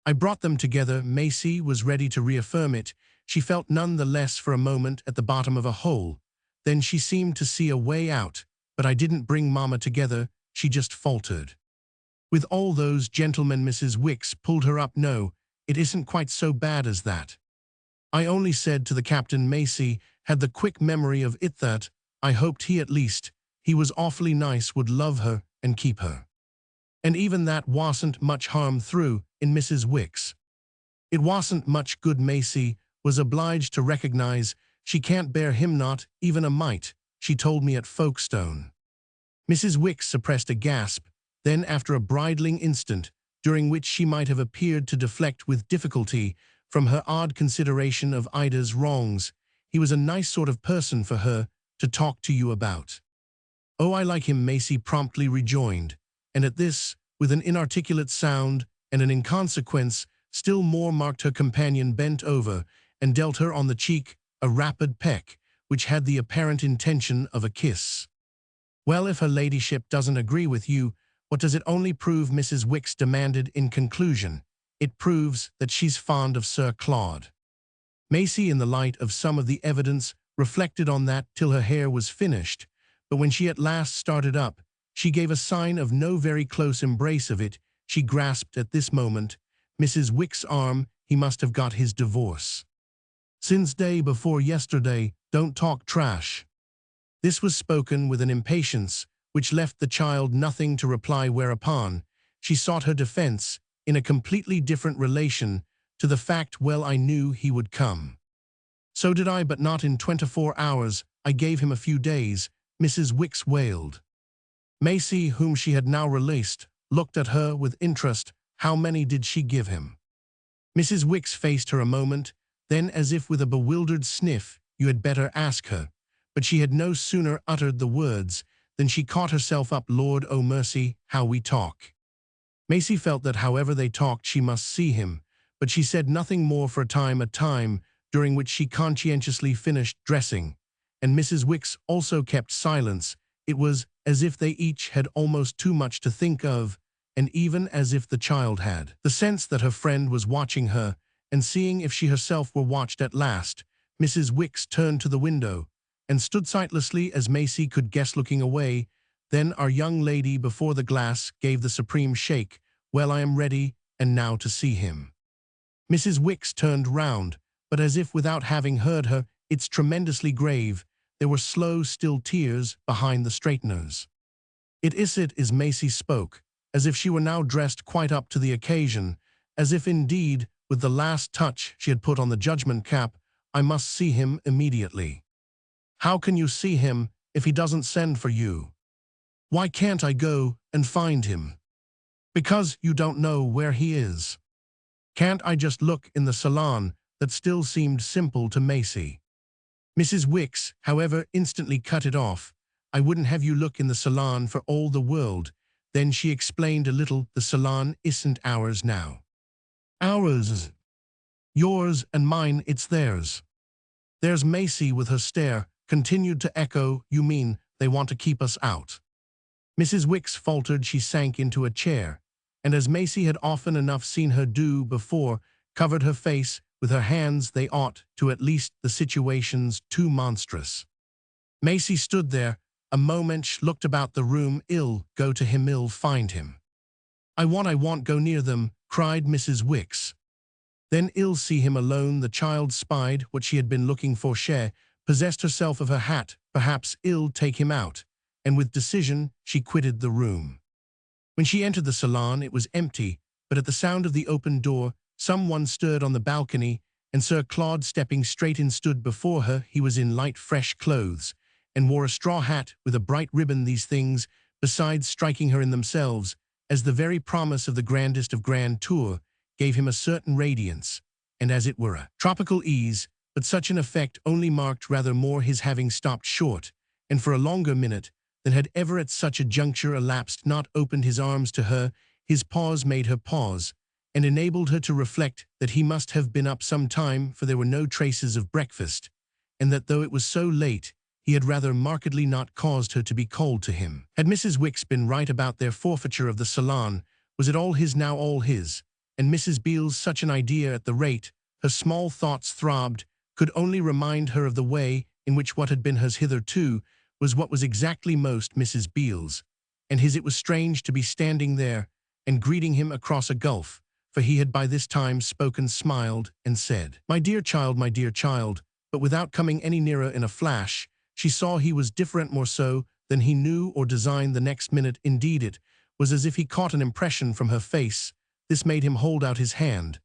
Speaker 1: I brought them together. Maisie was ready to reaffirm it. She felt none the less for a moment at the bottom of a hole. Then she seemed to see a way out. But I didn't bring Mama together, she just faltered. With all those gentlemen. Mrs. Wicks pulled her up. No, it isn't quite so bad as that. I only said to the captain. Maisie had the quick memory of it that I hoped he, at least, he was awfully nice, would love her and keep her. And even that wasn't much harm through in Mrs. Wicks. It wasn't much good. Maisie was obliged to recognize. She can't bear him, not even a mite, she told me at Folkestone. Mrs. Wicks suppressed a gasp. Then, after a bridling instant, during which she might have appeared to deflect with difficulty from her odd consideration of Ida's wrongs, he was a nice sort of person for her to talk to you about. Oh, I like him, Maisie promptly rejoined, and at this, with an inarticulate sound and an inconsequence still more marked, her companion bent over and dealt her on the cheek a rapid peck, which had the apparent intention of a kiss. Well, if her ladyship doesn't agree with you, what does it only prove? Mrs. Wicks demanded in conclusion. It proves that she's fond of Sir Claude. Maisie, in the light of some of the evidence, reflected on that till her hair was finished, but when she at last started up, she gave a sign of no very close embrace of it. She grasped at this moment Mrs. Wicks' arm. He must have got his divorce. Since day before yesterday. Don't talk trash. This was spoken with an impatience which left the child nothing to reply, whereupon she sought her defense in a completely different relation to the fact. Well, I knew he would come. So did I, but not in 24 hours. I gave him a few days, Mrs. Wicks wailed. Maisie, whom she had now released, looked at her with interest. How many did she give him? Mrs. Wicks faced her a moment, then, as if with a bewildered sniff, you had better ask her. But she had no sooner uttered the words than she caught herself up. Lord, oh mercy, how we talk. Maisie felt that however they talked she must see him, but she said nothing more for a time, during which she conscientiously finished dressing, and Mrs. Wicks also kept silence. It was as if they each had almost too much to think of, and even as if the child had the sense that her friend was watching her, and seeing if she herself were watched at last, Mrs. Wicks turned to the window and stood sightlessly as Maisie could guess, looking away. Then our young lady before the glass gave the supreme shake. Well, I am ready, and now to see him. Mrs. Wicks turned round, but as if without having heard her, it's tremendously grave. There were slow, still tears behind the straighteners. It is Maisie spoke, as if she were now dressed quite up to the occasion, as if indeed, with the last touch she had put on the judgment cap, I must see him immediately. How can you see him if he doesn't send for you? Why can't I go and find him? Because you don't know where he is. Can't I just look in the salon? That still seemed simple to Maisie. Mrs. Wicks, however, instantly cut it off. I wouldn't have you look in the salon for all the world. Then she explained a little. The salon isn't ours now. Ours. Yours and mine, it's theirs. There's Maisie with her stare, continued to echo, you mean they want to keep us out? Mrs. Wicks faltered. She sank into a chair, and as Maisie had often enough seen her do before, covered her face with her hands. They ought to, at least the situation's too monstrous. Maisie stood there a moment, looked about the room. Ill, go to him, ill, find him. I won't go near them, cried Mrs. Wicks. Then ill see him alone. The child spied what she had been looking for. She possessed herself of her hat. Perhaps ill take him out, and with decision she quitted the room. When she entered the salon, it was empty, but at the sound of the open door, someone stirred on the balcony, and Sir Claude, stepping straight in, stood before her. He was in light, fresh clothes, and wore a straw hat with a bright ribbon. These things, besides striking her in themselves, as the very promise of the grandest of grand tour, gave him a certain radiance, and as it were a tropical ease, but such an effect only marked rather more his having stopped short, and for a longer minute than had ever at such a juncture elapsed, not opened his arms to her. His pause made her pause, and enabled her to reflect that he must have been up some time, for there were no traces of breakfast, and that though it was so late, he had rather markedly not caused her to be cold to him. Had Mrs. Wicks been right about their forfeiture of the salon? Was it all his now, all his? And Mrs. Beale's such an idea at the rate her small thoughts throbbed could only remind her of the way in which what had been hers hitherto was what was exactly most Mrs. Beale's, and his. It was strange to be standing there and greeting him across a gulf, for he had by this time spoken, smiled, and said, my dear child, but without coming any nearer. In a flash, she saw he was different, more so than he knew or designed. The next minute, indeed, it was as if he caught an impression from her face. This made him hold out his hand.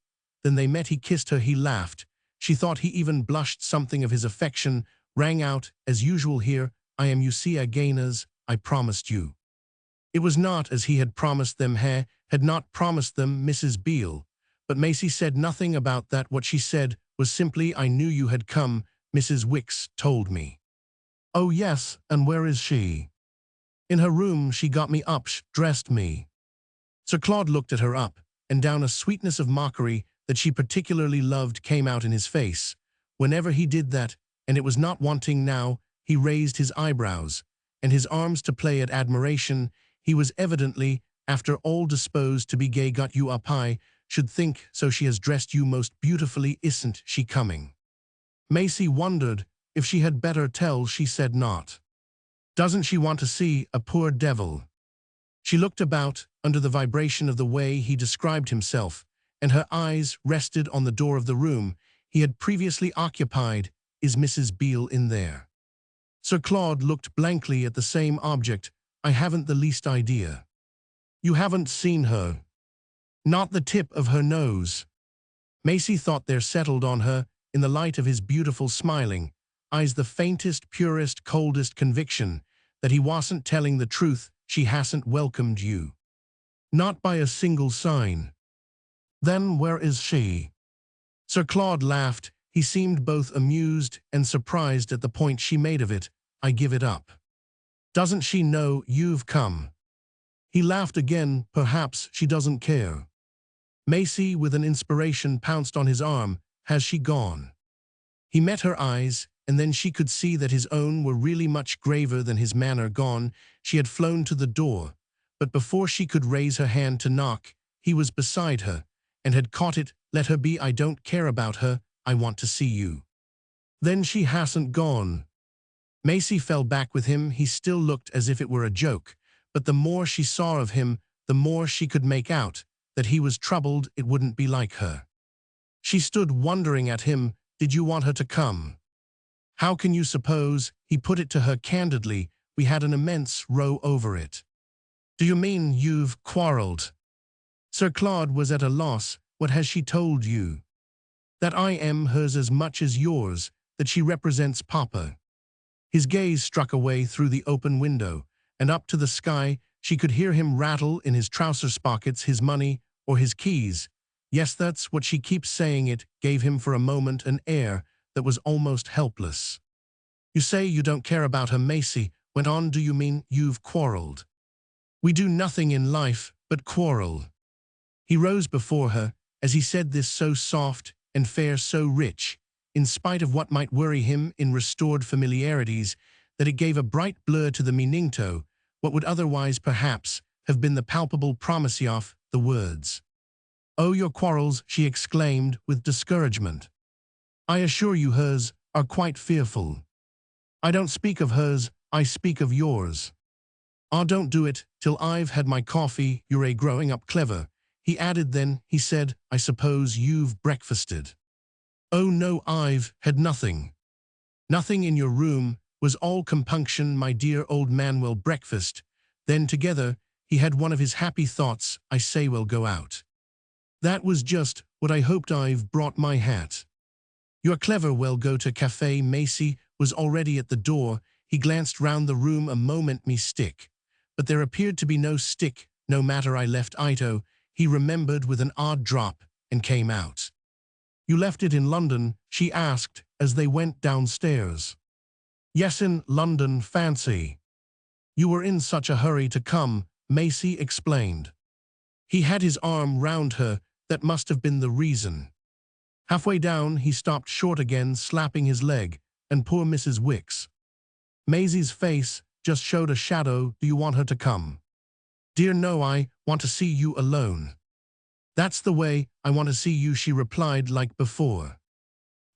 Speaker 1: Then they met. He kissed her. He laughed. She thought he even blushed. Something of his affection rang out, as usual here. I am, you see, again as I promised you. It was not as he had promised them. He had not promised them Mrs. Beale. But Maisie said nothing about that. What she said was simply, I knew you had come. Mrs. Wicks told me. Oh yes, and where is she? In her room. She got me up, dressed me. Sir Claude looked at her up and down. A sweetness of mockery that she particularly loved came out in his face whenever he did that, and it was not wanting now. He raised his eyebrows and his arms to play at admiration. He was evidently, after all, disposed to be gay. Got you up, I should think, so she has dressed you most beautifully. Isn't she coming? Maisie wondered if she had better tell. She said not. Doesn't she want to see a poor devil? She looked about under the vibration of the way he described himself, and her eyes rested on the door of the room he had previously occupied. Is Mrs. Beale in there? Sir Claude looked blankly at the same object. I haven't the least idea. You haven't seen her? Not the tip of her nose? Maisie thought there settled on her, in the light of his beautiful smiling eyes, the faintest, purest, coldest conviction that he wasn't telling the truth. She hasn't welcomed you? Not by a single sign. Then where is she? Sir Claude laughed. He seemed both amused and surprised at the point she made of it. I give it up. Doesn't she know you've come? He laughed again. Perhaps she doesn't care. Maisie, with an inspiration, pounced on his arm. Has she gone? He met her eyes, and then she could see that his own were really much graver than his manner. Gone. She had flown to the door, but before she could raise her hand to knock, he was beside her, and had caught it. Let her be. I don't care about her. I want to see you. Then she hasn't gone. Maisie fell back with him. He still looked as if it were a joke, but the more she saw of him, the more she could make out that he was troubled. It wouldn't be like her. She stood wondering at him. Did you want her to come? How can you suppose? He put it to her candidly. We had an immense row over it. Do you mean you've quarrelled? Sir Claude was at a loss. What has she told you? That I am hers as much as yours, that she represents Papa. His gaze struck away through the open window, and up to the sky. She could hear him rattle in his trousers pockets his money or his keys. Yes, that's what she keeps saying. It gave him for a moment an air that was almost helpless. You say you don't care about her, Maisie went on. Do you mean you've quarrelled? We do nothing in life but quarrel. He rose before her, as he said this, so soft and fair, so rich, in spite of what might worry him in restored familiarities, that it gave a bright blur to the meaningto, what would otherwise perhaps have been the palpable promise of the words. Oh, your quarrels, she exclaimed with discouragement. I assure you hers are quite fearful. I don't speak of hers, I speak of yours. Ah, don't do it till I've had my coffee. You're a growing up clever, he added. Then he said, I suppose you've breakfasted. Oh no, I've had nothing. Nothing in your room was all compunction, my dear old man. Well, breakfast. Then together he had one of his happy thoughts. I say we'll go out. That was just what I hoped. I've brought my hat. You're clever. Well, go to cafe. Maisie was already at the door. He glanced round the room a moment. Me stick. But there appeared to be no stick. No matter, I left Ito, he remembered with an odd drop, and came out. You left it in London? She asked as they went downstairs. Yes, in London. Fancy. You were in such a hurry to come, Maisie explained. He had his arm round her. That must have been the reason. Halfway down he stopped short again, slapping his leg, and poor Mrs. Wicks. Maisie's face just showed a shadow. Do you want her to come? Dear no, I want to see you alone. That's the way I want to see you, she replied. Like before.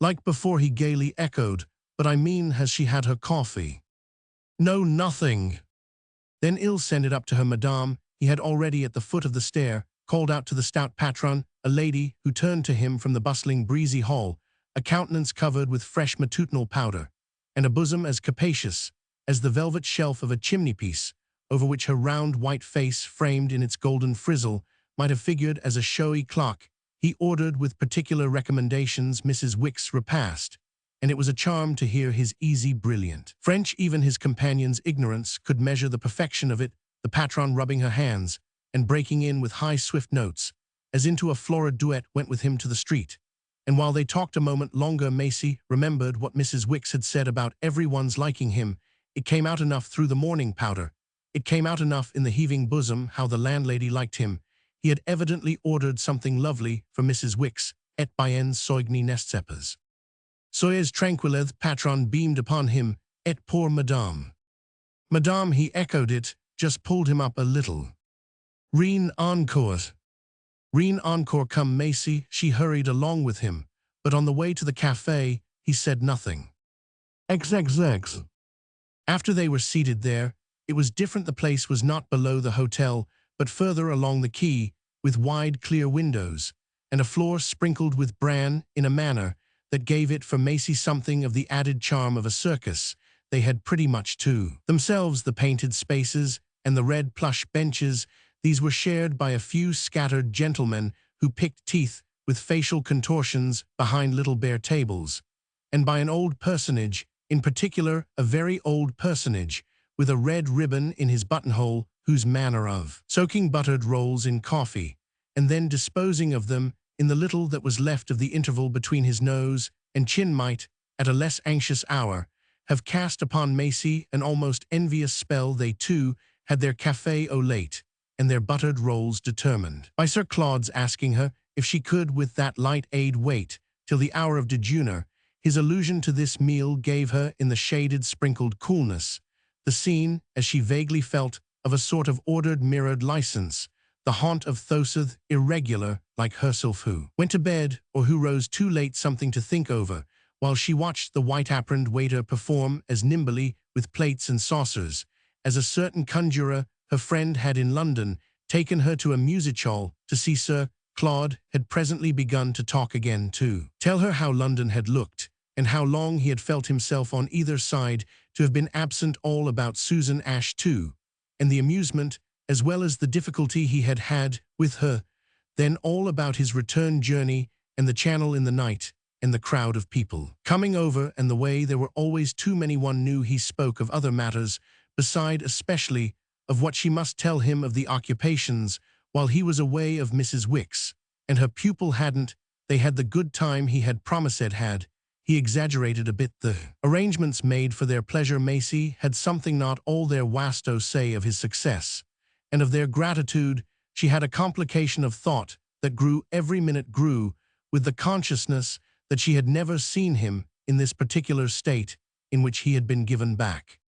Speaker 1: Like before, he gaily echoed. But I mean, has she had her coffee? No, nothing. Then I'll send it up to her, madame. He had already at the foot of the stair called out to the stout patron, a lady who turned to him from the bustling breezy hall, a countenance covered with fresh matutinal powder, and a bosom as capacious as the velvet shelf of a chimney-piece, over which her round white face, framed in its golden frizzle, might have figured as a showy clock. He ordered with particular recommendations Mrs. Wicks' repast, and it was a charm to hear his easy, brilliant French. Even his companion's ignorance could measure the perfection of it, the patron rubbing her hands, and breaking in with high, swift notes, as into a florid duet, went with him to the street. And while they talked a moment longer, Maisie remembered what Mrs. Wicks had said about everyone's liking him. It came out enough through the morning powder. It came out enough in the heaving bosom how the landlady liked him. He had evidently ordered something lovely for Mrs. Wicks, et bien soigné nestcepas. Soyez tranquille, the patron beamed upon him, et pour madame. Madame, he echoed. It just pulled him up a little. Rien encore. Rien encore. Come, Maisie. She hurried along with him, but on the way to the cafe, he said nothing. XXX. After they were seated there, it was different. The place was not below the hotel, but further along the quay, with wide, clear windows, and a floor sprinkled with bran in a manner that gave it for Maisie something of the added charm of a circus. They had pretty much to themselves the painted spaces and the red plush benches. These were shared by a few scattered gentlemen who picked teeth with facial contortions behind little bare tables, and by an old personage, in particular a very old personage, with a red ribbon in his buttonhole, whose manner of soaking buttered rolls in coffee, and then disposing of them in the little that was left of the interval between his nose and chin might, at a less anxious hour, have cast upon Maisie an almost envious spell. They too had their café au lait, and their buttered rolls determined by Sir Claude's asking her if she could with that light aid wait till the hour of dejeuner. His allusion to this meal gave her, in the shaded, sprinkled coolness, the scene, as she vaguely felt, of a sort of ordered, mirrored license, the haunt of Thosath, irregular, like herself, who went to bed or who rose too late, something to think over, while she watched the white-aproned waiter perform as nimbly with plates and saucers as a certain conjurer her friend had in London taken her to a music hall to see Sir Claude had presently begun to talk again too. Tell her how London had looked, and how long he had felt himself on either side to have been absent, all about Susan Ash too, and the amusement, as well as the difficulty he had had with her, then all about his return journey and the Channel in the night, and the crowd of people coming over, and the way there were always too many. One knew he spoke of other matters, beside especially of what she must tell him of the occupations, while he was away, of Mrs. Wicks, and her pupil hadn't, they had the good time he had promised had. He exaggerated a bit the arrangements made for their pleasure. Maisie had something not all their wasto say of his success, and of their gratitude. She had a complication of thought that grew every minute, grew with the consciousness that she had never seen him in this particular state in which he had been given back.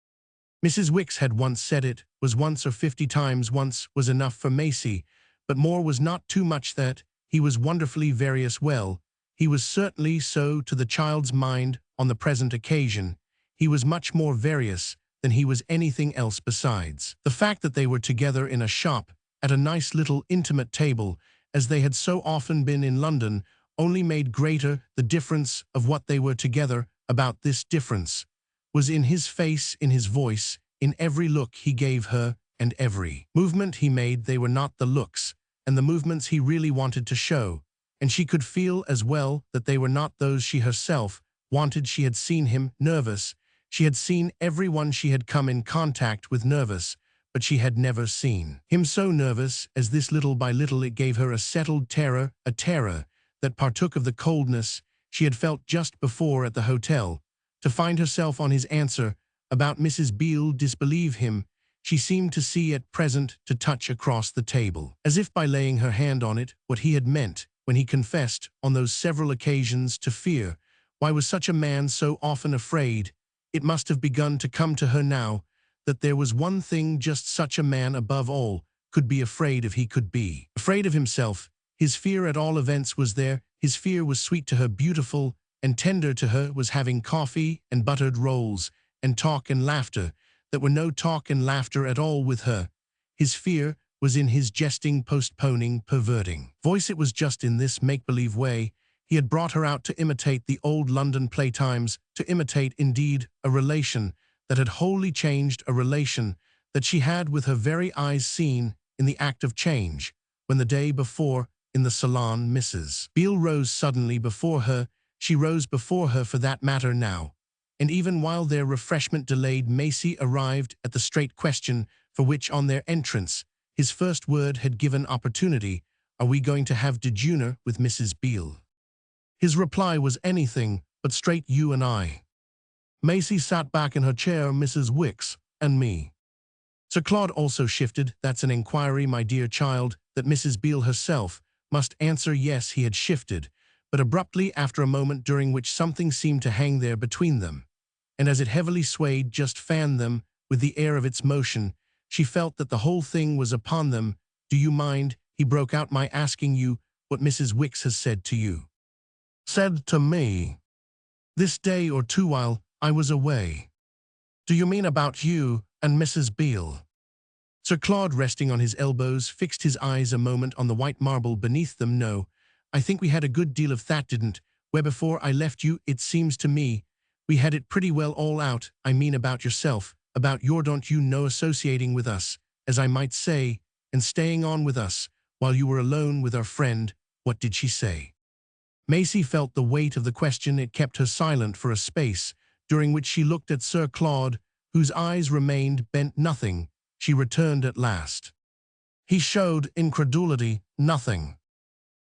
Speaker 1: Mrs. Wicks had once said it was once or 50 times once was enough for Maisie, but more was not too much. That he was wonderfully various. Well, he was certainly so to the child's mind on the present occasion. He was much more various than he was anything else besides. The fact that they were together in a shop, at a nice little intimate table, as they had so often been in London, only made greater the difference of what they were together about. This difference was in his face, in his voice, in every look he gave her, and every movement he made. They were not the looks and the movements he really wanted to show, and she could feel as well that they were not those she herself wanted. She had seen him nervous. She had seen everyone she had come in contact with nervous, but she had never seen him so nervous as this. Little by little it gave her a settled terror, a terror that partook of the coldness she had felt just before at the hotel, to find herself on his answer about Mrs. Beale. Disbelieve him, she seemed to see at present, to touch across the table, as if by laying her hand on it, what he had meant when he confessed on those several occasions to fear. Why was such a man so often afraid? It must have begun to come to her now that there was one thing just such a man above all could be afraid of. He could be afraid of himself. His fear at all events was there. His fear was sweet to her, beautiful and tender to her, was having coffee and buttered rolls and talk and laughter that were no talk and laughter at all with her. His fear was in his jesting, postponing, perverting voice. It was just in this make-believe way he had brought her out to imitate the old London playtimes, to imitate, indeed, a relation that had wholly changed, a relation that she had with her very eyes seen in the act of change, when the day before, in the salon, Mrs. Beale rose suddenly before her. She rose before her, for that matter, now. And even while their refreshment delayed, Maisie arrived at the straight question for which, on their entrance, his first word had given opportunity. Are we going to have dinner with Mrs. Beale? His reply was anything but straight. You and I. Maisie sat back in her chair. Mrs. Wicks and me. Sir Claude also shifted. That's an inquiry, my dear child, that Mrs. Beale herself must answer. Yes, he had shifted, but abruptly, after a moment during which something seemed to hang there between them, and as it heavily swayed, just fanned them with the air of its motion, she felt that the whole thing was upon them. Do you mind, he broke out, my asking you what Mrs. Wicks has said to you? Said to me? This day or two while I was away. Do you mean about you and Mrs. Beale? Sir Claude, resting on his elbows, fixed his eyes a moment on the white marble beneath them. No, I think we had a good deal of that, didn't we, before I left you? It seems to me we had it pretty well all out. I mean about yourself, about your, don't you know, associating with us, as I might say, and staying on with us, while you were alone with our friend. What did she say? Maisie felt the weight of the question. It kept her silent for a space, during which she looked at Sir Claude, whose eyes remained bent. Nothing, she returned at last. He showed incredulity. Nothing.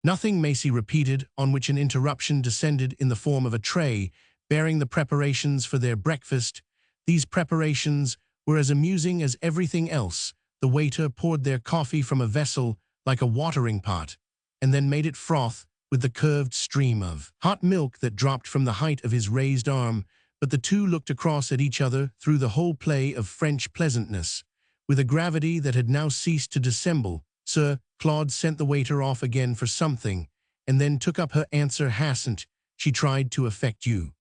Speaker 1: Nothing, Maisie repeated, on which an interruption descended in the form of a tray, bearing the preparations for their breakfast. These preparations were as amusing as everything else. The waiter poured their coffee from a vessel like a watering pot, and then made it froth with the curved stream of hot milk that dropped from the height of his raised arm. But the two looked across at each other through the whole play of French pleasantness, with a gravity that had now ceased to dissemble. Sir Claude sent the waiter off again for something, and then took up her answer. Hasn't she tried to affect you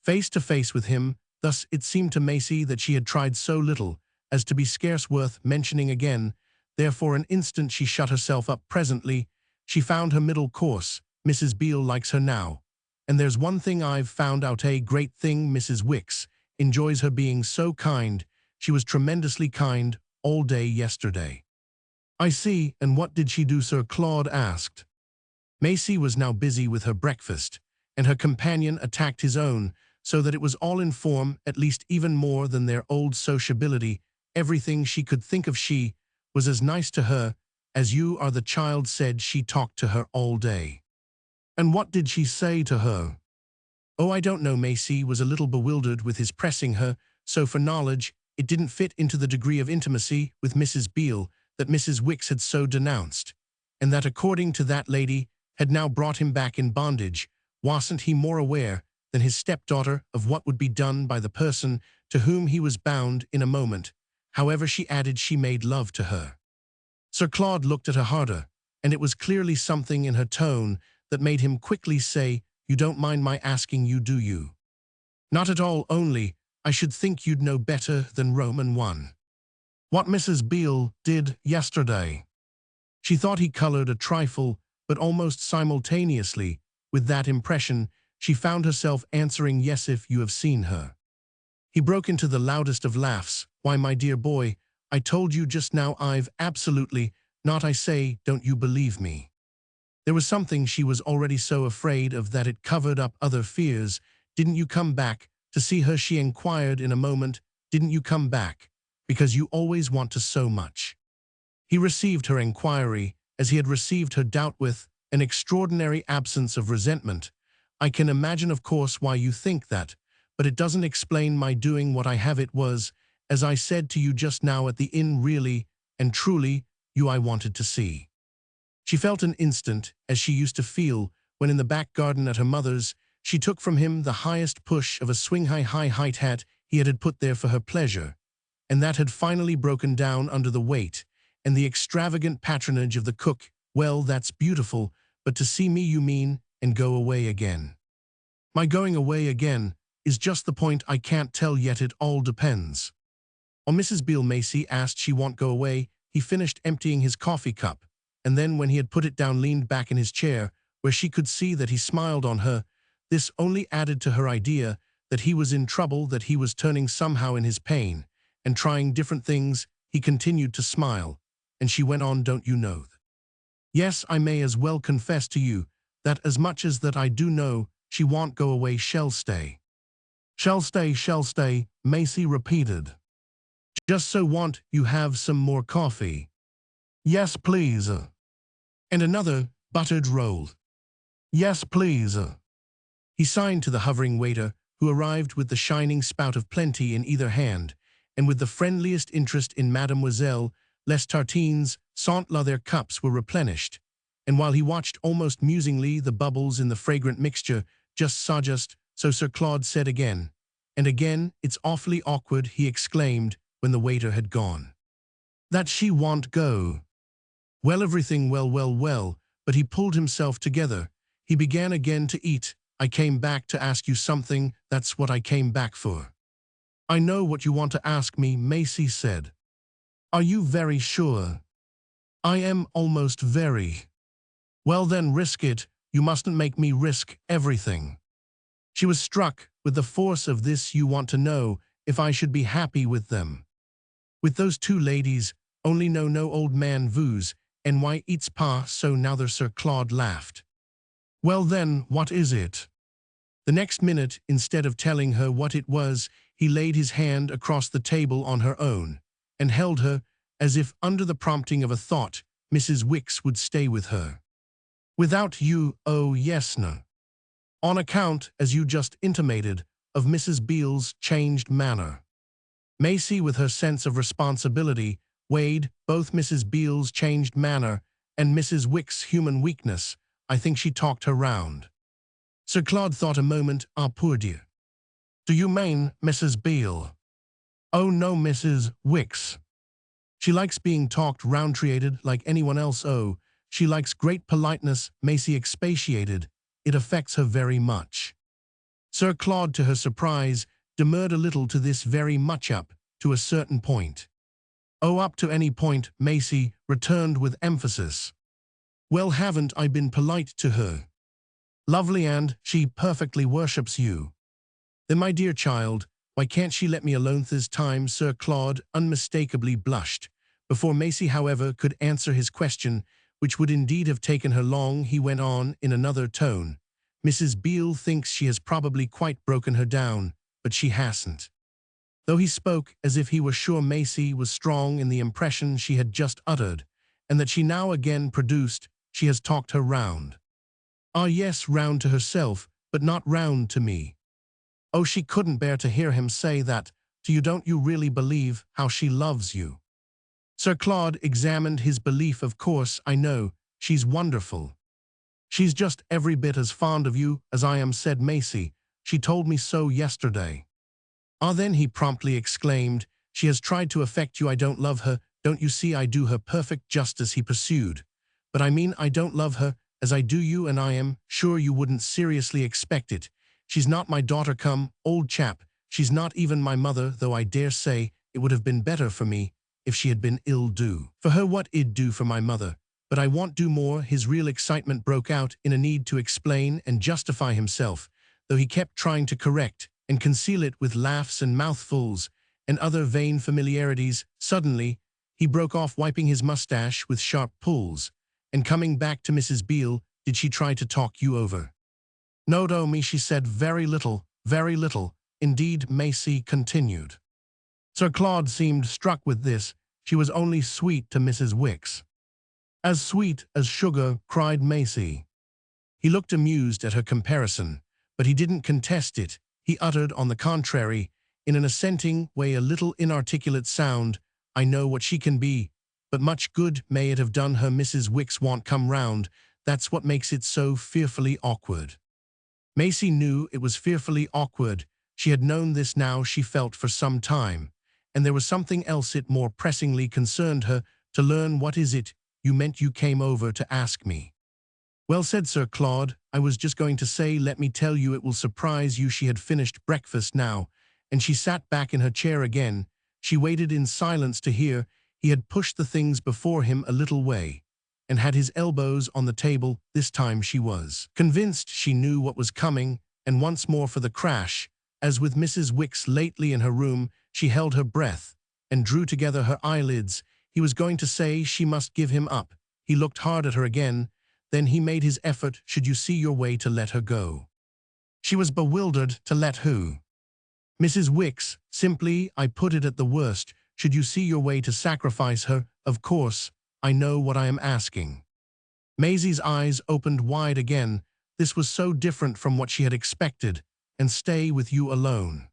Speaker 1: face to face with him? Thus it seemed to Maisie that she had tried so little as to be scarce worth mentioning again. There for an instant she shut herself up. Presently She found her middle course. Mrs. Beale likes her now. And there's one thing I've found out, a great thing. Mrs. Wicks enjoys her being so kind. She was tremendously kind all day yesterday. I see, and what did she do? Sir Claude asked. Maisie was now busy with her breakfast, and her companion attacked his own, so that it was all in form, at least even more than their old sociability. Everything she could think of. She was as nice to her as you are. The child said she talked to her all day. And what did she say to her? Oh, I don't know. Maisie was a little bewildered with his pressing her, so for knowledge, it didn't fit into the degree of intimacy with Mrs. Beale that Mrs. Wicks had so denounced, and that according to that lady had now brought him back in bondage. Wasn't he more aware than his stepdaughter of what would be done by the person to whom he was bound in a moment? However, she added she made love to her. Sir Claude looked at her harder, and it was clearly something in her tone that made him quickly say, "You don't mind my asking you, do you?" "Not at all, only I should think you'd know better than Roman 1. What Mrs. Beale did yesterday." She thought he colored a trifle, but almost simultaneously with that impression, she found herself answering, "Yes, if you have seen her." He broke into the loudest of laughs. "Why, my dear boy, I told you just now I've absolutely not. I say, don't you believe me?" There was something she was already so afraid of that it covered up other fears. "Didn't you come back to see her?" she inquired in a moment. "Didn't you come back because you always want to so much?" He received her inquiry as he had received her doubt, with an extraordinary absence of resentment. "I can imagine, of course, why you think that, but it doesn't explain my doing what I have. It was, as I said to you just now at the inn, really and truly you I wanted to see." She felt an instant as she used to feel when in the back garden at her mother's she took from him the highest push of a swing-high hat he had put there for her pleasure, and that had finally broken down under the weight and the extravagant patronage of the cook. "Well, that's beautiful, but to see me, you mean, and go away again?" "My going away again is just the point. I can't tell yet. It all depends on Mrs. Beale." Maisie asked. "She won't go away." He finished emptying his coffee cup, and then when he had put it down leaned back in his chair, where she could see that he smiled on her. This only added to her idea that he was in trouble, that he was turning somehow in his pain, and trying different things. He continued to smile, and she went on, "Don't you know? Yes, I may as well confess to you that as much as that I do know she won't go away. Shall stay." Shall stay, Maisie repeated. "Just so won't you have some more coffee?" "Yes, please." "And another buttered roll?" "Yes, please." He signed to the hovering waiter, who arrived with the shining spout of plenty in either hand, and with the friendliest interest in Mademoiselle Les Tartines Saint-La. Their cups were replenished, and while he watched almost musingly the bubbles in the fragrant mixture, just so Sir Claude said again and again, "It's awfully awkward," he exclaimed when the waiter had gone. "That she won't go." "Well, everything well, but he pulled himself together. He began again to eat. "I came back to ask you something. That's what I came back for." "I know what you want to ask me," Maisie said. "Are you very sure?" "I am almost very." "Well then, risk it. You mustn't make me risk everything." She was struck with the force of this. "You want to know if I should be happy with them?" "With those two ladies? Only no, old man, vous, and why it's pas so neither." Sir Claude laughed. "Well then, what is it?" The next minute, instead of telling her what it was, he laid his hand across the table on her own, and held her, as if under the prompting of a thought Mrs. Wicks would stay with her. "Without you? Oh, yes, no. On account, as you just intimated, of Mrs. Beale's changed manner." Maisie, with her sense of responsibility, weighed both Mrs. Beale's changed manner and Mrs. Wicks' human weakness. "I think she talked her round." Sir Claude thought a moment. "Ah, poor dear." "Do you mean Mrs. Beale?" "Oh no, Mrs. Wicks. She likes being talked round, treated like anyone else. Oh, she likes great politeness." Maisie expatiated. "It affects her very much." Sir Claude, to her surprise, demurred a little to this very much. "Up to a certain point." "Oh, up to any point," Maisie returned with emphasis. Well, haven't I been polite to her? Lovely, and she perfectly worships you. Then, my dear child, why can't she let me alone this time? Sir Claude unmistakably blushed. Before Maisie, however, could answer his question, which would indeed have taken her long, he went on in another tone. Mrs. Beale thinks she has probably quite broken her down, but she hasn't. Though he spoke as if he were sure Maisie was strong in the impression she had just uttered, and that she now again produced, she has talked her round. Ah yes, round to herself, but not round to me. Oh, she couldn't bear to hear him say that to you. Don't you really believe how she loves you? Sir Claude examined his belief. Of course, I know, she's wonderful. She's just every bit as fond of you as I am, said Maisie. She told me so yesterday. Ah, then, he promptly exclaimed, she has tried to affect you. I don't love her, don't you see? I do her perfect justice, he pursued. But I mean, I don't love her as I do you, and I am sure you wouldn't seriously expect it. She's not my daughter, come, old chap. She's not even my mother, though I dare say it would have been better for me if she had been ill-do. For her what I'd do for my mother. But I won't do more. His real excitement broke out in a need to explain and justify himself, though he kept trying to correct and conceal it with laughs and mouthfuls and other vain familiarities. Suddenly, he broke off, wiping his mustache with sharp pulls, and coming back to Mrs. Beale, did she try to talk you over? No, me, she said, very little, indeed, Maisie continued. Sir Claude seemed struck with this. She was only sweet to Mrs. Wicks. As sweet as sugar, cried Maisie. He looked amused at her comparison, but he didn't contest it. He uttered, on the contrary, in an assenting way, a little inarticulate sound, I know what she can be, but much good may it have done her. Mrs. Wicks won't come round. That's what makes it so fearfully awkward. Maisie knew it was fearfully awkward. She had known this now, she felt, for some time, and there was something else it more pressingly concerned her to learn. What is it you meant? You came over to ask me. Well, said Sir Claude, I was just going to say, let me tell you, it will surprise you. She had finished breakfast now, and she sat back in her chair again. She waited in silence to hear. He had pushed the things before him a little way, and had his elbows on the table. This time she was convinced she knew what was coming, and once more, for the crash, as with Mrs. Wicks lately in her room, she held her breath and drew together her eyelids. He was going to say she must give him up. He looked hard at her again. Then he made his effort. Should you see your way to let her go? She was bewildered. To let who? Mrs. Wicks. Simply, I put it at the worst. Should you see your way to sacrifice her? Of course, I know what I am asking. Maisie's eyes opened wide again. This was so different from what she had expected. And stay with you alone.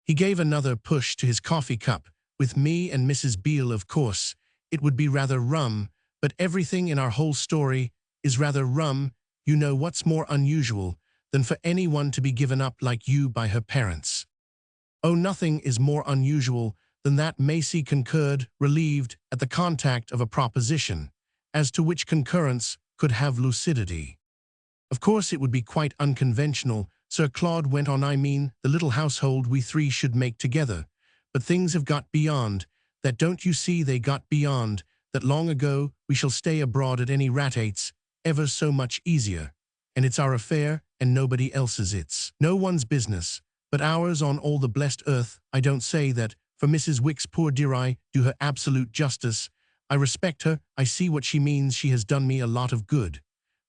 Speaker 1: He gave another push to his coffee cup. With me and Mrs. Beale, of course, it would be rather rum, but everything in our whole story is rather rum. You know what's more unusual than for anyone to be given up like you by her parents? Oh, nothing is more unusual than that, Maisie concurred, relieved at the contact of a proposition, as to which concurrence could have lucidity. Of course it would be quite unconventional, Sir Claude went on. I mean, the little household we three should make together. But things have got beyond that, don't you see? They got beyond that long ago. We shall stay abroad at any rate. It's ever so much easier, and it's our affair and nobody else's. It's no one's business but ours on all the blessed earth. I don't say that for Mrs. Wicks, poor dear. I do her absolute justice. I respect her. I see what she means. She has done me a lot of good.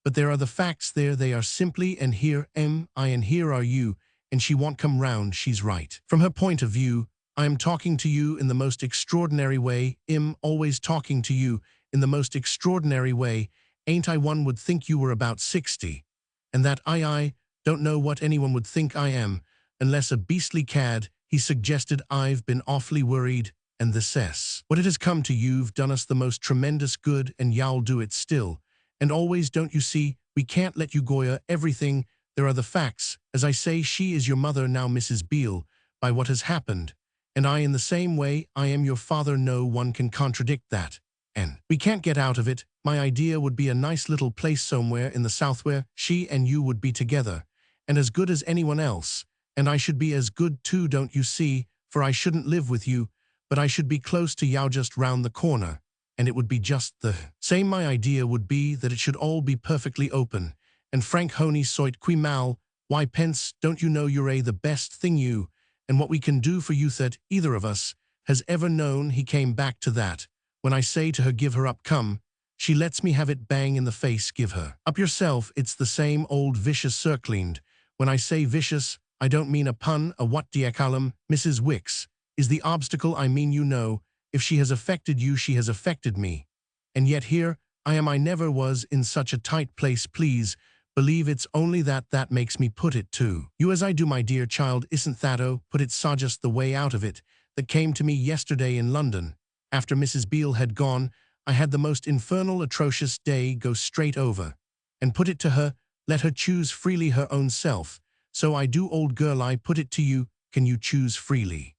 Speaker 1: But there are the facts there. They are simply, and here am I and here are you, and she won't come round. She's right. From her point of view, I am talking to you in the most extraordinary way. Always talking to you in the most extraordinary way. Ain't I? One would think you were about 60. And that I don't know what anyone would think I am, unless a beastly cad, he suggested. I've been awfully worried, and the cess. What it has come to, you've done us the most tremendous good, and you'll do it still. And always, don't you see? We can't let you Goya everything. There are the facts. As I say, she is your mother now, Mrs. Beale, by what has happened. And I in the same way. I am your father. No one can contradict that. And we can't get out of it. My idea would be a nice little place somewhere in the south where she and you would be together, and as good as anyone else. And I should be as good too, don't you see? For I shouldn't live with you, but I should be close to you, just round the corner. and it would be just the same. My idea would be that it should all be perfectly open, and frank honi soit qui mal, why pence, don't you know you're the best thing you, and what we can do for you that either of us has ever known. He came back to that. When I say to her give her up come, she lets me have it bang in the face. Give her up yourself. It's the same old vicious circling. When I say vicious, I don't mean a pun, a what diacolum, Mrs. Wicks, is the obstacle. I mean, you know, if she has affected you, she has affected me. And yet here I am. I never was in such a tight place. Please believe it's only that makes me put it to you as I do, my dear child. Isn't that put it sawdust the way out of it that came to me yesterday in London. After Mrs. Beale had gone, I had the most infernal, atrocious day. Go straight over and put it to her. Let her choose freely her own self. So I do, old girl, I put it to you, can you choose freely?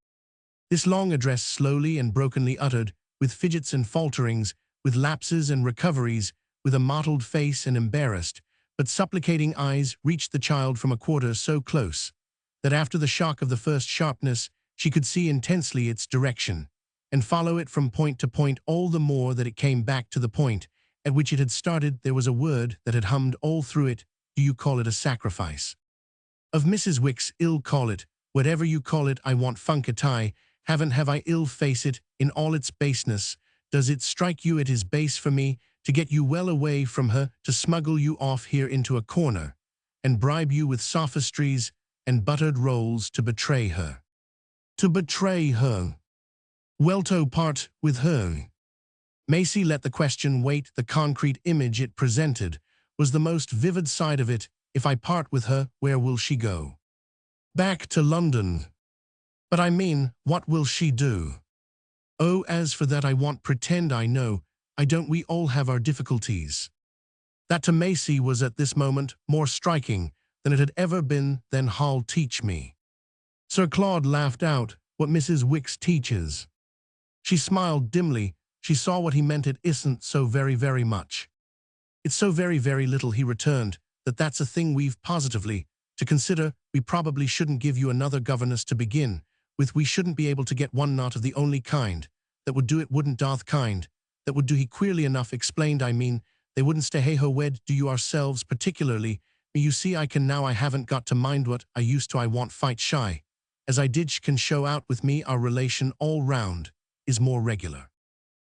Speaker 1: This long address, slowly and brokenly uttered, with fidgets and falterings, with lapses and recoveries, with a mottled face and embarrassed, but supplicating eyes, reached the child from a quarter so close that after the shock of the first sharpness, she could see intensely its direction, and follow it from point to point, all the more that it came back to the point at which it had started. There was a word that had hummed all through it. Do you call it a sacrifice? Of Mrs. Wicks, ill call it, whatever you call it, I want funkity, have I ill face it, in all its baseness. Does it strike you it is base for me to get you well away from her, to smuggle you off here into a corner, and bribe you with sophistries and buttered rolls to betray her? To betray her? Well, to part with her. Maisie let the question wait. The concrete image it presented was the most vivid side of it. If I part with her, where will she go? Back to London. But I mean, what will she do? Oh, as for that, I won't pretend I know. I don't. We all have our difficulties. That to Maisie was at this moment more striking than it had ever been. Then Hall teach me. Sir Claude laughed out. What Mrs. Wicks teaches. She smiled dimly. She saw what he meant. It isn't so very, very much. It's so very, very little, he returned, that's a thing we've positively to consider. We probably shouldn't give you another governess to begin with. We shouldn't be able to get one, not of the only kind that would do it. Wouldn't doth kind that would do. He queerly enough explained, I mean, they wouldn't stay hey ho wed do you ourselves particularly. You see, I can now. I haven't got to mind what I used to. I want fight shy as I did. Can show out with me. Our relation all round is more regular.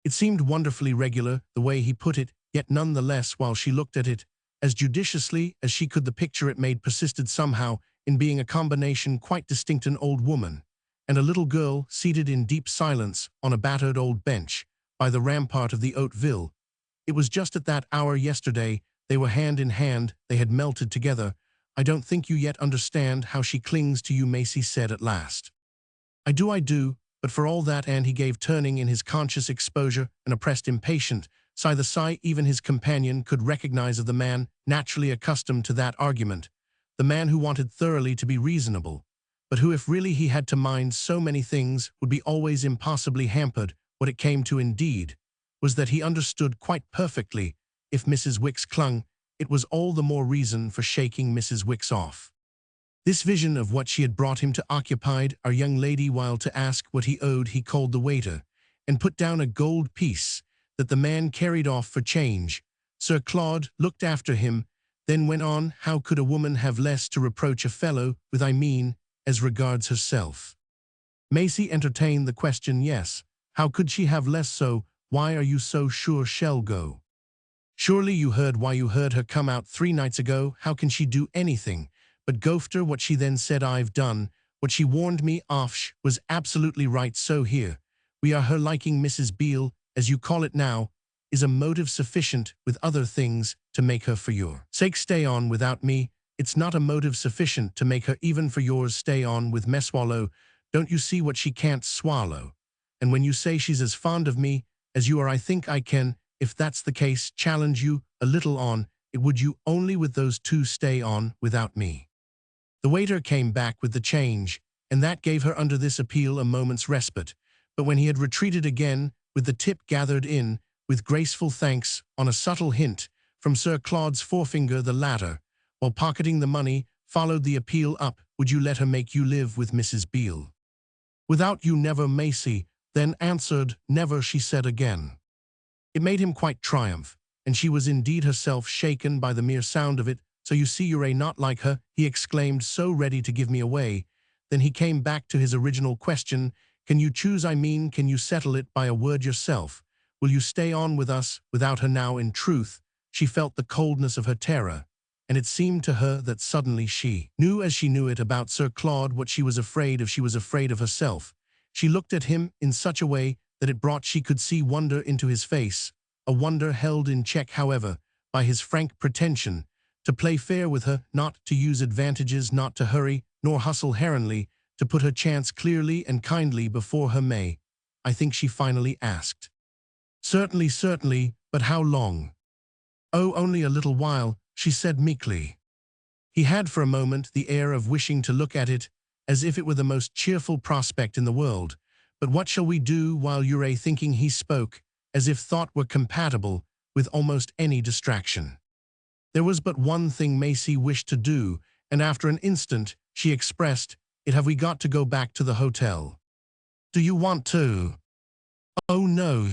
Speaker 1: It seemed wonderfully regular, the way he put it, yet none the less, while she looked at it as judiciously as she could, the picture it made persisted somehow in being a combination quite distinct. An old woman and a little girl seated in deep silence on a battered old bench by the rampart of the Hauteville. It was just at that hour yesterday. They were hand in hand. They had melted together. I don't think you yet understand how she clings to you, Maisie said at last. I do, but for all that, and he gave, turning in his conscious exposure, an oppressed impatient sigh, the sigh even his companion could recognize of the man naturally accustomed to that argument, the man who wanted thoroughly to be reasonable, but who, if really he had to mind so many things, would be always impossibly hampered. What it came to, indeed, was that he understood quite perfectly. If Mrs. Wicks clung, it was all the more reason for shaking Mrs. Wicks off. This vision of what she had brought him to occupied our young lady, while to ask what he owed he called the waiter, and put down a gold piece that the man carried off for change. Sir Claude looked after him, then went on, how could a woman have less to reproach a fellow with, I mean, as regards herself? Maisie entertained the question. Yes, how could she have less? So why are you so sure she'll go? Surely you heard why you heard her come out 3 nights ago. How can she do anything but go after what she then said? I've done what she warned me of. Was absolutely right. So here we are. Her liking Mrs. Beale, as you call it now, is a motive sufficient, with other things, to make her for your sake stay on without me. It's not a motive sufficient to make her even for yours stay on with me. Swallow. Don't you see what she can't swallow? And when you say she's as fond of me as you are, I think I can, if that's the case, challenge you a little on it. Would you only with those two stay on without me? The waiter came back with the change, and that gave her under this appeal a moment's respite. But when he had retreated again, with the tip gathered in, with graceful thanks, on a subtle hint from Sir Claude's forefinger, the latter, while pocketing the money, followed the appeal up. Would you let her make you live with Mrs. Beale? Without you, never. Maisie then answered. Never, she said again. It made him quite triumph, and she was indeed herself shaken by the mere sound of it. "So you see you're not like her," he exclaimed, so ready to give me away. Then he came back to his original question. "Can you choose, I mean, can you settle it by a word yourself? Will you stay on with us without her now?" In truth, she felt the coldness of her terror, and it seemed to her that suddenly she knew as she knew it about Sir Claude what she was afraid of. She was afraid of herself. She looked at him in such a way that it brought she could see wonder into his face, a wonder held in check, however, by his frank pretension to play fair with her, not to use advantages, not to hurry, nor hustle heronly, to put her chance clearly and kindly before her. "May I think?" she finally asked. "Certainly, certainly, but how long?" "Oh, only a little while," she said meekly. He had for a moment the air of wishing to look at it as if it were the most cheerful prospect in the world. "But what shall we do while you're thinking?" He spoke as if thought were compatible with almost any distraction. There was but one thing Maisie wished to do, and after an instant she expressed it. "Have we got to go back to the hotel?" "Do you want to?" "Oh, no.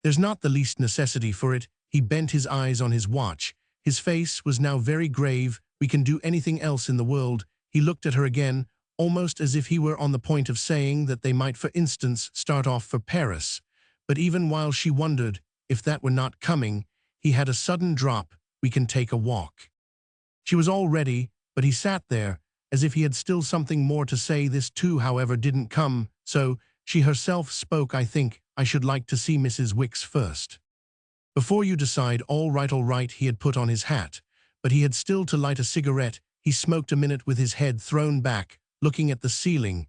Speaker 1: There's not the least necessity for it." He bent his eyes on his watch. His face was now very grave. "We can do anything else in the world." He looked at her again, almost as if he were on the point of saying that they might, for instance, start off for Paris. But even while she wondered if that were not coming, he had a sudden drop. "We can take a walk." She was all ready, but he sat there, as if he had still something more to say. This too, however, didn't come, so she herself spoke. "I think I should like to see Mrs. Wicks first." "Before you decide." All right, all right." He had put on his hat, but he had still to light a cigarette. He smoked a minute with his head thrown back, looking at the ceiling.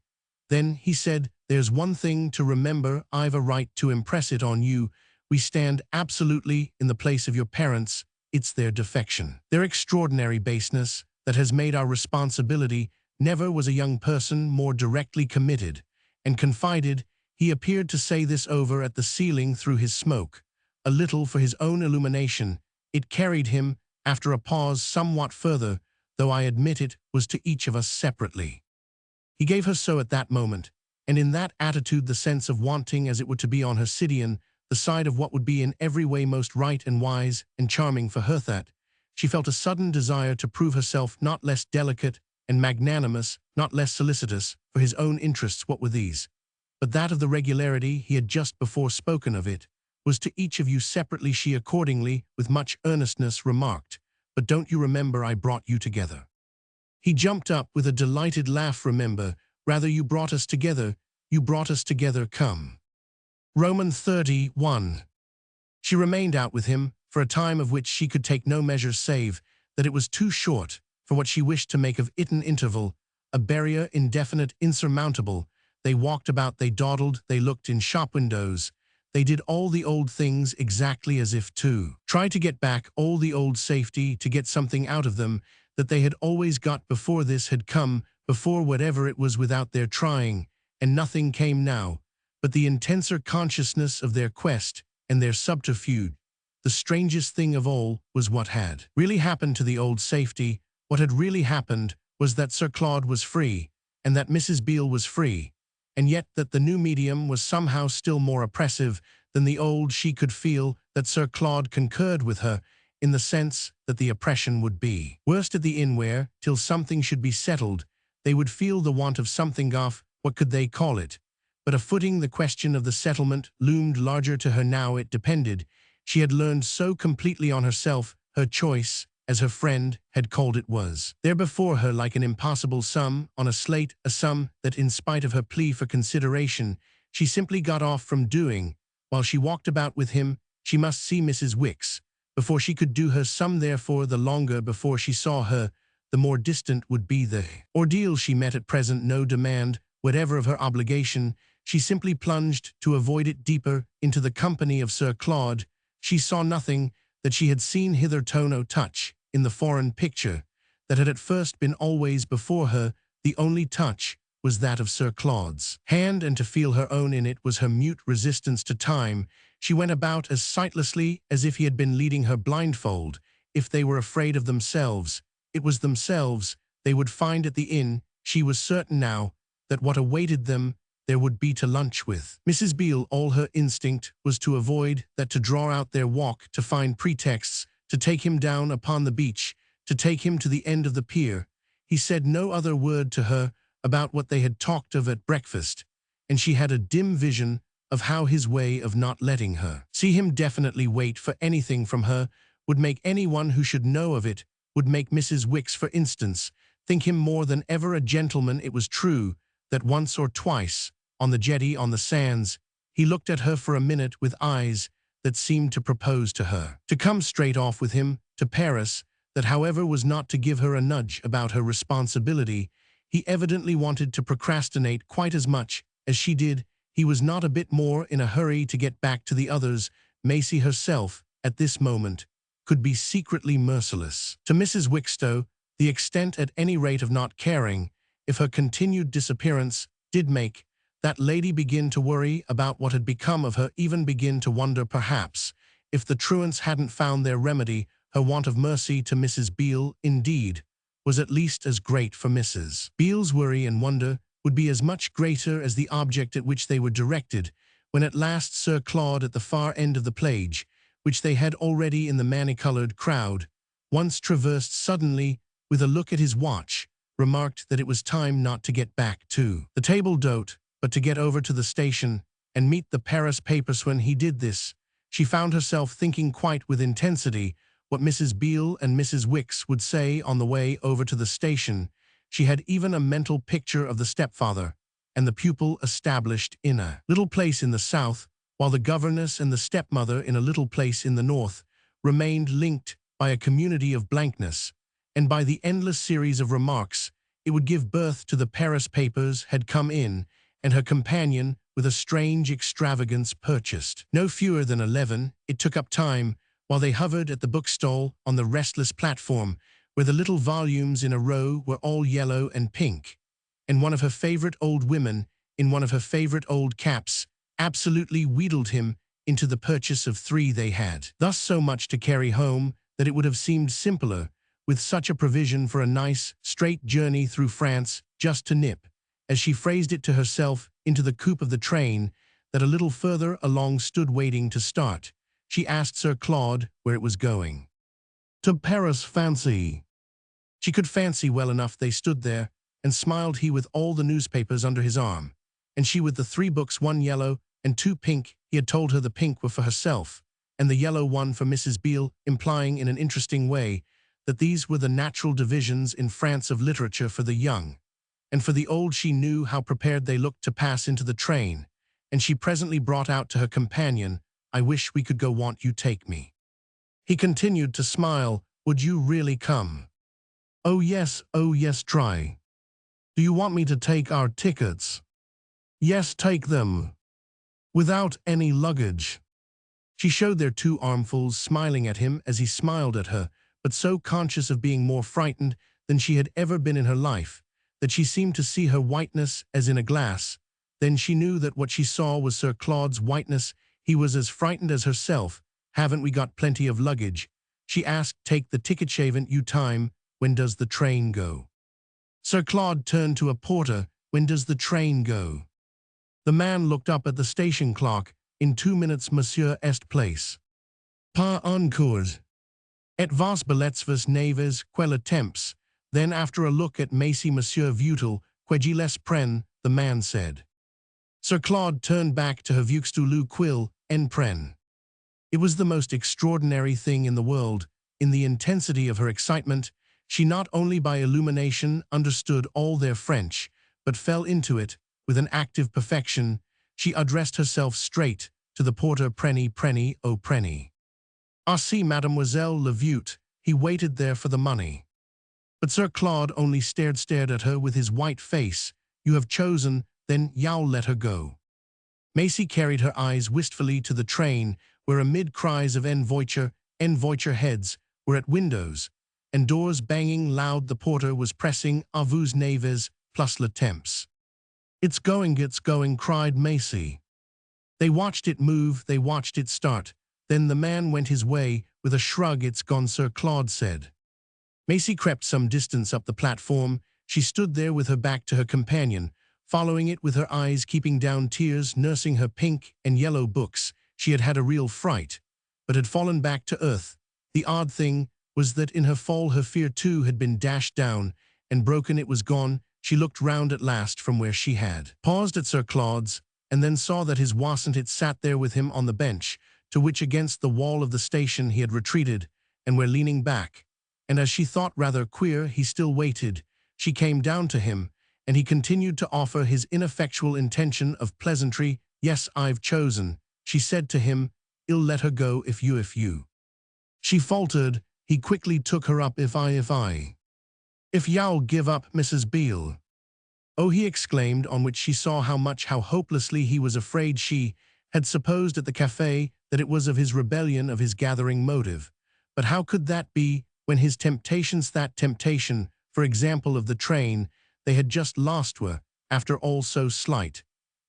Speaker 1: Then he said, "There's one thing to remember. I've a right to impress it on you. We stand absolutely in the place of your parents. It's their defection, their extraordinary baseness, that has made our responsibility. Never was a young person more directly committed and confided." He appeared to say this over at the ceiling through his smoke, a little for his own illumination. It carried him, after a pause, somewhat further, though I admit it was to each of us separately. He gave her so at that moment, and in that attitude the sense of wanting as it were to be on her Sidian, the side of what would be in every way most right and wise and charming for her, that she felt a sudden desire to prove herself not less delicate and magnanimous, not less solicitous for his own interests. What were these? But that of the regularity he had just before spoken of. It was to each of you separately. She accordingly, with much earnestness, remarked, "But don't you remember I brought you together?" He jumped up with a delighted laugh. "Remember? Rather, you brought us together. You brought us together. Come." Roman 31. She remained out with him for a time of which she could take no measure save that it was too short for what she wished to make of it an interval, a barrier indefinite, insurmountable. They walked about, they dawdled, they looked in shop windows. They did all the old things exactly as if to try to get back all the old safety, to get something out of them that they had always got before this had come, before whatever it was, without their trying, and nothing came now but the intenser consciousness of their quest and their subterfuge. The strangest thing of all was what had really happened to the old safety. What had really happened was that Sir Claude was free, and that Mrs. Beale was free, and yet that the new medium was somehow still more oppressive than the old. She could feel that Sir Claude concurred with her in the sense that the oppression would be worst at the inn where, till something should be settled, they would feel the want of something off. What could they call it? But a footing. The question of the settlement loomed larger to her now. It depended. She had learned so completely on herself. Her choice, as her friend had called it, was there before her like an impossible sum on a slate, a sum that, in spite of her plea for consideration, she simply got off from doing. While she walked about with him, she must see Mrs. Wicks before she could do her sum. Therefore, the longer before she saw her, the more distant would be the ordeal. She met at present no demand whatever of her obligation. She simply plunged, to avoid it, deeper into the company of Sir Claude. She saw nothing that she had seen hitherto, no touch in the foreign picture that had at first been always before her. The only touch was that of Sir Claude's hand, and to feel her own in it was her mute resistance to time. She went about as sightlessly as if he had been leading her blindfold. If they were afraid of themselves, it was themselves they would find at the inn. She was certain now that what awaited them there would be to lunch with. Mrs. Beale, all her instinct was to avoid that, to draw out their walk, to find pretexts, to take him down upon the beach, to take him to the end of the pier. He said no other word to her about what they had talked of at breakfast, and she had a dim vision of how his way of not letting her see him definitely wait for anything from her would make anyone who should know of it, would make Mrs. Wicks, for instance, think him more than ever a gentleman. It was true that once or twice, on the jetty, on the sands, he looked at her for a minute with eyes that seemed to propose to her to come straight off with him to Paris. That, however, was not to give her a nudge about her responsibility. He evidently wanted to procrastinate quite as much as she did. He was not a bit more in a hurry to get back to the others. Maisie herself, at this moment, could be secretly merciless to Mrs. Wickstow. The extent, at any rate, of not caring if her continued disappearance did make that lady begin to worry about what had become of her, even begin to wonder, perhaps, if the truants hadn't found their remedy. Her want of mercy to Mrs. Beale, indeed, was at least as great for Mrs. Beale's worry and wonder would be as much greater as the object at which they were directed, when at last Sir Claude, at the far end of the plage, which they had already in the many-coloured crowd, once traversed suddenly, with a look at his watch, remarked that it was time not to get back to the table d'hôte, but to get over to the station and meet the Paris papers. When he did this, she found herself thinking quite with intensity what Mrs. Beale and Mrs. Wicks would say on the way over to the station. She had even a mental picture of the stepfather and the pupil established in a little place in the south, while the governess and the stepmother in a little place in the north remained linked by a community of blankness, and by the endless series of remarks it would give birth to. The Paris papers had come in, and her companion, with a strange extravagance, purchased no fewer than 11. It took up time while they hovered at the bookstall on the restless platform, where the little volumes in a row were all yellow and pink, and one of her favourite old women, in one of her favourite old caps, absolutely wheedled him into the purchase of 3 they had. Thus so much to carry home that it would have seemed simpler, with such a provision, for a nice, straight journey through France, just to nip, as she phrased it to herself, into the coupe of the train that a little further along stood waiting to start. She asked Sir Claude where it was going. To Paris, fancy. She could fancy well enough. They stood there, and smiled, he with all the newspapers under his arm, and she with the 3 books, 1 yellow and 2 pink. He had told her the pink were for herself, and the yellow one for Mrs. Beale, implying in an interesting way that these were the natural divisions in France of literature for the young. And for the old, she knew how prepared they looked to pass into the train, and she presently brought out to her companion, "I wish we could go. Won't you take me?" He continued to smile. "Would you really come?" Oh yes, try. Do you want me to take our tickets?" "Yes, take them. Without any luggage." She showed their 2 armfuls, smiling at him as he smiled at her, but so conscious of being more frightened than she had ever been in her life, that she seemed to see her whiteness as in a glass. Then she knew that what she saw was Sir Claude's whiteness. He was as frightened as herself. "Haven't we got plenty of luggage?" she asked. "Take the ticket. Haven't you time? When does the train go?" Sir Claude turned to a porter. "When does the train go?" The man looked up at the station clock. "In 2 minutes, monsieur, est place." "Pas encore. Et vos billets vos naves, quelle temps." Then, after a look at Maisie, "Monsieur Vutel, que je les prenne," the man said. Sir Claude turned back to her. "Vuxtu quil en pren." It was the most extraordinary thing in the world. In the intensity of her excitement, she not only by illumination understood all their French, but fell into it with an active perfection. She addressed herself straight to the porter. Prenny, oh prenny." "Ah si, mademoiselle le Vute." He waited there for the money. But Sir Claude only stared at her with his white face. "You have chosen, then you'll let her go." Maisie carried her eyes wistfully to the train, where amid cries of en voiture, heads were at windows, and doors banging loud, the porter was pressing "À vous naves, plus le temps." It's going, cried Maisie. They watched it move, they watched it start. Then the man went his way, with a shrug. "It's gone," Sir Claude said. Maisie crept some distance up the platform. She stood there with her back to her companion, following it with her eyes, keeping down tears, nursing her pink and yellow books. She had had a real fright, but had fallen back to earth. The odd thing was that in her fall her fear too had been dashed down and broken. It was gone. She looked round at last from where she had paused at Sir Claude's, and then saw that his wasn't sat there with him on the bench, to which against the wall of the station he had retreated, and were leaning back. And as she thought rather queer, he still waited. She came down to him, and he continued to offer his ineffectual intention of pleasantry. "Yes, I've chosen," she said to him. "I'll let her go if you. She faltered. He quickly took her up. If y'all give up Mrs. Beale." "Oh," he exclaimed, on which she saw how hopelessly he was afraid she had supposed at the café that it was of his rebellion, of his gathering motive. But how could that be, when his temptations, that temptation, for example, of the train, they had just lost were, after all, so slight?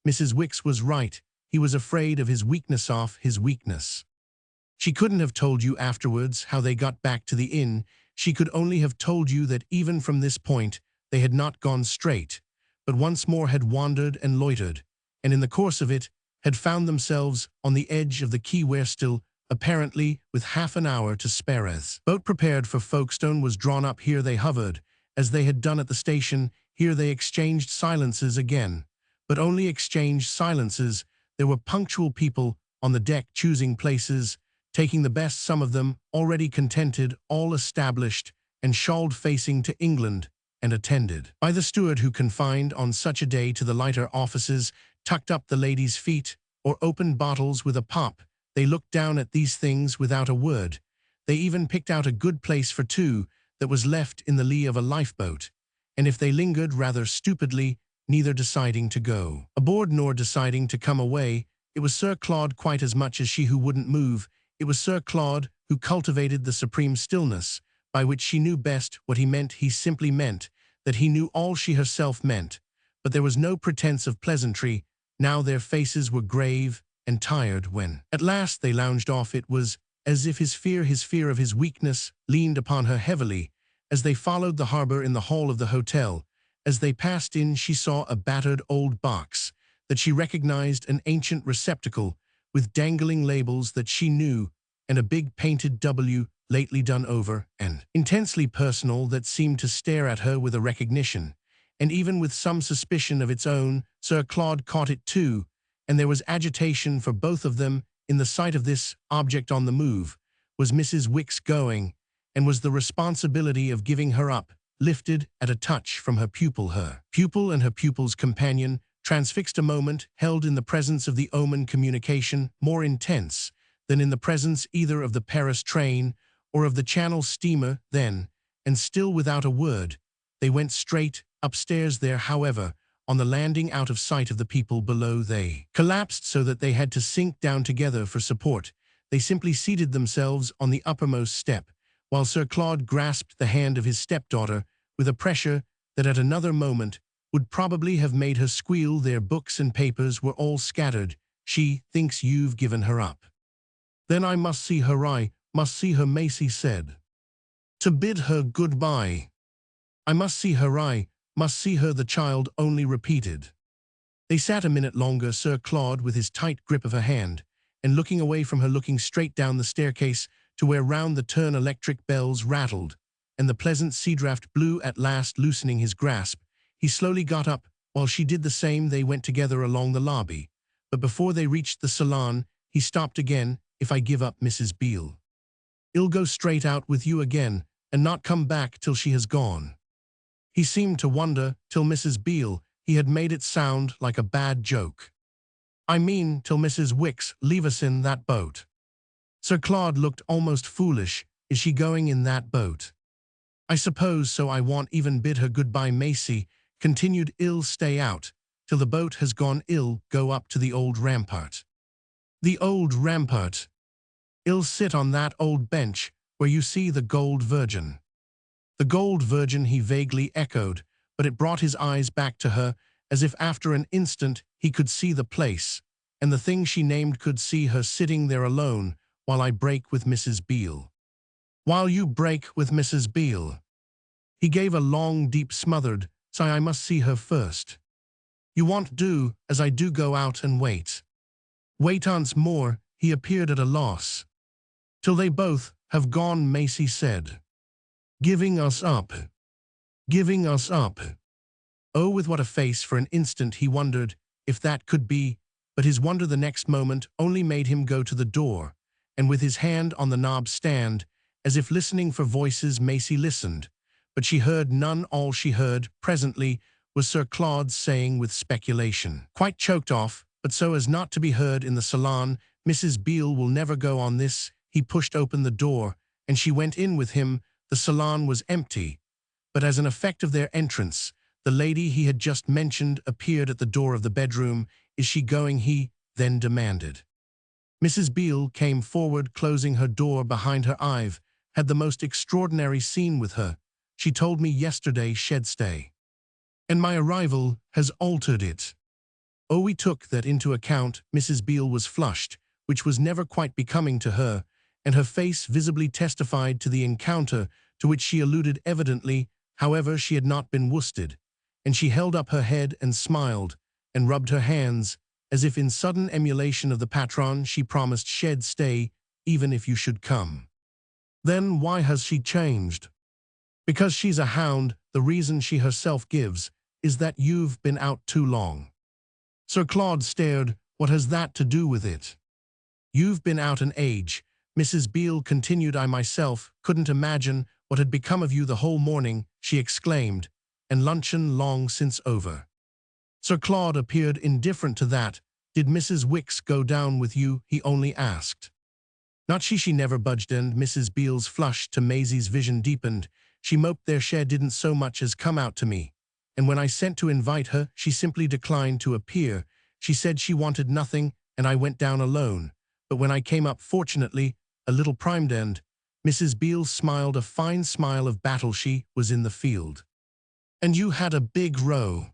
Speaker 1: Mrs. Wicks was right. He was afraid of his weakness, his weakness. She couldn't have told you afterwards how they got back to the inn. She could only have told you that even from this point they had not gone straight, but once more had wandered and loitered, and in the course of it had found themselves on the edge of the quay, where still, apparently, with half an hour to spare, as boat prepared for Folkestone was drawn up. Here they hovered, as they had done at the station. Here they exchanged silences again, but only exchanged silences. There were punctual people on the deck, choosing places, taking the best, some of them already contented, all established and shawled, facing to England, and attended by the steward who, confined on such a day to the lighter offices, tucked up the ladies' feet or opened bottles with a pop. They looked down at these things without a word. They even picked out a good place for two that was left in the lee of a lifeboat, and if they lingered, rather stupidly, neither deciding to go aboard nor deciding to come away. It was Sir Claude quite as much as she who wouldn't move. It was Sir Claude who cultivated the supreme stillness, by which she knew best what he meant. He simply meant that he knew all she herself meant, but there was no pretense of pleasantry. Now their faces were grave and tired. When at last they lounged off, it was as if his fear of his weakness, leaned upon her heavily. As they followed the harbor in the hall of the hotel, as they passed in, she saw a battered old box that she recognized, an ancient receptacle with dangling labels that she knew, and a big painted W, lately done over, and intensely personal, that seemed to stare at her with a recognition, and even with some suspicion of its own. Sir Claude caught it too, and there was agitation for both of them in the sight of this object on the move. Was Mrs. Wicks going, and was the responsibility of giving her up lifted at a touch from her pupil? Her pupil and her pupil's companion, transfixed a moment, held in the presence of the omen communication, more intense than in the presence either of the Paris train or of the Channel steamer. Then, and still without a word, they went straight upstairs. There, however, on the landing, out of sight of the people below, they collapsed so that they had to sink down together for support. They simply seated themselves on the uppermost step, while Sir Claude grasped the hand of his stepdaughter with a pressure that at another moment would probably have made her squeal. Their books and papers were all scattered. "She thinks you've given her up." "Then I must see her. I must see her," Maisie said. "To bid her goodbye. I must see her. I must see her," the child only repeated. They sat a minute longer, Sir Claude with his tight grip of her hand, and looking away from her, looking straight down the staircase to where round the turn electric bells rattled, and the pleasant sea draught blew. At last, loosening his grasp, he slowly got up, while she did the same. They went together along the lobby, but before they reached the salon, he stopped again. "If I give up Mrs. Beale, I'll go straight out with you again, and not come back till she has gone." He seemed to wonder. "Till Mrs. Beale," he had made it sound like a bad joke. "I mean, till Mrs. Wicks leave us in that boat." Sir Claude looked almost foolish. "Is she going in that boat?" "I suppose so. I won't even bid her goodbye," Maisie continued. "I'll stay out till the boat has gone. I'll go up to the old rampart." "The old rampart?" "I'll sit on that old bench where you see the Gold Virgin." "The Gold Virgin," he vaguely echoed, but it brought his eyes back to her, as if after an instant he could see the place, and the thing she named, could see her sitting there alone. "While I break with Mrs. Beale." "While you break with Mrs. Beale?" He gave a long, deep, smothered sigh. "I must see her first." You won't do as I do, go out and wait. Wait once more, he appeared at a loss. Till they both have gone, Maisie said. Giving us up. Giving us up. Oh, with what a face! For an instant he wondered if that could be, but his wonder the next moment only made him go to the door, and with his hand on the knob stand, as if listening for voices. Maisie listened, but she heard none. All she heard, presently, was Sir Claude saying with speculation, quite choked off, but so as not to be heard in the salon, "Mrs. Beale will never go on this." He pushed open the door, and she went in with him. The salon was empty, but as an effect of their entrance, the lady he had just mentioned appeared at the door of the bedroom. "Is she going?" he then demanded. Mrs. Beale came forward, closing her door behind her. "I've had the most extraordinary scene with her. She told me yesterday she'd stay. And my arrival has altered it." Oh, we took that into account. Mrs. Beale was flushed, which was never quite becoming to her, and her face visibly testified to the encounter to which she alluded. Evidently, however, she had not been worsted, and she held up her head and smiled, and rubbed her hands, as if in sudden emulation of the patron. "She promised she'd stay, even if you should come." "Then why has she changed?" "Because she's a hound. The reason she herself gives is that you've been out too long." Sir Claude stared. "What has that to do with it?" "You've been out an age," Mrs. Beale continued. "I myself couldn't imagine what had become of you the whole morning," she exclaimed, "and luncheon long since over." Sir Claude appeared indifferent to that. "Did Mrs. Wicks go down with you?" he only asked. "Not she. She never budged." And Mrs. Beale's flush to Maisie's vision deepened. "She moped there. She didn't so much as come out to me. And when I sent to invite her, she simply declined to appear. She said she wanted nothing, and I went down alone. But when I came up, fortunately, a little primed." And Mrs. Beale smiled a fine smile of battle. "She was in the field." "And you had a big row."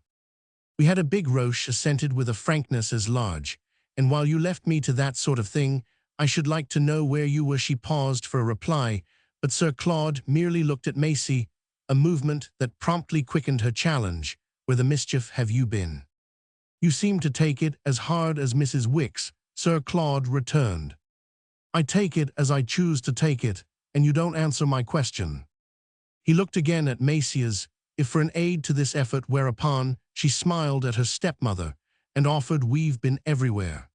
Speaker 1: "We had a big row," she assented with a frankness as large. "And while you left me to that sort of thing, I should like to know where you were." She paused for a reply, but Sir Claude merely looked at Maisie, a movement that promptly quickened her challenge. "Where the mischief have you been?" "You seem to take it as hard as Mrs. Wicks," Sir Claude returned. "I take it as I choose to take it, and you don't answer my question." He looked again at Maisie as if for an aid to this effort, whereupon she smiled at her stepmother and offered, "We've been everywhere."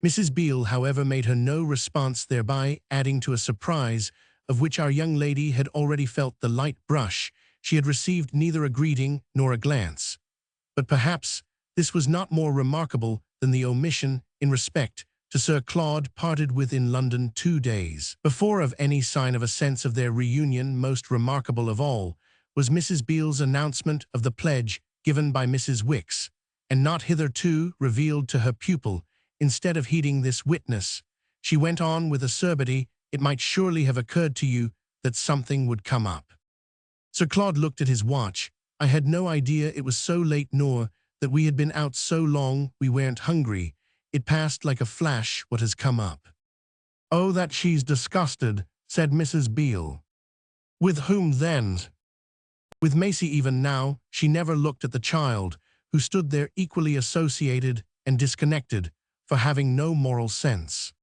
Speaker 1: Mrs. Beale, however, made her no response, thereby adding to a surprise of which our young lady had already felt the light brush. She had received neither a greeting nor a glance. But perhaps this was not more remarkable than the omission in respect to Sir Claude, parted with in London 2 days before, of any sign of a sense of their reunion. Most remarkable of all was Mrs. Beale's announcement of the pledge given by Mrs. Wicks, and not hitherto revealed to her pupil. Instead of heeding this witness, she went on with acerbity, "It might surely have occurred to you that something would come up." Sir Claude looked at his watch. "I had no idea it was so late, nor that we had been out so long. We weren't hungry. It passed like a flash. What has come up?" "Oh, that she's disgusted," said Mrs. Beale. "With whom then?" "With Maisie. Even now, she never looked at the child, who stood there equally associated and disconnected, for having no moral sense."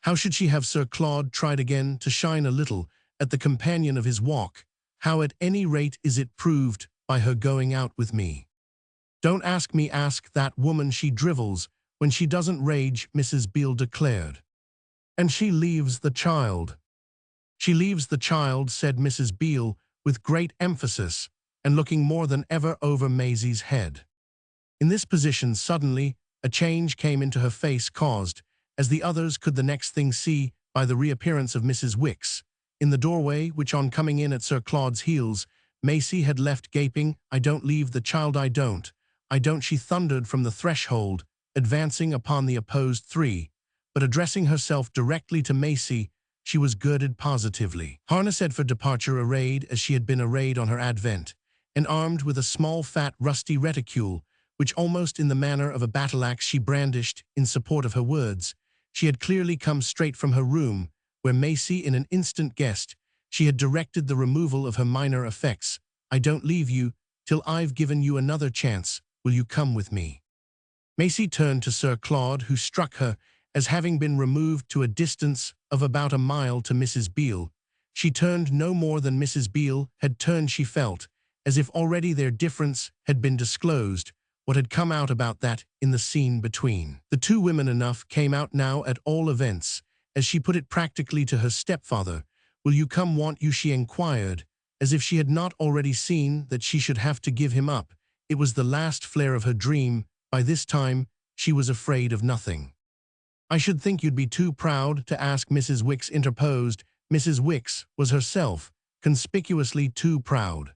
Speaker 1: "How should she have?" Sir Claude tried again to shine a little at the companion of his walk. "How at any rate is it proved? By her going out with me." "Don't ask me, ask that woman. She drivels when she doesn't rage," Mrs. Beale declared. "And she leaves the child." "She leaves the child," said Mrs. Beale with great emphasis, and looking more than ever over Maisie's head. In this position, suddenly, a change came into her face, caused, as the others could the next thing see, by the reappearance of Mrs. Wicks in the doorway, which, on coming in at Sir Claude's heels, Maisie had left gaping. "I don't leave the child. I don't. She thundered from the threshold, advancing upon the opposed three, but addressing herself directly to Maisie, she was girded positively, harnessed for departure, arrayed as she had been arrayed on her advent, and armed with a small fat rusty reticule, which almost in the manner of a battle-axe she brandished in support of her words. She had clearly come straight from her room, where Maisie in an instant guessed she had directed the removal of her minor effects. "I don't leave you till I've given you another chance," will you come with me? Maisie turned to Sir Claude, who struck her as having been removed to a distance of about a mile to Mrs. Beale. She turned no more than Mrs. Beale had turned. She felt as if already their difference had been disclosed, what had come out about that in the scene between the two women. Enough came out now at all events, as she put it practically to her stepfather. Will you come, won't you? She inquired, as if she had not already seen that she should have to give him up. It was the last flare of her dream. By this time, she was afraid of nothing. I should think you'd be too proud to ask, Mrs. Wicks interposed. Mrs. Wicks was herself conspicuously too proud.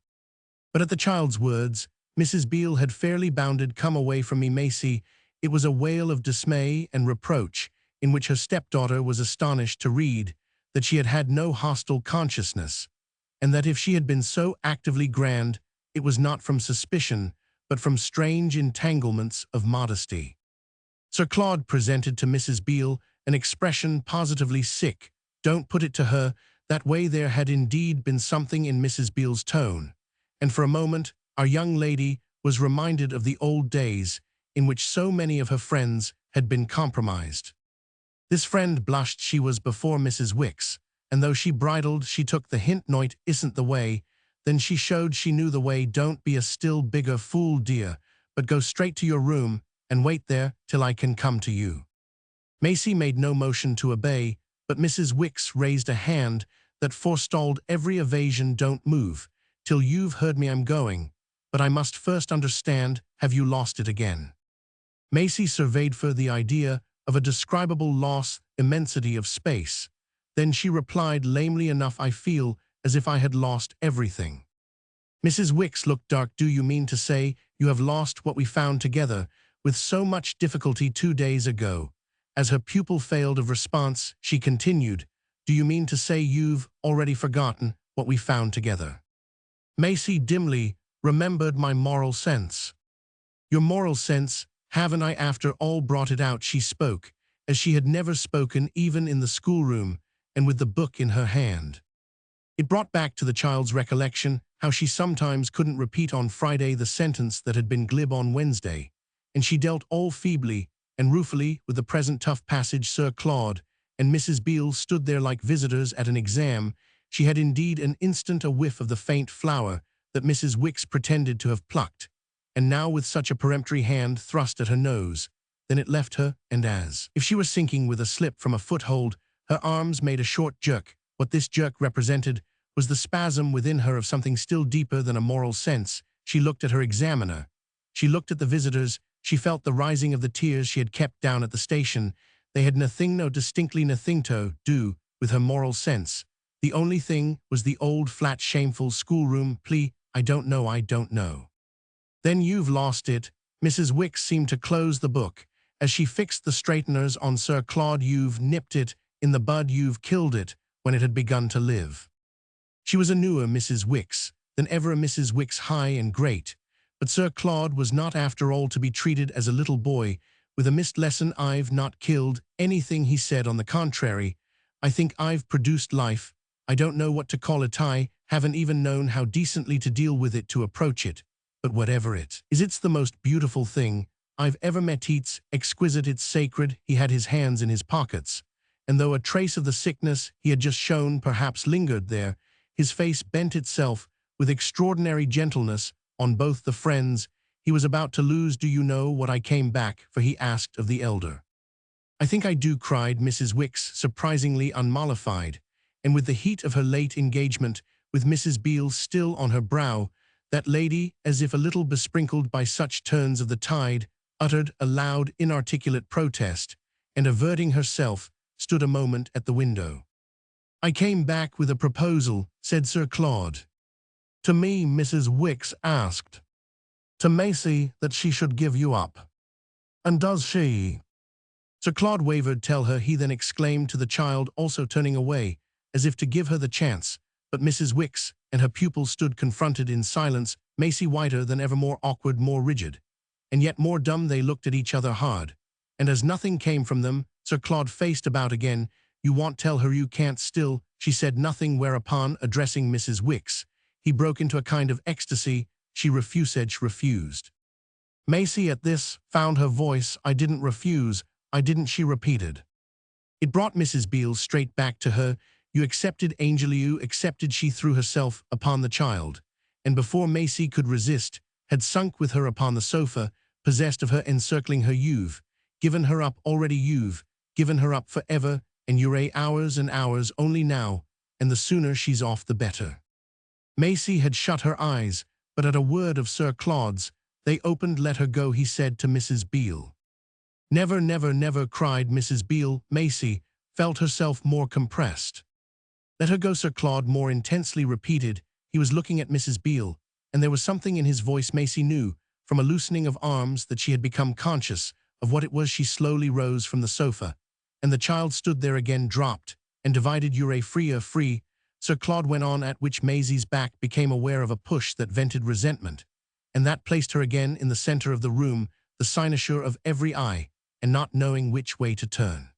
Speaker 1: But at the child's words, Mrs. Beale had fairly bounded. Come away from me, Maisie. It was a wail of dismay and reproach, in which her stepdaughter was astonished to read that she had had no hostile consciousness, and that if she had been so actively grand, it was not from suspicion, but from strange entanglements of modesty. Sir Claude presented to Mrs. Beale an expression positively sick. Don't put it to her that way. There had indeed been something in Mrs. Beale's tone, and for a moment our young lady was reminded of the old days in which so many of her friends had been compromised. This friend blushed. She was before Mrs. Wicks, and though she bridled, she took the hint. Noit isn't the way. Then she showed she knew the way. Don't be a still bigger fool, dear, but go straight to your room and wait there till I can come to you. Maisie made no motion to obey, but Mrs. Wicks raised a hand that forestalled every evasion. Don't move till you've heard me. I'm going, but I must first understand, have you lost it again? Maisie surveyed for the idea of a describable loss, immensity of space. Then she replied lamely enough, I feel as if I had lost everything. Mrs. Wicks looked dark. Do you mean to say you have lost what we found together with so much difficulty 2 days ago? As her pupil failed of response, she continued, do you mean to say you've already forgotten what we found together? Maisie dimly remembered my moral sense. Your moral sense, haven't I after all brought it out? She spoke as she had never spoken, even in the schoolroom, and with the book in her hand. It brought back to the child's recollection how she sometimes couldn't repeat on Friday the sentence that had been glib on Wednesday, and she dealt all feebly and ruefully with the present tough passage. Sir Claude and Mrs. Beale stood there like visitors at an exam. She had indeed an instant a whiff of the faint flower that Mrs. Wicks pretended to have plucked, and now with such a peremptory hand thrust at her nose. Then it left her, and as if she were sinking with a slip from a foothold, her arms made a short jerk. What this jerk represented was the spasm within her of something still deeper than a moral sense. She looked at her examiner. She looked at the visitors. She felt the rising of the tears she had kept down at the station. They had distinctly nothing to do with her moral sense. The only thing was the old, flat, shameful schoolroom plea, I don't know. Then you've lost it. Mrs. Wicks seemed to close the book as she fixed the straighteners on Sir Claude. You've nipped it in the bud. You've killed it when it had begun to live. She was a newer Mrs. Wicks than ever, a Mrs. Wicks high and great, but Sir Claude was not after all to be treated as a little boy with a missed lesson. I've not killed anything, he said. On the contrary, I think I've produced life. I don't know what to call it. I haven't even known how decently to deal with it, to approach it. But whatever it is, it's the most beautiful thing I've ever met. It's exquisite, it's sacred. He had his hands in his pockets, and though a trace of the sickness he had just shown perhaps lingered there, his face bent itself with extraordinary gentleness on both the friends he was about to lose. Do you know what I came back for? He asked of the elder. I think I do, cried Mrs. Wicks, surprisingly unmollified, and with the heat of her late engagement with Mrs. Beale still on her brow. That lady, as if a little besprinkled by such turns of the tide, uttered a loud, inarticulate protest, and averting herself, stood a moment at the window. I came back with a proposal, said Sir Claude. To me, Mrs. Wicks asked. To Maisie that she should give you up. And does she? Sir Claude wavered. Tell her, he then exclaimed to the child, also turning away, as if to give her the chance. But Mrs. Wicks and her pupil stood confronted in silence, Maisie whiter than ever, more awkward, more rigid, and yet more dumb. They looked at each other hard, and as nothing came from them, Sir Claude faced about again. You won't tell her you can't still? She said nothing, whereupon, addressing Mrs. Wicks, he broke into a kind of ecstasy. She refused. Maisie at this found her voice. I didn't refuse, I didn't, she repeated. It brought Mrs. Beale straight back to her. You accepted, Angel, you accepted. She threw herself upon the child, and before Maisie could resist, had sunk with her upon the sofa, possessed of her, encircling her. You've given her up already, you've given her up forever, and you're hours and hours only now, and the sooner she's off the better. Maisie had shut her eyes, but at a word of Sir Claude's, they opened. Let her go, he said to Mrs. Beale. Never, never, never, cried Mrs. Beale. Maisie felt herself more compressed. Let her go, Sir Claude more intensely repeated. He was looking at Mrs. Beale, and there was something in his voice. Maisie knew, from a loosening of arms, that she had become conscious of what it was. She slowly rose from the sofa, and the child stood there again, dropped and divided. You're free, Sir Claude went on, at which Maisie's back became aware of a push that vented resentment, and that placed her again in the center of the room, the cynosure of every eye, and not knowing which way to turn.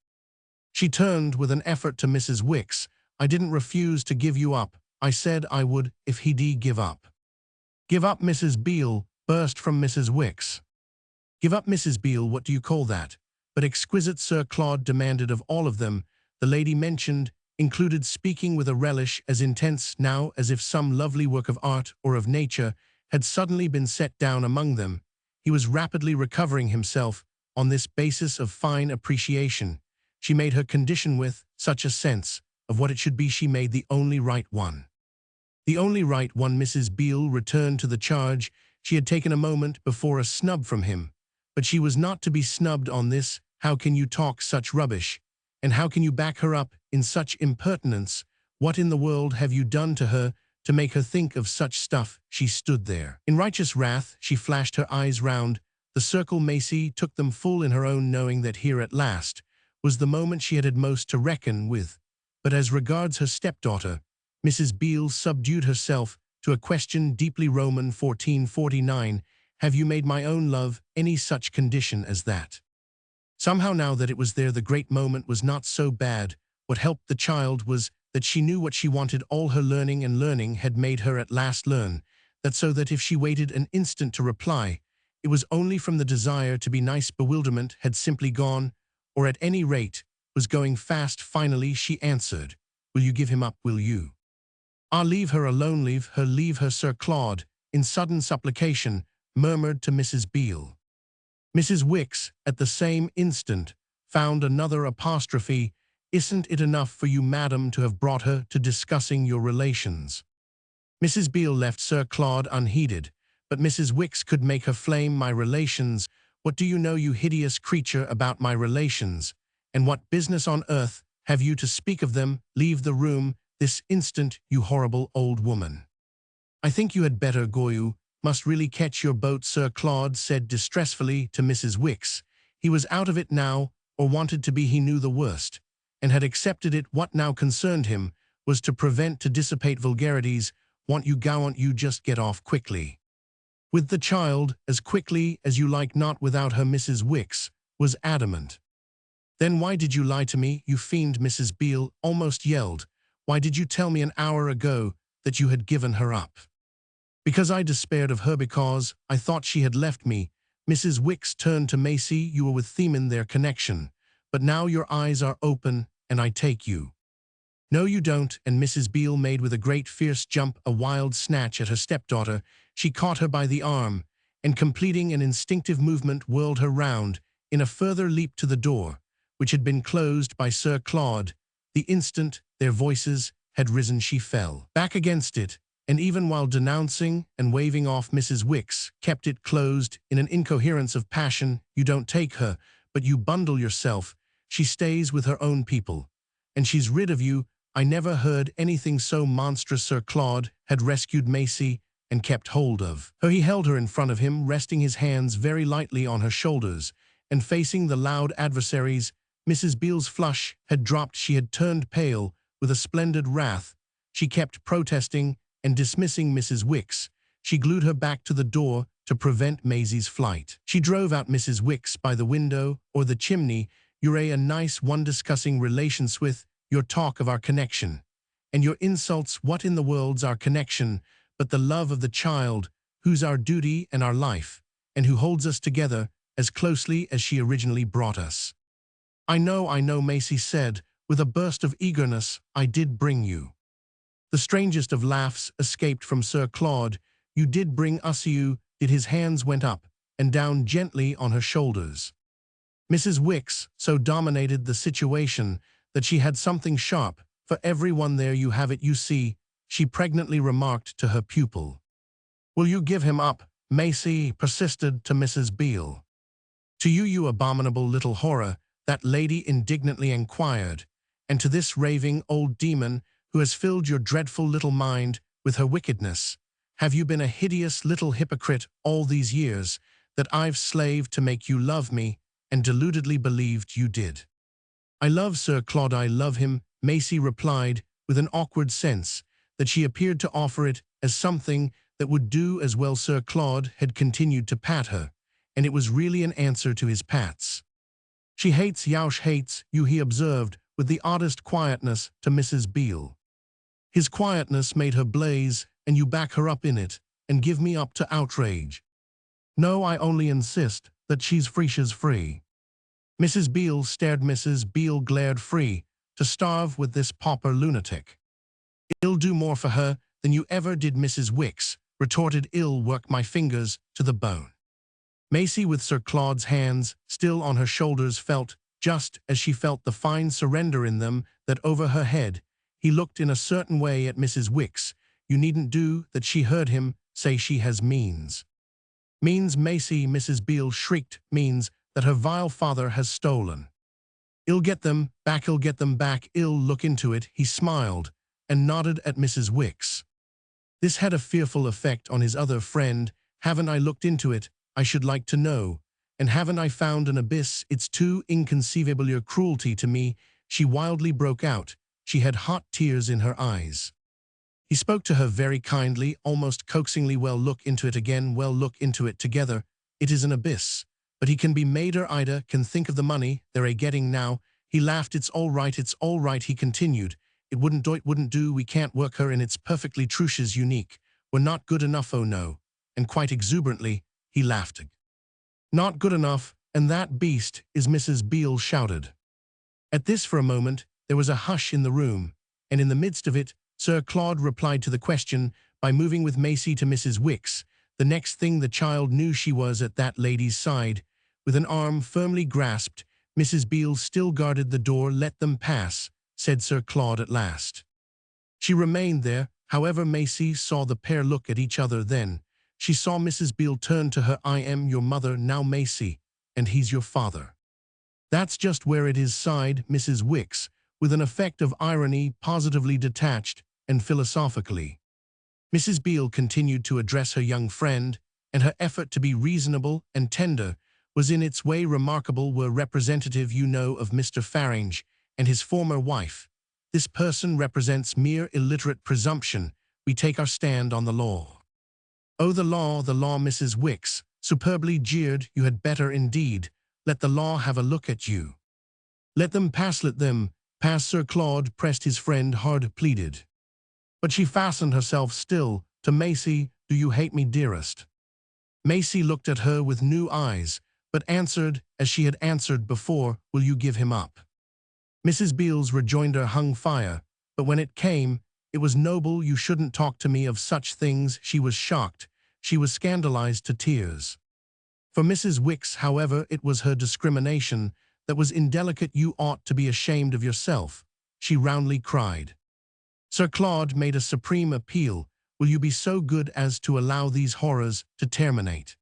Speaker 1: She turned with an effort to Mrs. Wicks. I didn't refuse to give you up. I said I would if he'd give up. Give up, Mrs. Beale, burst from Mrs. Wicks. Give up, Mrs. Beale, what do you call that? But exquisite, Sir Claude demanded of all of them. The lady mentioned included, speaking with a relish as intense now as if some lovely work of art or of nature had suddenly been set down among them. He was rapidly recovering himself on this basis of fine appreciation. She made her condition with such a sense of what it should be. She made the only right one. The only right one. Mrs. Beale returned to the charge. She had taken a moment before a snub from him, but she was not to be snubbed on this. How can you talk such rubbish? And how can you back her up in such impertinence? What in the world have you done to her to make her think of such stuff? She stood there. In righteous wrath, she flashed her eyes round the circle. Maisie took them full in her own, knowing that here at last was the moment she had most to reckon with. But as regards her stepdaughter, Mrs. Beale subdued herself to a question deeply Roman 1449. Have you made my own love any such condition as that? Somehow, now that it was there, the great moment was not so bad. What helped the child was that she knew what she wanted. All her learning and learning had made her at last learn that, so that if she waited an instant to reply, it was only from the desire to be nice. Bewilderment had simply gone, or at any rate was going fast. Finally she answered, will you give him up, will you? Ah, leave her alone, leave her, Sir Claude, in sudden supplication, murmured to Mrs. Beale. Mrs. Wicks, at the same instant, found another apostrophe. Isn't it enough for you, madam, to have brought her to discussing your relations? Mrs. Beale left Sir Claude unheeded, but Mrs. Wicks could make her flame. My relations? What do you know, you hideous creature, about my relations? And what business on earth have you to speak of them? Leave the room this instant, you horrible old woman. I think you had better go. You must really catch your boat, Sir Claude said distressfully to Mrs. Wicks. He was out of it now, or wanted to be. He knew the worst, and had accepted it. What now concerned him was to prevent, to dissipate vulgarities. Want you go, want you just get off quickly with the child, as quickly as you like, not without her. Mrs. Wicks was adamant. Then why did you lie to me, you fiend? Mrs. Beale almost yelled. Why did you tell me an hour ago that you had given her up? Because I despaired of her, because I thought she had left me. Mrs. Wicks turned to Maisie. You were with them in their connection, but now your eyes are open, and I take you. No, you don't. And Mrs. Beale made with a great fierce jump a wild snatch at her stepdaughter. She caught her by the arm, and completing an instinctive movement, whirled her round in a further leap to the door, which had been closed by Sir Claude. The instant their voices had risen, she fell back against it, and even while denouncing and waving off Mrs. Wicks, kept it closed in an incoherence of passion. You don't take her, but you bundle yourself. She stays with her own people, and she's rid of you. I never heard anything so monstrous. Sir Claude had rescued Maisie and kept hold of her. He held her in front of him, resting his hands very lightly on her shoulders, and facing the loud adversaries. Mrs. Beale's flush had dropped. She had turned pale with a splendid wrath. She kept protesting and dismissing Mrs. Wicks. She glued her back to the door to prevent Maisie's flight. She drove out Mrs. Wicks by the window or the chimney. You're a nice one, discussing relations with your talk of our connection, and your insults. What in the world's our connection but the love of the child, who's our duty and our life? and who holds us together as closely as she originally brought us. I know, Maisie said, with a burst of eagerness, I did bring you. The strangest of laughs escaped from Sir Claude. You did bring us you, did his hands went up and down gently on her shoulders. Mrs. Wicks so dominated the situation that she had something sharp for everyone there. You have it, you see, she pregnantly remarked to her pupil. Will you give him up? Maisie persisted to Mrs. Beale. To you, you abominable little horror, that lady indignantly inquired, and to this raving old demon who has filled your dreadful little mind with her wickedness, have you been a hideous little hypocrite all these years that I've slaved to make you love me and deludedly believed you did? I love Sir Claude, I love him, Maisie replied with an awkward sense that she appeared to offer it as something that would do as well. Sir Claude had continued to pat her, and it was really an answer to his pats. She hates you, he observed with the oddest quietness to Mrs. Beale. His quietness made her blaze, and you back her up in it, and give me up to outrage. No, I only insist that she's free. Mrs. Beale stared. Mrs. Beale glared. Free to starve with this pauper lunatic. I'll do more for her than you ever did, Mrs. Wicks retorted. I'll work my fingers to the bone. Maisie, with Sir Claude's hands still on her shoulders, felt, just as she felt the fine surrender in them, that over her head he looked in a certain way at Mrs. Wicks. You needn't do that, she heard him say. She has means. Means, Maisie, Mrs. Beale shrieked. Means that her vile father has stolen. I'll get them back, I'll get them back, I'll look into it. He smiled and nodded at Mrs. Wicks. This had a fearful effect on his other friend. Haven't I looked into it, I should like to know, and haven't I found an abyss? It's too inconceivable, your cruelty to me, she wildly broke out. She had hot tears in her eyes. He spoke to her very kindly, almost coaxingly. Well, look into it again, well, look into it together. It is an abyss, but he can be made, or Ida can think of the money they're getting now. He laughed. It's all right, he continued. It wouldn't do, we can't work her, and it's perfectly true, she's unique. We're not good enough, oh no. And quite exuberantly, he laughed. Not good enough, and that beast is Mrs. Beale shouted. At this, for a moment, there was a hush in the room, and in the midst of it, Sir Claude replied to the question by moving with Maisie to Mrs. Wicks. The next thing the child knew, she was at that lady's side, with an arm firmly grasped. Mrs. Beale still guarded the door. Let them pass, said Sir Claude at last. She remained there. However, Maisie saw the pair look at each other. Then she saw Mrs. Beale turn to her. I am your mother now, Maisie, and he's your father. That's just where it is, sighed Mrs. Wicks, with an effect of irony, positively detached and philosophically. Mrs. Beale continued to address her young friend, and her effort to be reasonable and tender was in its way remarkable. Were representative, you know, of Mr. Farange and his former wife. This person represents mere illiterate presumption. We take our stand on the law. Oh, the law, Mrs. Wicks superbly jeered. You had better indeed. Let the law have a look at you. Let them pass, Sir Claude pressed his friend hard, pleaded. But she fastened herself still to Maisie. Do you hate me, dearest? Maisie looked at her with new eyes, but answered as she had answered before. Will you give him up? Mrs. Beale's rejoinder hung fire, but when it came, it was noble. You shouldn't talk to me of such things. She was shocked. She was scandalized to tears. For Mrs. Wicks, however, it was her discrimination that was indelicate. You ought to be ashamed of yourself, she roundly cried. Sir Claude made a supreme appeal. Will you be so good as to allow these horrors to terminate?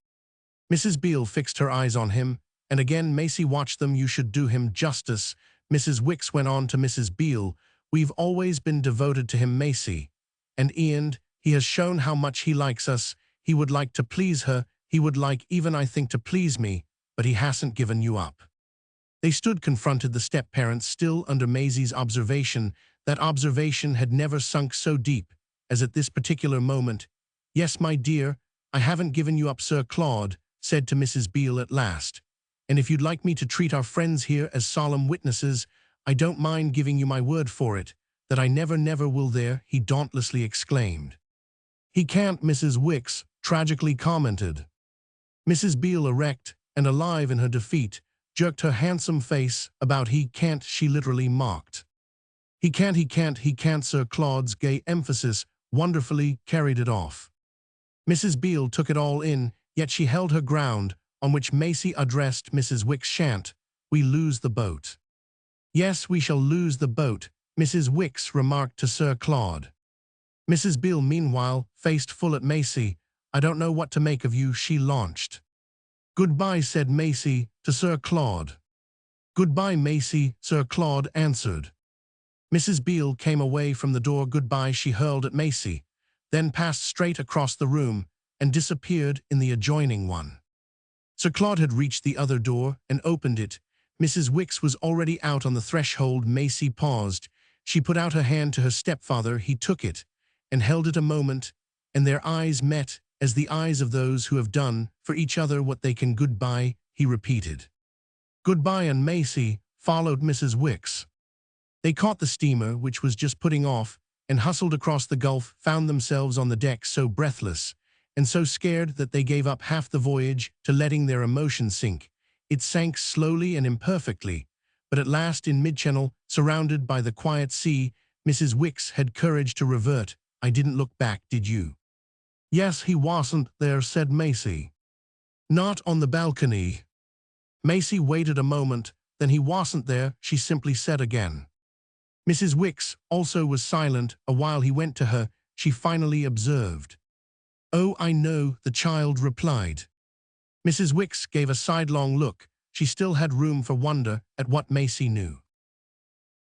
Speaker 1: Mrs. Beale fixed her eyes on him, and again Maisie watched them. You should do him justice, Mrs. Wicks went on to Mrs. Beale. We've always been devoted to him, Maisie. And he has shown how much he likes us. He would like to please her. He would like even, I think, to please me, but he hasn't given you up. They stood confronted, the step-parents still under Maisie's observation. That observation had never sunk so deep as at this particular moment. Yes, my dear, I haven't given you up, Sir Claude said to Mrs. Beale at last. And if you'd like me to treat our friends here as solemn witnesses, I don't mind giving you my word for it, that I never will there, he dauntlessly exclaimed. He can't, Mrs. Wicks tragically commented. Mrs. Beale, erect and alive in her defeat, jerked her handsome face about. He can't, she literally mocked. He can't, Sir Claude's gay emphasis wonderfully carried it off. Mrs. Beale took it all in, yet she held her ground, on which Maisie addressed Mrs. Wicks. Shan't we lose the boat? Yes, we shall lose the boat, Mrs. Wicks remarked to Sir Claude. Mrs. Beale, meanwhile, faced full at Maisie. I don't know what to make of you, she launched. Goodbye, said Maisie to Sir Claude. Goodbye, Maisie, Sir Claude answered. Mrs. Beale came away from the door. Goodbye, she hurled at Maisie, then passed straight across the room and disappeared in the adjoining one. Sir Claude had reached the other door and opened it. Mrs. Wicks was already out on the threshold. Maisie paused. She put out her hand to her stepfather. He took it and held it a moment, and their eyes met as the eyes of those who have done for each other what they can. Goodbye, he repeated. Goodbye, and Maisie followed Mrs. Wicks. They caught the steamer, which was just putting off, and hustled across the gulf, found themselves on the deck so breathless and so scared that they gave up half the voyage to letting their emotion sink. It sank slowly and imperfectly, but at last in mid-channel, surrounded by the quiet sea, Mrs. Wicks had courage to revert. I didn't look back, did you? Yes, he wasn't there, said Maisie. Not on the balcony. Maisie waited a moment, then he wasn't there, she simply said again. Mrs. Wicks also was silent a while. He went to her. She finally observed. Oh, I know, the child replied. Mrs. Wicks gave a sidelong look. She still had room for wonder at what Maisie knew.